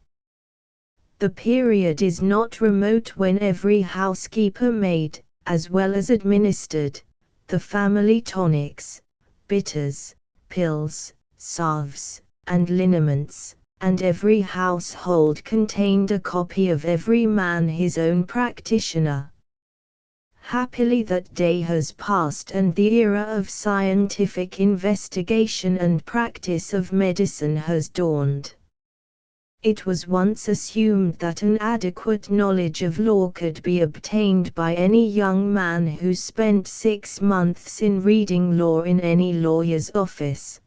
The period is not remote when every housekeeper made, as well as administered, the family tonics, bitters, pills, salves, and liniments, and every household contained a copy of every man his own practitioner. Happily that day has passed and the era of scientific investigation and practice of medicine has dawned. It was once assumed that an adequate knowledge of law could be obtained by any young man who spent 6 months in reading law in any lawyer's office.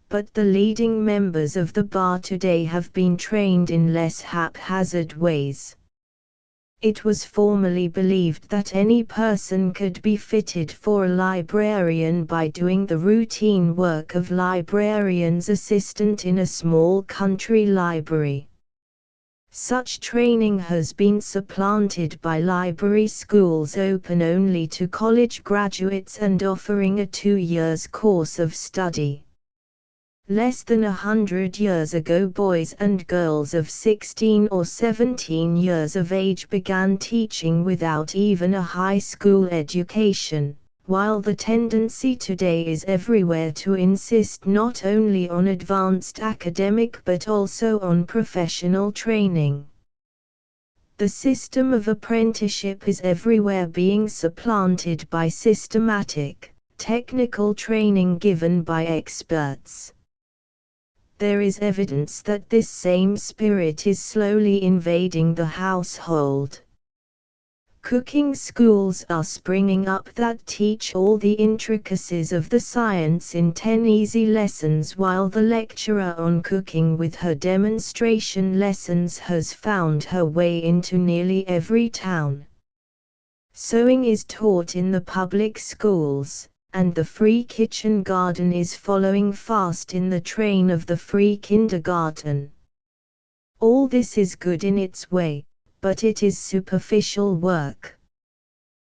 But the leading members of the bar today have been trained in less haphazard ways. It was formerly believed that any person could be fitted for a librarian by doing the routine work of librarian's assistant in a small country library. Such training has been supplanted by library schools open only to college graduates and offering a 2-year course of study. Less than 100 years ago, boys and girls of 16 or 17 years of age began teaching without even a high school education, while the tendency today is everywhere to insist not only on advanced academic but also on professional training. The system of apprenticeship is everywhere being supplanted by systematic, technical training given by experts. There is evidence that this same spirit is slowly invading the household. Cooking schools are springing up that teach all the intricacies of the science in 10 easy lessons, while the lecturer on cooking with her demonstration lessons has found her way into nearly every town. Sewing is taught in the public schools, and the free kitchen garden is following fast in the train of the free kindergarten. All this is good in its way, but it is superficial work.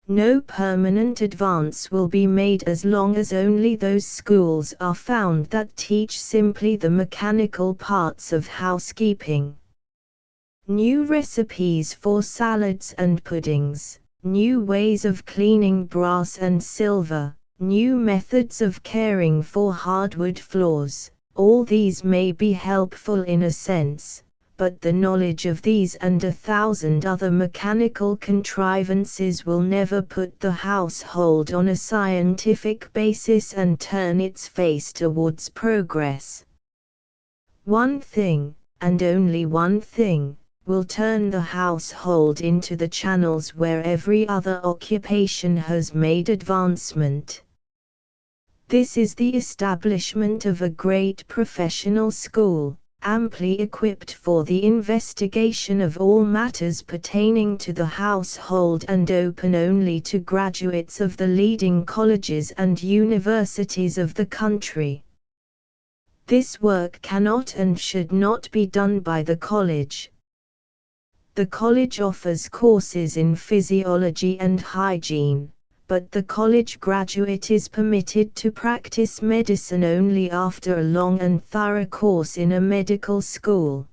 No permanent advance will be made as long as only those schools are found that teach simply the mechanical parts of housekeeping. New recipes for salads and puddings, new ways of cleaning brass and silver, new methods of caring for hardwood floors, all these may be helpful in a sense, but the knowledge of these and 1,000 other mechanical contrivances will never put the household on a scientific basis and turn its face towards progress. One thing, and only one thing, will turn the household into the channels where every other occupation has made advancement. This is the establishment of a great professional school, amply equipped for the investigation of all matters pertaining to the household and open only to graduates of the leading colleges and universities of the country. This work cannot and should not be done by the college. The college offers courses in physiology and hygiene, but the college graduate is permitted to practice medicine only after a long and thorough course in a medical school.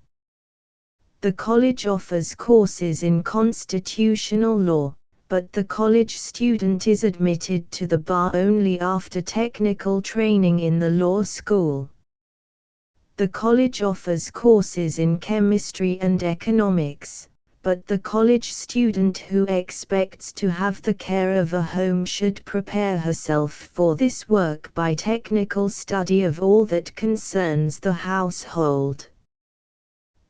The college offers courses in constitutional law, but the college student is admitted to the bar only after technical training in the law school. The college offers courses in chemistry and economics, but the college student who expects to have the care of a home should prepare herself for this work by technical study of all that concerns the household.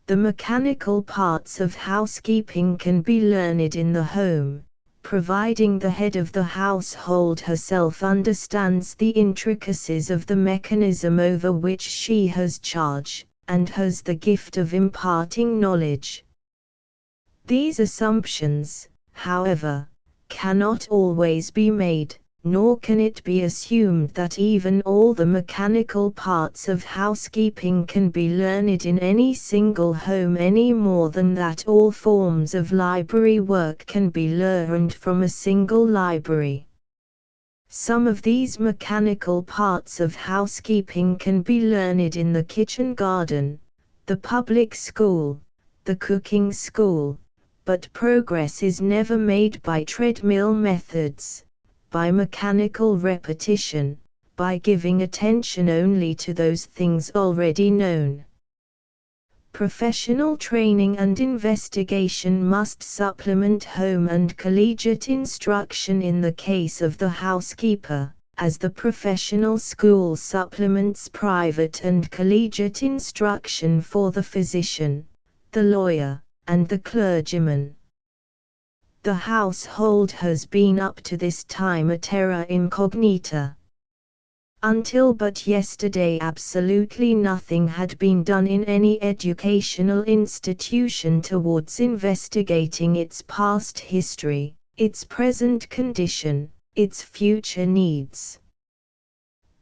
The mechanical parts of housekeeping can be learned in the home, providing the head of the household herself understands the intricacies of the mechanism over which she has charge, and has the gift of imparting knowledge. These assumptions, however, cannot always be made, nor can it be assumed that even all the mechanical parts of housekeeping can be learned in any single home any more than that all forms of library work can be learned from a single library. Some of these mechanical parts of housekeeping can be learned in the kitchen garden, the public school, the cooking school, but progress is never made by treadmill methods, by mechanical repetition, by giving attention only to those things already known. Professional training and investigation must supplement home and collegiate instruction in the case of the housekeeper, as the professional school supplements private and collegiate instruction for the physician, the lawyer, and the clergyman. The household has been up to this time a terra incognita. Until but yesterday absolutely nothing had been done in any educational institution towards investigating its past history, its present condition, its future needs.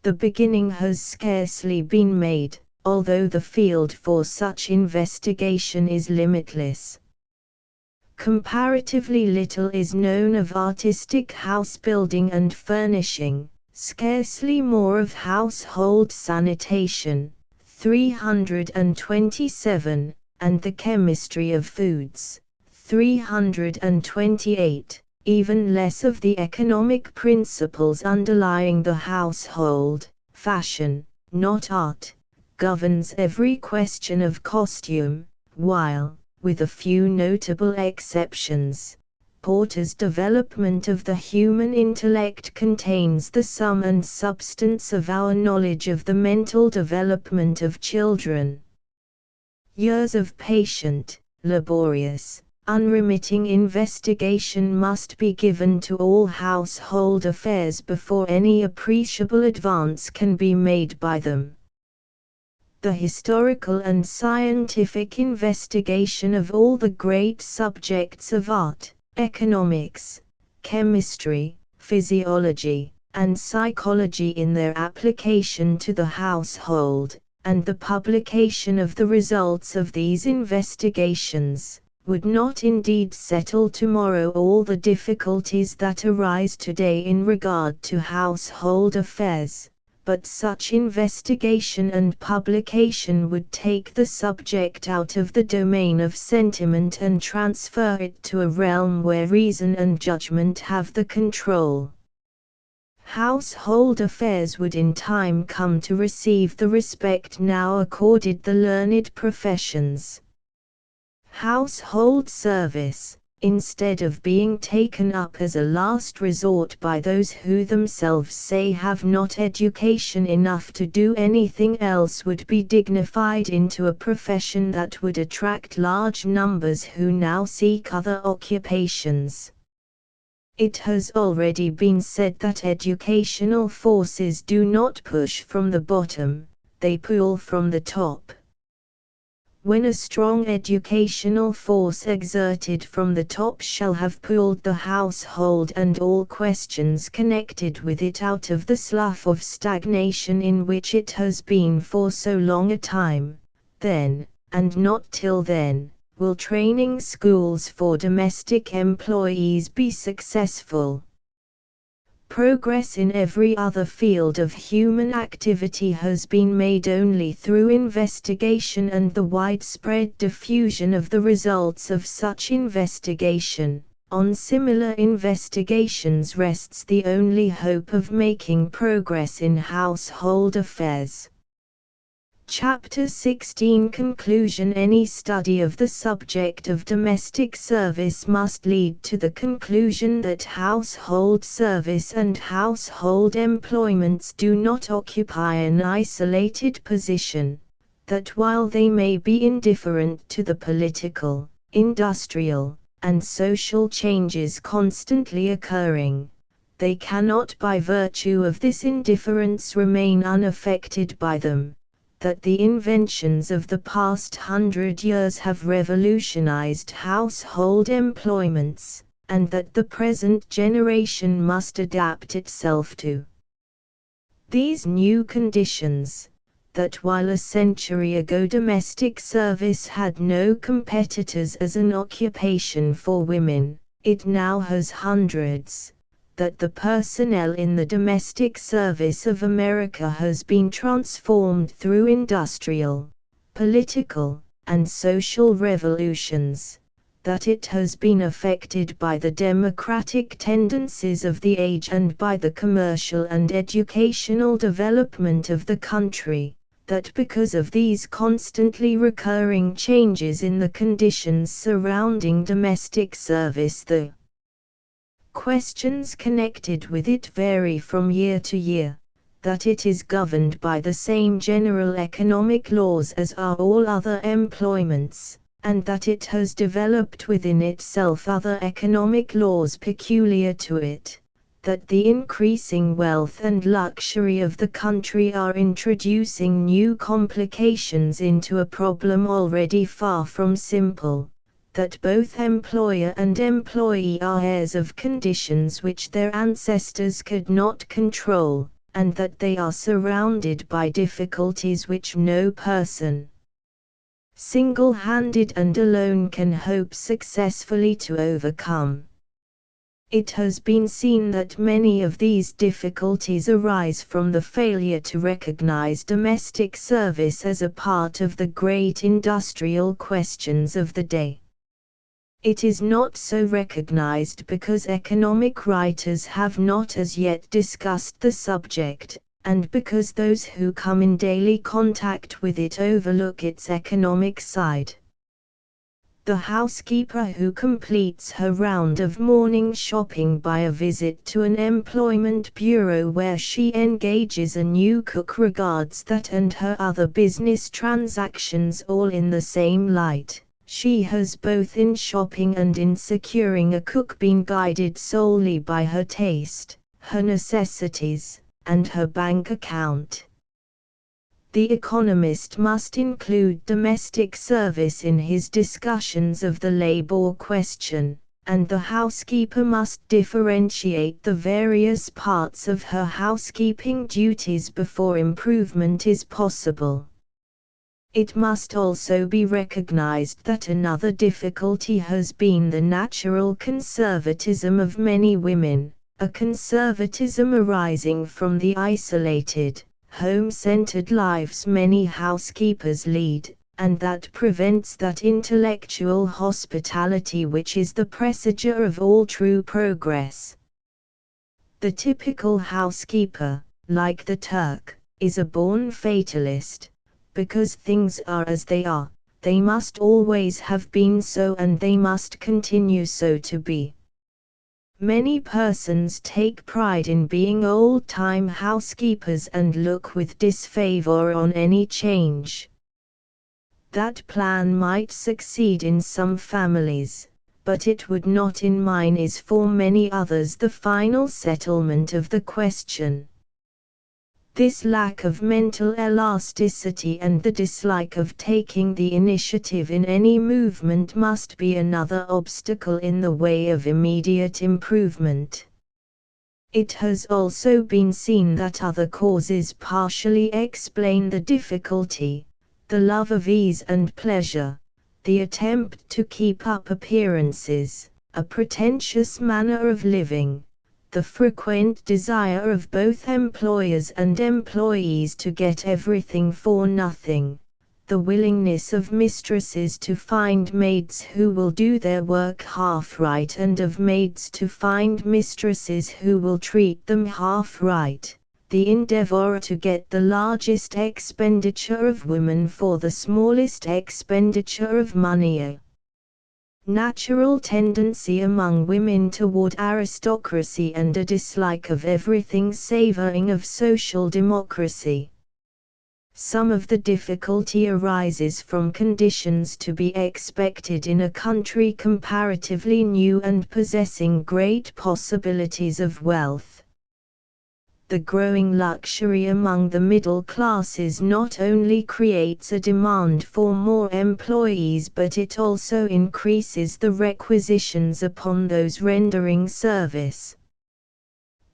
The beginning has scarcely been made, although the field for such investigation is limitless. Comparatively little is known of artistic house building and furnishing, scarcely more of household sanitation, 327, and the chemistry of foods, 328, even less of the economic principles underlying the household. Fashion, not art, governs every question of costume, while, with a few notable exceptions, Porter's development of the human intellect contains the sum and substance of our knowledge of the mental development of children. Years of patient, laborious, unremitting investigation must be given to all household affairs before any appreciable advance can be made by them. The historical and scientific investigation of all the great subjects of art, economics, chemistry, physiology, and psychology in their application to the household, and the publication of the results of these investigations, would not indeed settle tomorrow all the difficulties that arise today in regard to household affairs, but such investigation and publication would take the subject out of the domain of sentiment and transfer it to a realm where reason and judgment have the control. Household affairs would in time come to receive the respect now accorded the learned professions. Household service, instead of being taken up as a last resort by those who themselves say have not education enough to do anything else, would be dignified into a profession that would attract large numbers who now seek other occupations. It has already been said that educational forces do not push from the bottom, they pull from the top. When a strong educational force exerted from the top shall have pulled the household and all questions connected with it out of the slough of stagnation in which it has been for so long a time, then, and not till then, will training schools for domestic employees be successful. Progress in every other field of human activity has been made only through investigation and the widespread diffusion of the results of such investigation. On similar investigations rests the only hope of making progress in household affairs. Chapter 16 Conclusion. Any study of the subject of domestic service must lead to the conclusion that household service and household employments do not occupy an isolated position, that while they may be indifferent to the political, industrial, and social changes constantly occurring, they cannot by virtue of this indifference remain unaffected by them. That the inventions of the past 100 years have revolutionized household employments, and that the present generation must adapt itself to these new conditions, that while a century ago domestic service had no competitors as an occupation for women, it now has hundreds. That the personnel in the domestic service of America has been transformed through industrial, political, and social revolutions, that it has been affected by the democratic tendencies of the age and by the commercial and educational development of the country, that because of these constantly recurring changes in the conditions surrounding domestic service, the questions connected with it vary from year to year, that it is governed by the same general economic laws as are all other employments, and that it has developed within itself other economic laws peculiar to it, that the increasing wealth and luxury of the country are introducing new complications into a problem already far from simple, that both employer and employee are heirs of conditions which their ancestors could not control, and that they are surrounded by difficulties which no person, single-handed and alone, can hope successfully to overcome. It has been seen that many of these difficulties arise from the failure to recognize domestic service as a part of the great industrial questions of the day. It is not so recognized because economic writers have not as yet discussed the subject, and because those who come in daily contact with it overlook its economic side. The housekeeper who completes her round of morning shopping by a visit to an employment bureau where she engages a new cook regards that and her other business transactions all in the same light. She has both in shopping and in securing a cook been guided solely by her taste, her necessities, and her bank account. The economist must include domestic service in his discussions of the labor question, and the housekeeper must differentiate the various parts of her housekeeping duties before improvement is possible. It must also be recognized that another difficulty has been the natural conservatism of many women, a conservatism arising from the isolated, home-centered lives many housekeepers lead, and that prevents that intellectual hospitality which is the presager of all true progress. The typical housekeeper, like the Turk, is a born fatalist. Because things are as they are, they must always have been so and they must continue so to be. Many persons take pride in being old-time housekeepers and look with disfavor on any change. That plan might succeed in some families, but it would not in mine is for many others the final settlement of the question. This lack of mental elasticity and the dislike of taking the initiative in any movement must be another obstacle in the way of immediate improvement. It has also been seen that other causes partially explain the difficulty: the love of ease and pleasure, the attempt to keep up appearances, a pretentious manner of living, the frequent desire of both employers and employees to get everything for nothing, the willingness of mistresses to find maids who will do their work half right and of maids to find mistresses who will treat them half right, the endeavor to get the largest expenditure of women for the smallest expenditure of money, natural tendency among women toward aristocracy and a dislike of everything savoring of social democracy. Some of the difficulty arises from conditions to be expected in a country comparatively new and possessing great possibilities of wealth. The growing luxury among the middle classes not only creates a demand for more employees but it also increases the requisitions upon those rendering service.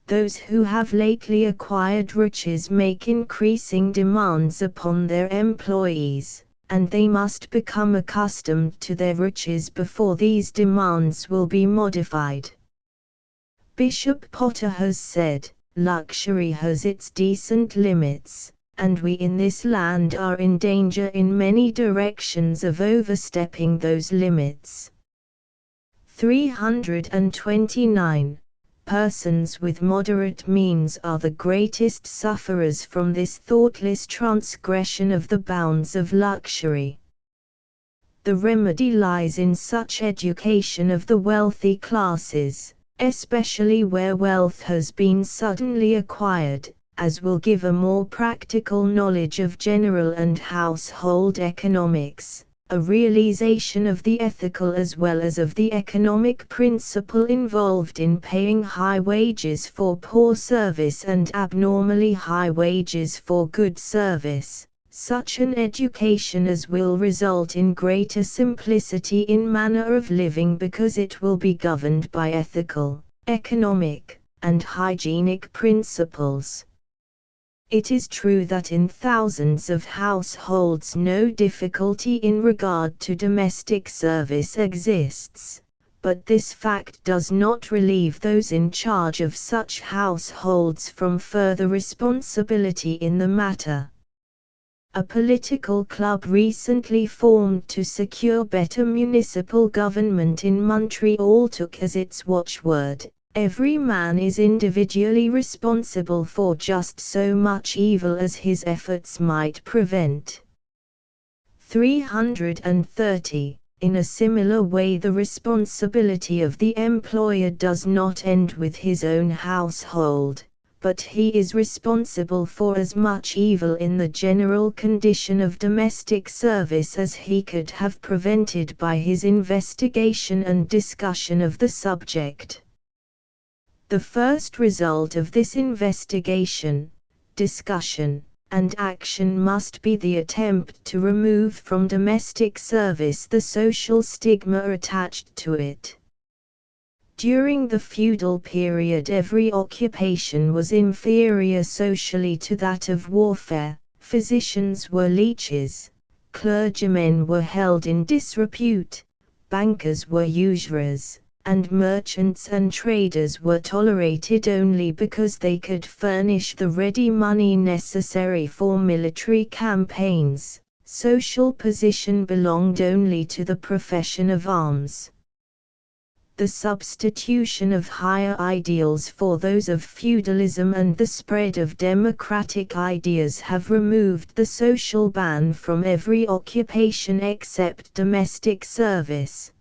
Those who have lately acquired riches make increasing demands upon their employees, and they must become accustomed to their riches before these demands will be modified. Bishop Potter has said, "Luxury has its decent limits, and we in this land are in danger in many directions of overstepping those limits." 329. Persons with moderate means are the greatest sufferers from this thoughtless transgression of the bounds of luxury. The remedy lies in such education of the wealthy classes, especially where wealth has been suddenly acquired, as will give a more practical knowledge of general and household economics, a realization of the ethical as well as of the economic principle involved in paying high wages for poor service and abnormally high wages for good service, such an education as will result in greater simplicity in manner of living because it will be governed by ethical, economic, and hygienic principles. It is true that in thousands of households no difficulty in regard to domestic service exists, but this fact does not relieve those in charge of such households from further responsibility in the matter. A political club recently formed to secure better municipal government in Montreal took as its watchword, "Every man is individually responsible for just so much evil as his efforts might prevent." 330. In a similar way, the responsibility of the employer does not end with his own household, but he is responsible for as much evil in the general condition of domestic service as he could have prevented by his investigation and discussion of the subject. The first result of this investigation, discussion, and action must be the attempt to remove from domestic service the social stigma attached to it. During the feudal period, every occupation was inferior socially to that of warfare. Physicians were leeches, clergymen were held in disrepute, bankers were usurers, and merchants and traders were tolerated only because they could furnish the ready money necessary for military campaigns. Social position belonged only to the profession of arms. The substitution of higher ideals for those of feudalism and the spread of democratic ideas have removed the social ban from every occupation except domestic service.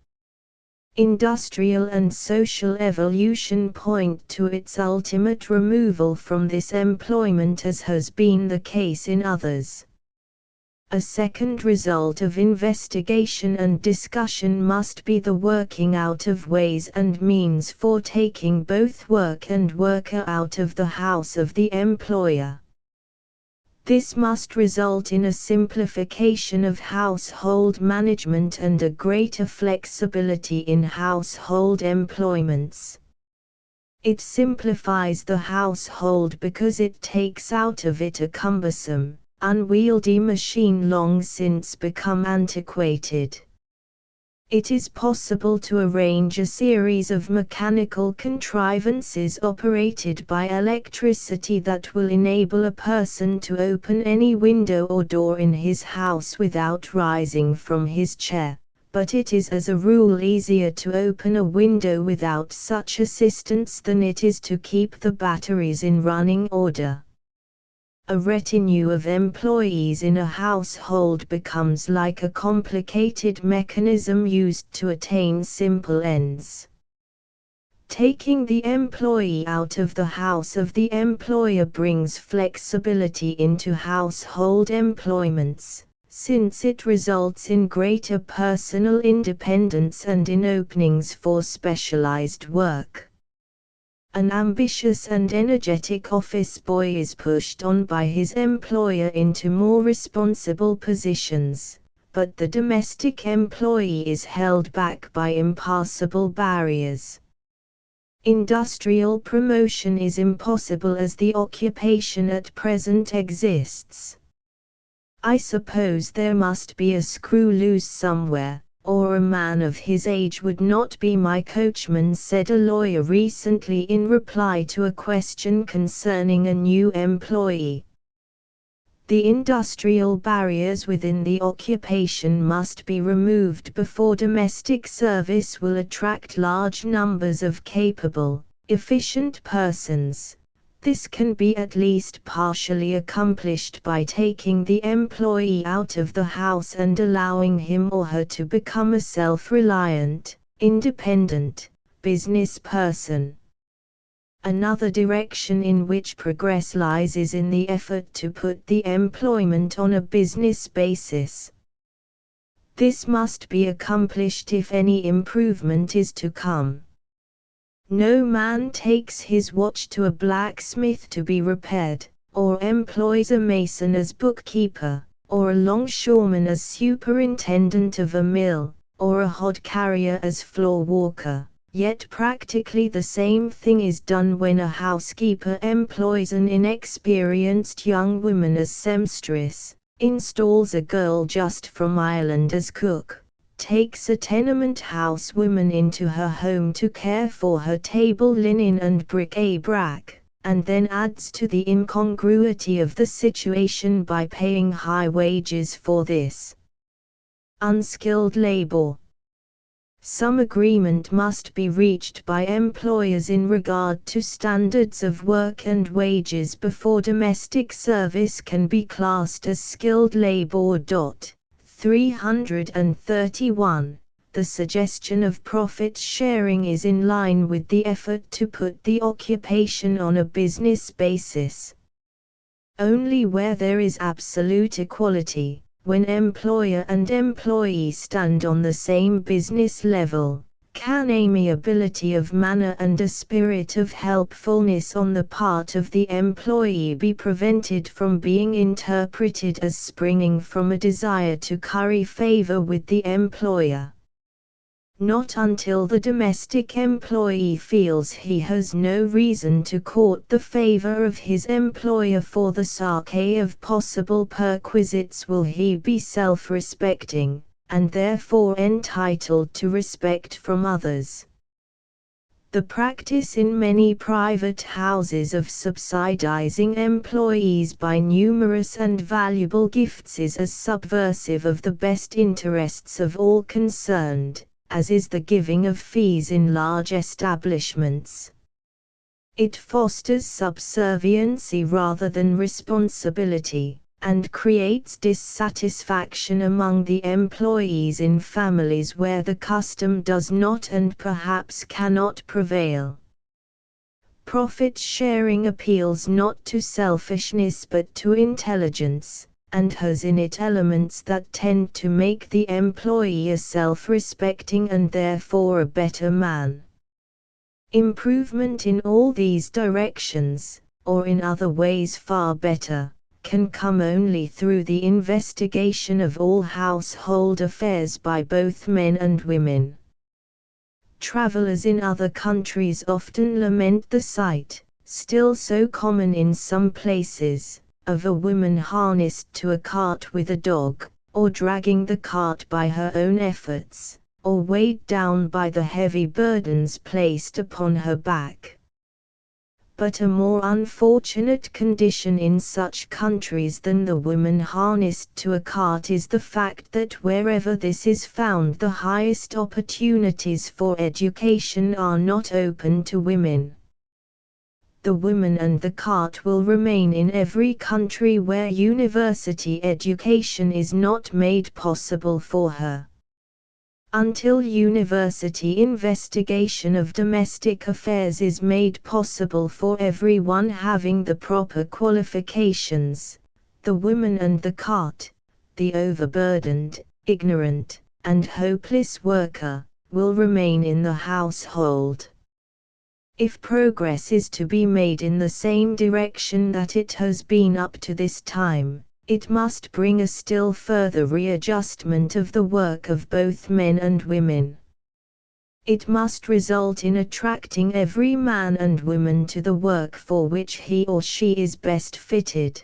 Industrial and social evolution point to its ultimate removal from this employment, as has been the case in others. A second result of investigation and discussion must be the working out of ways and means for taking both work and worker out of the house of the employer. This must result in a simplification of household management and a greater flexibility in household employments. It simplifies the household because it takes out of it a cumbersome, unwieldy machine long since become antiquated. It is possible to arrange a series of mechanical contrivances operated by electricity that will enable a person to open any window or door in his house without rising from his chair, but it is as a rule easier to open a window without such assistance than it is to keep the batteries in running order. A retinue of employees in a household becomes like a complicated mechanism used to attain simple ends. Taking the employee out of the house of the employer brings flexibility into household employments, since it results in greater personal independence and in openings for specialized work. An ambitious and energetic office boy is pushed on by his employer into more responsible positions, but the domestic employee is held back by impassable barriers. Industrial promotion is impossible as the occupation at present exists. I suppose there must be a screw loose somewhere, or a man of his age would not be my coachman, said a lawyer recently in reply to a question concerning a new employee. The industrial barriers within the occupation must be removed before domestic service will attract large numbers of capable, efficient persons. This can be at least partially accomplished by taking the employee out of the house and allowing him or her to become a self-reliant, independent, business person. Another direction in which progress lies is in the effort to put the employment on a business basis. This must be accomplished if any improvement is to come. No man takes his watch to a blacksmith to be repaired, or employs a mason as bookkeeper, or a longshoreman as superintendent of a mill, or a hod carrier as floor walker. Yet practically the same thing is done when a housekeeper employs an inexperienced young woman as seamstress, installs a girl just from Ireland as cook, takes a tenement house woman into her home to care for her table linen and bric-a-brac, and then adds to the incongruity of the situation by paying high wages for this unskilled labor. Some agreement must be reached by employers in regard to standards of work and wages before domestic service can be classed as skilled labor. 331. The suggestion of profit sharing is in line with the effort to put the occupation on a business basis. Only where there is absolute equality, when employer and employee stand on the same business level, can amiability of manner and a spirit of helpfulness on the part of the employee be prevented from being interpreted as springing from a desire to curry favor with the employer. Not until the domestic employee feels he has no reason to court the favor of his employer for the sake of possible perquisites will he be self-respecting, and therefore entitled to respect from others. The practice in many private houses of subsidizing employees by numerous and valuable gifts is as subversive of the best interests of all concerned as is the giving of fees in large establishments. It fosters subserviency rather than responsibility, and creates dissatisfaction among the employees in families where the custom does not and perhaps cannot prevail. Profit sharing appeals not to selfishness but to intelligence, and has in it elements that tend to make the employee a self-respecting and therefore a better man. Improvement in all these directions, or in other ways far better, can come only through the investigation of all household affairs by both men and women. Travelers in other countries often lament the sight, still so common in some places, of a woman harnessed to a cart with a dog, or dragging the cart by her own efforts, or weighed down by the heavy burdens placed upon her back. But a more unfortunate condition in such countries than the woman harnessed to a cart is the fact that wherever this is found, the highest opportunities for education are not open to women. The woman and the cart will remain in every country where university education is not made possible for her. Until university investigation of domestic affairs is made possible for everyone having the proper qualifications, the woman and the cart, the overburdened, ignorant, and hopeless worker, will remain in the household. If progress is to be made in the same direction that it has been up to this time, it must bring a still further readjustment of the work of both men and women. It must result in attracting every man and woman to the work for which he or she is best fitted.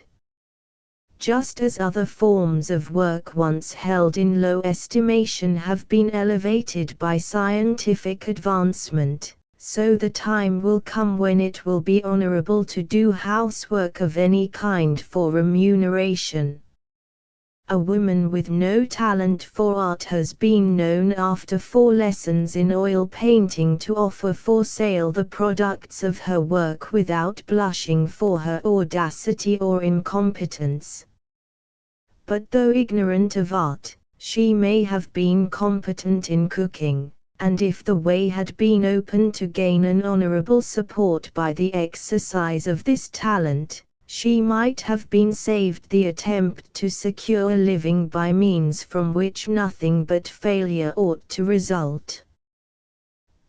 Just as other forms of work once held in low estimation have been elevated by scientific advancement, so the time will come when it will be honorable to do housework of any kind for remuneration. A woman with no talent for art has been known after 4 lessons in oil painting to offer for sale the products of her work without blushing for her audacity or incompetence. But though ignorant of art, she may have been competent in cooking, and if the way had been open to gain an honorable support by the exercise of this talent, she might have been saved the attempt to secure a living by means from which nothing but failure ought to result.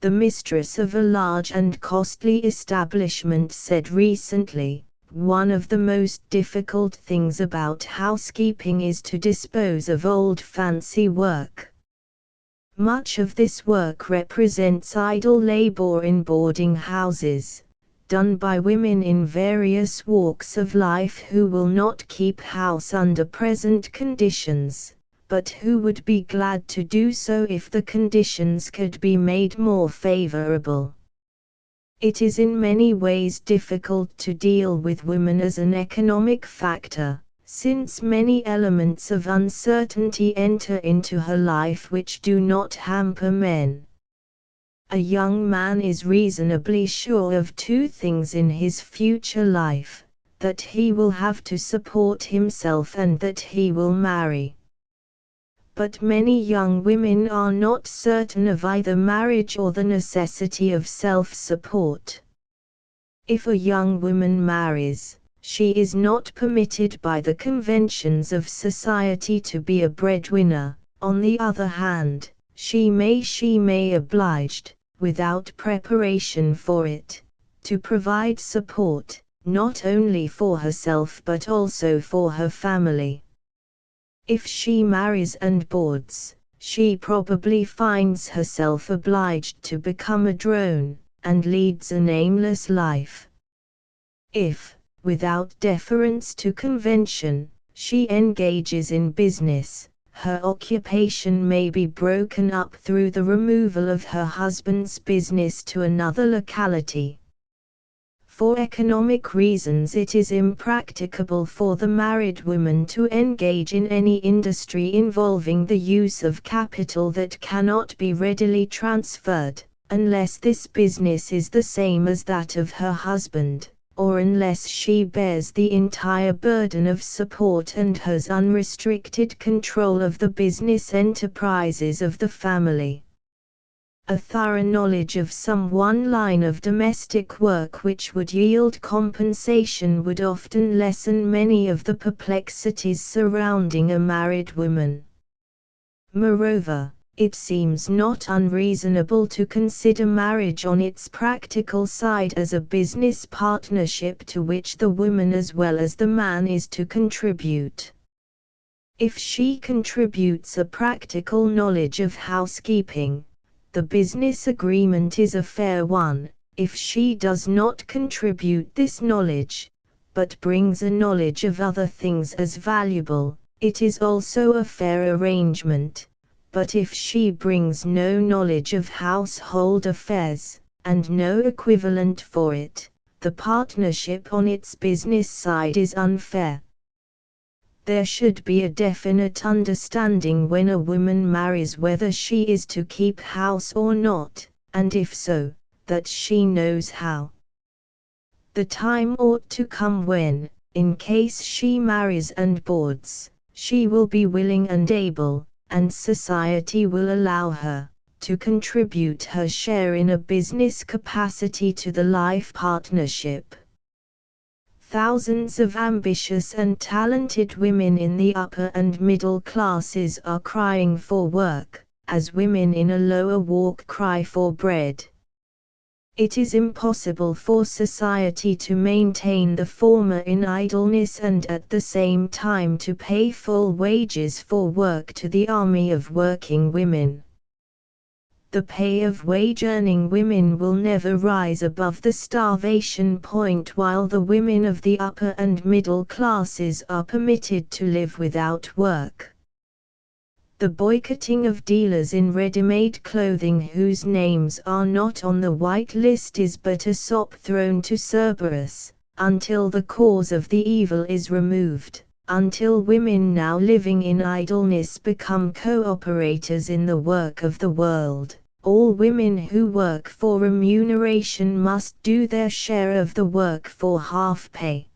The mistress of a large and costly establishment said recently, "One of the most difficult things about housekeeping is to dispose of old fancy work. Much of this work represents idle labor in boarding houses, done by women in various walks of life who will not keep house under present conditions, but who would be glad to do so if the conditions could be made more favorable. It is in many ways difficult to deal with women as an economic factor, since many elements of uncertainty enter into her life which do not hamper men. A young man is reasonably sure of two things in his future life: that he will have to support himself and that he will marry. But many young women are not certain of either marriage or the necessity of self-support. If a young woman marries, she is not permitted by the conventions of society to be a breadwinner. On the other hand, she may obliged, without preparation for it, to provide support, not only for herself but also for her family. If she marries and boards, she probably finds herself obliged to become a drone, and leads an aimless life. If, without deference to convention, she engages in business, her occupation may be broken up through the removal of her husband's business to another locality. For economic reasons, it is impracticable for the married woman to engage in any industry involving the use of capital that cannot be readily transferred, unless this business is the same as that of her husband, or unless she bears the entire burden of support and has unrestricted control of the business enterprises of the family. A thorough knowledge of some one line of domestic work which would yield compensation would often lessen many of the perplexities surrounding a married woman. Moreover, it seems not unreasonable to consider marriage on its practical side as a business partnership to which the woman as well as the man is to contribute. If she contributes a practical knowledge of housekeeping, the business agreement is a fair one. If she does not contribute this knowledge, but brings a knowledge of other things as valuable, it is also a fair arrangement. But if she brings no knowledge of household affairs, and no equivalent for it, the partnership on its business side is unfair. There should be a definite understanding when a woman marries whether she is to keep house or not, and if so, that she knows how. The time ought to come when, in case she marries and boards, she will be willing and able, and society will allow her, to contribute her share in a business capacity to the life partnership. Thousands of ambitious and talented women in the upper and middle classes are crying for work, as women in a lower walk cry for bread. It is impossible for society to maintain the former in idleness and at the same time to pay full wages for work to the army of working women. The pay of wage-earning women will never rise above the starvation point while the women of the upper and middle classes are permitted to live without work. The boycotting of dealers in ready-made clothing whose names are not on the white list is but a sop thrown to Cerberus, until the cause of the evil is removed. Until women now living in idleness become cooperators in the work of the world, all women who work for remuneration must do their share of the work for half pay.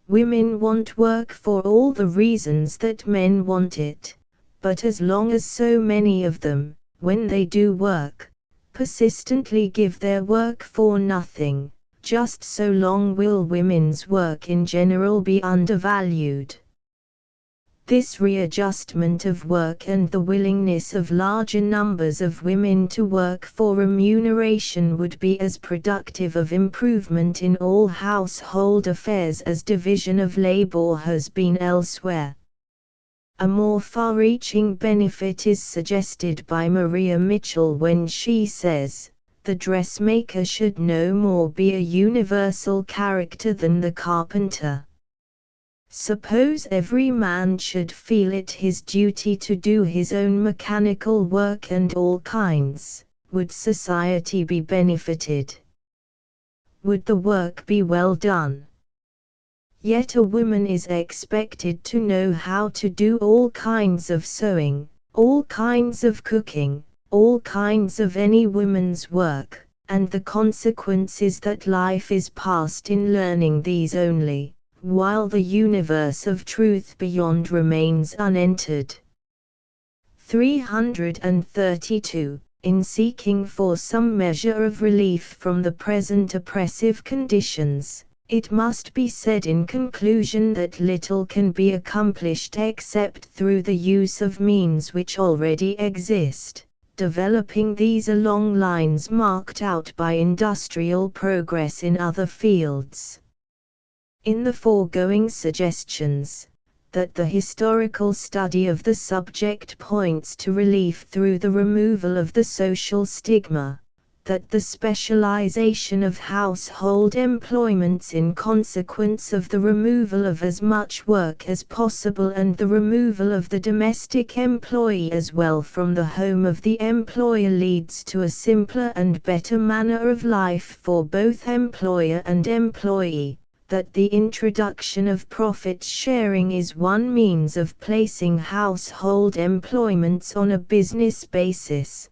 Women want work for all the reasons that men want it, but as long as so many of them, when they do work, persistently give their work for nothing, just so long will women's work in general be undervalued. This readjustment of work and the willingness of larger numbers of women to work for remuneration would be as productive of improvement in all household affairs as division of labor has been elsewhere. A more far-reaching benefit is suggested by Maria Mitchell when she says, "The dressmaker should no more be a universal character than the carpenter." Suppose every man should feel it his duty to do his own mechanical work and all kinds, would society be benefited? would the work be well done. Yet a woman is expected to know how to do all kinds of sewing, all kinds of cooking, all kinds of any woman's work, and the consequence is that life is passed in learning these only, while the universe of truth beyond remains unentered. 332. In seeking for some measure of relief from the present oppressive conditions, it must be said in conclusion that little can be accomplished except through the use of means which already exist, developing these along lines marked out by industrial progress in other fields. In the foregoing suggestions, that the historical study of the subject points to relief through the removal of the social stigma, that the specialization of household employments in consequence of the removal of as much work as possible and the removal of the domestic employee as well from the home of the employer leads to a simpler and better manner of life for both employer and employee, that the introduction of profit sharing is one means of placing household employments on a business basis,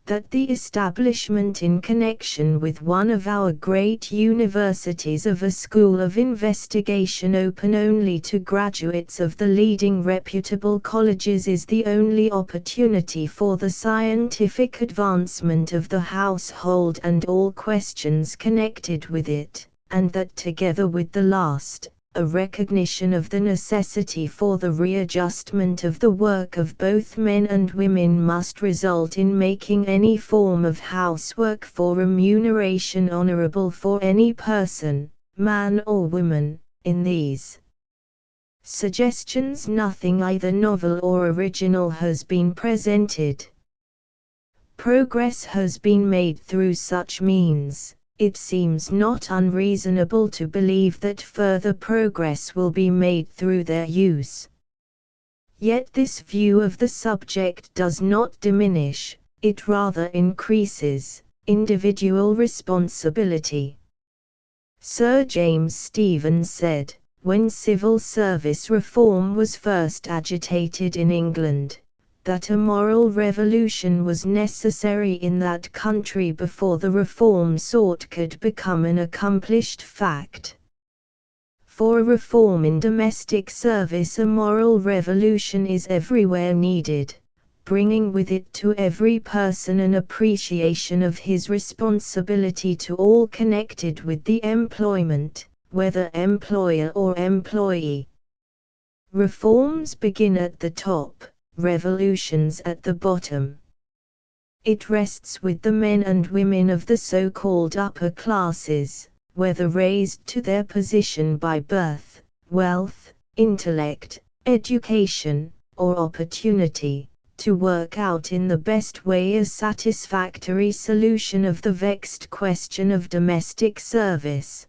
that the establishment in connection with one of our great universities of a school of investigation open only to graduates of the leading reputable colleges is the only opportunity for the scientific advancement of the household and all questions connected with it, and that together with the last, a recognition of the necessity for the readjustment of the work of both men and women must result in making any form of housework for remuneration honorable for any person, man or woman. In these suggestions nothing either novel or original has been presented. Progress has been made through such means. It seems not unreasonable to believe that further progress will be made through their use. Yet this view of the subject does not diminish, it rather increases, individual responsibility. Sir James Stephen said, when civil service reform was first agitated in England, that a moral revolution was necessary in that country before the reform sought could become an accomplished fact. For a reform in domestic service a moral revolution is everywhere needed, bringing with it to every person an appreciation of his responsibility to all connected with the employment, whether employer or employee. Reforms begin at the top, revolutions at the bottom. It rests with the men and women of the so-called upper classes, whether raised to their position by birth, wealth, intellect, education, or opportunity, to work out in the best way a satisfactory solution of the vexed question of domestic service.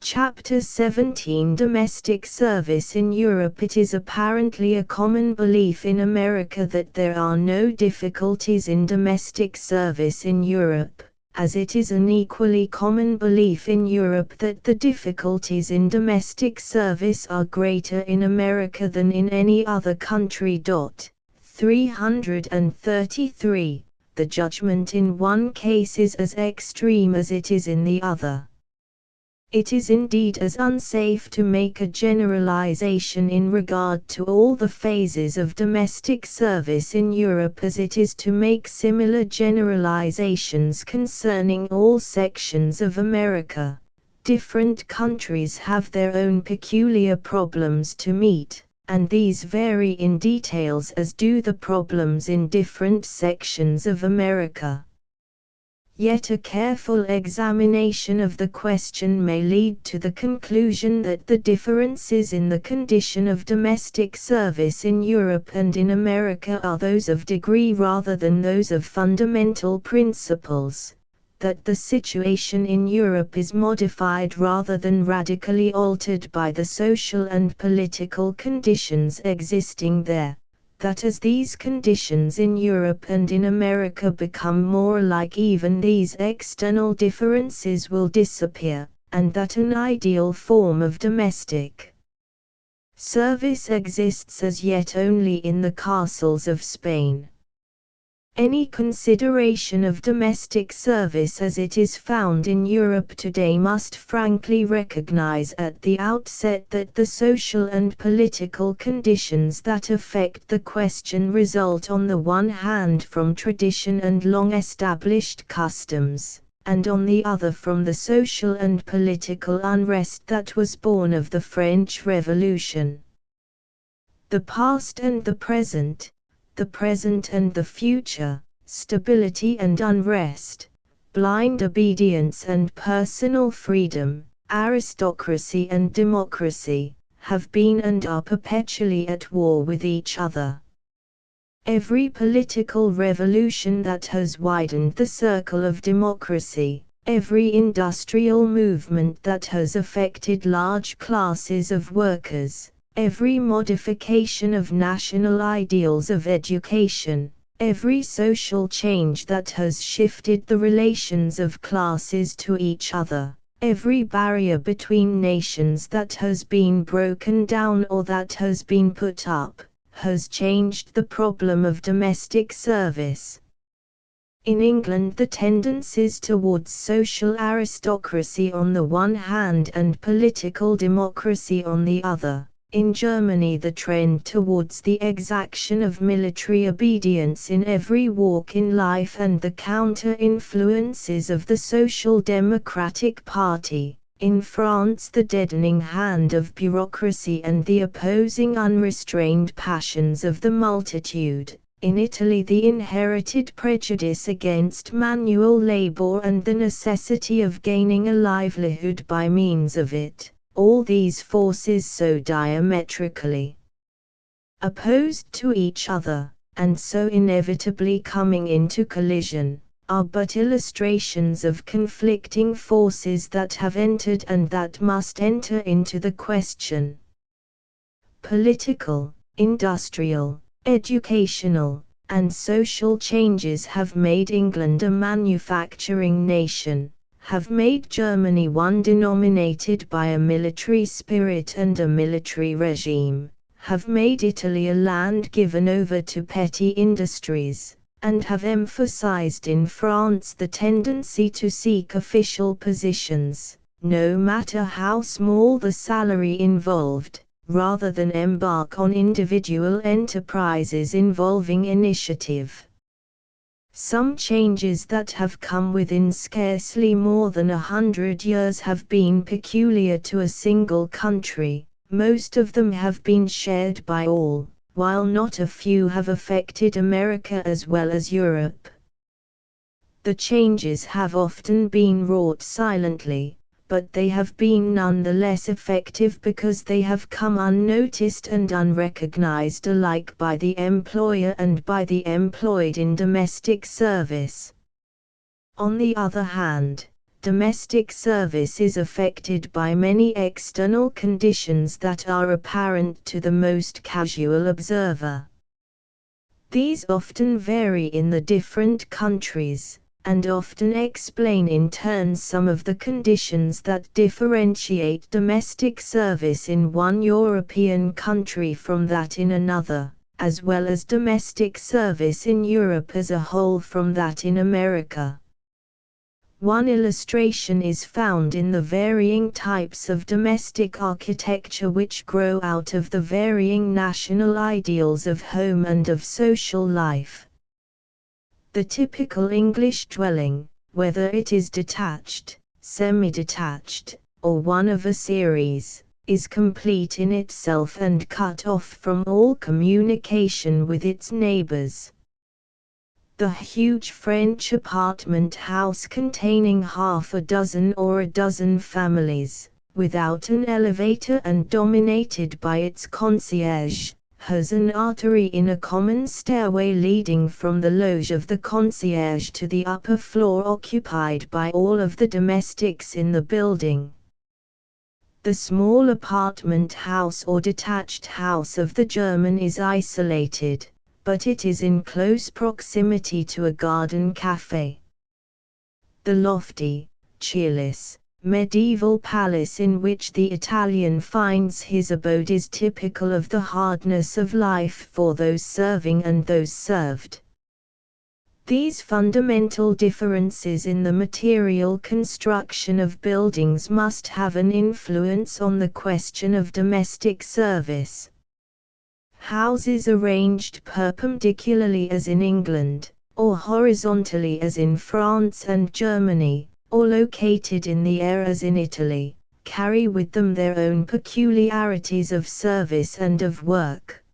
Chapter 17 Domestic Service in Europe. It is apparently a common belief in America that there are no difficulties in domestic service in Europe, as it is an equally common belief in Europe that the difficulties in domestic service are greater in America than in any other country. 333. The judgment in one case is as extreme as it is in the other. It is indeed as unsafe to make a generalization in regard to all the phases of domestic service in Europe as it is to make similar generalizations concerning all sections of America. Different countries have their own peculiar problems to meet, and these vary in details as do the problems in different sections of America. Yet a careful examination of the question may lead to the conclusion that the differences in the condition of domestic service in Europe and in America are those of degree rather than those of fundamental principles, that the situation in Europe is modified rather than radically altered by the social and political conditions existing there, that as these conditions in Europe and in America become more alike, even these external differences will disappear, and that an ideal form of domestic service exists as yet only in the castles of Spain. Any consideration of domestic service as it is found in Europe today must frankly recognize at the outset that the social and political conditions that affect the question result on the one hand from tradition and long-established customs, and on the other from the social and political unrest that was born of the French Revolution. The past and the present and the future, stability and unrest, blind obedience and personal freedom, aristocracy and democracy, have been and are perpetually at war with each other. Every political revolution that has widened the circle of democracy, every industrial movement that has affected large classes of workers, every modification of national ideals of education, every social change that has shifted the relations of classes to each other, every barrier between nations that has been broken down or that has been put up, has changed the problem of domestic service. In England, the tendencies towards social aristocracy on the one hand and political democracy on the other. In Germany, the trend towards the exaction of military obedience in every walk in life and the counter-influences of the Social Democratic Party. In France, the deadening hand of bureaucracy and the opposing unrestrained passions of the multitude. In Italy, the inherited prejudice against manual labor and the necessity of gaining a livelihood by means of it. All these forces so diametrically opposed to each other, and so inevitably coming into collision, are but illustrations of conflicting forces that have entered and that must enter into the question. Political, industrial, educational, and social changes have made England a manufacturing nation, have made Germany one denominated by a military spirit and a military regime, have made Italy a land given over to petty industries, and have emphasized in France the tendency to seek official positions, no matter how small the salary involved, rather than embark on individual enterprises involving initiative. Some changes that have come within scarcely more than 100 years have been peculiar to a single country, most of them have been shared by all, while not a few have affected America as well as Europe. The changes have often been wrought silently, but they have been none the less effective because they have come unnoticed and unrecognized alike by the employer and by the employed in domestic service. On the other hand, domestic service is affected by many external conditions that are apparent to the most casual observer. These often vary in the different countries, and often explain in turn some of the conditions that differentiate domestic service in one European country from that in another, as well as domestic service in Europe as a whole from that in America. One illustration is found in the varying types of domestic architecture which grow out of the varying national ideals of home and of social life. The typical English dwelling, whether it is detached, semi-detached, or one of a series, is complete in itself and cut off from all communication with its neighbors. The huge French apartment house containing half a dozen or a dozen families, without an elevator and dominated by its concierge, has an artery in a common stairway leading from the loge of the concierge to the upper floor occupied by all of the domestics in the building. The small apartment house or detached house of the German is isolated, but it is in close proximity to a garden cafe. The lofty, cheerless, medieval palace in which the Italian finds his abode is typical of the hardness of life for those serving and those served. These fundamental differences in the material construction of buildings must have an influence on the question of domestic service. Houses arranged perpendicularly as in England, or horizontally as in France and Germany, or located in the air as in Italy, carry with them their own peculiarities of service and of work.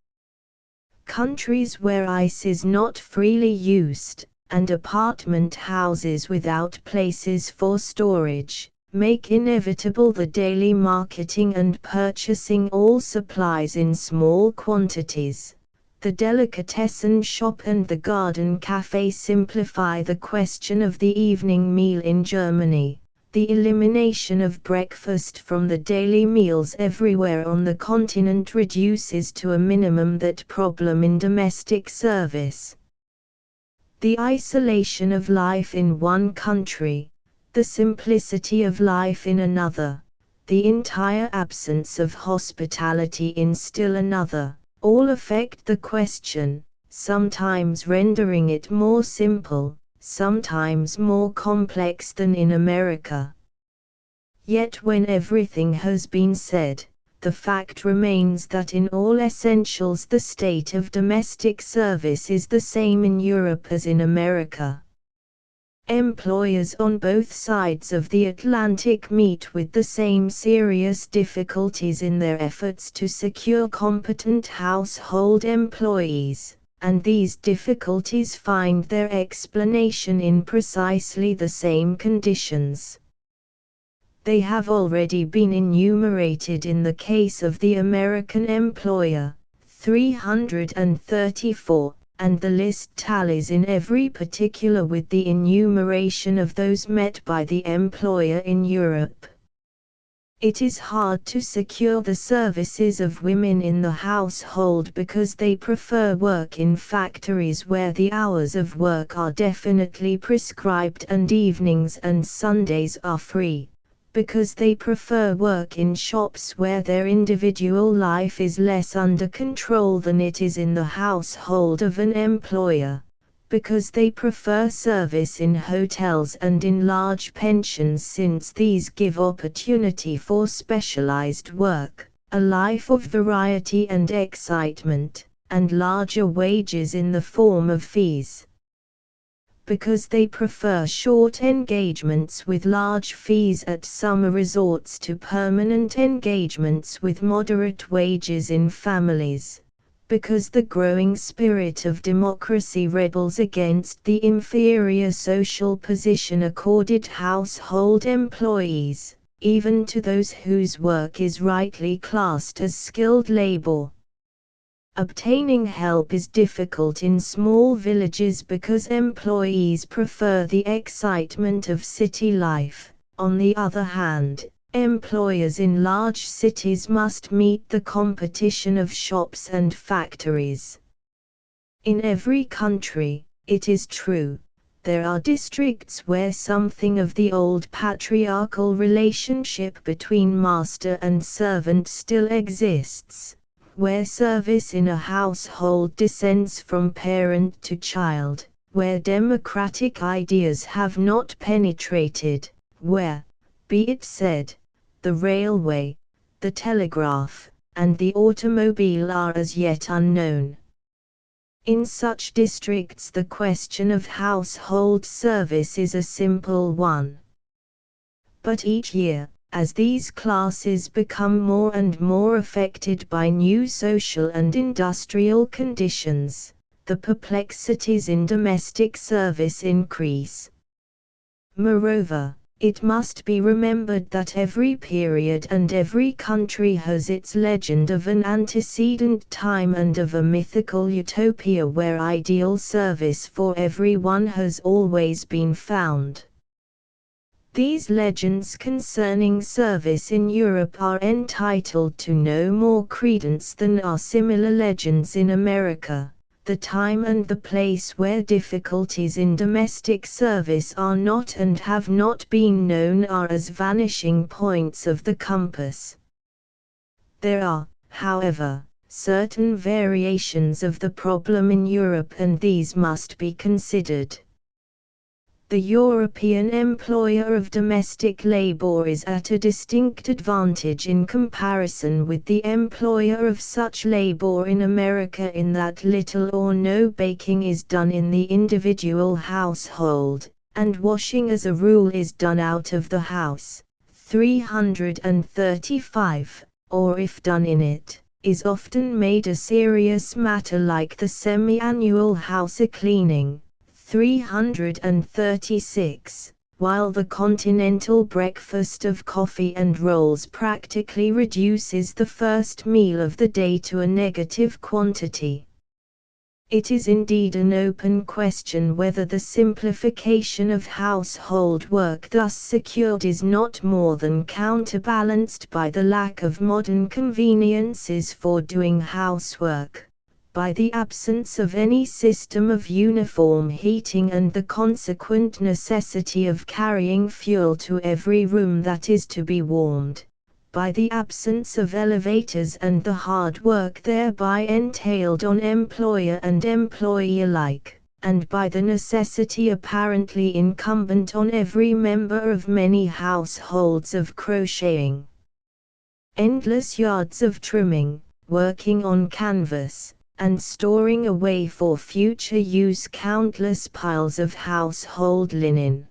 Countries where ice is not freely used, and apartment houses without places for storage, make inevitable the daily marketing and purchasing all supplies in small quantities. The delicatessen shop and the garden cafe simplify the question of the evening meal in Germany. The elimination of breakfast from the daily meals everywhere on the continent reduces to a minimum that problem in domestic service. The isolation of life in one country, the simplicity of life in another, the entire absence of hospitality in still another, all affect the question, sometimes rendering it more simple, sometimes more complex than in America. Yet when everything has been said, the fact remains that in all essentials the state of domestic service is the same in Europe as in America. Employers on both sides of the Atlantic meet with the same serious difficulties in their efforts to secure competent household employees, and these difficulties find their explanation in precisely the same conditions. They have already been enumerated in the case of the American employer, 334, and the list tallies in every particular with the enumeration of those met by the employer in Europe. It is hard to secure the services of women in the household because they prefer work in factories where the hours of work are definitely prescribed and evenings and Sundays are free, because they prefer work in shops where their individual life is less under control than it is in the household of an employer, because they prefer service in hotels and in large pensions since these give opportunity for specialized work, a life of variety and excitement, and larger wages in the form of fees. Because they prefer short engagements with large fees at summer resorts to permanent engagements with moderate wages in families. Because the growing spirit of democracy rebels against the inferior social position accorded household employees, even to those whose work is rightly classed as skilled labor. Obtaining help is difficult in small villages because employees prefer the excitement of city life. On the other hand, employers in large cities must meet the competition of shops and factories. In every country, it is true, there are districts where something of the old patriarchal relationship between master and servant still exists, where service in a household descends from parent to child, where democratic ideas have not penetrated, where, be it said, the railway, the telegraph, and the automobile are as yet unknown. In such districts the question of household service is a simple one. But each year, as these classes become more and more affected by new social and industrial conditions, the perplexities in domestic service increase. Moreover, it must be remembered that every period and every country has its legend of an antecedent time and of a mythical utopia where ideal service for everyone has always been found. These legends concerning service in Europe are entitled to no more credence than are similar legends in America. The time and the place where difficulties in domestic service are not and have not been known are as vanishing points of the compass. There are, however, certain variations of the problem in Europe, and these must be considered. The European employer of domestic labor is at a distinct advantage in comparison with the employer of such labor in America in that little or no baking is done in the individual household, and washing as a rule is done out of the house. 335, or if done in it, is often made a serious matter, like the semi-annual house cleaning. 336, while the continental breakfast of coffee and rolls practically reduces the first meal of the day to a negative quantity. It is indeed an open question whether the simplification of household work thus secured is not more than counterbalanced by the lack of modern conveniences for doing housework, by the absence of any system of uniform heating and the consequent necessity of carrying fuel to every room that is to be warmed, by the absence of elevators and the hard work thereby entailed on employer and employee alike, and by the necessity apparently incumbent on every member of many households of crocheting. Endless yards of trimming, working on canvas, and storing away for future use countless piles of household linen.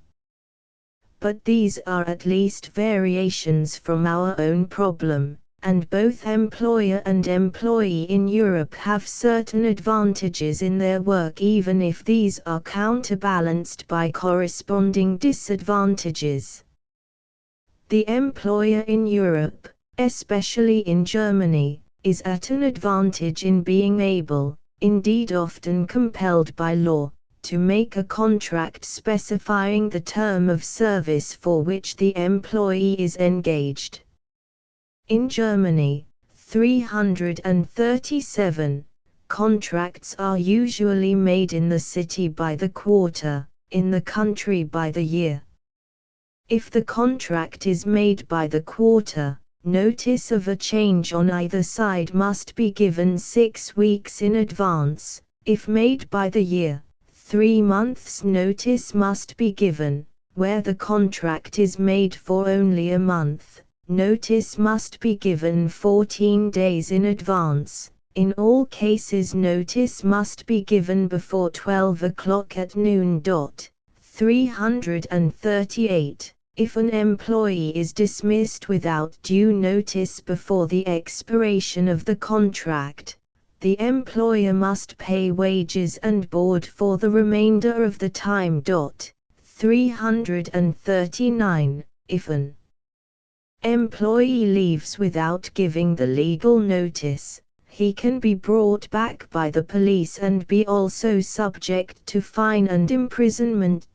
But these are at least variations from our own problem, and both employer and employee in Europe have certain advantages in their work, even if these are counterbalanced by corresponding disadvantages. The employer in Europe, especially in Germany, is at an advantage in being able, indeed often compelled by law, to make a contract specifying the term of service for which the employee is engaged. In Germany, 337, contracts are usually made in the city by the quarter, in the country by the year. If the contract is made by the quarter, notice of a change on either side must be given 6 weeks in advance. If made by the year, 3 months' notice must be given. Where the contract is made for only a month, notice must be given 14 days in advance. In all cases, notice must be given before 12 o'clock at noon. 338. If an employee is dismissed without due notice before the expiration of the contract, the employer must pay wages and board for the remainder of the time. 339. If an employee leaves without giving the legal notice, he can be brought back by the police and be also subject to fine and imprisonment.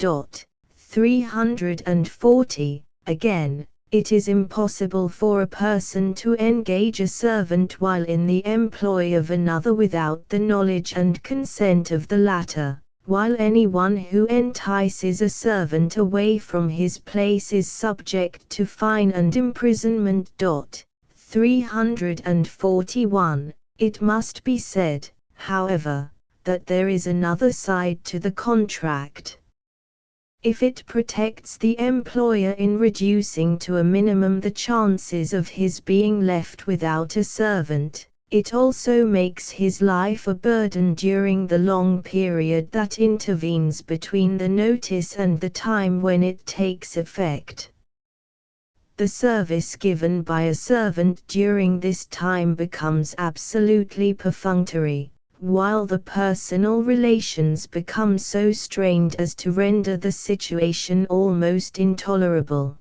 340. Again, it is impossible for a person to engage a servant while in the employ of another without the knowledge and consent of the latter, while anyone who entices a servant away from his place is subject to fine and imprisonment. 341. It must be said, however, that there is another side to the contract. If it protects the employer in reducing to a minimum the chances of his being left without a servant, it also makes his life a burden during the long period that intervenes between the notice and the time when it takes effect. The service given by a servant during this time becomes absolutely perfunctory, while the personal relations become so strained as to render the situation almost intolerable.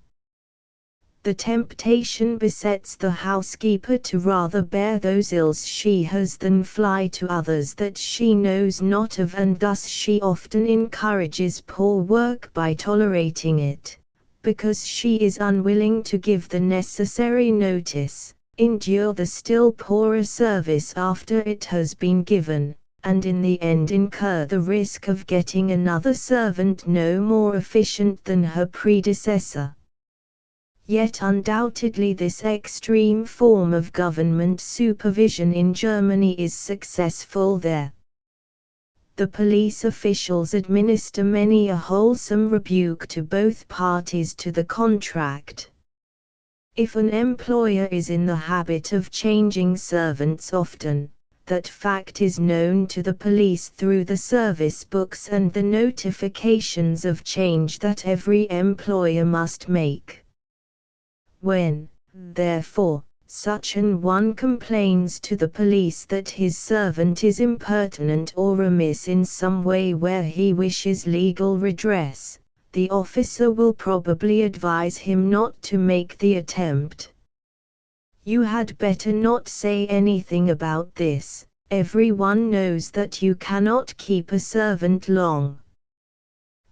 The temptation besets the housekeeper to rather bear those ills she has than fly to others that she knows not of, and thus she often encourages poor work by tolerating it. because she is unwilling to give the necessary notice, endure the still poorer service after it has been given, and in the end incur the risk of getting another servant no more efficient than her predecessor. Yet undoubtedly this extreme form of government supervision in Germany is successful there. The police officials administer many a wholesome rebuke to both parties to the contract. If an employer is in the habit of changing servants often, that fact is known to the police through the service books and the notifications of change that every employer must make. When, therefore, such an one complains to the police that his servant is impertinent or remiss in some way where he wishes legal redress, the officer will probably advise him not to make the attempt. You had better not say anything about this, everyone knows that you cannot keep a servant long.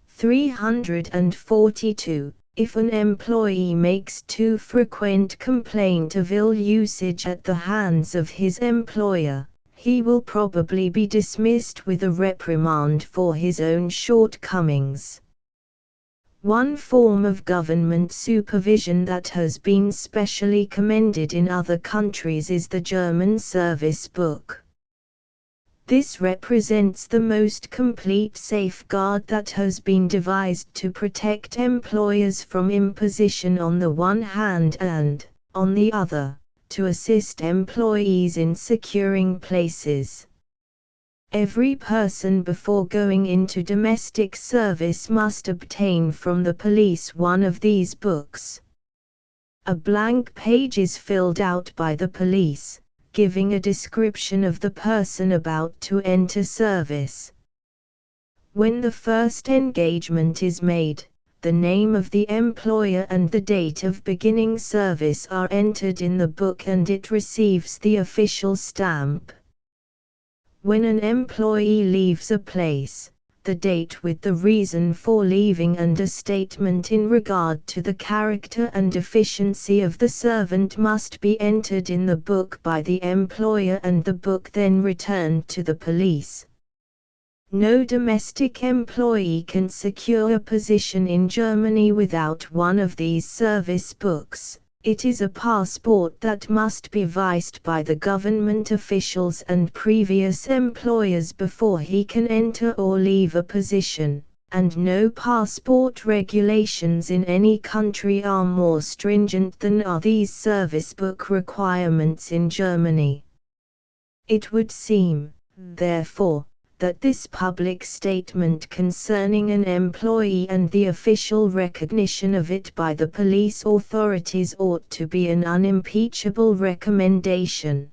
342. If an employee makes too frequent complaint of ill usage at the hands of his employer, he will probably be dismissed with a reprimand for his own shortcomings. One form of government supervision that has been specially commended in other countries is the German service book. This represents the most complete safeguard that has been devised to protect employers from imposition on the one hand and, on the other, to assist employees in securing places. Every person before going into domestic service must obtain from the police one of these books. A blank page is filled out by the police, giving a description of the person about to enter service. When the first engagement is made, the name of the employer and the date of beginning service are entered in the book and it receives the official stamp. When an employee leaves a place, the date with the reason for leaving and a statement in regard to the character and efficiency of the servant must be entered in the book by the employer and the book then returned to the police. No domestic employee can secure a position in Germany without one of these service books. It is a passport that must be vised by the government officials and previous employers before he can enter or leave a position, and no passport regulations in any country are more stringent than are these service book requirements in Germany. It would seem, therefore, that this public statement concerning an employee and the official recognition of it by the police authorities ought to be an unimpeachable recommendation.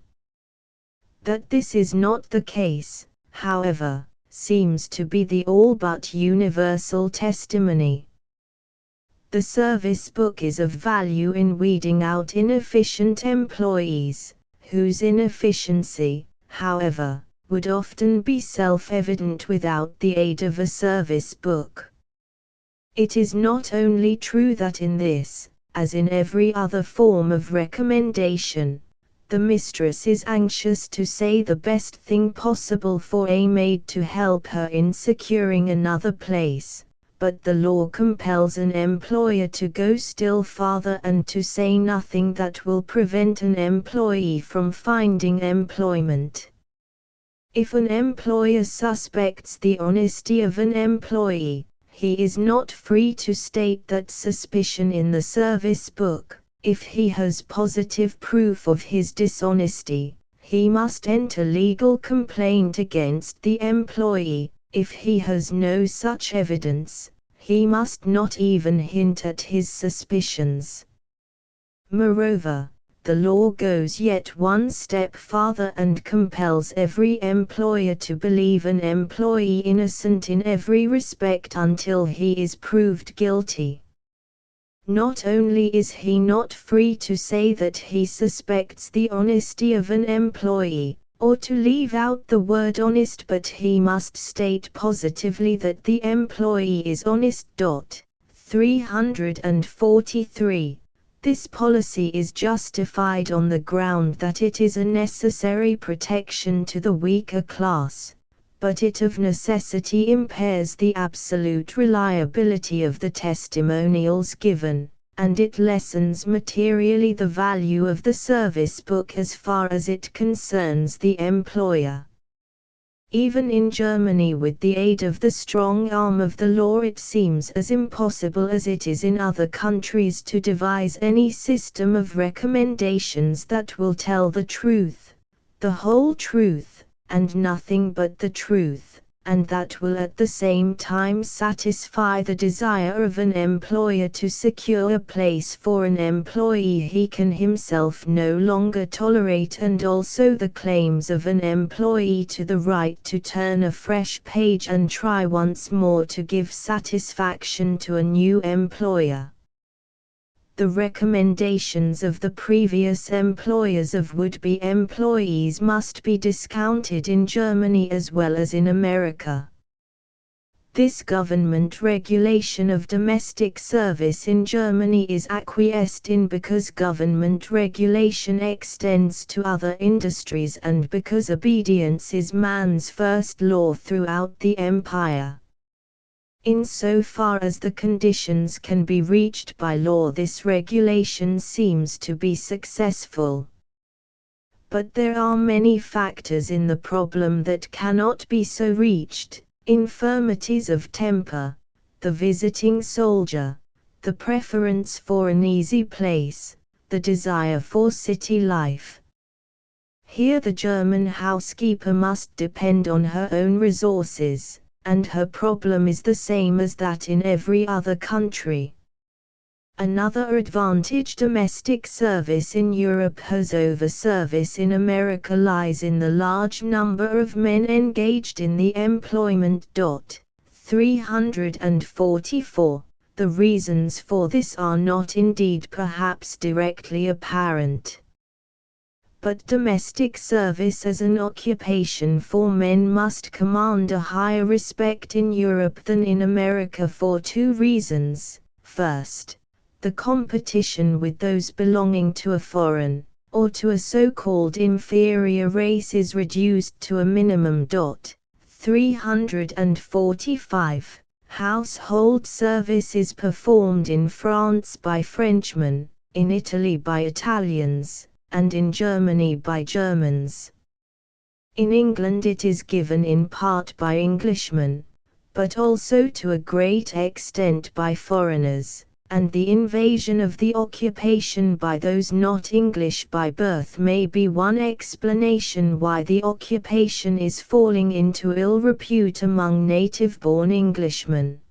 That this is not the case, however, seems to be the all but universal testimony. The service book is of value in weeding out inefficient employees, whose inefficiency, however, would often be self-evident without the aid of a service book. It is not only true that in this, as in every other form of recommendation, the mistress is anxious to say the best thing possible for a maid to help her in securing another place, but the law compels an employer to go still farther and to say nothing that will prevent an employee from finding employment. If an employer suspects the honesty of an employee, he is not free to state that suspicion in the service book. If he has positive proof of his dishonesty, he must enter legal complaint against the employee. If he has no such evidence, he must not even hint at his suspicions. Moreover, the law goes yet one step farther and compels every employer to believe an employee innocent in every respect until he is proved guilty. Not only is he not free to say that he suspects the honesty of an employee, or to leave out the word honest, but he must state positively that the employee is honest. 343. This policy is justified on the ground that it is a necessary protection to the weaker class, but it of necessity impairs the absolute reliability of the testimonials given, and it lessens materially the value of the service book as far as it concerns the employer. Even in Germany, with the aid of the strong arm of the law, it seems as impossible as it is in other countries to devise any system of recommendations that will tell the truth, the whole truth, and nothing but the truth, and that will at the same time satisfy the desire of an employer to secure a place for an employee he can himself no longer tolerate, and also the claims of an employee to the right to turn a fresh page and try once more to give satisfaction to a new employer. The recommendations of the previous employers of would-be employees must be discounted in Germany as well as in America. This government regulation of domestic service in Germany is acquiesced in because government regulation extends to other industries and because obedience is man's first law throughout the empire. Insofar as the conditions can be reached by law, this regulation seems to be successful. But there are many factors in the problem that cannot be so reached: infirmities of temper, the visiting soldier, the preference for an easy place, the desire for city life. Here the German housekeeper must depend on her own resources, and her problem is the same as that in every other country. Another advantage domestic service in Europe has over service in America lies in the large number of men engaged in the employment. 344. The reasons for this are not indeed perhaps directly apparent. But domestic service as an occupation for men must command a higher respect in Europe than in America for two reasons. First, the competition with those belonging to a foreign, or to a so-called inferior race is reduced to a minimum. 345. Household service is performed in France by Frenchmen, in Italy by Italians, and in Germany by Germans. In England it is given in part by Englishmen, but also to a great extent by foreigners, and the invasion of the occupation by those not English by birth may be one explanation why the occupation is falling into ill repute among native-born Englishmen.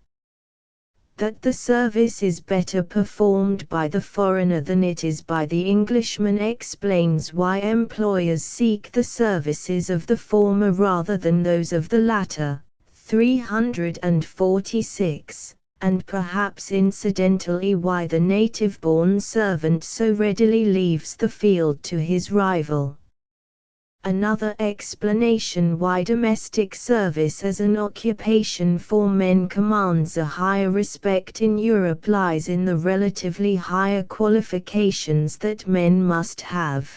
That the service is better performed by the foreigner than it is by the Englishman explains why employers seek the services of the former rather than those of the latter. 346. And perhaps incidentally why the native-born servant so readily leaves the field to his rival. Another explanation why domestic service as an occupation for men commands a higher respect in Europe lies in the relatively higher qualifications that men must have.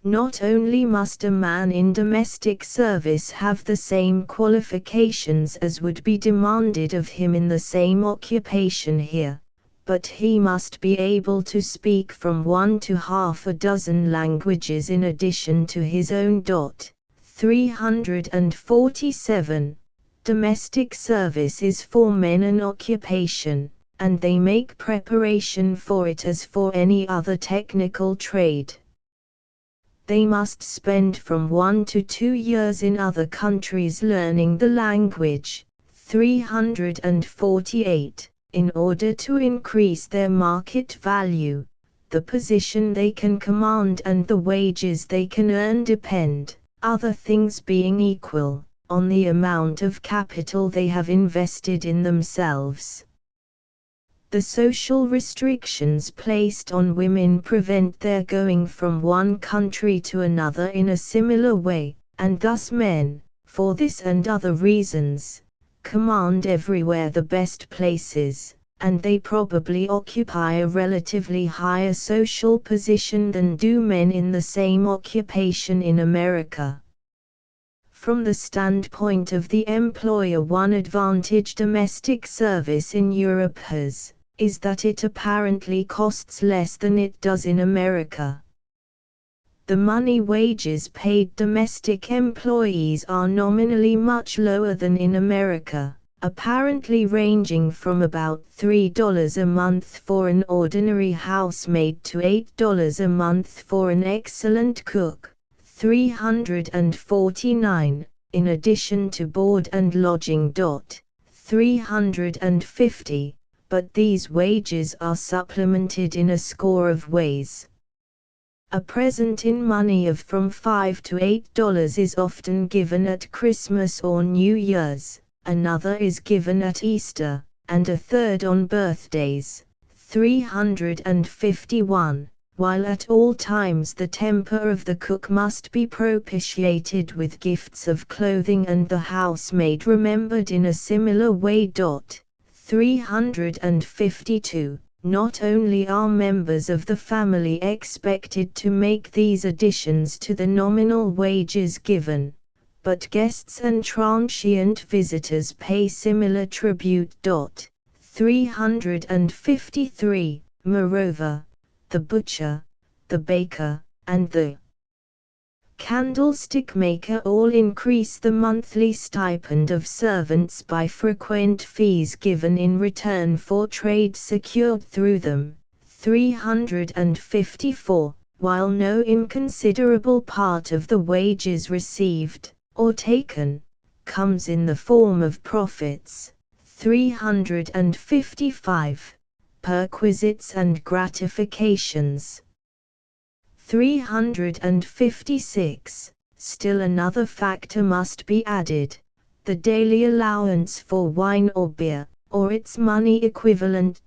Not only must a man in domestic service have the same qualifications as would be demanded of him in the same occupation here, but he must be able to speak from 1 to half a dozen languages in addition to his own. 347. Domestic service is for men an occupation, and they make preparation for it as for any other technical trade. They must spend from 1 to 2 years in other countries learning the language. 348. In order to increase their market value, the position they can command and the wages they can earn depend, other things being equal, on the amount of capital they have invested in themselves. The social restrictions placed on women prevent their going from one country to another in a similar way, and thus men, for this and other reasons, command everywhere the best places, and they probably occupy a relatively higher social position than do men in the same occupation in America. From the standpoint of the employer, one advantage domestic service in Europe has, is that it apparently costs less than it does in America. The money wages paid domestic employees are nominally much lower than in America, apparently ranging from about $3 a month for an ordinary housemaid to $8 a month for an excellent cook, $349, in addition to board and lodging. $350, but these wages are supplemented in a score of ways. A present in money of from $5 to $8 is often given at Christmas or New Year's, another is given at Easter, and a third on birthdays, 351, while at all times the temper of the cook must be propitiated with gifts of clothing and the housemaid remembered in a similar way. 352. Not only are members of the family expected to make these additions to the nominal wages given, but guests and transient visitors pay similar tribute. 353. Moreover, the butcher, the baker, and the candlestick maker all increase the monthly stipend of servants by frequent fees given in return for trade secured through them. 354. While no inconsiderable part of the wages received, or taken, comes in the form of profits. 355. Perquisites and gratifications. 356. Still another factor must be added: the daily allowance for wine or beer, or its money equivalent.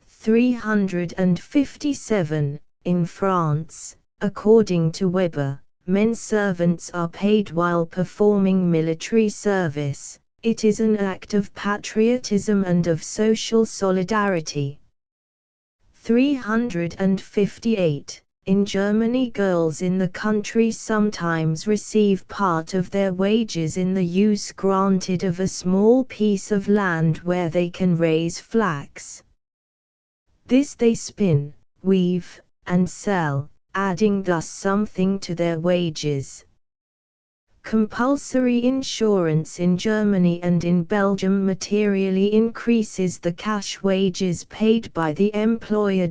357. In France, according to Weber, men servants are paid while performing military service. It is an act of patriotism and of social solidarity. 358. In Germany, girls in the country sometimes receive part of their wages in the use granted of a small piece of land where they can raise flax. This they spin, weave, and sell, adding thus something to their wages. Compulsory insurance in Germany and in Belgium materially increases the cash wages paid by the employer.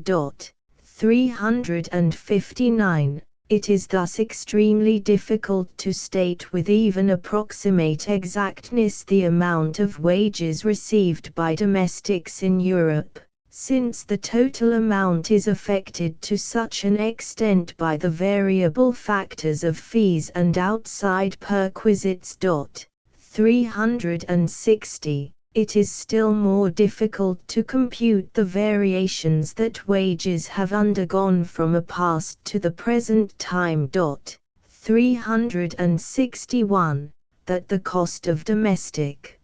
359. It is thus extremely difficult to state with even approximate exactness the amount of wages received by domestics in Europe, since the total amount is affected to such an extent by the variable factors of fees and outside perquisites. 360. It is still more difficult to compute the variations that wages have undergone from a past to the present time. 361. That the cost of domestic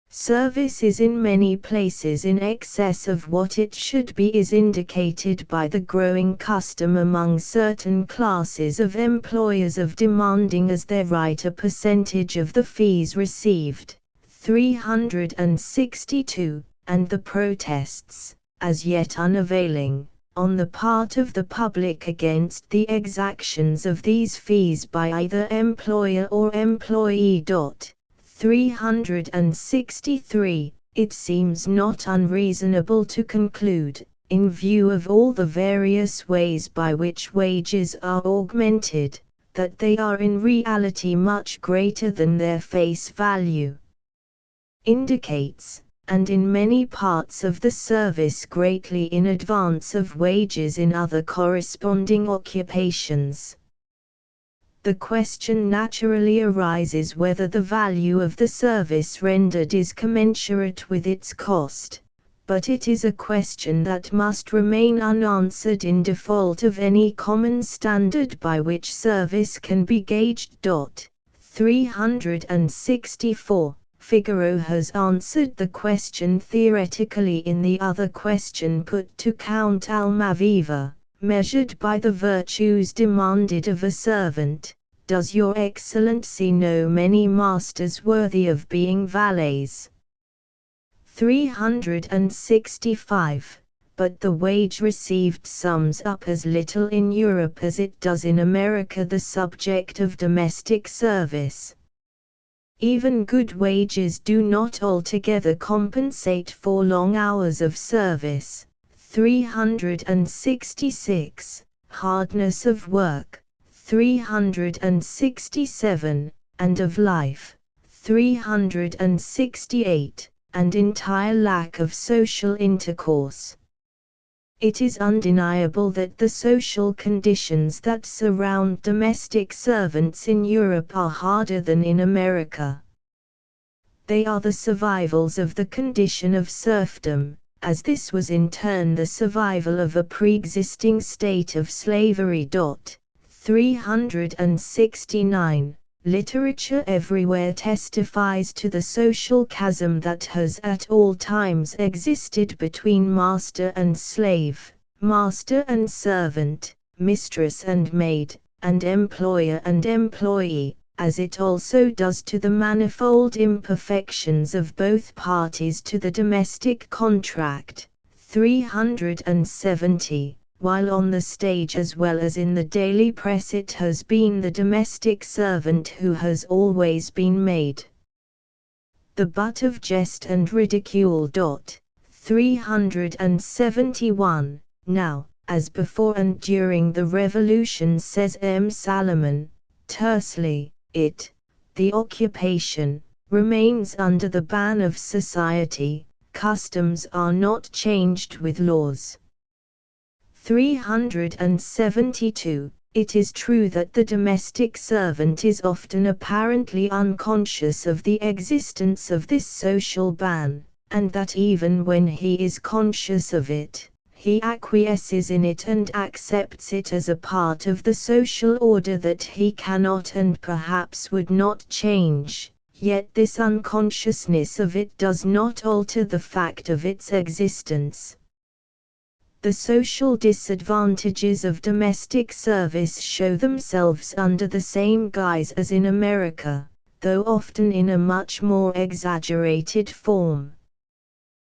service is in many places in excess of what it should be is indicated by the growing custom among certain classes of employers of demanding as their right a percentage of the fees received. 362, and the protests, as yet unavailing, on the part of the public against the exactions of these fees by either employer or employee. 363. It seems not unreasonable to conclude, in view of all the various ways by which wages are augmented, that they are in reality much greater than their face value indicates, and in many parts of the service greatly in advance of wages in other corresponding occupations. The question naturally arises whether the value of the service rendered is commensurate with its cost, but it is a question that must remain unanswered in default of any common standard by which service can be gauged. 364. Figaro has answered the question theoretically in the other question put to Count Almaviva, measured by the virtues demanded of a servant. Does your excellency know many masters worthy of being valets? 365. But the wage received sums up as little in Europe as it does in America the subject of domestic service. Even good wages do not altogether compensate for long hours of service. 366. Hardness of work. 367, and of life. 368, and entire lack of social intercourse. It is undeniable that the social conditions that surround domestic servants in Europe are harder than in America. They are the survivals of the condition of serfdom, as this was in turn the survival of a pre-existing state of slavery. 369. Literature everywhere testifies to the social chasm that has at all times existed between master and slave, master and servant, mistress and maid, and employer and employee, as it also does to the manifold imperfections of both parties to the domestic contract. 370. While on the stage as well as in the daily press it has been the domestic servant who has always been made the butt of jest and ridicule. 371. Now, as before and during the Revolution, says M. Salmon, tersely, the occupation, remains under the ban of society, customs are not changed with laws. 372. It is true that the domestic servant is often apparently unconscious of the existence of this social ban, and that even when he is conscious of it, he acquiesces in it and accepts it as a part of the social order that he cannot and perhaps would not change. Yet this unconsciousness of it does not alter the fact of its existence. The social disadvantages of domestic service show themselves under the same guise as in America, though often in a much more exaggerated form.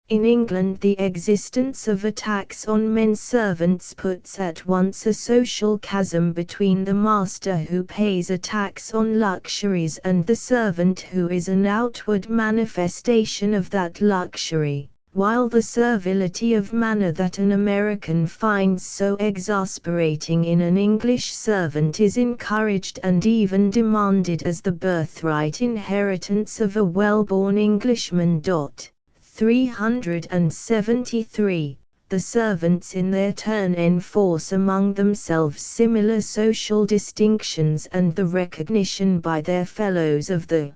In England, the existence of a tax on men servants puts at once a social chasm between the master who pays a tax on luxuries and the servant who is an outward manifestation of that luxury, while the servility of manner that an American finds so exasperating in an English servant is encouraged and even demanded as the birthright inheritance of a well-born Englishman. 373. The servants in their turn enforce among themselves similar social distinctions and the recognition by their fellows of the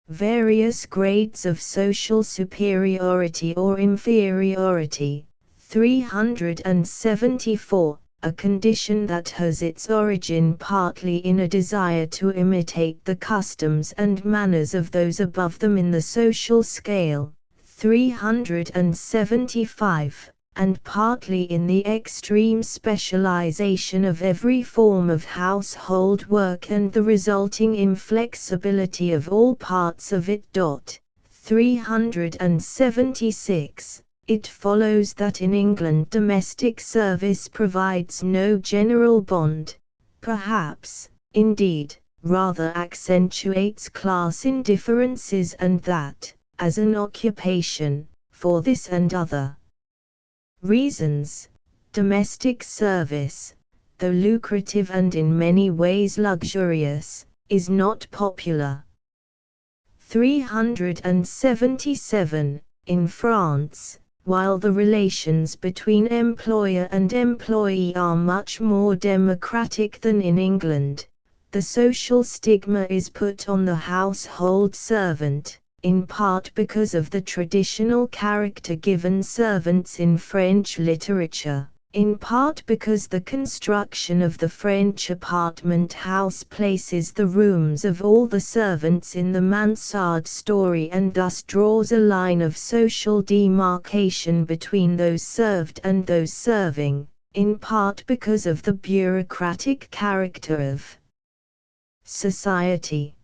various grades of social superiority or inferiority. 374. A condition that has its origin partly in a desire to imitate the customs and manners of those above them in the social scale. 375. And partly in the extreme specialization of every form of household work and the resulting inflexibility of all parts of it. 376. It follows that in England domestic service provides no general bond, perhaps, indeed, rather accentuates class indifferences, and that, as an occupation, for this and other reasons, domestic service, though lucrative and in many ways luxurious, is not popular. 377. In France, while the relations between employer and employee are much more democratic than in England, the social stigma is put on the household servant, in part because of the traditional character given servants in French literature, in part because the construction of the French apartment house places the rooms of all the servants in the mansard story and thus draws a line of social demarcation between those served and those serving, in part because of the bureaucratic character of society.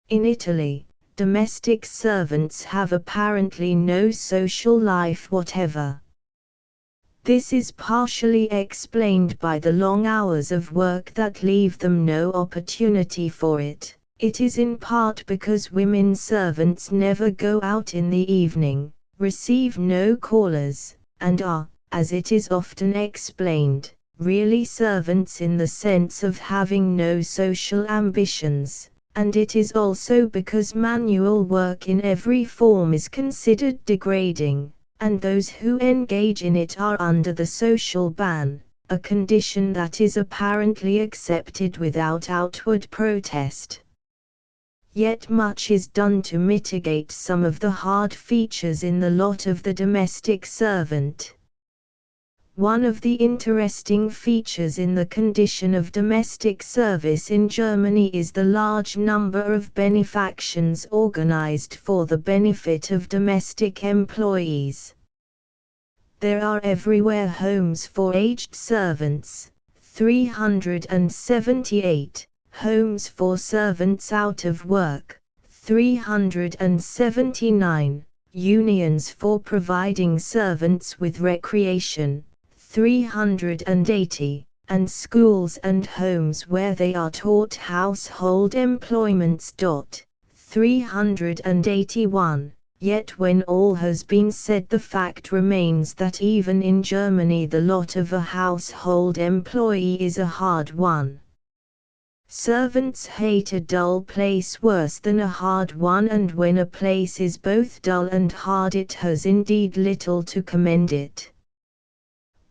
In Italy, domestic servants have apparently no social life whatever. This is partially explained by the long hours of work that leave them no opportunity for it. It is in part because women servants never go out in the evening, receive no callers, and are, as it is often explained, really servants in the sense of having no social ambitions, and it is also because manual work in every form is considered degrading, and those who engage in it are under the social ban, a condition that is apparently accepted without outward protest. Yet much is done to mitigate some of the hard features in the lot of the domestic servant. One of the interesting features in the condition of domestic service in Germany is the large number of benefactions organized for the benefit of domestic employees. There are everywhere homes for aged servants, 378, homes for servants out of work, 379, unions for providing servants with recreation, 380, and schools and homes where they are taught household employments. 381. Yet when all has been said, the fact remains that even in Germany the lot of a household employee is a hard one. Servants hate a dull place worse than a hard one, and when a place is both dull and hard it has indeed little to commend it.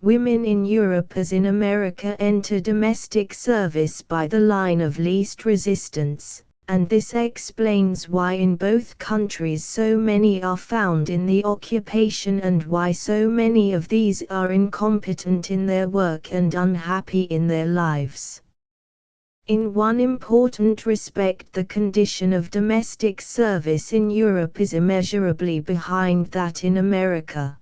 Women in Europe as in America enter domestic service by the line of least resistance, and this explains why in both countries so many are found in the occupation and why so many of these are incompetent in their work and unhappy in their lives. In one important respect, the condition of domestic service in Europe is immeasurably behind that in America.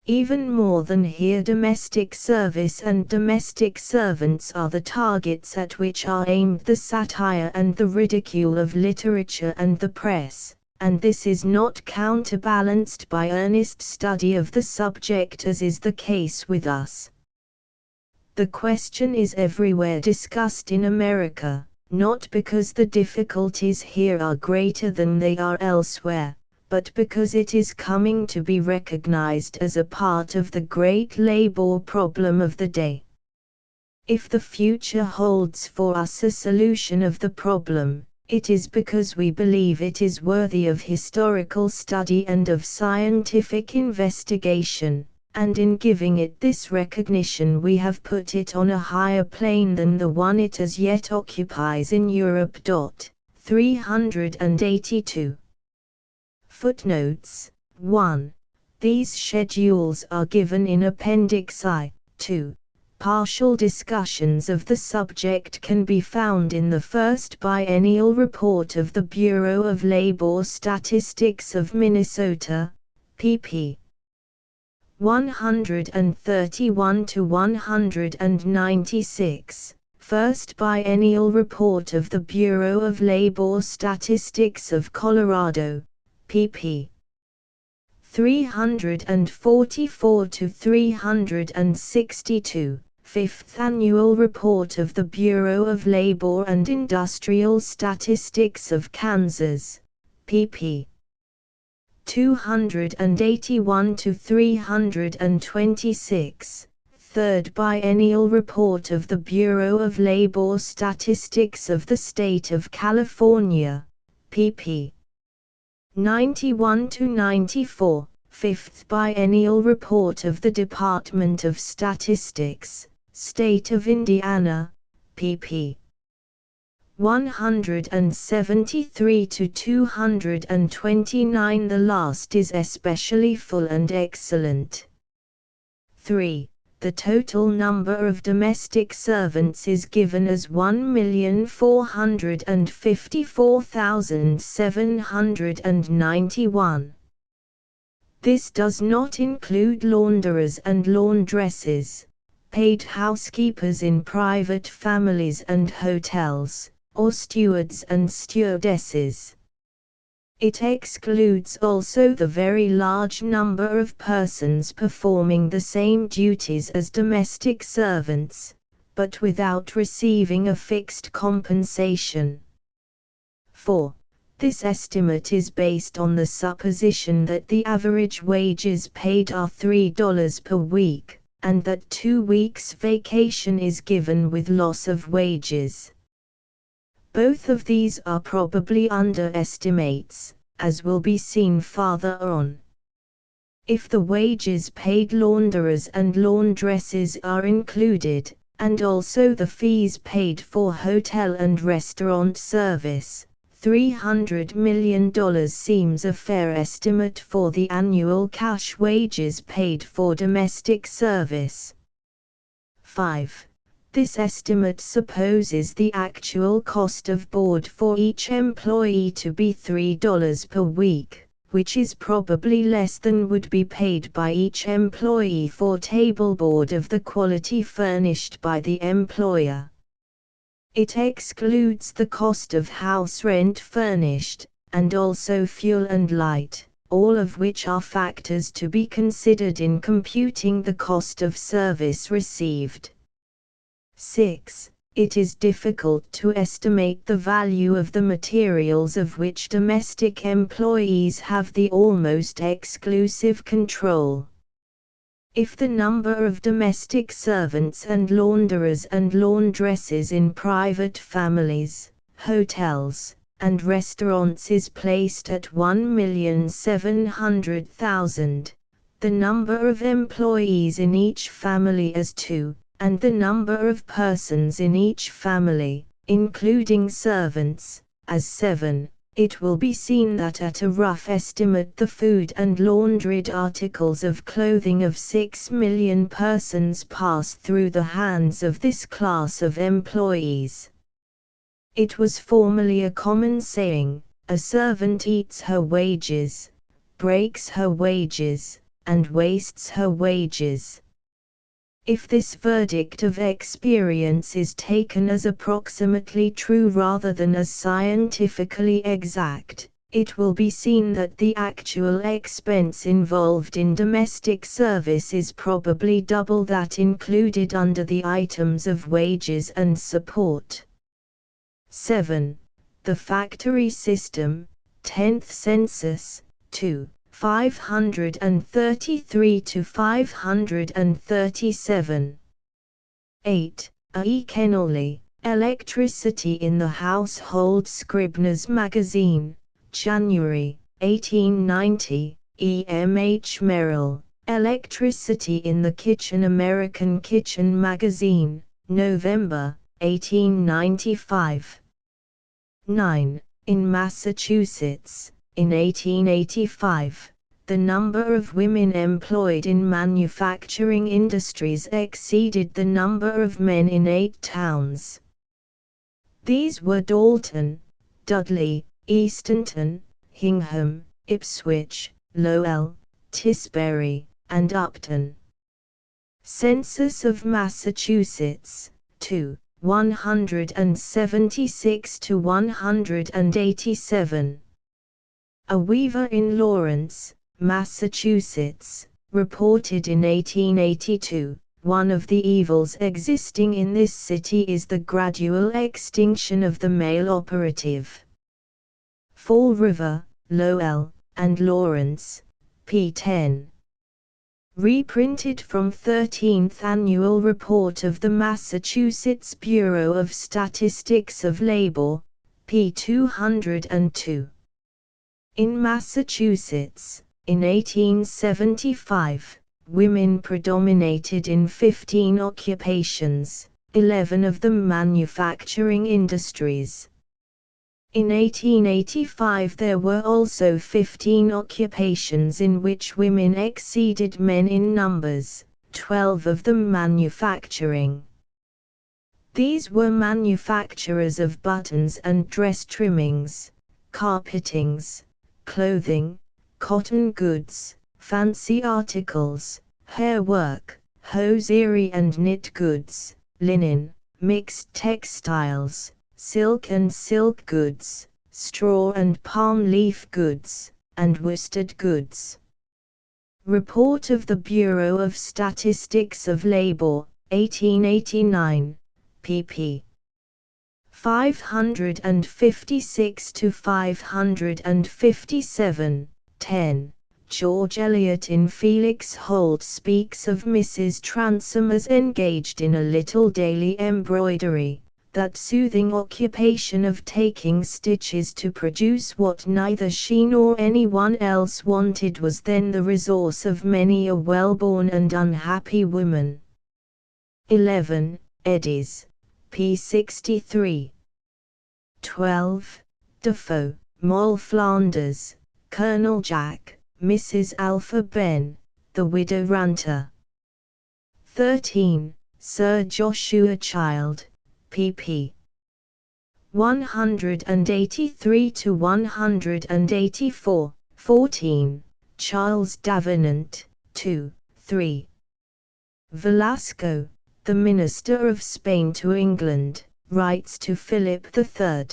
Even more than here, domestic service and domestic servants are the targets at which are aimed the satire and the ridicule of literature and the press, and this is not counterbalanced by earnest study of the subject as is the case with us. The question is everywhere discussed in America, not because the difficulties here are greater than they are elsewhere, but because it is coming to be recognized as a part of the great labor problem of the day. If the future holds for us a solution of the problem, it is because we believe it is worthy of historical study and of scientific investigation, and in giving it this recognition we have put it on a higher plane than the one it as yet occupies in Europe. 382. Footnotes. 1. These schedules are given in Appendix I. 2. Partial discussions of the subject can be found in the first biennial report of the Bureau of Labor Statistics of Minnesota, pp. 131 to 196. First biennial report of the Bureau of Labor Statistics of Colorado, pp. 344 to 362, Fifth Annual Report of the Bureau of Labor and Industrial Statistics of Kansas, pp. 281 to 326, Third Biennial Report of the Bureau of Labor Statistics of the State of California, pp. 91 to 94, Fifth Biennial Report of the Department of Statistics, State of Indiana, pp. 173 to 229. The last is especially full and excellent. 3. the total number of domestic servants is given as 1,454,791. This does not include launderers and laundresses, paid housekeepers in private families and hotels, or stewards and stewardesses. It excludes also the very large number of persons performing the same duties as domestic servants, but without receiving a fixed compensation. 4. This estimate is based on the supposition that the average wages paid are $3 per week, and that 2 weeks vacation is given with loss of wages. Both of these are probably underestimates, as will be seen farther on. If the wages paid launderers and laundresses are included, and also the fees paid for hotel and restaurant service, $300 million seems a fair estimate for the annual cash wages paid for domestic service. 5. This estimate supposes the actual cost of board for each employee to be $3 per week, which is probably less than would be paid by each employee for table board of the quality furnished by the employer. It excludes the cost of house rent furnished, and also fuel and light, all of which are factors to be considered in computing the cost of service received. 6. It is difficult to estimate the value of the materials of which domestic employees have the almost exclusive control. If the number of domestic servants and launderers and laundresses in private families, hotels, and restaurants is placed at 1,700,000, the number of employees in each family as 2, and the number of persons in each family, including servants, as 7, it will be seen that at a rough estimate the food and laundried articles of clothing of 6 million persons pass through the hands of this class of employees. It was formerly a common saying, "A servant eats her wages, breaks her wages, and wastes her wages." If this verdict of experience is taken as approximately true rather than as scientifically exact, it will be seen that the actual expense involved in domestic service is probably double that included under the items of wages and support. 7. The factory system, 10th census, 2. 533 to 537. 8. A. Kennelly, Electricity in the Household Scribner's Magazine, January, 1890. E. M. H. Merrill, Electricity in the Kitchen American Kitchen Magazine, November, 1895. 9. In Massachusetts, in 1885, the number of women employed in manufacturing industries exceeded the number of men in 8 towns. These were Dalton, Dudley, Eastonton, Hingham, Ipswich, Lowell, Tisbury, and Upton. Census of Massachusetts, 2, 176 to 187. A weaver in Lawrence, Massachusetts, reported in 1882, "One of the evils existing in this city is the gradual extinction of the male operative." Fall River, Lowell, and Lawrence, p. 10. Reprinted from 13th Annual Report of the Massachusetts Bureau of Statistics of Labor, p. 202. In Massachusetts, in 1875, women predominated in 15 occupations, 11 of them manufacturing industries. In 1885 there were also 15 occupations in which women exceeded men in numbers, 12 of them manufacturing. These were manufacturers of buttons and dress trimmings, carpetings, clothing, cotton goods, fancy articles, hair work, hosiery and knit goods, linen, mixed textiles, silk and silk goods, straw and palm leaf goods, and worsted goods. Report of the Bureau of Statistics of Labor, 1889, pp. 556 to 557, 10. George Eliot in Felix Holt speaks of Mrs. Transome as engaged in a little daily embroidery, that soothing occupation of taking stitches to produce what neither she nor anyone else wanted was then the resource of many a well-born and unhappy woman. 11. Eddies, p. 63. 12. Defoe, Moll Flanders, Colonel Jack, Mrs. Alpha Ben, The Widow Ranter. 13. Sir Joshua Child, pp. 183 to 184, 14. Charles Davenant, 2, 3. Velasco, the Minister of Spain to England, writes to Philip III.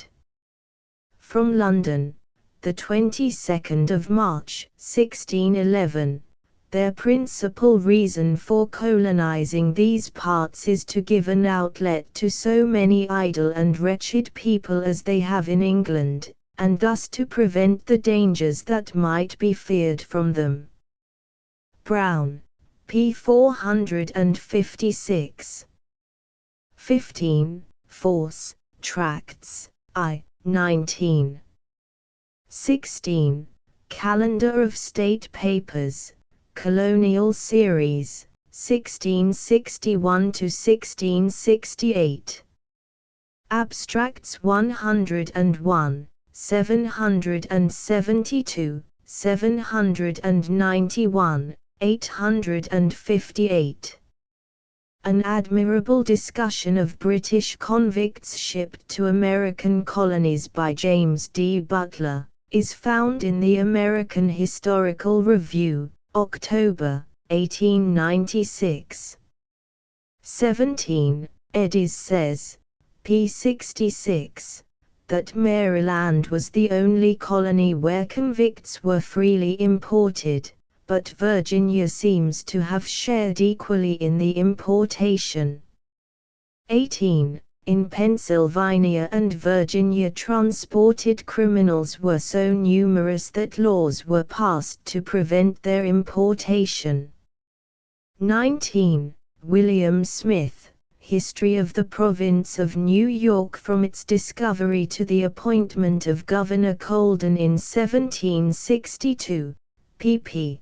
From London, the 22nd of March, 1611. Their principal reason for colonizing these parts is to give an outlet to so many idle and wretched people as they have in England, and thus to prevent the dangers that might be feared from them. Brown, p. 456. 15. Force, Tracts, I, 19. 16. Calendar of State Papers, Colonial Series, 1661 to 1668. Abstracts 101, 772, 791, 858. An admirable discussion of British convicts shipped to American colonies by James D. Butler is found in the American Historical Review, October, 1896. 17. Eddies says, p. 66, that Maryland was the only colony where convicts were freely imported, but Virginia seems to have shared equally in the importation. 18. In Pennsylvania and Virginia transported criminals were so numerous that laws were passed to prevent their importation. 19. William Smith, History of the Province of New York from its discovery to the appointment of Governor Colden in 1762, pp.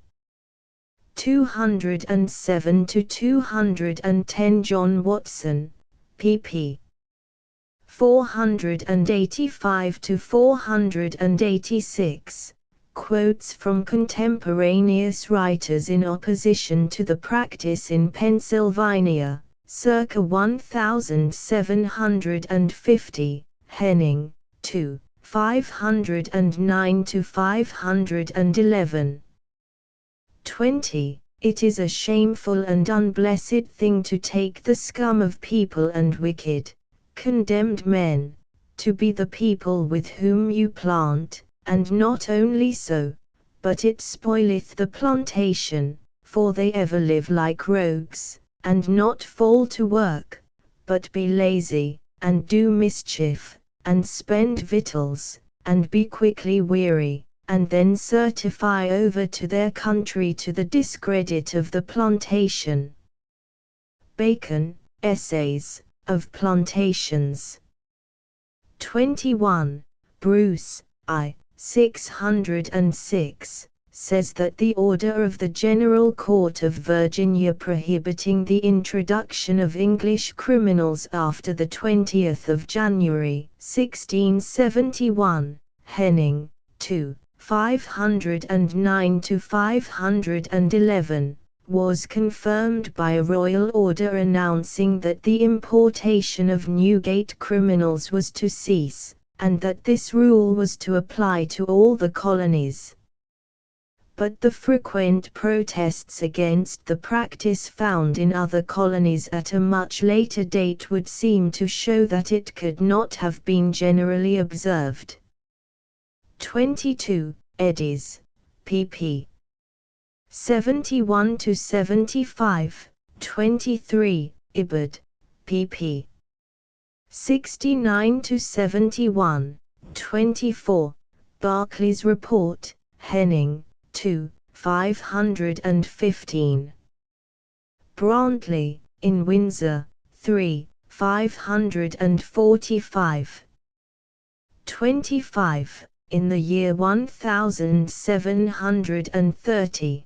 207 to 210. John Watson, pp. 485 to 486, quotes from contemporaneous writers in opposition to the practice in Pennsylvania, circa 1750, Henning, 2, 509 to 511. 20. It is a shameful and unblessed thing to take the scum of people and wicked, condemned men, to be the people with whom you plant, and not only so, but it spoileth the plantation, for they ever live like rogues, and not fall to work, but be lazy, and do mischief, and spend victuals, and be quickly weary, and then certify over to their country to the discredit of the plantation. Bacon, Essays, of Plantations. 21. Bruce, I, 606, says that the order of the General Court of Virginia prohibiting the introduction of English criminals after the 20th of January, 1671, Henning, 2, 509 to 511, was confirmed by a royal order announcing that the importation of Newgate criminals was to cease, and that this rule was to apply to all the colonies. But the frequent protests against the practice found in other colonies at a much later date would seem to show that it could not have been generally observed. 22, Eddies, pp. 71–75, 23, Ibid, pp. 69–71, 24, Barclay's Report, Henning, 2, 515. Brantley, in Windsor, 3, 545. 25, in the year 1730.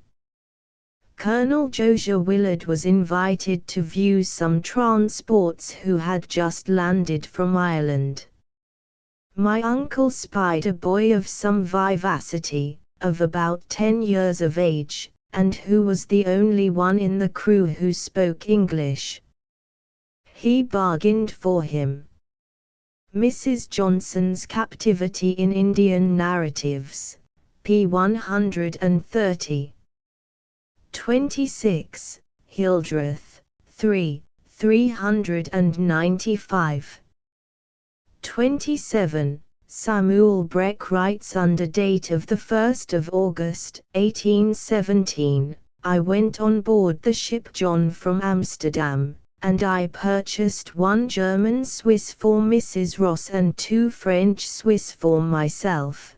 Colonel Josiah Willard was invited to view some transports who had just landed from Ireland. My uncle spied a boy of some vivacity, of about 10 years of age, and who was the only one in the crew who spoke English. He bargained for him. Mrs. Johnson's Captivity in Indian Narratives, p. 130. 26, Hildreth, 3, 395. 27, Samuel Breck writes under date of 1 August, 1817, I went on board the ship John from Amsterdam, and I purchased 1 German Swiss for Mrs. Ross and 2 French Swiss for myself.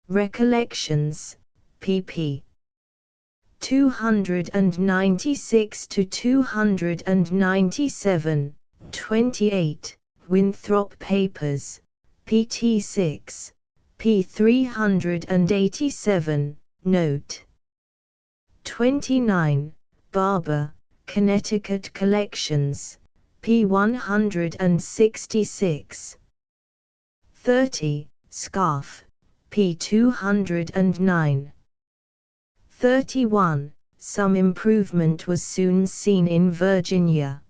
Recollections, pp. 296–297, 28, Winthrop Papers, pt 6, p 387, note. 29, Barber, Connecticut Collections, p 166. 30, Scarf, p 209. 31, some improvement was soon seen in Virginia.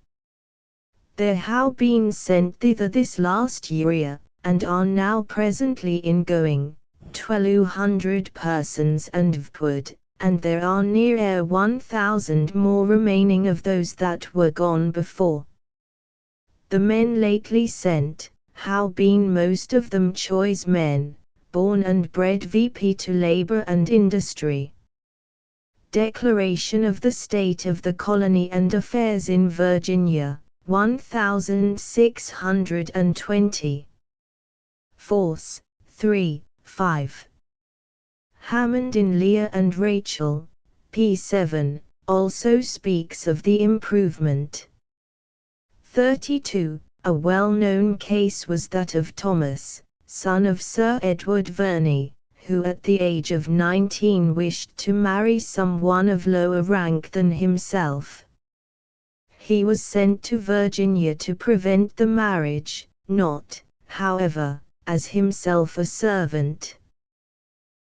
There have been sent thither this last year, and are now presently in going, 1,200 persons and vpward, and there are near 1,000 more remaining of those that were gone before. The men lately sent, have been most of them choice men, born and bred VP to labor and industry. Declaration of the State of the Colony and Affairs in Virginia, 1620. Force, 3, 5. Hammond in Leah and Rachel, p. 7, also speaks of the improvement. 32. A well-known case was that of Thomas, son of Sir Edward Verney, who at the age of 19 wished to marry someone of lower rank than himself. He was sent to Virginia to prevent the marriage, not, however, as himself a servant.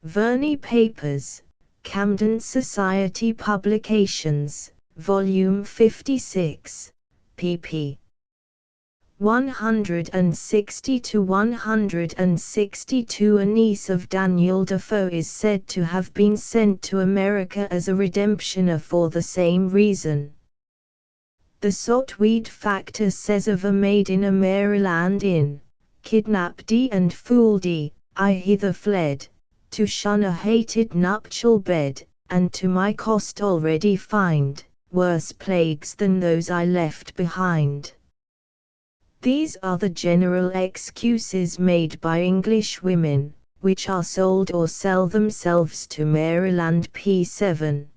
Verney Papers, Camden Society Publications, Volume 56, pp. 160–162. A niece of Daniel Defoe is said to have been sent to America as a redemptioner for the same reason. The Sotweed Factor says of a maid in a Maryland inn, kidnapped and fooled I hither fled, to shun a hated nuptial bed, and to my cost already find worse plagues than those I left behind. These are the general excuses made by English women, which are sold or sell themselves to Maryland p. 7.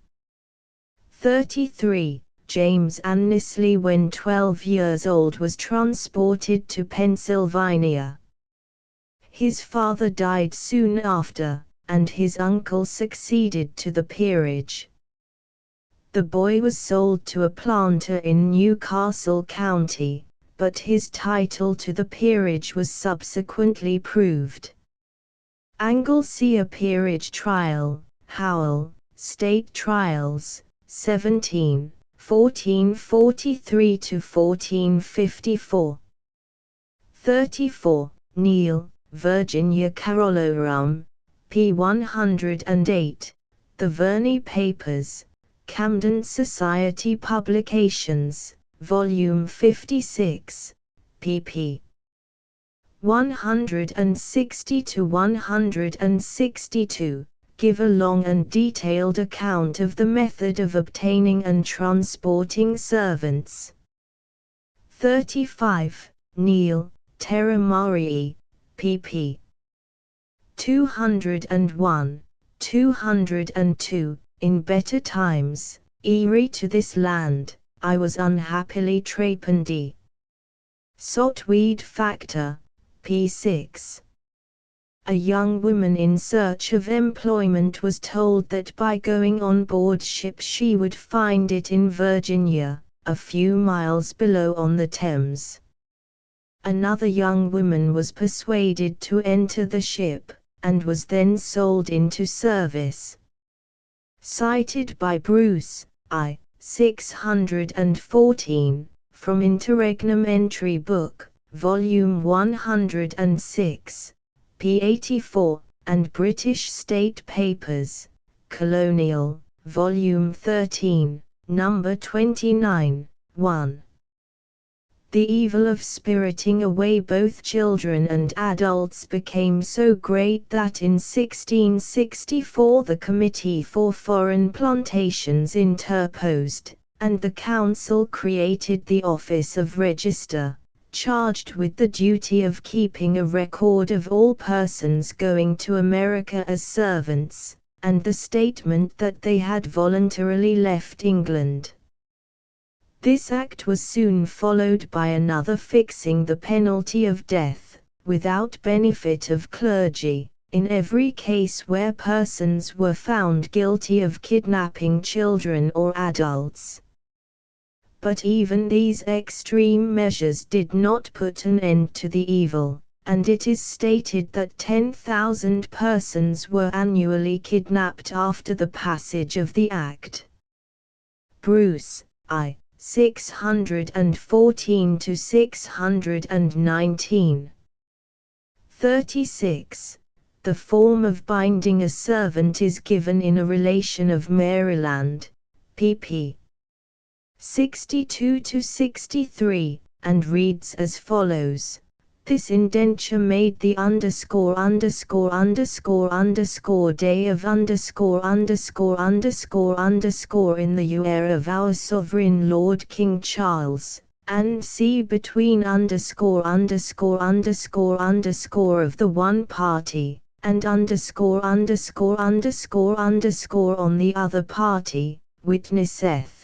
33. James Annesley, when 12 years old, was transported to Pennsylvania. His father died soon after, and his uncle succeeded to the peerage. The boy was sold to a planter in Newcastle County, but his title to the peerage was subsequently proved. Anglesea Peerage Trial, Howell, State Trials, 17, 1443 to 1454. 34, Neal, Virginia Carolorum, p. 108, The Verney Papers, Camden Society Publications, Volume 56, pp. 160 to 162, give a long and detailed account of the method of obtaining and transporting servants. 35, Neal, Terra Marii, pp. 201, 202, In better times, ere to this land, I was unhappily trepanned. Sotweed Factor, p. 6. A young woman in search of employment was told that by going on board ship she would find it in Virginia, a few miles below on the Thames. Another young woman was persuaded to enter the ship, and was then sold into service. Cited by Bruce, I. 614, from Interregnum Entry Book, Volume 106, p. 84, and British State Papers, Colonial, Volume 13, Number 29, 1. The evil of spiriting away both children and adults became so great that in 1664 the Committee for Foreign Plantations interposed, and the Council created the Office of Register, charged with the duty of keeping a record of all persons going to America as servants, and the statement that they had voluntarily left England. This act was soon followed by another fixing the penalty of death, without benefit of clergy, in every case where persons were found guilty of kidnapping children or adults. But even these extreme measures did not put an end to the evil, and it is stated that 10,000 persons were annually kidnapped after the passage of the act. Bruce, I. 614 to 619. 36. The form of binding a servant is given in a relation of Maryland, pp. 62 to 63, and reads as follows. This indenture made the _______ day of ______ in the year of our sovereign Lord King Charles, and see between _______ of the one party, and _______ on the other party, witnesseth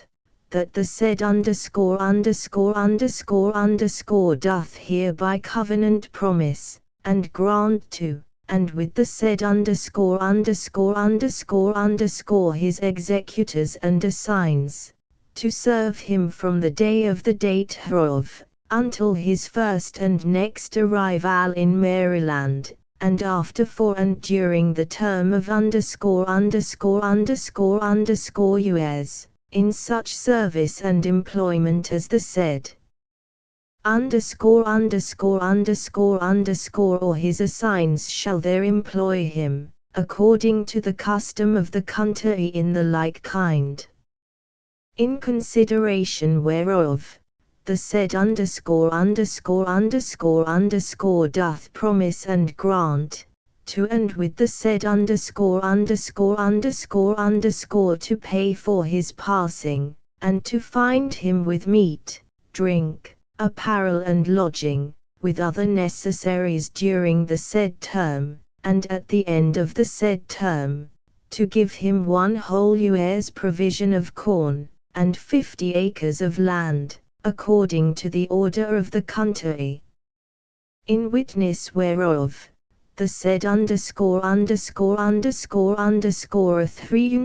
that the said ______ doth hereby covenant promise, and grant to, and with the said ______ his executors and assigns, to serve him from the day of the date hereof, until his first and next arrival in Maryland, and after for and during the term of ______ in such service and employment as the said ______ or his assigns shall there employ him, according to the custom of the country in the like kind. In consideration whereof, the said ______ doth promise and grant, to and with the said ______ to pay for his passing, and to find him with meat, drink, apparel and lodging, with other necessaries during the said term, and at the end of the said term, to give him 1 whole year's provision of corn, and 50 acres of land, according to the order of the country. In witness whereof, the said ______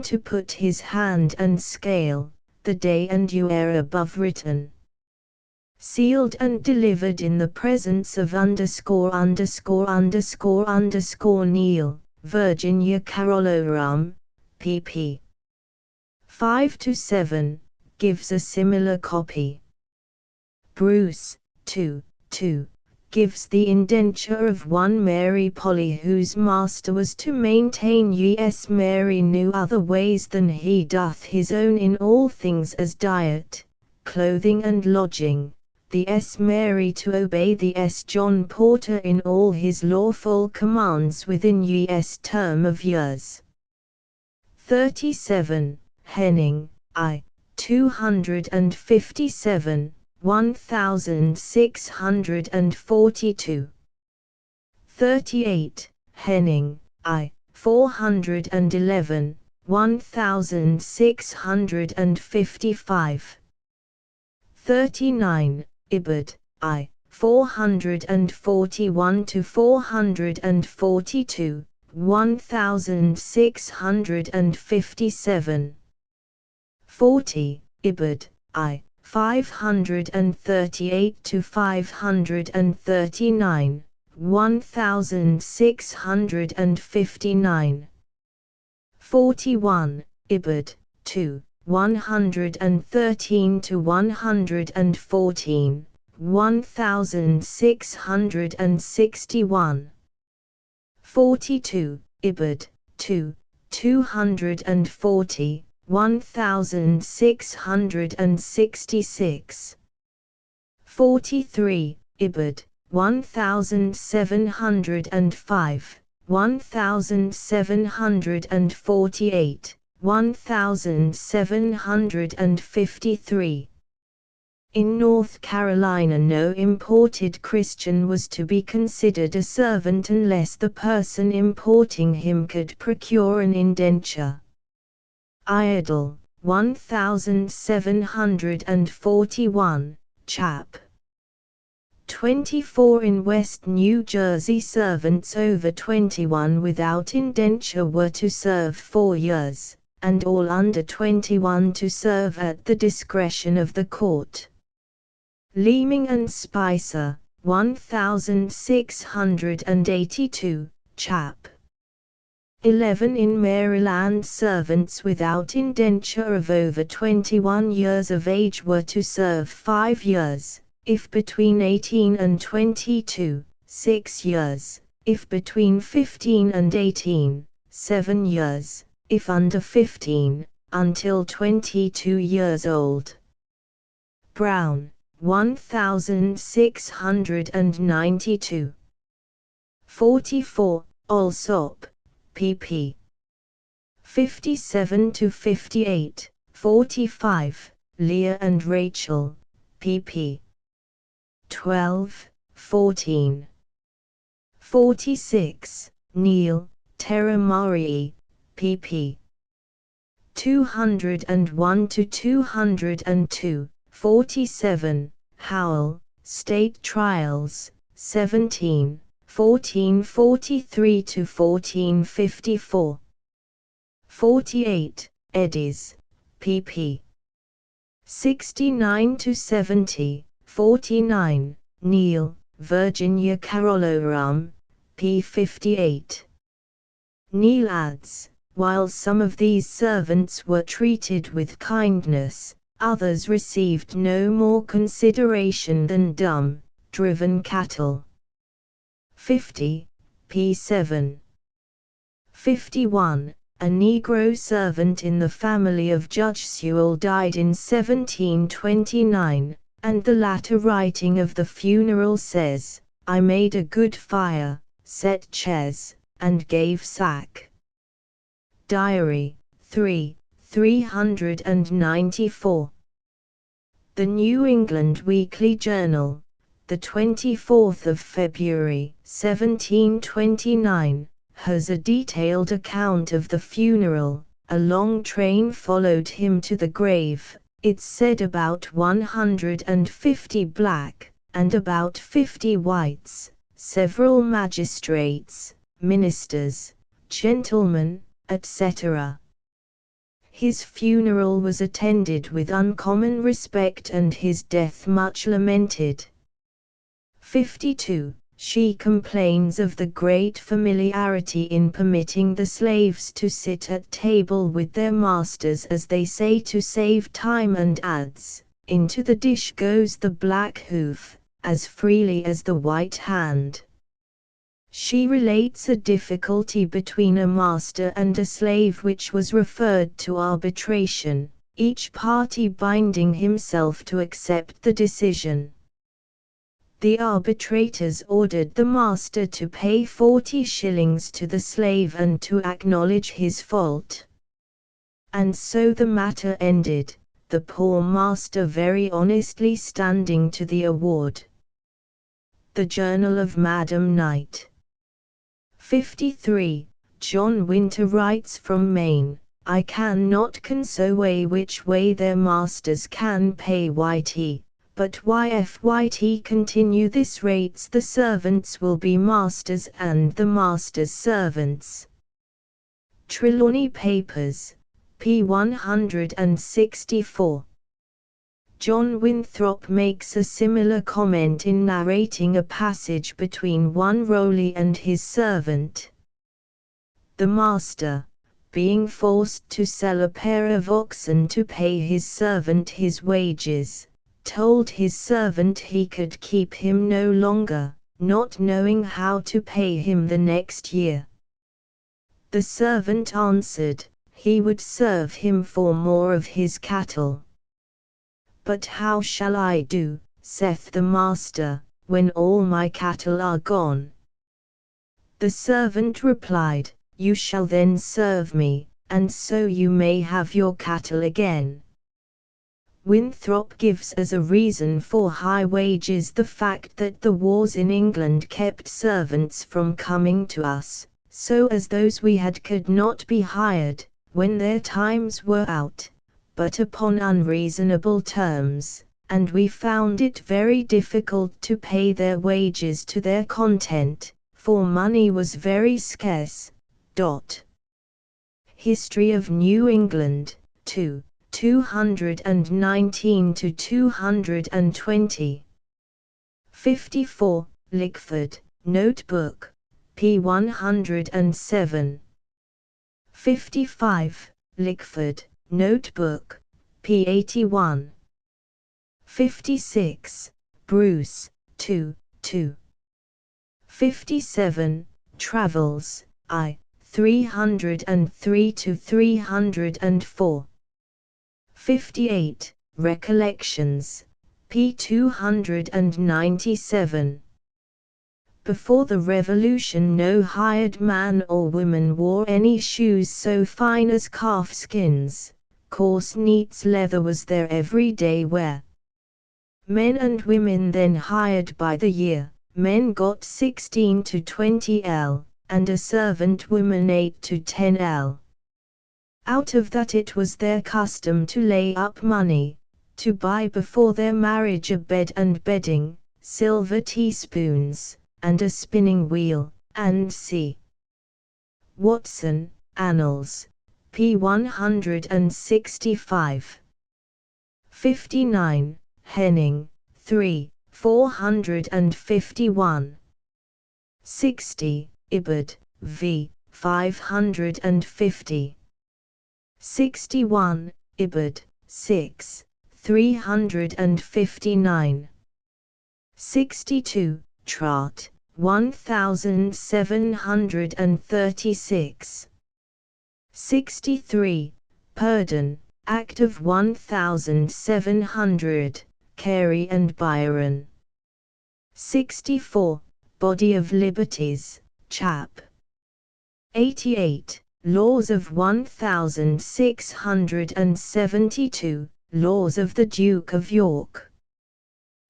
to put his hand and scale, the day and year above written, sealed and delivered in the presence of ______ Neal, Virginia Carolorum, pp. 5-7, gives a similar copy. Bruce, 2, gives the indenture of one Mary Polly, whose master was to maintain yes Mary knew other ways than he doth his own in all things, as diet, clothing and lodging, the Mary to obey the John Porter in all his lawful commands within term of years. 37, Henning, 257, 1642. 38, Henning, 411, 1655. 39, Ibid, 441 to 442, 1657. 40, Ibid, 538 to 539, 1659. 41, Ibid, 113 to 114, 1661. 42, Ibid, 240, 1666. 43, Ibid, 1705, 1748, 1753. In North Carolina, no imported Christian was to be considered a servant unless the person importing him could procure an indenture. Idle, 1741, chap. 24. In West New Jersey, servants over 21 without indenture were to serve 4 years, and all under 21 to serve at the discretion of the court. Leeming and Spicer, 1682, chap. 11. In Maryland, servants without indenture of over 21 years of age were to serve 5 years, if between 18 and 22, 6 years, if between 15 and 18, 7 years, if under 15, until 22 years old. Brown, 1692. 44, Alsop, pp. 57 to 58, 45, Leah and Rachel, pp. 12, 14. 46, Neal, Terra Marii, pp. 201 to 202, 47, Howell, State Trials, 17, 1443 to 1454. 48, Eddies, pp. 69 to 70, 49, Neal, Virginia Carolorum, p. 58. Neal adds, while some of these servants were treated with kindness, others received no more consideration than dumb, driven cattle. 50, p. 7. 51, a Negro servant in the family of Judge Sewell died in 1729, and the latter writing of the funeral says, I made a good fire, set chairs, and gave sack. Diary, 394. The New England Weekly Journal, the 24th of February, 1729, has a detailed account of the funeral. A long train followed him to the grave, it's said about 150 black, and about 50 whites, several magistrates, ministers, gentlemen, etc. His funeral was attended with uncommon respect and his death much lamented. 52, She complains of the great familiarity in permitting the slaves to sit at table with their masters as they say to save time, and adds, "Into the dish goes the black hoof, as freely as the white hand." She relates a difficulty between a master and a slave which was referred to arbitration, each party binding himself to accept the decision. The arbitrators ordered the master to pay 40 shillings to the slave and to acknowledge his fault. And so the matter ended, the poor master very honestly standing to the award. The Journal of Madam Knight. 53. John Winter writes from Maine, "I can not consoe which way their masters can pay Yt. But Yt continue this rates, the servants will be masters and the masters servants." Trelawney Papers, p. 164. John Winthrop makes a similar comment in narrating a passage between one Rowley and his servant. The master, being forced to sell a pair of oxen to pay his servant his wages, told his servant he could keep him no longer, not knowing how to pay him the next year. The servant answered, he would serve him for more of his cattle. "But how shall I do," saith the master, "when all my cattle are gone?" The servant replied, "You shall then serve me, and so you may have your cattle again." Winthrop gives as a reason for high wages the fact that the wars in England kept servants from coming to us, so as those we had could not be hired, when their times were out, but upon unreasonable terms, and we found it very difficult to pay their wages to their content, for money was very scarce. History of New England, 2. 219 to 220. 54. Lickford, Notebook, p. 107. 55. Lickford, Notebook, p. 81. 56. Bruce, 2. 57. Travels, I. 303 to 304. 58. Recollections, p. 297. Before the Revolution no hired man or woman wore any shoes so fine as calf skins. Coarse neat's leather was their everyday wear. Men and women then hired by the year. Men got 16 to 20 L, and a servant woman 8 to 10 L. Out of that it was their custom to lay up money, to buy before their marriage a bed and bedding, silver teaspoons, and a spinning wheel, and c. Watson, Annals, p. 165. 59. Henning, 3. 451. 60. Ibid, v. 550. 61. Ibid, 6. 359. 62. Trott, 1736. 63. Purdon, Act of 1700, Carey and Byron. 64. Body of Liberties, Chap. 88. Laws of 1672, Laws of the Duke of York.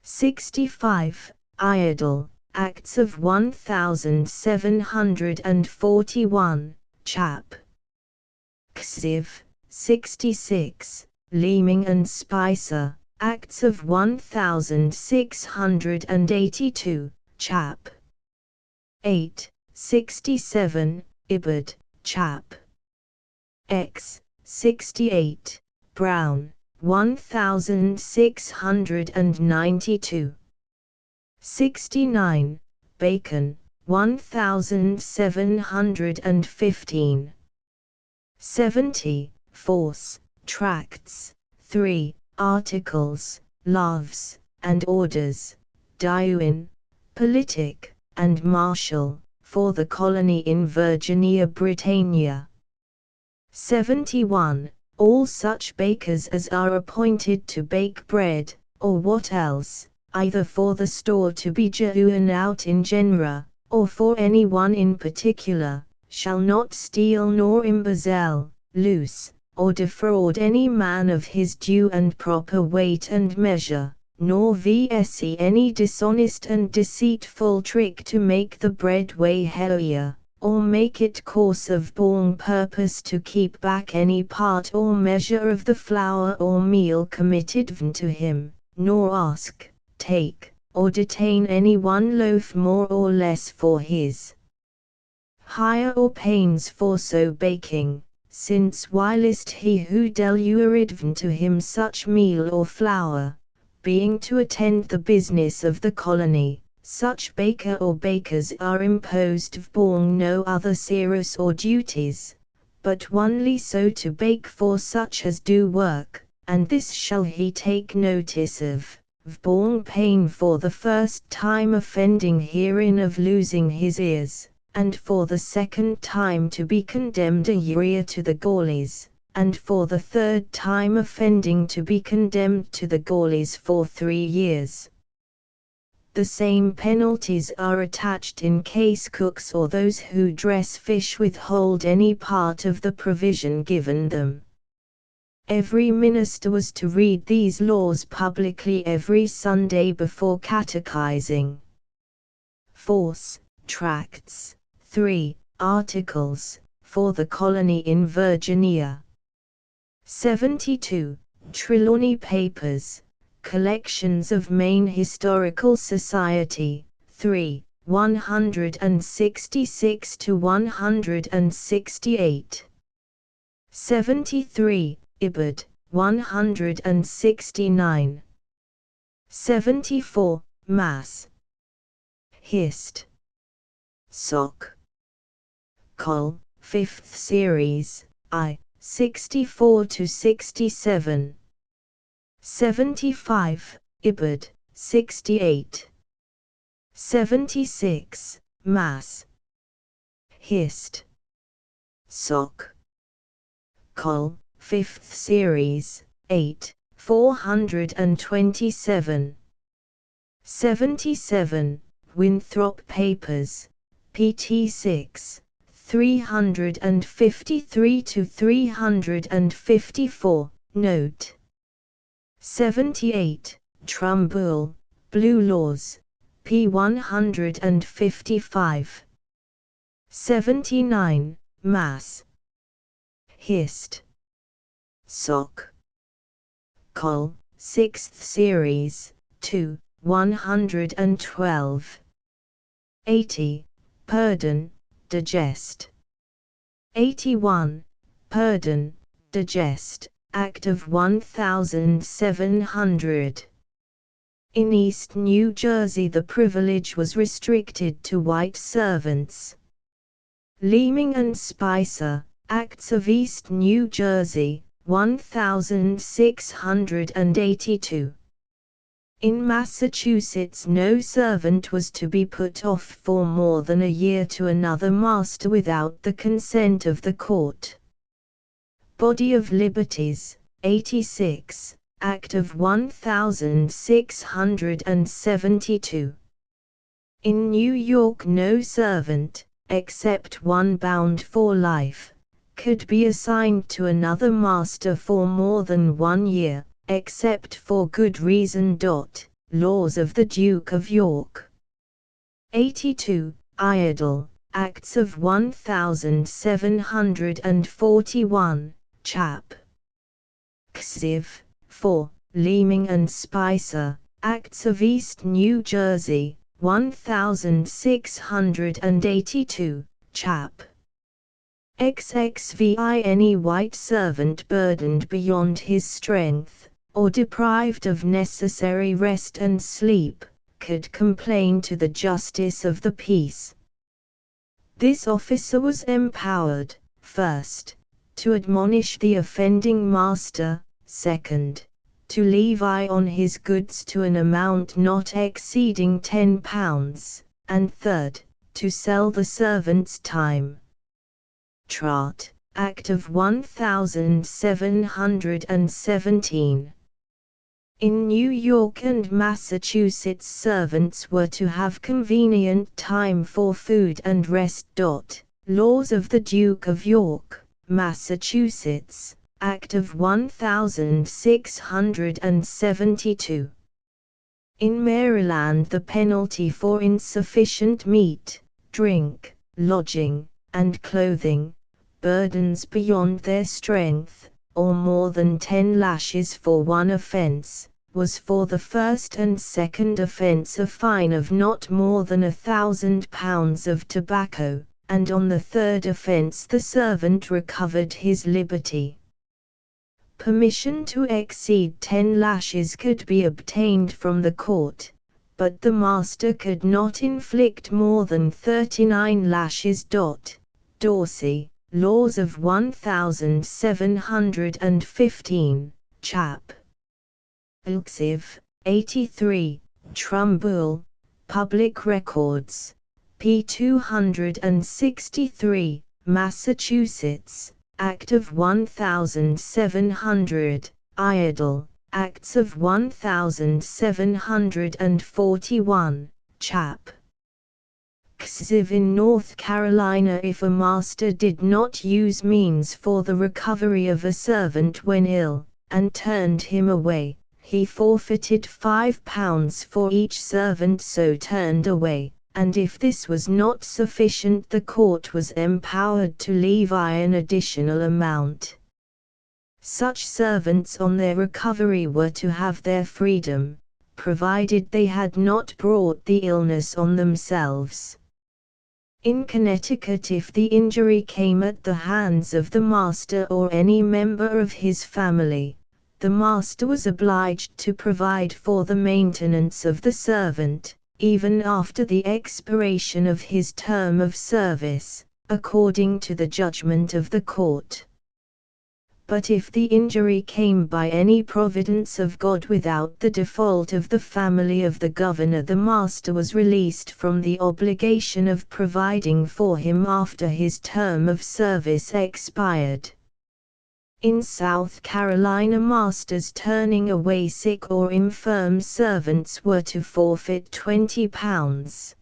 65. Iredell, Acts of 1741, Chap. Xiv. 66. Leeming and Spicer, Acts of 1682, Chap. 8. 67. Ibid, Chap. X. 68. Brown, 1692. 69. Bacon, 1715. 70. Force, Tracts, 3, Articles, Loves, and Orders, Diuin, Politic, and Martial, for the colony in Virginia, Britannia. 71. All such bakers as are appointed to bake bread, or what else, either for the store to be jouen out in genera, or for any one in particular, shall not steal nor embezzle, loose, or defraud any man of his due and proper weight and measure, nor vse any dishonest and deceitful trick to make the bread weigh heavier, or make it coarse of born purpose to keep back any part or measure of the flour or meal committed to him, nor ask, take, or detain any one loaf more or less for his hire or pains for so baking, since whilst he who delured to him such meal or flour, being to attend the business of the colony, such baker or bakers are imposed of born no other service or duties, but only so to bake for such as do work, and this shall he take notice of born pain for the first time offending herein of losing his ears, and for the second time to be condemned a year to the galleys, and for the third time offending to be condemned to the galleys for 3 years. The same penalties are attached in case cooks or those who dress fish withhold any part of the provision given them. Every minister was to read these laws publicly every Sunday before catechizing. Force, Tracts, 3, Articles, for the colony in Virginia. 72. Trelawney Papers, Collections of Maine Historical Society, 3, 166 to 168. 73. Ibid, 169. 74. Mass. Hist. Soc. Col. 5th Series, I, 64 to 67. 75. Ibid, 68. 76. Mass. Hist. Soc. Col. 5th Series, 8, 427. 77. Winthrop Papers, pt 6, 353 to 354, note. 78. Trumbull, Blue Laws, p 155. 79. Mass. Hist. Soc. Col. 6th Series, 2, 112. 80. Purdon, Digest. 81. Purdon, Digest, Act of 1700. In East New Jersey the privilege was restricted to white servants. Leeming and Spicer, Acts of East New Jersey, 1682. In Massachusetts no servant was to be put off for more than a year to another master without the consent of the court. Body of Liberties, 86, Act of 1672. In New York no servant, except one bound for life, could be assigned to another master for more than 1 year, except for good reason. Laws of the Duke of York. 82. Idle, Acts of 1741, chap. Xiv. 4. Leeming and Spicer, Acts of East New Jersey, 1682, chap. XXVI. Any white servant burdened beyond his strength, or deprived of necessary rest and sleep, could complain to the justice of the peace. This officer was empowered, first, to admonish the offending master, second, to levy on his goods to an amount not exceeding £10, and third, to sell the servant's time. Trat. Act of 1717. In New York and Massachusetts, servants were to have convenient time for food and rest. Laws of the Duke of York, Massachusetts, Act of 1672. In Maryland, the penalty for insufficient meat, drink, lodging, and clothing, burdens beyond their strength, or more than 10 lashes for one offense, was for the first and second offense a fine of not more than £1,000 of tobacco, and on the third offense the servant recovered his liberty. Permission to exceed 10 lashes could be obtained from the court, but the master could not inflict more than 39 lashes. Dorsey, Laws of 1715, chap. Ilksiv, 83, Trumbull, Public Records, p. 263, Massachusetts, Act of 1700, Idle, Acts of 1741, chap. Xiv. In North Carolina, if a master did not use means for the recovery of a servant when ill, and turned him away, he forfeited £5 for each servant so turned away, and if this was not sufficient the court was empowered to levy an additional amount. Such servants on their recovery were to have their freedom, provided they had not brought the illness on themselves. In Connecticut, if the injury came at the hands of the master or any member of his family, the master was obliged to provide for the maintenance of the servant, even after the expiration of his term of service, according to the judgment of the court. But if the injury came by any providence of God without the default of the family of the governor, the master was released from the obligation of providing for him after his term of service expired. In South Carolina, masters turning away sick or infirm servants were to forfeit £20.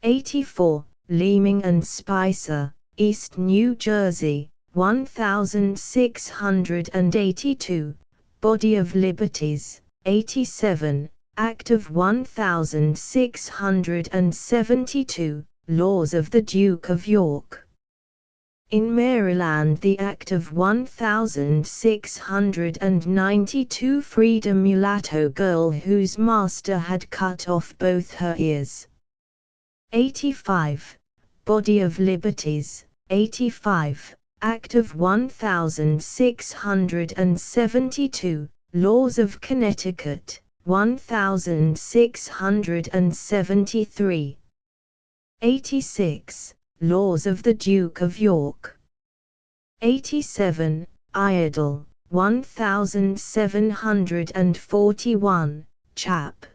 84. Leeming and Spicer, East New Jersey, 1682, Body of Liberties, 87, Act of 1672, Laws of the Duke of York. In Maryland, the Act of 1692 freed a mulatto girl whose master had cut off both her ears. 85. Body of Liberties, 85, Act of 1672, Laws of Connecticut, 1673. 86. Laws of the Duke of York. 87. Idle, 1741, chap.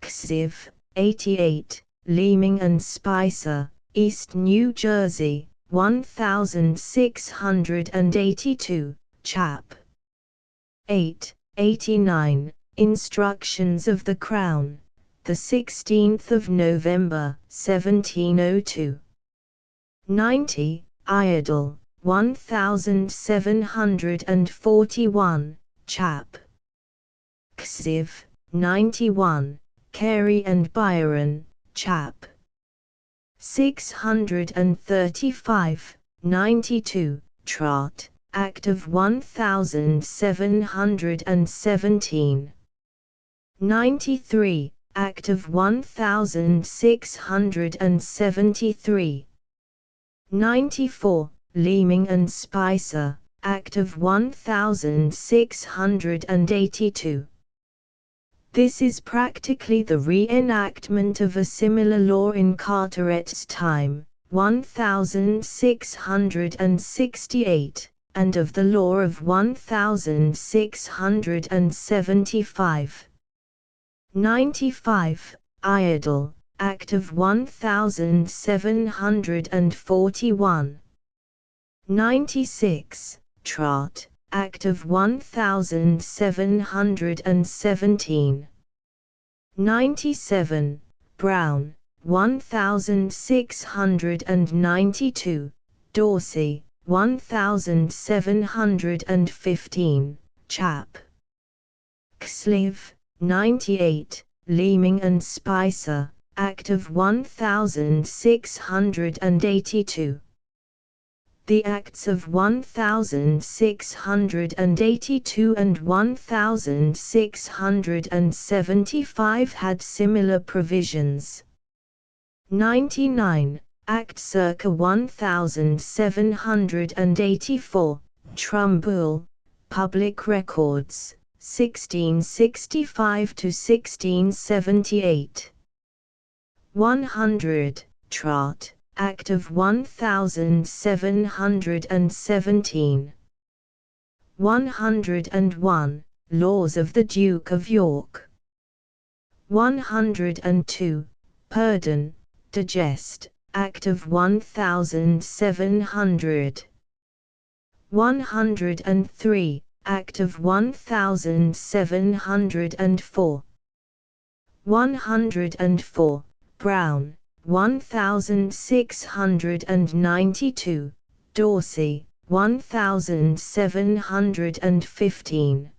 Xiv. 88. Leeming and Spicer, East New Jersey, 1682, chap. 8. 89. Instructions of the Crown, the 16th of November, 1702. 90. Idle, 1741, chap. Xiv. 91. Carey and Byron, chap. 635, 92, Trot, Act of 1717. 93, Act of 1673. 94, Leeming and Spicer, Act of 1682. This is practically the reenactment of a similar law in Carteret's time, 1668, and of the law of 1675. 95. Iredell, Act of 1741. 96. Trott, Act of 1717. 97. Brown, 1692. Dorsey, 1715. Chap. Xliv, 98. Leeming and Spicer, Act of 1682. The Acts of 1682 and 1675 had similar provisions. 99. Act circa 1784, Trumbull, Public Records, 1665 to 1678. 100. Trott, Act of 1717. 101. Laws of the Duke of York. 102. Purdon, Digest, Act of 1700. 103. Act of 1704. 104. Brown, 1692. Dorsey, 1715.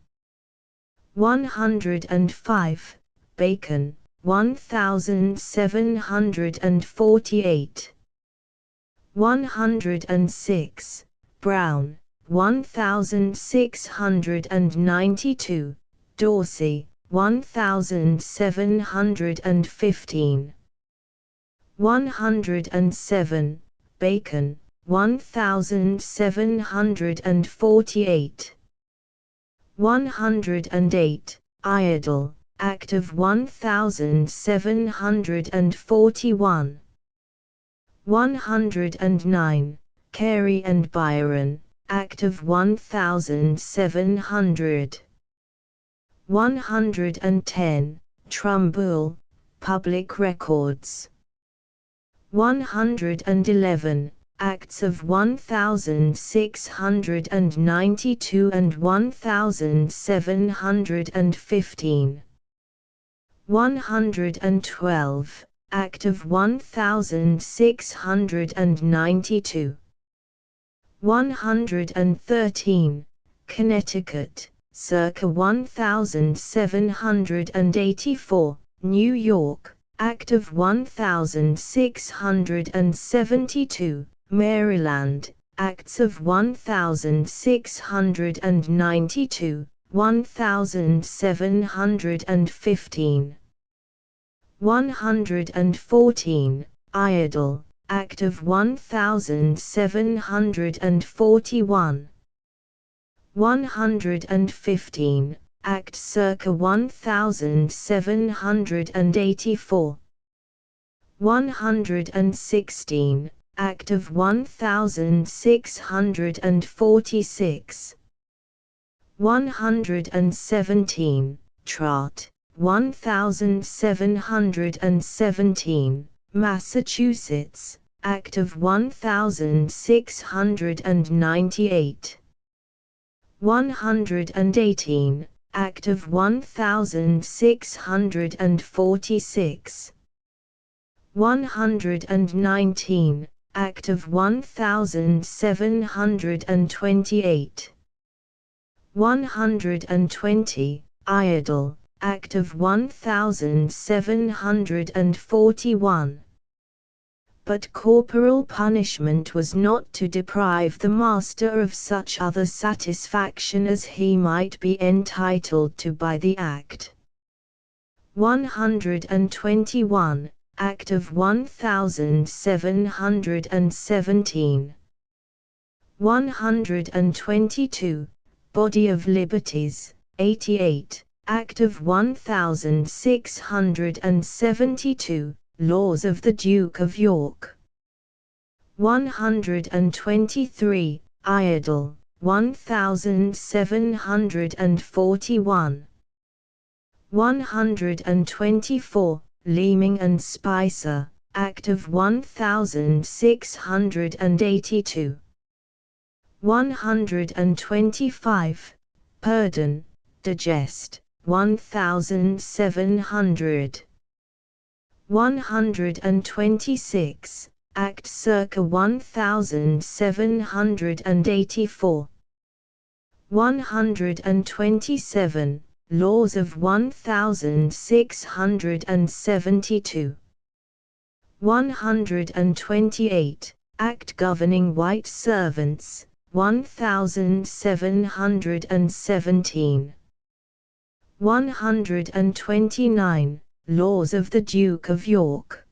105. Bacon, 1748. 106. Brown, 1692. Dorsey, 1715. 107. Bacon, 1748. 108. Iredell, Act of 1741. 109. Carey and Byron, Act of 1700. 110. Trumbull, Public Records. 111. Acts of 1692 and 1715. 112. Act of 1692. 113. Connecticut, circa 1784. New York, Act of 1672. Maryland, Acts of 1692, 1715. 114. Iredell, Act of 1741. 115. Act circa 1784. 116. Act of 1646. 117. Trott, 1717. Massachusetts, Act of 1698. 118. Act of 1646. 119. Act of 1728. 120. Iredell, Act of 1741. But corporal punishment was not to deprive the master of such other satisfaction as he might be entitled to by the Act. 121. Act of 1717. 122. Body of Liberties, 88. Act of 1672, Laws of the Duke of York. 123, Idle, 1741. 124, Leeming and Spicer, Act of 1682. 125, Purdon, Digest, 1700. 126, Act circa 1784. 127, Laws of 1672. 128, Act governing white servants, 1717. 129, Laws of the Duke of York.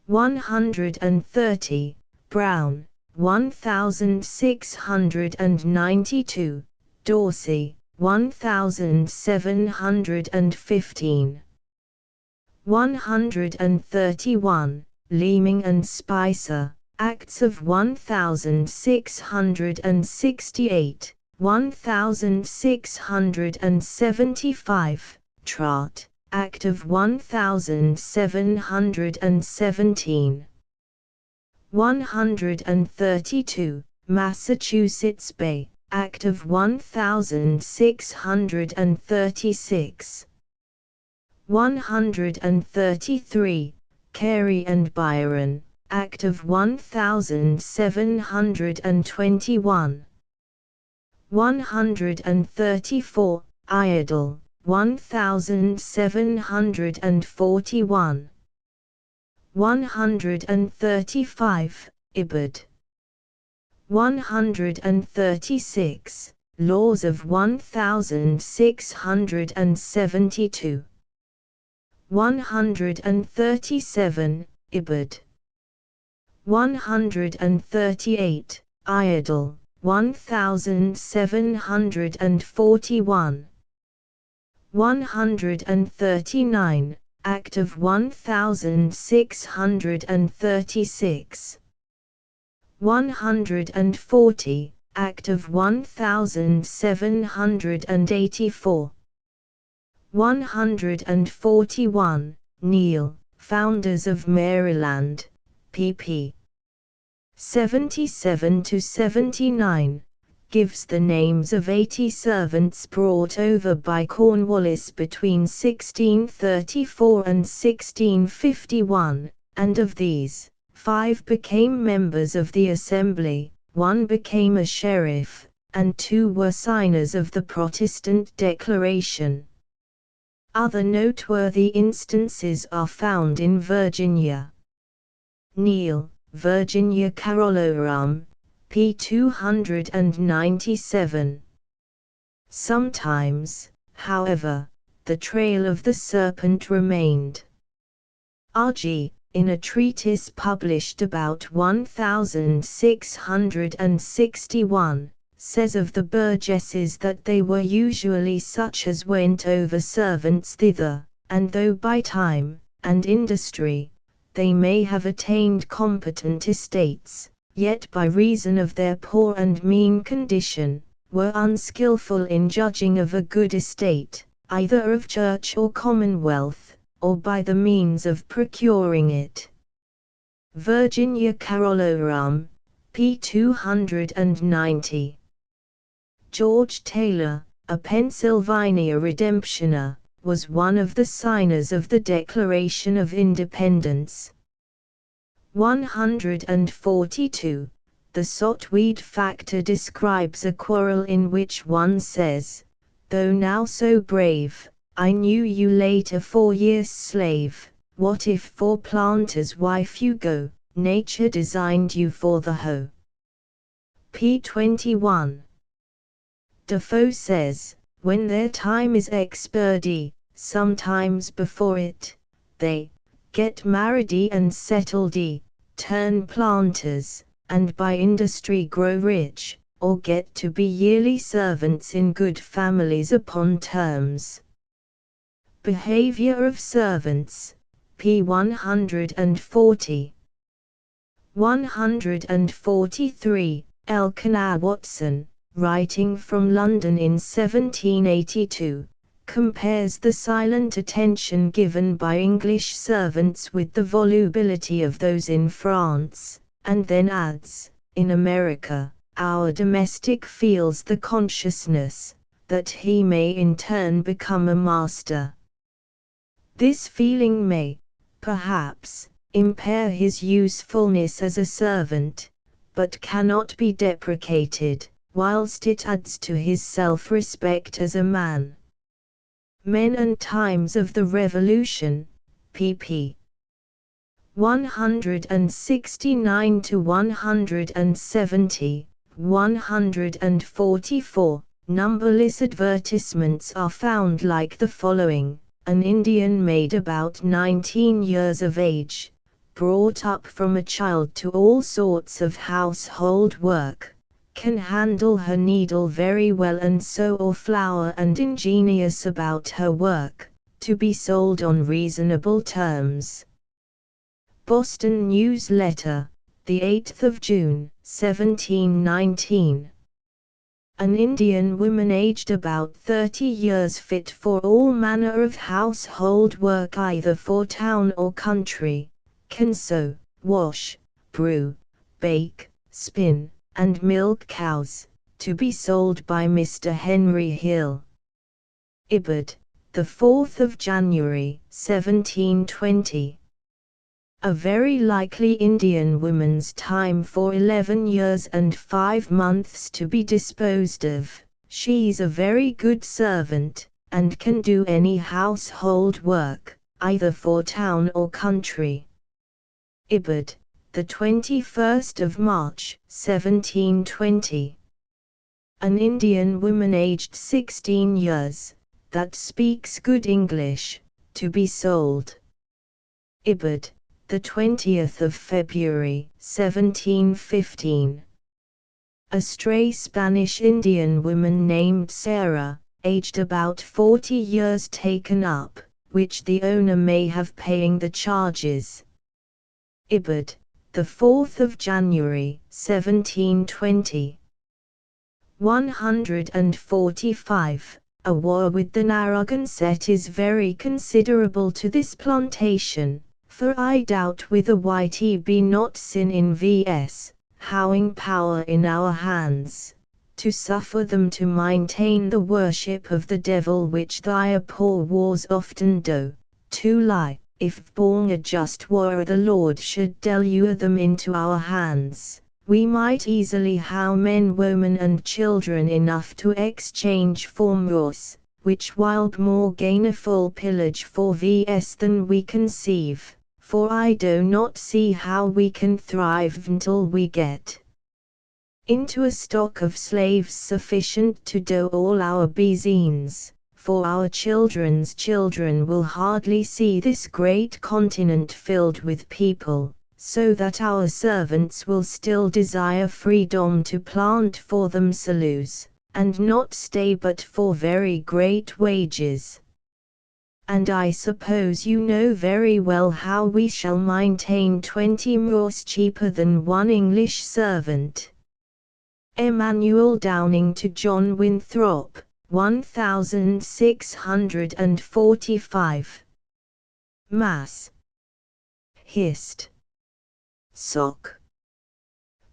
130, Brown, 1692, Dorsey, 1715. 131, Leeming and Spicer, Acts of 1668, 1675, Trott, Act of 1717. 132, Massachusetts Bay, Act of 1636. 133, Carey and Byron, Act of 1721. 134, Idle, 1741. 135, Ibid. 136, Laws of 1672. 137, Ibid. 138, Idle, 1741. 139, Act of 1636. 140, Act of 1784. 141, Neal, Founders of Maryland, pp. 77-79, gives the names of 80 servants brought over by Cornwallis between 1634 and 1651, and of these, 5 became members of the Assembly, 1 became a sheriff, and 2 were signers of the Protestant Declaration. Other noteworthy instances are found in Virginia. Neal, Virginia Carolorum, p. 297. Sometimes, however, the trail of the serpent remained. R.G., in a treatise published about 1661, says of the burgesses that they were usually such as went over servants thither, and though by time, and industry, they may have attained competent estates, yet by reason of their poor and mean condition, were unskilful in judging of a good estate, either of church or commonwealth, or by the means of procuring it. Virginia Carolorum, p. 290. George Taylor, a Pennsylvania redemptioner, was one of the signers of the Declaration of Independence. 142. The Sotweed factor describes a quarrel in which one says, "Though now so brave, I knew you later 4 years slave, what if for planter's wife you go, nature designed you for the hoe." p. 21. Defoe says, when their time is expurdy, sometimes before it, they get marriedy and settledy, turn planters, and by industry grow rich, or get to be yearly servants in good families upon terms. Behavior of servants, p. 140. 143, Elkanah Watson, writing from London in 1782, compares the silent attention given by English servants with the volubility of those in France, and then adds, in America, our domestic feels the consciousness that he may in turn become a master. This feeling may, perhaps, impair his usefulness as a servant, but cannot be deprecated, whilst it adds to his self-respect as a man. Men and Times of the Revolution, pp. 169 to 170, 144. Numberless advertisements are found like the following: an Indian maid about 19 years of age, brought up from a child to all sorts of household work, can handle her needle very well and sew or flour, and ingenious about her work, to be sold on reasonable terms. Boston News Letter, the 8th of June, 1719. An Indian woman aged about 30 years, fit for all manner of household work either for town or country, can sew, wash, brew, bake, spin, and milk cows, to be sold by Mr. Henry Hill. Ibid, the 4th of January, 1720. A very likely Indian woman's time for 11 years and 5 months to be disposed of. She's a very good servant, and can do any household work, either for town or country. Ibid, the 21st of March, 1720. An Indian woman aged 16 years, that speaks good English, to be sold. Ibid, the 20th of February, 1715. A stray Spanish Indian woman named Sarah, aged about 40 years, taken up, which the owner may have paying the charges. Ibid, the 4th of January, 1720. 145. A war with the Narragansett is very considerable to this plantation. For I doubt whether it be not sin in vs. howing power in our hands, to suffer them to maintain the worship of the devil, which thy poor wars often do, to lie, if born a just war the Lord should deliver them into our hands, we might easily how men, women and children enough to exchange for moors, which while more gainful pillage for vs. than we conceive. For I do not see how we can thrive until we get into a stock of slaves sufficient to do all our business, for our children's children will hardly see this great continent filled with people, so that our servants will still desire freedom to plant for themselves, and not stay but for very great wages. And I suppose you know very well how we shall maintain 20 moors cheaper than one English servant. Emmanuel Downing to John Winthrop, 1645. Mass. Hist. Soc.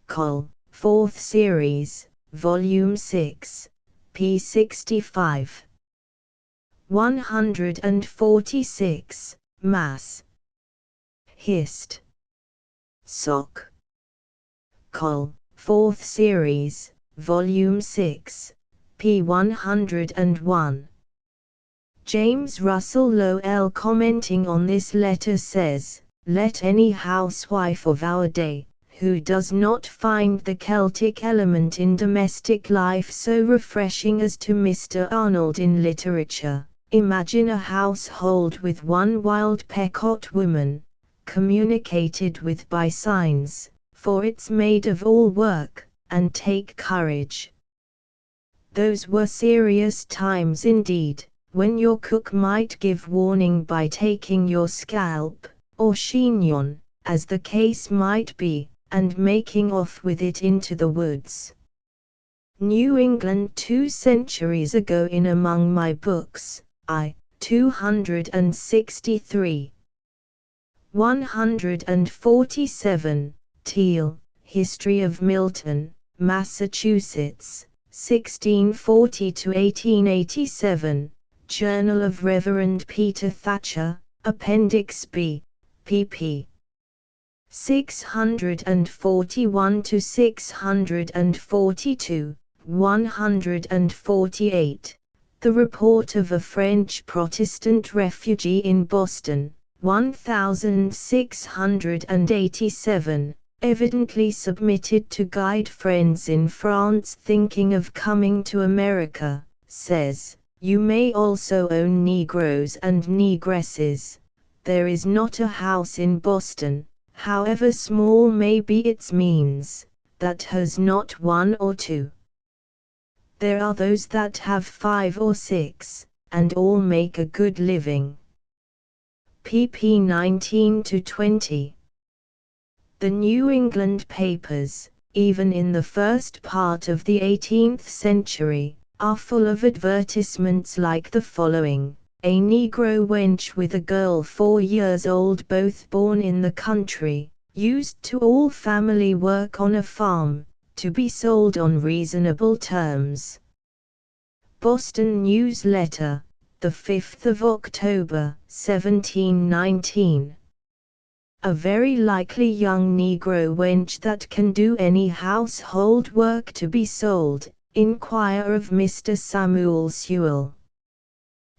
Col. 4th Series, Volume 6, p. 65. 146, Mass. Hist. Soc. Col. 4th Series, Volume 6, p. 101. James Russell Lowell, commenting on this letter, says, "Let any housewife of our day, who does not find the Celtic element in domestic life so refreshing as to Mr. Arnold in literature, imagine a household with one wild Pequot woman, communicated with by signs, for it's made of all work, and take courage. Those were serious times indeed, when your cook might give warning by taking your scalp, or chignon, as the case might be, and making off with it into the woods. New England 2 centuries ago. In among my books, I, 263. 147, Teal, History of Milton, Massachusetts, 1640 to 1887, Journal of Reverend Peter Thatcher, Appendix B, pp. 641 to 642, 148. The Report of a French Protestant Refugee in Boston, 1687, evidently submitted to guide friends in France thinking of coming to America, says, "You may also own Negroes and Negresses. There is not a house in Boston, however small may be its means, that has not 1 or 2. There are those that have 5 or 6, and all make a good living." pp 19 to 20. The New England papers, even in the first part of the 18th century, are full of advertisements like the following: a Negro wench with a girl 4 years old, both born in the country, used to all family work on a farm, to be sold on reasonable terms. Boston News Letter, the 5th of October, 1719. A very likely young Negro wench that can do any household work to be sold, inquire of Mr. Samuel Sewell.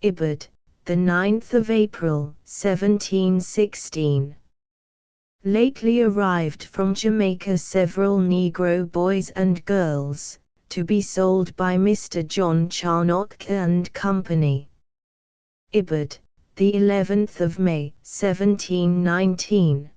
Ibid, the 9th of April, 1716. Lately arrived from Jamaica several Negro boys and girls, to be sold by Mr. John Charnock and Company. Ibid, the 11th of May, 1719.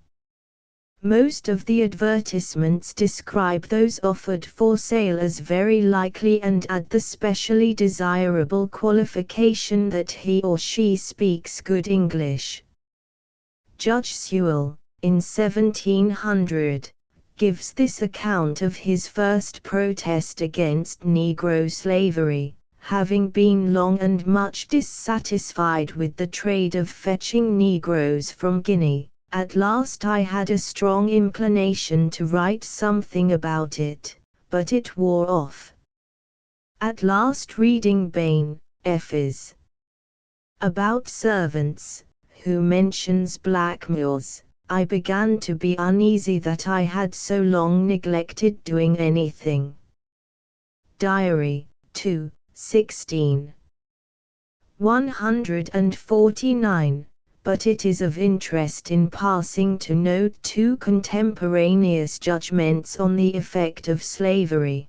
Most of the advertisements describe those offered for sale as very likely and add the specially desirable qualification that he or she speaks good English. Judge Sewell, in 1700, gives this account of his first protest against Negro slavery: "Having been long and much dissatisfied with the trade of fetching Negroes from Guinea, at last I had a strong inclination to write something about it, but it wore off. At last, reading Bain, F.'s about servants, who mentions blackmails, I began to be uneasy that I had so long neglected doing anything." Diary, 2, 16. 149. But it is of interest in passing to note 2 contemporaneous judgments on the effect of slavery.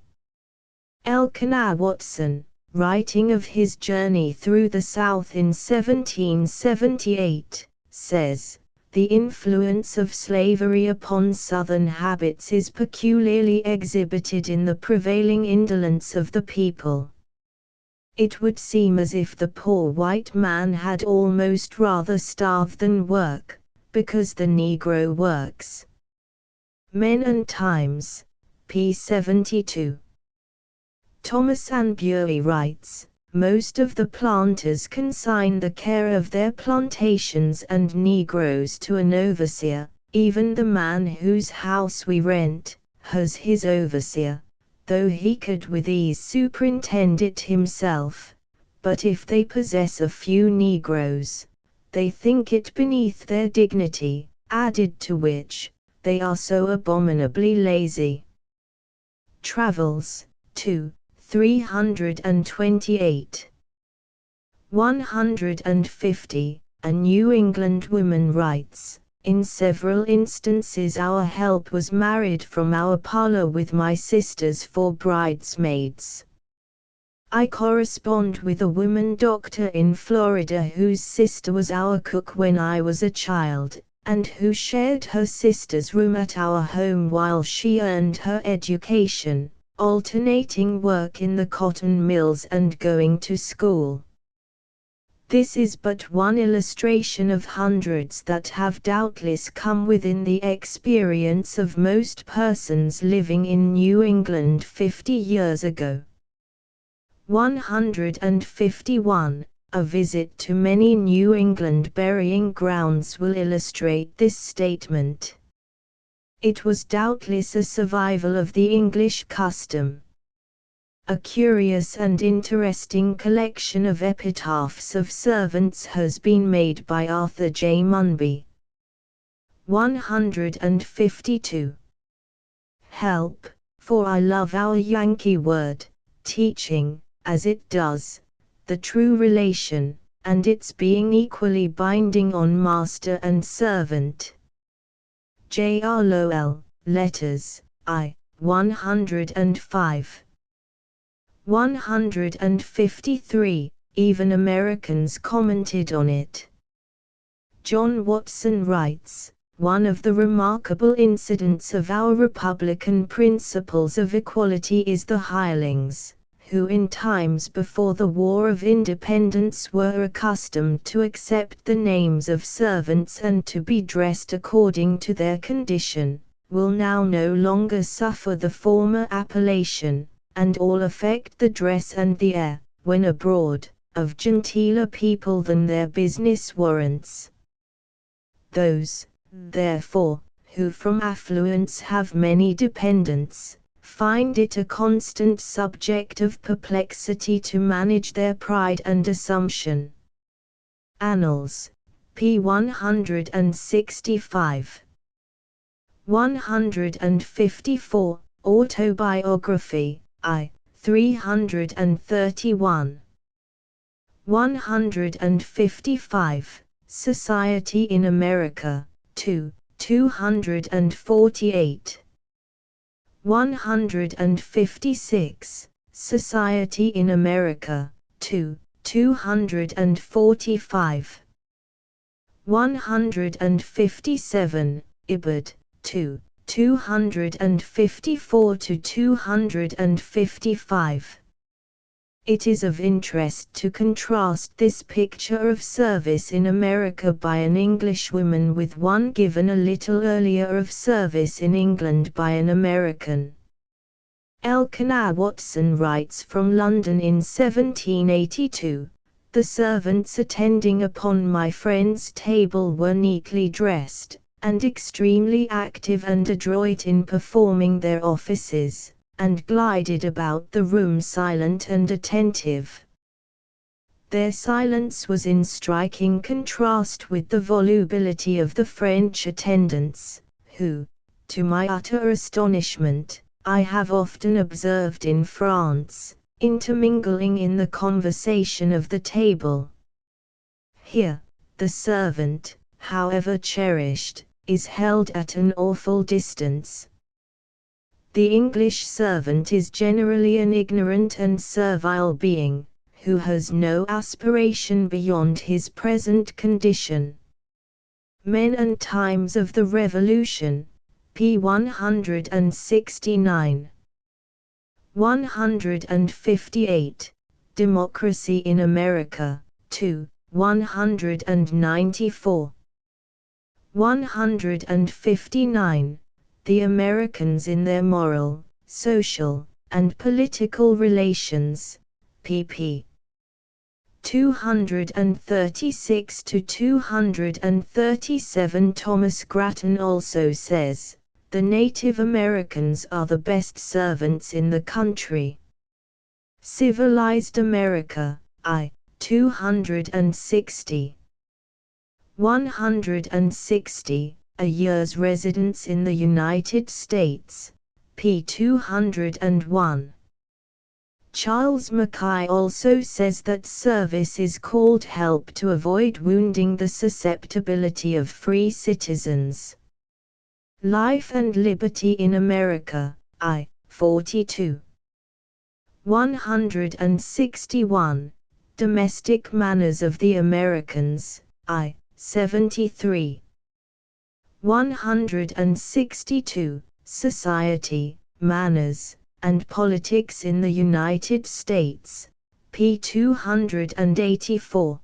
Elkanah Watson, writing of his journey through the South in 1778, says, "The influence of slavery upon Southern habits is peculiarly exhibited in the prevailing indolence of the people. It would seem as if the poor white man had almost rather starve than work, because the Negro works." Men and Times, p. 72. Thomas Anbury writes, "Most of the planters consign the care of their plantations and Negroes to an overseer. Even the man whose house we rent has his overseer, though he could with ease superintend it himself. But if they possess a few Negroes, they think it beneath their dignity, added to which, they are so abominably lazy." Travels, 2, 328. 150. A New England woman writes, "In several instances our help was married from our parlor with my sisters for bridesmaids. I correspond with a woman doctor in Florida whose sister was our cook when I was a child, and who shared her sister's room at our home while she earned her education, alternating work in the cotton mills and going to school. This is but one illustration of hundreds that have doubtless come within the experience of most persons living in New England 50 years ago. 151. A visit to many New England burying grounds will illustrate this statement. It was doubtless a survival of the English custom. A curious and interesting collection of epitaphs of servants has been made by Arthur J. Munby. 152. Help, for I love our Yankee word, teaching, as it does, the true relation, and its being equally binding on master and servant. J. R. Lowell, Letters, I. 105. 153. Even Americans commented on it. John Watson writes, one of the remarkable incidents of our Republican principles of equality is the hirelings, who in times before the War of Independence were accustomed to accept the names of servants and to be dressed according to their condition, will now no longer suffer the former appellation, and all affect the dress and the air, when abroad, of genteeler people than their business warrants. Those, therefore, who from affluence have many dependents, find it a constant subject of perplexity to manage their pride and assumption. Annals, p. 165. 154. Autobiography, I. 331. 155. Society in America, 2. 248. 156. Society in America, 2. 245. 157. Ibid, 2. 254 to 255. It is of interest to contrast this picture of service in America by an Englishwoman with one given a little earlier of service in England by an American. Elkanah Watson writes from London in 1782, "The servants attending upon my friend's table were neatly dressed, and extremely active and adroit in performing their offices, and glided about the room silent and attentive." Their silence was in striking contrast with the volubility of the French attendants, who, to my utter astonishment, I have often observed in France, intermingling in the conversation of the table. Here, the servant, however cherished, is held at an awful distance. The English servant is generally an ignorant and servile being, who has no aspiration beyond his present condition. Men and Times of the Revolution, p. 169. 158. Democracy in America, 2. 194. 159. The Americans in their moral, social, and political relations, pp. 236 to 237. Thomas Grattan also says, "The Native Americans are the best servants in the country." Civilized America, I. 260. 160. A Year's Residence in the United States, p. 201. Charles Mackay also says that service is called help to avoid wounding the susceptibility of free citizens. Life and Liberty in America, I. 42. 161. Domestic Manners of the Americans, I. 73. 162. Society, Manners, and Politics in the United States, p. 284.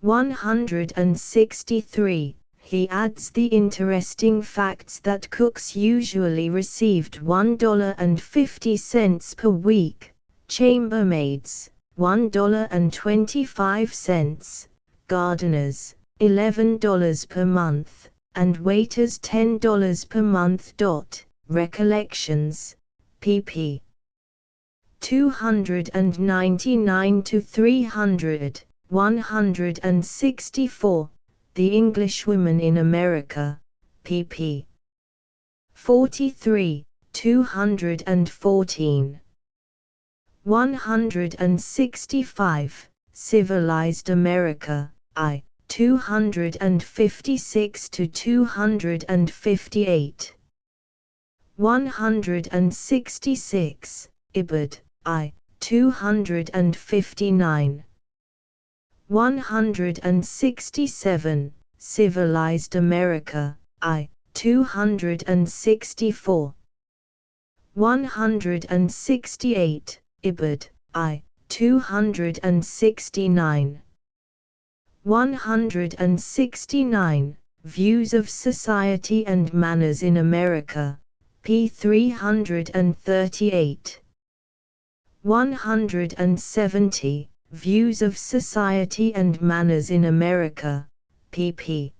163. He adds the interesting facts that cooks usually received $1.50 per week, chambermaids, $1.25, gardeners, $11 per month, and waiters $10 per month. Recollections, pp. 299 to 300. 164. The Englishwoman in America, pp. 43, 214. 165. Civilized America, I. 256 to 258. 166. Ibid, I. 259. 167. Civilized America, I. 264. 168. Ibid, I. 269. 169. Views of Society and Manners in America, p. 338. 170. Views of Society and Manners in America, pp.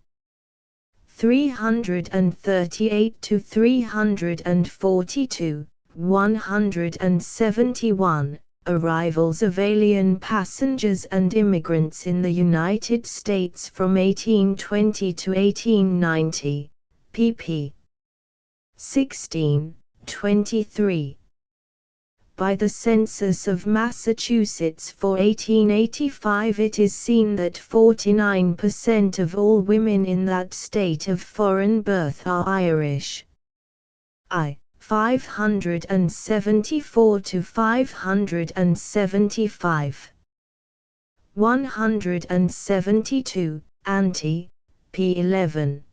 338 to 342. 171. Arrivals of alien passengers and immigrants in the United States from 1820 to 1890, pp. 16, 23. By the census of Massachusetts for 1885, it is seen that 49% of all women in that state of foreign birth are Irish. I. 574 to 575. 172. Ante, p. 11.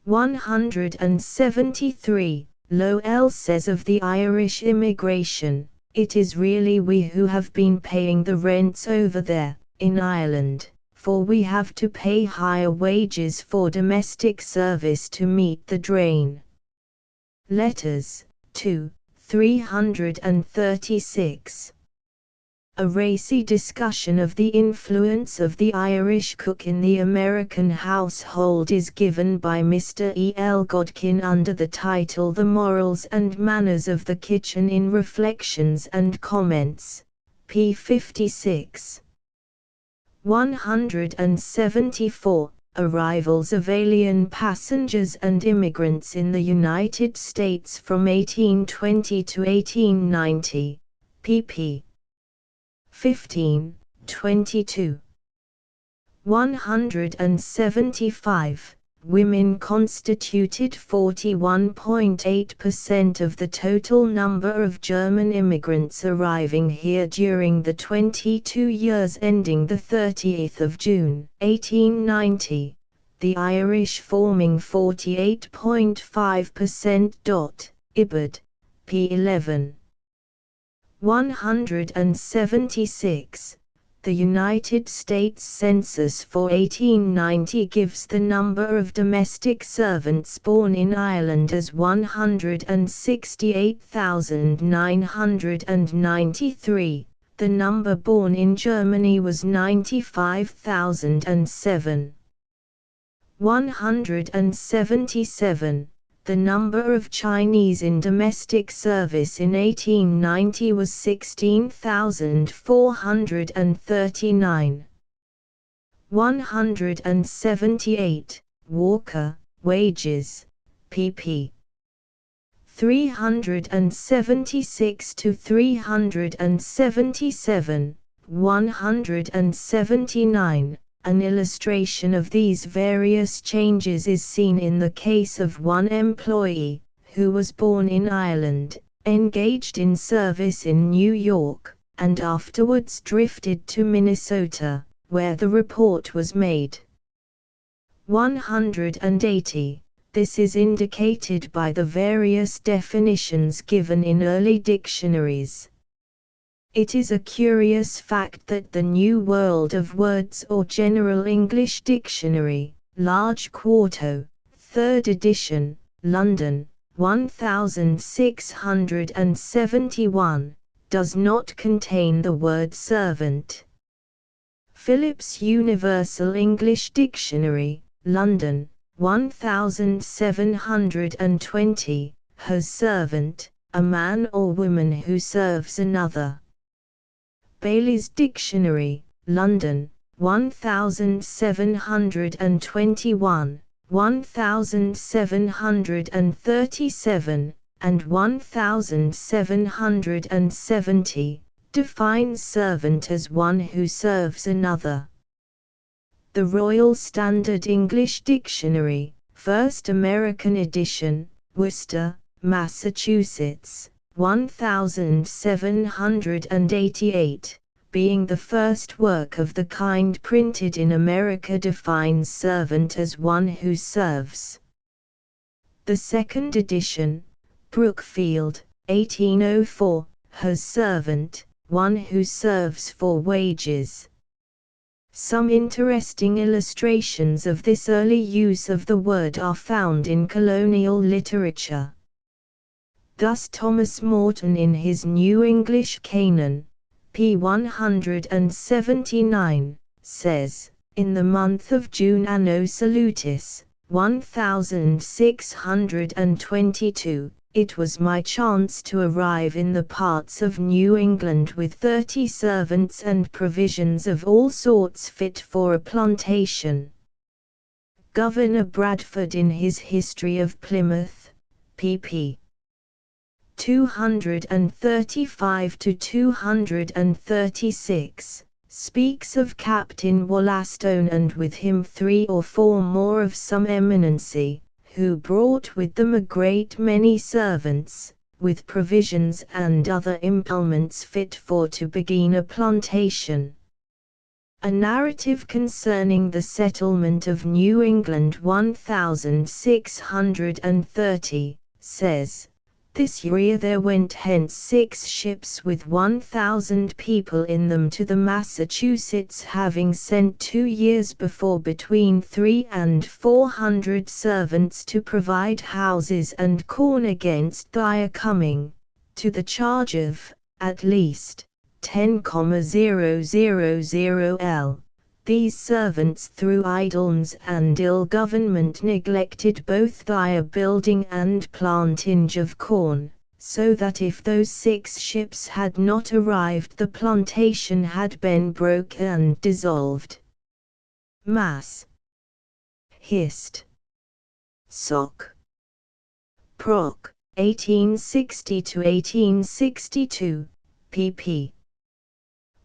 173. Lowell says of the Irish immigration, "It is really we who have been paying the rents over there, in Ireland, for we have to pay higher wages for domestic service to meet the drain." Letters, 2, 336. A racy discussion of the influence of the Irish cook in the American household is given by Mr. E. L. Godkin under the title The Morals and Manners of the Kitchen in Reflections and Comments, p. 56. 174. Arrivals of alien passengers and immigrants in the United States from 1820 to 1890, pp. 15, 22. 175. Women constituted 41.8% of the total number of German immigrants arriving here during the 22 years ending the 30th of June, 1890, the Irish forming 48.5%. Ibid, p. 11. 176. The United States Census for 1890 gives the number of domestic servants born in Ireland as 168,993. The number born in Germany was 95,007. 177. The number of Chinese in domestic service in 1890 was 16,439. 178. Walker, Wages, pp. 376 to 377. 179. An illustration of these various changes is seen in the case of one employee, who was born in Ireland, engaged in service in New York, and afterwards drifted to Minnesota, where the report was made. 180. This is indicated by the various definitions given in early dictionaries. It is a curious fact that the New World of Words or General English Dictionary, Large Quarto, 3rd edition, London, 1671, does not contain the word servant. Phillips Universal English Dictionary, London, 1720, has servant, a man or woman who serves another. Bailey's Dictionary, London, 1721, 1737, and 1770, defines servant as one who serves another. The Royal Standard English Dictionary, 1st American edition, Worcester, Massachusetts, 1788, being the first work of the kind printed in America, defines servant as one who serves. The 2nd edition, Brookfield, 1804, has servant, one who serves for wages. Some interesting illustrations of this early use of the word are found in colonial literature. Thus Thomas Morton in his New English Canon, p. 179, says, "In the month of June Anno Salutis, 1622, it was my chance to arrive in the parts of New England with 30 servants and provisions of all sorts fit for a plantation." Governor Bradford in his History of Plymouth, pp. 235 to 236, speaks of Captain Wollaston and with him 3 or 4 more of some eminency, who brought with them a great many servants, with provisions and other implements fit for to begin a plantation. A narrative concerning the settlement of New England 1630, says, "This year there went hence 6 ships with 1,000 people in them to the Massachusetts, having sent 2 years before between 300 and 400 servants to provide houses and corn against thy coming, to the charge of, at least, 10,000 L. These servants through idleness and ill government neglected both thy building and planting of corn, so that if those 6 ships had not arrived the plantation had been broke and dissolved." Mass. Hist. Soc. Proc. 1860 to 1862, pp.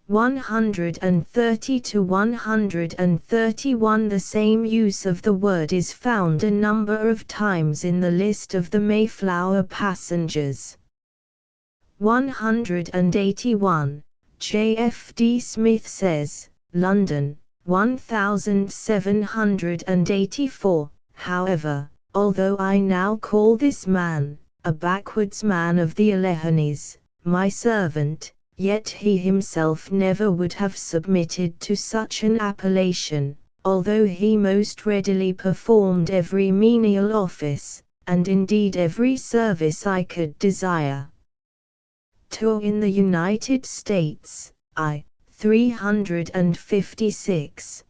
130 to 131. The same use of the word is found a number of times in the list of the Mayflower passengers. 181. J. F. D. Smith says, London, 1784. However, although I now call this man, a backwards man of the Alleghanies, my servant, yet he himself never would have submitted to such an appellation, although he most readily performed every menial office, and indeed every service I could desire. Tour in the United States, I. 356.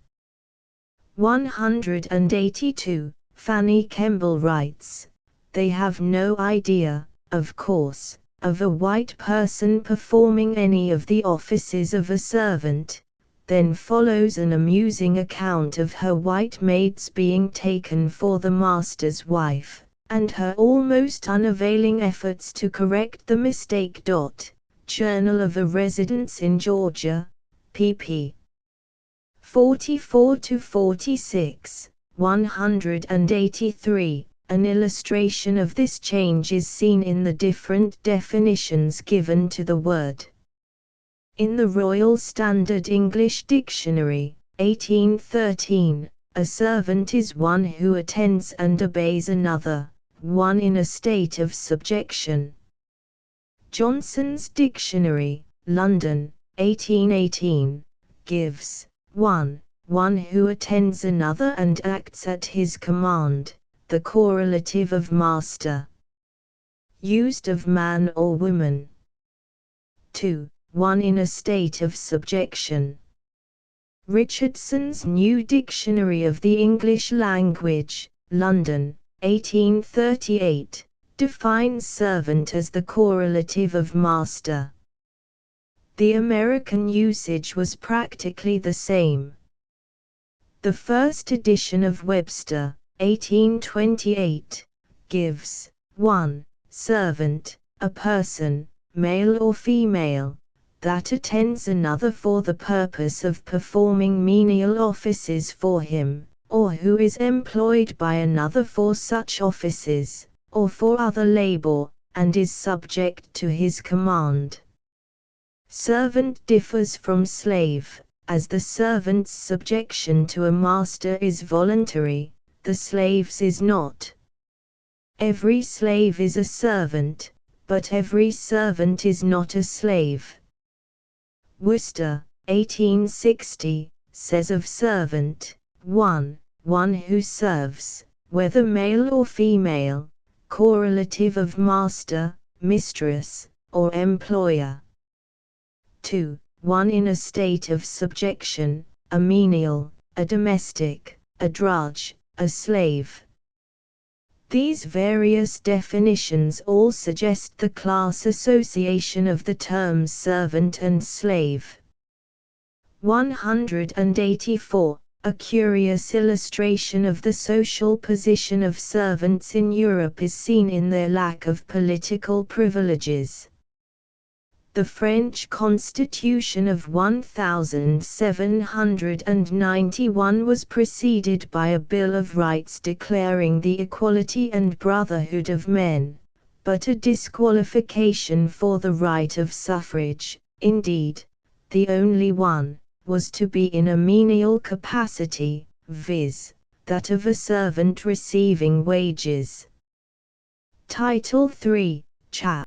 182. Fanny Kemble writes, "They have no idea, of course, of a white person performing any of the offices of a servant." Then follows an amusing account of her white maids being taken for the master's wife, and her almost unavailing efforts to correct the mistake. Journal of a Residence in Georgia, pp. 44 to 46, 183. An illustration of this change is seen in the different definitions given to the word. In the Royal Standard English Dictionary, 1813, A servant is one who attends and obeys another, one in a state of subjection. Johnson's Dictionary, London, 1818, gives 1. One who attends another and acts at his command, the correlative of master. Used of man or woman. 2. One in a state of subjection. Richardson's New Dictionary of the English Language, London, 1838, defines servant as the correlative of master. The American usage was practically the same. The first edition of Webster, 1828, gives 1. Servant, a person, male or female, that attends another for the purpose of performing menial offices for him, or who is employed by another for such offices, or for other labor, and is subject to his command. Servant differs from slave, as the servant's subjection to a master is voluntary, the slave's is not. Every slave is a servant, but every servant is not a slave. Worcester, 1860, says of servant, 1. One who serves, whether male or female, correlative of master, mistress, or employer. 2. One in a state of subjection, a menial, a domestic, a drudge, a slave. These various definitions all suggest the class association of the terms servant and slave. 184. A curious illustration of the social position of servants in Europe is seen in their lack of political privileges. The French Constitution of 1791 was preceded by a Bill of Rights declaring the equality and brotherhood of men, but a disqualification for the right of suffrage, indeed, the only one, was to be in a menial capacity, viz., that of a servant receiving wages. Title 3, Chap.